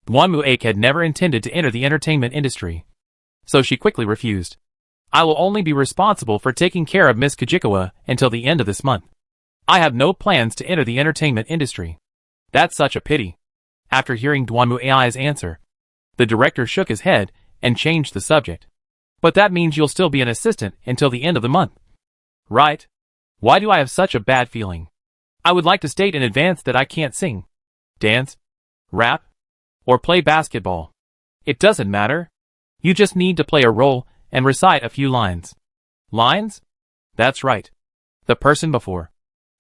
Duanmu Ake had never intended to enter the entertainment industry. So she quickly refused. I will only be responsible for taking care of Miss Kajikawa until the end of this month. I have no plans to enter the entertainment industry. That's such a pity. After hearing Duanmu AI's answer, the director shook his head and changed the subject. But that means you'll still be an assistant until the end of the month. Right? Why do I have such a bad feeling? I would like to state in advance that I can't sing, dance, rap, or play basketball. It doesn't matter. You just need to play a role and recite a few lines. Lines? That's right. The person before.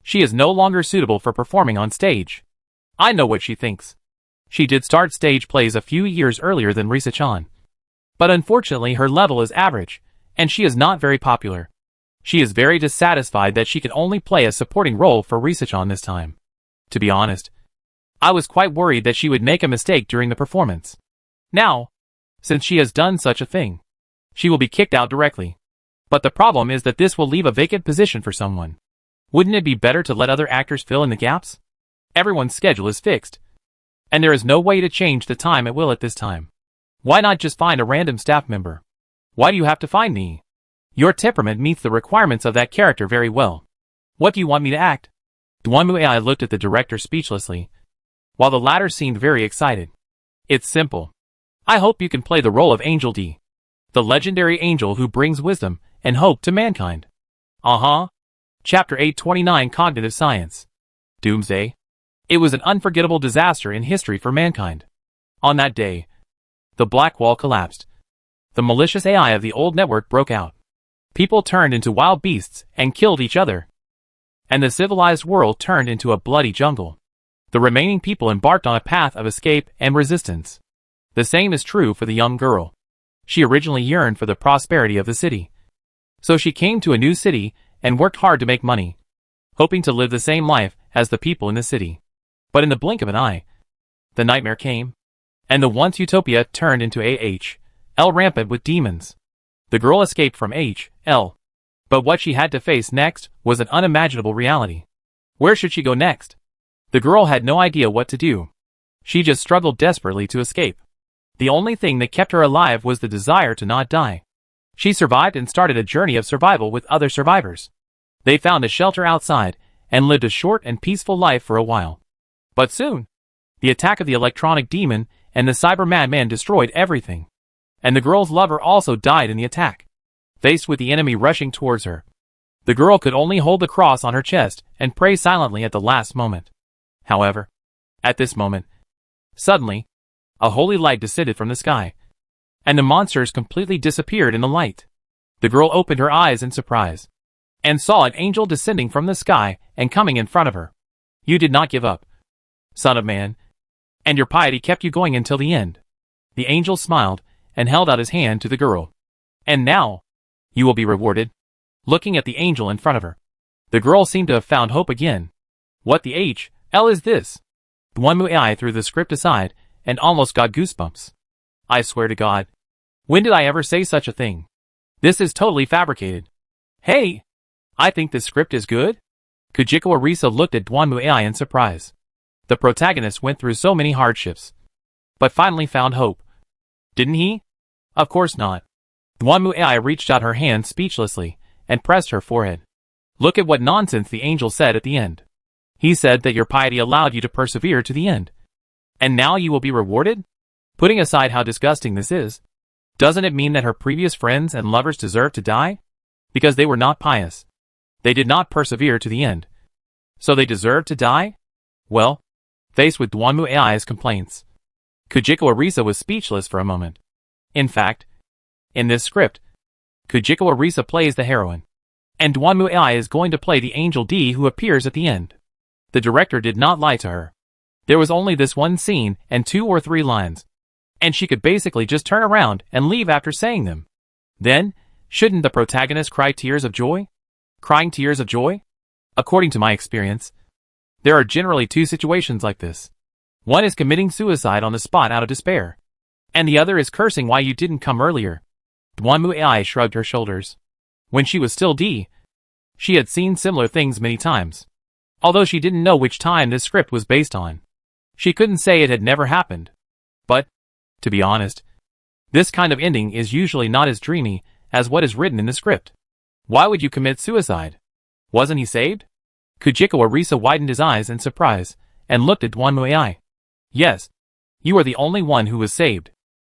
She is no longer suitable for performing on stage. I know what she thinks. She did start stage plays a few years earlier than Risa-chan. But unfortunately her level is average, and she is not very popular. She is very dissatisfied that she can only play a supporting role for Risa-chan this time. To be honest, I was quite worried that she would make a mistake during the performance. Now, since she has done such a thing, she will be kicked out directly. But the problem is that this will leave a vacant position for someone. Wouldn't it be better to let other actors fill in the gaps? Everyone's schedule is fixed, and there is no way to change the time at will at this time. Why not just find a random staff member? Why do you have to find me? Your temperament meets the requirements of that character very well. What do you want me to act? Duanmu AI looked at the director speechlessly, while the latter seemed very excited. It's simple. I hope you can play the role of Angel D, the legendary angel who brings wisdom and hope to mankind. Uh-huh. Chapter 829 Cognitive Science. Doomsday. It was an unforgettable disaster in history for mankind. On that day, the black wall collapsed. The malicious AI of the old network broke out. People turned into wild beasts and killed each other. And the civilized world turned into a bloody jungle. The remaining people embarked on a path of escape and resistance. The same is true for the young girl. She originally yearned for the prosperity of the city. So she came to a new city and worked hard to make money, hoping to live the same life as the people in the city. But in the blink of an eye, the nightmare came, and the once utopia turned into AHL rampant with demons. The girl escaped from HL, but what she had to face next was an unimaginable reality. Where should she go next? The girl had no idea what to do. She just struggled desperately to escape. The only thing that kept her alive was the desire to not die. She survived and started a journey of survival with other survivors. They found a shelter outside and lived a short and peaceful life for a while. But soon, the attack of the electronic demon and the cyber madman destroyed everything. And the girl's lover also died in the attack. Faced with the enemy rushing towards her, the girl could only hold the cross on her chest and pray silently at the last moment. However, at this moment, suddenly, a holy light descended from the sky, and the monsters completely disappeared in the light. The girl opened her eyes in surprise, and saw an angel descending from the sky and coming in front of her. You did not give up, son of man, and your piety kept you going until the end. The angel smiled and held out his hand to the girl. And now, you will be rewarded. Looking at the angel in front of her, the girl seemed to have found hope again. What the HL is this? Duanmu AI threw the script aside and almost got goosebumps. I swear to God. When did I ever say such a thing? This is totally fabricated. Hey! I think this script is good? Kujiko Arisa looked at Duanmu AI in surprise. The protagonist went through so many hardships, but finally found hope. Didn't he? Of course not. Duanmu AI reached out her hand speechlessly and pressed her forehead. Look at what nonsense the angel said at the end. He said that your piety allowed you to persevere to the end. And now you will be rewarded? Putting aside how disgusting this is, doesn't it mean that her previous friends and lovers deserve to die? Because they were not pious. They did not persevere to the end. So they deserved to die? Well, faced with Dwanmu AI's complaints, Kujiko Arisa was speechless for a moment. In fact, in this script, Kujiko Arisa plays the heroine, and Dwanmu AI is going to play the Angel D who appears at the end. The director did not lie to her. There was only this one scene and 2 or 3 lines, and she could basically just turn around and leave after saying them. Then, shouldn't the protagonist cry tears of joy? Crying tears of joy? According to my experience, there are generally 2 situations like this. One is committing suicide on the spot out of despair, and the other is cursing why you didn't come earlier. Dwanmu AI shrugged her shoulders. When she was still D, she had seen similar things many times. Although she didn't know which time this script was based on. She couldn't say it had never happened. But, to be honest, this kind of ending is usually not as dreamy as what is written in the script. Why would you commit suicide? Wasn't he saved? Kujiko Arisa widened his eyes in surprise and looked at Dwanmu AI. Yes, you are the only one who was saved.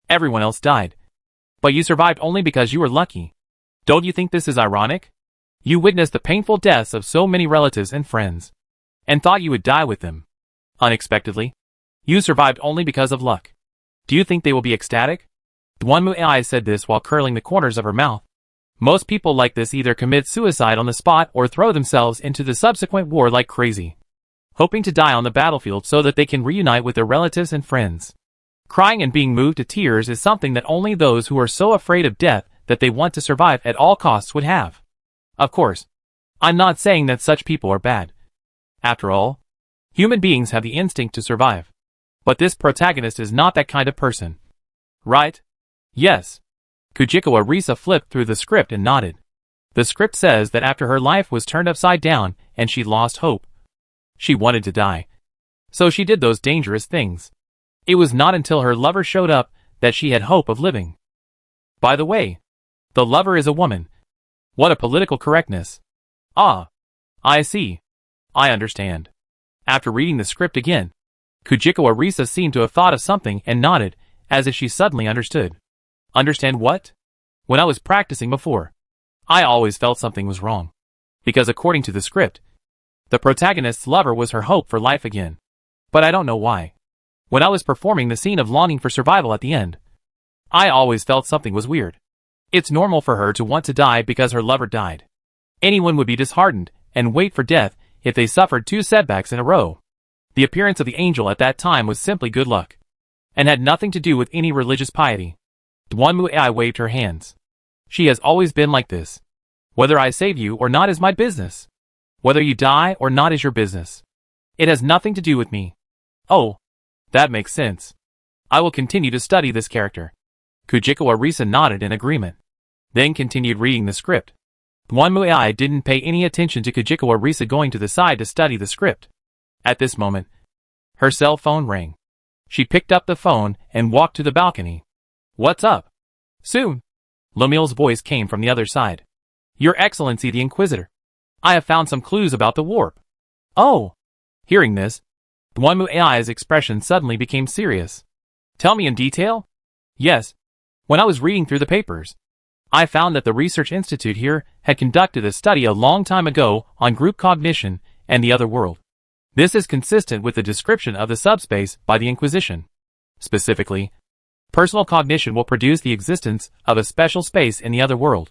Everyone else died. But you survived only because you were lucky. Don't you think this is ironic? You witnessed the painful deaths of so many relatives and friends, and thought you would die with them. Unexpectedly, you survived only because of luck. Do you think they will be ecstatic? Dwanmu AI said this while curling the corners of her mouth. Most people like this either commit suicide on the spot or throw themselves into the subsequent war like crazy, hoping to die on the battlefield so that they can reunite with their relatives and friends. Crying and being moved to tears is something that only those who are so afraid of death that they want to survive at all costs would have. Of course, I'm not saying that such people are bad. After all, human beings have the instinct to survive. But this protagonist is not that kind of person. Right? Yes. Kujiko Arisa flipped through the script and nodded. The script says that after her life was turned upside down and she lost hope, she wanted to die. So she did those dangerous things. It was not until her lover showed up that she had hope of living. By the way, the lover is a woman. What a political correctness. Ah, I see. I understand. After reading the script again, Kujiko Arisa seemed to have thought of something and nodded, as if she suddenly understood. Understand what? When I was practicing before, I always felt something was wrong. Because according to the script, the protagonist's lover was her hope for life again. But I don't know why. When I was performing the scene of longing for survival at the end, I always felt something was weird. It's normal for her to want to die because her lover died. Anyone would be disheartened and wait for death if they suffered 2 setbacks in a row. The appearance of the angel at that time was simply good luck, and had nothing to do with any religious piety. Dwanmu AI waved her hands. She has always been like this. Whether I save you or not is my business. Whether you die or not is your business. It has nothing to do with me. Oh, that makes sense. I will continue to study this character. Kujiko Arisa nodded in agreement, then continued reading the script. Dwanmu AI didn't pay any attention to Kujiko Arisa going to the side to study the script. At this moment, her cell phone rang. She picked up the phone and walked to the balcony. What's up? Soon. Lemil's voice came from the other side. Your Excellency the Inquisitor. I have found some clues about the warp. Oh. Hearing this, Dwanmu AI's expression suddenly became serious. Tell me in detail? Yes. When I was reading through the papers, I found that the research institute here had conducted a study a long time ago on group cognition and the other world. This is consistent with the description of the subspace by the Inquisition. Specifically, personal cognition will produce the existence of a special space in the other world,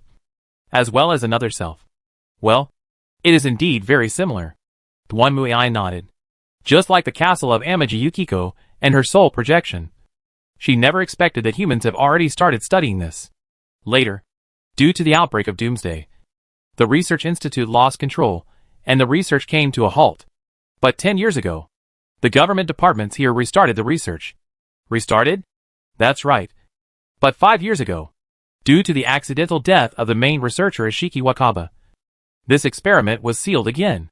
as well as another self. Well, it is indeed very similar. Dwanmu AI nodded. Just like the castle of Amaji Yukiko and her soul projection. She never expected that humans have already started studying this. Later, due to the outbreak of Doomsday, the Research Institute lost control, and the research came to a halt. But 10 years ago, the government departments here restarted the research. Restarted? That's right. But 5 years ago, due to the accidental death of the main researcher Ishiki Wakaba, this experiment was sealed again.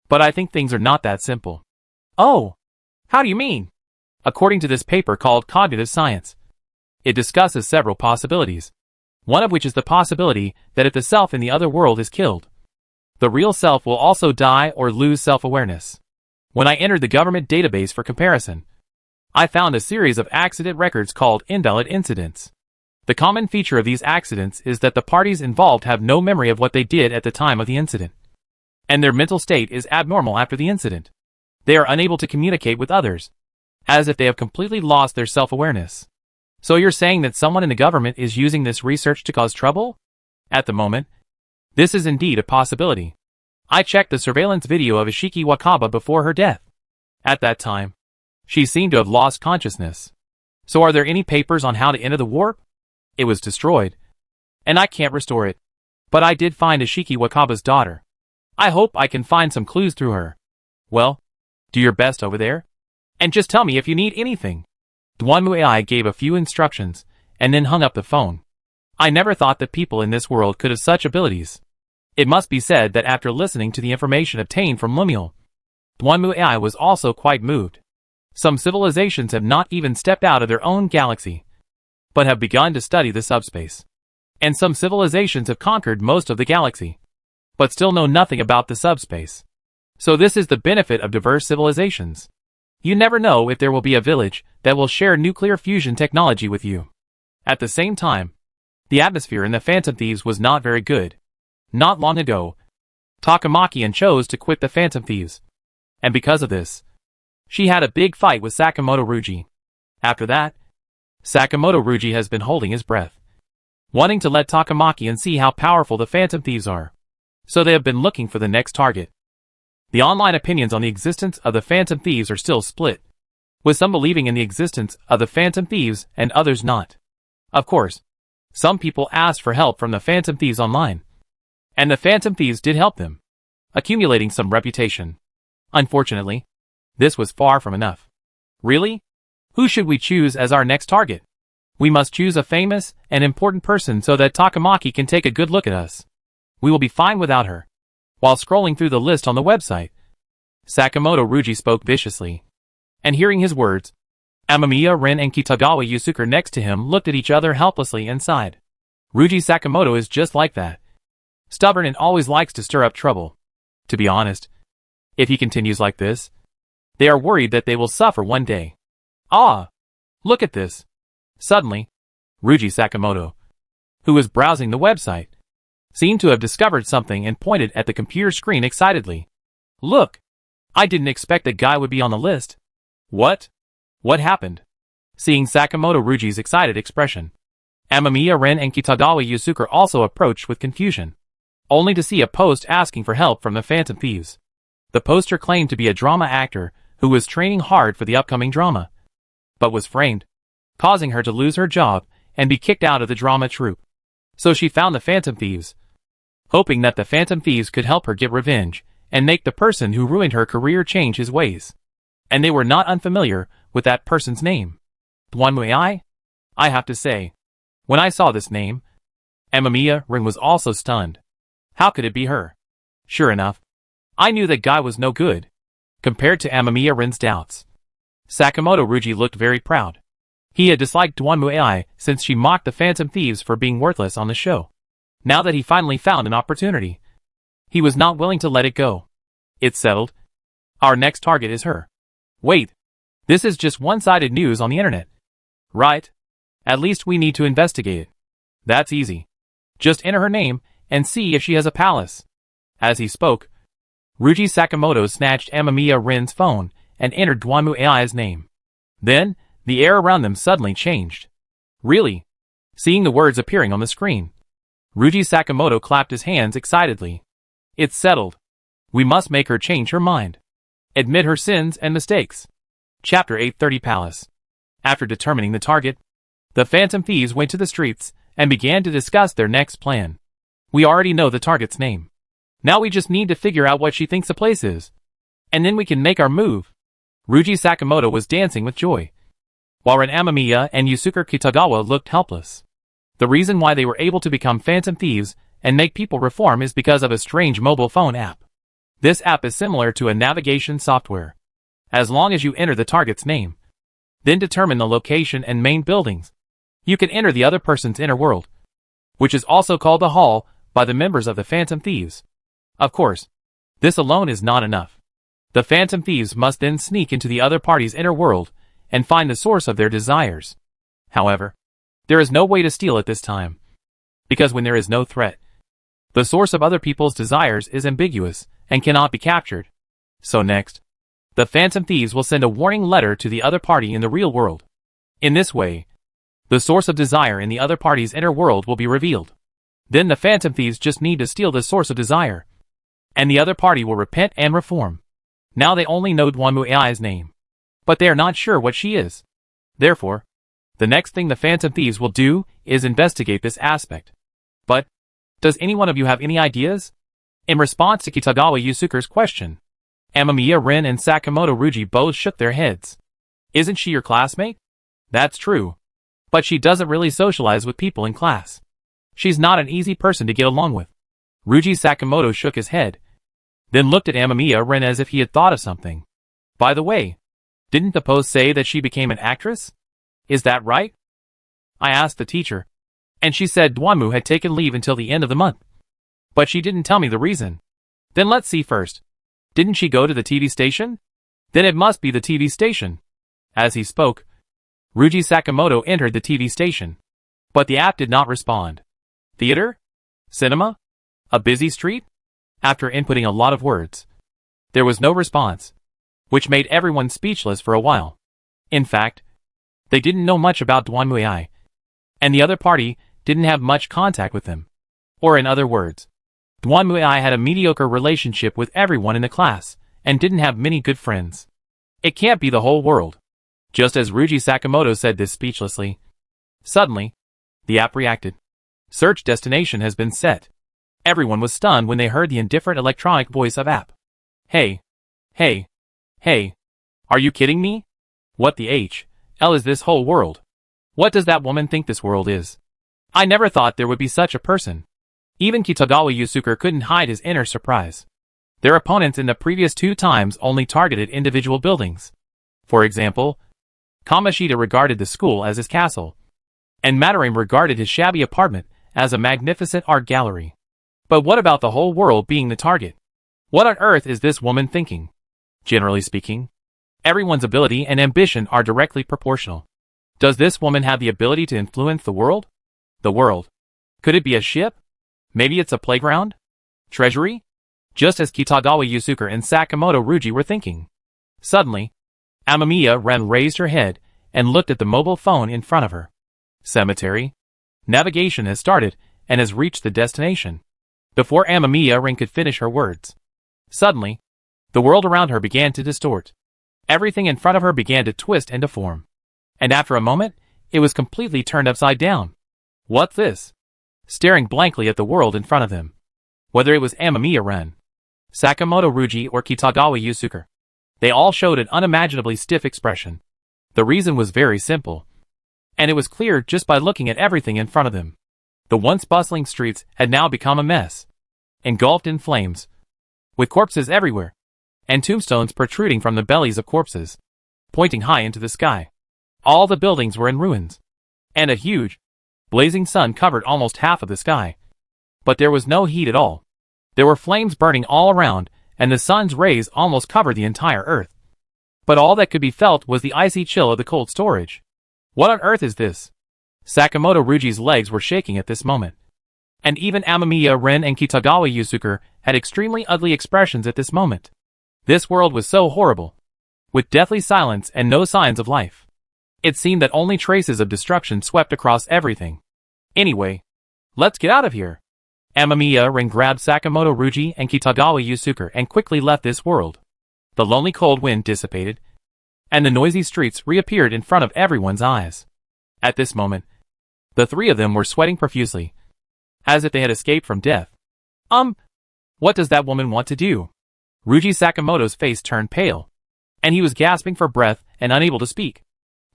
But I think things are not that simple. Oh, how do you mean? According to this paper called Cognitive Science, it discusses several possibilities. One of which is the possibility that if the self in the other world is killed, the real self will also die or lose self-awareness. When I entered the government database for comparison, I found a series of accident records called invalid incidents. The common feature of these accidents is that the parties involved have no memory of what they did at the time of the incident. and their mental state is abnormal after the incident. They are unable to communicate with others, as if they have completely lost their self-awareness. So you're saying that someone in the government is using this research to cause trouble? At the moment, this is indeed a possibility. I checked the surveillance video of Ishiki Wakaba before her death. At that time, she seemed to have lost consciousness. So are there any papers on how to enter the warp? It was destroyed, and I can't restore it. But I did find Ishiki Wakaba's daughter. I hope I can find some clues through her. Well, do your best over there, and just tell me if you need anything. Dwanmuai gave a few instructions, and then hung up the phone. I never thought that people in this world could have such abilities. It must be said that after listening to the information obtained from Lemuel, Dwanmuai was also quite moved. Some civilizations have not even stepped out of their own galaxy, but have begun to study the subspace. And some civilizations have conquered most of the galaxy, but still know nothing about the subspace. So this is the benefit of diverse civilizations. You never know if there will be a village that will share nuclear fusion technology with you. At the same time, the atmosphere in the Phantom Thieves was not very good. Not long ago, Takamaki chose to quit the Phantom Thieves, and because of this, she had a big fight with Sakamoto Ruji. After that, Sakamoto Ruji has been holding his breath, wanting to let Takamaki see how powerful the Phantom Thieves are. So they have been looking for the next target. The online opinions on the existence of the Phantom Thieves are still split, with some believing in the existence of the Phantom Thieves and others not. Of course, some people asked for help from the Phantom Thieves online, and the Phantom Thieves did help them, accumulating some reputation. Unfortunately, this was far from enough. Really? Who should we choose as our next target? We must choose a famous and important person so that Takamaki can take a good look at us. We will be fine without her. While scrolling through the list on the website, Sakamoto Ruji spoke viciously. And hearing his words, Amamiya Rin and Kitagawa Yusuke next to him looked at each other helplessly and sighed. Ruji Sakamoto is just like that. Stubborn and always likes to stir up trouble. To be honest, if he continues like this, they are worried that they will suffer one day. Ah! Look at this. Suddenly, Ruji Sakamoto, who was browsing the website, seemed to have discovered something and pointed at the computer screen excitedly. Look! I didn't expect that guy would be on the list. What? What happened? Seeing Sakamoto Ruji's excited expression, Amamiya Ren and Kitagawa Yusuke also approached with confusion, only to see a post asking for help from the Phantom Thieves. The poster claimed to be a drama actor who was training hard for the upcoming drama, but was framed, causing her to lose her job and be kicked out of the drama troupe. So she found the Phantom Thieves, hoping that the Phantom Thieves could help her get revenge and make the person who ruined her career change his ways. And they were not unfamiliar with that person's name. Dwanmuai? I have to say, when I saw this name, Amamiya Rin was also stunned. How could it be her? Sure enough, I knew that guy was no good, compared to Amamiya Rin's doubts. Sakamoto Ruji looked very proud. He had disliked Dwanmuai since she mocked the Phantom Thieves for being worthless on the show. Now that he finally found an opportunity, he was not willing to let it go. It's settled. Our next target is her. Wait, this is just one-sided news on the internet. Right? At least we need to investigate it. That's easy. Just enter her name and see if she has a palace. As he spoke, Ruji Sakamoto snatched Amamiya Rin's phone and entered Dwanmuai's name. Then, the air around them suddenly changed. Really? Seeing the words appearing on the screen, Ruji Sakamoto clapped his hands excitedly. It's settled. We must make her change her mind. Admit her sins and mistakes. Chapter 830 Palace. After determining the target, the Phantom Thieves went to the streets and began to discuss their next plan. We already know the target's name. Now we just need to figure out what she thinks the place is. And then we can make our move. Ruji Sakamoto was dancing with joy, while Ren Amamiya and Yusuke Kitagawa looked helpless. The reason why they were able to become Phantom Thieves and make people reform is because of a strange mobile phone app. This app is similar to a navigation software. As long as you enter the target's name, then determine the location and main buildings, you can enter the other person's inner world, which is also called the hall by the members of the Phantom Thieves. Of course, this alone is not enough. The Phantom Thieves must then sneak into the other party's inner world and find the source of their desires. However, there is no way to steal at this time, because when there is no threat, The source of other people's desires is ambiguous and cannot be captured. So next, the phantom thieves will send a warning letter to the other party in the real world. In this way, the source of desire in the other party's inner world will be revealed. Then the phantom thieves just need to steal the source of desire, and the other party will repent and reform. Now they only know Duanmu AI's name, but they are not sure what she is. Therefore, the next thing the phantom thieves will do is investigate this aspect. But, does any one of you have any ideas? In response to Kitagawa Yusuke's question, Amamiya Rin and Sakamoto Ruji both shook their heads. Isn't she your classmate? That's true. But she doesn't really socialize with people in class. She's not an easy person to get along with. Ruji Sakamoto shook his head, then looked at Amamiya Rin as if he had thought of something. By the way, didn't the post say that she became an actress? Is that right? I asked the teacher, and she said Duanmu had taken leave until the end of the month. But she didn't tell me the reason. Then let's see first. Didn't she go to the TV station? Then it must be the TV station. As he spoke, Ruji Sakamoto entered the TV station. But the app did not respond. Theater? Cinema? A busy street? After inputting a lot of words, there was no response, which made everyone speechless for a while. In fact, they didn't know much about Duanmu AI, and the other party didn't have much contact with them. Or in other words, Duanmu AI had a mediocre relationship with everyone in the class, and didn't have many good friends. It can't be the whole world. Just as Ruji Sakamoto said this speechlessly, suddenly, the app reacted. Search destination has been set. Everyone was stunned when they heard the indifferent electronic voice of app. Hey. Hey. Hey. Are you kidding me? What the H.L. is this whole world? What does that woman think this world is? I never thought there would be such a person. Even Kitagawa Yusuke couldn't hide his inner surprise. Their opponents in the previous 2 times only targeted individual buildings. For example, Kamoshida regarded the school as his castle, and Madarame regarded his shabby apartment as a magnificent art gallery. But what about the whole world being the target? What on earth is this woman thinking? Generally speaking, everyone's ability and ambition are directly proportional. Does this woman have the ability to influence the world? The world. Could it be a ship? Maybe it's a playground? Treasury? Just as Kitagawa Yusuke and Sakamoto Ruji were thinking. Suddenly, Amamiya Ren raised her head and looked at the mobile phone in front of her. Cemetery. Navigation has started and has reached the destination. Before Amamiya Ren could finish her words, suddenly, the world around her began to distort. Everything in front of her began to twist and deform. And after a moment, it was completely turned upside down. What's this? Staring blankly at the world in front of them. Whether it was Amamiya Ren, Sakamoto Ruji or Kitagawa Yusuke, they all showed an unimaginably stiff expression. The reason was very simple, and it was clear just by looking at everything in front of them. The once bustling streets had now become a mess, engulfed in flames, with corpses everywhere, and tombstones protruding from the bellies of corpses, pointing high into the sky. All the buildings were in ruins, and a huge, blazing sun covered almost half of the sky. But there was no heat at all. There were flames burning all around, and the sun's rays almost covered the entire earth. But all that could be felt was the icy chill of the cold storage. What on earth is this? Sakamoto Ruji's legs were shaking at this moment. And even Amamiya Ren and Kitagawa Yusuke had extremely ugly expressions at this moment. This world was so horrible, with deathly silence and no signs of life. It seemed that only traces of destruction swept across everything. Anyway, let's get out of here. Amamiya Ren grabbed Sakamoto Ruji and Kitagawa Yusuke and quickly left this world. The lonely cold wind dissipated, and the noisy streets reappeared in front of everyone's eyes. At this moment, the 3 of them were sweating profusely, as if they had escaped from death. What does that woman want to do? Ruji Sakamoto's face turned pale, and he was gasping for breath and unable to speak.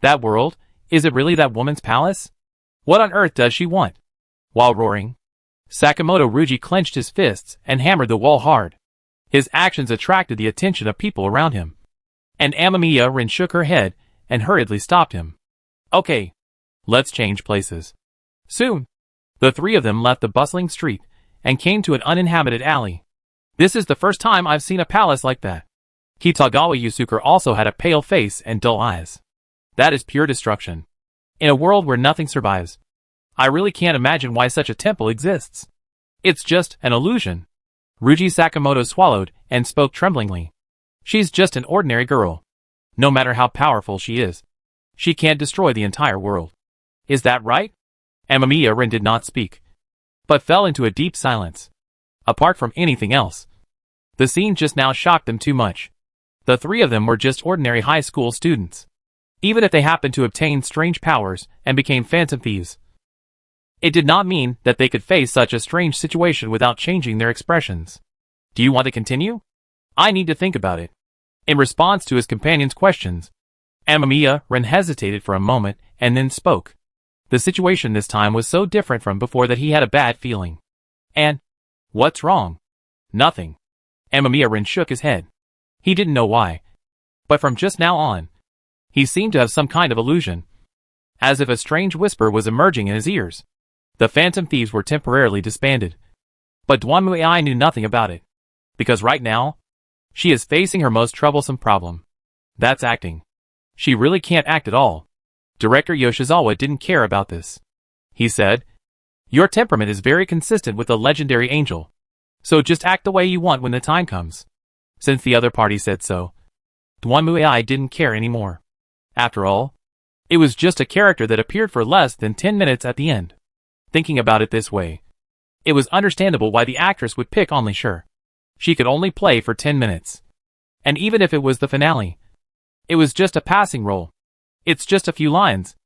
That world? Is it really that woman's palace? What on earth does she want? While roaring, Sakamoto Ruji clenched his fists and hammered the wall hard. His actions attracted the attention of people around him, and Amamiya Rin shook her head and hurriedly stopped him. Okay, let's change places. Soon, the 3 of them left the bustling street and came to an uninhabited alley. This is the first time I've seen a palace like that. Kitagawa Yusuke also had a pale face and dull eyes. That is pure destruction. In a world where nothing survives, I really can't imagine why such a temple exists. It's just an illusion. Ruji Sakamoto swallowed and spoke tremblingly. She's just an ordinary girl. No matter how powerful she is, she can't destroy the entire world. Is that right? Amamiya Rin did not speak, but fell into a deep silence. Apart from anything else, the scene just now shocked them too much. The three of them were just ordinary high school students. Even if they happened to obtain strange powers and became phantom thieves, it did not mean that they could face such a strange situation without changing their expressions. Do you want to continue? I need to think about it. In response to his companion's questions, Amamiya Rin hesitated for a moment and then spoke. The situation this time was so different from before that he had a bad feeling. And, what's wrong? Nothing. Amamiya Rin shook his head. He didn't know why, but from just now on, he seemed to have some kind of illusion, as if a strange whisper was emerging in his ears. The phantom thieves were temporarily disbanded, but Dwanmuai knew nothing about it, because right now, she is facing her most troublesome problem. That's acting. She really can't act at all. Director Yoshizawa didn't care about this. He said, "Your temperament is very consistent with the legendary angel, so just act the way you want when the time comes." Since the other party said so, Dwanmuai didn't care anymore. After all, it was just a character that appeared for less than 10 minutes at the end. Thinking about it this way, it was understandable why the actress would pick on Li Shi. She could only play for 10 minutes. And even if it was the finale, it was just a passing role. It's just a few lines.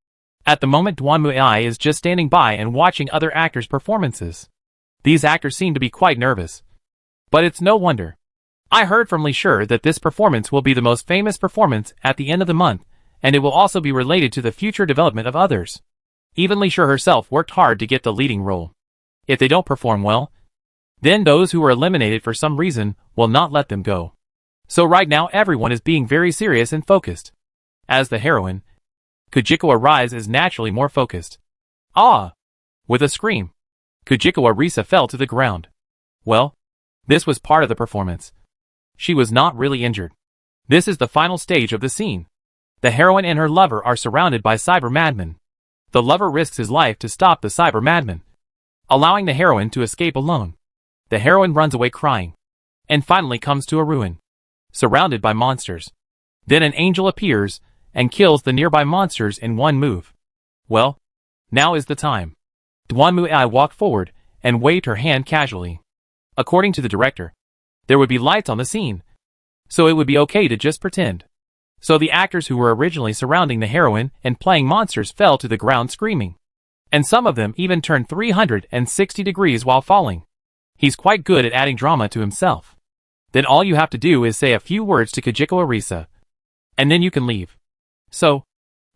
At the moment Dwanmuai is just standing by and watching other actors' performances. These actors seem to be quite nervous. But it's no wonder. I heard from Li Shi that this performance will be the most famous performance at the end of the month, and it will also be related to the future development of others. Even Li Shi herself worked hard to get the leading role. If they don't perform well, then those who were eliminated for some reason will not let them go. So right now everyone is being very serious and focused. As the heroine, Kujiko Rise is naturally more focused. Ah! With a scream, Kujiko Arisa fell to the ground. Well, this was part of the performance. She was not really injured. This is the final stage of the scene. The heroine and her lover are surrounded by cyber madmen. The lover risks his life to stop the cyber madmen, allowing the heroine to escape alone. The heroine runs away crying, and finally comes to a ruin, surrounded by monsters. Then an angel appears and kills the nearby monsters in one move. Well, now is the time. Dwanmuai walked forward and waved her hand casually. According to the director, there would be lights on the scene, so it would be okay to just pretend. So the actors who were originally surrounding the heroine and playing monsters fell to the ground screaming. And some of them even turned 360 degrees while falling. He's quite good at adding drama to himself. Then all you have to do is say a few words to Kujiko Arisa, and then you can leave. So,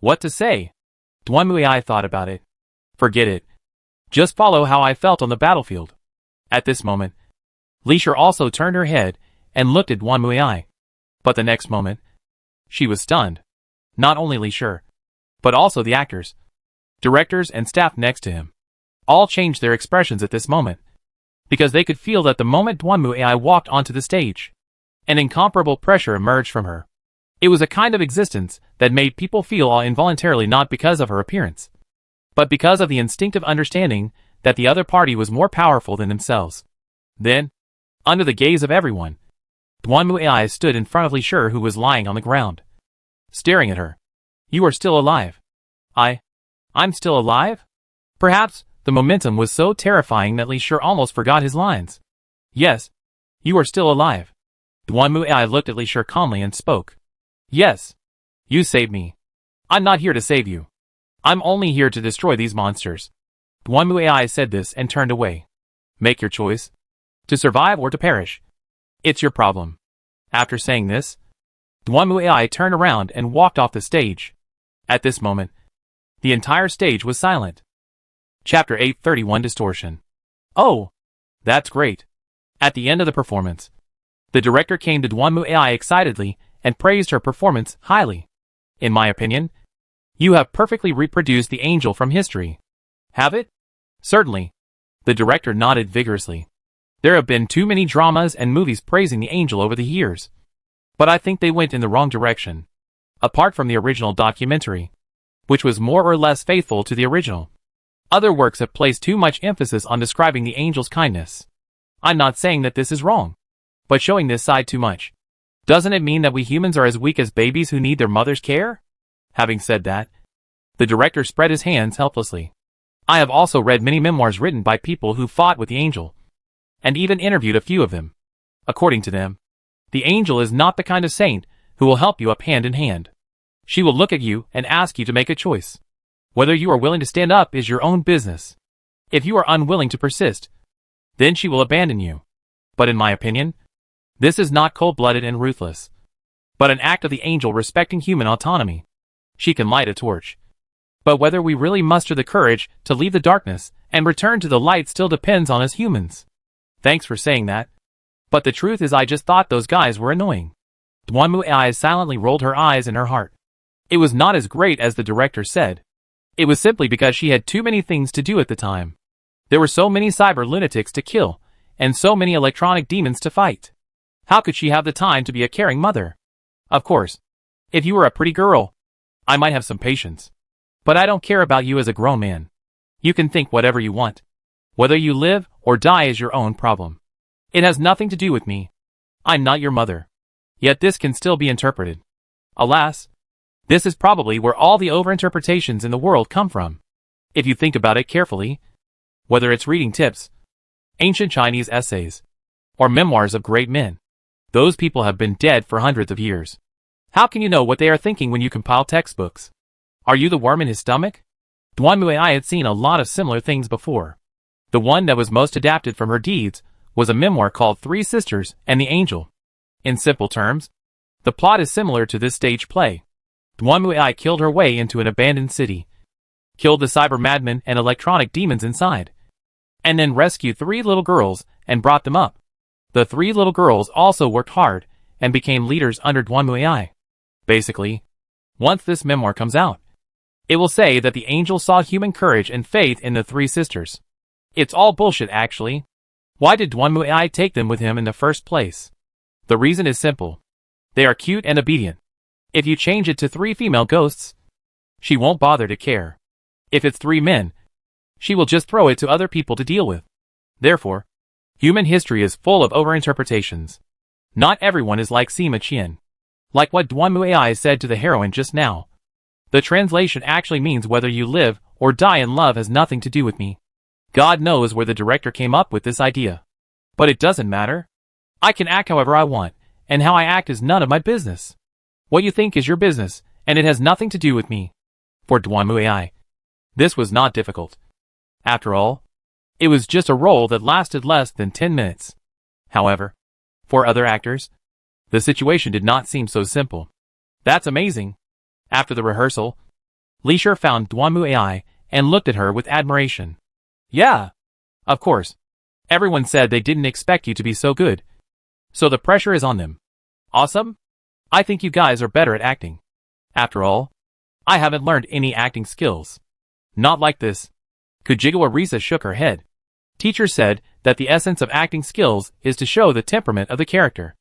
what to say? Dwanmuai thought about it. Forget it. Just follow how I felt on the battlefield. At this moment, Li Shi also turned her head and looked at Dwanmuai. But the next moment, she was stunned. Not only Li Shi, but also the actors, directors and staff next to him. All changed their expressions at this moment, because they could feel that the moment Dwanmuai walked onto the stage, an incomparable pressure emerged from her. It was a kind of existence that made people feel awe involuntarily, not because of her appearance, but because of the instinctive understanding that the other party was more powerful than themselves. Then, under the gaze of everyone, Dwanmuai stood in front of Li Shi, who was lying on the ground, staring at her. "You are still alive." I'm still alive? Perhaps the momentum was so terrifying that Li Shi almost forgot his lines. "Yes, you are still alive." Dwanmuai looked at Li Shi calmly and spoke. "Yes, you saved me. I'm not here to save you. I'm only here to destroy these monsters." Dwanmuai said this and turned away. "Make your choice. To survive or to perish. It's your problem." After saying this, Dwanmuai turned around and walked off the stage. At this moment, the entire stage was silent. Chapter 831 Distortion. "Oh, that's great." At the end of the performance, the director came to Dwanmuai excitedly and praised her performance highly. "In my opinion, you have perfectly reproduced the angel from history." "Have it?" "Certainly." The director nodded vigorously. "There have been too many dramas and movies praising the angel over the years, but I think they went in the wrong direction. Apart from the original documentary, which was more or less faithful to the original, Other works have placed too much emphasis on describing the angel's kindness. I'm not saying that this is wrong, but showing this side too much. Doesn't it mean that we humans are as weak as babies who need their mother's care? Having said that, the director spread his hands helplessly. I have also read many memoirs written by people who fought with the angel, and even interviewed a few of them. According to them, the angel is not the kind of saint who will help you up hand in hand. She will look at you and ask you to make a choice. Whether you are willing to stand up is your own business. If you are unwilling to persist, then she will abandon you. But in my opinion, this is not cold-blooded and ruthless, but an act of the angel respecting human autonomy. She can light a torch, but whether we really muster the courage to leave the darkness and return to the light still depends on us humans. Thanks for saying that. But the truth is I just thought those guys were annoying. Duanmuai silently rolled her eyes in her heart. It was not as great as the director said. It was simply because she had too many things to do at the time. There were so many cyber lunatics to kill, and so many electronic demons to fight. How could she have the time to be a caring mother? Of course, if you were a pretty girl, I might have some patience. But I don't care about you as a grown man. You can think whatever you want. Whether you live or die is your own problem. It has nothing to do with me. I'm not your mother. Yet this can still be interpreted. Alas, this is probably where all the overinterpretations in the world come from. If you think about it carefully, whether it's reading tips, ancient Chinese essays, or memoirs of great men, those people have been dead for hundreds of years. How can you know what they are thinking when you compile textbooks? Are you the worm in his stomach? Duanmuai had seen a lot of similar things before. The one that was most adapted from her deeds was a memoir called Three Sisters and the Angel. In simple terms, the plot is similar to this stage play. Duanmuai killed her way into an abandoned city, killed the cyber madmen and electronic demons inside, and then rescued 3 little girls and brought them up. The 3 little girls also worked hard and became leaders under Duanmuai. Basically, once this memoir comes out, it will say that the angel saw human courage and faith in the 3 sisters. It's all bullshit actually. Why did Duanmuai take them with him in the first place? The reason is simple. They are cute and obedient. If you change it to 3 female ghosts, she won't bother to care. If it's 3 men, she will just throw it to other people to deal with. Therefore, human history is full of overinterpretations. Not everyone is like Sima Qian. Like what Duanmuai said to the heroine just now. The translation actually means whether you live or die in love has nothing to do with me. God knows where the director came up with this idea. But it doesn't matter. I can act however I want, and how I act is none of my business. What you think is your business, and it has nothing to do with me. For Duanmuai, this was not difficult. After all, it was just a role that lasted less than 10 minutes. However, for other actors, the situation did not seem so simple. That's amazing. After the rehearsal, Li Shi found Duanmuai and looked at her with admiration. Yeah. Of course. Everyone said they didn't expect you to be so good. So the pressure is on them. Awesome? I think you guys are better at acting. After all, I haven't learned any acting skills. Not like this. Kujigawa Risa shook her head. Teacher said that the essence of acting skills is to show the temperament of the character.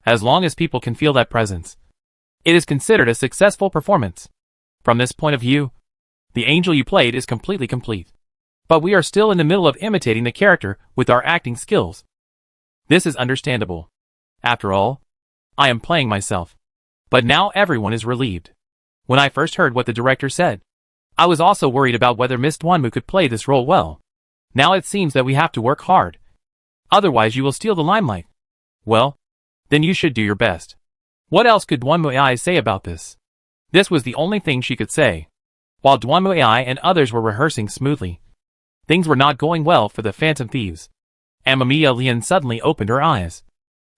As long as people can feel that presence, it is considered a successful performance. From this point of view, the angel you played is completely complete. But we are still in the middle of imitating the character with our acting skills. This is understandable. After all, I am playing myself. But now everyone is relieved. When I first heard what the director said, I was also worried about whether Miss Duanmu could play this role well. Now it seems that we have to work hard. Otherwise you will steal the limelight. Well, then you should do your best. What else could Duanmuai say about this? This was the only thing she could say. While Duanmuai and others were rehearsing smoothly, things were not going well for the phantom thieves. Amamiya Lian suddenly opened her eyes,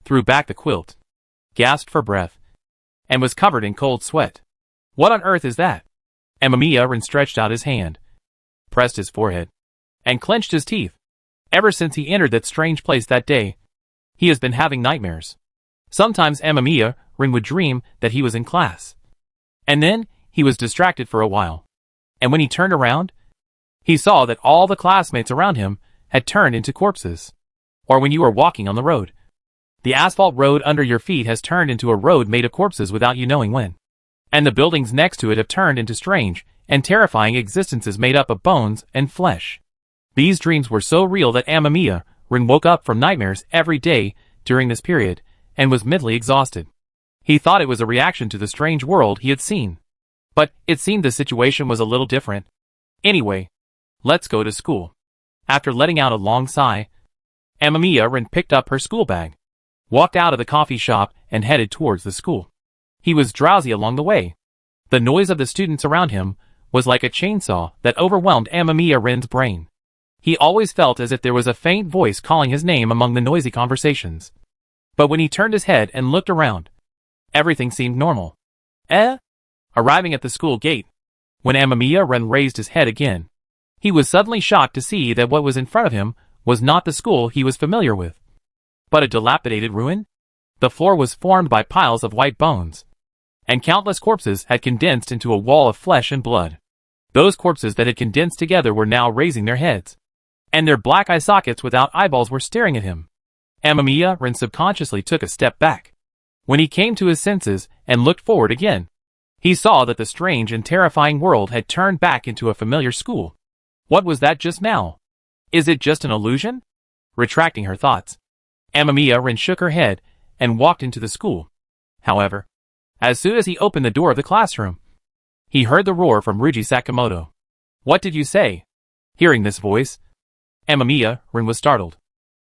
threw back the quilt, gasped for breath, and was covered in cold sweat. What on earth is that? Amamiya Rin stretched out his hand, pressed his forehead, and clenched his teeth. Ever since he entered that strange place that day, he has been having nightmares. Sometimes Amamiya Rin would dream that he was in class. And then, he was distracted for a while. And when he turned around, he saw that all the classmates around him had turned into corpses. Or when you are walking on the road, the asphalt road under your feet has turned into a road made of corpses without you knowing when. And the buildings next to it have turned into strange, and terrifying existences made up of bones and flesh. These dreams were so real that Amamiya Rin woke up from nightmares every day during this period and was mentally exhausted. He thought it was a reaction to the strange world he had seen. But it seemed the situation was a little different. Anyway, let's go to school. After letting out a long sigh, Amamiya Rin picked up her school bag, walked out of the coffee shop, and headed towards the school. He was drowsy along the way. The noise of the students around him was like a chainsaw that overwhelmed Amamiya Rin's brain. He always felt as if there was a faint voice calling his name among the noisy conversations. But when he turned his head and looked around, everything seemed normal. Arriving at the school gate, when Amamiya Rin raised his head again, he was suddenly shocked to see that what was in front of him was not the school he was familiar with, but a dilapidated ruin. The floor was formed by piles of white bones, and countless corpses had condensed into a wall of flesh and blood. Those corpses that had condensed together were now raising their heads, and their black eye sockets without eyeballs were staring at him. Amamiya Rin subconsciously took a step back. When he came to his senses and looked forward again, he saw that the strange and terrifying world had turned back into a familiar school. What was that just now? Is it just an illusion? Retracting her thoughts, Amamiya Rin shook her head and walked into the school. However, as soon as he opened the door of the classroom, he heard the roar from Ryuji Sakamoto. What did you say? Hearing this voice, Amamiya Rin was startled.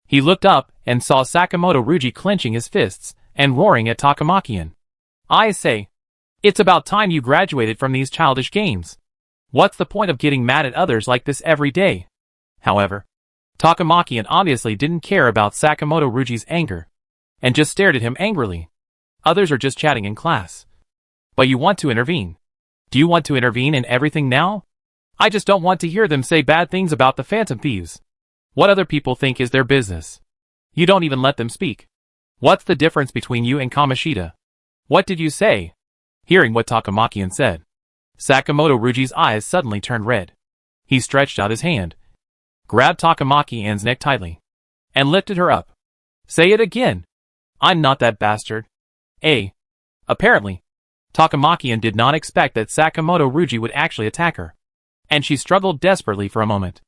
He looked up and saw Sakamoto Ryuji clenching his fists and roaring at Takamaki-an. I say, it's about time you graduated from these childish games. What's the point of getting mad at others like this every day? However, Takamaki-an obviously didn't care about Sakamoto Ryuji's anger, and just stared at him angrily. Others are just chatting in class. But you want to intervene. Do you want to intervene in everything now? I just don't want to hear them say bad things about the Phantom Thieves. What other people think is their business. You don't even let them speak. What's the difference between you and Kamoshida? What did you say? Hearing what Takamaki-an said, Sakamoto Ryuji's eyes suddenly turned red. He stretched out his hand, grabbed Takamaki-an's neck tightly, and lifted her up. Say it again. I'm not that bastard. Apparently, Takamaki-an did not expect that Sakamoto Ryuji would actually attack her, and she struggled desperately for a moment.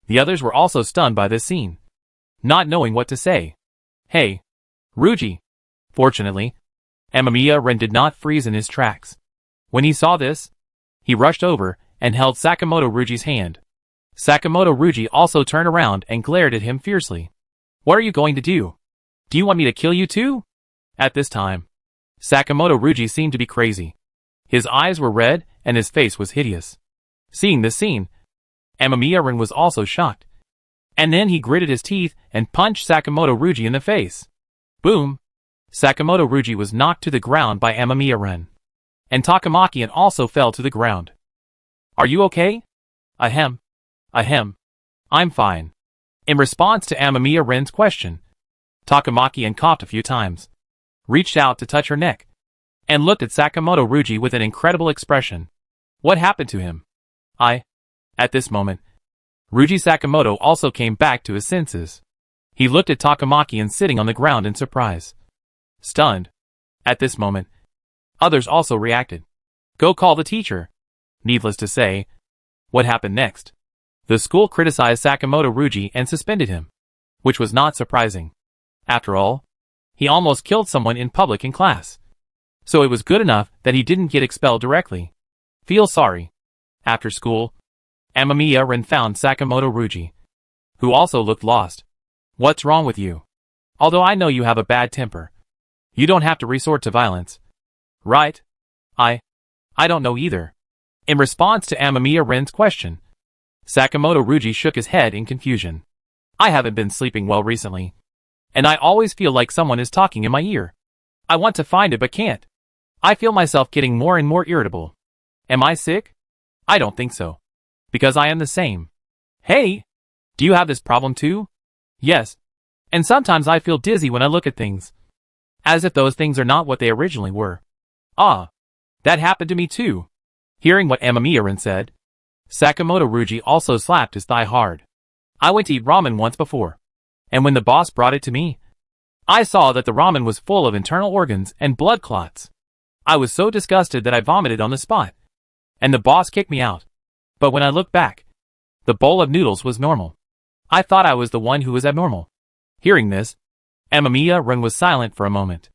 The others were also stunned by this scene, not knowing what to say. Hey, Ryuji. Fortunately, Amamiya Rin did not freeze in his tracks. When he saw this, he rushed over and held Sakamoto Ryuji's hand. Sakamoto Ryuji also turned around and glared at him fiercely. What are you going to do? Do you want me to kill you too? At this time, Sakamoto Ryuji seemed to be crazy. His eyes were red and his face was hideous. Seeing this scene, Amamiya Rin was also shocked. And then he gritted his teeth and punched Sakamoto Ryuji in the face. Boom! Sakamoto Ryuji was knocked to the ground by Amamiya Rin. And Takamaki-an also fell to the ground. Are you okay? Ahem. I'm fine. In response to Amamiya Rin's question, Takamaki-an coughed a few times, reached out to touch her neck, and looked at Sakamoto Ryuji with an incredible expression. What happened to him? At this moment, Ryuji Sakamoto also came back to his senses. He looked at Takamaki-an sitting on the ground in surprise. Stunned. At this moment, others also reacted. Go call the teacher. Needless to say, what happened next? The school criticized Sakamoto Ryuji and suspended him, which was not surprising. After all, he almost killed someone in public in class. So it was good enough that he didn't get expelled directly. Feel sorry. After school, Amamiya Rin found Sakamoto Ryuji, who also looked lost. What's wrong with you? Although I know you have a bad temper, you don't have to resort to violence. Right? I don't know either. In response to Amamiya Rin's question, Sakamoto Ryuji shook his head in confusion. I haven't been sleeping well recently, and I always feel like someone is talking in my ear. I want to find it but can't. I feel myself getting more and more irritable. Am I sick? I don't think so, because I am the same. Hey! Do you have this problem too? Yes. And sometimes I feel dizzy when I look at things, as if those things are not what they originally were. That happened to me too. Hearing what Amamiya Rin said, Sakamoto Ryuji also slapped his thigh hard. I went to eat ramen once before, and when the boss brought it to me, I saw that the ramen was full of internal organs and blood clots. I was so disgusted that I vomited on the spot. and the boss kicked me out. But when I looked back, the bowl of noodles was normal. I thought I was the one who was abnormal. Hearing this, Amamiya-ren was silent for a moment.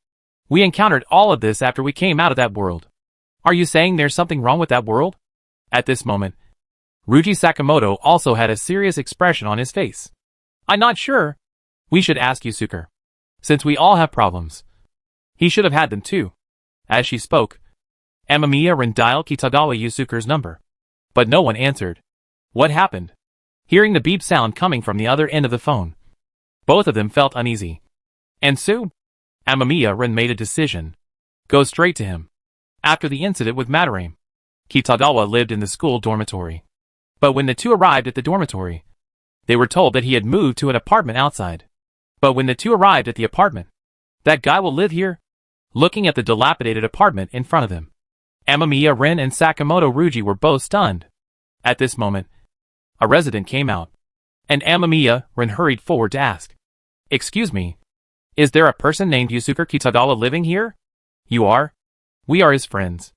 We encountered all of this after we came out of that world. Are you saying there's something wrong with that world? At this moment, Ryuji Sakamoto also had a serious expression on his face. I'm not sure. We should ask Yusuke. Since we all have problems, he should have had them too. As she spoke, Amamiya-ren dialed Kitagawa Yusuke's number. But no one answered. What happened? Hearing the beep sound coming from the other end of the phone, both of them felt uneasy. And soon, Amamiya-ren made a decision. Go straight to him. After the incident with Madarame, Kitagawa lived in the school dormitory. But when the two arrived at the dormitory, they were told that he had moved to an apartment outside. But when the two arrived at the apartment, that guy will live here? Looking at the dilapidated apartment in front of them, Amamiya-ren and Sakamoto Ryuji were both stunned. At this moment, a resident came out, and Amamiya-ren hurried forward to ask, Excuse me, is there a person named Yusuke Kitagawa living here? You are? We are his friends.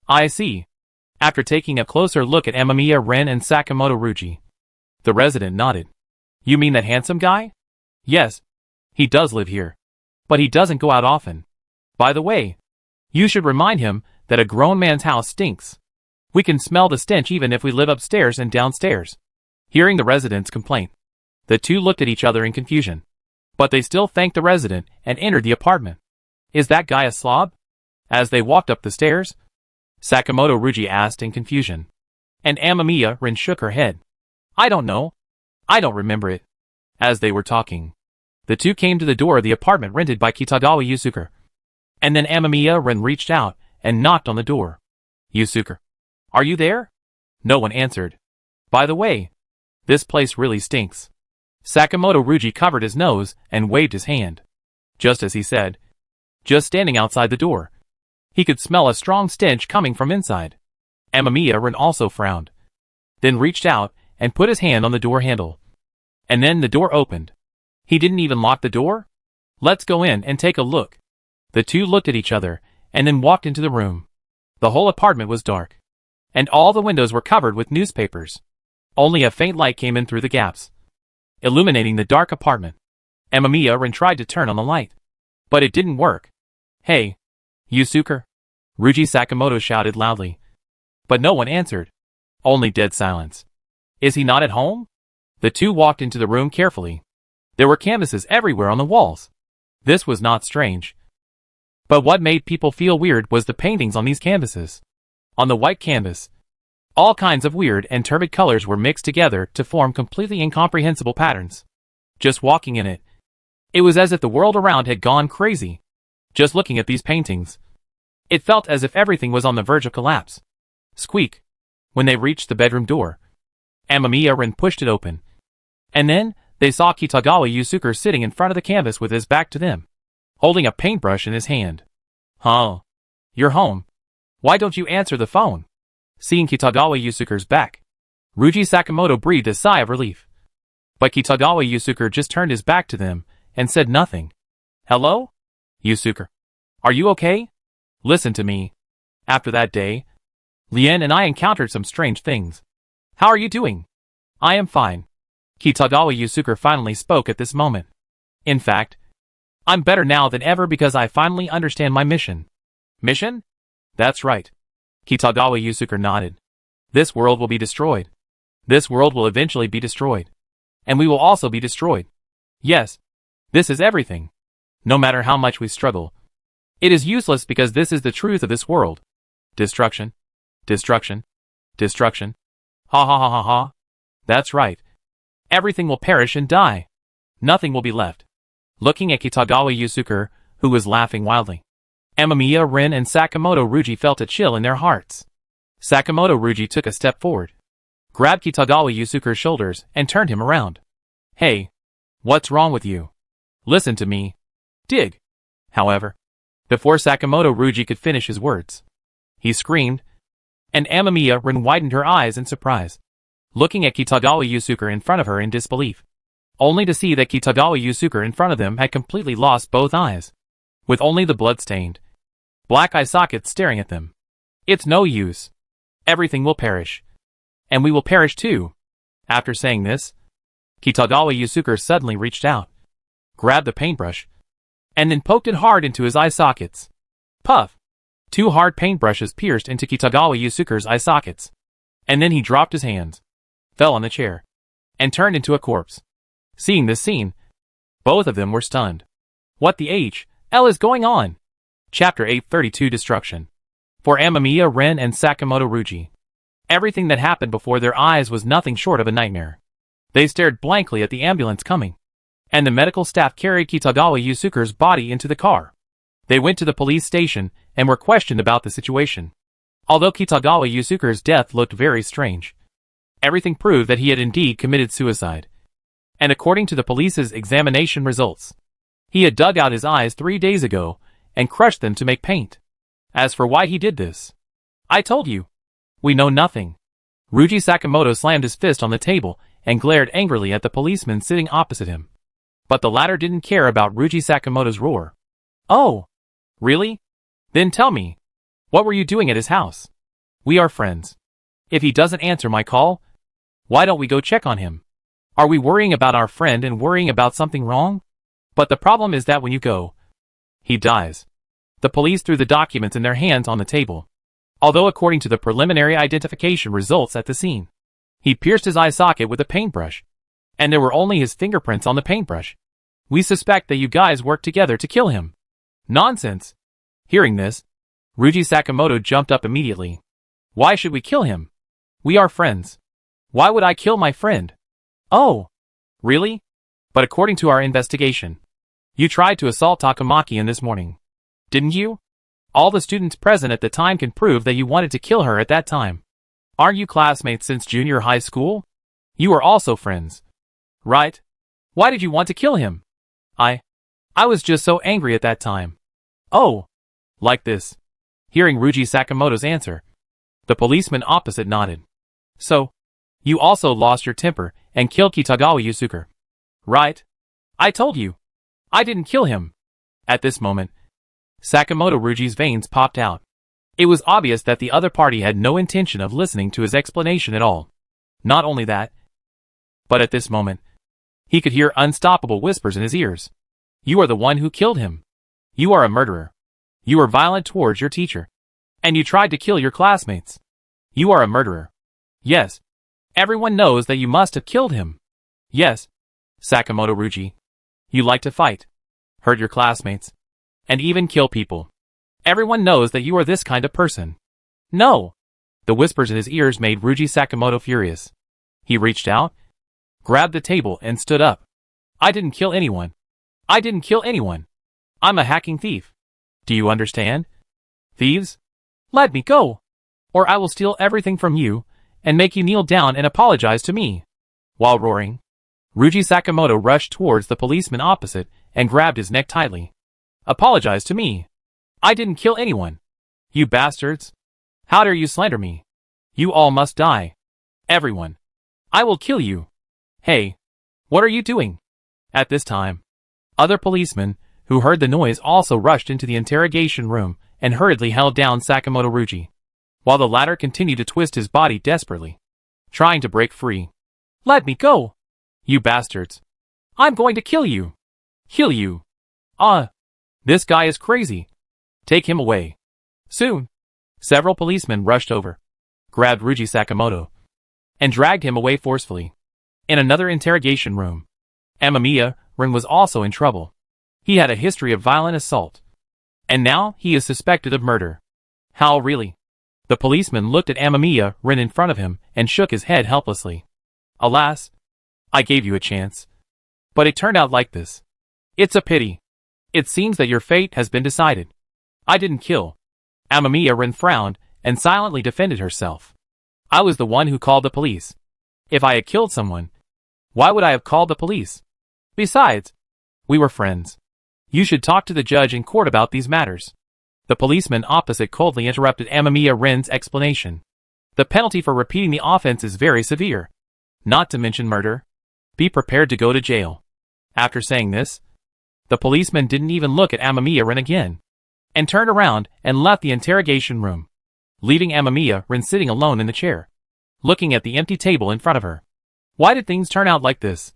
I see. After taking a closer look at Amamiya-ren and Sakamoto Ryuji, the resident nodded. You mean that handsome guy? Yes, he does live here. But he doesn't go out often. By the way, you should remind him that a grown man's house stinks. We can smell the stench even if we live upstairs and downstairs. Hearing the resident's complaint, the two looked at each other in confusion. But they still thanked the resident and entered the apartment. Is that guy a slob? As they walked up the stairs, Sakamoto Ryuji asked in confusion. And Amamiya-ren shook her head. I don't know. I don't remember it. As they were talking, the two came to the door of the apartment rented by Kitagawa Yusuke. And then Amamiya-ren reached out and knocked on the door. Yusuke, are you there? No one answered. By the way, this place really stinks. Sakamoto Ryuji covered his nose and waved his hand. Just as he said, just standing outside the door, he could smell a strong stench coming from inside. Amamiya-ren also frowned, then reached out and put his hand on the door handle. And then the door opened. He didn't even lock the door? Let's go in and take a look. The two looked at each other and then walked into the room. The whole apartment was dark, and all the windows were covered with newspapers. Only a faint light came in through the gaps, illuminating the dark apartment. Amamiya-ren tried to turn on the light, but it didn't work. Hey, Yusuke! Ryuji Sakamoto shouted loudly. But no one answered. Only dead silence. Is he not at home? The two walked into the room carefully. There were canvases everywhere on the walls. This was not strange. But what made people feel weird was the paintings on these canvases. On the white canvas, all kinds of weird and turbid colors were mixed together to form completely incomprehensible patterns. Just walking in it, it was as if the world around had gone crazy. Just looking at these paintings, it felt as if everything was on the verge of collapse. Squeak! When they reached the bedroom door, Amamiya-ren pushed it open. And then, they saw Kitagawa Yusuke sitting in front of the canvas with his back to them, holding a paintbrush in his hand. Huh? You're home. Why don't you answer the phone? Seeing Kitagawa Yusuke's back, Ryuji Sakamoto breathed a sigh of relief. But Kitagawa Yusuke just turned his back to them and said nothing. Hello? Yusuke. Are you okay? Listen to me. After that day, Lien and I encountered some strange things. How are you doing? I am fine. Kitagawa Yusuke finally spoke at this moment. In fact, I'm better now than ever because I finally understand my mission. Mission? That's right. Kitagawa Yusuke nodded. This world will be destroyed. This world will eventually be destroyed. And we will also be destroyed. Yes. This is everything. No matter how much we struggle, it is useless because this is the truth of this world. Destruction. Destruction. Destruction. Ha ha ha ha ha. That's right. Everything will perish and die. Nothing will be left. Looking at Kitagawa Yusuke, who was laughing wildly, Amamiya-ren and Sakamoto Ryuji felt a chill in their hearts. Sakamoto Ryuji took a step forward, grabbed Kitagawa Yusuke's shoulders, and turned him around. Hey, what's wrong with you? Listen to me. Dig. However, before Sakamoto Ryuji could finish his words, he screamed, and Amamiya-ren widened her eyes in surprise, looking at Kitagawa Yusuke in front of her in disbelief, only to see that Kitagawa Yusuke in front of them had completely lost both eyes, with only the blood-stained, black eye sockets staring at them. It's no use. everything will perish. And we will perish too. After saying this, Kitagawa Yusuke suddenly reached out, grabbed the paintbrush, and then poked it hard into his eye sockets. Puff! 2 hard paintbrushes pierced into Kitagawa Yusuke's eye sockets. And then he dropped his hands, fell on the chair, and turned into a corpse. Seeing this scene, both of them were stunned. What the hell is going on? Chapter 832 Destruction. For Amamiya, Ren, and Sakamoto Ruji, everything that happened before their eyes was nothing short of a nightmare. They stared blankly at the ambulance coming, and the medical staff carried Kitagawa Yusuke's body into the car. They went to the police station and were questioned about the situation. Although Kitagawa Yusuke's death looked very strange, everything proved that he had indeed committed suicide. And according to the police's examination results, he had dug out his eyes 3 days ago and crushed them to make paint. As for why he did this, I told you. We know nothing. Ruji Sakamoto slammed his fist on the table and glared angrily at the policeman sitting opposite him. But the latter didn't care about Ruji Sakamoto's roar. Oh, really? Then tell me, what were you doing at his house? We are friends. If he doesn't answer my call, why don't we go check on him? Are we worrying about our friend and worrying about something wrong? But the problem is that when you go, he dies. The police threw the documents in their hands on the table. Although according to the preliminary identification results at the scene, he pierced his eye socket with a paintbrush, and there were only his fingerprints on the paintbrush. We suspect that you guys worked together to kill him. Nonsense. Hearing this, Ruji Sakamoto jumped up immediately. Why should we kill him? We are friends. Why would I kill my friend? Oh, really? But according to our investigation, you tried to assault Takamaki in this morning, didn't you? All the students present at the time can prove that you wanted to kill her at that time. Aren't you classmates since junior high school? You are also friends, right? Why did you want to kill him? I was just so angry at that time. Oh, like this. Hearing Ruji Sakamoto's answer, the policeman opposite nodded. So, you also lost your temper and killed Kitagawa Yusuke, right? I told you. I didn't kill him. At this moment, Sakamoto Ruji's veins popped out. It was obvious that the other party had no intention of listening to his explanation at all. Not only that, but at this moment, he could hear unstoppable whispers in his ears. You are the one who killed him. You are a murderer. You were violent towards your teacher. And you tried to kill your classmates. You are a murderer. Yes. Everyone knows that you must have killed him. Yes. Sakamoto Ruji. You like to fight, hurt your classmates, and even kill people. Everyone knows that you are this kind of person. No. The whispers in his ears made Ruji Sakamoto furious. He reached out, grabbed the table and stood up. I didn't kill anyone. I didn't kill anyone. I'm a hacking thief. Do you understand? Thieves? Let me go, or I will steal everything from you and make you kneel down and apologize to me. While roaring, Ruji Sakamoto rushed towards the policeman opposite and grabbed his neck tightly. Apologize to me. I didn't kill anyone. You bastards. How dare you slander me? You all must die. Everyone. I will kill you. Hey, what are you doing? At this time, other policemen who heard the noise also rushed into the interrogation room and hurriedly held down Sakamoto Ruji, while the latter continued to twist his body desperately, trying to break free. Let me go. You bastards. I'm going to kill you. Kill you. This guy is crazy. Take him away. Soon. Several policemen rushed over, grabbed Ruji Sakamoto, and dragged him away forcefully. In another interrogation room, Amamiya Rin was also in trouble. He had a history of violent assault, and now he is suspected of murder. How really? The policeman looked at Amamiya Rin in front of him and shook his head helplessly. Alas, I gave you a chance, but it turned out like this. It's a pity. It seems that your fate has been decided. I didn't kill. Amamiya Rin frowned and silently defended herself. I was the one who called the police. If I had killed someone, why would I have called the police? Besides, we were friends. You should talk to the judge in court about these matters. The policeman opposite coldly interrupted Amamiya Rin's explanation. The penalty for repeating the offense is very severe, not to mention murder. Be prepared to go to jail. After saying this, the policeman didn't even look at Amamiya Rin again, and turned around and left the interrogation room. leaving Amamiya Rin sitting alone in the chair, looking at the empty table in front of her. Why did things turn out like this?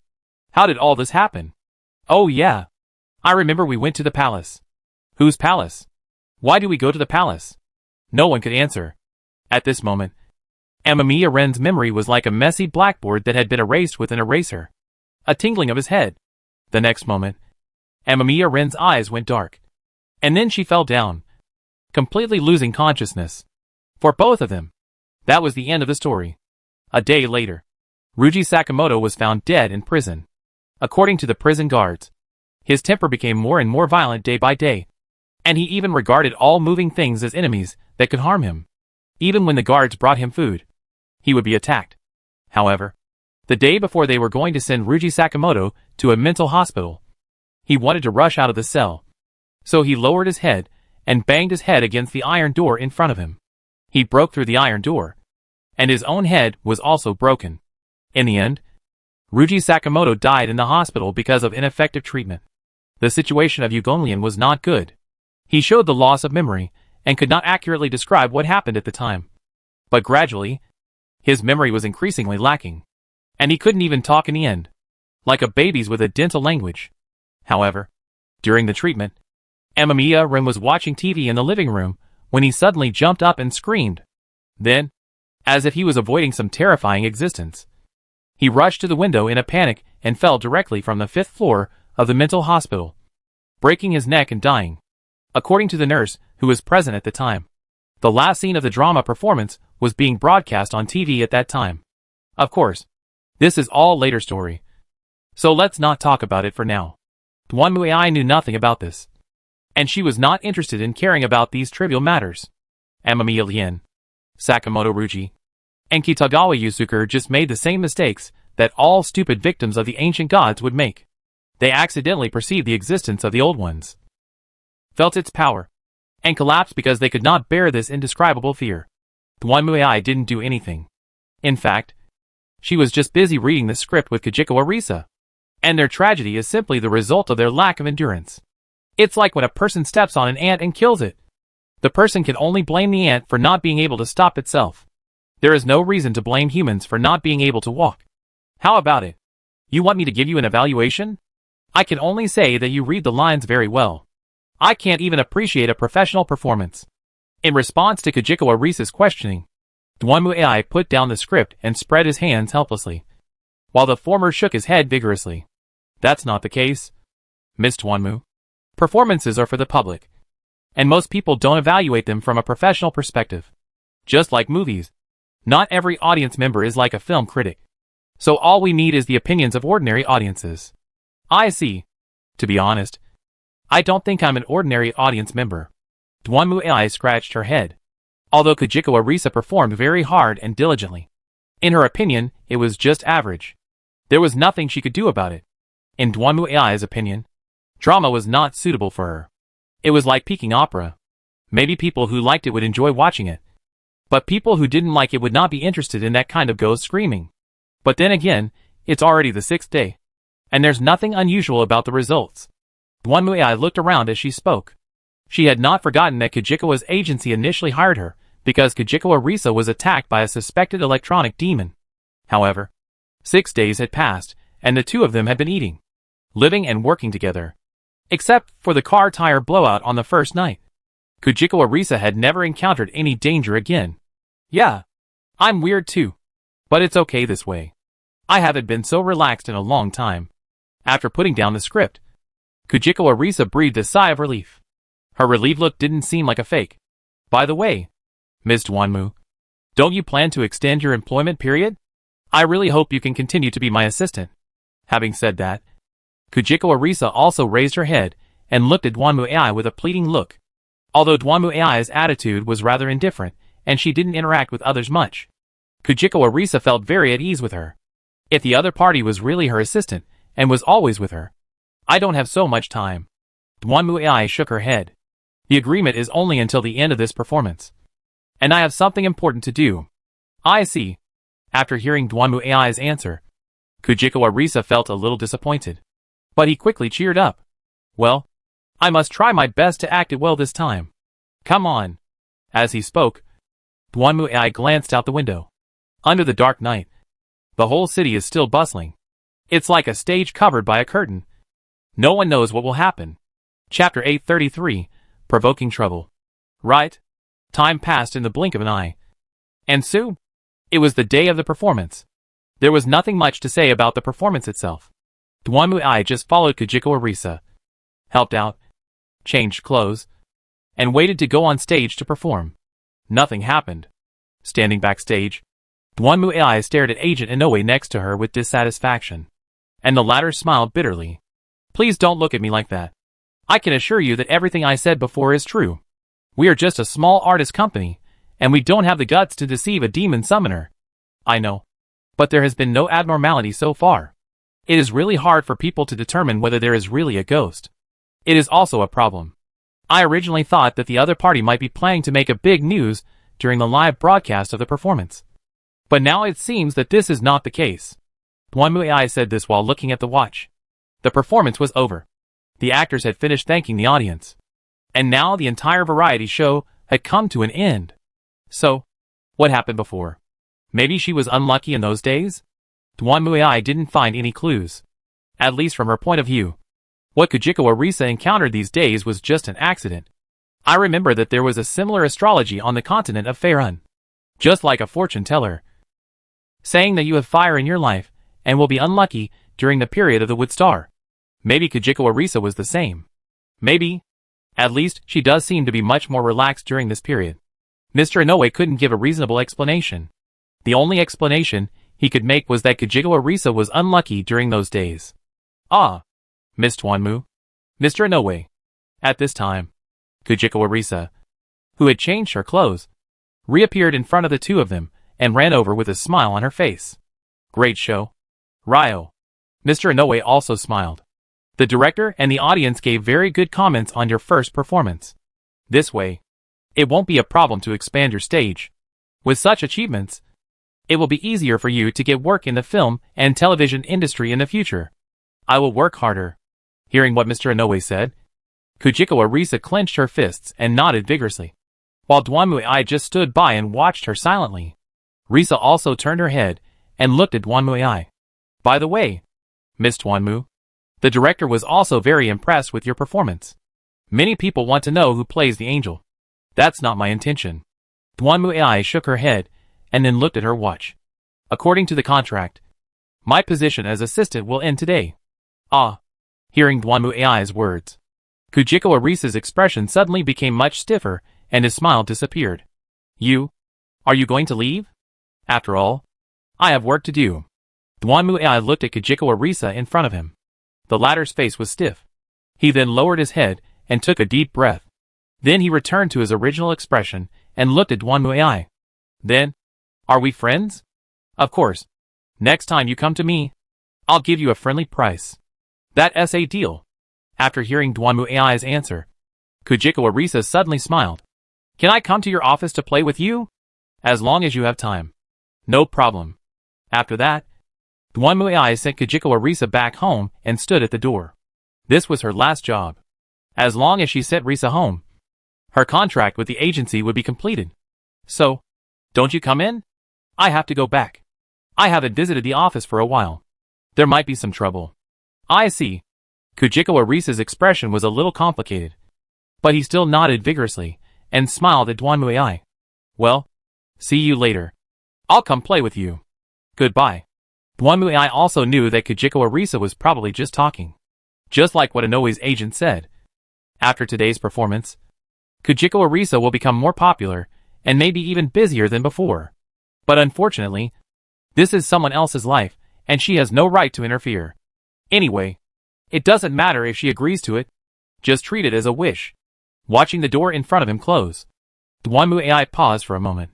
How did all this happen? Oh yeah. I remember we went to the palace. Whose palace? Why do we go to the palace? No one could answer. At this moment, Amamiya Ren's memory was like a messy blackboard that had been erased with an eraser. A tingling of his head. The next moment, Amamiya Ren's eyes went dark. And then she fell down, completely losing consciousness. For both of them, that was the end of the story. A day later, Ryuji Sakamoto was found dead in prison. According to the prison guards, his temper became more and more violent day by day, and he even regarded all moving things as enemies that could harm him. Even when the guards brought him food, he would be attacked. However, the day before they were going to send Ryuji Sakamoto to a mental hospital, he wanted to rush out of the cell. So he lowered his head and banged his head against the iron door in front of him. He broke through the iron door, and his own head was also broken. In the end, Ryuji Sakamoto died in the hospital because of ineffective treatment. The situation of Ugonian was not good. He showed the loss of memory and could not accurately describe what happened at the time. But gradually, his memory was increasingly lacking, and he couldn't even talk in the end, like a baby's with a dental language. However, during the treatment, Amamiya Rin was watching TV in the living room when he suddenly jumped up and screamed. Then, as if he was avoiding some terrifying existence, he rushed to the window in a panic and fell directly from the 5th floor of the mental hospital, breaking his neck and dying. According to the nurse who was present at the time, the last scene of the drama performance was being broadcast on TV at that time. Of course, this is all later story, so let's not talk about it for now. Duanmuai knew nothing about this, and she was not interested in caring about these trivial matters. Amamiya Lien, Sakamoto Ryuji, and Kitagawa Yusuke just made the same mistakes that all stupid victims of the ancient gods would make. They accidentally perceived the existence of the old ones, felt its power, and collapsed because they could not bear this indescribable fear. Duanmuai didn't do anything. In fact, she was just busy reading the script with Kajiko Arisa, and their tragedy is simply the result of their lack of endurance. It's like when a person steps on an ant and kills it. The person can only blame the ant for not being able to stop itself. There is no reason to blame humans for not being able to walk. How about it? You want me to give you an evaluation? I can only say that you read the lines very well. I can't even appreciate a professional performance. In response to Kajiko Arisa's questioning, Duanmuai put down the script and spread his hands helplessly, while the former shook his head vigorously. That's not the case, Miss Duanmu. Performances are for the public, and most people don't evaluate them from a professional perspective. Just like movies, not every audience member is like a film critic. So all we need is the opinions of ordinary audiences. I see. To be honest, I don't think I'm an ordinary audience member. Duanmuai scratched her head. Although Kajiko Arisa performed very hard and diligently, in her opinion, it was just average. There was nothing she could do about it. In Duanmuai's opinion, drama was not suitable for her. It was like Peking opera. Maybe people who liked it would enjoy watching it, but people who didn't like it would not be interested in that kind of ghost screaming. But then again, it's already the 6th day, and there's nothing unusual about the results. Duanmuai looked around as she spoke. She had not forgotten that Kajiko's agency initially hired her because Kajiko Arisa was attacked by a suspected electronic demon. However, 6 days had passed, and the two of them had been eating, living and working together. Except for the car tire blowout on the first night, Kajiko Arisa had never encountered any danger again. Yeah, I'm weird too, but it's okay this way. I haven't been so relaxed in a long time. After putting down the script, Kajiko Arisa breathed a sigh of relief. Her relieved look didn't seem like a fake. By the way, Ms. Duanmu, don't you plan to extend your employment period? I really hope you can continue to be my assistant. Having said that, Kajiko Arisa also raised her head and looked at Duanmuai with a pleading look. Although Duanmuai's attitude was rather indifferent, and she didn't interact with others much, Kajiko Arisa felt very at ease with her. If the other party was really her assistant, and was always with her. I don't have so much time. Duanmuai shook her head. The agreement is only until the end of this performance, and I have something important to do. I see. After hearing Duanmuai's answer, Kajiko Arisa felt a little disappointed. But he quickly cheered up. Well, I must try my best to act it well this time. Come on. As he spoke, Duanmu glanced out the window. Under the dark night, the whole city is still bustling. It's like a stage covered by a curtain. No one knows what will happen. Chapter 833, Provoking Trouble. Right? Time passed in the blink of an eye. And soon, it was the day of the performance. There was nothing much to say about the performance itself. Duanmu just followed Kajiko Arisa, helped out, changed clothes, and waited to go on stage to perform. Nothing happened. Standing backstage, Duanmu stared at Agent Inoue next to her with dissatisfaction, and the latter smiled bitterly. Please don't look at me like that. I can assure you that everything I said before is true. We are just a small artist company, and we don't have the guts to deceive a demon summoner. I know. But there has been no abnormality so far. It is really hard for people to determine whether there is really a ghost. It is also a problem. I originally thought that the other party might be planning to make a big news during the live broadcast of the performance. But now it seems that this is not the case. Duanmu said this while looking at the watch. The performance was over. The actors had finished thanking the audience. And now the entire variety show had come to an end. So, what happened before? Maybe she was unlucky in those days? Duanmu didn't find any clues. At least from her point of view. What Kajiko Arisa encountered these days was just an accident. I remember that there was a similar astrology on the continent of Faerun. Just like a fortune teller, saying that you have fire in your life and will be unlucky during the period of the wood star. Maybe Kajiko Arisa was the same. Maybe. At least, she does seem to be much more relaxed during this period. Mr. Inoue couldn't give a reasonable explanation. The only explanation he could make was that Kajiko Arisa was unlucky during those days. Ah, Miss Duanmu. Mr. Inoue. At this time, Kajiko Arisa, who had changed her clothes, reappeared in front of the two of them and ran over with a smile on her face. Great show. Ryo. Mr. Inoue also smiled. The director and the audience gave very good comments on your first performance. This way, it won't be a problem to expand your stage. With such achievements, it will be easier for you to get work in the film and television industry in the future. I will work harder. Hearing what Mr. Inoue said, Kajiko Arisa clenched her fists and nodded vigorously, while Duanmu just stood by and watched her silently. Risa also turned her head and looked at Duanmu. By the way, Miss Duanmu, the director was also very impressed with your performance. Many people want to know who plays the angel. That's not my intention. Duanmu shook her head and then looked at her watch. According to the contract, my position as assistant will end today. Ah. Hearing Duanmu words, Kajiko Arisa's expression suddenly became much stiffer and his smile disappeared. Are you going to leave? After all, I have work to do. Duanmu looked at Kajiko Arisa in front of him. The latter's face was stiff. He then lowered his head and took a deep breath. Then he returned to his original expression and looked at Duanmu. Then, are we friends? Of course. Next time you come to me, I'll give you a friendly price. That's a deal. After hearing Duanmu answer, Kajiko Arisa suddenly smiled. Can I come to your office to play with you? As long as you have time. No problem. After that, Duanmu sent Kajiko Arisa back home and stood at the door. This was her last job. As long as she sent Risa home, her contract with the agency would be completed. So, don't you come in? I have to go back. I haven't visited the office for a while. There might be some trouble. I see. Kajiko Arisa's expression was a little complicated, but he still nodded vigorously and smiled at Duanmu. Well, see you later. I'll come play with you. Goodbye. Duanmu also knew that Kajiko Arisa was probably just talking. Just like what Inoue's agent said. After today's performance, Kajiko Arisa will become more popular and maybe even busier than before. But unfortunately, this is someone else's life and she has no right to interfere. Anyway, it doesn't matter if she agrees to it. Just treat it as a wish. Watching the door in front of him close, Duanmu paused for a moment,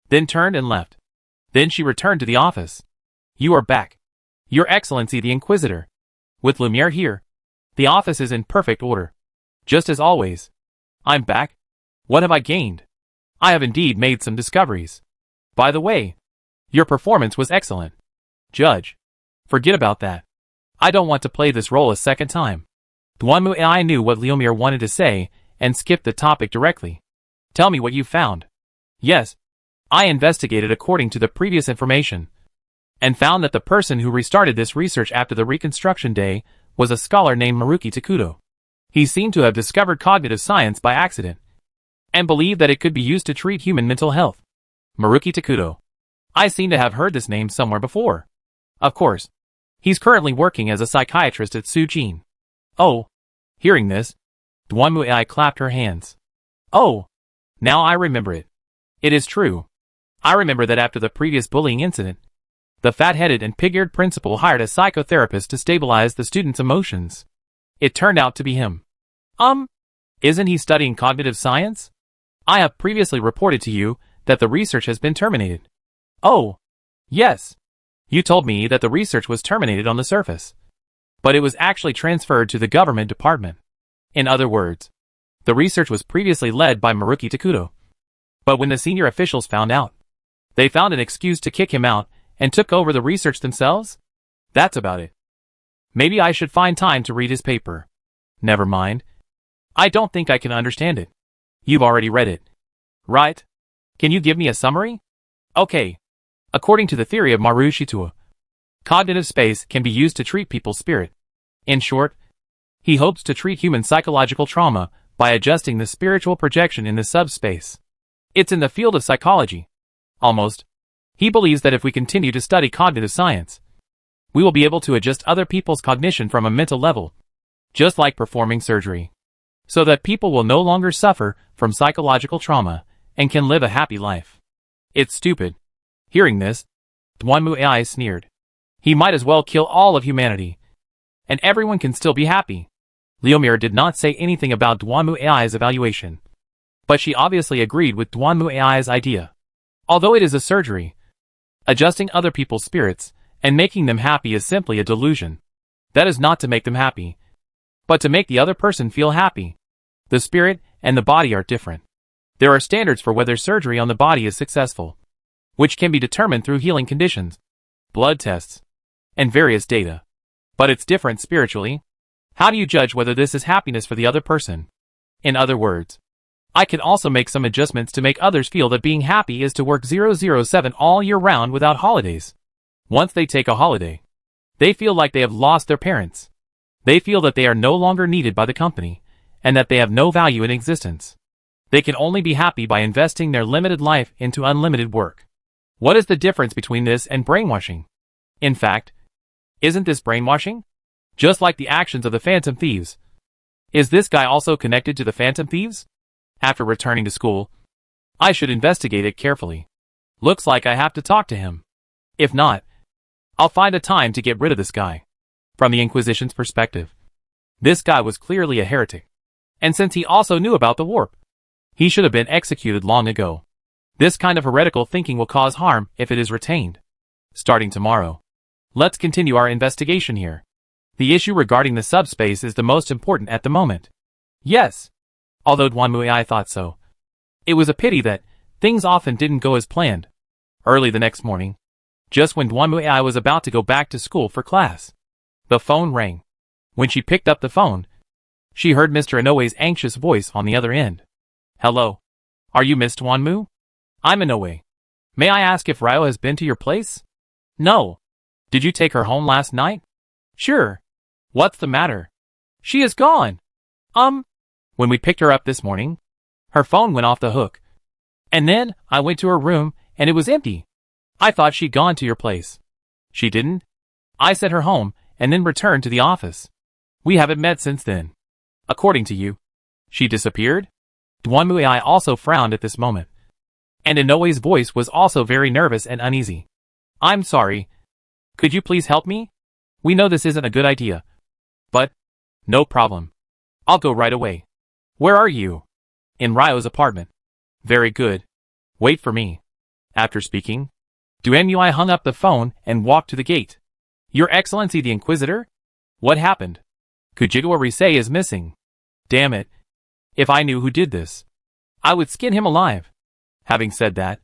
then turned and left. Then she returned to the office. You are back. Your Excellency the Inquisitor. With Lumiere here, the office is in perfect order. Just as always. I'm back. What have I gained? I have indeed made some discoveries. By the way, your performance was excellent. Judge, forget about that. I don't want to play this role a second time. Duanmu knew what Lumiere wanted to say and skipped the topic directly. Tell me what you found. Yes, I investigated according to the previous information, and found that the person who restarted this research after the reconstruction day was a scholar named Maruki Takudo. He seemed to have discovered cognitive science by accident, and believed that it could be used to treat human mental health. Maruki Takudo. I seem to have heard this name somewhere before. Of course. He's currently working as a psychiatrist at Sujin. Oh. Hearing this, Dwanmu-ai clapped her hands. Oh. Now I remember it. It is true. I remember that after the previous bullying incident, the fat-headed and pig-eared principal hired a psychotherapist to stabilize the student's emotions. It turned out to be him. Isn't he studying cognitive science? I have previously reported to you that the research has been terminated. Oh. Yes. You told me that the research was terminated on the surface, but it was actually transferred to the government department. In other words, the research was previously led by Maruki Takudo. But when the senior officials found out, they found an excuse to kick him out and took over the research themselves? That's about it. Maybe I should find time to read his paper. Never mind. I don't think I can understand it. You've already read it, right? Can you give me a summary? Okay. According to the theory of Maru Shitua, cognitive space can be used to treat people's spirit. In short, he hopes to treat human psychological trauma by adjusting the spiritual projection in the subspace. It's in the field of psychology. Almost. He believes that if we continue to study cognitive science, we will be able to adjust other people's cognition from a mental level, just like performing surgery, so that people will no longer suffer from psychological trauma and can live a happy life. It's stupid. Hearing this, Dwanmu-ai sneered. He might as well kill all of humanity, and everyone can still be happy. Leomir did not say anything about Dwanmu-ai's evaluation, but she obviously agreed with Dwanmu-ai's idea. Although it is a surgery, adjusting other people's spirits and making them happy is simply a delusion. That is not to make them happy, but to make the other person feel happy. The spirit and the body are different. There are standards for whether surgery on the body is successful, which can be determined through healing conditions, blood tests, and various data. But it's different spiritually. How do you judge whether this is happiness for the other person? In other words, I can also make some adjustments to make others feel that being happy is to work 007 all year round without holidays. Once they take a holiday, they feel like they have lost their parents. They feel that they are no longer needed by the company, and that they have no value in existence. They can only be happy by investing their limited life into unlimited work. What is the difference between this and brainwashing? In fact, isn't this brainwashing? Just like the actions of the Phantom Thieves. Is this guy also connected to the Phantom Thieves? After returning to school, I should investigate it carefully. Looks like I have to talk to him. If not, I'll find a time to get rid of this guy. From the Inquisition's perspective, this guy was clearly a heretic. And since he also knew about the warp, he should have been executed long ago. This kind of heretical thinking will cause harm if it is retained. Starting tomorrow, let's continue our investigation here. The issue regarding the subspace is the most important at the moment. Yes. Although Dwanmu-ai thought so. It was a pity that things often didn't go as planned. Early the next morning, just when Dwanmu-ai was about to go back to school for class, the phone rang. When she picked up the phone, she heard Mr. Inoue's anxious voice on the other end. Hello. Are you Miss Dwanmu? I'm Inoue. May I ask if Ryo has been to your place? No. Did you take her home last night? Sure. What's the matter? She is gone. When we picked her up this morning, her phone went off the hook. And then I went to her room and it was empty. I thought she'd gone to your place. She didn't. I sent her home and then returned to the office. We haven't met since then. According to you, she disappeared? Dwanmu-ai also frowned at this moment. And Inoue's voice was also very nervous and uneasy. I'm sorry. Could you please help me? We know this isn't a good idea. But, no problem. I'll go right away. Where are you? In Ryo's apartment. Very good. Wait for me. After speaking, Dwanmu-ai hung up the phone and walked to the gate. Your Excellency the Inquisitor? What happened? Kujigawa Risei is missing. Damn it. If I knew who did this, I would skin him alive. Having said that,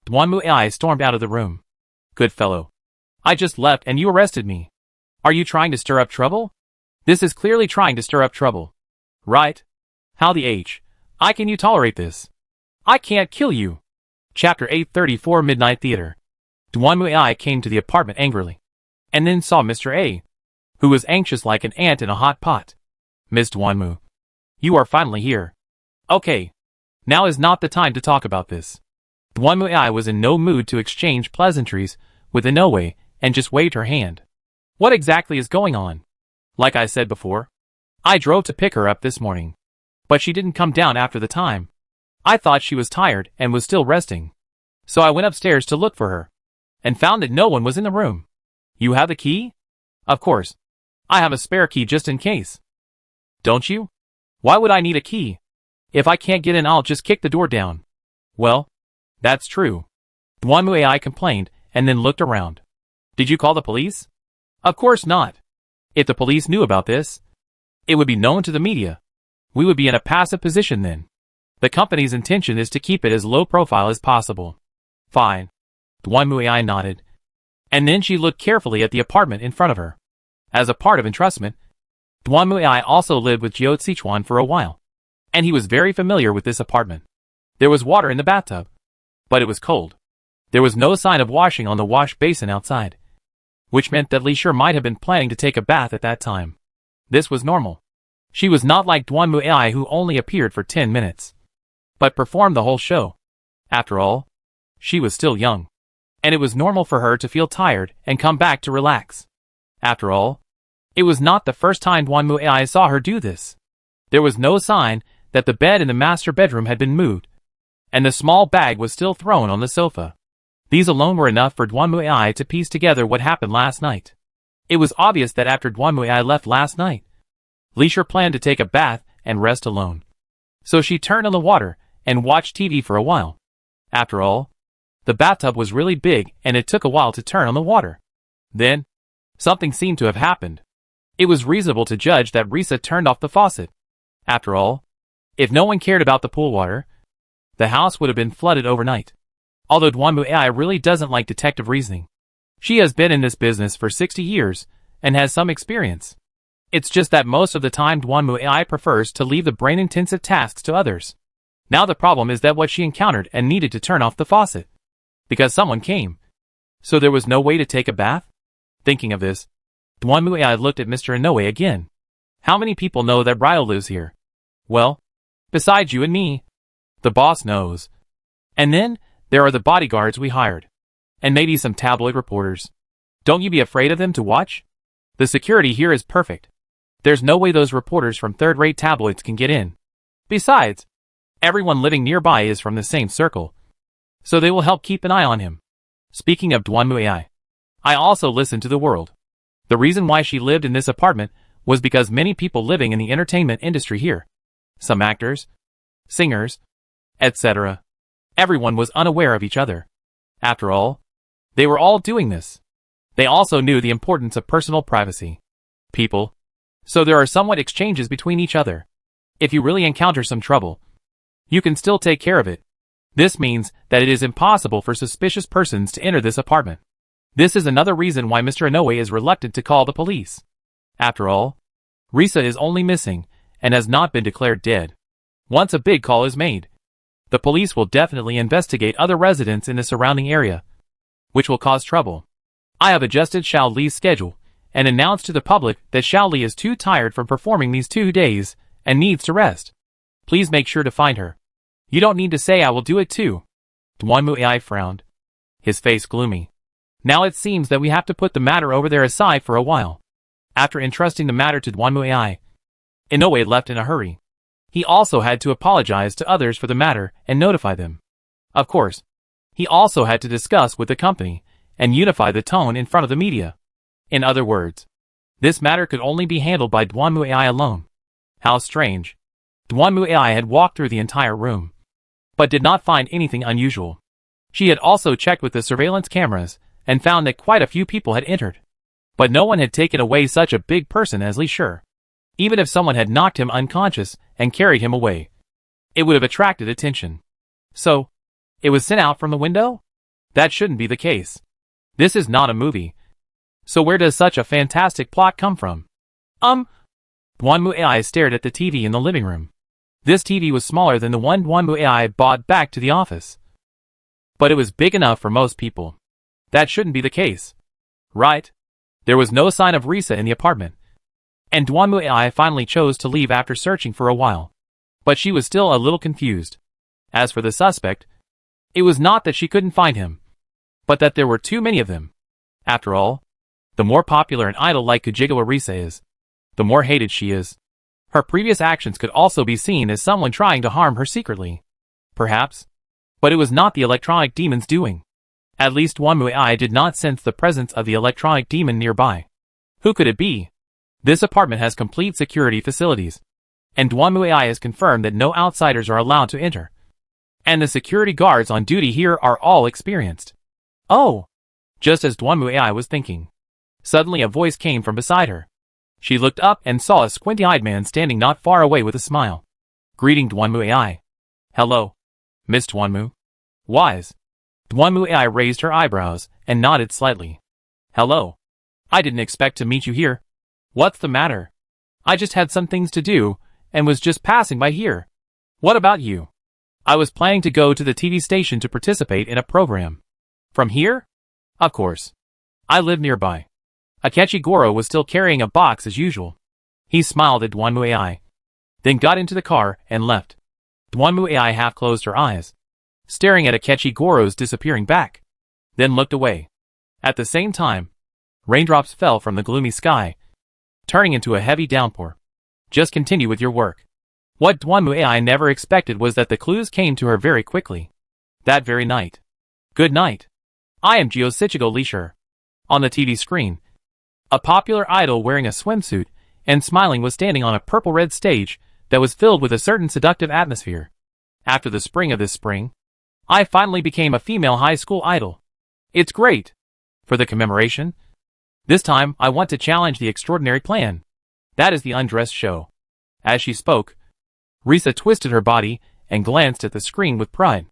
Dwanmu-ai stormed out of the room. Good fellow. I just left and you arrested me. Are you trying to stir up trouble? This is clearly trying to stir up trouble. Right? How the H? I can you tolerate this? I can't kill you. Chapter 834 Midnight Theater. Duanmu came to the apartment angrily, and then saw Mr. A, who was anxious like an ant in a hot pot. Miss Duanmu, you are finally here. Okay. Now is not the time to talk about this. Duanmu was in no mood to exchange pleasantries with Inoue and just waved her hand. What exactly is going on? Like I said before, I drove to pick her up this morning, but she didn't come down after the time. I thought she was tired and was still resting. So I went upstairs to look for her, and found that no one was in the room. You have the key? Of course. I have a spare key just in case. Don't you? Why would I need a key? If I can't get in, I'll just kick the door down. Well, that's true. Duanmu complained and then looked around. Did you call the police? Of course not. If the police knew about this, it would be known to the media. We would be in a passive position then. The company's intention is to keep it as low profile as possible. Fine. Duanmu nodded. And then she looked carefully at the apartment in front of her. As a part of entrustment, Duanmu also lived with Jiao Sichuan for a while, and he was very familiar with this apartment. There was water in the bathtub, but it was cold. There was no sign of washing on the wash basin outside, which meant that Li Shi might have been planning to take a bath at that time. This was normal. She was not like Duanmu who only appeared for 10 minutes, but performed the whole show. After all, she was still young, and it was normal for her to feel tired and come back to relax. After all, it was not the first time Duanmu saw her do this. There was no sign that the bed in the master bedroom had been moved, and the small bag was still thrown on the sofa. These alone were enough for Duanmu to piece together what happened last night. It was obvious that after Duanmu left last night, Li Shi planned to take a bath and rest alone. So she turned on the water and watched TV for a while. After all, the bathtub was really big and it took a while to turn on the water. Then, something seemed to have happened. It was reasonable to judge that Risa turned off the faucet. After all, if no one cared about the pool water, the house would have been flooded overnight. Although Duanmu really doesn't like detective reasoning. She has been in this business for 60 years and has some experience. It's just that most of the time Duanmu prefers to leave the brain-intensive tasks to others. Now the problem is that what she encountered and needed to turn off the faucet, because someone came. So there was no way to take a bath? Thinking of this, Duanmu looked at Mr. Inoue again. How many people know that Ryo lives here? Well, besides you and me. The boss knows. And then, there are the bodyguards we hired. And maybe some tabloid reporters. Don't you be afraid of them to watch? The security here is perfect. There's no way those reporters from third-rate tabloids can get in. Besides, everyone living nearby is from the same circle, so they will help keep an eye on him. Speaking of Duanmu I also listened to the world. The reason why she lived in this apartment was because many people living in the entertainment industry here, some actors, singers, etc. Everyone was unaware of each other. After all, they were all doing this. They also knew the importance of personal privacy. People. So there are somewhat exchanges between each other. If you really encounter some trouble, you can still take care of it. This means that it is impossible for suspicious persons to enter this apartment. This is another reason why Mr. Inoue is reluctant to call the police. After all, Risa is only missing and has not been declared dead. Once a big call is made, the police will definitely investigate other residents in the surrounding area, which will cause trouble. I have adjusted Xiao Li's schedule and announced to the public that Xiao Li is too tired from performing these 2 days and needs to rest. Please make sure to find her. You don't need to say I will do it too. Duanmu frowned, his face gloomy. Now it seems that we have to put the matter over there aside for a while. After entrusting the matter to Duanmu, Inoue left in a hurry. He also had to apologize to others for the matter and notify them. Of course, he also had to discuss with the company and unify the tone in front of the media. In other words, this matter could only be handled by Duanmu alone. How strange. Duanmu had walked through the entire room, but did not find anything unusual. She had also checked with the surveillance cameras and found that quite a few people had entered. But no one had taken away such a big person as Li Shi. Even if someone had knocked him unconscious and carried him away, it would have attracted attention. So, it was sent out from the window? That shouldn't be the case. This is not a movie. So where does such a fantastic plot come from? Duanmu stared at the TV in the living room. This TV was smaller than the one Duanmu bought back to the office. But it was big enough for most people. That shouldn't be the case. Right? There was no sign of Risa in the apartment. And Dwanmu finally chose to leave after searching for a while. But she was still a little confused. As for the suspect, it was not that she couldn't find him, but that there were too many of them. After all, the more popular an idol like Kujigawa Risa is, the more hated she is. Her previous actions could also be seen as someone trying to harm her secretly. Perhaps. But it was not the electronic demon's doing. At least Dwanmu did not sense the presence of the electronic demon nearby. Who could it be? This apartment has complete security facilities, and Dwanmu has confirmed that no outsiders are allowed to enter. And the security guards on duty here are all experienced. Oh! Just as Dwanmu was thinking, suddenly a voice came from beside her. She looked up and saw a squinty-eyed man standing not far away with a smile. Greeting Dwanmu. Hello, Miss Dwanmu. Wise. Dwanmu raised her eyebrows and nodded slightly. Hello. I didn't expect to meet you here. What's the matter? I just had some things to do, and was just passing by here. What about you? I was planning to go to the TV station to participate in a program. From here? Of course. I live nearby. Akechi Goro was still carrying a box as usual. He smiled at Dwanmu then got into the car and left. Dwanmu half closed her eyes, staring at Akechi Goro's disappearing back, then looked away. At the same time, raindrops fell from the gloomy sky, turning into a heavy downpour. Just continue with your work. What Dwanmu never expected was that the clues came to her very quickly. That very night. Good night. I am Jiyoshichigo Leisure. On the TV screen, a popular idol wearing a swimsuit and smiling was standing on a purple-red stage that was filled with a certain seductive atmosphere. After the spring of this spring, I finally became a female high school idol. It's great. For the commemoration, this time I want to challenge the extraordinary plan. That is the undress show. As she spoke, Risa twisted her body and glanced at the screen with pride.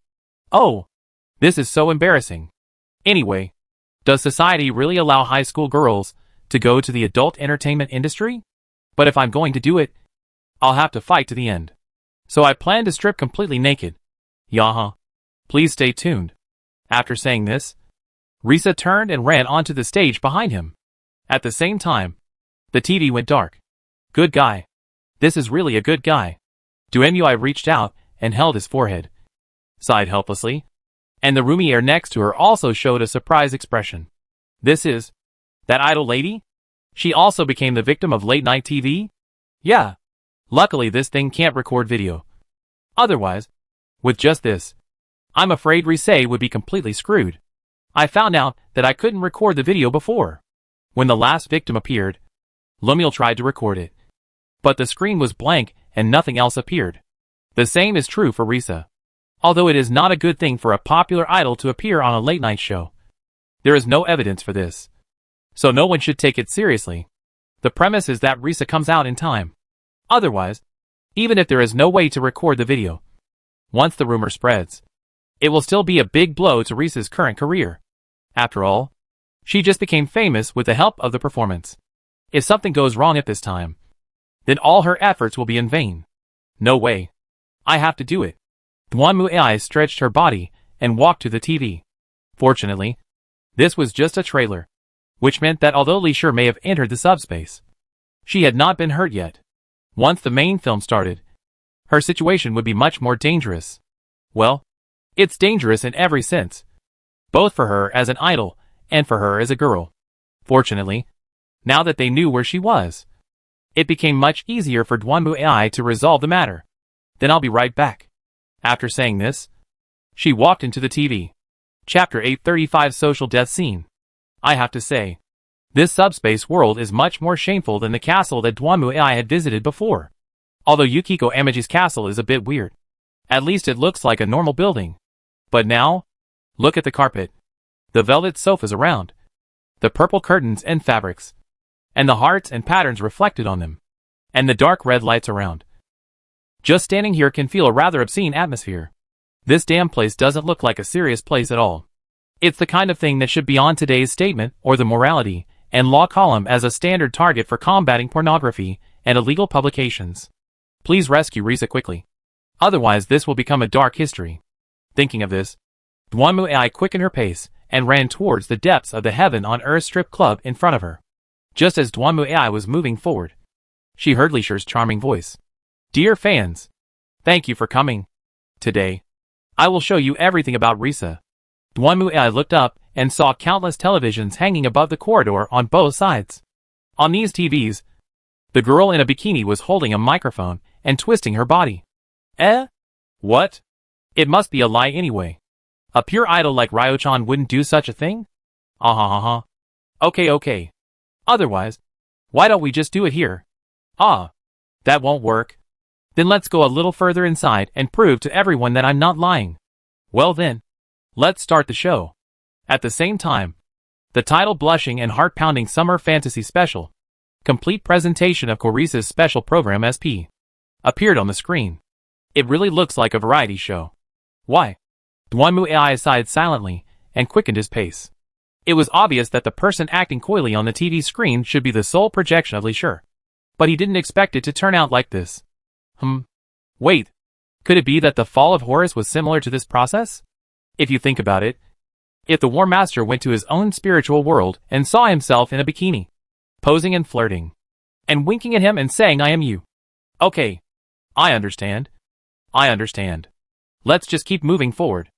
Oh, this is so embarrassing. Anyway, does society really allow high school girls to go to the adult entertainment industry? But if I'm going to do it, I'll have to fight to the end. So I plan to strip completely naked. Yaha. Please stay tuned. After saying this, Risa turned and ran onto the stage behind him. At the same time, the TV went dark. Good guy. This is really a good guy. Duenmui reached out and held his forehead, sighed helplessly, and the roomy air next to her also showed a surprised expression. This is that idol lady? She also became the victim of late-night TV? Yeah. Luckily this thing can't record video. Otherwise, with just this, I'm afraid Rise would be completely screwed. I found out that I couldn't record the video before. When the last victim appeared, Lumiel tried to record it, but the screen was blank and nothing else appeared. The same is true for Risa. Although it is not a good thing for a popular idol to appear on a late-night show, there is no evidence for this, so no one should take it seriously. The premise is that Risa comes out in time. Otherwise, even if there is no way to record the video, once the rumor spreads, it will still be a big blow to Risa's current career. After all, she just became famous with the help of the performance. If something goes wrong at this time, then all her efforts will be in vain. No way. I have to do it. Dwanmu stretched her body and walked to the TV. Fortunately, this was just a trailer, which meant that although Li Shi may have entered the subspace, she had not been hurt yet. Once the main film started, her situation would be much more dangerous. Well, it's dangerous in every sense, both for her as an idol and for her as a girl. Fortunately, now that they knew where she was, it became much easier for Dwanmu to resolve the matter. Then I'll be right back. After saying this, she walked into the TV. Chapter 835 Social Death Scene. I have to say, this subspace world is much more shameful than the castle that Dwanmu had visited before. Although Yukiko Amaji's castle is a bit weird. At least it looks like a normal building. But now, look at the carpet, the velvet sofas around, the purple curtains and fabrics, and the hearts and patterns reflected on them, and the dark red lights around. Just standing here can feel a rather obscene atmosphere. This damn place doesn't look like a serious place at all. It's the kind of thing that should be on today's statement or the morality and law column as a standard target for combating pornography and illegal publications. Please rescue Risa quickly. Otherwise this will become a dark history. Thinking of this, Dwanmu AI quickened her pace and ran towards the depths of the Heaven on Earth strip club in front of her. Just as Dwanmu AI was moving forward, she heard Lisher's charming voice. Dear fans, thank you for coming. Today, I will show you everything about Risa. Dwanmu AI looked up and saw countless televisions hanging above the corridor on both sides. On these TVs, the girl in a bikini was holding a microphone and twisting her body. What? It must be a lie anyway. A pure idol like Ryo-chan wouldn't do such a thing? Okay. Otherwise, why don't we just do it here? That won't work. Then let's go a little further inside and prove to everyone that I'm not lying. Well then, let's start the show. At the same time, the title Blushing and Heart-Pounding Summer Fantasy Special, complete presentation of Korisa's special program SP, appeared on the screen. It really looks like a variety show. Why? Dwanmu AI sighed silently and quickened his pace. It was obvious that the person acting coyly on the TV screen should be the sole projection of Lisher. But he didn't expect it to turn out like this. Wait. Could it be that the fall of Horus was similar to this process? If you think about it, if the War Master went to his own spiritual world and saw himself in a bikini, posing and flirting, and winking at him and saying I am you. Okay. I understand. Let's just keep moving forward.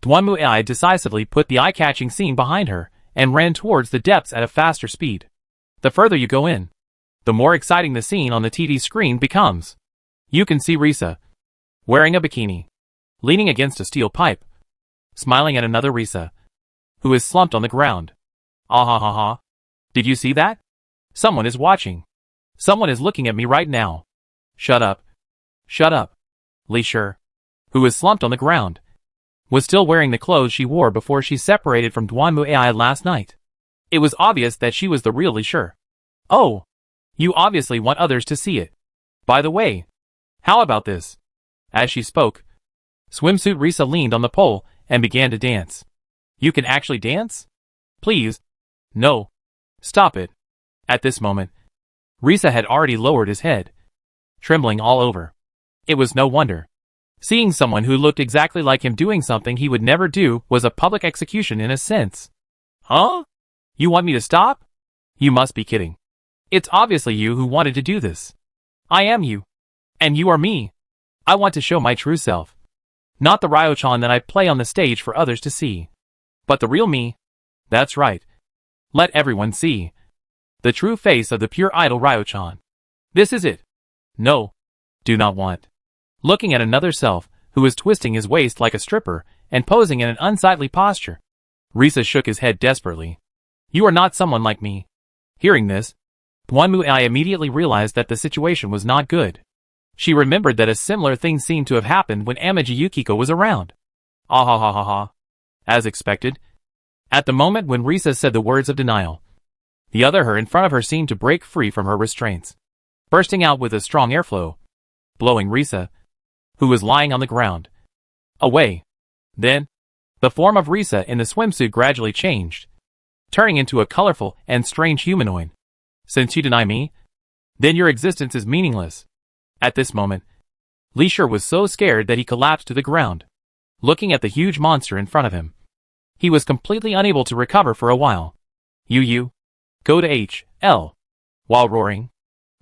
Dwanmu AI decisively put the eye-catching scene behind her and ran towards the depths at a faster speed. The further you go in, the more exciting the scene on the TV screen becomes. You can see Risa, wearing a bikini, leaning against a steel pipe, smiling at another Risa, who is slumped on the ground. Did you see that? Someone is watching. Someone is looking at me right now. Shut up. Lisher, who is slumped on the ground, was still wearing the clothes she wore before she separated from Dwanmu AI last night. It was obvious that she was the real Lisher. Oh, you obviously want others to see it. By the way, how about this? As she spoke, swimsuit Risa leaned on the pole and began to dance. You can actually dance? Please. No. Stop it. At this moment, Risa had already lowered his head, trembling all over. It was no wonder. Seeing someone who looked exactly like him doing something he would never do was a public execution in a sense. Huh? You want me to stop? You must be kidding. It's obviously you who wanted to do this. I am you. And you are me. I want to show my true self. Not the Ryo-chan that I play on the stage for others to see. But the real me. That's right. Let everyone see. The true face of the pure idol Ryo-chan. This is it. No. Do not want. Looking at another self, who was twisting his waist like a stripper and posing in an unsightly posture. Risa shook his head desperately. You are not someone like me. Hearing this, Dwanmu AI immediately realized that the situation was not good. She remembered that a similar thing seemed to have happened when Amaji Yukiko was around. As expected, at the moment when Risa said the words of denial, the other her in front of her seemed to break free from her restraints, bursting out with a strong airflow, blowing Risa, who was lying on the ground, away. Then, the form of Risa in the swimsuit gradually changed, turning into a colorful and strange humanoid. Since you deny me, then your existence is meaningless. At this moment, Lisher was so scared that he collapsed to the ground, looking at the huge monster in front of him. He was completely unable to recover for a while. You, go to H.L. While roaring,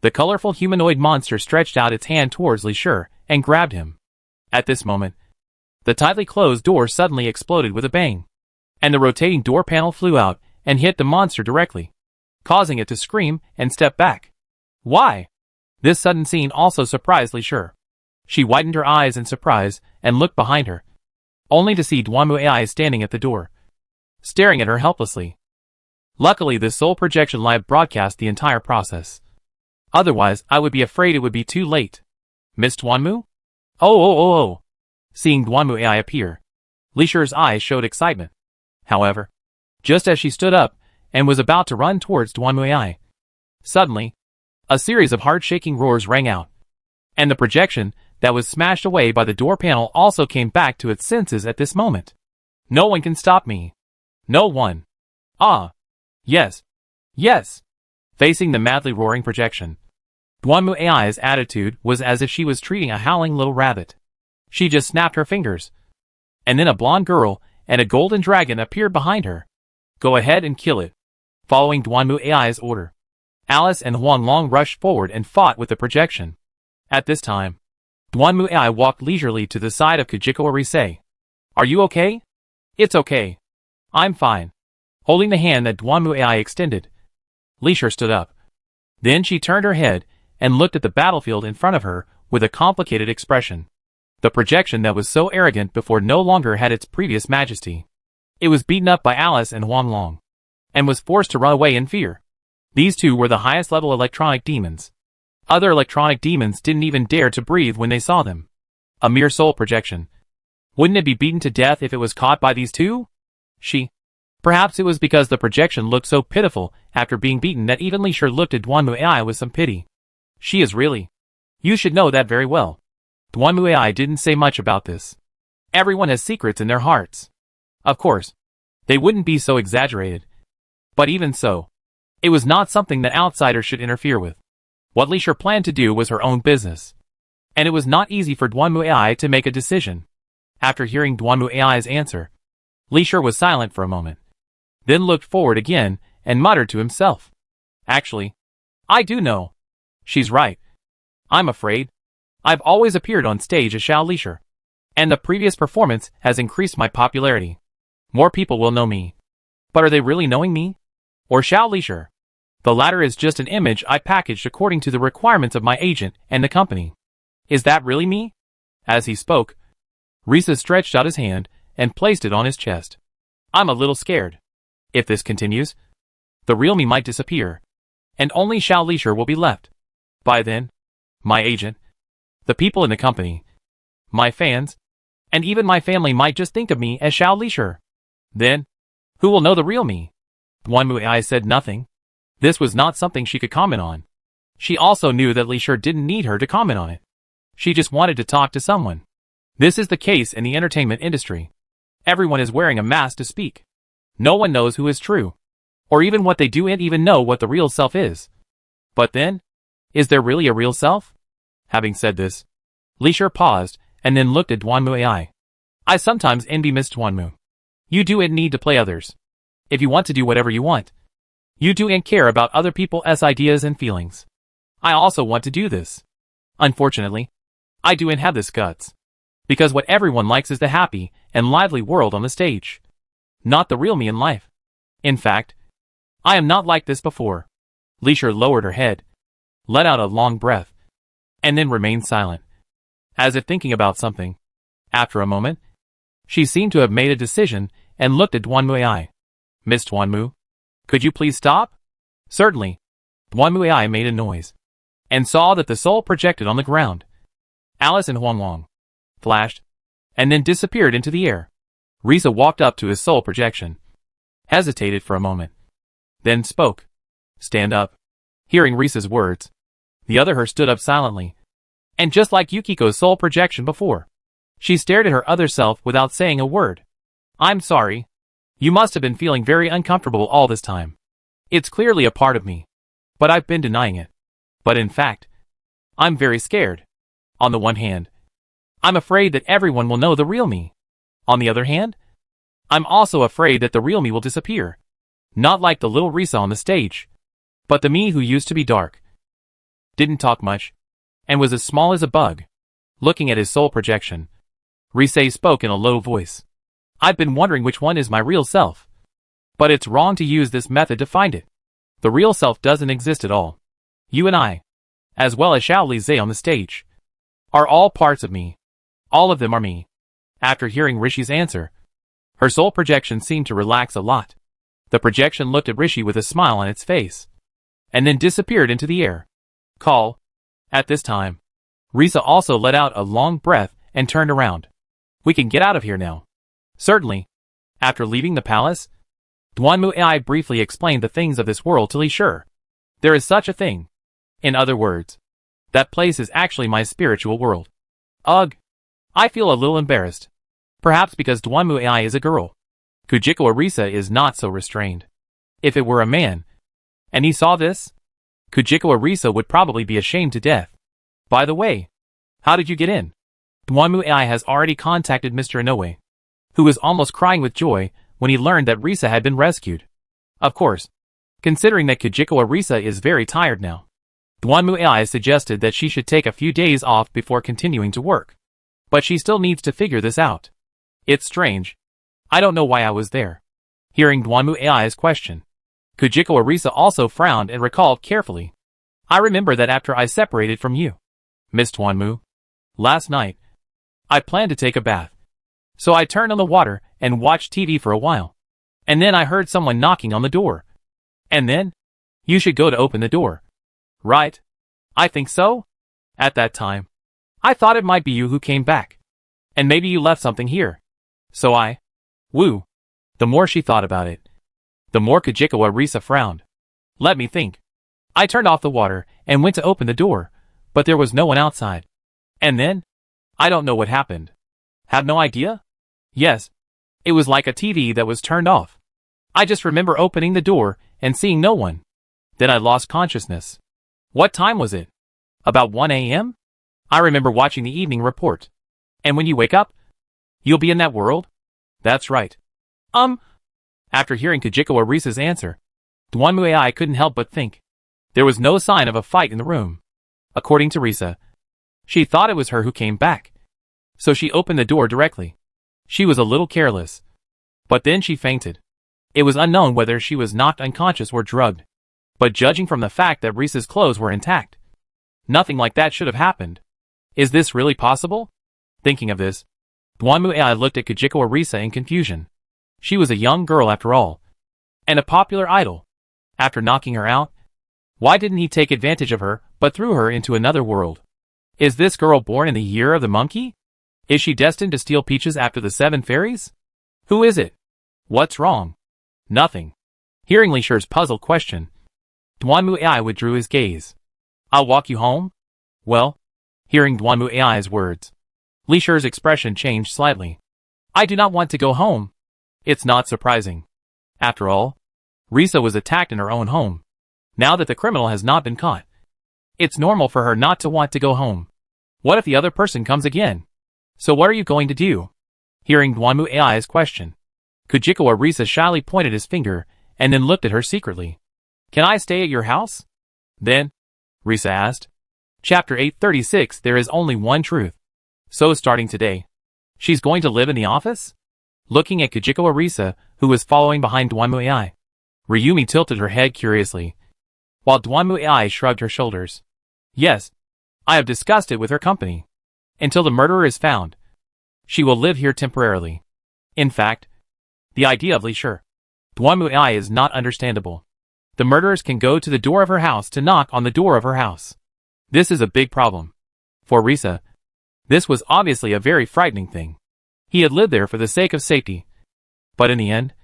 the colorful humanoid monster stretched out its hand towards Lisher and grabbed him. At this moment, the tightly closed door suddenly exploded with a bang, and the rotating door panel flew out and hit the monster directly, causing it to scream and step back. Why? This sudden scene also surprised Lisher. She widened her eyes in surprise and looked behind her, only to see Dwanmu AI standing at the door, staring at her helplessly. Luckily, this sole projection live broadcast the entire process. Otherwise, I would be afraid it would be too late. Miss Dwanmu? Oh. Seeing Dwanmu AI appear, Lisher's eyes showed excitement. However, just as she stood up and was about to run towards Dwanmu AI, suddenly, a series of heart-shaking roars rang out, and the projection that was smashed away by the door panel also came back to its senses at this moment. No one can stop me. No one. Yes. Facing the madly roaring projection, Dwanmu AI's attitude was as if she was treating a howling little rabbit. She just snapped her fingers, and then a blonde girl and a golden dragon appeared behind her. Go ahead and kill it. Following Duanmu AI's order, Alice and Huang Long rushed forward and fought with the projection. At this time, Duanmu AI walked leisurely to the side of Kujiko Arise. Are you okay? It's okay. I'm fine. Holding the hand that Duanmu AI extended, Leisure stood up. Then she turned her head and looked at the battlefield in front of her with a complicated expression. The projection that was so arrogant before no longer had its previous majesty. It was beaten up by Alice and Huang Long, and was forced to run away in fear. These two were the highest level electronic demons. Other electronic demons didn't even dare to breathe when they saw them. A mere soul projection. Wouldn't it be beaten to death if it was caught by these two? Perhaps it was because the projection looked so pitiful after being beaten that even Leisure looked at Duanmu AI with some pity. She is really. You should know that very well. Duanmu AI didn't say much about this. Everyone has secrets in their hearts. Of course, they wouldn't be so exaggerated. But even so, it was not something that outsiders should interfere with. What Leisure planned to do was her own business. And it was not easy for Duanmu AI to make a decision. After hearing Duanmu AI's answer, Leisure was silent for a moment. Then looked forward again and muttered to himself. Actually, I do know. She's right. I'm afraid. I've always appeared on stage as Xiao Leisure. And the previous performance has increased my popularity. More people will know me. But are they really knowing me? Or Xiao Leisure? The latter is just an image I packaged according to the requirements of my agent and the company. Is that really me? As he spoke, Risa stretched out his hand and placed it on his chest. I'm a little scared. If this continues, the real me might disappear, and only Xiao Leisure will be left. By then, my agent, the people in the company, my fans, and even my family might just think of me as Xiao Leisure. Then, who will know the real me? Duanmu AI said nothing. This was not something she could comment on. She also knew that Leisure didn't need her to comment on it. She just wanted to talk to someone. This is the case in the entertainment industry. Everyone is wearing a mask to speak. No one knows who is true, or even what they do and even know what the real self is. But then, is there really a real self? Having said this, Leisure paused and then looked at Duanmu AI. I sometimes envy Miss Duanmu. You do and need to play others. If you want to do whatever you want, you do and care about other people's ideas and feelings. I also want to do this. Unfortunately, I do and have this guts. Because what everyone likes is the happy and lively world on the stage. Not the real me in life. In fact, I am not like this before. Leisure lowered her head, let out a long breath, and then remained silent, as if thinking about something. After a moment, she seemed to have made a decision and looked at Duanmu AI. Miss Duanmu, could you please stop? Certainly. Duanmu AI made a noise, and saw that the soul projected on the ground. Alice and Huang Long flashed, and then disappeared into the air. Risa walked up to his soul projection, hesitated for a moment, then spoke. Stand up. Hearing Risa's words, the other her stood up silently. And just like Yukiko's soul projection before, she stared at her other self without saying a word. I'm sorry. You must have been feeling very uncomfortable all this time. It's clearly a part of me, but I've been denying it. But in fact, I'm very scared. On the one hand, I'm afraid that everyone will know the real me. On the other hand, I'm also afraid that the real me will disappear. Not like the little Risa on the stage, but the me who used to be dark, didn't talk much, and was as small as a bug. Looking at his soul projection, Risa spoke in a low voice. I've been wondering which one is my real self. But it's wrong to use this method to find it. The real self doesn't exist at all. You and I, as well as Xiao Lizhe on the stage, are all parts of me. All of them are me. After hearing Rishi's answer, her soul projection seemed to relax a lot. The projection looked at Rishi with a smile on its face, and then disappeared into the air. Call. At this time, Risa also let out a long breath and turned around. We can get out of here now. Certainly. After leaving the palace, Duanmu AI briefly explained the things of this world to Li Shi. There is such a thing. In other words, that place is actually my spiritual world. Ugh. I feel a little embarrassed. Perhaps because Duanmu AI is a girl. Kujiko Arisa is not so restrained. If it were a man, and he saw this, Kujiko Arisa would probably be ashamed to death. By the way, how did you get in? Duanmu AI has already contacted Mr. Inoue. who was almost crying with joy when he learned that Risa had been rescued. Of course, considering that Kajiko Risa is very tired now, Duanmu AI suggested that she should take a few days off before continuing to work. But she still needs to figure this out. It's strange. I don't know why I was there. Hearing Duanmu AI's question, Kajiko Risa also frowned and recalled carefully. I remember that after I separated from you, Miss Duanmu, last night, I planned to take a bath. So I turned on the water and watched TV for a while. And then I heard someone knocking on the door. And then, you should go to open the door. Right? I think so? At that time, I thought it might be you who came back. And maybe you left something here. So woo. The more she thought about it, the more Kajiko Risa frowned. Let me think. I turned off the water and went to open the door, but there was no one outside. And then, I don't know what happened. Have no idea? Yes. It was like a TV that was turned off. I just remember opening the door and seeing no one. Then I lost consciousness. What time was it? About 1 a.m.? I remember watching the evening report. And when you wake up, you'll be in that world? That's right. After hearing Kajiko Risa's answer, Duanmu AI couldn't help but think. There was no sign of a fight in the room. According to Risa, she thought it was her who came back. So she opened the door directly. She was a little careless. But then she fainted. It was unknown whether she was knocked unconscious or drugged. But judging from the fact that Risa's clothes were intact, nothing like that should have happened. Is this really possible? Thinking of this, Duanmu AI looked at Kajiko Risa in confusion. She was a young girl after all, and a popular idol. After knocking her out, why didn't he take advantage of her but threw her into another world? Is this girl born in the year of the monkey? Is she destined to steal peaches after the 7 fairies? Who is it? What's wrong? Nothing. Hearing Li Shi's puzzled question, Duanmu AI withdrew his gaze. I'll walk you home? Well, hearing Duanmu AI's words, Li Shi's expression changed slightly. I do not want to go home. It's not surprising. After all, Risa was attacked in her own home. Now that the criminal has not been caught, it's normal for her not to want to go home. What if the other person comes again? So what are you going to do? Hearing Duanmu AI's question, Kajiko Risa shyly pointed his finger and then looked at her secretly. Can I stay at your house? Then, Risa asked. Chapter 836 There is only one truth. So starting today, she's going to live in the office? Looking at Kajiko Risa, who was following behind Duanmu AI, Ryumi tilted her head curiously, while Duanmu AI shrugged her shoulders. Yes, I have discussed it with her company. Until the murderer is found, she will live here temporarily. In fact, the idea of Li Shi, Duanmu AI is not understandable. The murderers can go to the door of her house to knock on the door of her house. This is a big problem. For Risa, this was obviously a very frightening thing. He had lived there for the sake of safety. But in the end,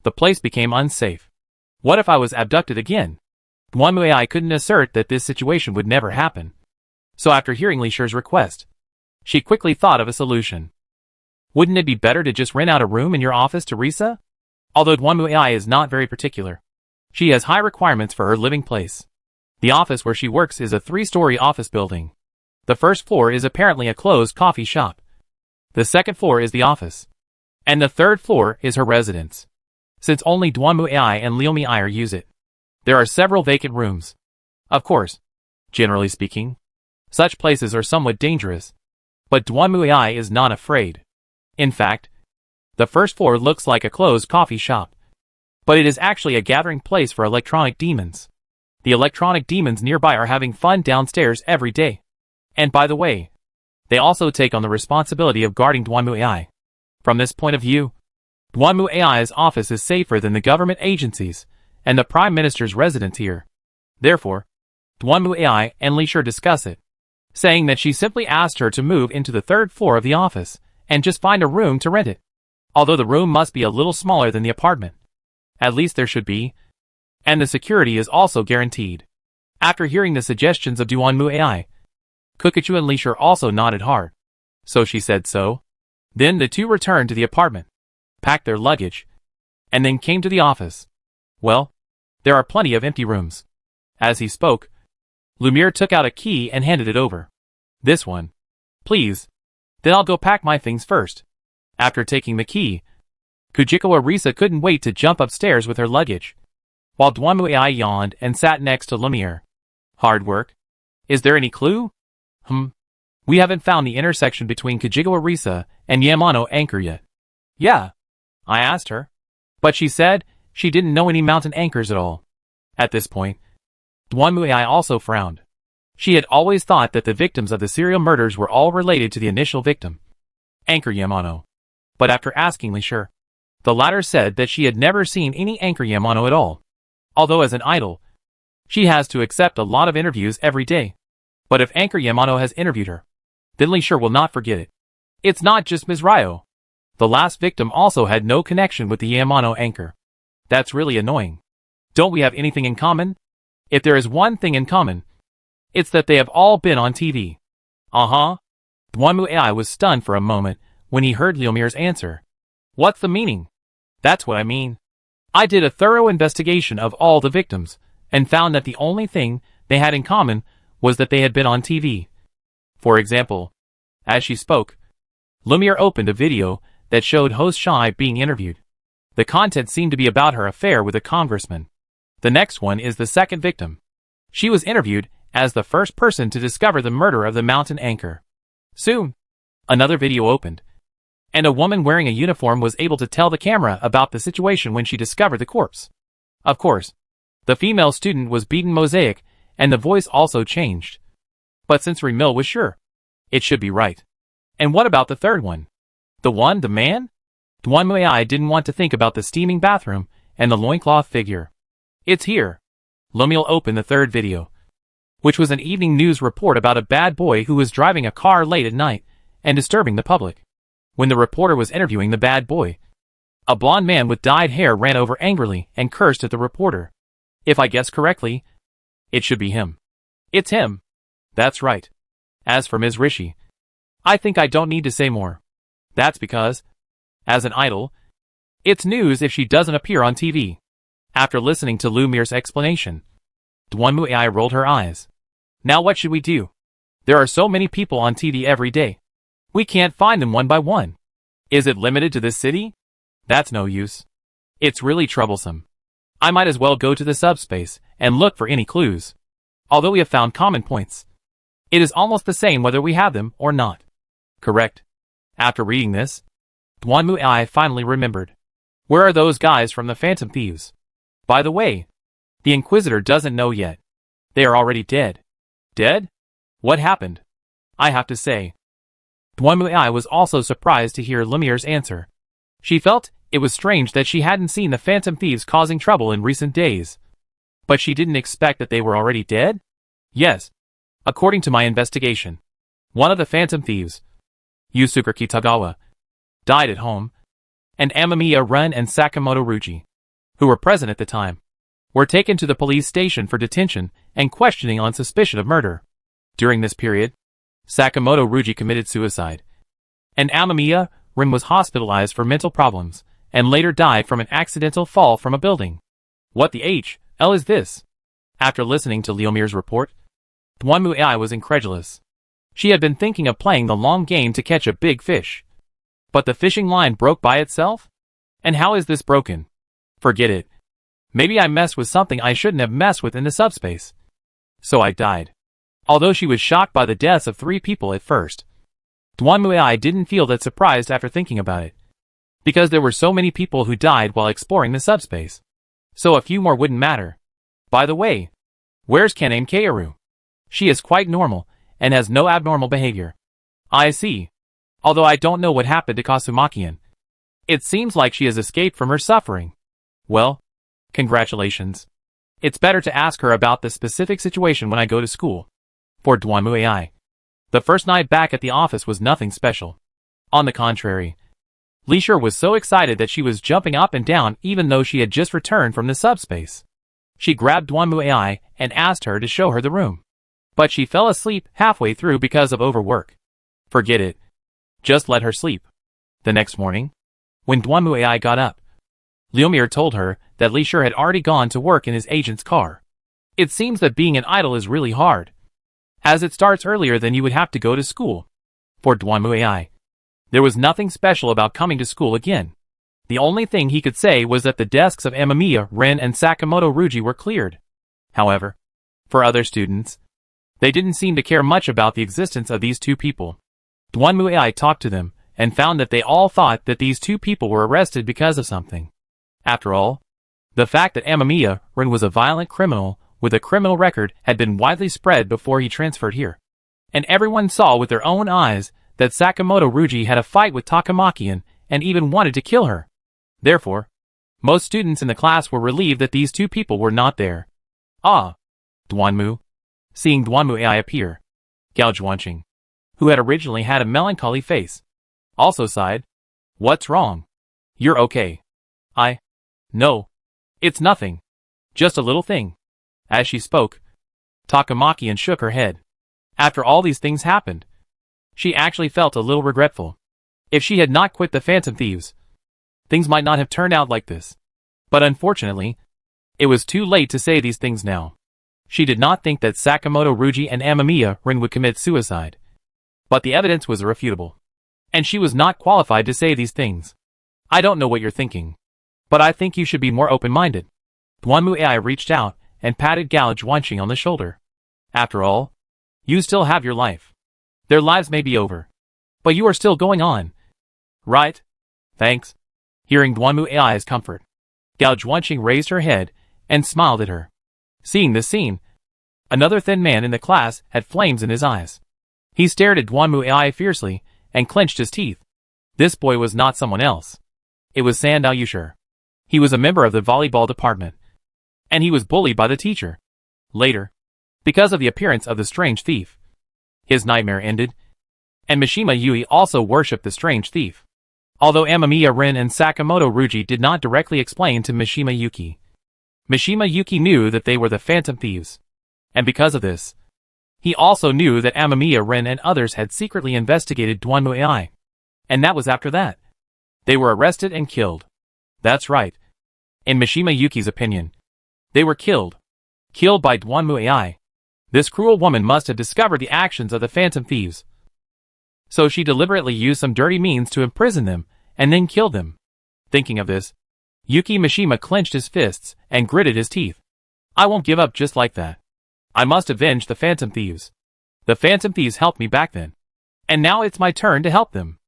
the place became unsafe. What if I was abducted again? Duanmu AI couldn't assert that this situation would never happen. So after hearing Li Shi's request, she quickly thought of a solution. Wouldn't it be better to just rent out a room in your office to Risa? Although Duanmu AI is not very particular, she has high requirements for her living place. The office where she works is a 3-story office building. The first floor is apparently a closed coffee shop. The second floor is the office. And the third floor is her residence. Since only Duanmu AI and Liumi Ayer use it, there are several vacant rooms. Of course, generally speaking, such places are somewhat dangerous. But Duanmu AI is not afraid. In fact, the first floor looks like a closed coffee shop. But it is actually a gathering place for electronic demons. The electronic demons nearby are having fun downstairs every day. And by the way, they also take on the responsibility of guarding Duanmu AI. From this point of view, Duanmu AI's office is safer than the government agencies and the Prime Minister's residence here. Therefore, Duanmu AI and Li Shi discuss it, saying that she simply asked her to move into the third floor of the office and just find a room to rent it. Although the room must be a little smaller than the apartment. At least there should be. And the security is also guaranteed. After hearing the suggestions of Duanmu AI, Kukichu and Li Shi also nodded hard. So she said so. Then the two returned to the apartment, packed their luggage, and then came to the office. Well, there are plenty of empty rooms. As he spoke, Lumiere took out a key and handed it over. This one. Please. Then I'll go pack my things first. After taking the key, Kujikawa Risa couldn't wait to jump upstairs with her luggage, while Dwanmuai yawned and sat next to Lumiere. Hard work? Is there any clue? We haven't found the intersection between Kujikawa Risa and Yamano anchor yet. Yeah, I asked her, but she said she didn't know any mountain anchors at all. At this point, Dwanmuai also frowned. She had always thought that the victims of the serial murders were all related to the initial victim, Anchor Yamano. But after asking Leisure, the latter said that she had never seen any Anchor Yamano at all. Although as an idol, she has to accept a lot of interviews every day. But if Anchor Yamano has interviewed her, then Leisure will not forget it. It's not just Ms. Ryo. The last victim also had no connection with the Yamano anchor. That's really annoying. Don't we have anything in common? If there is one thing in common, it's that they have all been on TV. Dwanmuai was stunned for a moment when he heard Leomier's answer. What's the meaning? That's what I mean. I did a thorough investigation of all the victims, and found that the only thing they had in common was that they had been on TV. For example, as she spoke, Lumiere opened a video that showed host Shai being interviewed. The content seemed to be about her affair with a congressman. The next one is the second victim. She was interviewed as the first person to discover the murder of the mountain anchor. Soon, another video opened, and a woman wearing a uniform was able to tell the camera about the situation when she discovered the corpse. Of course, the female student was beaten mosaic, and the voice also changed. But since Remil was sure, it should be right. And what about the third one? The man? Dwanmuai didn't want to think about the steaming bathroom and the loincloth figure. It's here. Lumiel opened the third video, which was an evening news report about a bad boy who was driving a car late at night and disturbing the public. When the reporter was interviewing the bad boy, a blond man with dyed hair ran over angrily and cursed at the reporter. If I guess correctly, it should be him. It's him. That's right. As for Ms. Rishi, I think I don't need to say more. That's because, as an idol, it's news if she doesn't appear on TV. After listening to Lumiere's explanation, Dwanmuai rolled her eyes. Now what should we do? There are so many people on TV every day. We can't find them one by one. Is it limited to this city? That's no use. It's really troublesome. I might as well go to the subspace and look for any clues. Although we have found common points, it is almost the same whether we have them or not. Correct. After reading this, Dwanmuai finally remembered. Where are those guys from the Phantom Thieves? By the way, the Inquisitor doesn't know yet. They are already dead. Dead? What happened? I have to say, Dwanmuai was also surprised to hear Lumiere's answer. She felt it was strange that she hadn't seen the Phantom Thieves causing trouble in recent days. But she didn't expect that they were already dead? Yes. According to my investigation, one of the Phantom Thieves, Yusuke Kitagawa, died at home, and Amamiya Run and Sakamoto Ruji, who were present at the time, were taken to the police station for detention and questioning on suspicion of murder. During this period, Sakamoto Ruji committed suicide, and Amamiya Run was hospitalized for mental problems, and later died from an accidental fall from a building. What the hell is this? After listening to Leomier's report, Dwanmuai was incredulous. She had been thinking of playing the long game to catch a big fish. But the fishing line broke by itself? And how is this broken? Forget it. Maybe I messed with something I shouldn't have messed with in the subspace. So I died. Although she was shocked by the deaths of 3 people at first, Dwanmuai didn't feel that surprised after thinking about it, because there were so many people who died while exploring the subspace. So a few more wouldn't matter. By the way, where's Kaname Kaoru? She is quite normal, and has no abnormal behavior. I see. Although I don't know what happened to Kasumakian. It seems like she has escaped from her suffering. Well, congratulations. It's better to ask her about the specific situation when I go to school. For Dwanmuai, the first night back at the office was nothing special. On the contrary, Leisure was so excited that she was jumping up and down even though she had just returned from the subspace. She grabbed Dwanmuai and asked her to show her the room. But she fell asleep halfway through because of overwork. Forget it. Just let her sleep. The next morning, when Dwanmuai got up, Leomier told her that Leisure had already gone to work in his agent's car. It seems that being an idol is really hard, as it starts earlier than you would have to go to school. For Dwanmuai, There was nothing special about coming to school again. The only thing he could say was that the desks of Amamiya, Rin, and Sakamoto Ruji were cleared. However, for other students, they didn't seem to care much about the existence of these two people. Duanmuai talked to them, and found that they all thought that these two people were arrested because of something. After all, the fact that Amamiya, Rin was a violent criminal with a criminal record had been widely spread before he transferred here. And everyone saw with their own eyes that Sakamoto Ruji had a fight with Takamakian and even wanted to kill her. Therefore, most students in the class were relieved that these two people were not there. Ah! Duanmu. Seeing Duanmuai appear, Gao Zhuanqing, who had originally had a melancholy face, also sighed. What's wrong? You're okay. No. It's nothing. Just a little thing. As she spoke, Takamakian shook her head. After all these things happened, she actually felt a little regretful. If she had not quit the Phantom Thieves, things might not have turned out like this. But unfortunately, it was too late to say these things now. She did not think that Sakamoto Ruji and Amamiya Rin would commit suicide. But the evidence was irrefutable. And she was not qualified to say these things. I don't know what you're thinking, but I think you should be more open-minded. Duanmuai reached out and patted Gao Zhuanqing on the shoulder. After all, you still have your life. Their lives may be over, but you are still going on. Right? Thanks. Hearing Duanmuai's comfort, Gao Zhuanqing raised her head and smiled at her. Seeing this scene, another thin man in the class had flames in his eyes. He stared at Duanmuai fiercely and clenched his teeth. This boy was not someone else. It was Sandao Yushir. He was a member of the volleyball department, and he was bullied by the teacher. Later, because of the appearance of the strange thief, his nightmare ended, and Mishima Yui also worshipped the strange thief. Although Amamiya Rin and Sakamoto Ruji did not directly explain to Mishima Yuki knew that they were the Phantom Thieves. And because of this, he also knew that Amamiya Rin and others had secretly investigated Duanmuai. And that was after that. They were arrested and killed. That's right. In Mishima Yuki's opinion, they were killed. Killed by Duanmuai. This cruel woman must have discovered the actions of the Phantom Thieves. So she deliberately used some dirty means to imprison them, and then kill them. Thinking of this, Yuki Mishima clenched his fists and gritted his teeth. I won't give up just like that. I must avenge the Phantom Thieves. The Phantom Thieves helped me back then. And now it's my turn to help them.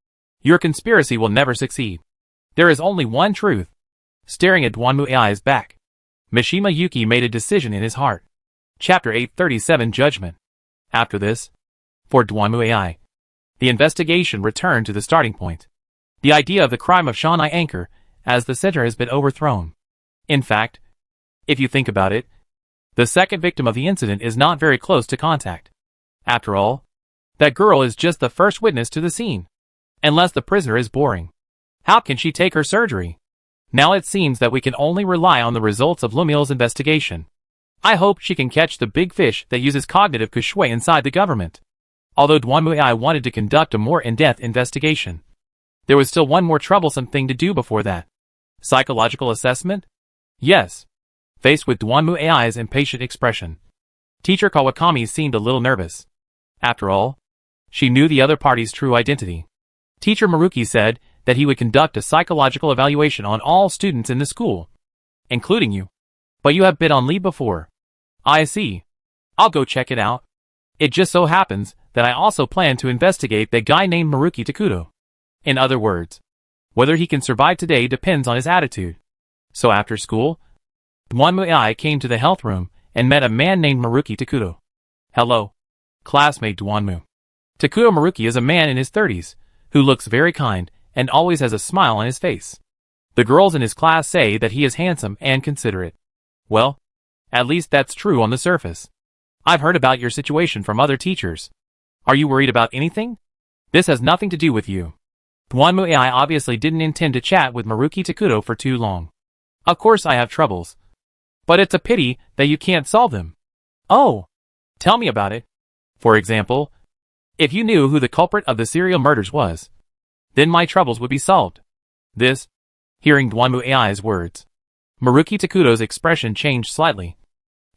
Your conspiracy will never succeed. There is only one truth. Staring at Duanmuai's back, Mishima Yuki made a decision in his heart. Chapter 837 Judgment. After this, for Duanmuai, the investigation returned to the starting point. The idea of the crime of Shanai Anchor as the center has been overthrown. In fact, if you think about it, the second victim of the incident is not very close to contact. After all, that girl is just the first witness to the scene. Unless the prisoner is boring, how can she take her surgery? Now it seems that we can only rely on the results of Lumil's investigation. I hope she can catch the big fish that uses cognitive kushui inside the government. Although Duanmuai wanted to conduct a more in-depth investigation, there was still one more troublesome thing to do before that. Psychological assessment? Yes. Faced with Duanmuai's impatient expression, Teacher Kawakami seemed a little nervous. After all, she knew the other party's true identity. Teacher Maruki said that he would conduct a psychological evaluation on all students in the school, including you. But you have been on leave before. I see. I'll go check it out. It just so happens that I also plan to investigate that guy named Maruki Takuto. In other words, whether he can survive today depends on his attitude. So after school, Duanmuai came to the health room and met a man named Maruki Takuto. Hello, classmate Duanmu. Takuto Maruki is a man in his 30s, who looks very kind and always has a smile on his face. The girls in his class say that he is handsome and considerate. Well, at least that's true on the surface. I've heard about your situation from other teachers. Are you worried about anything? This has nothing to do with you. Duanmuai obviously didn't intend to chat with Maruki Takuto for too long. Of course I have troubles. But it's a pity that you can't solve them. Oh, tell me about it. For example, if you knew who the culprit of the serial murders was, then my troubles would be solved. This, hearing Duanmuai's words, Maruki Takuto's expression changed slightly,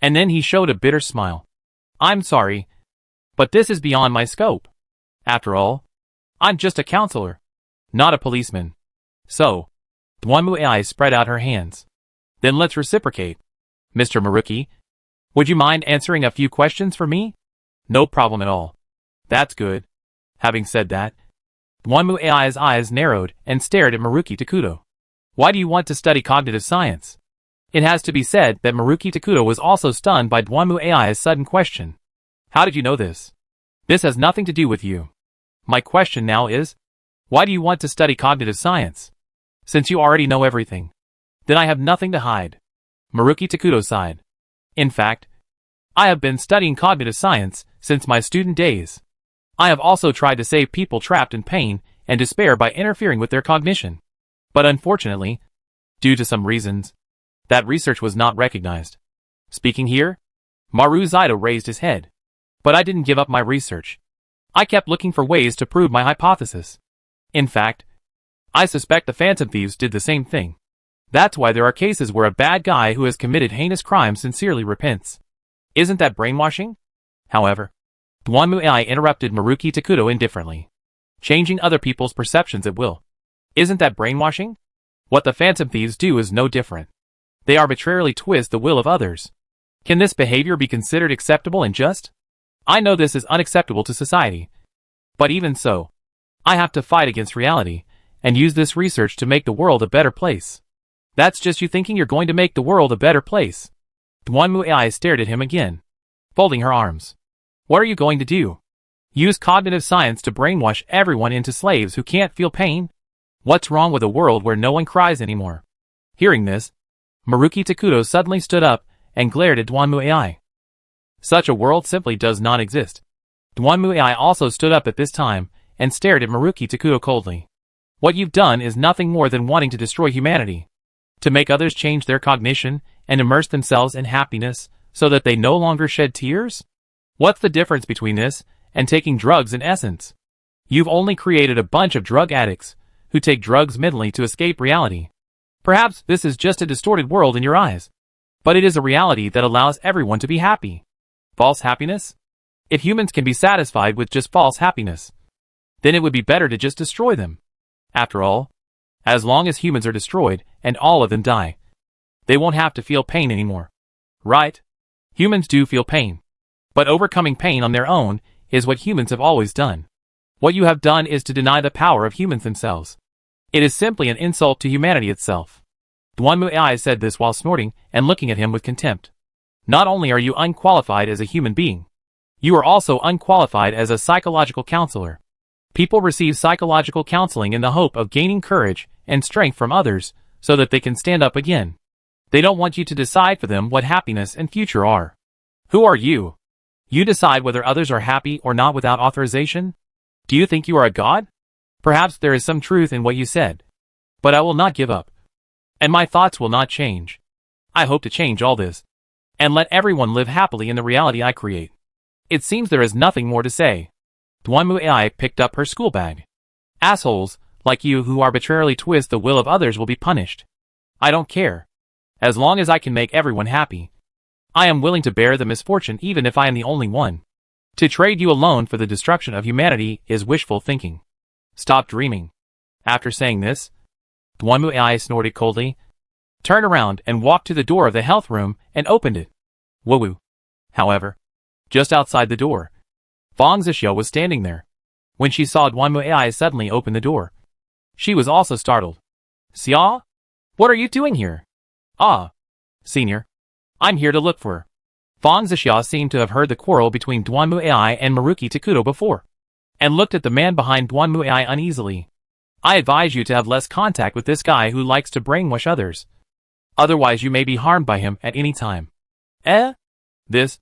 and then he showed a bitter smile. I'm sorry, but this is beyond my scope. After all, I'm just a counselor. not a policeman. So, Dwanmu AI spread out her hands. Then let's reciprocate. Mr. Maruki, would you mind answering a few questions for me? No problem at all. That's good. Having said that, Dwanmu AI's eyes narrowed and stared at Maruki Takuto. Why do you want to study cognitive science? It has to be said that Maruki Takuto was also stunned by Dwanmu AI's sudden question. How did you know this? This has nothing to do with you. My question now is, why do you want to study cognitive science? Since you already know everything, then I have nothing to hide. Maruki Takuto sighed. In fact, I have been studying cognitive science since my student days. I have also tried to save people trapped in pain and despair by interfering with their cognition. But unfortunately, due to some reasons, that research was not recognized. Speaking here, Maru Zaido raised his head. But I didn't give up my research. I kept looking for ways to prove my hypothesis. In fact, I suspect the Phantom Thieves did the same thing. That's why there are cases where a bad guy who has committed heinous crimes sincerely repents. Isn't that brainwashing? However, Dwanmu AI interrupted Maruki Takuto indifferently, changing other people's perceptions at will. Isn't that brainwashing? What the Phantom Thieves do is no different. They arbitrarily twist the will of others. Can this behavior be considered acceptable and just? I know this is unacceptable to society. But even so, I have to fight against reality and use this research to make the world a better place. That's just you thinking you're going to make the world a better place. Dwanmu AI stared at him again, folding her arms. What are you going to do? Use cognitive science to brainwash everyone into slaves who can't feel pain? What's wrong with a world where no one cries anymore? Hearing this, Maruki Takuto suddenly stood up and glared at Dwanmu AI. Such a world simply does not exist. Dwanmu AI also stood up at this time and stared at Maruki Takuto coldly. What you've done is nothing more than wanting to destroy humanity. To make others change their cognition and immerse themselves in happiness so that they no longer shed tears? What's the difference between this and taking drugs in essence? You've only created a bunch of drug addicts who take drugs mentally to escape reality. Perhaps this is just a distorted world in your eyes, but it is a reality that allows everyone to be happy. False happiness? If humans can be satisfied with just false happiness, then it would be better to just destroy them. After all, as long as humans are destroyed and all of them die, they won't have to feel pain anymore. Right? Humans do feel pain. But overcoming pain on their own is what humans have always done. What you have done is to deny the power of humans themselves. It is simply an insult to humanity itself. Dwanmu AI said this while snorting and looking at him with contempt. Not only are you unqualified as a human being, you are also unqualified as a psychological counselor. People receive psychological counseling in the hope of gaining courage and strength from others so that they can stand up again. They don't want you to decide for them what happiness and future are. Who are you? You decide whether others are happy or not without authorization? Do you think you are a god? Perhaps there is some truth in what you said. But I will not give up. And my thoughts will not change. I hope to change all this and let everyone live happily in the reality I create. It seems there is nothing more to say. Dwanmu AI picked up her school bag. Assholes like you who arbitrarily twist the will of others will be punished. I don't care. As long as I can make everyone happy, I am willing to bear the misfortune even if I am the only one. To trade you alone for the destruction of humanity is wishful thinking. Stop dreaming. After saying this, Dwanmu AI snorted coldly, turned around and walked to the door of the health room and opened it. Woo-woo. However, just outside the door, Fong Zixia was standing there. When she saw Dwanmu AI suddenly open the door, she was also startled. Xia? What are you doing here? Ah, senior. I'm here to look for. Fong Zixia seemed to have heard the quarrel between Dwanmu AI and Maruki Takuto before, and looked at the man behind Dwanmu AI uneasily. I advise you to have less contact with this guy who likes to brainwash others. Otherwise you may be harmed by him at any time. This.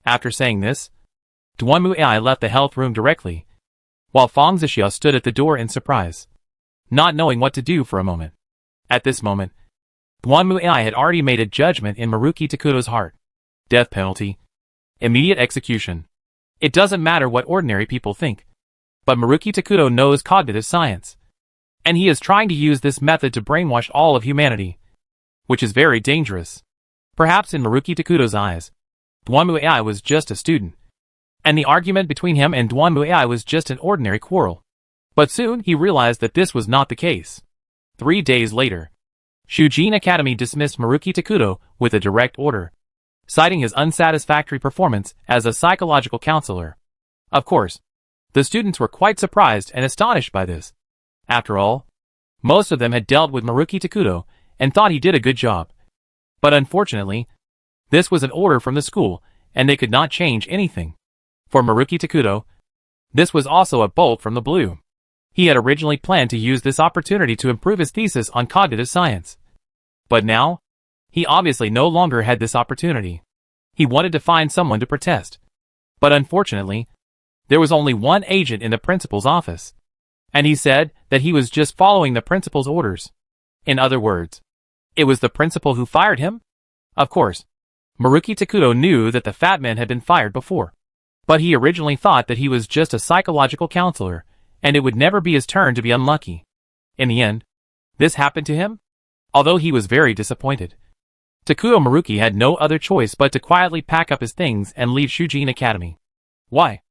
After saying this, Dwanmu AI left the health room directly, while Fong Zixia stood at the door in surprise, not knowing what to do for a moment. At this moment, Dwanmu AI had already made a judgment in Maruki Takuto's heart. Death penalty. Immediate execution. It doesn't matter what ordinary people think. But Maruki Takuto knows cognitive science. And he is trying to use this method to brainwash all of humanity, which is very dangerous. Perhaps in Maruki Takuto's eyes, Dwanmu AI was just a student, and the argument between him and Dwanmu AI was just an ordinary quarrel. But soon he realized that this was not the case. 3 days later, Shujin Academy dismissed Maruki Takuto with a direct order, citing his unsatisfactory performance as a psychological counselor. Of course, the students were quite surprised and astonished by this. After all, most of them had dealt with Maruki Takuto and thought he did a good job. But unfortunately, this was an order from the school, and they could not change anything. For Maruki Takuto, this was also a bolt from the blue. He had originally planned to use this opportunity to improve his thesis on cognitive science. But now, he obviously no longer had this opportunity. He wanted to find someone to protest. But unfortunately, there was only one agent in the principal's office. And he said that he was just following the principal's orders. In other words, it was the principal who fired him? Of course, Maruki Takuto knew that the fat man had been fired before. But he originally thought that he was just a psychological counselor, and it would never be his turn to be unlucky. In the end, this happened to him? Although he was very disappointed, Takuto Maruki had no other choice but to quietly pack up his things and leave Shujin Academy. Why?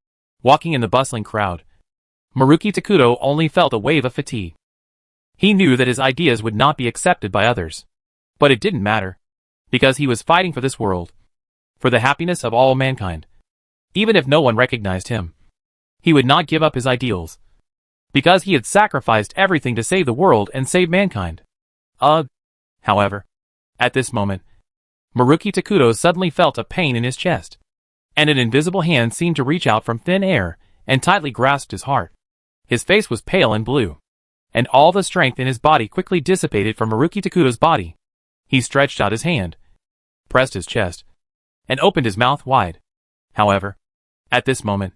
Walking in the bustling crowd, Maruki Takuto only felt a wave of fatigue. He knew that his ideas would not be accepted by others. But it didn't matter, because he was fighting for this world, for the happiness of all mankind. Even if no one recognized him, he would not give up his ideals, because he had sacrificed everything to save the world and save mankind. However, at this moment, Maruki Takuto suddenly felt a pain in his chest, and an invisible hand seemed to reach out from thin air and tightly grasped his heart. His face was pale and blue, and all the strength in his body quickly dissipated from Maruki Takuto's body. He stretched out his hand, pressed his chest, and opened his mouth wide. However, at this moment,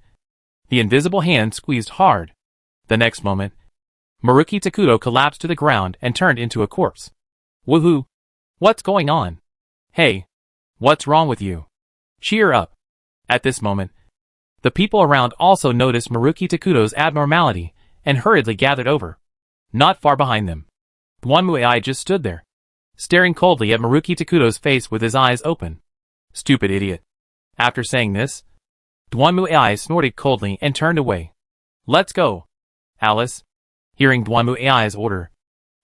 the invisible hand squeezed hard. The next moment, Maruki Takuto collapsed to the ground and turned into a corpse. Woohoo! What's going on? Hey, what's wrong with you? Cheer up. At this moment, the people around also noticed Maruki Takuto's abnormality and hurriedly gathered over. Not far behind them, Duanmuai just stood there, staring coldly at Maruki Takuto's face with his eyes open. Stupid idiot. After saying this, Duanmuai snorted coldly and turned away. Let's go, Alice. Hearing Duanmuai's order,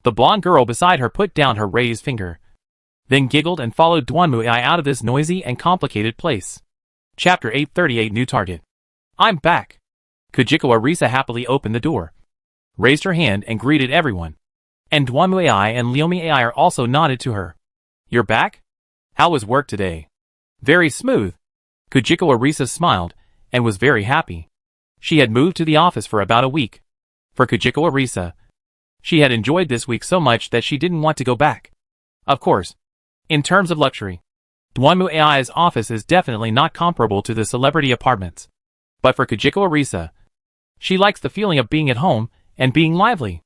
the blonde girl beside her put down her raised finger, then giggled and followed Duanmuai out of this noisy and complicated place. Chapter 838 New Target. I'm back. Kujiko Arisa happily opened the door, raised her hand and greeted everyone. And Duanmuai and Leomi Ai also nodded to her. You're back? How was work today? Very smooth. Kujiko Arisa smiled and was very happy. She had moved to the office for about a week. For Kujiko Arisa, she had enjoyed this week so much that she didn't want to go back. Of course, in terms of luxury, Duanmuai's office is definitely not comparable to the celebrity apartments. But for Kujiko Arisa, she likes the feeling of being at home and being lively.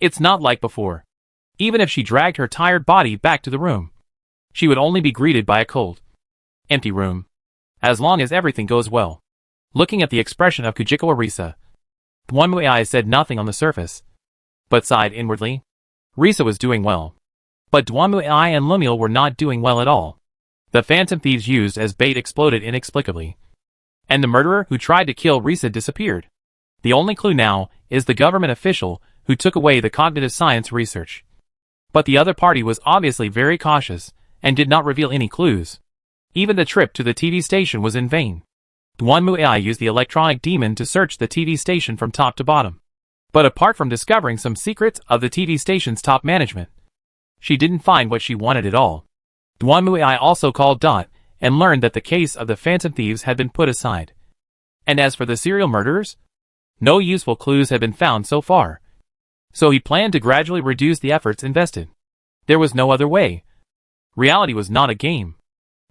It's not like before. Even if she dragged her tired body back to the room, she would only be greeted by a cold, empty room. As long as everything goes well. Looking at the expression of Kujiko Arisa, Duanmuai said nothing on the surface, but sighed inwardly. Risa was doing well, but Duanmuai and Lemuel were not doing well at all. The phantom thieves used as bait exploded inexplicably, and the murderer who tried to kill Risa disappeared. The only clue now is the government official who took away the cognitive science research. But the other party was obviously very cautious and did not reveal any clues. Even the trip to the TV station was in vain. Duanmuai used the electronic demon to search the TV station from top to bottom. But apart from discovering some secrets of the TV station's top management, she didn't find what she wanted at all. Duanmuai also called Dot and learned that the case of the phantom thieves had been put aside. And as for the serial murderers, no useful clues had been found so far. So he planned to gradually reduce the efforts invested. There was no other way. Reality was not a game.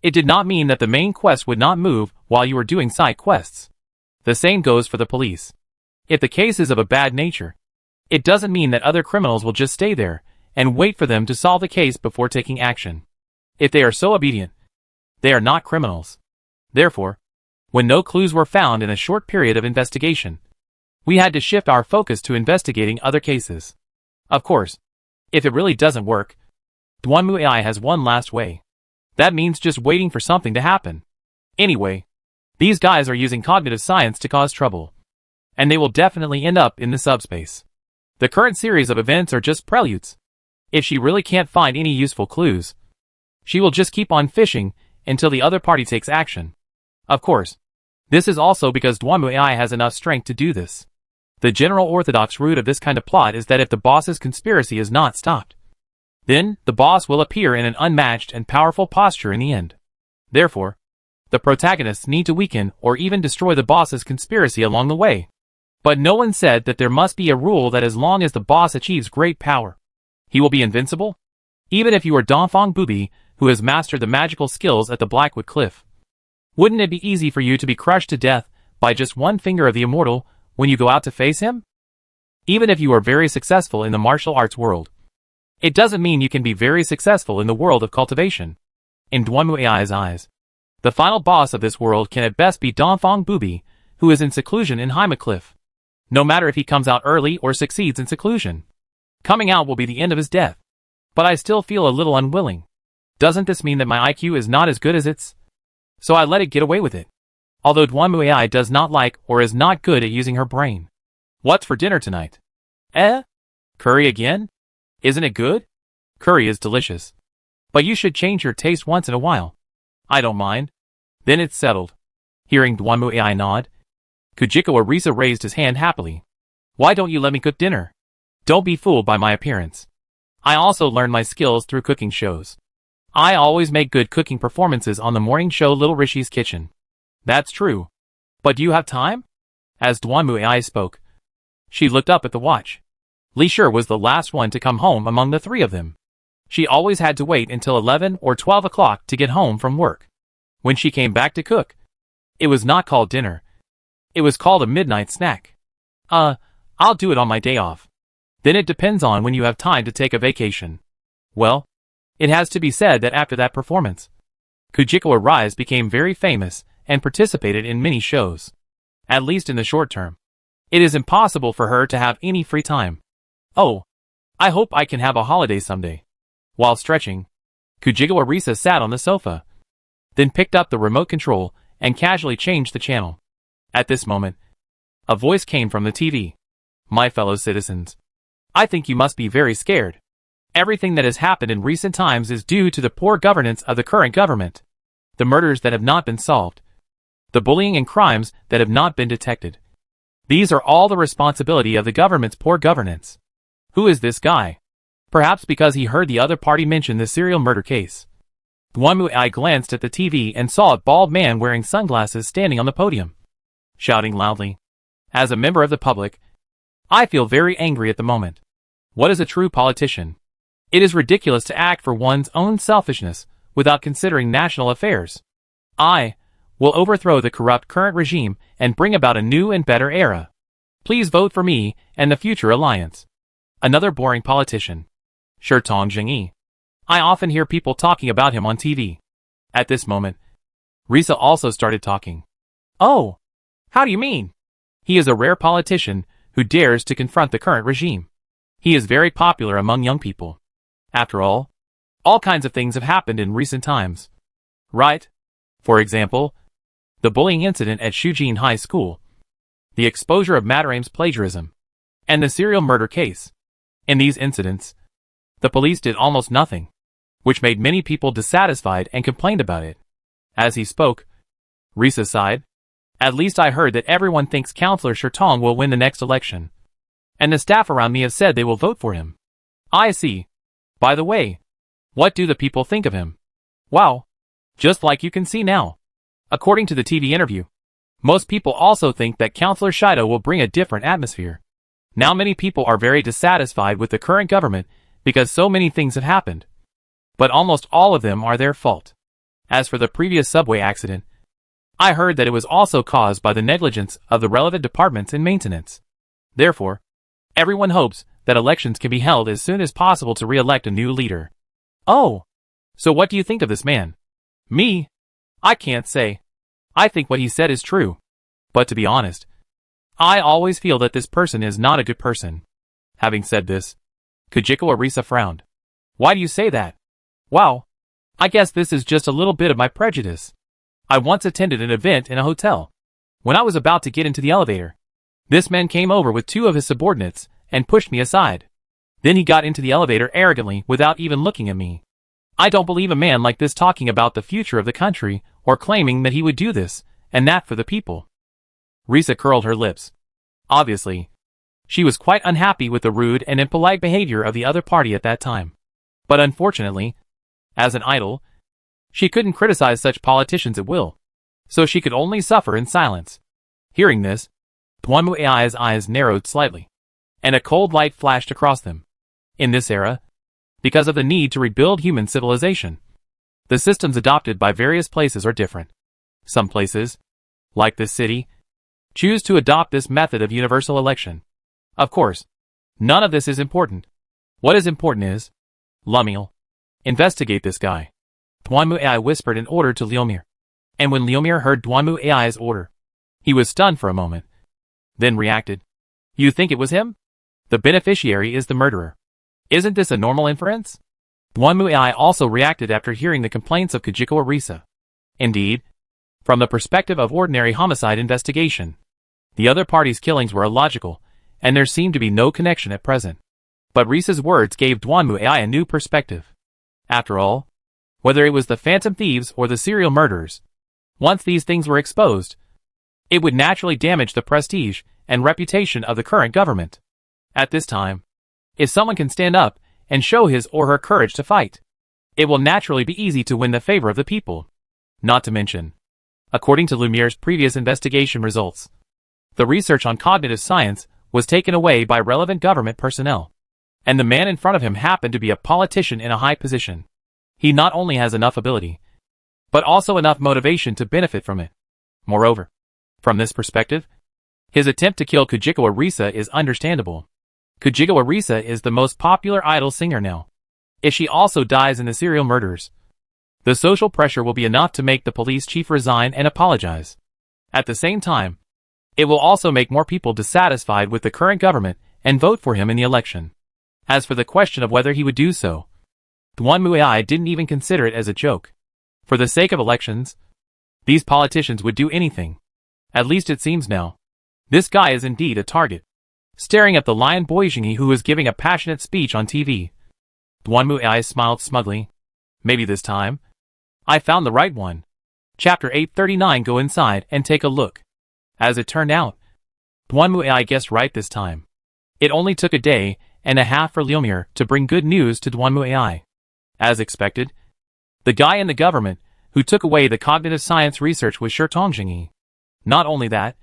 It did not mean that the main quest would not move while you were doing side quests. The same goes for the police. If the case is of a bad nature, it doesn't mean that other criminals will just stay there and wait for them to solve the case before taking action. If they are so obedient, they are not criminals. Therefore, when no clues were found in a short period of investigation, we had to shift our focus to investigating other cases. Of course, if it really doesn't work, Duanmuai has one last way. That means just waiting for something to happen. Anyway, these guys are using cognitive science to cause trouble. and they will definitely end up in the subspace. The current series of events are just preludes. If she really can't find any useful clues, she will just keep on fishing until the other party takes action. Of course, this is also because Dwanmu AI has enough strength to do this. The general orthodox root of this kind of plot is that if the boss's conspiracy is not stopped, then the boss will appear in an unmatched and powerful posture in the end. Therefore, the protagonists need to weaken or even destroy the boss's conspiracy along the way. But no one said that there must be a rule that as long as the boss achieves great power, he will be invincible? Even if you are Donfong Booby, who has mastered the magical skills at the Blackwood Cliff. Wouldn't it be easy for you to be crushed to death by just one finger of the immortal when you go out to face him? Even if you are very successful in the martial arts world, it doesn't mean you can be very successful in the world of cultivation. In Dwanmu AI's eyes, the final boss of this world can at best be Donfong Booby, who is in seclusion in Hyma Cliff. No matter if he comes out early or succeeds in seclusion, coming out will be the end of his death. But I still feel a little unwilling. Doesn't this mean that my IQ is not as good as its? So I let it get away with it. Although Dwanmu AI does not like or is not good at using her brain. What's for dinner tonight? Curry again? Isn't it good? Curry is delicious. But you should change your taste once in a while. I don't mind. Then it's settled. Hearing Dwanmu AI nod, Kujiko Arisa raised his hand happily. Why don't you let me cook dinner? Don't be fooled by my appearance. I also learned my skills through cooking shows. I always make good cooking performances on the morning show Little Rishi's Kitchen. That's true. But do you have time? As Dwanmu AI spoke, she looked up at the watch. Li Shur was the last one to come home among the three of them. She always had to wait until 11 or 12 o'clock to get home from work. When she came back to cook, it was not called dinner. It was called a midnight snack. I'll do it on my day off. Then it depends on when you have time to take a vacation. Well, it has to be said that after that performance, Kujiko Arise became very famous and participated in many shows. At least in the short term. It is impossible for her to have any free time. Oh, I hope I can have a holiday someday. While stretching, Kujiko Arisa sat on the sofa, then picked up the remote control and casually changed the channel. At this moment, a voice came from the TV. My fellow citizens, I think you must be very scared. Everything that has happened in recent times is due to the poor governance of the current government. The murders that have not been solved. The bullying and crimes that have not been detected. These are all the responsibility of the government's poor governance. Who is this guy? Perhaps because he heard the other party mention the serial murder case. Dwanmu AI glanced at the TV and saw a bald man wearing sunglasses standing on the podium, shouting loudly. As a member of the public, I feel very angry at the moment. What is a true politician? It is ridiculous to act for one's own selfishness without considering national affairs. I will overthrow the corrupt current regime and bring about a new and better era. Please vote for me and the Future Alliance. Another boring politician. Shirtong Jingyi. I often hear people talking about him on TV. At this moment, Risa also started talking. Oh, how do you mean? He is a rare politician who dares to confront the current regime. He is very popular among young people. After all kinds of things have happened in recent times. Right? For example, the bullying incident at Shujin High School, the exposure of Matarame's plagiarism, and the serial murder case. In these incidents, the police did almost nothing, which made many people dissatisfied and complained about it. As he spoke, Risa sighed. At least I heard that everyone thinks Councillor Shirtong will win the next election. And the staff around me have said they will vote for him. I see. By the way, what do the people think of him? Wow. Just like you can see now. According to the TV interview, most people also think that Councillor Shido will bring a different atmosphere. Now many people are very dissatisfied with the current government because so many things have happened. But almost all of them are their fault. As for the previous subway accident, I heard that it was also caused by the negligence of the relevant departments in maintenance. Therefore, everyone hopes that elections can be held as soon as possible to re-elect a new leader. Oh, so what do you think of this man? Me? I can't say. I think what he said is true. But to be honest, I always feel that this person is not a good person. Having said this, Kujiko Arisa frowned. Why do you say that? Wow. I guess this is just a little bit of my prejudice. I once attended an event in a hotel. When I was about to get into the elevator, This man came over with 2 of his subordinates and pushed me aside. Then he got into the elevator arrogantly without even looking at me. I don't believe a man like this talking about the future of the country or claiming that he would do this and that for the people. Risa curled her lips. Obviously, she was quite unhappy with the rude and impolite behavior of the other party at that time. But unfortunately, as an idol, she couldn't criticize such politicians at will, so she could only suffer in silence. Hearing this, Tuan Muai's eyes narrowed slightly, and a cold light flashed across them. In this era, because of the need to rebuild human civilization, the systems adopted by various places are different. Some places, like this city, choose to adopt this method of universal election. Of course, none of this is important. What is important is, Lumiel, investigate this guy. Tuan Muai whispered an order to Liomir. And when Liomir heard Tuan Muai's order, he was stunned for a moment, then reacted. You think it was him? The beneficiary is the murderer. Isn't this a normal inference? Tuan Muai also reacted after hearing the complaints of Kajiko Arisa. Indeed, from the perspective of ordinary homicide investigation, the other party's killings were illogical, and there seemed to be no connection at present. But Risa's words gave Tuan Muai a new perspective. After all, whether it was the phantom thieves or the serial murderers, once these things were exposed, it would naturally damage the prestige and reputation of the current government. At this time, if someone can stand up and show his or her courage to fight, it will naturally be easy to win the favor of the people. Not to mention, according to Lumiere's previous investigation results, the research on cognitive science was taken away by relevant government personnel, and the man in front of him happened to be a politician in a high position. He not only has enough ability, but also enough motivation to benefit from it. Moreover, from this perspective, his attempt to kill Kajiko Arisa is understandable. Kajiko Arisa is the most popular idol singer now. If she also dies in the serial murders, the social pressure will be enough to make the police chief resign and apologize. At the same time, it will also make more people dissatisfied with the current government and vote for him in the election. As for the question of whether he would do so, Tuan Muai didn't even consider it as a joke. For the sake of elections, these politicians would do anything. At least it seems now. This guy is indeed a target. Staring at the lion Boijingi who was giving a passionate speech on TV, Tuan Muai smiled smugly. Maybe this time, I found the right one. Chapter 839. Go inside and take a look. As it turned out, Tuan Muai guessed right this time. It only took a day and a half for Liomir to bring good news to Tuan Muai. As expected, the guy in the government who took away the cognitive science research was Shirtongjingi. Not only that,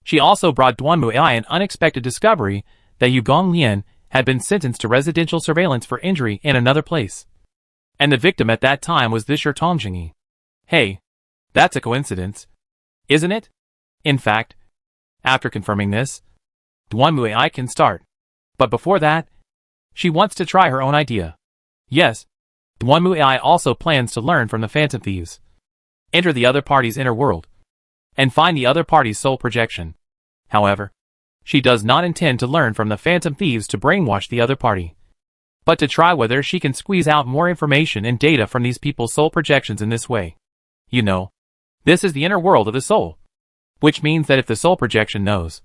she also brought Tuan Muai an unexpected discovery that Yu Gonglian had been sentenced to residential surveillance for injury in another place. And the victim at that time was this Shirtongjingi. Hey, that's a coincidence, isn't it? In fact, after confirming this, Tuan Muai can start. But before that, she wants to try her own idea. Yes, Tuan Muai also plans to learn from the phantom thieves, enter the other party's inner world, and find the other party's soul projection. However, she does not intend to learn from the phantom thieves to brainwash the other party, but to try whether she can squeeze out more information and data from these people's soul projections in this way. You know, this is the inner world of the soul, which means that if the soul projection knows,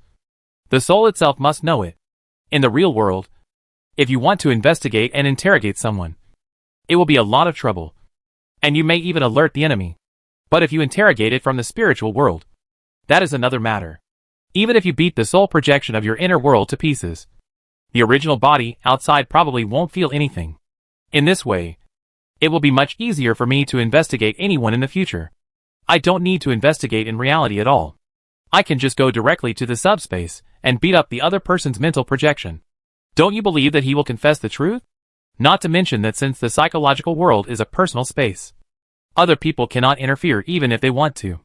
the soul itself must know it. In the real world, if you want to investigate and interrogate someone, it will be a lot of trouble, and you may even alert the enemy. But if you interrogate it from the spiritual world, that is another matter. Even if you beat the soul projection of your inner world to pieces, the original body outside probably won't feel anything. In this way, it will be much easier for me to investigate anyone in the future. I don't need to investigate in reality at all. I can just go directly to the subspace and beat up the other person's mental projection. Don't you believe that he will confess the truth? Not to mention that since the psychological world is a personal space, other people cannot interfere even if they want to.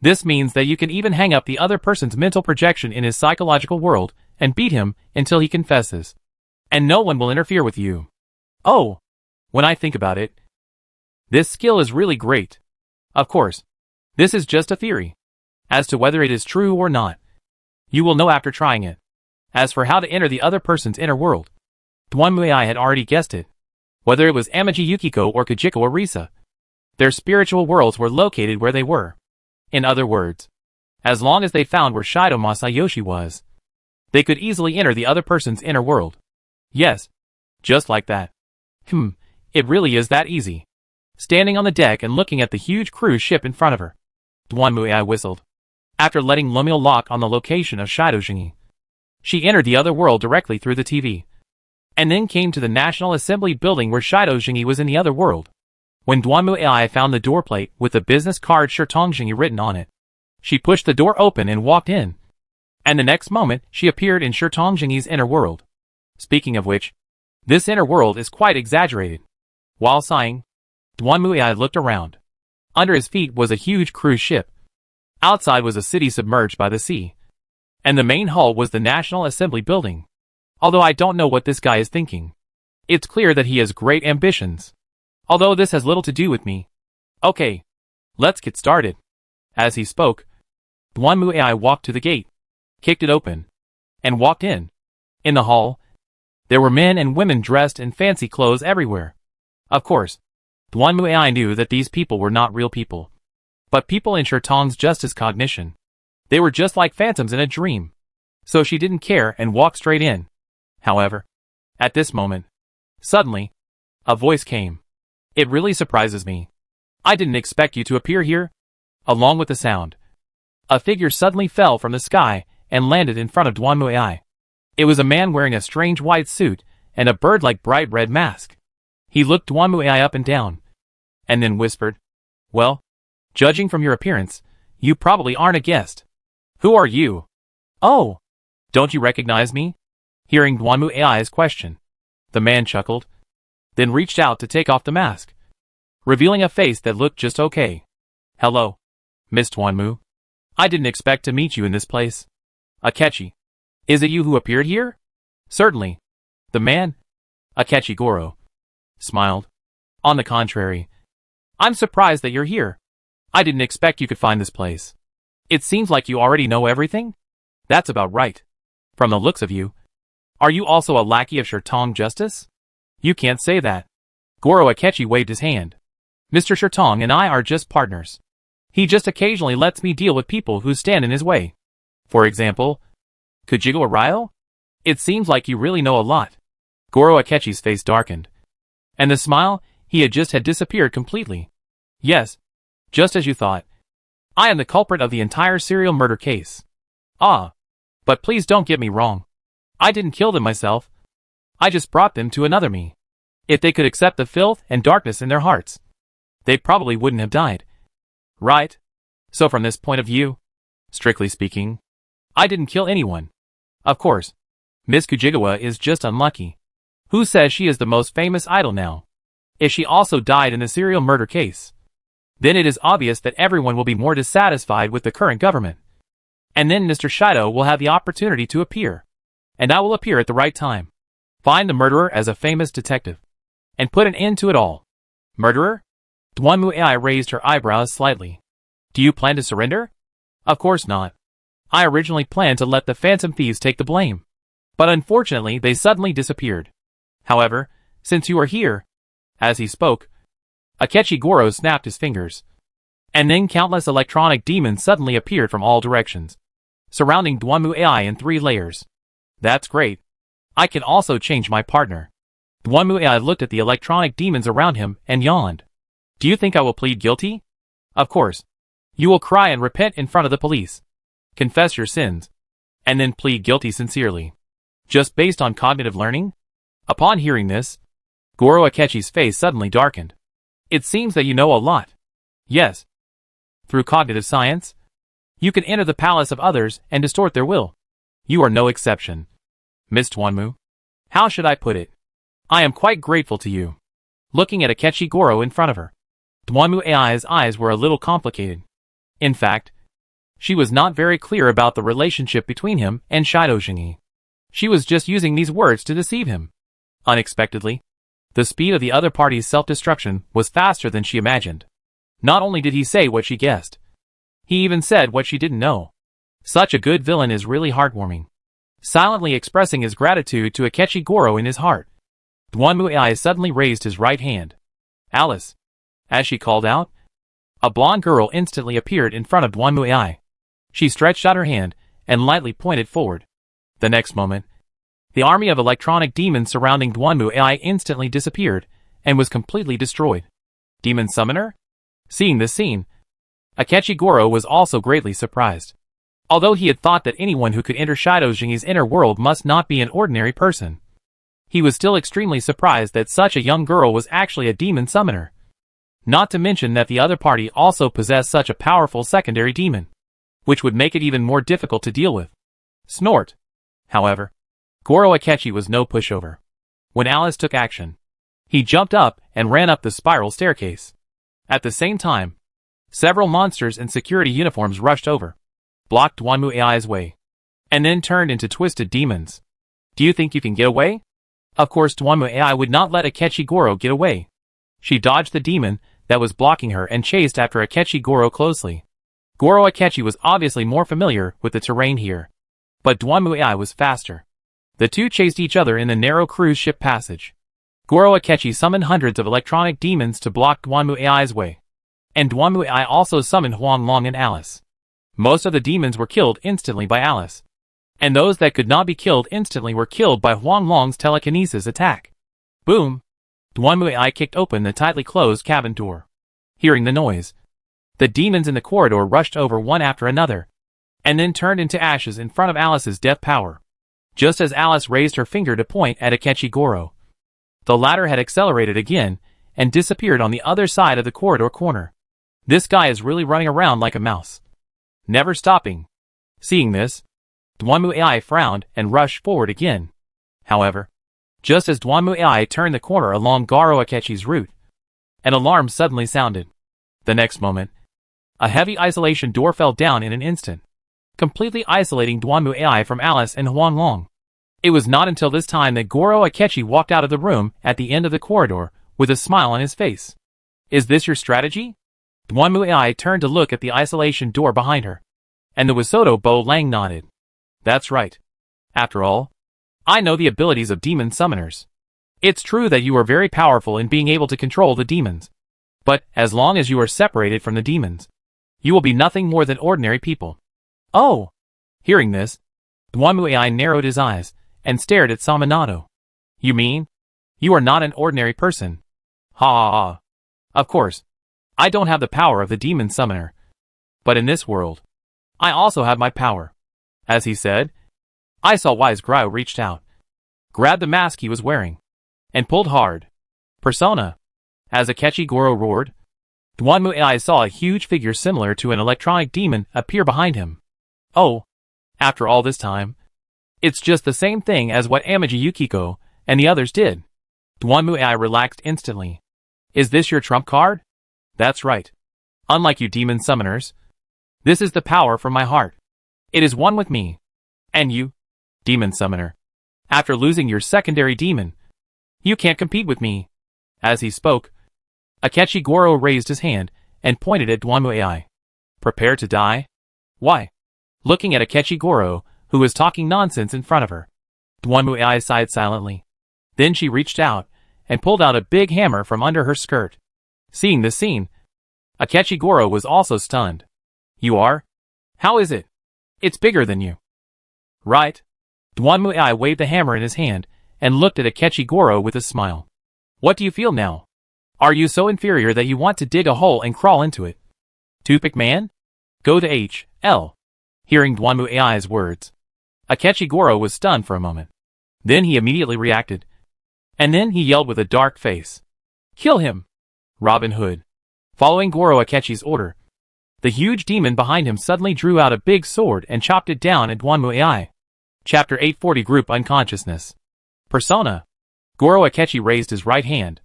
This means that you can even hang up the other person's mental projection in his psychological world and beat him until he confesses. And no one will interfere with you. Oh, when I think about it, this skill is really great. Of course, this is just a theory. As to whether it is true or not, you will know after trying it. As for how to enter the other person's inner world, Tuan Muai had already guessed it. Whether it was Amaji Yukiko or Kajiko Arisa, their spiritual worlds were located where they were. In other words, as long as they found where Shido Masayoshi was, They could easily enter the other person's inner world. Yes. Just like that. It really is that easy. Standing on the deck and looking at the huge cruise ship in front of her, Duan Muai whistled. After letting Lemuel lock on the location of Shidojingi, she entered the other world directly through the TV, and then came to the National Assembly building where Shidojingi was in the other world. When Duan Muai found the door plate with the business card Shirtongjingi written on it, she pushed the door open and walked in, and the next moment she appeared in Shirtongjingi's inner world. Speaking of which, this inner world is quite exaggerated. While sighing, Duan Muai looked around. Under his feet was a huge cruise ship. Outside was a city submerged by the sea, and the main hull was the National Assembly building. Although I don't know what this guy is thinking. It's clear that he has great ambitions. Although this has little to do with me. Okay, let's get started. As he spoke, Duan Muai walked to the gate, kicked it open, and walked in. In the hall, there were men and women dressed in fancy clothes everywhere. Of course, Duan Muai knew that these people were not real people, but people in Shirtong's justice cognition. They were just like phantoms in a dream. So she didn't care and walked straight in. However, at this moment, suddenly, a voice came. It really surprises me. I didn't expect you to appear here. Along with the sound, a figure suddenly fell from the sky and landed in front of Duan Muai. It was a man wearing a strange white suit and a bird-like bright red mask. He looked Duan Muai up and down, and then whispered, "Well, judging from your appearance, you probably aren't a guest. Who are you? Oh, don't you recognize me?" Hearing Duan Muai's question, the man chuckled, then reached out to take off the mask, revealing a face that looked just okay. "Hello, Miss Duan Mu. I didn't expect to meet you in this place. Akechi, is it you who appeared here?" "Certainly." The man, Akechi Goro, smiled. "On the contrary, I'm surprised that you're here. I didn't expect you could find this place. It seems like you already know everything?" "That's about right. From the looks of you. Are you also a lackey of Shirtong Justice?" "You can't say that." Goro Akechi waved his hand. "Mr. Shirtong and I are just partners. He just occasionally lets me deal with people who stand in his way. For example, Kujigo Ryo? It seems like you really know a lot." Goro Akechi's face darkened, and the smile he had disappeared completely. "Yes, just as you thought. I am the culprit of the entire serial murder case. Ah, but please don't get me wrong. I didn't kill them myself. I just brought them to another me. If they could accept the filth and darkness in their hearts, they probably wouldn't have died. Right? So from this point of view, strictly speaking, I didn't kill anyone. Of course, Miss Kujigawa is just unlucky. Who says she is the most famous idol now? If she also died in the serial murder case, then it is obvious that everyone will be more dissatisfied with the current government. And then Mr. Shido will have the opportunity to appear. And I will appear at the right time. Find the murderer as a famous detective. And put an end to it all." "Murderer?" Duan Muai raised her eyebrows slightly. "Do you plan to surrender?" "Of course not. I originally planned to let the phantom thieves take the blame. But unfortunately they suddenly disappeared. However, since you are here..." As he spoke, Akechi Goro snapped his fingers. And then countless electronic demons suddenly appeared from all directions, surrounding Duan Muai in 3 layers. "That's great. I can also change my partner." Duan Muai looked at the electronic demons around him and yawned. "Do you think I will plead guilty?" "Of course. You will cry and repent in front of the police. Confess your sins. And then plead guilty sincerely. Just based on cognitive learning?" Upon hearing this, Goro Akechi's face suddenly darkened. "It seems that you know a lot." "Yes. Through cognitive science, you can enter the palace of others and distort their will. You are no exception. Miss Duan Mu. How should I put it? I am quite grateful to you." Looking at Akechi Goro in front of her, Duan Muai's eyes were a little complicated. In fact, she was not very clear about the relationship between him and Shidojingi. She was just using these words to deceive him. Unexpectedly, the speed of the other party's self-destruction was faster than she imagined. Not only did he say what she guessed, he even said what she didn't know. Such a good villain is really heartwarming. Silently expressing his gratitude to Akechi Goro in his heart, Duan Muai suddenly raised his right hand. "Alice." As she called out, a blonde girl instantly appeared in front of Duan Muai. She stretched out her hand and lightly pointed forward. The next moment, the army of electronic demons surrounding Dwanmu AI instantly disappeared and was completely destroyed. Demon Summoner? Seeing this scene, Akechi Goro was also greatly surprised. Although he had thought that anyone who could enter Shadow Jingi's inner world must not be an ordinary person, he was still extremely surprised that such a young girl was actually a demon summoner. Not to mention that the other party also possessed such a powerful secondary demon, which would make it even more difficult to deal with. Snort. However, Goro Akechi was no pushover. When Alice took action, he jumped up and ran up the spiral staircase. At the same time, several monsters in security uniforms rushed over, blocked Dwanmu AI's way, and then turned into twisted demons. Do you think you can get away? Of course, Dwanmu AI would not let Akechi Goro get away. She dodged the demon that was blocking her and chased after Akechi Goro closely. Goro Akechi was obviously more familiar with the terrain here, but Dwanmu AI was faster. The two chased each other in the narrow cruise ship passage. Goro Akechi summoned hundreds of electronic demons to block Dwanmu AI's way, and Dwanmu AI also summoned Huang Long and Alice. Most of the demons were killed instantly by Alice, and those that could not be killed instantly were killed by Huang Long's telekinesis attack. Boom! Dwanmu AI kicked open the tightly closed cabin door. Hearing the noise, the demons in the corridor rushed over one after another, and then turned into ashes in front of Alice's death power. Just as Alice raised her finger to point at Akechi Goro, the latter had accelerated again and disappeared on the other side of the corridor corner. This guy is really running around like a mouse, never stopping. Seeing this, Dwanmu AI frowned and rushed forward again. However, just as Dwanmu AI turned the corner along Goro Akechi's route, an alarm suddenly sounded. The next moment, a heavy isolation door fell down in an instant, completely isolating Dwanmu AI from Alice and Huang Long. It was not until this time that Goro Akechi walked out of the room at the end of the corridor with a smile on his face. Is this your strategy? Dwanmu AI turned to look at the isolation door behind her, and the Wisoto Bo Lang nodded. That's right. After all, I know the abilities of demon summoners. It's true that you are very powerful in being able to control the demons, but as long as you are separated from the demons, you will be nothing more than ordinary people. Oh! Hearing this, Dwanmu AI narrowed his eyes and stared at Saminato. You mean? You are not an ordinary person. Ha ha ha. Of course, I don't have the power of the demon summoner, but in this world, I also have my power. As he said, I saw Wise Grau reached out, grabbed the mask he was wearing, and pulled hard. Persona. As Akechi Goro roared, Dwanmu AI saw a huge figure similar to an electronic demon appear behind him. Oh, after all this time, it's just the same thing as what Amaji Yukiko and the others did. Dwanmu AI relaxed instantly. Is this your trump card? That's right. Unlike you demon summoners, this is the power from my heart. It is one with me. And you, demon summoner, after losing your secondary demon, you can't compete with me. As he spoke, Akechi Goro raised his hand and pointed at Dwanmu AI. Prepare to die? Why? Looking at Akechi Goro, who was talking nonsense in front of her, Dwanmu AI sighed silently. Then she reached out and pulled out a big hammer from under her skirt. Seeing this scene, Akechi Goro was also stunned. You are? How is it? It's bigger than you. Right? Dwanmu AI waved the hammer in his hand and looked at Akechi Goro with a smile. What do you feel now? Are you so inferior that you want to dig a hole and crawl into it? Toothpick man? Go to H.L. Hearing Dwanmu AI's words, Akechi Goro was stunned for a moment. Then he immediately reacted. And then he yelled with a dark face. Kill him! Robin Hood. Following Goro Akechi's order, the huge demon behind him suddenly drew out a big sword and chopped it down at Dwanmu AI. Chapter 840 Group Unconsciousness. Persona. Goro Akechi raised his right hand,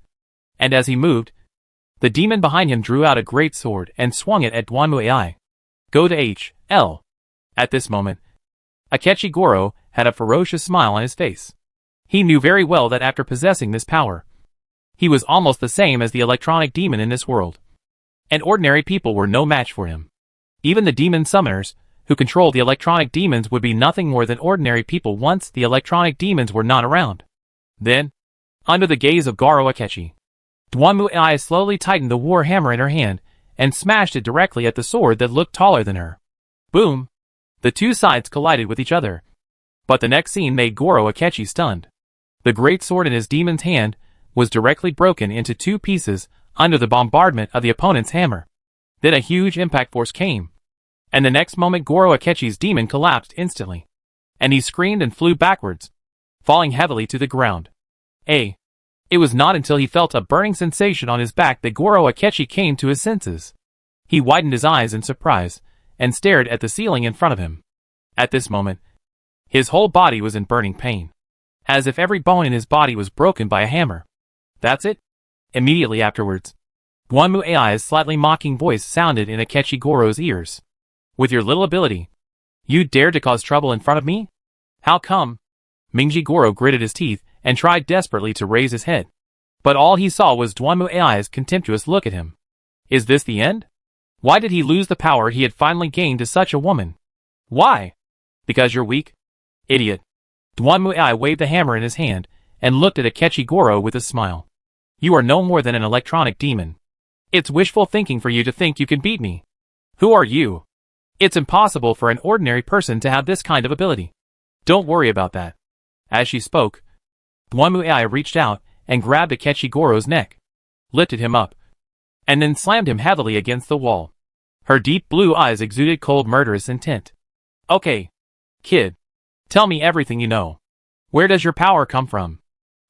and as he moved, the demon behind him drew out a great sword and swung it at Dwanmu AI. Go to H.L. At this moment, Akechi Goro had a ferocious smile on his face. He knew very well that after possessing this power, he was almost the same as the electronic demon in this world, and ordinary people were no match for him. Even the demon summoners, who controlled the electronic demons, would be nothing more than ordinary people once the electronic demons were not around. Then, under the gaze of Goro Akechi, Dwanmu AI slowly tightened the war hammer in her hand and smashed it directly at the sword that looked taller than her. Boom! The two sides collided with each other. But the next scene made Goro Akechi stunned. The great sword in his demon's hand was directly broken into 2 pieces under the bombardment of the opponent's hammer. Then a huge impact force came, and the next moment Goro Akechi's demon collapsed instantly, and he screamed and flew backwards, falling heavily to the ground. It was not until he felt a burning sensation on his back that Goro Akechi came to his senses. He widened his eyes in surprise, and stared at the ceiling in front of him. At this moment, his whole body was in burning pain, as if every bone in his body was broken by a hammer. That's it? Immediately afterwards, Guanmu AI's slightly mocking voice sounded in Akechi Goro's ears. With your little ability, you dared to cause trouble in front of me? How come? Mingji Goro gritted his teeth and tried desperately to raise his head. But all he saw was Guanmu AI's contemptuous look at him. Is this the end? Why did he lose the power he had finally gained to such a woman? Why? Because you're weak? Idiot. Guanmu AI waved the hammer in his hand and looked at Akechi Goro with a smile. You are no more than an electronic demon. It's wishful thinking for you to think you can beat me. Who are you? It's impossible for an ordinary person to have this kind of ability. Don't worry about that. As she spoke, Guanmu AI reached out and grabbed Akechi Goro's neck, lifted him up, and then slammed him heavily against the wall. Her deep blue eyes exuded cold murderous intent. Okay, kid. Tell me everything you know. Where does your power come from?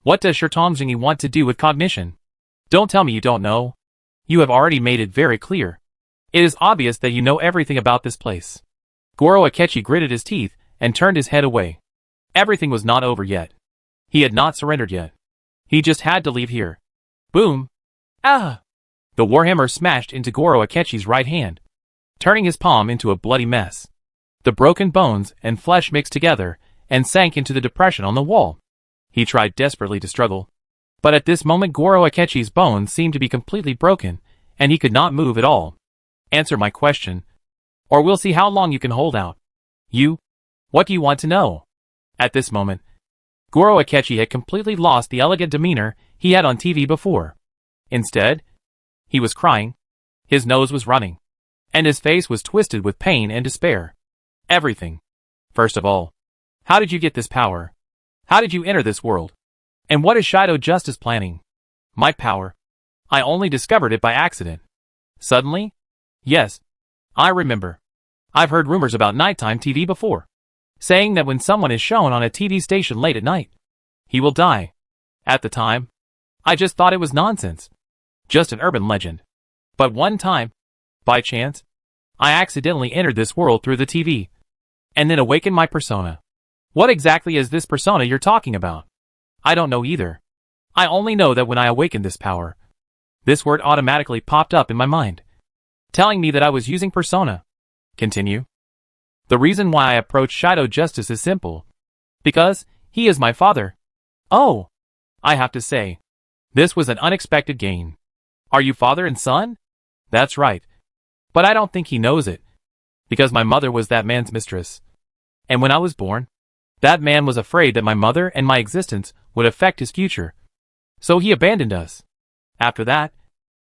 What does Shirtongjingi want to do with cognition? Don't tell me you don't know. You have already made it very clear. It is obvious that you know everything about this place. Goro Akechi gritted his teeth and turned his head away. Everything was not over yet. He had not surrendered yet. He just had to leave here. Boom! Ah! The warhammer smashed into Goro Akechi's right hand, turning his palm into a bloody mess. The broken bones and flesh mixed together and sank into the depression on the wall. He tried desperately to struggle, but at this moment Goro Akechi's bones seemed to be completely broken, and he could not move at all. Answer my question, or we'll see how long you can hold out. You? What do you want to know? At this moment, Goro Akechi had completely lost the elegant demeanor he had on TV before. Instead, he was crying, his nose was running, and his face was twisted with pain and despair. Everything. First of all, how did you get this power? How did you enter this world? And what is Shido Justice planning? My power. I only discovered it by accident. Suddenly? Yes. I remember. I've heard rumors about nighttime TV before, saying that when someone is shown on a TV station late at night, he will die. At the time, I just thought it was nonsense. Just an urban legend. But one time, by chance, I accidentally entered this world through the TV, and then awakened my persona. What exactly is this persona you're talking about? I don't know either. I only know that when I awakened this power, this word automatically popped up in my mind, telling me that I was using persona. Continue. The reason why I approached Shido Justice is simple. Because he is my father. Oh! I have to say, this was an unexpected gain. Are you father and son? That's right. But I don't think he knows it, because my mother was that man's mistress. And when I was born, that man was afraid that my mother and my existence would affect his future. So he abandoned us. After that,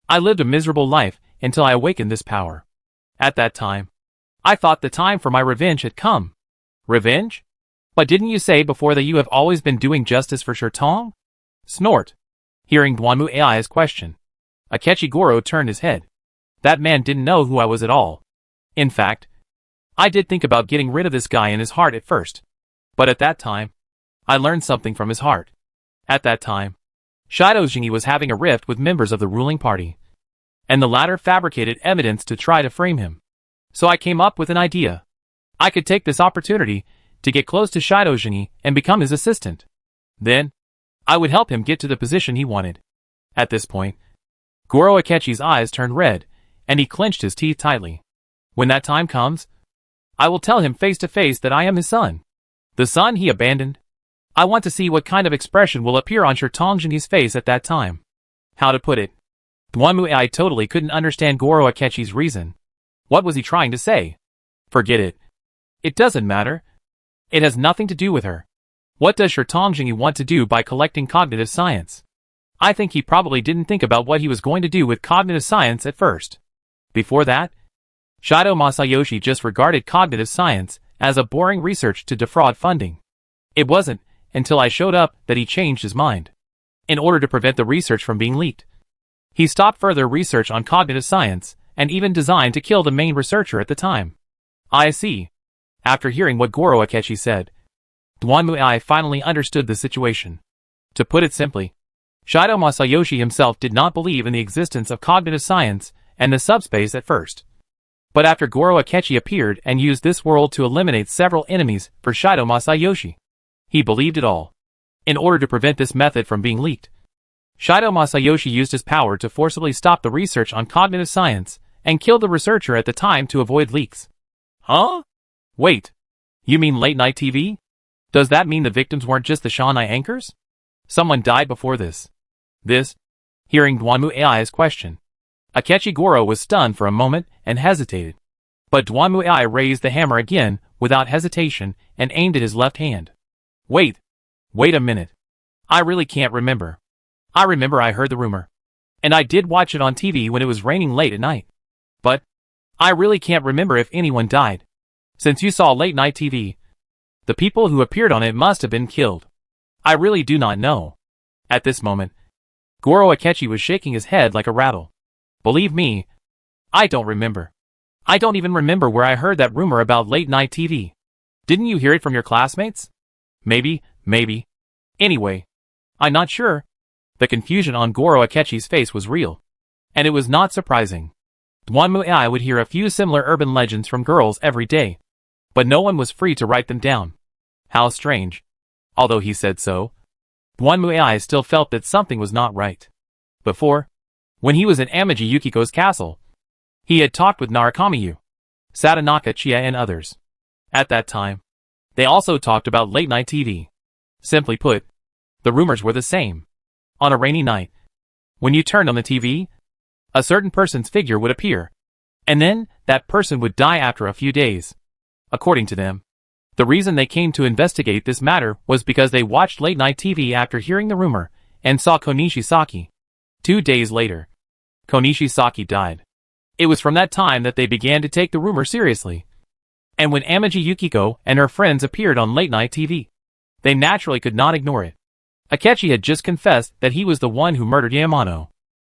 I lived a miserable life until I awakened this power. At that time, I thought the time for my revenge had come. Revenge? But didn't you say before that you have always been doing justice for Shirtong? Snort. Hearing Guanmu AI's question, Akechi Goro turned his head. That man didn't know who I was at all. In fact, I did think about getting rid of this guy in his heart at first. But at that time, I learned something from his heart. At that time, Shido Jingi was having a rift with members of the ruling party, and the latter fabricated evidence to try to frame him. So I came up with an idea. I could take this opportunity to get close to Shido Jingi and become his assistant. Then, I would help him get to the position he wanted. At this point, Goro Akechi's eyes turned red, and he clenched his teeth tightly. When that time comes, I will tell him face to face that I am his son. The son he abandoned. I want to see what kind of expression will appear on Shirtong Jingi's face at that time. How to put it? Guanmu AI totally couldn't understand Goro Akechi's reason. What was he trying to say? Forget it. It doesn't matter. It has nothing to do with her. What does Shirtong Jingi want to do by collecting cognitive science? I think he probably didn't think about what he was going to do with cognitive science at first. Before that, Shido Masayoshi just regarded cognitive science as a boring research to defraud funding. It wasn't until I showed up that he changed his mind. In order to prevent the research from being leaked, he stopped further research on cognitive science and even designed to kill the main researcher at the time. I see. After hearing what Goro Akechi said, Dwanmuai finally understood the situation. To put it simply, Shido Masayoshi himself did not believe in the existence of cognitive science and the subspace at first. But after Goro Akechi appeared and used this world to eliminate several enemies for Shido Masayoshi, he believed it all. In order to prevent this method from being leaked, Shido Masayoshi used his power to forcibly stop the research on cognitive science and kill the researcher at the time to avoid leaks. Huh? Wait. You mean late-night TV? Does that mean the victims weren't just the Shanai anchors? Someone died before this. Hearing Dwanmuai's question, Akechi Goro was stunned for a moment and hesitated. But Dwanmuai raised the hammer again without hesitation and aimed at his left hand. Wait a minute. I really can't remember. I remember I heard the rumor. And I did watch it on TV when it was raining late at night. But I really can't remember if anyone died. Since you saw late night TV, the people who appeared on it must have been killed. I really do not know. At this moment, Goro Akechi was shaking his head like a rattle. Believe me, I don't remember. I don't even remember where I heard that rumor about late night TV. Didn't you hear it from your classmates? Maybe. Anyway, I'm not sure. The confusion on Goro Akechi's face was real. And it was not surprising. Dwanmuai would hear a few similar urban legends from girls every day. But no one was free to write them down. How strange. Although he said so, Dwanmuai still felt that something was not right. Before, when he was in Amaji Yukiko's castle, he had talked with Narukamiyu, Satonaka Chia and others. At that time, they also talked about late-night TV. Simply put, the rumors were the same. On a rainy night, when you turned on the TV, a certain person's figure would appear, and then that person would die after a few days. According to them, the reason they came to investigate this matter was because they watched late-night TV after hearing the rumor and saw Konishi Saki. 2 days later, Konishi Saki died. It was from that time that they began to take the rumor seriously. And when Amaji Yukiko and her friends appeared on late-night TV, they naturally could not ignore it. Akechi had just confessed that he was the one who murdered Yamano,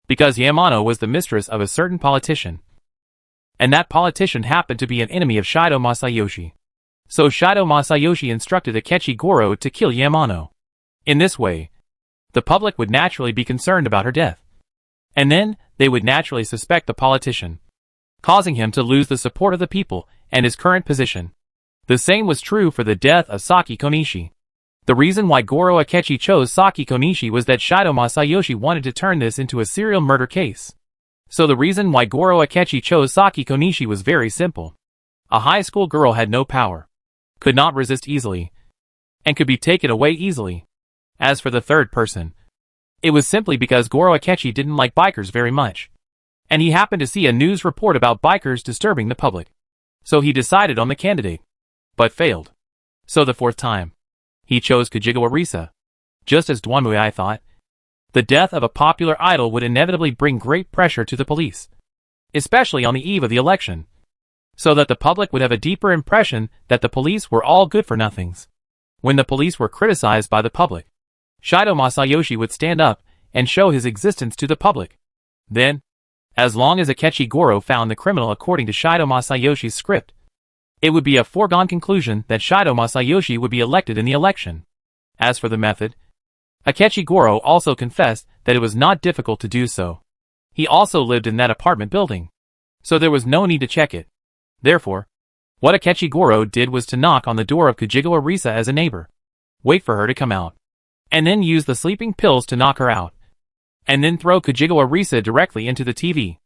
because Yamano was the mistress of a certain politician. And that politician happened to be an enemy of Shido Masayoshi. So Shido Masayoshi instructed Akechi Goro to kill Yamano. In this way, the public would naturally be concerned about her death. And then, they would naturally suspect the politician, causing him to lose the support of the people and his current position. The same was true for the death of Saki Konishi. The reason why Goro Akechi chose Saki Konishi was that Shido Masayoshi wanted to turn this into a serial murder case. So the reason why Goro Akechi chose Saki Konishi was very simple. A high school girl had no power, could not resist easily, and could be taken away easily. As for the third person, it was simply because Goro Akechi didn't like bikers very much, and he happened to see a news report about bikers disturbing the public. So he decided on the candidate, but failed. So the fourth time, he chose Kajigawa Risa. Just as Dwanmuai thought, the death of a popular idol would inevitably bring great pressure to the police, especially on the eve of the election, so that the public would have a deeper impression that the police were all good-for-nothings. When the police were criticized by the public, Shido Masayoshi would stand up and show his existence to the public. Then, as long as Akechi Goro found the criminal according to Shido Masayoshi's script, it would be a foregone conclusion that Shido Masayoshi would be elected in the election. As for the method, Akechi Goro also confessed that it was not difficult to do so. He also lived in that apartment building, so there was no need to check it. Therefore, what Akechi Goro did was to knock on the door of Kajigawa Risa as a neighbor, wait for her to come out, and then use the sleeping pills to knock her out, and then throw Kajigawa Risa directly into the TV.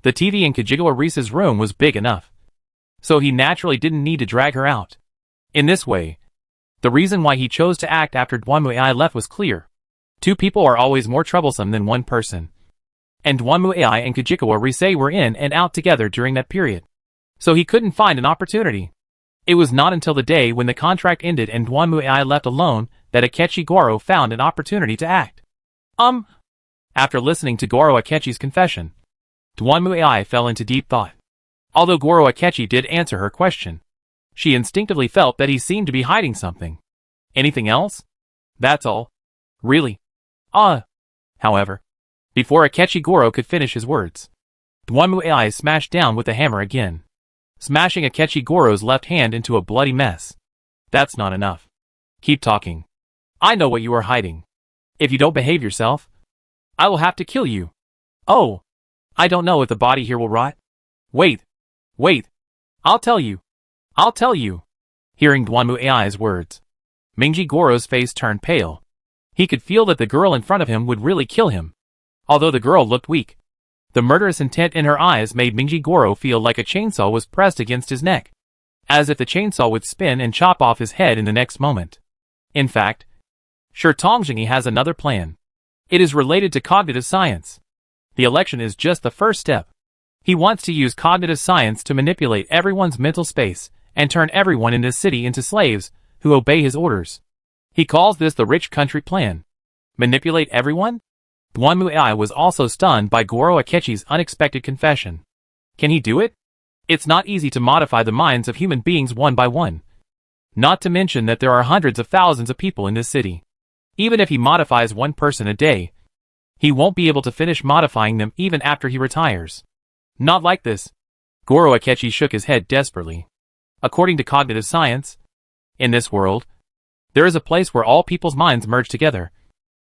The TV in Kajigawa Risa's room was big enough, so he naturally didn't need to drag her out. In this way, the reason why he chose to act after Dwanmuai left was clear. 2 people are always more troublesome than 1 person. And Dwanmuai and Kajigawa Risa were in and out together during that period, so he couldn't find an opportunity. It was not until the day when the contract ended and Dwanmuai left alone that Akechi Goro found an opportunity to act. After listening to Goro Akechi's confession, Dwanmuai fell into deep thought. Although Goro Akechi did answer her question, she instinctively felt that he seemed to be hiding something. Anything else? That's all. Really? However, before Akechi Goro could finish his words, Dwanmuai smashed down with the hammer again, smashing Akechi Goro's left hand into a bloody mess. That's not enough. Keep talking. I know what you are hiding. If you don't behave yourself, I will have to kill you. Oh, I don't know if the body here will rot. Wait. I'll tell you. Hearing Dwanmuai's words, Mingji Goro's face turned pale. He could feel that the girl in front of him would really kill him. Although the girl looked weak, the murderous intent in her eyes made Mingji Goro feel like a chainsaw was pressed against his neck, as if the chainsaw would spin and chop off his head in the next moment. In fact, Shi Tongjingi has another plan. It is related to cognitive science. The election is just the first step. He wants to use cognitive science to manipulate everyone's mental space and turn everyone in this city into slaves who obey his orders. He calls this the rich country plan. Manipulate everyone? Dwanmuai was also stunned by Goro Akechi's unexpected confession. Can he do it? It's not easy to modify the minds of human beings one by one. Not to mention that there are hundreds of thousands of people in this city. Even if he modifies one person a day, he won't be able to finish modifying them even after he retires. Not like this. Goro Akechi shook his head desperately. According to cognitive science, in this world, there is a place where all people's minds merge together,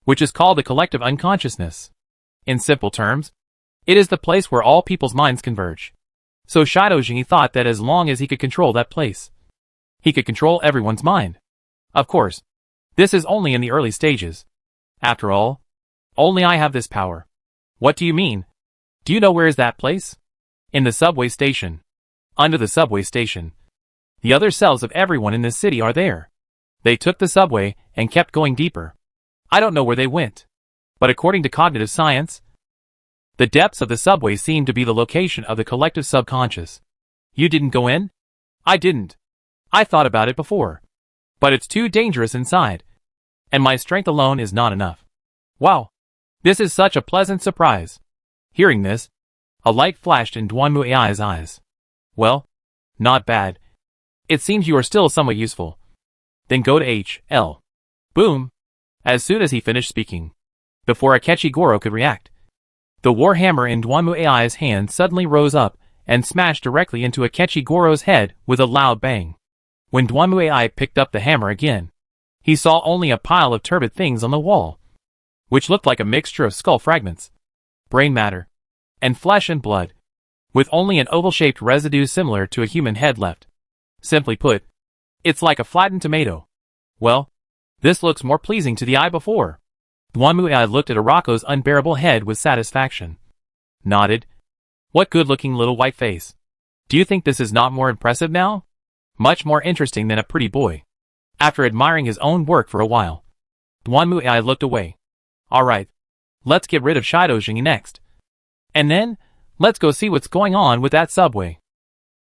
which is called the collective unconsciousness. In simple terms, it is the place where all people's minds converge. So Shi Tongjingi thought that as long as he could control that place, he could control everyone's mind. Of course, this is only in the early stages. After all, only I have this power. What do you mean? Do you know where is that place? In the subway station. Under the subway station. The other cells of everyone in this city are there. They took the subway and kept going deeper. I don't know where they went. But according to cognitive science, the depths of the subway seem to be the location of the collective subconscious. You didn't go in? I didn't. I thought about it before. But it's too dangerous inside. And my strength alone is not enough. Wow. This is such a pleasant surprise. Hearing this, a light flashed in Dwanmuai's eyes. Well, not bad. It seems you are still somewhat useful. Then go to H.L. Boom. As soon as he finished speaking, before Akechi Goro could react, the warhammer in Dwanmuai's hand suddenly rose up and smashed directly into Akechi Goro's head with a loud bang. When Dwanmuai picked up the hammer again, he saw only a pile of turbid things on the wall, which looked like a mixture of skull fragments, brain matter, and flesh and blood, with only an oval-shaped residue similar to a human head left. Simply put, it's like a flattened tomato. Well, this looks more pleasing to the eye before. Dwanmuai looked at Arako's unbearable head with satisfaction. Nodded. What good-looking little white face. Do you think this is not more impressive now? Much more interesting than a pretty boy. After admiring his own work for a while, Dwanmuai looked away. Alright, let's get rid of Shi Tongjingi next. And then, let's go see what's going on with that subway.